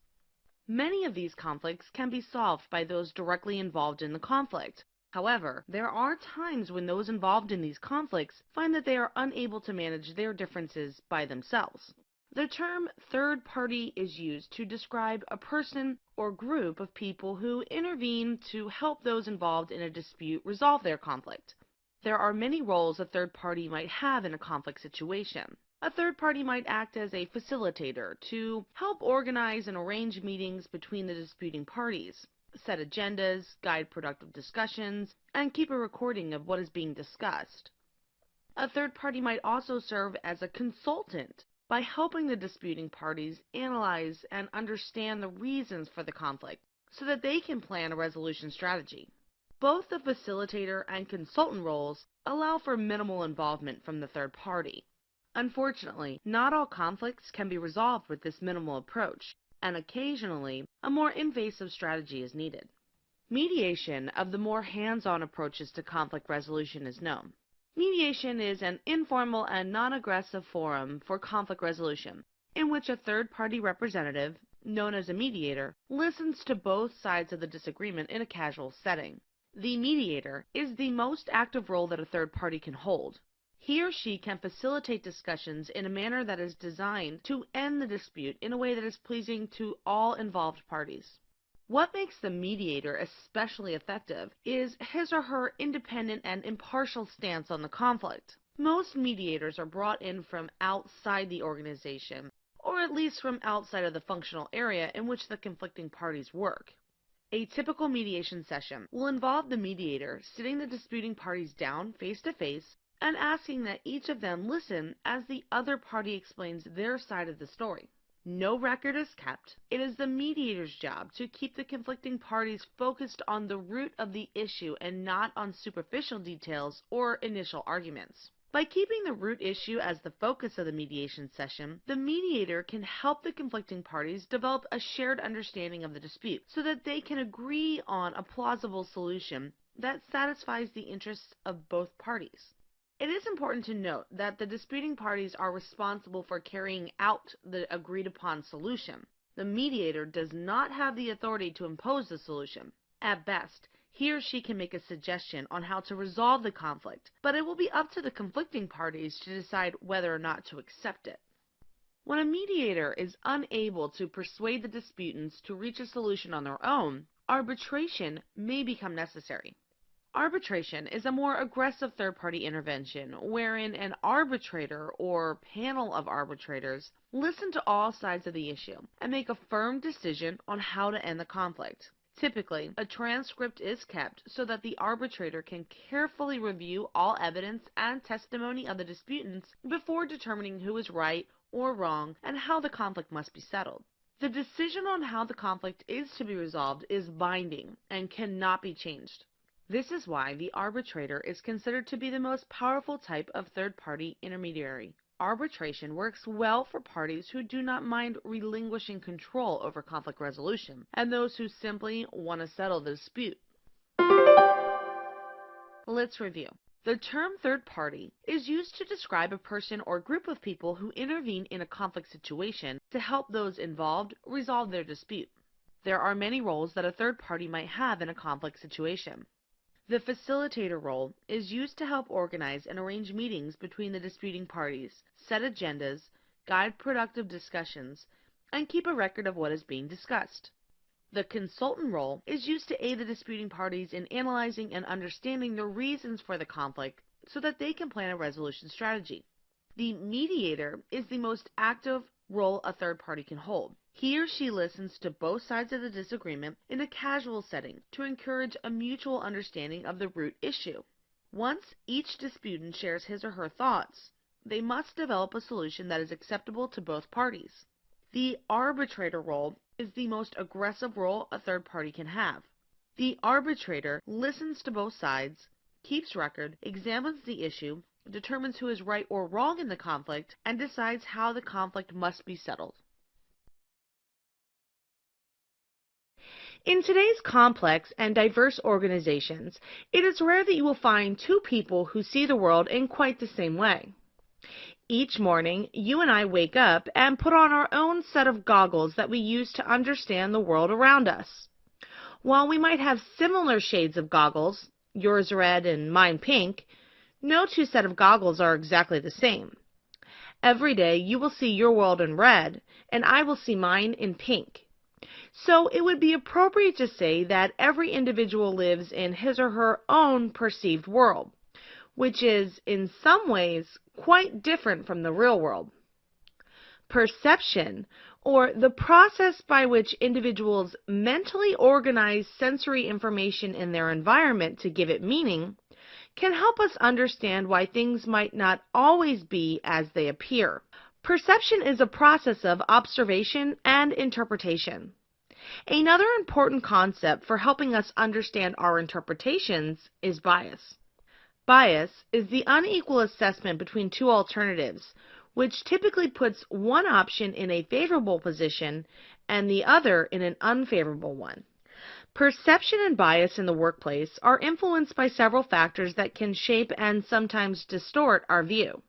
Many of these conflicts can be solved by those directly involved in the conflict. However, there are times when those involved in these conflicts find that they are unable to manage their differences by themselves. The term third party is used to describe a person or group of people who intervene to help those involved in a dispute resolve their conflict. There are many roles a third party might have in a conflict situation. A third party might act as a facilitator to help organize and arrange meetings between the disputing parties, set agendas, guide productive discussions, and keep a recording of what is being discussed. A third party might also serve as a consultant by helping the disputing parties analyze and understand the reasons for the conflict so that they can plan a resolution strategy. Both the facilitator and consultant roles allow for minimal involvement from the third party. Unfortunately, not all conflicts can be resolved with this minimal approach, and occasionally, a more invasive strategy is needed. Mediation of the more hands-on approaches to conflict resolution is known. Mediation is an informal and non-aggressive forum for conflict resolution, in which a third-party representative, known as a mediator, listens to both sides of the disagreement in a casual setting. The mediator is the most active role that a third party can hold. He or she can facilitate discussions in a manner that is designed to end the dispute in a way that is pleasing to all involved parties. What makes the mediator especially effective is his or her independent and impartial stance on the conflict. Most mediators are brought in from outside the organization, or at least from outside of the functional area in which the conflicting parties work. A typical mediation session will involve the mediator sitting the disputing parties down face to face and asking that each of them listen as the other party explains their side of the story. No record is kept. It is the mediator's job to keep the conflicting parties focused on the root of the issue and not on superficial details or initial arguments. By keeping the root issue as the focus of the mediation session, the mediator can help the conflicting parties develop a shared understanding of the dispute so that they can agree on a plausible solution that satisfies the interests of both parties. It is important to note that the disputing parties are responsible for carrying out the agreed-upon solution. The mediator does not have the authority to impose the solution. At best, he or she can make a suggestion on how to resolve the conflict, but it will be up to the conflicting parties to decide whether or not to accept it. When a mediator is unable to persuade the disputants to reach a solution on their own, arbitration may become necessary. Arbitration is a more aggressive third-party intervention wherein an arbitrator or panel of arbitrators listen to all sides of the issue and make a firm decision on how to end the conflict. Typically, a transcript is kept so that the arbitrator can carefully review all evidence and testimony of the disputants before determining who is right or wrong and how the conflict must be settled. The decision on how the conflict is to be resolved is binding and cannot be changed. This is why the arbitrator is considered to be the most powerful type of third-party intermediary. Arbitration works well for parties who do not mind relinquishing control over conflict resolution and those who simply want to settle the dispute. Let's review. The term third party is used to describe a person or group of people who intervene in a conflict situation to help those involved resolve their dispute. There are many roles that a third party might have in a conflict situation. The facilitator role is used to help organize and arrange meetings between the disputing parties, set agendas, guide productive discussions, and keep a record of what is being discussed. The consultant role is used to aid the disputing parties in analyzing and understanding the reasons for the conflict so that they can plan a resolution strategy. The mediator is the most active role a third party can hold. He or she listens to both sides of the disagreement in a casual setting to encourage a mutual understanding of the root issue. Once each disputant shares his or her thoughts, they must develop a solution that is acceptable to both parties. The arbitrator role is the most aggressive role a third party can have. The arbitrator listens to both sides, keeps record, examines the issue, determines who is right or wrong in the conflict, and decides how the conflict must be settled. In today's complex and diverse organizations, it is rare that you will find two people who see the world in quite the same way. Each morning, you and I wake up and put on our own set of goggles that we use to understand the world around us. While we might have similar shades of goggles, yours red and mine pink, no two sets of goggles are exactly the same. Every day you will see your world in red, and I will see mine in pink. So it would be appropriate to say that every individual lives in his or her own perceived world, which is in some ways quite different from the real world. Perception, or the process by which individuals mentally organize sensory information in their environment to give it meaning, can help us understand why things might not always be as they appear. Perception is a process of observation and interpretation. Another important concept for helping us understand our interpretations is bias. Bias is the unequal assessment between two alternatives, which typically puts one option in a favorable position and the other in an unfavorable one. Perception and bias in the workplace are influenced by several factors that can shape and sometimes distort our view.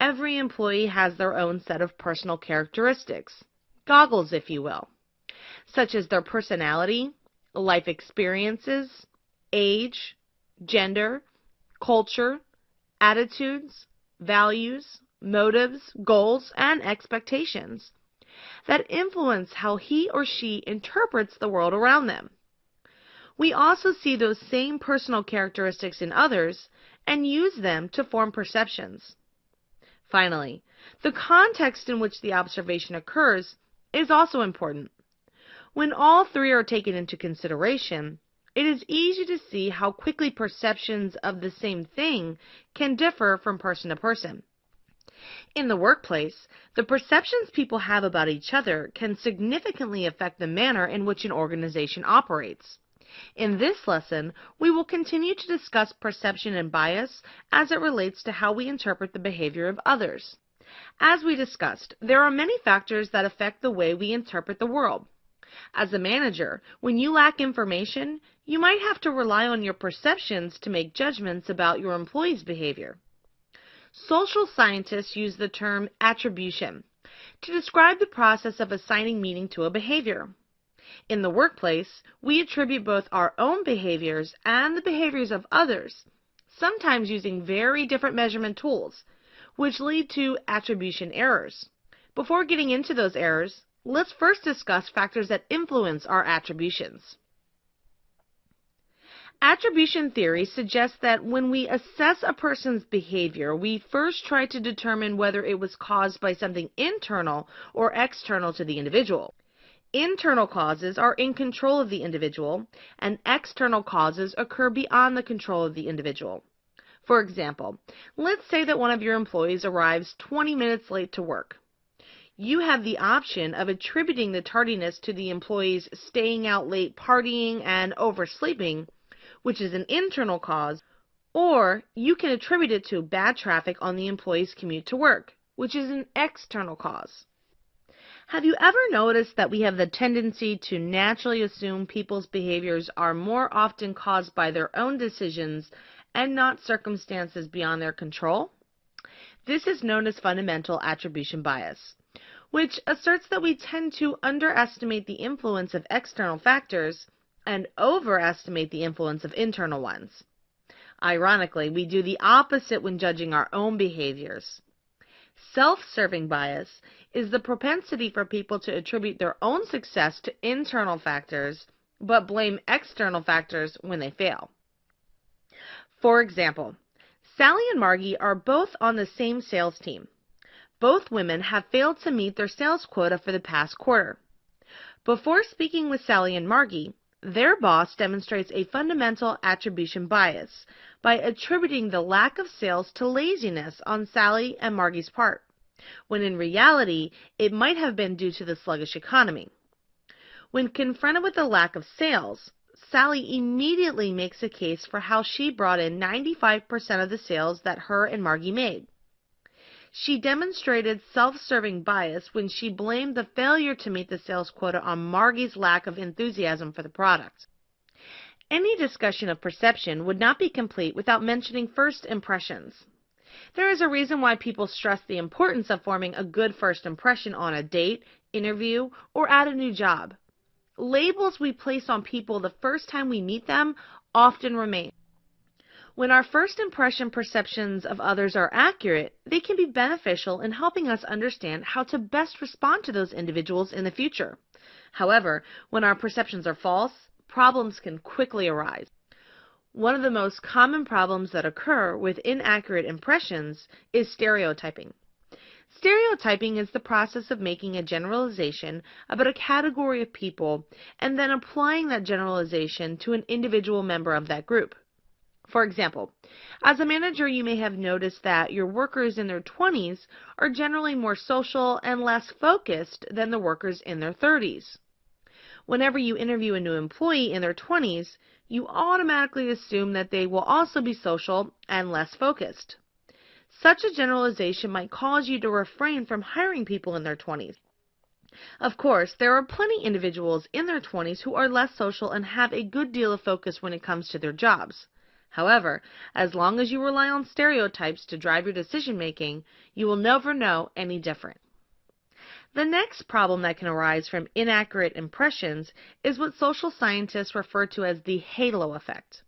Every employee has their own set of personal characteristics, goggles if you will, such as their personality, life experiences, age, gender, culture, attitudes, values, motives, goals, and expectations that influence how he or she interprets the world around them. We also see those same personal characteristics in others and use them to form perceptions. Finally, the context in which the observation occurs is also important. When all three are taken into consideration, it is easy to see how quickly perceptions of the same thing can differ from person to person. In the workplace, the perceptions people have about each other can significantly affect the manner in which an organization operates. In this lesson, we will continue to discuss perception and bias as it relates to how we interpret the behavior of others. As we discussed, there are many factors that affect the way we interpret the world. As a manager, when you lack information, you might have to rely on your perceptions to make judgments about your employees' behavior. Social scientists use the term attribution to describe the process of assigning meaning to a behavior. In the workplace, we attribute both our own behaviors and the behaviors of others, sometimes using very different measurement tools, which lead to attribution errors. Before getting into those errors, let's first discuss factors that influence our attributions. Attribution theory suggests that when we assess a person's behavior, we first try to determine whether it was caused by something internal or external to the individual. Internal causes are in control of the individual, and external causes occur beyond the control of the individual. For example, let's say that one of your employees arrives 20 minutes late to work. You have the option of attributing the tardiness to the employee's staying out late partying and oversleeping, which is an internal cause, or you can attribute it to bad traffic on the employee's commute to work, which is an external cause. Have you ever noticed that we have the tendency to naturally assume people's behaviors are more often caused by their own decisions and not circumstances beyond their control? This is known as fundamental attribution bias, which asserts that we tend to underestimate the influence of external factors and overestimate the influence of internal ones. Ironically, we do the opposite when judging our own behaviors. Self-serving bias is the propensity for people to attribute their own success to internal factors, but blame external factors when they fail. For example, Sally and Margie are both on the same sales team. Both women have failed to meet their sales quota for the past quarter. Before speaking with Sally and Margie, their boss demonstrates a fundamental attribution bias by attributing the lack of sales to laziness on Sally and Margie's part, when in reality it might have been due to the sluggish economy. When confronted with the lack of sales, Sally immediately makes a case for how she brought in 95% of the sales that her and Margie made. She demonstrated self-serving bias when she blamed the failure to meet the sales quota on Margie's lack of enthusiasm for the product. Any discussion of perception would not be complete without mentioning first impressions. There is a reason why people stress the importance of forming a good first impression on a date, interview, or at a new job. Labels we place on people the first time we meet them often remain. When our first impression perceptions of others are accurate, they can be beneficial in helping us understand how to best respond to those individuals in the future. However, when our perceptions are false, problems can quickly arise. One of the most common problems that occur with inaccurate impressions is stereotyping. Stereotyping is the process of making a generalization about a category of people and then applying that generalization to an individual member of that group. For example, as a manager, you may have noticed that your workers in their 20s are generally more social and less focused than the workers in their 30s. Whenever you interview a new employee in their 20s, you automatically assume that they will also be social and less focused. Such a generalization might cause you to refrain from hiring people in their 20s. Of course, there are plenty individuals in their 20s who are less social and have a good deal of focus when it comes to their jobs. However, as long as you rely on stereotypes to drive your decision making, you will never know any different. The next problem that can arise from inaccurate impressions is what social scientists refer to as the halo effect.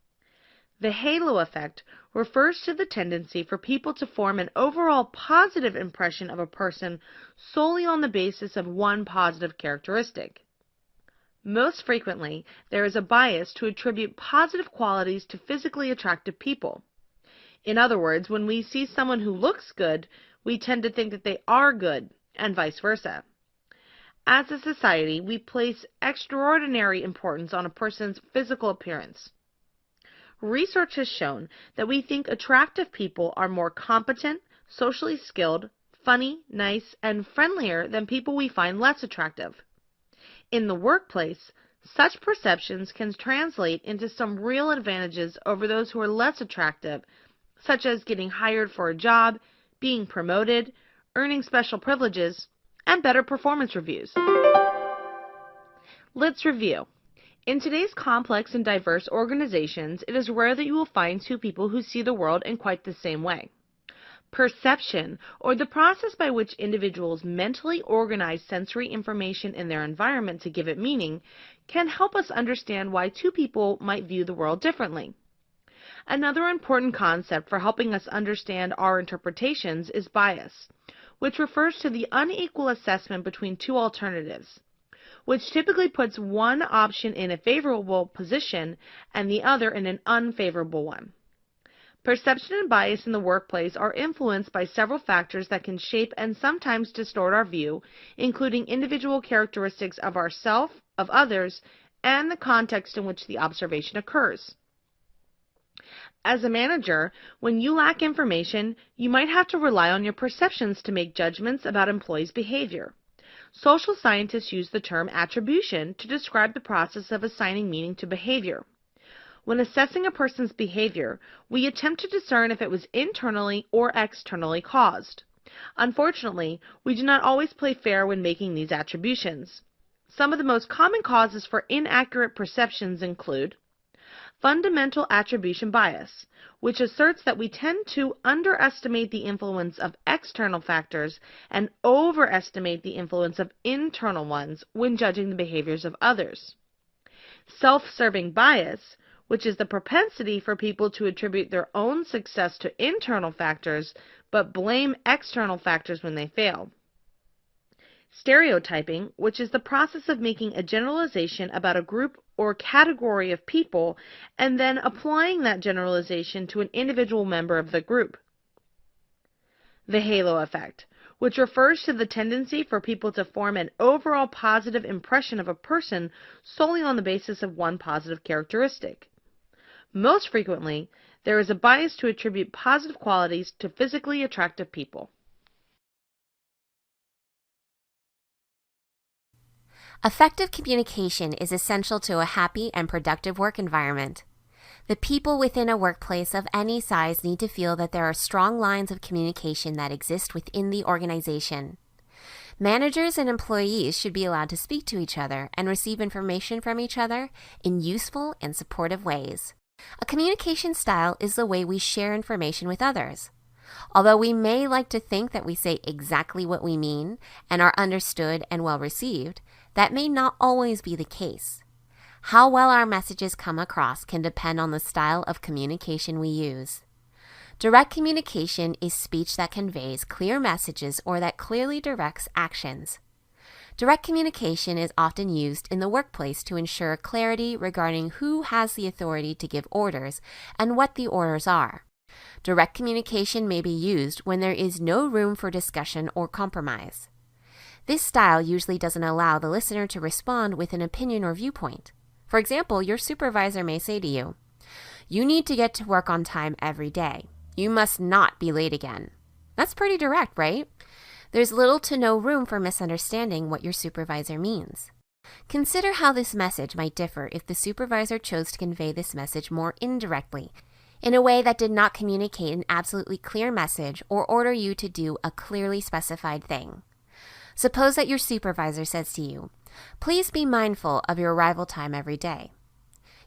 The halo effect refers to the tendency for people to form an overall positive impression of a person solely on the basis of one positive characteristic. Most frequently, there is a bias to attribute positive qualities to physically attractive people. In other words, when we see someone who looks good, we tend to think that they are good, and vice versa. As a society, we place extraordinary importance on a person's physical appearance. Research has shown that we think attractive people are more competent, socially skilled, funny, nice, and friendlier than people we find less attractive. In the workplace, such perceptions can translate into some real advantages over those who are less attractive, such as getting hired for a job, being promoted, earning special privileges, and better performance reviews. Let's review. In today's complex and diverse organizations, it is rare that you will find two people who see the world in quite the same way. Perception, or the process by which individuals mentally organize sensory information in their environment to give it meaning, can help us understand why two people might view the world differently. Another important concept for helping us understand our interpretations is bias, which refers to the unequal assessment between two alternatives, which typically puts one option in a favorable position and the other in an unfavorable one. Perception and bias in the workplace are influenced by several factors that can shape and sometimes distort our view, including individual characteristics of ourselves, of others, and the context in which the observation occurs. As a manager, when you lack information, you might have to rely on your perceptions to make judgments about employees' behavior. Social scientists use the term attribution to describe the process of assigning meaning to behavior. When assessing a person's behavior, we attempt to discern if it was internally or externally caused. Unfortunately, we do not always play fair when making these attributions. Some of the most common causes for inaccurate perceptions include fundamental attribution bias, which asserts that we tend to underestimate the influence of external factors and overestimate the influence of internal ones when judging the behaviors of others. Self-serving bias, which is the propensity for people to attribute their own success to internal factors but blame external factors when they fail. Stereotyping, which is the process of making a generalization about a group or category of people and then applying that generalization to an individual member of the group. The halo effect, which refers to the tendency for people to form an overall positive impression of a person solely on the basis of one positive characteristic. Most frequently, there is a bias to attribute positive qualities to physically attractive people. Effective communication is essential to a happy and productive work environment. The people within a workplace of any size need to feel that there are strong lines of communication that exist within the organization. Managers and employees should be allowed to speak to each other and receive information from each other in useful and supportive ways. A communication style is the way we share information with others. Although we may like to think that we say exactly what we mean and are understood and well received, that may not always be the case. How well our messages come across can depend on the style of communication we use. Direct communication is speech that conveys clear messages or that clearly directs actions. Direct communication is often used in the workplace to ensure clarity regarding who has the authority to give orders and what the orders are. Direct communication may be used when there is no room for discussion or compromise. This style usually doesn't allow the listener to respond with an opinion or viewpoint. For example, your supervisor may say to you, "You need to get to work on time every day. You must not be late again." That's pretty direct, right? There's little to no room for misunderstanding what your supervisor means. Consider how this message might differ if the supervisor chose to convey this message more indirectly. in a way that did not communicate an absolutely clear message or order you to do a clearly specified thing. Suppose that your supervisor says to you, "Please be mindful of your arrival time every day."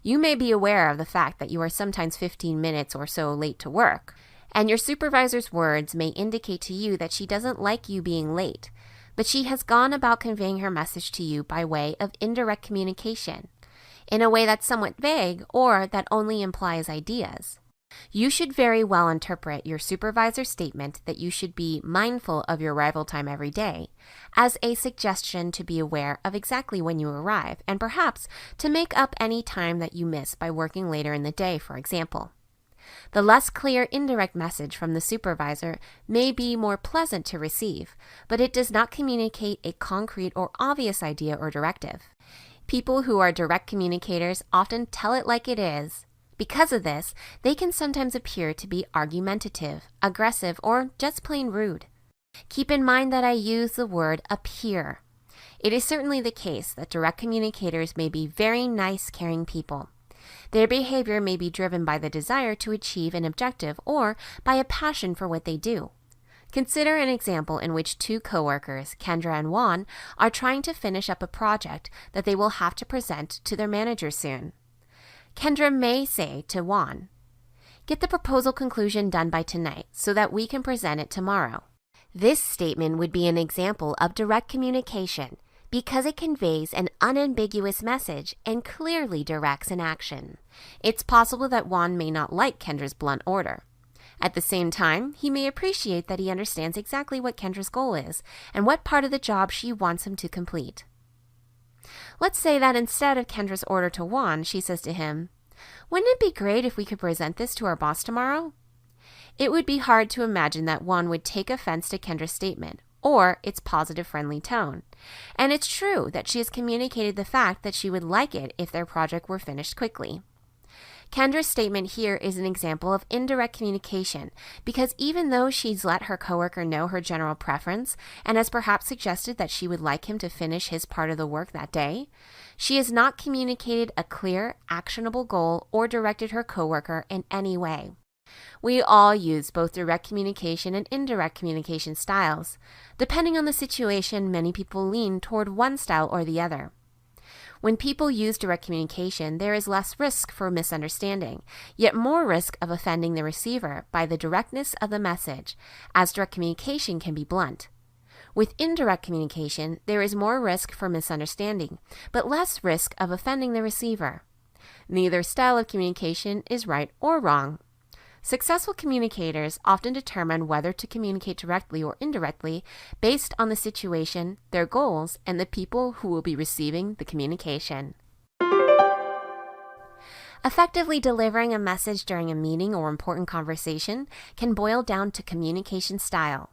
You may be aware of the fact that you are sometimes 15 minutes or so late to work, and your supervisor's words may indicate to you that she doesn't like you being late, but she has gone about conveying her message to you by way of indirect communication, in a way that's somewhat vague or that only implies ideas. You should very well interpret your supervisor's statement that you should be mindful of your arrival time every day as a suggestion to be aware of exactly when you arrive and perhaps to make up any time that you miss by working later in the day, for example. The less clear indirect message from the supervisor may be more pleasant to receive, but it does not communicate a concrete or obvious idea or directive. People who are direct communicators often tell it like it is. Because of this, they can sometimes appear to be argumentative, aggressive, or just plain rude. Keep in mind that I use the word appear. It is certainly the case that direct communicators may be very nice, caring people. Their behavior may be driven by the desire to achieve an objective or by a passion for what they do. Consider an example in which two coworkers, Kendra and Juan, are trying to finish up a project that they will have to present to their manager soon. Kendra may say to Juan, "Get the proposal conclusion done by tonight so that we can present it tomorrow." This statement would be an example of direct communication because it conveys an unambiguous message and clearly directs an action. It's possible that Juan may not like Kendra's blunt order. At the same time, he may appreciate that he understands exactly what Kendra's goal is and what part of the job she wants him to complete. Let's say that instead of Kendra's order to Juan, she says to him, "Wouldn't it be great if we could present this to our boss tomorrow?" It would be hard to imagine that Juan would take offense to Kendra's statement or its positive, friendly tone. And it's true that she has communicated the fact that she would like it if their project were finished quickly. Kendra's statement here is an example of indirect communication because even though she's let her coworker know her general preference and has perhaps suggested that she would like him to finish his part of the work that day, she has not communicated a clear, actionable goal or directed her coworker in any way. We all use both direct communication and indirect communication styles. Depending on the situation, many people lean toward one style or the other. When people use direct communication, there is less risk for misunderstanding, yet more risk of offending the receiver by the directness of the message, as direct communication can be blunt. With indirect communication, there is more risk for misunderstanding, but less risk of offending the receiver. Neither style of communication is right or wrong. Successful communicators often determine whether to communicate directly or indirectly based on the situation, their goals, and the people who will be receiving the communication. Effectively delivering a message during a meeting or important conversation can boil down to communication style.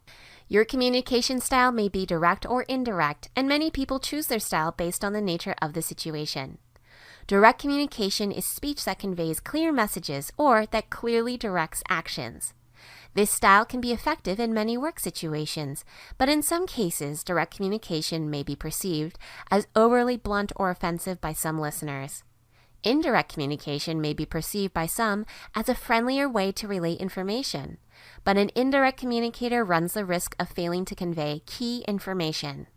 Your communication style may be direct or indirect, and many people choose their style based on the nature of the situation. Direct communication is speech that conveys clear messages or that clearly directs actions. This style can be effective in many work situations, but in some cases, direct communication may be perceived as overly blunt or offensive by some listeners. Indirect communication may be perceived by some as a friendlier way to relate information, but an indirect communicator runs the risk of failing to convey key information.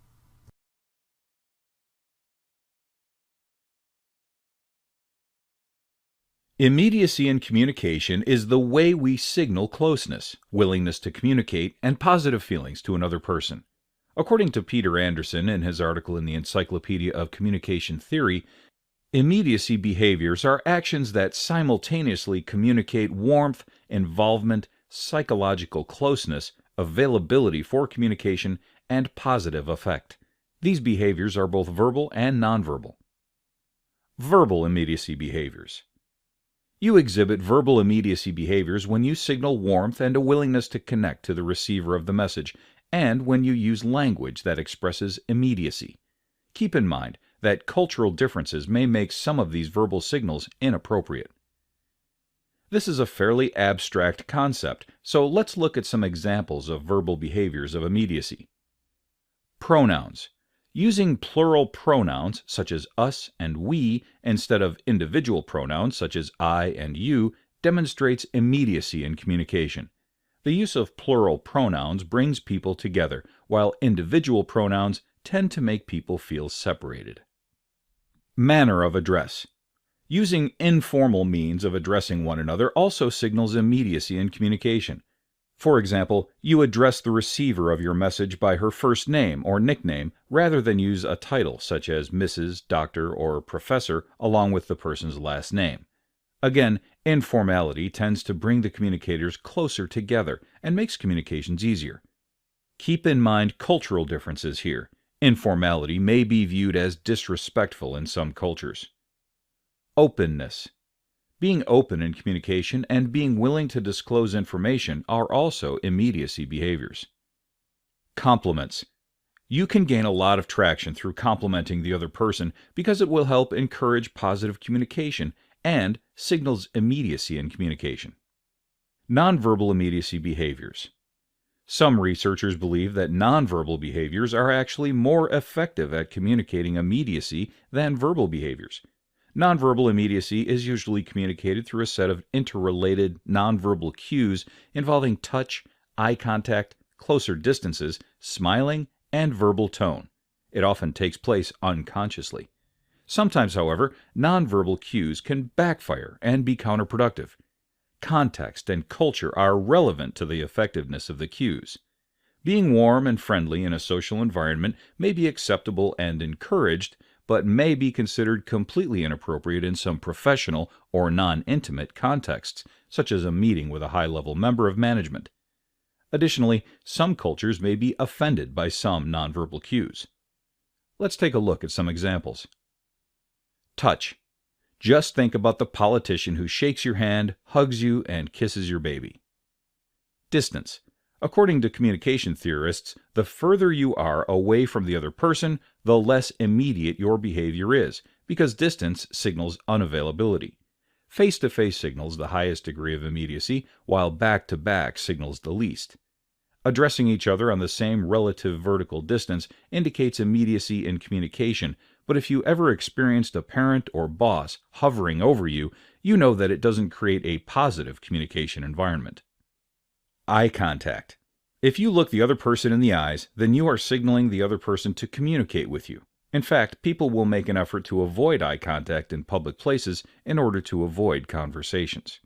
Immediacy in communication is the way we signal closeness, willingness to communicate, and positive feelings to another person. According to Peter Anderson in his article in the Encyclopedia of Communication Theory, immediacy behaviors are actions that simultaneously communicate warmth, involvement, psychological closeness, availability for communication, and positive effect. These behaviors are both verbal and nonverbal. Verbal immediacy behaviors. You exhibit verbal immediacy behaviors when you signal warmth and a willingness to connect to the receiver of the message, and when you use language that expresses immediacy. Keep in mind that cultural differences may make some of these verbal signals inappropriate. This is a fairly abstract concept, so let's look at some examples of verbal behaviors of immediacy. Pronouns. Using plural pronouns such as us and we instead of individual pronouns such as I and you demonstrates immediacy in communication. The use of plural pronouns brings people together, while individual pronouns tend to make people feel separated. Manner of address. Using informal means of addressing one another also signals immediacy in communication. For example, you address the receiver of your message by her first name or nickname rather than use a title such as Mrs., Doctor, or Professor along with the person's last name. Again, informality tends to bring the communicators closer together and makes communications easier. Keep in mind cultural differences here. Informality may be viewed as disrespectful in some cultures. Openness. Being open in communication and being willing to disclose information are also immediacy behaviors. Compliments. You can gain a lot of traction through complimenting the other person because it will help encourage positive communication and signals immediacy in communication. Nonverbal immediacy behaviors. Some researchers believe that nonverbal behaviors are actually more effective at communicating immediacy than verbal behaviors. Nonverbal immediacy is usually communicated through a set of interrelated nonverbal cues involving touch, eye contact, closer distances, smiling, and verbal tone. It often takes place unconsciously. Sometimes, however, nonverbal cues can backfire and be counterproductive. Context and culture are relevant to the effectiveness of the cues. Being warm and friendly in a social environment may be acceptable and encouraged, but may be considered completely inappropriate in some professional or non-intimate contexts, such as a meeting with a high-level member of management. Additionally, some cultures may be offended by some nonverbal cues. Let's take a look at some examples. Touch. Just think about the politician who shakes your hand, hugs you, and kisses your baby. Distance. According to communication theorists, the further you are away from the other person, the less immediate your behavior is, because distance signals unavailability. Face-to-face signals the highest degree of immediacy, while back-to-back signals the least. Addressing each other on the same relative vertical distance indicates immediacy in communication, but if you ever experienced a parent or boss hovering over you, you know that it doesn't create a positive communication environment. Eye contact. If you look the other person in the eyes, then you are signaling the other person to communicate with you. In fact, people will make an effort to avoid eye contact in public places in order to avoid conversations.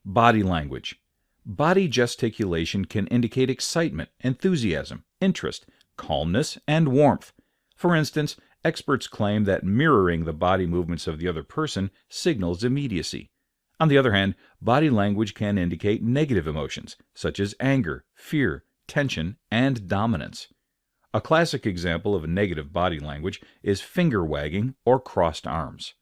Body language. Body gesticulation can indicate excitement, enthusiasm, interest, calmness, and warmth. For instance, experts claim that mirroring the body movements of the other person signals immediacy. On the other hand, body language can indicate negative emotions, such as anger, fear, tension, and dominance. A classic example of negative body language is finger wagging or crossed arms.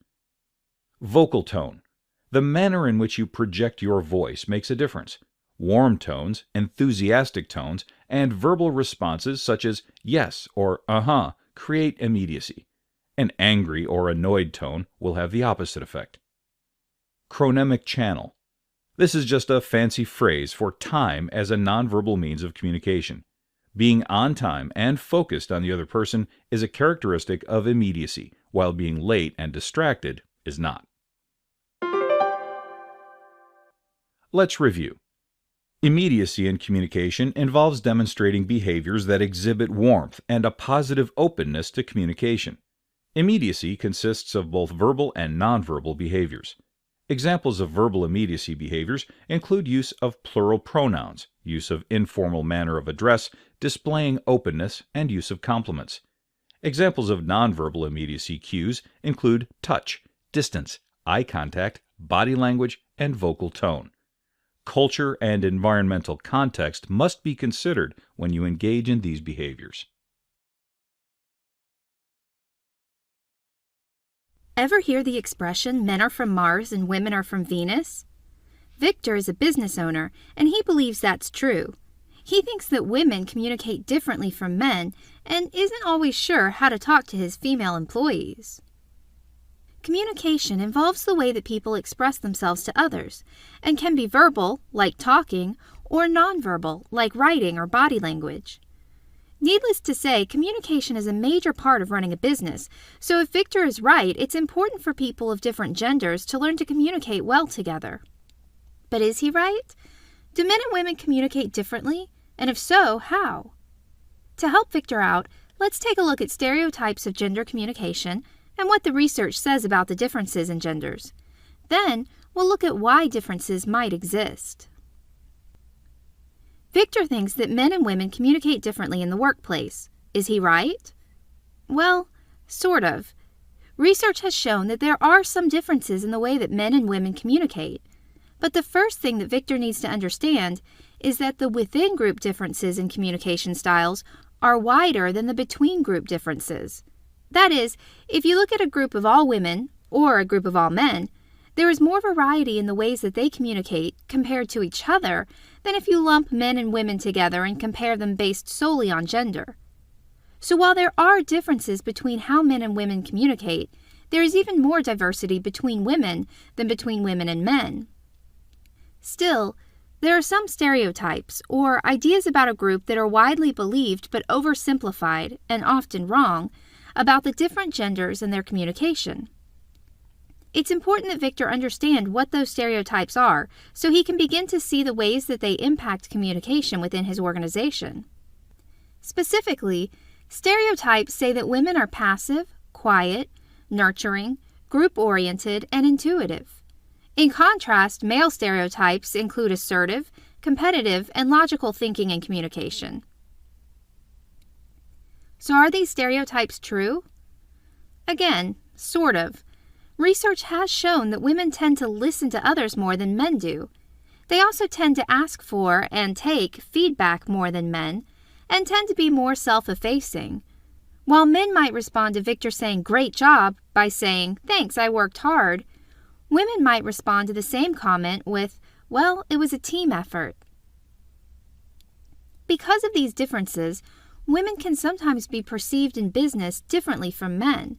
Vocal tone. The manner in which you project your voice makes a difference. Warm tones, enthusiastic tones, and verbal responses such as yes or uh-huh create immediacy. An angry or annoyed tone will have the opposite effect. Chronemic channel. This is just a fancy phrase for time as a nonverbal means of communication. Being on time and focused on the other person is a characteristic of immediacy, while being late and distracted is not. Let's review. Immediacy in communication involves demonstrating behaviors that exhibit warmth and a positive openness to communication. Immediacy consists of both verbal and nonverbal behaviors. Examples of verbal immediacy behaviors include use of plural pronouns, use of informal manner of address, displaying openness, and use of compliments. Examples of nonverbal immediacy cues include touch, distance, eye contact, body language, and vocal tone. Culture and environmental context must be considered when you engage in these behaviors. Ever hear the expression, men are from Mars and women are from Venus? Victor is a business owner, and he believes that's true. He thinks that women communicate differently from men and isn't always sure how to talk to his female employees. Communication involves the way that people express themselves to others, and can be verbal, like talking, or nonverbal, like writing or body language. Needless to say, communication is a major part of running a business, so if Victor is right, it's important for people of different genders to learn to communicate well together. But is he right? Do men and women communicate differently? And if so, how? To help Victor out, let's take a look at stereotypes of gender communication and what the research says about the differences in genders. Then, we'll look at why differences might exist. Victor thinks that men and women communicate differently in the workplace. Is he right? Well, sort of. Research has shown that there are some differences in the way that men and women communicate. But the first thing that Victor needs to understand is that the within-group differences in communication styles are wider than the between-group differences. That is, if you look at a group of all women or a group of all men, there is more variety in the ways that they communicate compared to each other than if you lump men and women together and compare them based solely on gender. So while there are differences between how men and women communicate, there is even more diversity between women than between women and men. Still, there are some stereotypes or ideas about a group that are widely believed but oversimplified and often wrong about the different genders and their communication. It's important that Victor understand what those stereotypes are so he can begin to see the ways that they impact communication within his organization. Specifically, stereotypes say that women are passive, quiet, nurturing, group-oriented, and intuitive. In contrast, male stereotypes include assertive, competitive, and logical thinking and communication. So are these stereotypes true? Again, sort of. Research has shown that women tend to listen to others more than men do. They also tend to ask for and take feedback more than men, and tend to be more self-effacing. While men might respond to Victor saying "great job" by saying "thanks, I worked hard," women might respond to the same comment with "well, it was a team effort." Because of these differences, women can sometimes be perceived in business differently from men.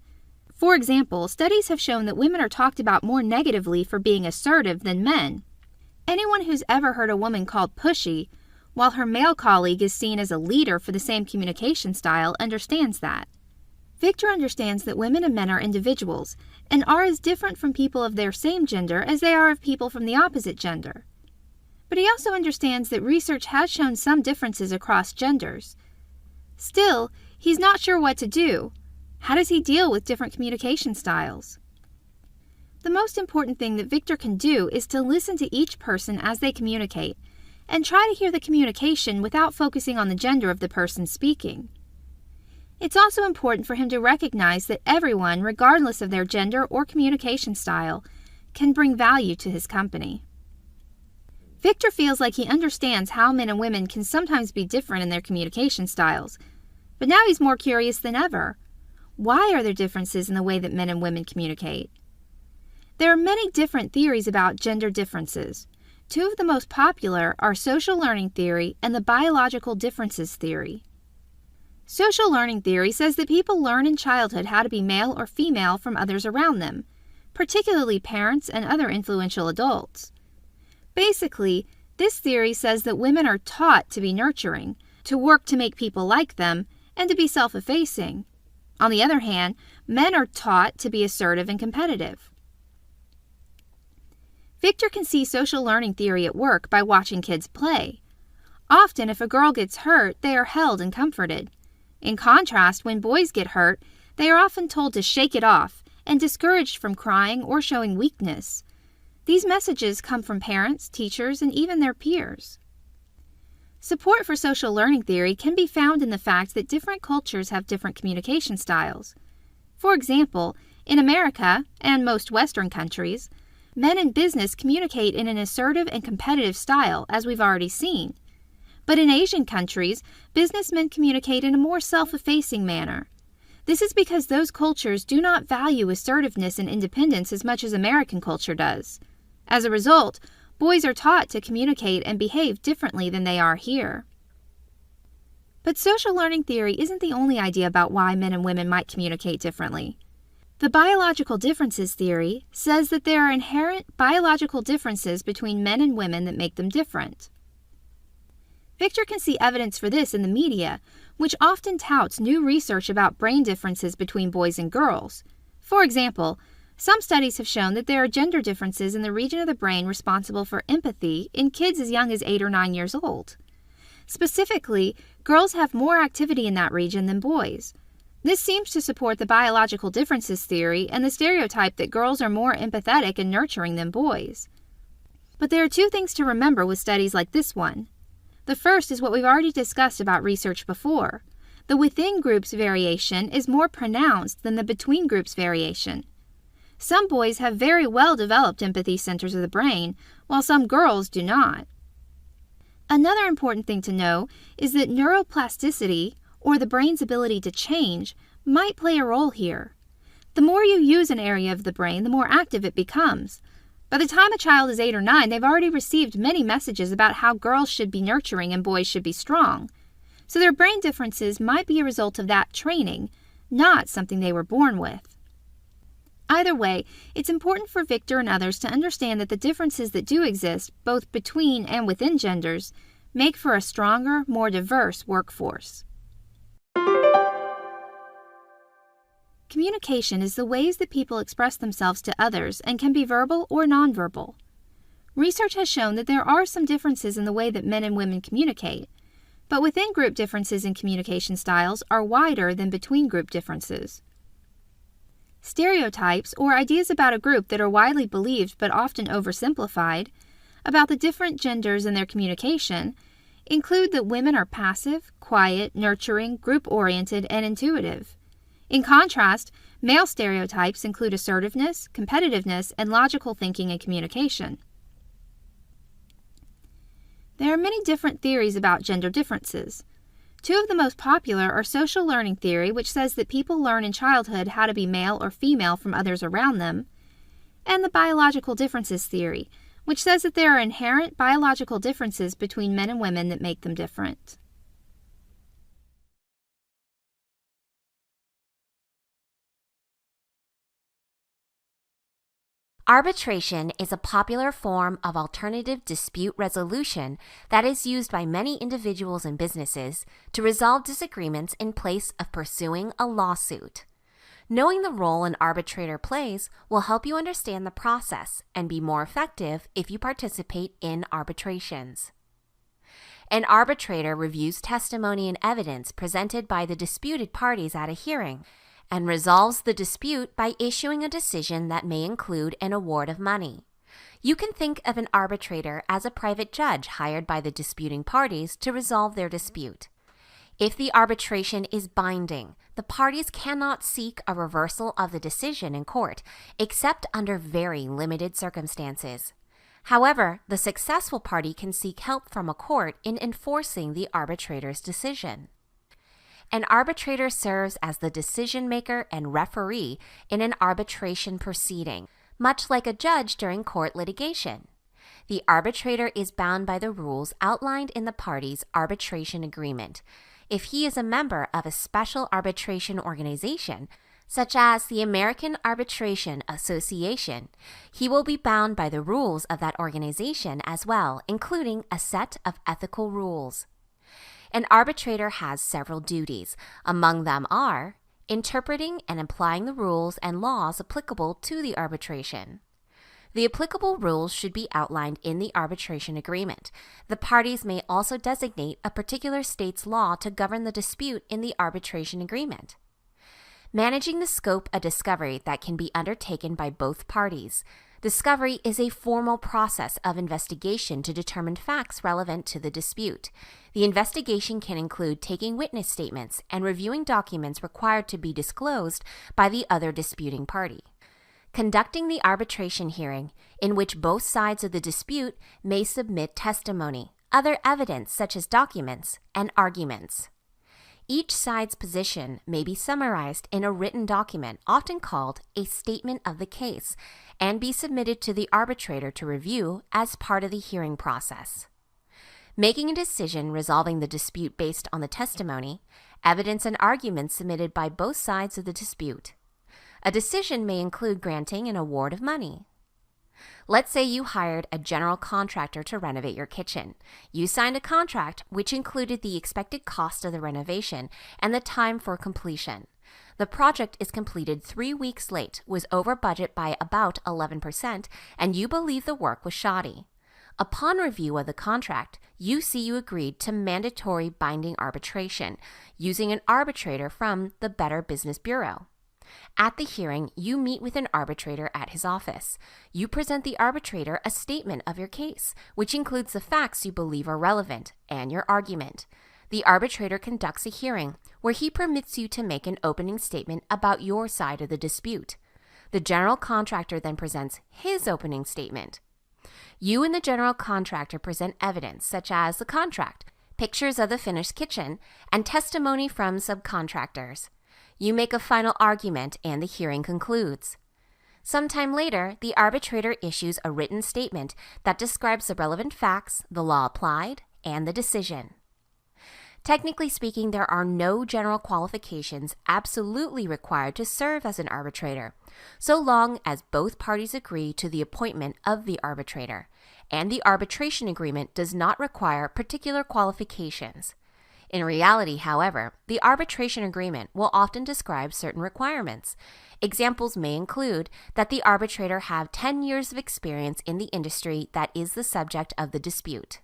For example, studies have shown that women are talked about more negatively for being assertive than men. Anyone who's ever heard a woman called pushy, while her male colleague is seen as a leader for the same communication style, understands that. Victor understands that women and men are individuals and are as different from people of their same gender as they are of people from the opposite gender. But he also understands that research has shown some differences across genders. Still, he's not sure what to do. How does he deal with different communication styles? The most important thing that Victor can do is to listen to each person as they communicate and try to hear the communication without focusing on the gender of the person speaking. It's also important for him to recognize that everyone, regardless of their gender or communication style, can bring value to his company. Victor feels like he understands how men and women can sometimes be different in their communication styles, but now he's more curious than ever. Why are there differences in the way that men and women communicate? There are many different theories about gender differences. Two of the most popular are social learning theory and the biological differences theory. Social learning theory says that people learn in childhood how to be male or female from others around them, particularly parents and other influential adults. Basically, this theory says that women are taught to be nurturing, to work to make people like them, and to be self-effacing. On the other hand, men are taught to be assertive and competitive. Victor can see social learning theory at work by watching kids play. Often, if a girl gets hurt, they are held and comforted. In contrast, when boys get hurt, they are often told to shake it off and discouraged from crying or showing weakness. These messages come from parents, teachers, and even their peers. Support for social learning theory can be found in the fact that different cultures have different communication styles. For example, in America and most Western countries, men in business communicate in an assertive and competitive style, as we've already seen. But in Asian countries, businessmen communicate in a more self-effacing manner. This is because those cultures do not value assertiveness and independence as much as American culture does. As a result, boys are taught to communicate and behave differently than they are here. But social learning theory isn't the only idea about why men and women might communicate differently. The biological differences theory says that there are inherent biological differences between men and women that make them different. Victor can see evidence for this in the media, which often touts new research about brain differences between boys and girls. For example, Some studies have shown that there are gender differences in the region of the brain responsible for empathy in kids as young as 8 or 9 years old. Specifically, girls have more activity in that region than boys. This seems to support the biological differences theory and the stereotype that girls are more empathetic and nurturing than boys. But there are two things to remember with studies like this one. The first is what we've already discussed about research before. The within groups variation is more pronounced than the between groups variation. Some boys have very well developed empathy centers of the brain, while some girls do not. Another important thing to know is that neuroplasticity, or the brain's ability to change, might play a role here. The more you use an area of the brain, the more active it becomes. By the time a child is 8 or 9, they've already received many messages about how girls should be nurturing and boys should be strong. So their brain differences might be a result of that training, not something they were born with. Either way, it's important for Victor and others to understand that the differences that do exist, both between and within genders, make for a stronger, more diverse workforce. Communication is the ways that people express themselves to others and can be verbal or nonverbal. Research has shown that there are some differences in the way that men and women communicate, but within group differences in communication styles are wider than between group differences. Stereotypes, or ideas about a group that are widely believed but often oversimplified, about the different genders and their communication, include that women are passive, quiet, nurturing, group-oriented, and intuitive. In contrast, male stereotypes include assertiveness, competitiveness, and logical thinking and communication. There are many different theories about gender differences. Two of the most popular are social learning theory, which says that people learn in childhood how to be male or female from others around them, and the biological differences theory, which says that there are inherent biological differences between men and women that make them different. Arbitration is a popular form of alternative dispute resolution that is used by many individuals and businesses to resolve disagreements in place of pursuing a lawsuit. Knowing the role an arbitrator plays will help you understand the process and be more effective if you participate in arbitrations. An arbitrator reviews testimony and evidence presented by the disputed parties at a hearing and resolves the dispute by issuing a decision that may include an award of money. You can think of an arbitrator as a private judge hired by the disputing parties to resolve their dispute. If the arbitration is binding, the parties cannot seek a reversal of the decision in court, except under very limited circumstances. However, the successful party can seek help from a court in enforcing the arbitrator's decision. An arbitrator serves as the decision maker and referee in an arbitration proceeding, much like a judge during court litigation. The arbitrator is bound by the rules outlined in the parties' arbitration agreement. If he is a member of a special arbitration organization, such as the American Arbitration Association, he will be bound by the rules of that organization as well, including a set of ethical rules. An arbitrator has several duties. Among them are interpreting and applying the rules and laws applicable to the arbitration. The applicable rules should be outlined in the arbitration agreement. The parties may also designate a particular state's law to govern the dispute in the arbitration agreement. Managing the scope of discovery that can be undertaken by both parties. Discovery is a formal process of investigation to determine facts relevant to the dispute. The investigation can include taking witness statements and reviewing documents required to be disclosed by the other disputing party. Conducting the arbitration hearing, in which both sides of the dispute may submit testimony, other evidence such as documents, and arguments. Each side's position may be summarized in a written document, often called a statement of the case, and be submitted to the arbitrator to review as part of the hearing process. Making a decision resolving the dispute based on the testimony, evidence, and arguments submitted by both sides of the dispute. A decision may include granting an award of money. Let's say you hired a general contractor to renovate your kitchen. You signed a contract which included the expected cost of the renovation and the time for completion. The project is completed 3 weeks late, was over budget by about 11%, and you believe the work was shoddy. Upon review of the contract, you see you agreed to mandatory binding arbitration using an arbitrator from the Better Business Bureau. At the hearing, you meet with an arbitrator at his office. You present the arbitrator a statement of your case, which includes the facts you believe are relevant and your argument. The arbitrator conducts a hearing where he permits you to make an opening statement about your side of the dispute. The general contractor then presents his opening statement. You and the general contractor present evidence such as the contract, pictures of the finished kitchen, and testimony from subcontractors. You make a final argument and the hearing concludes. Sometime later, the arbitrator issues a written statement that describes the relevant facts, the law applied, and the decision. Technically speaking, there are no general qualifications absolutely required to serve as an arbitrator, so long as both parties agree to the appointment of the arbitrator, and the arbitration agreement does not require particular qualifications. In reality, however, the arbitration agreement will often describe certain requirements. Examples may include that the arbitrator have 10 years of experience in the industry that is the subject of the dispute.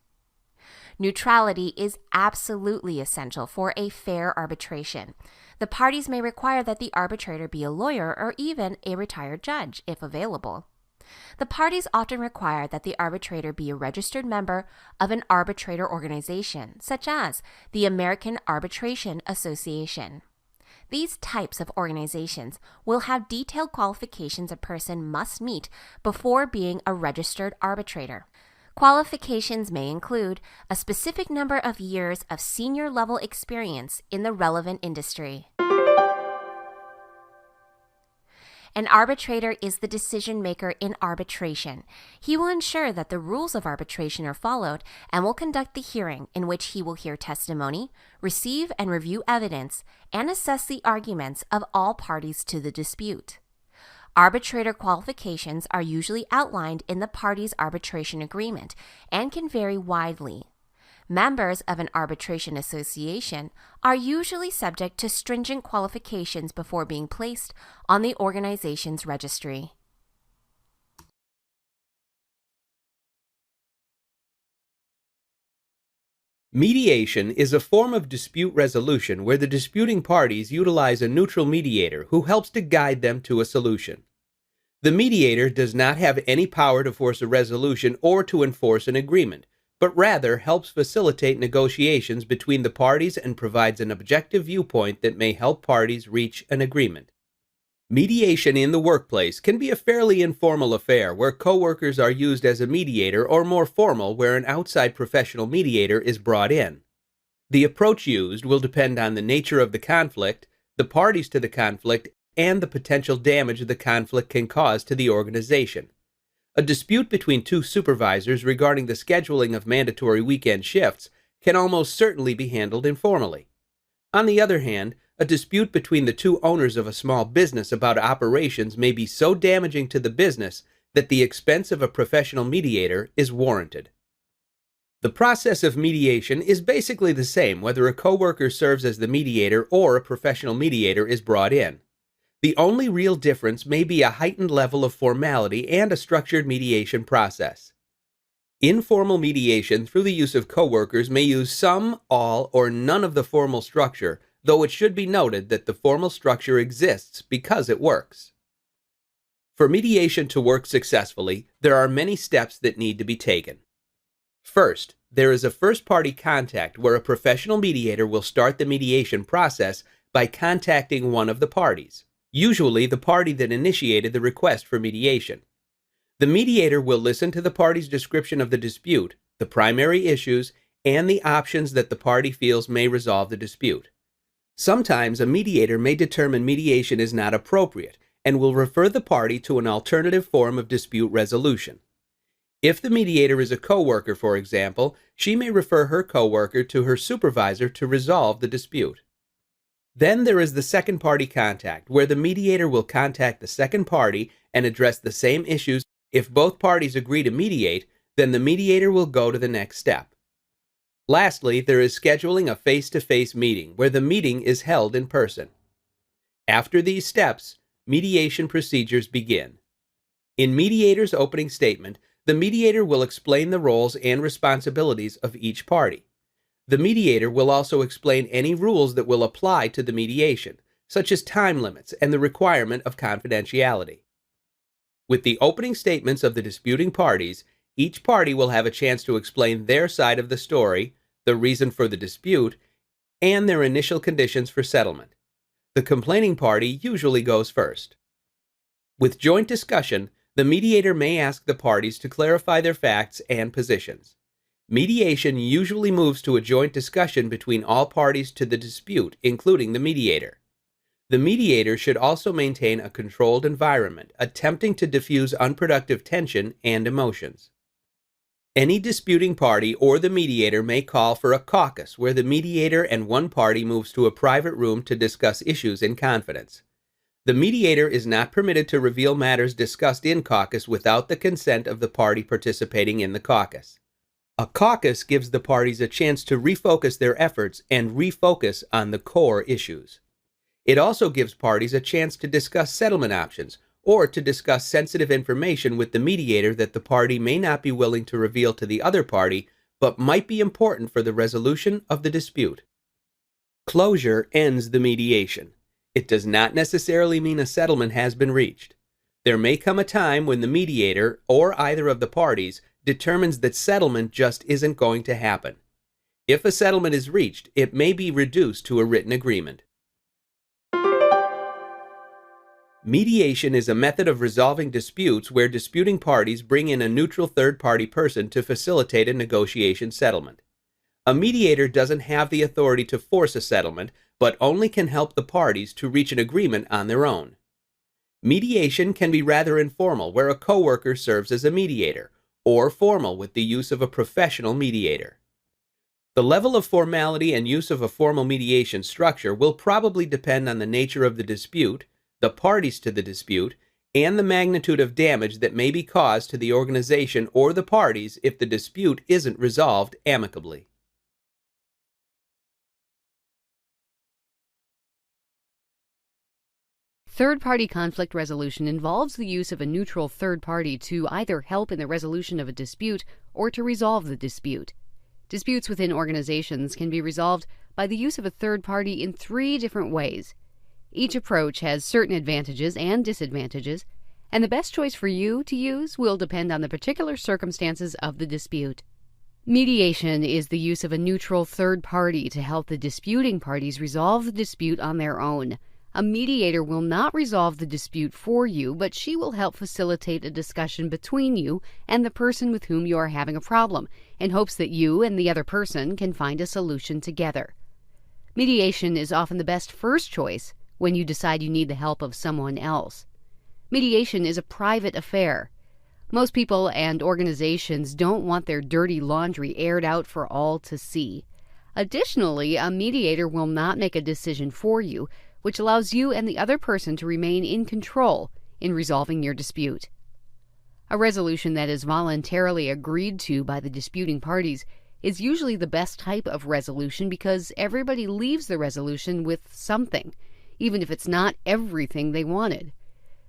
Neutrality is absolutely essential for a fair arbitration. The parties may require that the arbitrator be a lawyer or even a retired judge, if available. The parties often require that the arbitrator be a registered member of an arbitrator organization, such as the American Arbitration Association. These types of organizations will have detailed qualifications a person must meet before being a registered arbitrator. Qualifications may include a specific number of years of senior-level experience in the relevant industry. An arbitrator is the decision maker in arbitration. He will ensure that the rules of arbitration are followed and will conduct the hearing in which he will hear testimony, receive and review evidence, and assess the arguments of all parties to the dispute. Arbitrator qualifications are usually outlined in the parties' arbitration agreement and can vary widely. Members of an arbitration association are usually subject to stringent qualifications before being placed on the organization's registry. Mediation is a form of dispute resolution where the disputing parties utilize a neutral mediator who helps to guide them to a solution. The mediator does not have any power to force a resolution or to enforce an agreement, but rather helps facilitate negotiations between the parties and provides an objective viewpoint that may help parties reach an agreement. Mediation in the workplace can be a fairly informal affair where coworkers are used as a mediator, or more formal where an outside professional mediator is brought in. The approach used will depend on the nature of the conflict, the parties to the conflict, and the potential damage the conflict can cause to the organization. A dispute between two supervisors regarding the scheduling of mandatory weekend shifts can almost certainly be handled informally. On the other hand, a dispute between the two owners of a small business about operations may be so damaging to the business that the expense of a professional mediator is warranted. The process of mediation is basically the same whether a coworker serves as the mediator or a professional mediator is brought in. The only real difference may be a heightened level of formality and a structured mediation process. Informal mediation through the use of coworkers may use some, all, or none of the formal structure, though it should be noted that the formal structure exists because it works. For mediation to work successfully, there are many steps that need to be taken. First, there is a first-party contact where a professional mediator will start the mediation process by contacting one of the parties, usually the party that initiated the request for mediation. The mediator will listen to the party's description of the dispute, the primary issues, and the options that the party feels may resolve the dispute. Sometimes a mediator may determine mediation is not appropriate and will refer the party to an alternative form of dispute resolution. If the mediator is a coworker, for example, she may refer her coworker to her supervisor to resolve the dispute. Then there is the second party contact, where the mediator will contact the second party and address the same issues. If both parties agree to mediate, then the mediator will go to the next step. Lastly, there is scheduling a face-to-face meeting, where the meeting is held in person. After these steps, mediation procedures begin. In mediator's opening statement, the mediator will explain the roles and responsibilities of each party. The mediator will also explain any rules that will apply to the mediation, such as time limits and the requirement of confidentiality. With the opening statements of the disputing parties, each party will have a chance to explain their side of the story, the reason for the dispute, and their initial conditions for settlement. The complaining party usually goes first. With joint discussion, the mediator may ask the parties to clarify their facts and positions. Mediation usually moves to a joint discussion between all parties to the dispute, including the mediator. The mediator should also maintain a controlled environment, attempting to diffuse unproductive tension and emotions. Any disputing party or the mediator may call for a caucus where the mediator and one party moves to a private room to discuss issues in confidence. The mediator is not permitted to reveal matters discussed in caucus without the consent of the party participating in the caucus. A caucus gives the parties a chance to refocus their efforts and refocus on the core issues. It also gives parties a chance to discuss settlement options or to discuss sensitive information with the mediator that the party may not be willing to reveal to the other party but might be important for the resolution of the dispute. Closure ends the mediation. It does not necessarily mean a settlement has been reached. There may come a time when the mediator or either of the parties determines that settlement just isn't going to happen. If a settlement is reached, it may be reduced to a written agreement. Mediation is a method of resolving disputes where disputing parties bring in a neutral third-party person to facilitate a negotiation settlement. A mediator doesn't have the authority to force a settlement, but only can help the parties to reach an agreement on their own. Mediation can be rather informal, where a coworker serves as a mediator, or formal with the use of a professional mediator. The level of formality and use of a formal mediation structure will probably depend on the nature of the dispute, the parties to the dispute, and the magnitude of damage that may be caused to the organization or the parties if the dispute isn't resolved amicably. Third-party conflict resolution involves the use of a neutral third party to either help in the resolution of a dispute or to resolve the dispute. Disputes within organizations can be resolved by the use of a third party in 3 different ways. Each approach has certain advantages and disadvantages, and the best choice for you to use will depend on the particular circumstances of the dispute. Mediation is the use of a neutral third party to help the disputing parties resolve the dispute on their own. A mediator will not resolve the dispute for you, but she will help facilitate a discussion between you and the person with whom you are having a problem, in hopes that you and the other person can find a solution together. Mediation is often the best first choice when you decide you need the help of someone else. Mediation is a private affair. Most people and organizations don't want their dirty laundry aired out for all to see. Additionally, a mediator will not make a decision for you, which allows you and the other person to remain in control in resolving your dispute. A resolution that is voluntarily agreed to by the disputing parties is usually the best type of resolution because everybody leaves the resolution with something, even if it's not everything they wanted.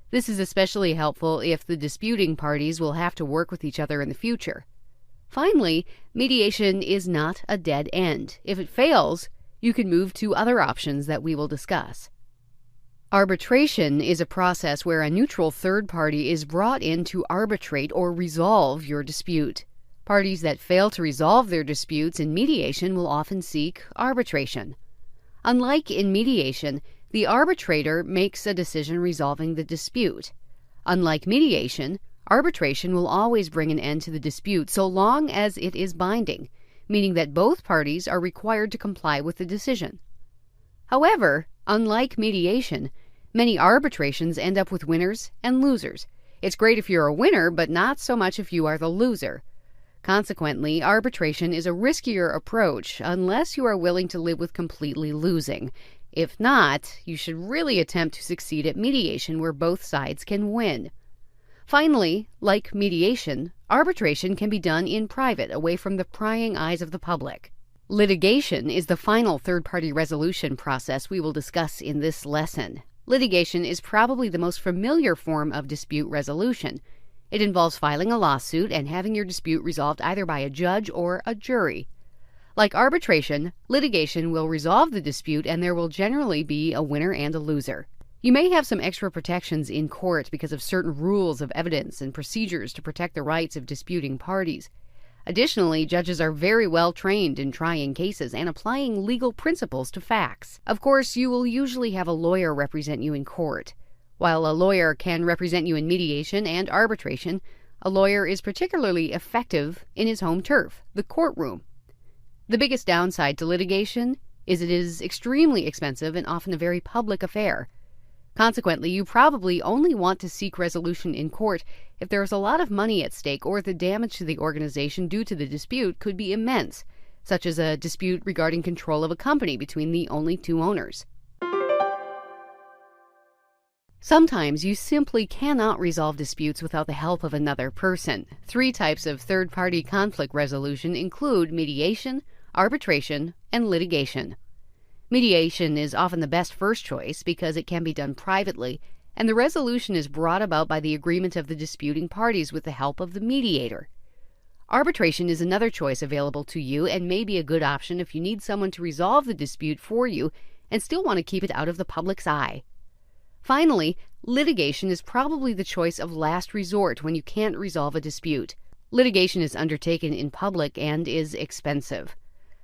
This is especially helpful if the disputing parties will have to work with each other in the future. Finally, mediation is not a dead end. If it fails, you can move to other options that we will discuss. Arbitration is a process where a neutral third party is brought in to arbitrate or resolve your dispute. Parties that fail to resolve their disputes in mediation will often seek arbitration. Unlike in mediation, the arbitrator makes a decision resolving the dispute. Unlike mediation, arbitration will always bring an end to the dispute so long as it is binding, meaning that both parties are required to comply with the decision. However, unlike mediation, many arbitrations end up with winners and losers. It's great if you're a winner, but not so much if you are the loser. Consequently, arbitration is a riskier approach unless you are willing to live with completely losing. If not, you should really attempt to succeed at mediation where both sides can win. Finally, like mediation, arbitration can be done in private, away from the prying eyes of the public. Litigation is the final third-party resolution process we will discuss in this lesson. Litigation is probably the most familiar form of dispute resolution. It involves filing a lawsuit and having your dispute resolved either by a judge or a jury. Like arbitration, litigation will resolve the dispute and there will generally be a winner and a loser. You may have some extra protections in court because of certain rules of evidence and procedures to protect the rights of disputing parties. Additionally, judges are very well trained in trying cases and applying legal principles to facts. Of course, you will usually have a lawyer represent you in court. While a lawyer can represent you in mediation and arbitration, a lawyer is particularly effective in his home turf, the courtroom. The biggest downside to litigation is it is extremely expensive and often a very public affair. Consequently, you probably only want to seek resolution in court if there is a lot of money at stake or the damage to the organization due to the dispute could be immense, such as a dispute regarding control of a company between the only two owners. Sometimes you simply cannot resolve disputes without the help of another person. 3 types of third-party conflict resolution include mediation, arbitration, and litigation. Mediation is often the best first choice because it can be done privately, and the resolution is brought about by the agreement of the disputing parties with the help of the mediator. Arbitration is another choice available to you and may be a good option if you need someone to resolve the dispute for you and still want to keep it out of the public's eye. Finally, litigation is probably the choice of last resort when you can't resolve a dispute. Litigation is undertaken in public and is expensive.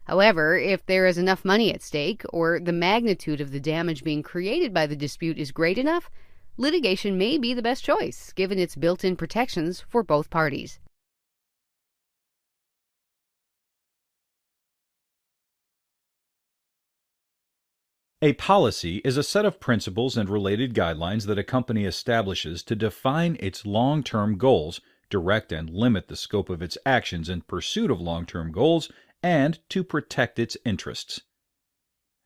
However, if there is enough money at stake or the magnitude of the damage being created by the dispute is great enough, litigation may be the best choice, given its built-in protections for both parties. A policy is a set of principles and related guidelines that a company establishes to define its long-term goals, direct and limit the scope of its actions in pursuit of long-term goals, and to protect its interests.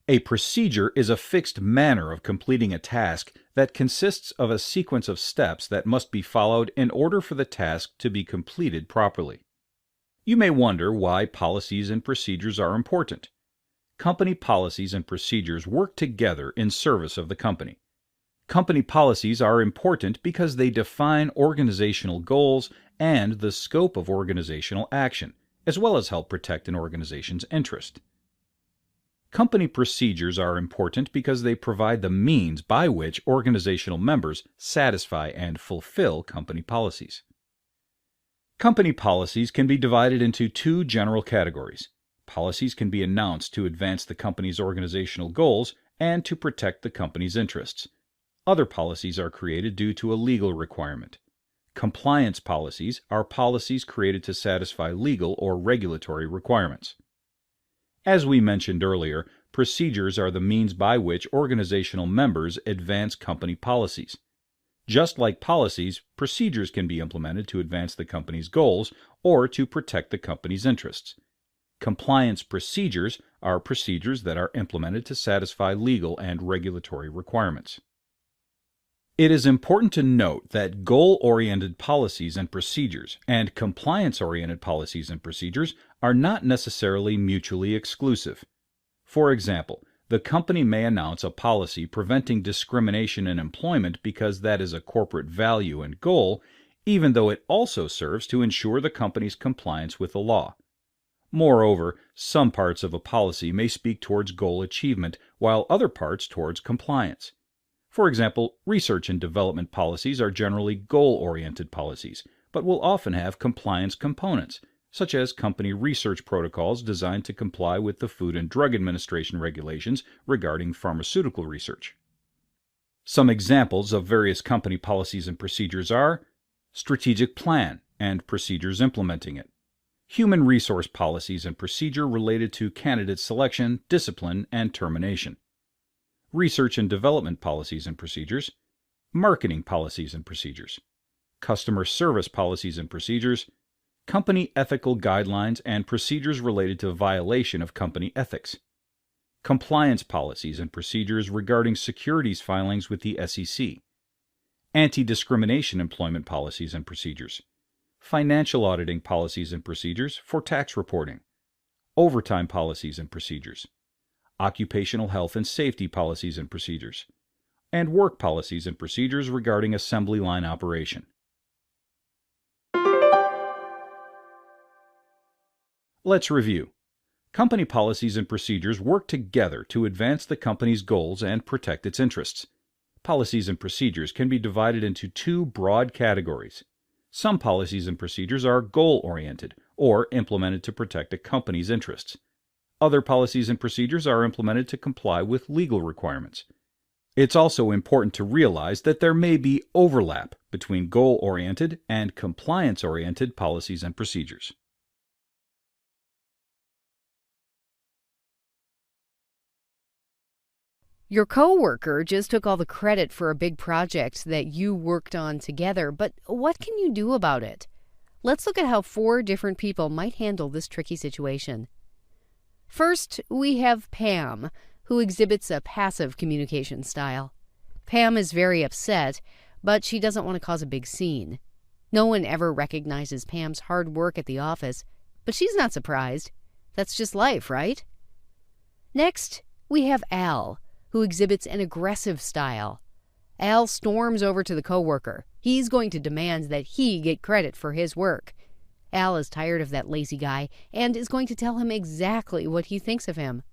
A procedure is a fixed manner of completing a task that consists of a sequence of steps that must be followed in order for the task to be completed properly. You may wonder why policies and procedures are important. Company policies and procedures work together in service of the company. Company policies are important because they define organizational goals and the scope of organizational action, as well as help protect an organization's interest. Company procedures are important because they provide the means by which organizational members satisfy and fulfill company policies. Company policies can be divided into 2 general categories. Policies can be announced to advance the company's organizational goals and to protect the company's interests. Other policies are created due to a legal requirement. Compliance policies are policies created to satisfy legal or regulatory requirements. As we mentioned earlier, procedures are the means by which organizational members advance company policies. Just like policies, procedures can be implemented to advance the company's goals or to protect the company's interests. Compliance procedures are procedures that are implemented to satisfy legal and regulatory requirements. It is important to note that goal-oriented policies and procedures and compliance-oriented policies and procedures are not necessarily mutually exclusive. For example, the company may announce a policy preventing discrimination in employment because that is a corporate value and goal, even though it also serves to ensure the company's compliance with the law. Moreover, some parts of a policy may speak towards goal achievement, while other parts towards compliance. For example, research and development policies are generally goal-oriented policies, but will often have compliance components, such as company research protocols designed to comply with the Food and Drug Administration regulations regarding pharmaceutical research. Some examples of various company policies and procedures are strategic plan and procedures implementing it, human resource policies and procedure related to candidate selection, discipline, and termination, research and development policies and procedures, marketing policies and procedures, customer service policies and procedures, company ethical guidelines and procedures related to violation of company ethics, compliance policies and procedures regarding securities filings with the SEC, anti-discrimination employment policies and procedures, financial auditing policies and procedures for tax reporting, overtime policies and procedures, occupational health and safety policies and procedures, and work policies and procedures regarding assembly line operation. Let's review. Company policies and procedures work together to advance the company's goals and protect its interests. Policies and procedures can be divided into two broad categories. Some policies and procedures are goal-oriented or implemented to protect a company's interests. Other policies and procedures are implemented to comply with legal requirements. It's also important to realize that there may be overlap between goal-oriented and compliance-oriented policies and procedures. Your coworker just took all the credit for a big project that you worked on together, but what can you do about it? Let's look at how 4 different people might handle this tricky situation. First, we have Pam, who exhibits a passive communication style. Pam is very upset, but she doesn't want to cause a big scene. No one ever recognizes Pam's hard work at the office, but she's not surprised. That's just life, right? Next, we have Al, who exhibits an aggressive style. Al storms over to the coworker. He's going to demand that he get credit for his work. Al is tired of that lazy guy and is going to tell him exactly what he thinks of him.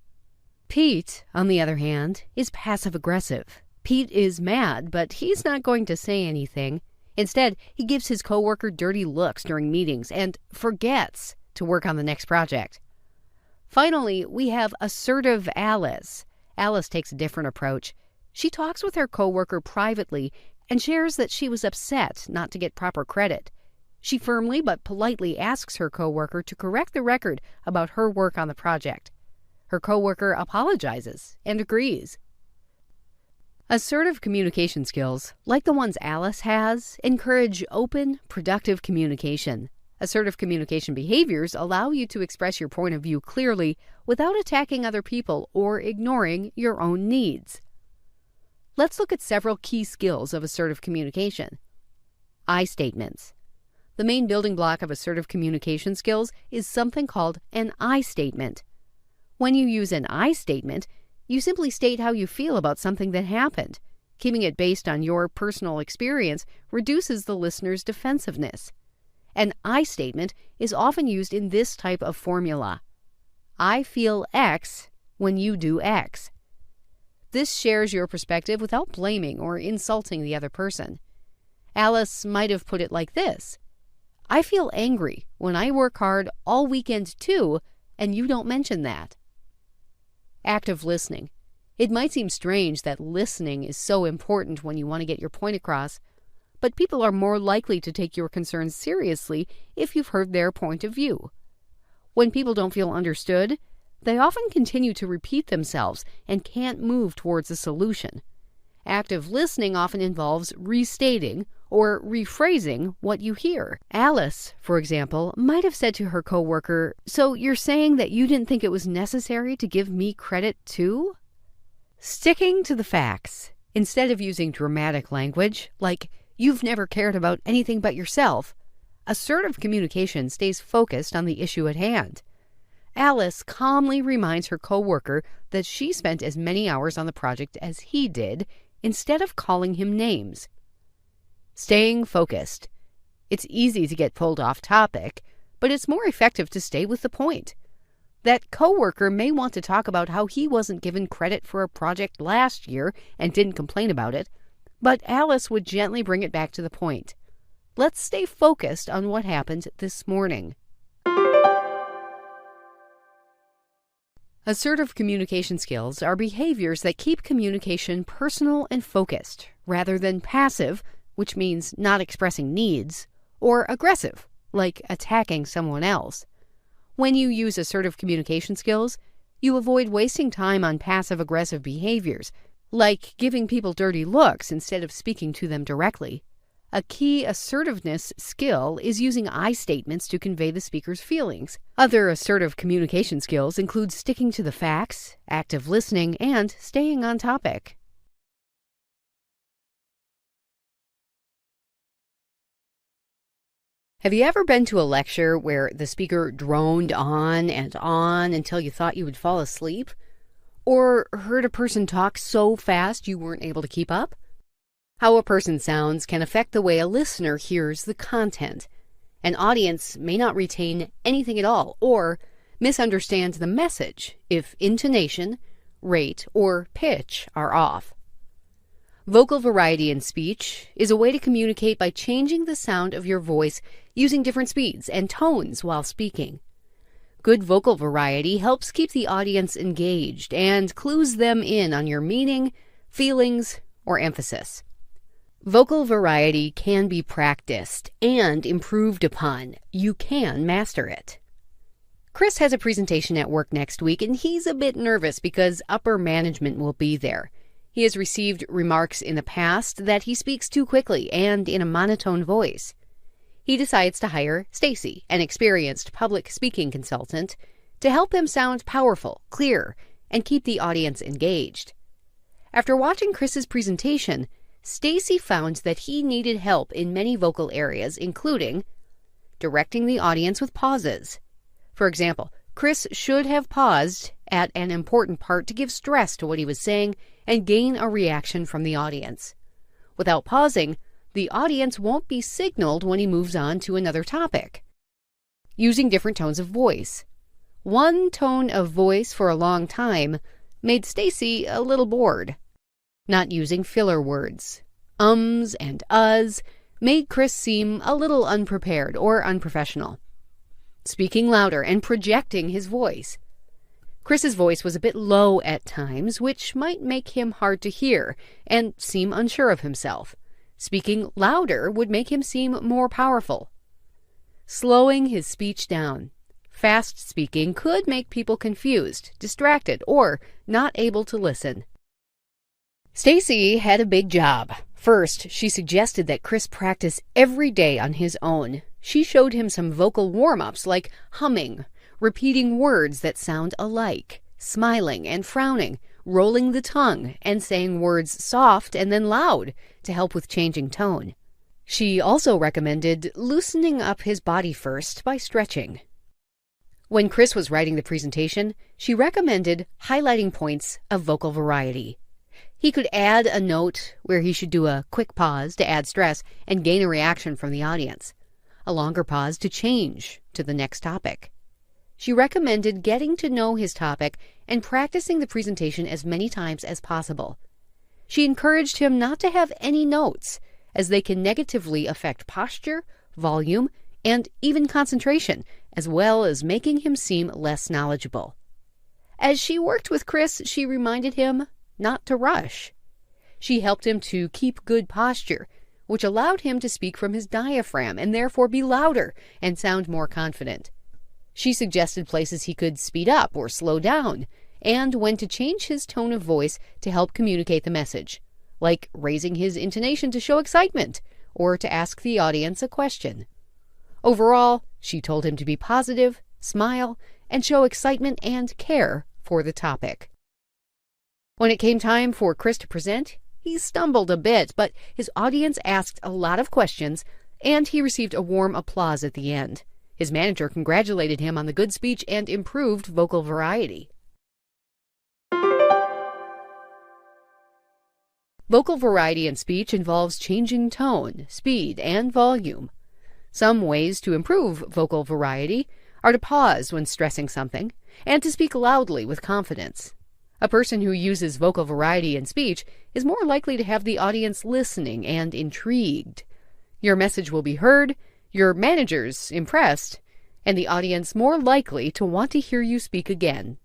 Pete, on the other hand, is passive-aggressive. Pete is mad, but he's not going to say anything. Instead, he gives his coworker dirty looks during meetings and forgets to work on the next project. Finally, we have assertive Alice. Alice takes a different approach. She talks with her coworker privately and shares that she was upset not to get proper credit. She firmly but politely asks her coworker to correct the record about her work on the project. Her coworker apologizes and agrees. Assertive communication skills, like the ones Alice has, encourage open, productive communication. Assertive communication behaviors allow you to express your point of view clearly without attacking other people or ignoring your own needs. Let's look at several key skills of assertive communication. I statements. The main building block of assertive communication skills is something called an I statement. When you use an I statement, you simply state how you feel about something that happened. Keeping it based on your personal experience reduces the listener's defensiveness. An I statement is often used in this type of formula. I feel X when you do X. This shares your perspective without blaming or insulting the other person. Alice might have put it like this: I feel angry when I work hard all weekend too, and you don't mention that. Active listening. It might seem strange that listening is so important when you want to get your point across, but people are more likely to take your concerns seriously if you've heard their point of view. When people don't feel understood, they often continue to repeat themselves and can't move towards a solution. Active listening often involves restating or rephrasing what you hear. Alice, for example, might have said to her coworker, "So you're saying that you didn't think it was necessary to give me credit too?" Sticking to the facts, instead of using dramatic language like, "You've never cared about anything but yourself," assertive communication stays focused on the issue at hand. Alice calmly reminds her coworker that she spent as many hours on the project as he did, instead of calling him names. Staying focused. It's easy to get pulled off topic, but it's more effective to stay with the point. That coworker may want to talk about how he wasn't given credit for a project last year and didn't complain about it, but Alice would gently bring it back to the point. Let's stay focused on what happened this morning. Assertive communication skills are behaviors that keep communication personal and focused, rather than passive, which means not expressing needs, or aggressive, like attacking someone else. When you use assertive communication skills, you avoid wasting time on passive-aggressive behaviors, like giving people dirty looks instead of speaking to them directly. A key assertiveness skill is using I statements to convey the speaker's feelings. Other assertive communication skills include sticking to the facts, active listening, and staying on topic. Have you ever been to a lecture where the speaker droned on and on until you thought you would fall asleep? Or heard a person talk so fast you weren't able to keep up? How a person sounds can affect the way a listener hears the content. An audience may not retain anything at all or misunderstand the message if intonation, rate, or pitch are off. Vocal variety in speech is a way to communicate by changing the sound of your voice using different speeds and tones while speaking. Good vocal variety helps keep the audience engaged and clues them in on your meaning, feelings, or emphasis. Vocal variety can be practiced and improved upon. You can master it. Chris has a presentation at work next week, and he's a bit nervous because upper management will be there. He has received remarks in the past that he speaks too quickly and in a monotone voice. He decides to hire Stacy, an experienced public speaking consultant, to help him sound powerful, clear, and keep the audience engaged. After watching Chris's presentation, Stacy found that he needed help in many vocal areas, including directing the audience with pauses. For example, Chris should have paused at an important part to give stress to what he was saying and gain a reaction from the audience. Without pausing, the audience won't be signaled when he moves on to another topic. Using different tones of voice. One tone of voice for a long time made Stacy a little bored. Not using filler words, ums and uhs, made Chris seem a little unprepared or unprofessional. Speaking louder and projecting his voice. Chris's voice was a bit low at times, which might make him hard to hear and seem unsure of himself. Speaking louder would make him seem more powerful. Slowing his speech down. Fast speaking could make people confused, distracted, or not able to listen. Stacy had a big job. First, she suggested that Chris practice every day on his own. She showed him some vocal warm-ups like humming, repeating words that sound alike, smiling and frowning, rolling the tongue, and saying words soft and then loud to help with changing tone. She also recommended loosening up his body first by stretching. When Chris was writing the presentation, she recommended highlighting points of vocal variety. He could add a note where he should do a quick pause to add stress and gain a reaction from the audience, a longer pause to change to the next topic. She recommended getting to know his topic and practicing the presentation as many times as possible. She encouraged him not to have any notes, as they can negatively affect posture, volume, and even concentration, as well as making him seem less knowledgeable. As she worked with Chris, she reminded him not to rush. She helped him to keep good posture, which allowed him to speak from his diaphragm and therefore be louder and sound more confident. She suggested places he could speed up or slow down, and when to change his tone of voice to help communicate the message, like raising his intonation to show excitement or to ask the audience a question. Overall, she told him to be positive, smile, and show excitement and care for the topic. When it came time for Chris to present, he stumbled a bit, but his audience asked a lot of questions, and he received a warm applause at the end. His manager congratulated him on the good speech and improved vocal variety. Vocal variety in speech involves changing tone, speed, and volume. Some ways to improve vocal variety are to pause when stressing something and to speak loudly with confidence. A person who uses vocal variety in speech is more likely to have the audience listening and intrigued. Your message will be heard, your managers impressed, and the audience more likely to want to hear you speak again.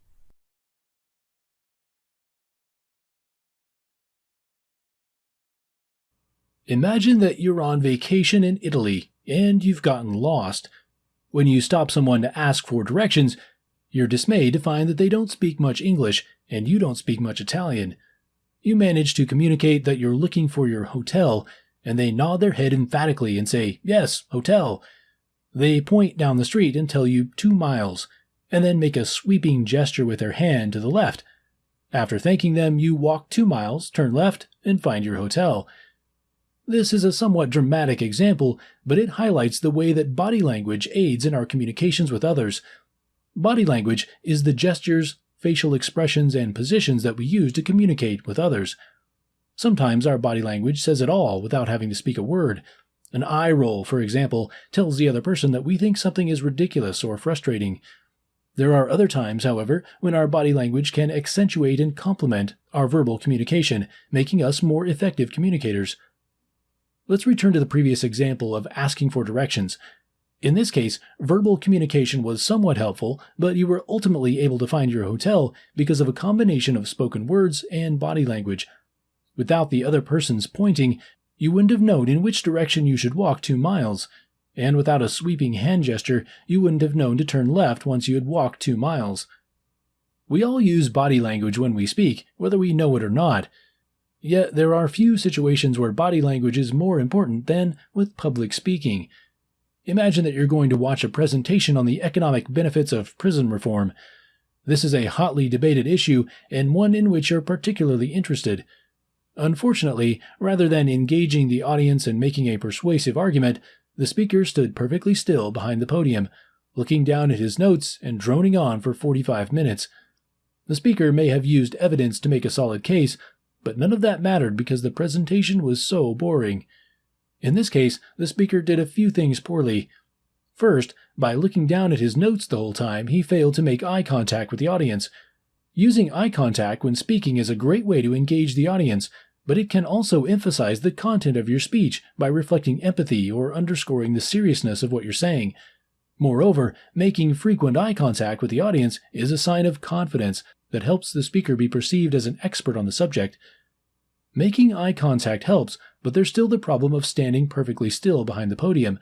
Imagine that you're on vacation in Italy and you've gotten lost. When you stop someone to ask for directions, you're dismayed to find that they don't speak much English and you don't speak much Italian. You manage to communicate that you're looking for your hotel, and they nod their head emphatically and say, "Yes, hotel." They point down the street and tell you 2 miles, and then make a sweeping gesture with their hand to the left. After thanking them, you walk 2 miles, turn left, and find your hotel. This is a somewhat dramatic example, but it highlights the way that body language aids in our communications with others. Body language is the gestures, facial expressions, and positions that we use to communicate with others. Sometimes our body language says it all without having to speak a word. An eye roll, for example, tells the other person that we think something is ridiculous or frustrating. There are other times, however, when our body language can accentuate and complement our verbal communication, making us more effective communicators. Let's return to the previous example of asking for directions. In this case, verbal communication was somewhat helpful, but you were ultimately able to find your hotel because of a combination of spoken words and body language. Without the other person's pointing, you wouldn't have known in which direction you should walk 2 miles. And without a sweeping hand gesture, you wouldn't have known to turn left once you had walked 2 miles. We all use body language when we speak, whether we know it or not. Yet there are few situations where body language is more important than with public speaking. Imagine that you're going to watch a presentation on the economic benefits of prison reform. This is a hotly debated issue and one in which you're particularly interested. Unfortunately, rather than engaging the audience and making a persuasive argument, the speaker stood perfectly still behind the podium, looking down at his notes and droning on for 45 minutes. The speaker may have used evidence to make a solid case, but none of that mattered because the presentation was so boring. In this case, the speaker did a few things poorly. First, by looking down at his notes the whole time, he failed to make eye contact with the audience. Using eye contact when speaking is a great way to engage the audience, but it can also emphasize the content of your speech by reflecting empathy or underscoring the seriousness of what you're saying. Moreover, making frequent eye contact with the audience is a sign of confidence that helps the speaker be perceived as an expert on the subject. Making eye contact helps, but there's still the problem of standing perfectly still behind the podium.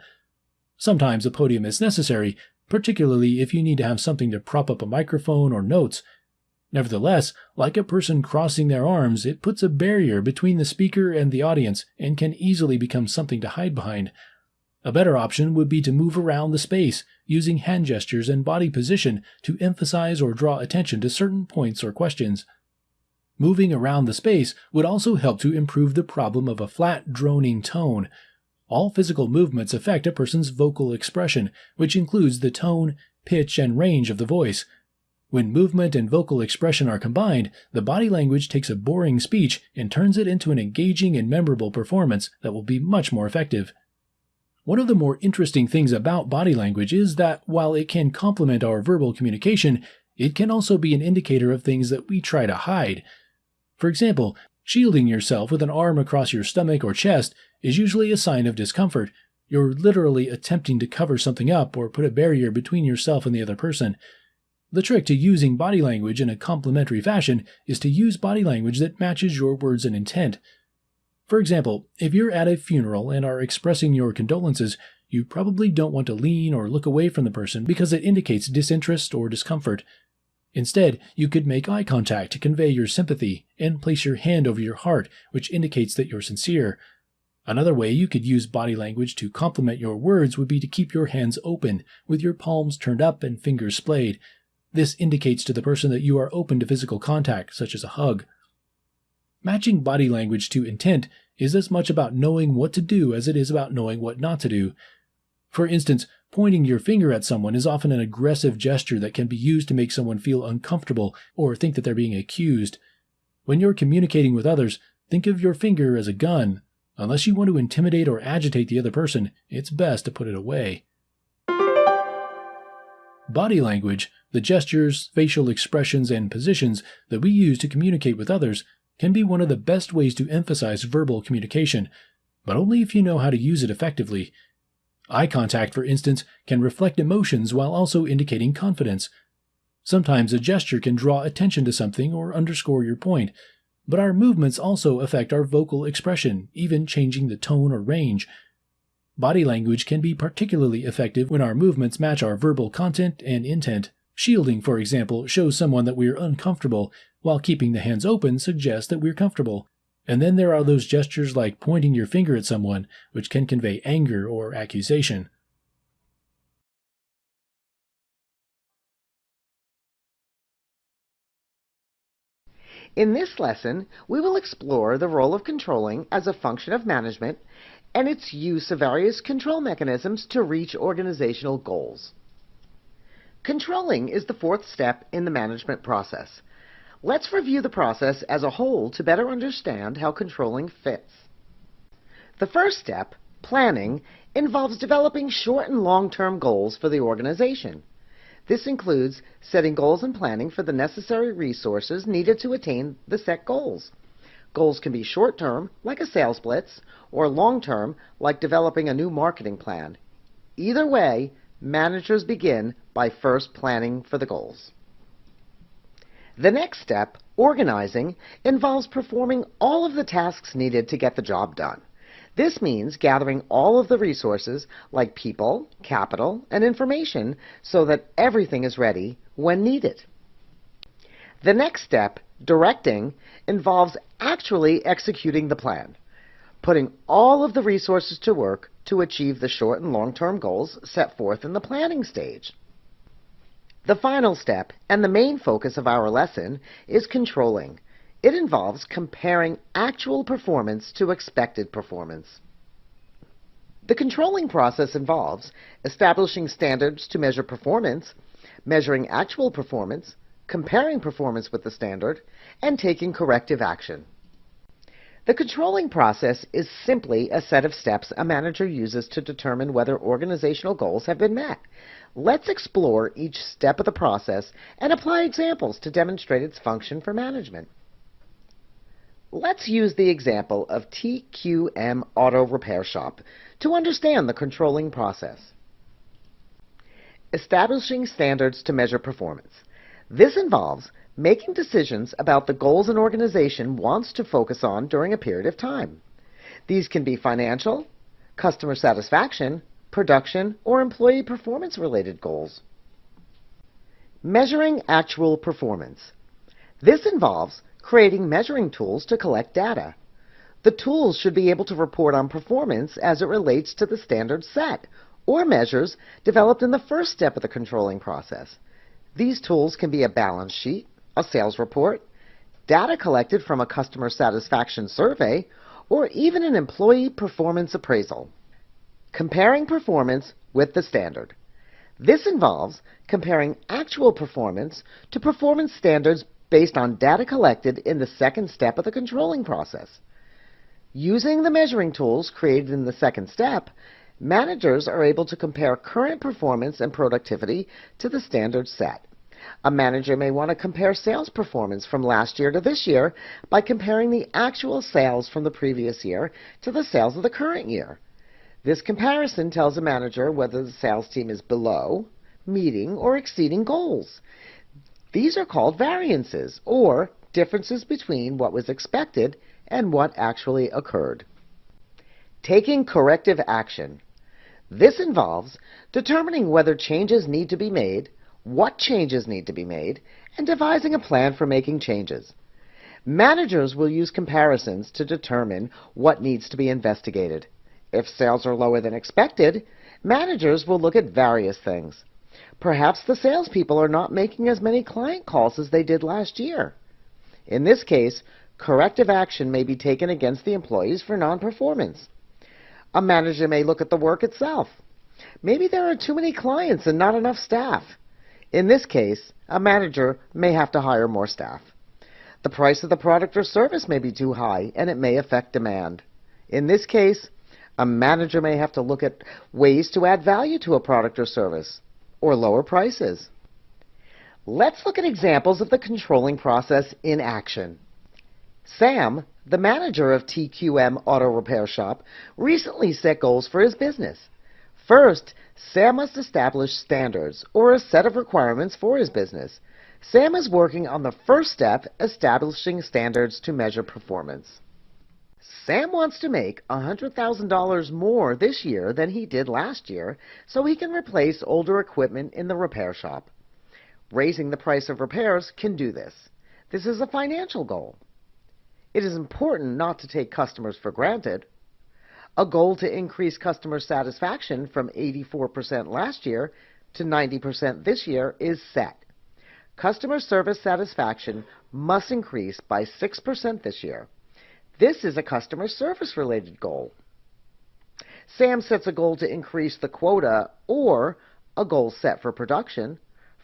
Sometimes a podium is necessary, particularly if you need to have something to prop up a microphone or notes. Nevertheless, like a person crossing their arms, it puts a barrier between the speaker and the audience and can easily become something to hide behind. A better option would be to move around the space, using hand gestures and body position to emphasize or draw attention to certain points or questions. Moving around the space would also help to improve the problem of a flat, droning tone. All physical movements affect a person's vocal expression, which includes the tone, pitch, and range of the voice. When movement and vocal expression are combined, the body language takes a boring speech and turns it into an engaging and memorable performance that will be much more effective. One of the more interesting things about body language is that while it can complement our verbal communication, it can also be an indicator of things that we try to hide. For example, shielding yourself with an arm across your stomach or chest is usually a sign of discomfort. You're literally attempting to cover something up or put a barrier between yourself and the other person. The trick to using body language in a complementary fashion is to use body language that matches your words and intent. For example, if you're at a funeral and are expressing your condolences, you probably don't want to lean or look away from the person because it indicates disinterest or discomfort. Instead, you could make eye contact to convey your sympathy and place your hand over your heart, which indicates that you're sincere. Another way you could use body language to complement your words would be to keep your hands open, with your palms turned up and fingers splayed. This indicates to the person that you are open to physical contact, such as a hug. Matching body language to intent is as much about knowing what to do as it is about knowing what not to do. For instance, pointing your finger at someone is often an aggressive gesture that can be used to make someone feel uncomfortable or think that they're being accused. When you're communicating with others, think of your finger as a gun. Unless you want to intimidate or agitate the other person, it's best to put it away. Body language, the gestures, facial expressions, and positions that we use to communicate with others, can be one of the best ways to emphasize verbal communication, but only if you know how to use it effectively. Eye contact, for instance, can reflect emotions while also indicating confidence. Sometimes a gesture can draw attention to something or underscore your point, but our movements also affect our vocal expression, even changing the tone or range. Body language can be particularly effective when our movements match our verbal content and intent. Shielding, for example, shows someone that we're uncomfortable, while keeping the hands open suggests that we're comfortable. And then there are those gestures like pointing your finger at someone, which can convey anger or accusation. In this lesson, we will explore the role of controlling as a function of management and its use of various control mechanisms to reach organizational goals. Controlling is the fourth step in the management process. Let's review the process as a whole to better understand how controlling fits. The first step, planning, involves developing short and long-term goals for the organization. This includes setting goals and planning for the necessary resources needed to attain the set goals. Goals can be short-term, like a sales blitz, or long-term, like developing a new marketing plan. Either way, managers begin by first planning for the goals. The next step, organizing, involves performing all of the tasks needed to get the job done. This means gathering all of the resources, like people, capital, and information, so that everything is ready when needed. The next step, directing, involves actually executing the plan, putting all of the resources to work to achieve the short and long-term goals set forth in the planning stage. The final step, and the main focus of our lesson, is controlling. It involves comparing actual performance to expected performance. The controlling process involves establishing standards to measure performance, measuring actual performance, comparing performance with the standard, and taking corrective action. The controlling process is simply a set of steps a manager uses to determine whether organizational goals have been met. Let's explore each step of the process and apply examples to demonstrate its function for management. Let's use the example of TQM Auto Repair Shop to understand the controlling process. Establishing standards to measure performance. This involves making decisions about the goals an organization wants to focus on during a period of time. These can be financial, customer satisfaction, production, or employee performance-related goals. Measuring actual performance. This involves creating measuring tools to collect data. The tools should be able to report on performance as it relates to the standards set, or measures developed in the first step of the controlling process. These tools can be a balance sheet, a sales report, data collected from a customer satisfaction survey, or even an employee performance appraisal. Comparing performance with the standard. This involves comparing actual performance to performance standards based on data collected in the second step of the controlling process. Using the measuring tools created in the second step, managers are able to compare current performance and productivity to the standards set. A manager may want to compare sales performance from last year to this year by comparing the actual sales from the previous year to the sales of the current year. This comparison tells a manager whether the sales team is below, meeting, or exceeding goals. These are called variances, or differences between what was expected and what actually occurred. Taking corrective action. This involves determining whether changes need to be made, what changes need to be made, and devising a plan for making changes. Managers will use comparisons to determine what needs to be investigated. If sales are lower than expected, managers will look at various things. Perhaps the salespeople are not making as many client calls as they did last year. In this case, corrective action may be taken against the employees for non-performance. A manager may look at the work itself. Maybe there are too many clients and not enough staff. In this case, a manager may have to hire more staff. The price of the product or service may be too high, and it may affect demand. In this case, a manager may have to look at ways to add value to a product or service, or lower prices. Let's look at examples of the controlling process in action. Sam, the manager of TQM Auto Repair Shop, recently set goals for his business. First, Sam must establish standards, or a set of requirements for his business. Sam is working on the first step, establishing standards to measure performance. Sam wants to make $100,000 more this year than he did last year so he can replace older equipment in the repair shop. Raising the price of repairs can do this. This is a financial goal. It is important not to take customers for granted. A goal to increase customer satisfaction from 84% last year to 90% this year is set. Customer service satisfaction must increase by 6% this year. This is a customer service-related goal. Sam sets a goal to increase the quota or a goal set for production.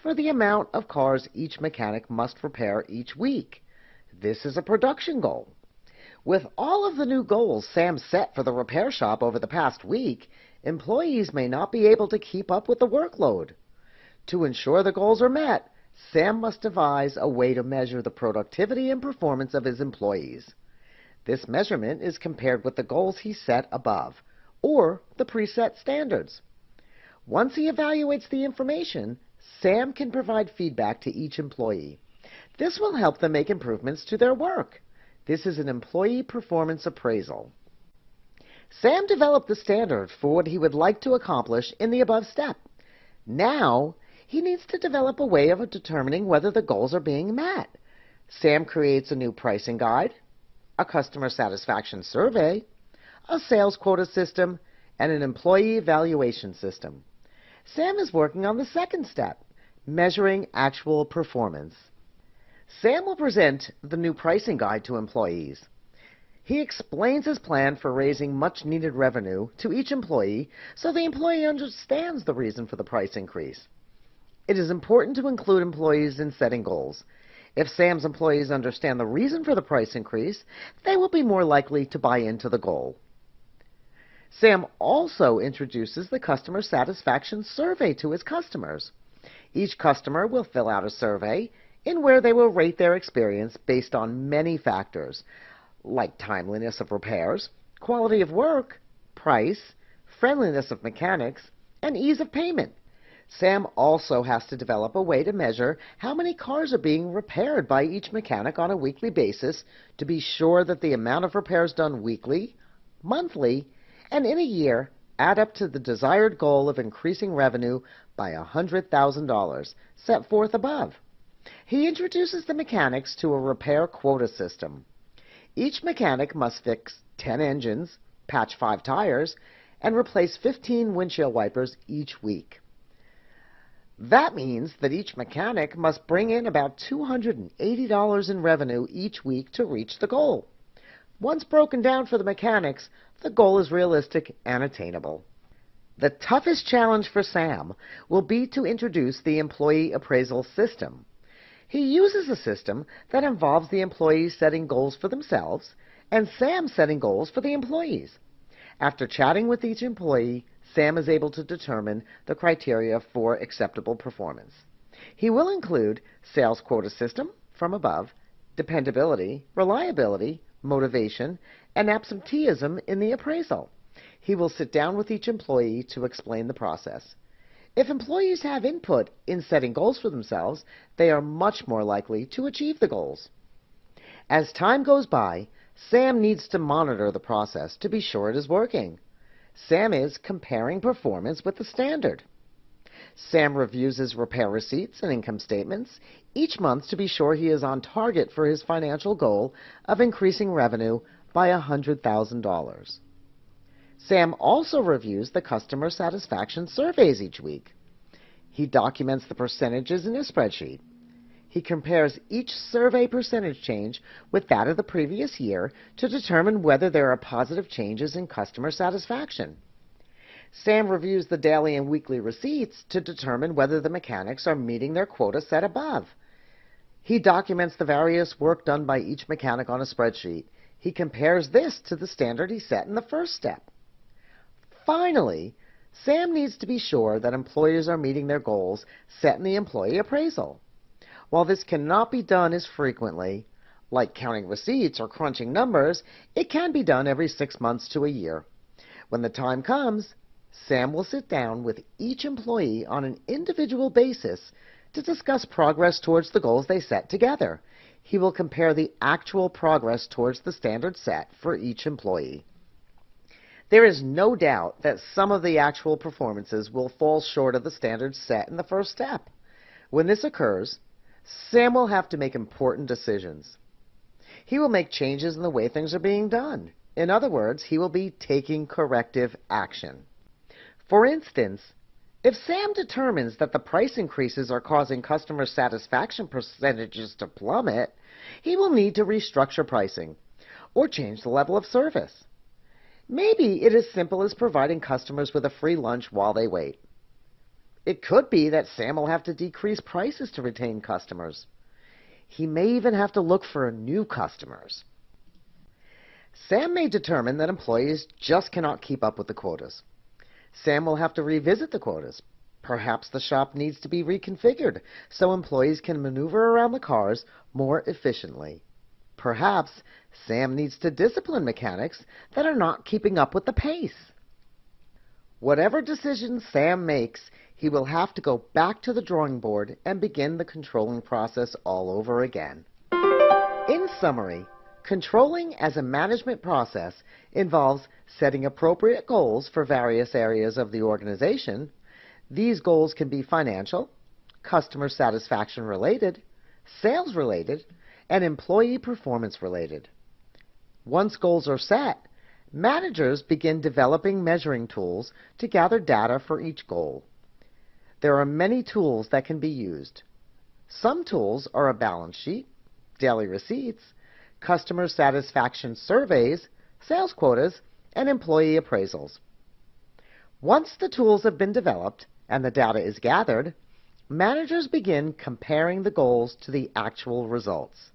for the amount of cars each mechanic must repair each week. This is a production goal. With all of the new goals Sam set for the repair shop over the past week, employees may not be able to keep up with the workload. To ensure the goals are met, Sam must devise a way to measure the productivity and performance of his employees. This measurement is compared with the goals he set above, or the preset standards. Once he evaluates the information, Sam can provide feedback to each employee. This will help them make improvements to their work. This is an employee performance appraisal. Sam developed the standard for what he would like to accomplish in the above step. Now, he needs to develop a way of determining whether the goals are being met. Sam creates a new pricing guide, a customer satisfaction survey, a sales quota system, and an employee evaluation system. Sam is working on the second step, measuring actual performance. Sam will present the new pricing guide to employees. He explains his plan for raising much-needed revenue to each employee so the employee understands the reason for the price increase. It is important to include employees in setting goals. If Sam's employees understand the reason for the price increase, they will be more likely to buy into the goal. Sam also introduces the customer satisfaction survey to his customers. Each customer will fill out a survey in where they will rate their experience based on many factors, like timeliness of repairs, quality of work, price, friendliness of mechanics, and ease of payment. Sam also has to develop a way to measure how many cars are being repaired by each mechanic on a weekly basis to be sure that the amount of repairs done weekly, monthly, and in a year add up to the desired goal of increasing revenue by $100,000 set forth above. He introduces the mechanics to a repair quota system. Each mechanic must fix 10 engines, patch 5 tires, and replace 15 windshield wipers each week. That means that each mechanic must bring in about $280 in revenue each week to reach the goal. Once broken down for the mechanics, the goal is realistic and attainable. The toughest challenge for Sam will be to introduce the employee appraisal system. He uses a system that involves the employees setting goals for themselves and Sam setting goals for the employees. After chatting with each employee, Sam is able to determine the criteria for acceptable performance. He will include sales quota system from above, dependability, reliability, motivation, and absenteeism in the appraisal. He will sit down with each employee to explain the process. If employees have input in setting goals for themselves, they are much more likely to achieve the goals. As time goes by, Sam needs to monitor the process to be sure it is working. Sam is comparing performance with the standard. Sam reviews his repair receipts and income statements each month to be sure he is on target for his financial goal of increasing revenue by $100,000. Sam also reviews the customer satisfaction surveys each week. He documents the percentages in a spreadsheet. He compares each survey percentage change with that of the previous year to determine whether there are positive changes in customer satisfaction. Sam reviews the daily and weekly receipts to determine whether the mechanics are meeting their quota set above. He documents the various work done by each mechanic on a spreadsheet. He compares this to the standard he set in the first step. Finally, Sam needs to be sure that employees are meeting their goals set in the employee appraisal. While this cannot be done as frequently, like counting receipts or crunching numbers, it can be done every 6 months to a year. When the time comes, Sam will sit down with each employee on an individual basis to discuss progress towards the goals they set together. He will compare the actual progress towards the standard set for each employee. There is no doubt that some of the actual performances will fall short of the standards set in the first step. When this occurs, Sam will have to make important decisions. He will make changes in the way things are being done. In other words, he will be taking corrective action. For instance, if Sam determines that the price increases are causing customer satisfaction percentages to plummet, he will need to restructure pricing or change the level of service. Maybe it is simple as providing customers with a free lunch while they wait. It could be that Sam will have to decrease prices to retain customers. He may even have to look for new customers. Sam may determine that employees just cannot keep up with the quotas. Sam will have to revisit the quotas. Perhaps the shop needs to be reconfigured so employees can maneuver around the cars more efficiently. Perhaps Sam needs to discipline mechanics that are not keeping up with the pace. Whatever decision Sam makes, he will have to go back to the drawing board and begin the controlling process all over again. In summary, controlling as a management process involves setting appropriate goals for various areas of the organization. These goals can be financial, customer satisfaction related, sales related, and employee performance related. Once goals are set, managers begin developing measuring tools to gather data for each goal. There are many tools that can be used. Some tools are a balance sheet, daily receipts, customer satisfaction surveys, sales quotas, and employee appraisals. Once the tools have been developed and the data is gathered, managers begin comparing the goals to the actual results.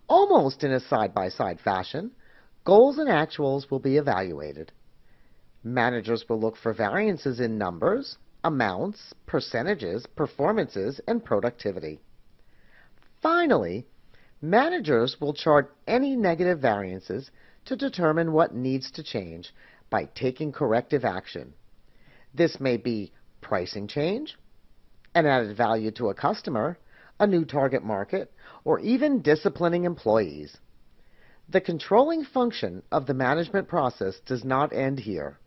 Almost in a side-by-side fashion, goals and actuals will be evaluated. Managers will look for variances in numbers, amounts, percentages, performances, and productivity. Finally, managers will chart any negative variances to determine what needs to change by taking corrective action. This may be pricing change, an added value to a customer, a new target market, or even disciplining employees. The controlling function of the management process does not end here.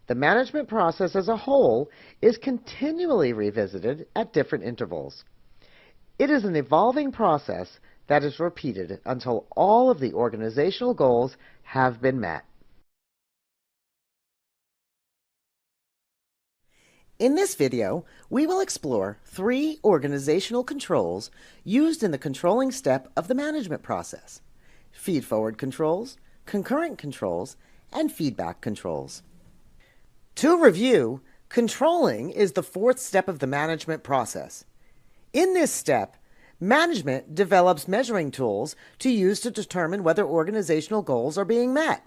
The management process as a whole is continually revisited at different intervals. It is an evolving process that is repeated until all of the organizational goals have been met. In this video, we will explore 3 organizational controls used in the controlling step of the management process: feed-forward controls, concurrent controls, and feedback controls. To review, controlling is the 4th step of the management process. In this step, management develops measuring tools to use to determine whether organizational goals are being met.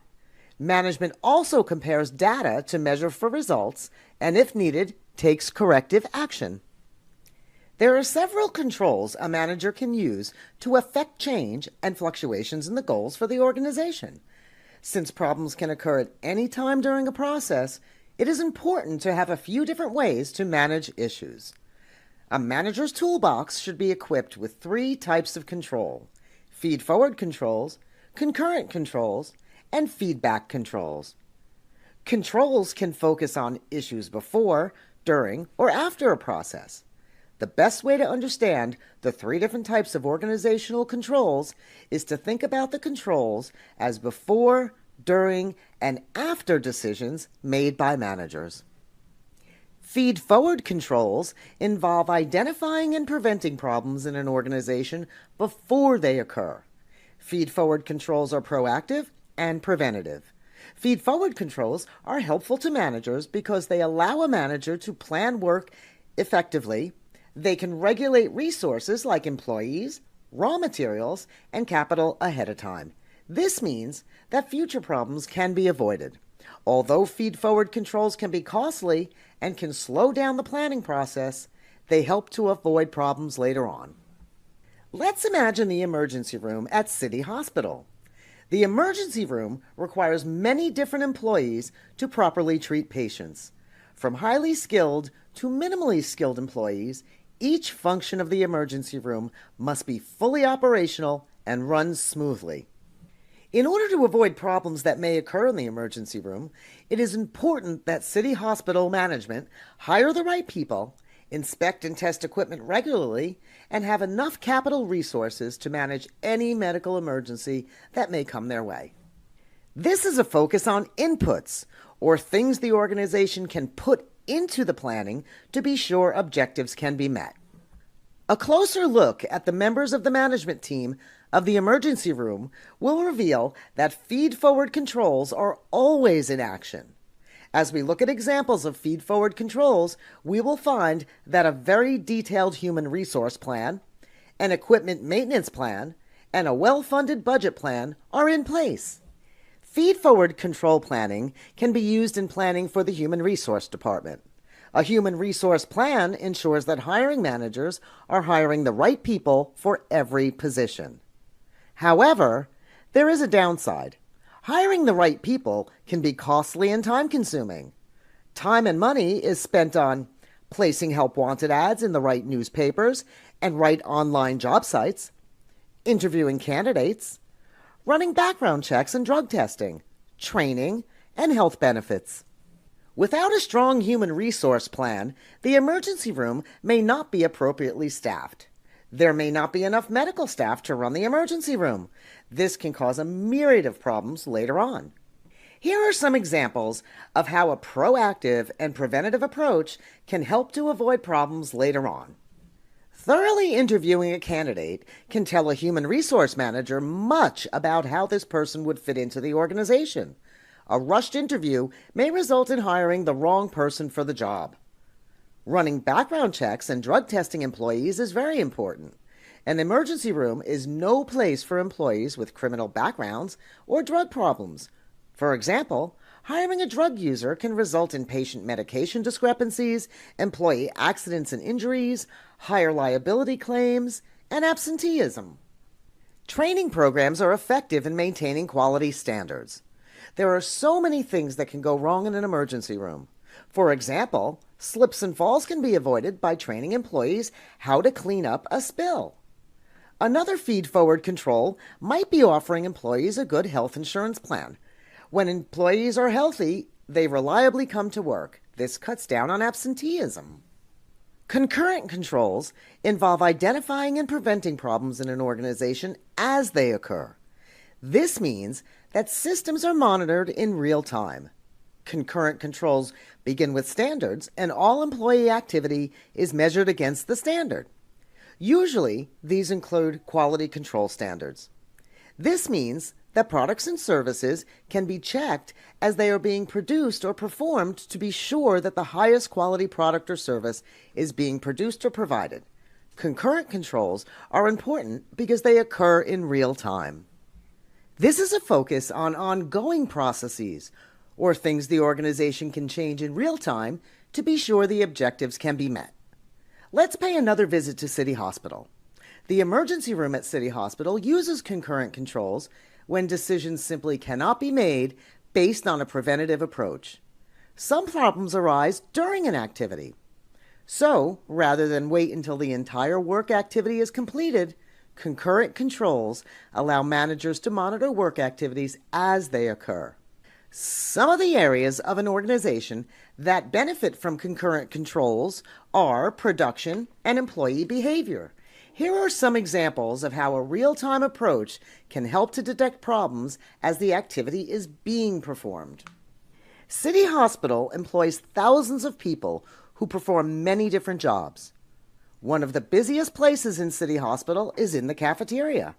Management also compares data to measure for results and, if needed, takes corrective action. There are several controls a manager can use to affect change and fluctuations in the goals for the organization. Since problems can occur at any time during a process, it is important to have a few different ways to manage issues. A manager's toolbox should be equipped with 3 types of control: feed-forward controls, concurrent controls, and feedback controls. Controls can focus on issues before, during, or after a process. The best way to understand the 3 different types of organizational controls is to think about the controls as before, during, and after decisions made by managers. Feed-forward controls involve identifying and preventing problems in an organization before they occur. Feed-forward controls are proactive and preventative. Feed-forward controls are helpful to managers because they allow a manager to plan work effectively. They can regulate resources like employees, raw materials, and capital ahead of time. This means that future problems can be avoided. Although feed-forward controls can be costly and can slow down the planning process, they help to avoid problems later on. Let's imagine the emergency room at City Hospital. The emergency room requires many different employees to properly treat patients. From highly skilled to minimally skilled employees, each function of the emergency room must be fully operational and run smoothly. In order to avoid problems that may occur in the emergency room, it is important that City Hospital management hire the right people, inspect and test equipment regularly, and have enough capital resources to manage any medical emergency that may come their way. This is a focus on inputs, or things the organization can put into the planning to be sure objectives can be met. A closer look at the members of the management team of the emergency room will reveal that feed-forward controls are always in action. As we look at examples of feed-forward controls, we will find that a very detailed human resource plan, an equipment maintenance plan, and a well-funded budget plan are in place. Feed-forward control planning can be used in planning for the human resource department. A human resource plan ensures that hiring managers are hiring the right people for every position. However, there is a downside. Hiring the right people can be costly and time-consuming. Time and money is spent on placing help-wanted ads in the right newspapers and right online job sites, interviewing candidates, running background checks and drug testing, training, and health benefits. Without a strong human resource plan, the emergency room may not be appropriately staffed. There may not be enough medical staff to run the emergency room. This can cause a myriad of problems later on. Here are some examples of how a proactive and preventative approach can help to avoid problems later on. Thoroughly interviewing a candidate can tell a human resource manager much about how this person would fit into the organization. A rushed interview may result in hiring the wrong person for the job. Running background checks and drug testing employees is very important. An emergency room is no place for employees with criminal backgrounds or drug problems. For example, hiring a drug user can result in patient medication discrepancies, employee accidents and injuries, higher liability claims, and absenteeism. Training programs are effective in maintaining quality standards. There are so many things that can go wrong in an emergency room. For example, slips and falls can be avoided by training employees how to clean up a spill. Another feed-forward control might be offering employees a good health insurance plan. When employees are healthy, they reliably come to work. This cuts down on absenteeism. Concurrent controls involve identifying and preventing problems in an organization as they occur. This means that systems are monitored in real time. Concurrent controls begin with standards, and all employee activity is measured against the standard. Usually, these include quality control standards. This means that products and services can be checked as they are being produced or performed to be sure that the highest quality product or service is being produced or provided. Concurrent controls are important because they occur in real time. This is a focus on ongoing processes, or things the organization can change in real time to be sure the objectives can be met. Let's pay another visit to City Hospital. The emergency room at City Hospital uses concurrent controls when decisions simply cannot be made based on a preventative approach. Some problems arise during an activity. So, rather than wait until the entire work activity is completed, concurrent controls allow managers to monitor work activities as they occur. Some of the areas of an organization that benefit from concurrent controls are production and employee behavior. Here are some examples of how a real-time approach can help to detect problems as the activity is being performed. City Hospital employs thousands of people who perform many different jobs. One of the busiest places in City Hospital is in the cafeteria.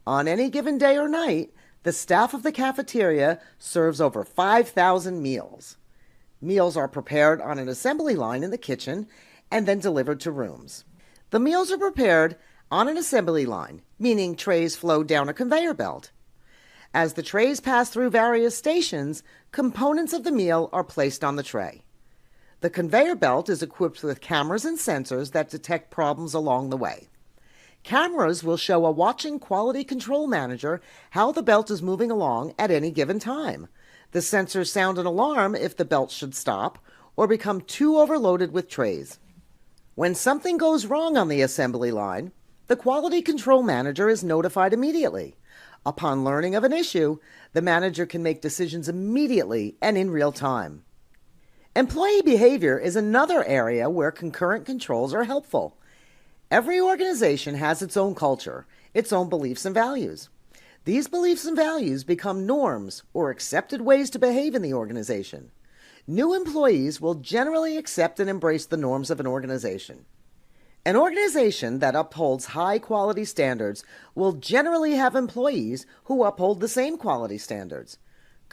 On any given day or night, the staff of the cafeteria serves over 5,000 meals. Meals are prepared on an assembly line in the kitchen and then delivered to rooms. The meals are prepared on an assembly line, meaning trays flow down a conveyor belt. As the trays pass through various stations, components of the meal are placed on the tray. The conveyor belt is equipped with cameras and sensors that detect problems along the way. Cameras will show a watching quality control manager how the belt is moving along at any given time. The sensors sound an alarm if the belt should stop or become too overloaded with trays. When something goes wrong on the assembly line, the quality control manager is notified immediately. Upon learning of an issue, the manager can make decisions immediately and in real time. Employee behavior is another area where concurrent controls are helpful. Every organization has its own culture, its own beliefs and values. These beliefs and values become norms or accepted ways to behave in the organization. New employees will generally accept and embrace the norms of an organization. An organization that upholds high quality standards will generally have employees who uphold the same quality standards.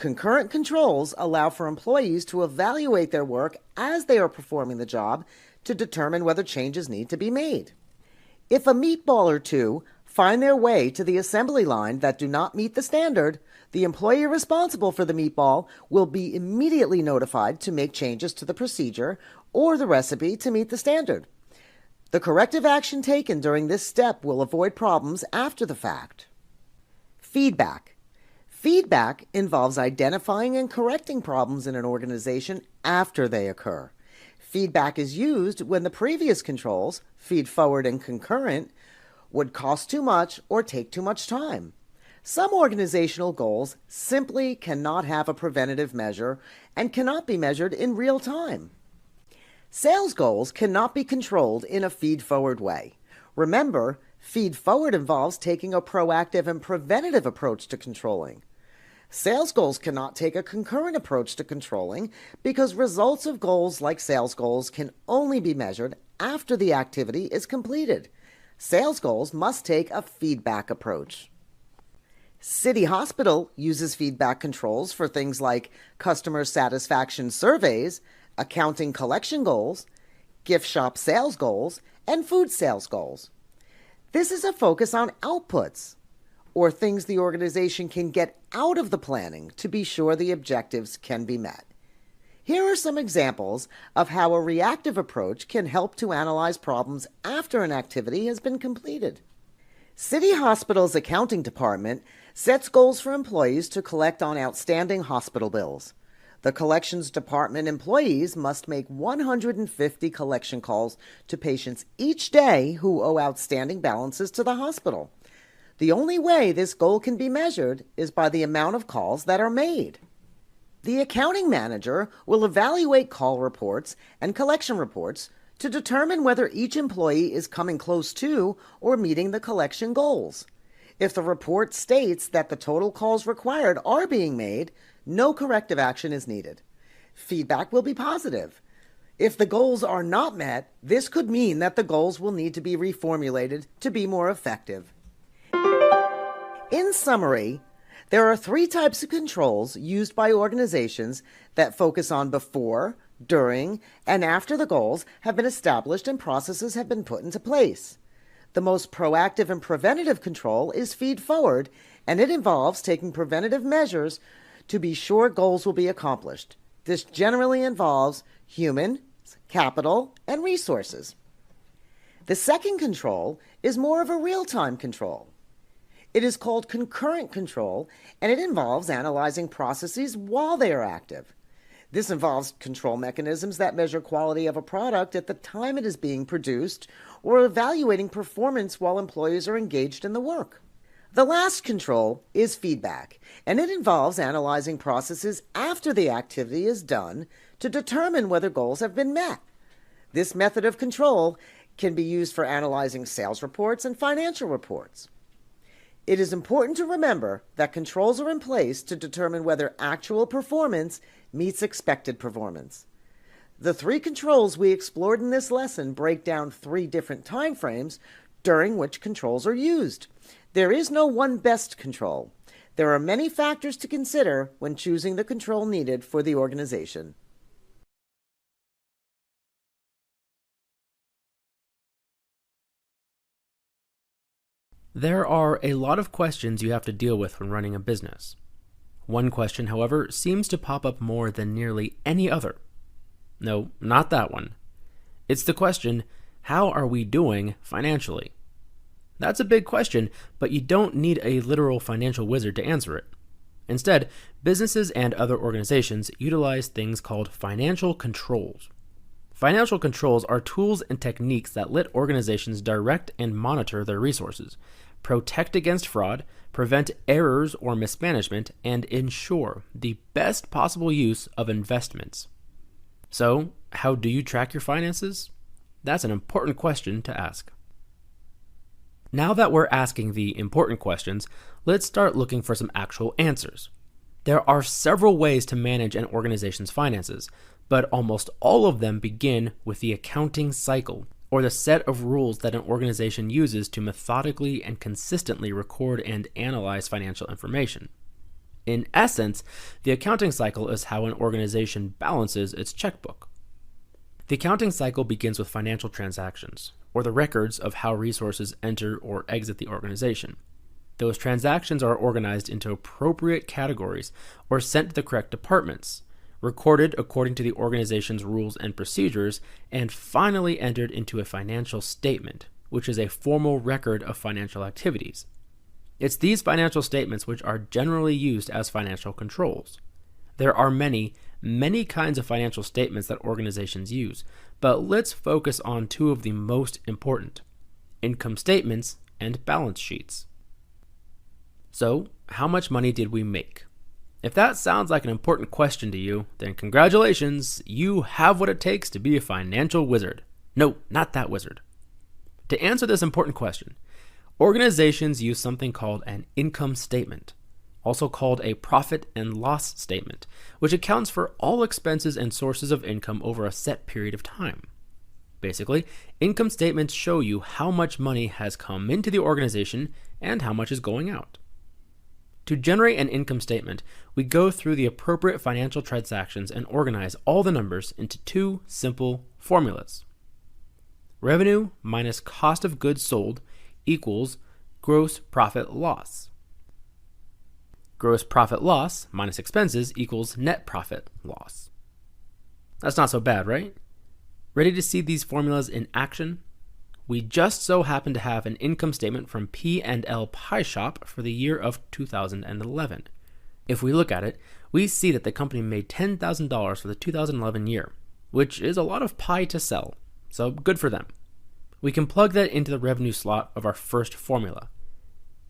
Concurrent controls allow for employees to evaluate their work as they are performing the job to determine whether changes need to be made. If a meatball or two find their way to the assembly line that do not meet the standard, the employee responsible for the meatball will be immediately notified to make changes to the procedure or the recipe to meet the standard. The corrective action taken during this step will avoid problems after the fact. Feedback. Feedback involves identifying and correcting problems in an organization after they occur. Feedback is used when the previous controls, feed forward and concurrent, would cost too much or take too much time. Some organizational goals simply cannot have a preventative measure and cannot be measured in real time. Sales goals cannot be controlled in a feed-forward way. Remember, feed-forward involves taking a proactive and preventative approach to controlling. Sales goals cannot take a concurrent approach to controlling because results of goals like sales goals can only be measured after the activity is completed. Sales goals must take a feedback approach. City Hospital uses feedback controls for things like customer satisfaction surveys, accounting collection goals, gift shop sales goals, and food sales goals. This is a focus on outputs, or things the organization can get out of the planning to be sure the objectives can be met. Here are some examples of how a reactive approach can help to analyze problems after an activity has been completed. City Hospital's accounting department sets goals for employees to collect on outstanding hospital bills. The collections department employees must make 150 collection calls to patients each day who owe outstanding balances to the hospital. The only way this goal can be measured is by the amount of calls that are made. The accounting manager will evaluate call reports and collection reports to determine whether each employee is coming close to or meeting the collection goals. If the report states that the total calls required are being made, no corrective action is needed. Feedback will be positive. If the goals are not met, this could mean that the goals will need to be reformulated to be more effective. In summary, there are 3 types of controls used by organizations that focus on before, during, and after the goals have been established and processes have been put into place. The most proactive and preventative control is feed forward, and it involves taking preventative measures to be sure goals will be accomplished. This generally involves human, capital, and resources. The second control is more of a real-time control. It is called concurrent control, and it involves analyzing processes while they are active. This involves control mechanisms that measure quality of a product at the time it is being produced or evaluating performance while employees are engaged in the work. The last control is feedback, and it involves analyzing processes after the activity is done to determine whether goals have been met. This method of control can be used for analyzing sales reports and financial reports. It is important to remember that controls are in place to determine whether actual performance meets expected performance. The 3 controls we explored in this lesson break down 3 different time frames during which controls are used. There is no one best control. There are many factors to consider when choosing the control needed for the organization. There are a lot of questions you have to deal with when running a business. One question, however, seems to pop up more than nearly any other. No, not that one. It's the question, how are we doing financially? That's a big question, but you don't need a literal financial wizard to answer it. Instead, businesses and other organizations utilize things called financial controls. Financial controls are tools and techniques that let organizations direct and monitor their resources, protect against fraud, prevent errors or mismanagement, and ensure the best possible use of investments. So, how do you track your finances? That's an important question to ask. Now that we're asking the important questions, let's start looking for some actual answers. There are several ways to manage an organization's finances, but almost all of them begin with the accounting cycle, or the set of rules that an organization uses to methodically and consistently record and analyze financial information. In essence, the accounting cycle is how an organization balances its checkbook. The accounting cycle begins with financial transactions, or the records of how resources enter or exit the organization. Those transactions are organized into appropriate categories or sent to the correct departments, recorded according to the organization's rules and procedures, and finally entered into a financial statement, which is a formal record of financial activities. It's these financial statements which are generally used as financial controls. There are many kinds of financial statements that organizations use, but let's focus on two of the most important: income statements and balance sheets. So, how much money did we make? If that sounds like an important question to you, then congratulations, you have what it takes to be a financial wizard. No, not that wizard. To answer this important question, organizations use something called an income statement, also called a profit and loss statement, which accounts for all expenses and sources of income over a set period of time. Basically, income statements show you how much money has come into the organization and how much is going out. To generate an income statement, we go through the appropriate financial transactions and organize all the numbers into two simple formulas. Revenue minus cost of goods sold equals gross profit loss. Gross profit loss minus expenses equals net profit loss. That's not so bad, right? Ready to see these formulas in action? We just so happen to have an income statement from P&L Pie Shop for the year of 2011. If we look at it, we see that the company made $10,000 for the 2011 year, which is a lot of pie to sell, so good for them. We can plug that into the revenue slot of our first formula.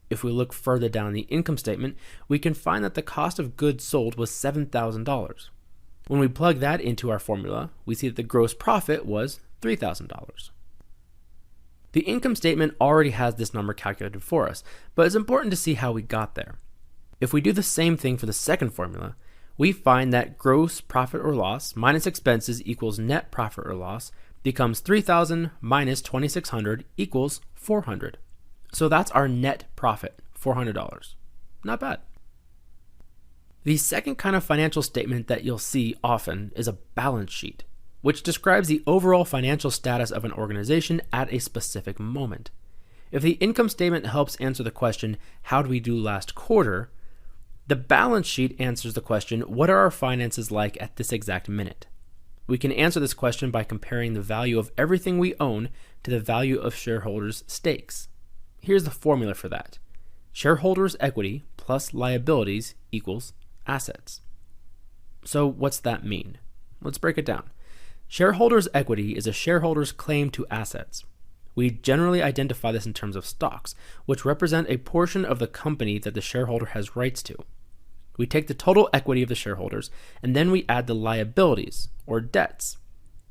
If we look further down the income statement, we can find that the cost of goods sold was $7,000. When we plug that into our formula, we see that the gross profit was $3,000. The income statement already has this number calculated for us, but it's important to see how we got there. If we do the same thing for the second formula, we find that gross profit or loss minus expenses equals net profit or loss becomes $3,000 minus $2,600 equals $400. So that's our net profit, $400. Not bad. The second kind of financial statement that you'll see often is a balance sheet, which describes the overall financial status of an organization at a specific moment. If the income statement helps answer the question, how do we do last quarter, the balance sheet answers the question, what are our finances like at this exact minute? We can answer this question by comparing the value of everything we own to the value of shareholders' stakes. Here's the formula for that. Shareholders' equity plus liabilities equals assets. So what's that mean? Let's break it down. Shareholders' equity is a shareholder's claim to assets. We generally identify this in terms of stocks, which represent a portion of the company that the shareholder has rights to. We take the total equity of the shareholders, and then we add the liabilities, or debts.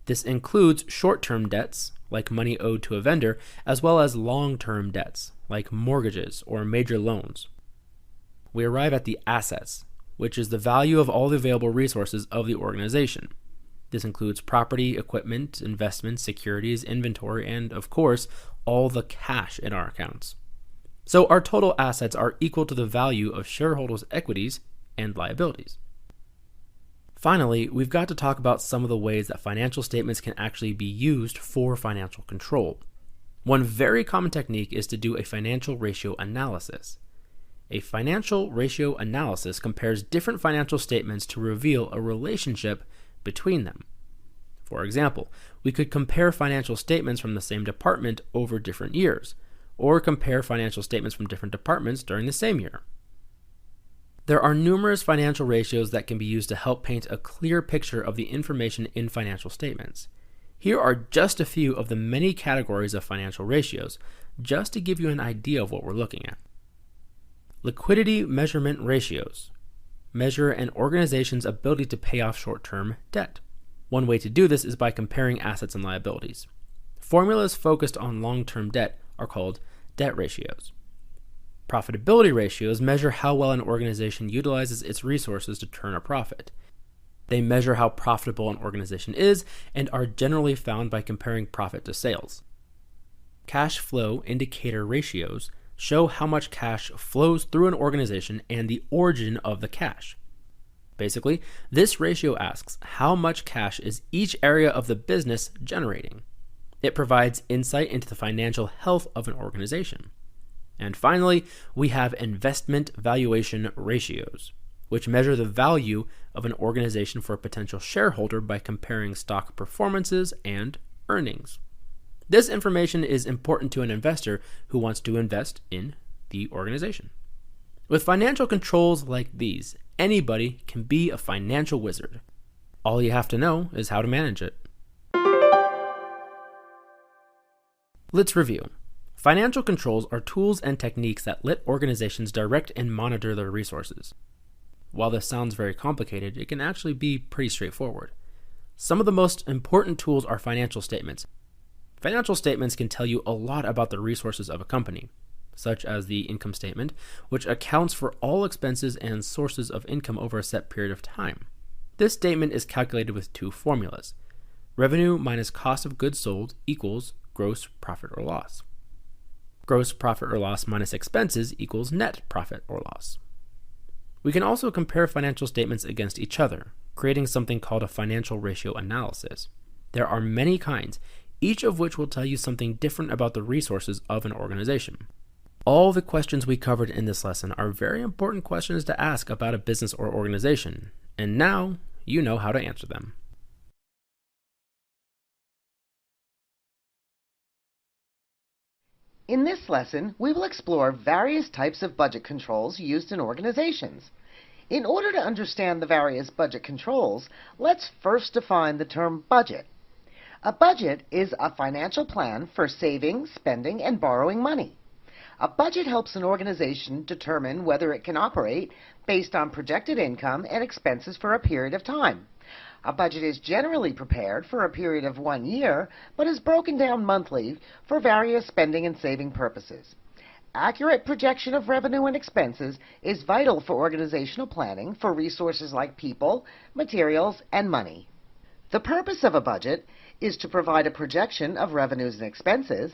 This includes short-term debts, like money owed to a vendor, as well as long-term debts, like mortgages or major loans. We arrive at the assets, which is the value of all the available resources of the organization. This includes property, equipment, investments, securities, inventory, and, of course, all the cash in our accounts. So our total assets are equal to the value of shareholders' equities and liabilities. Finally, we've got to talk about some of the ways that financial statements can actually be used for financial control. One very common technique is to do a financial ratio analysis. A financial ratio analysis compares different financial statements to reveal a relationship between them. For example, we could compare financial statements from the same department over different years, or compare financial statements from different departments during the same year. There are numerous financial ratios that can be used to help paint a clear picture of the information in financial statements. Here are just a few of the many categories of financial ratios, just to give you an idea of what we're looking at. Liquidity measurement ratios measure an organization's ability to pay off short-term debt. One way to do this is by comparing assets and liabilities. Formulas focused on long-term debt are called debt ratios. Profitability ratios measure how well an organization utilizes its resources to turn a profit. They measure how profitable an organization is and are generally found by comparing profit to sales. Cash flow indicator ratios show how much cash flows through an organization and the origin of the cash. Basically, this ratio asks how much cash is each area of the business generating. It provides insight into the financial health of an organization. And finally, we have investment valuation ratios, which measure the value of an organization for a potential shareholder by comparing stock performances and earnings. This information is important to an investor who wants to invest in the organization. With financial controls like these, anybody can be a financial wizard. All you have to know is how to manage it. Let's review. Financial controls are tools and techniques that let organizations direct and monitor their resources. While this sounds very complicated, it can actually be pretty straightforward. Some of the most important tools are financial statements. Financial statements can tell you a lot about the resources of a company, such as the income statement, which accounts for all expenses and sources of income over a set period of time. This statement is calculated with two formulas. Revenue minus cost of goods sold equals gross profit or loss. Gross profit or loss minus expenses equals net profit or loss. We can also compare financial statements against each other, creating something called a financial ratio analysis. There are many kinds, each of which will tell you something different about the resources of an organization. All the questions we covered in this lesson are very important questions to ask about a business or organization, and now you know how to answer them. In this lesson, we will explore various types of budget controls used in organizations. In order to understand the various budget controls, let's first define the term budget. A budget is a financial plan for saving, spending, and borrowing money. A budget helps an organization determine whether it can operate based on projected income and expenses for a period of time. A budget is generally prepared for a period of 1 year, but is broken down monthly for various spending and saving purposes. Accurate projection of revenue and expenses is vital for organizational planning for resources like people, materials, and money. The purpose of a budget is to provide a projection of revenues and expenses,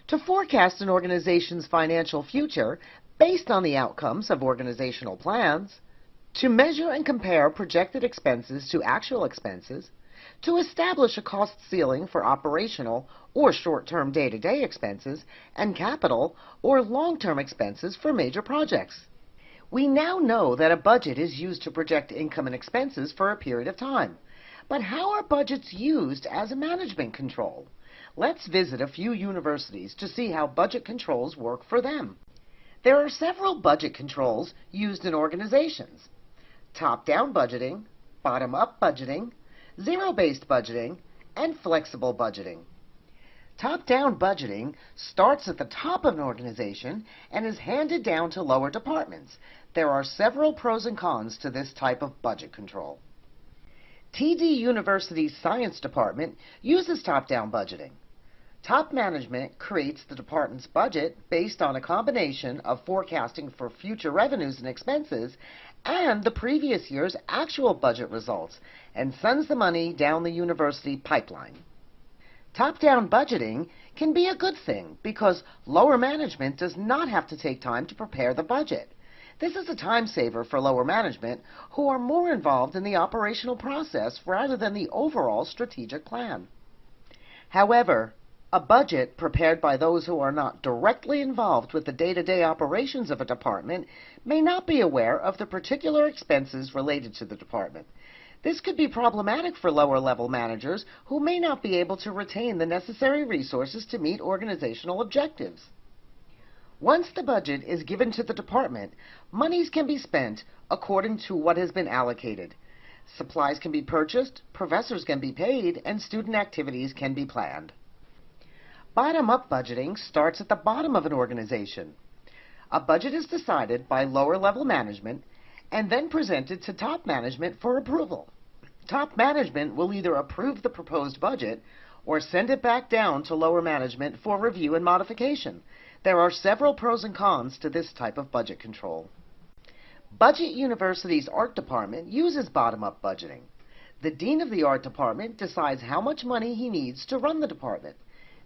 to forecast an organization's financial future based on the outcomes of organizational plans, to measure and compare projected expenses to actual expenses, to establish a cost ceiling for operational or short-term day-to-day expenses, and capital or long-term expenses for major projects. We now know that a budget is used to project income and expenses for a period of time. But how are budgets used as a management control? Let's visit a few universities to see how budget controls work for them. There are several budget controls used in organizations. Top-down budgeting, bottom-up budgeting, zero-based budgeting, and flexible budgeting. Top-down budgeting starts at the top of an organization and is handed down to lower departments. There are several pros and cons to this type of budget control. TD University's Science Department uses top-down budgeting. Top management creates the department's budget based on a combination of forecasting for future revenues and expenses and the previous year's actual budget results, and sends the money down the university pipeline. Top-down budgeting can be a good thing because lower management does not have to take time to prepare the budget. This is a time saver for lower management who are more involved in the operational process rather than the overall strategic plan. However, a budget prepared by those who are not directly involved with the day-to-day operations of a department may not be aware of the particular expenses related to the department. This could be problematic for lower-level managers who may not be able to retain the necessary resources to meet organizational objectives. Once the budget is given to the department, monies can be spent according to what has been allocated. Supplies can be purchased, professors can be paid, and student activities can be planned. Bottom-up budgeting starts at the bottom of an organization. A budget is decided by lower-level management and then presented to top management for approval. Top management will either approve the proposed budget or send it back down to lower management for review and modification. There are several pros and cons to this type of budget control. Budget University's art department uses bottom-up budgeting. The dean of the art department decides how much money he needs to run the department.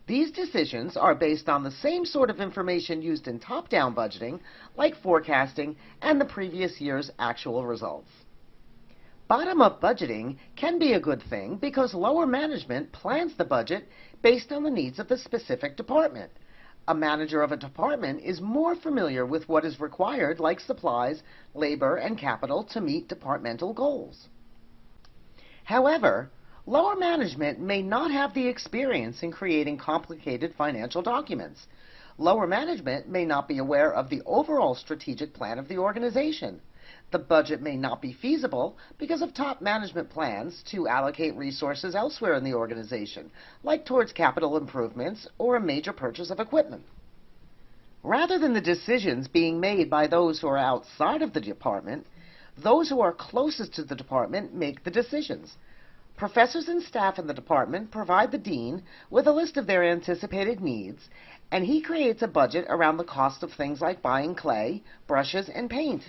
These decisions are based on the same sort of information used in top-down budgeting, like forecasting and the previous year's actual results. Bottom-up budgeting can be a good thing because lower management plans the budget based on the needs of the specific department. A manager of a department is more familiar with what is required, like supplies, labor, and capital, to meet departmental goals. However, lower management may not have the experience in creating complicated financial documents. Lower management may not be aware of the overall strategic plan of the organization. The budget may not be feasible because of top management plans to allocate resources elsewhere in the organization, like towards capital improvements or a major purchase of equipment. Rather than the decisions being made by those who are outside of the department, those who are closest to the department make the decisions. Professors and staff in the department provide the dean with a list of their anticipated needs, and he creates a budget around the cost of things like buying clay, brushes, and paint.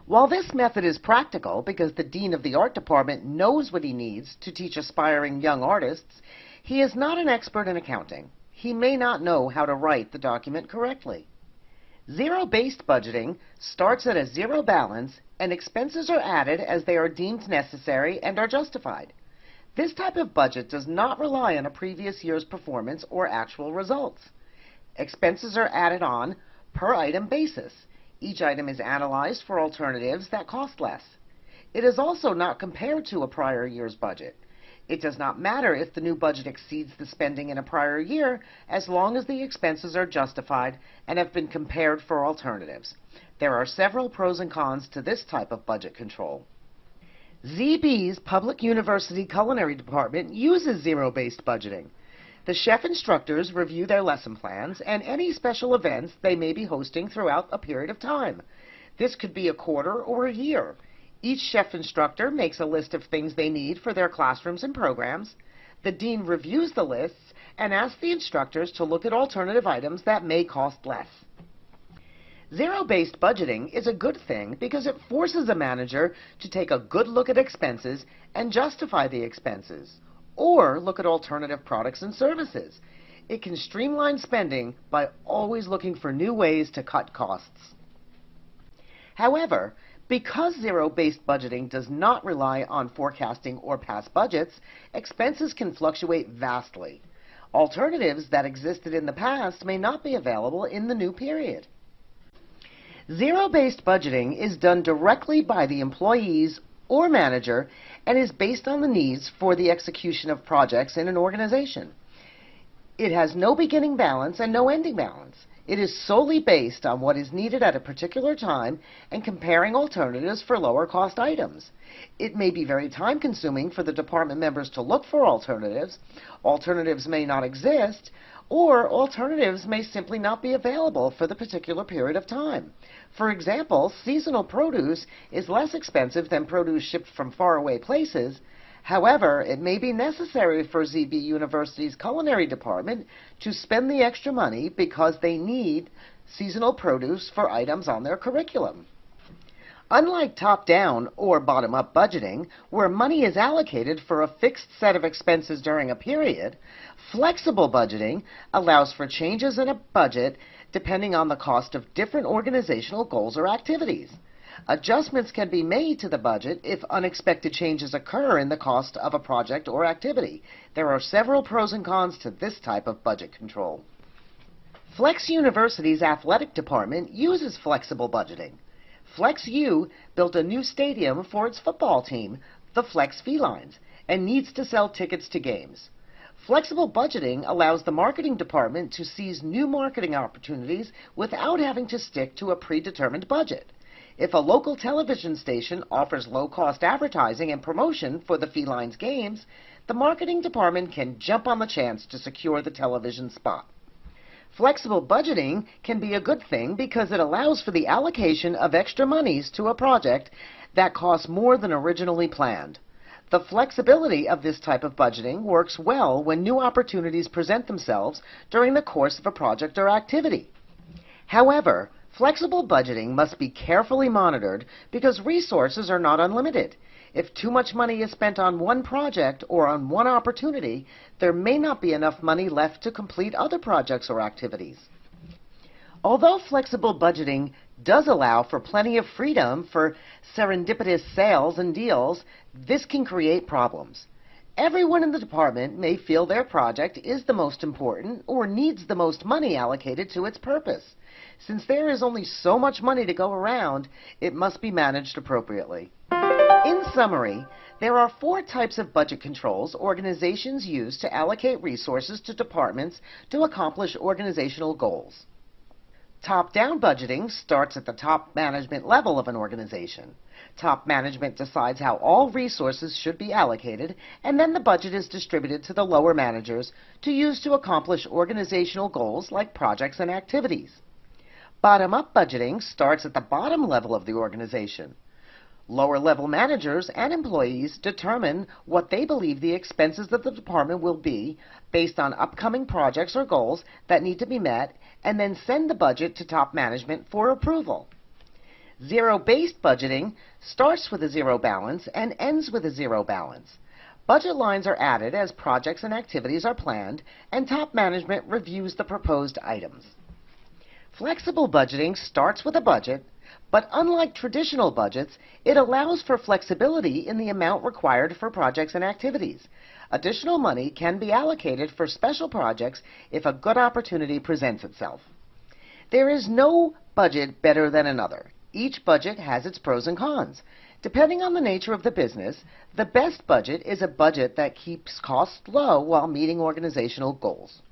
While this method is practical because the dean of the art department knows what he needs to teach aspiring young artists, he is not an expert in accounting. He may not know how to write the document correctly. Zero-based budgeting starts at a zero balance, and expenses are added as they are deemed necessary and are justified. This type of budget does not rely on a previous year's performance or actual results. Expenses are added on per item basis. Each item is analyzed for alternatives that cost less. It is also not compared to a prior year's budget. It does not matter if the new budget exceeds the spending in a prior year, as long as the expenses are justified and have been compared for alternatives. There are several pros and cons to this type of budget control. ZB's Public University Culinary Department uses zero-based budgeting. The chef instructors review their lesson plans and any special events they may be hosting throughout a period of time. This could be a quarter or a year. Each chef instructor makes a list of things they need for their classrooms and programs. The dean reviews the lists and asks the instructors to look at alternative items that may cost less. Zero-based budgeting is a good thing because it forces a manager to take a good look at expenses and justify the expenses, or look at alternative products and services. It can streamline spending by always looking for new ways to cut costs. However, because zero-based budgeting does not rely on forecasting or past budgets, expenses can fluctuate vastly. Alternatives that existed in the past may not be available in the new period. Zero-based budgeting is done directly by the employees or manager and is based on the needs for the execution of projects in an organization. It has no beginning balance and no ending balance. It is solely based on what is needed at a particular time and comparing alternatives for lower cost items. It may be very time consuming for the department members to look for alternatives. Alternatives may not exist, or alternatives may simply not be available for the particular period of time. For example, seasonal produce is less expensive than produce shipped from faraway places. However, it may be necessary for ZB University's culinary department to spend the extra money because they need seasonal produce for items on their curriculum. Unlike top-down or bottom-up budgeting, where money is allocated for a fixed set of expenses during a period, flexible budgeting allows for changes in a budget depending on the cost of different organizational goals or activities. Adjustments can be made to the budget if unexpected changes occur in the cost of a project or activity. There are several pros and cons to this type of budget control. Flex University's athletic department uses flexible budgeting. FlexU built a new stadium for its football team, the Flex Felines, and needs to sell tickets to games. Flexible budgeting allows the marketing department to seize new marketing opportunities without having to stick to a predetermined budget. If a local television station offers low-cost advertising and promotion for the Felines games, the marketing department can jump on the chance to secure the television spot. Flexible budgeting can be a good thing because it allows for the allocation of extra monies to a project that costs more than originally planned. The flexibility of this type of budgeting works well when new opportunities present themselves during the course of a project or activity. However, Flexible budgeting must be carefully monitored because resources are not unlimited. If too much money is spent on one project or on one opportunity, there may not be enough money left to complete other projects or activities. Although flexible budgeting does allow for plenty of freedom for serendipitous sales and deals, this can create problems. Everyone in the department may feel their project is the most important or needs the most money allocated to its purpose. Since there is only so much money to go around, it must be managed appropriately. In summary, there are 4 types of budget controls organizations use to allocate resources to departments to accomplish organizational goals. Top-down budgeting starts at the top management level of an organization. Top management decides how all resources should be allocated, and then the budget is distributed to the lower managers to use to accomplish organizational goals like projects and activities. Bottom-up budgeting starts at the bottom level of the organization. Lower-level managers and employees determine what they believe the expenses of the department will be based on upcoming projects or goals that need to be met, and then send the budget to top management for approval. Zero-based budgeting starts with a zero balance and ends with a zero balance. Budget lines are added as projects and activities are planned, and top management reviews the proposed items. Flexible budgeting starts with a budget, but unlike traditional budgets, it allows for flexibility in the amount required for projects and activities. Additional money can be allocated for special projects if a good opportunity presents itself. There is no budget better than another. Each budget has its pros and cons. Depending on the nature of the business, the best budget is a budget that keeps costs low while meeting organizational goals.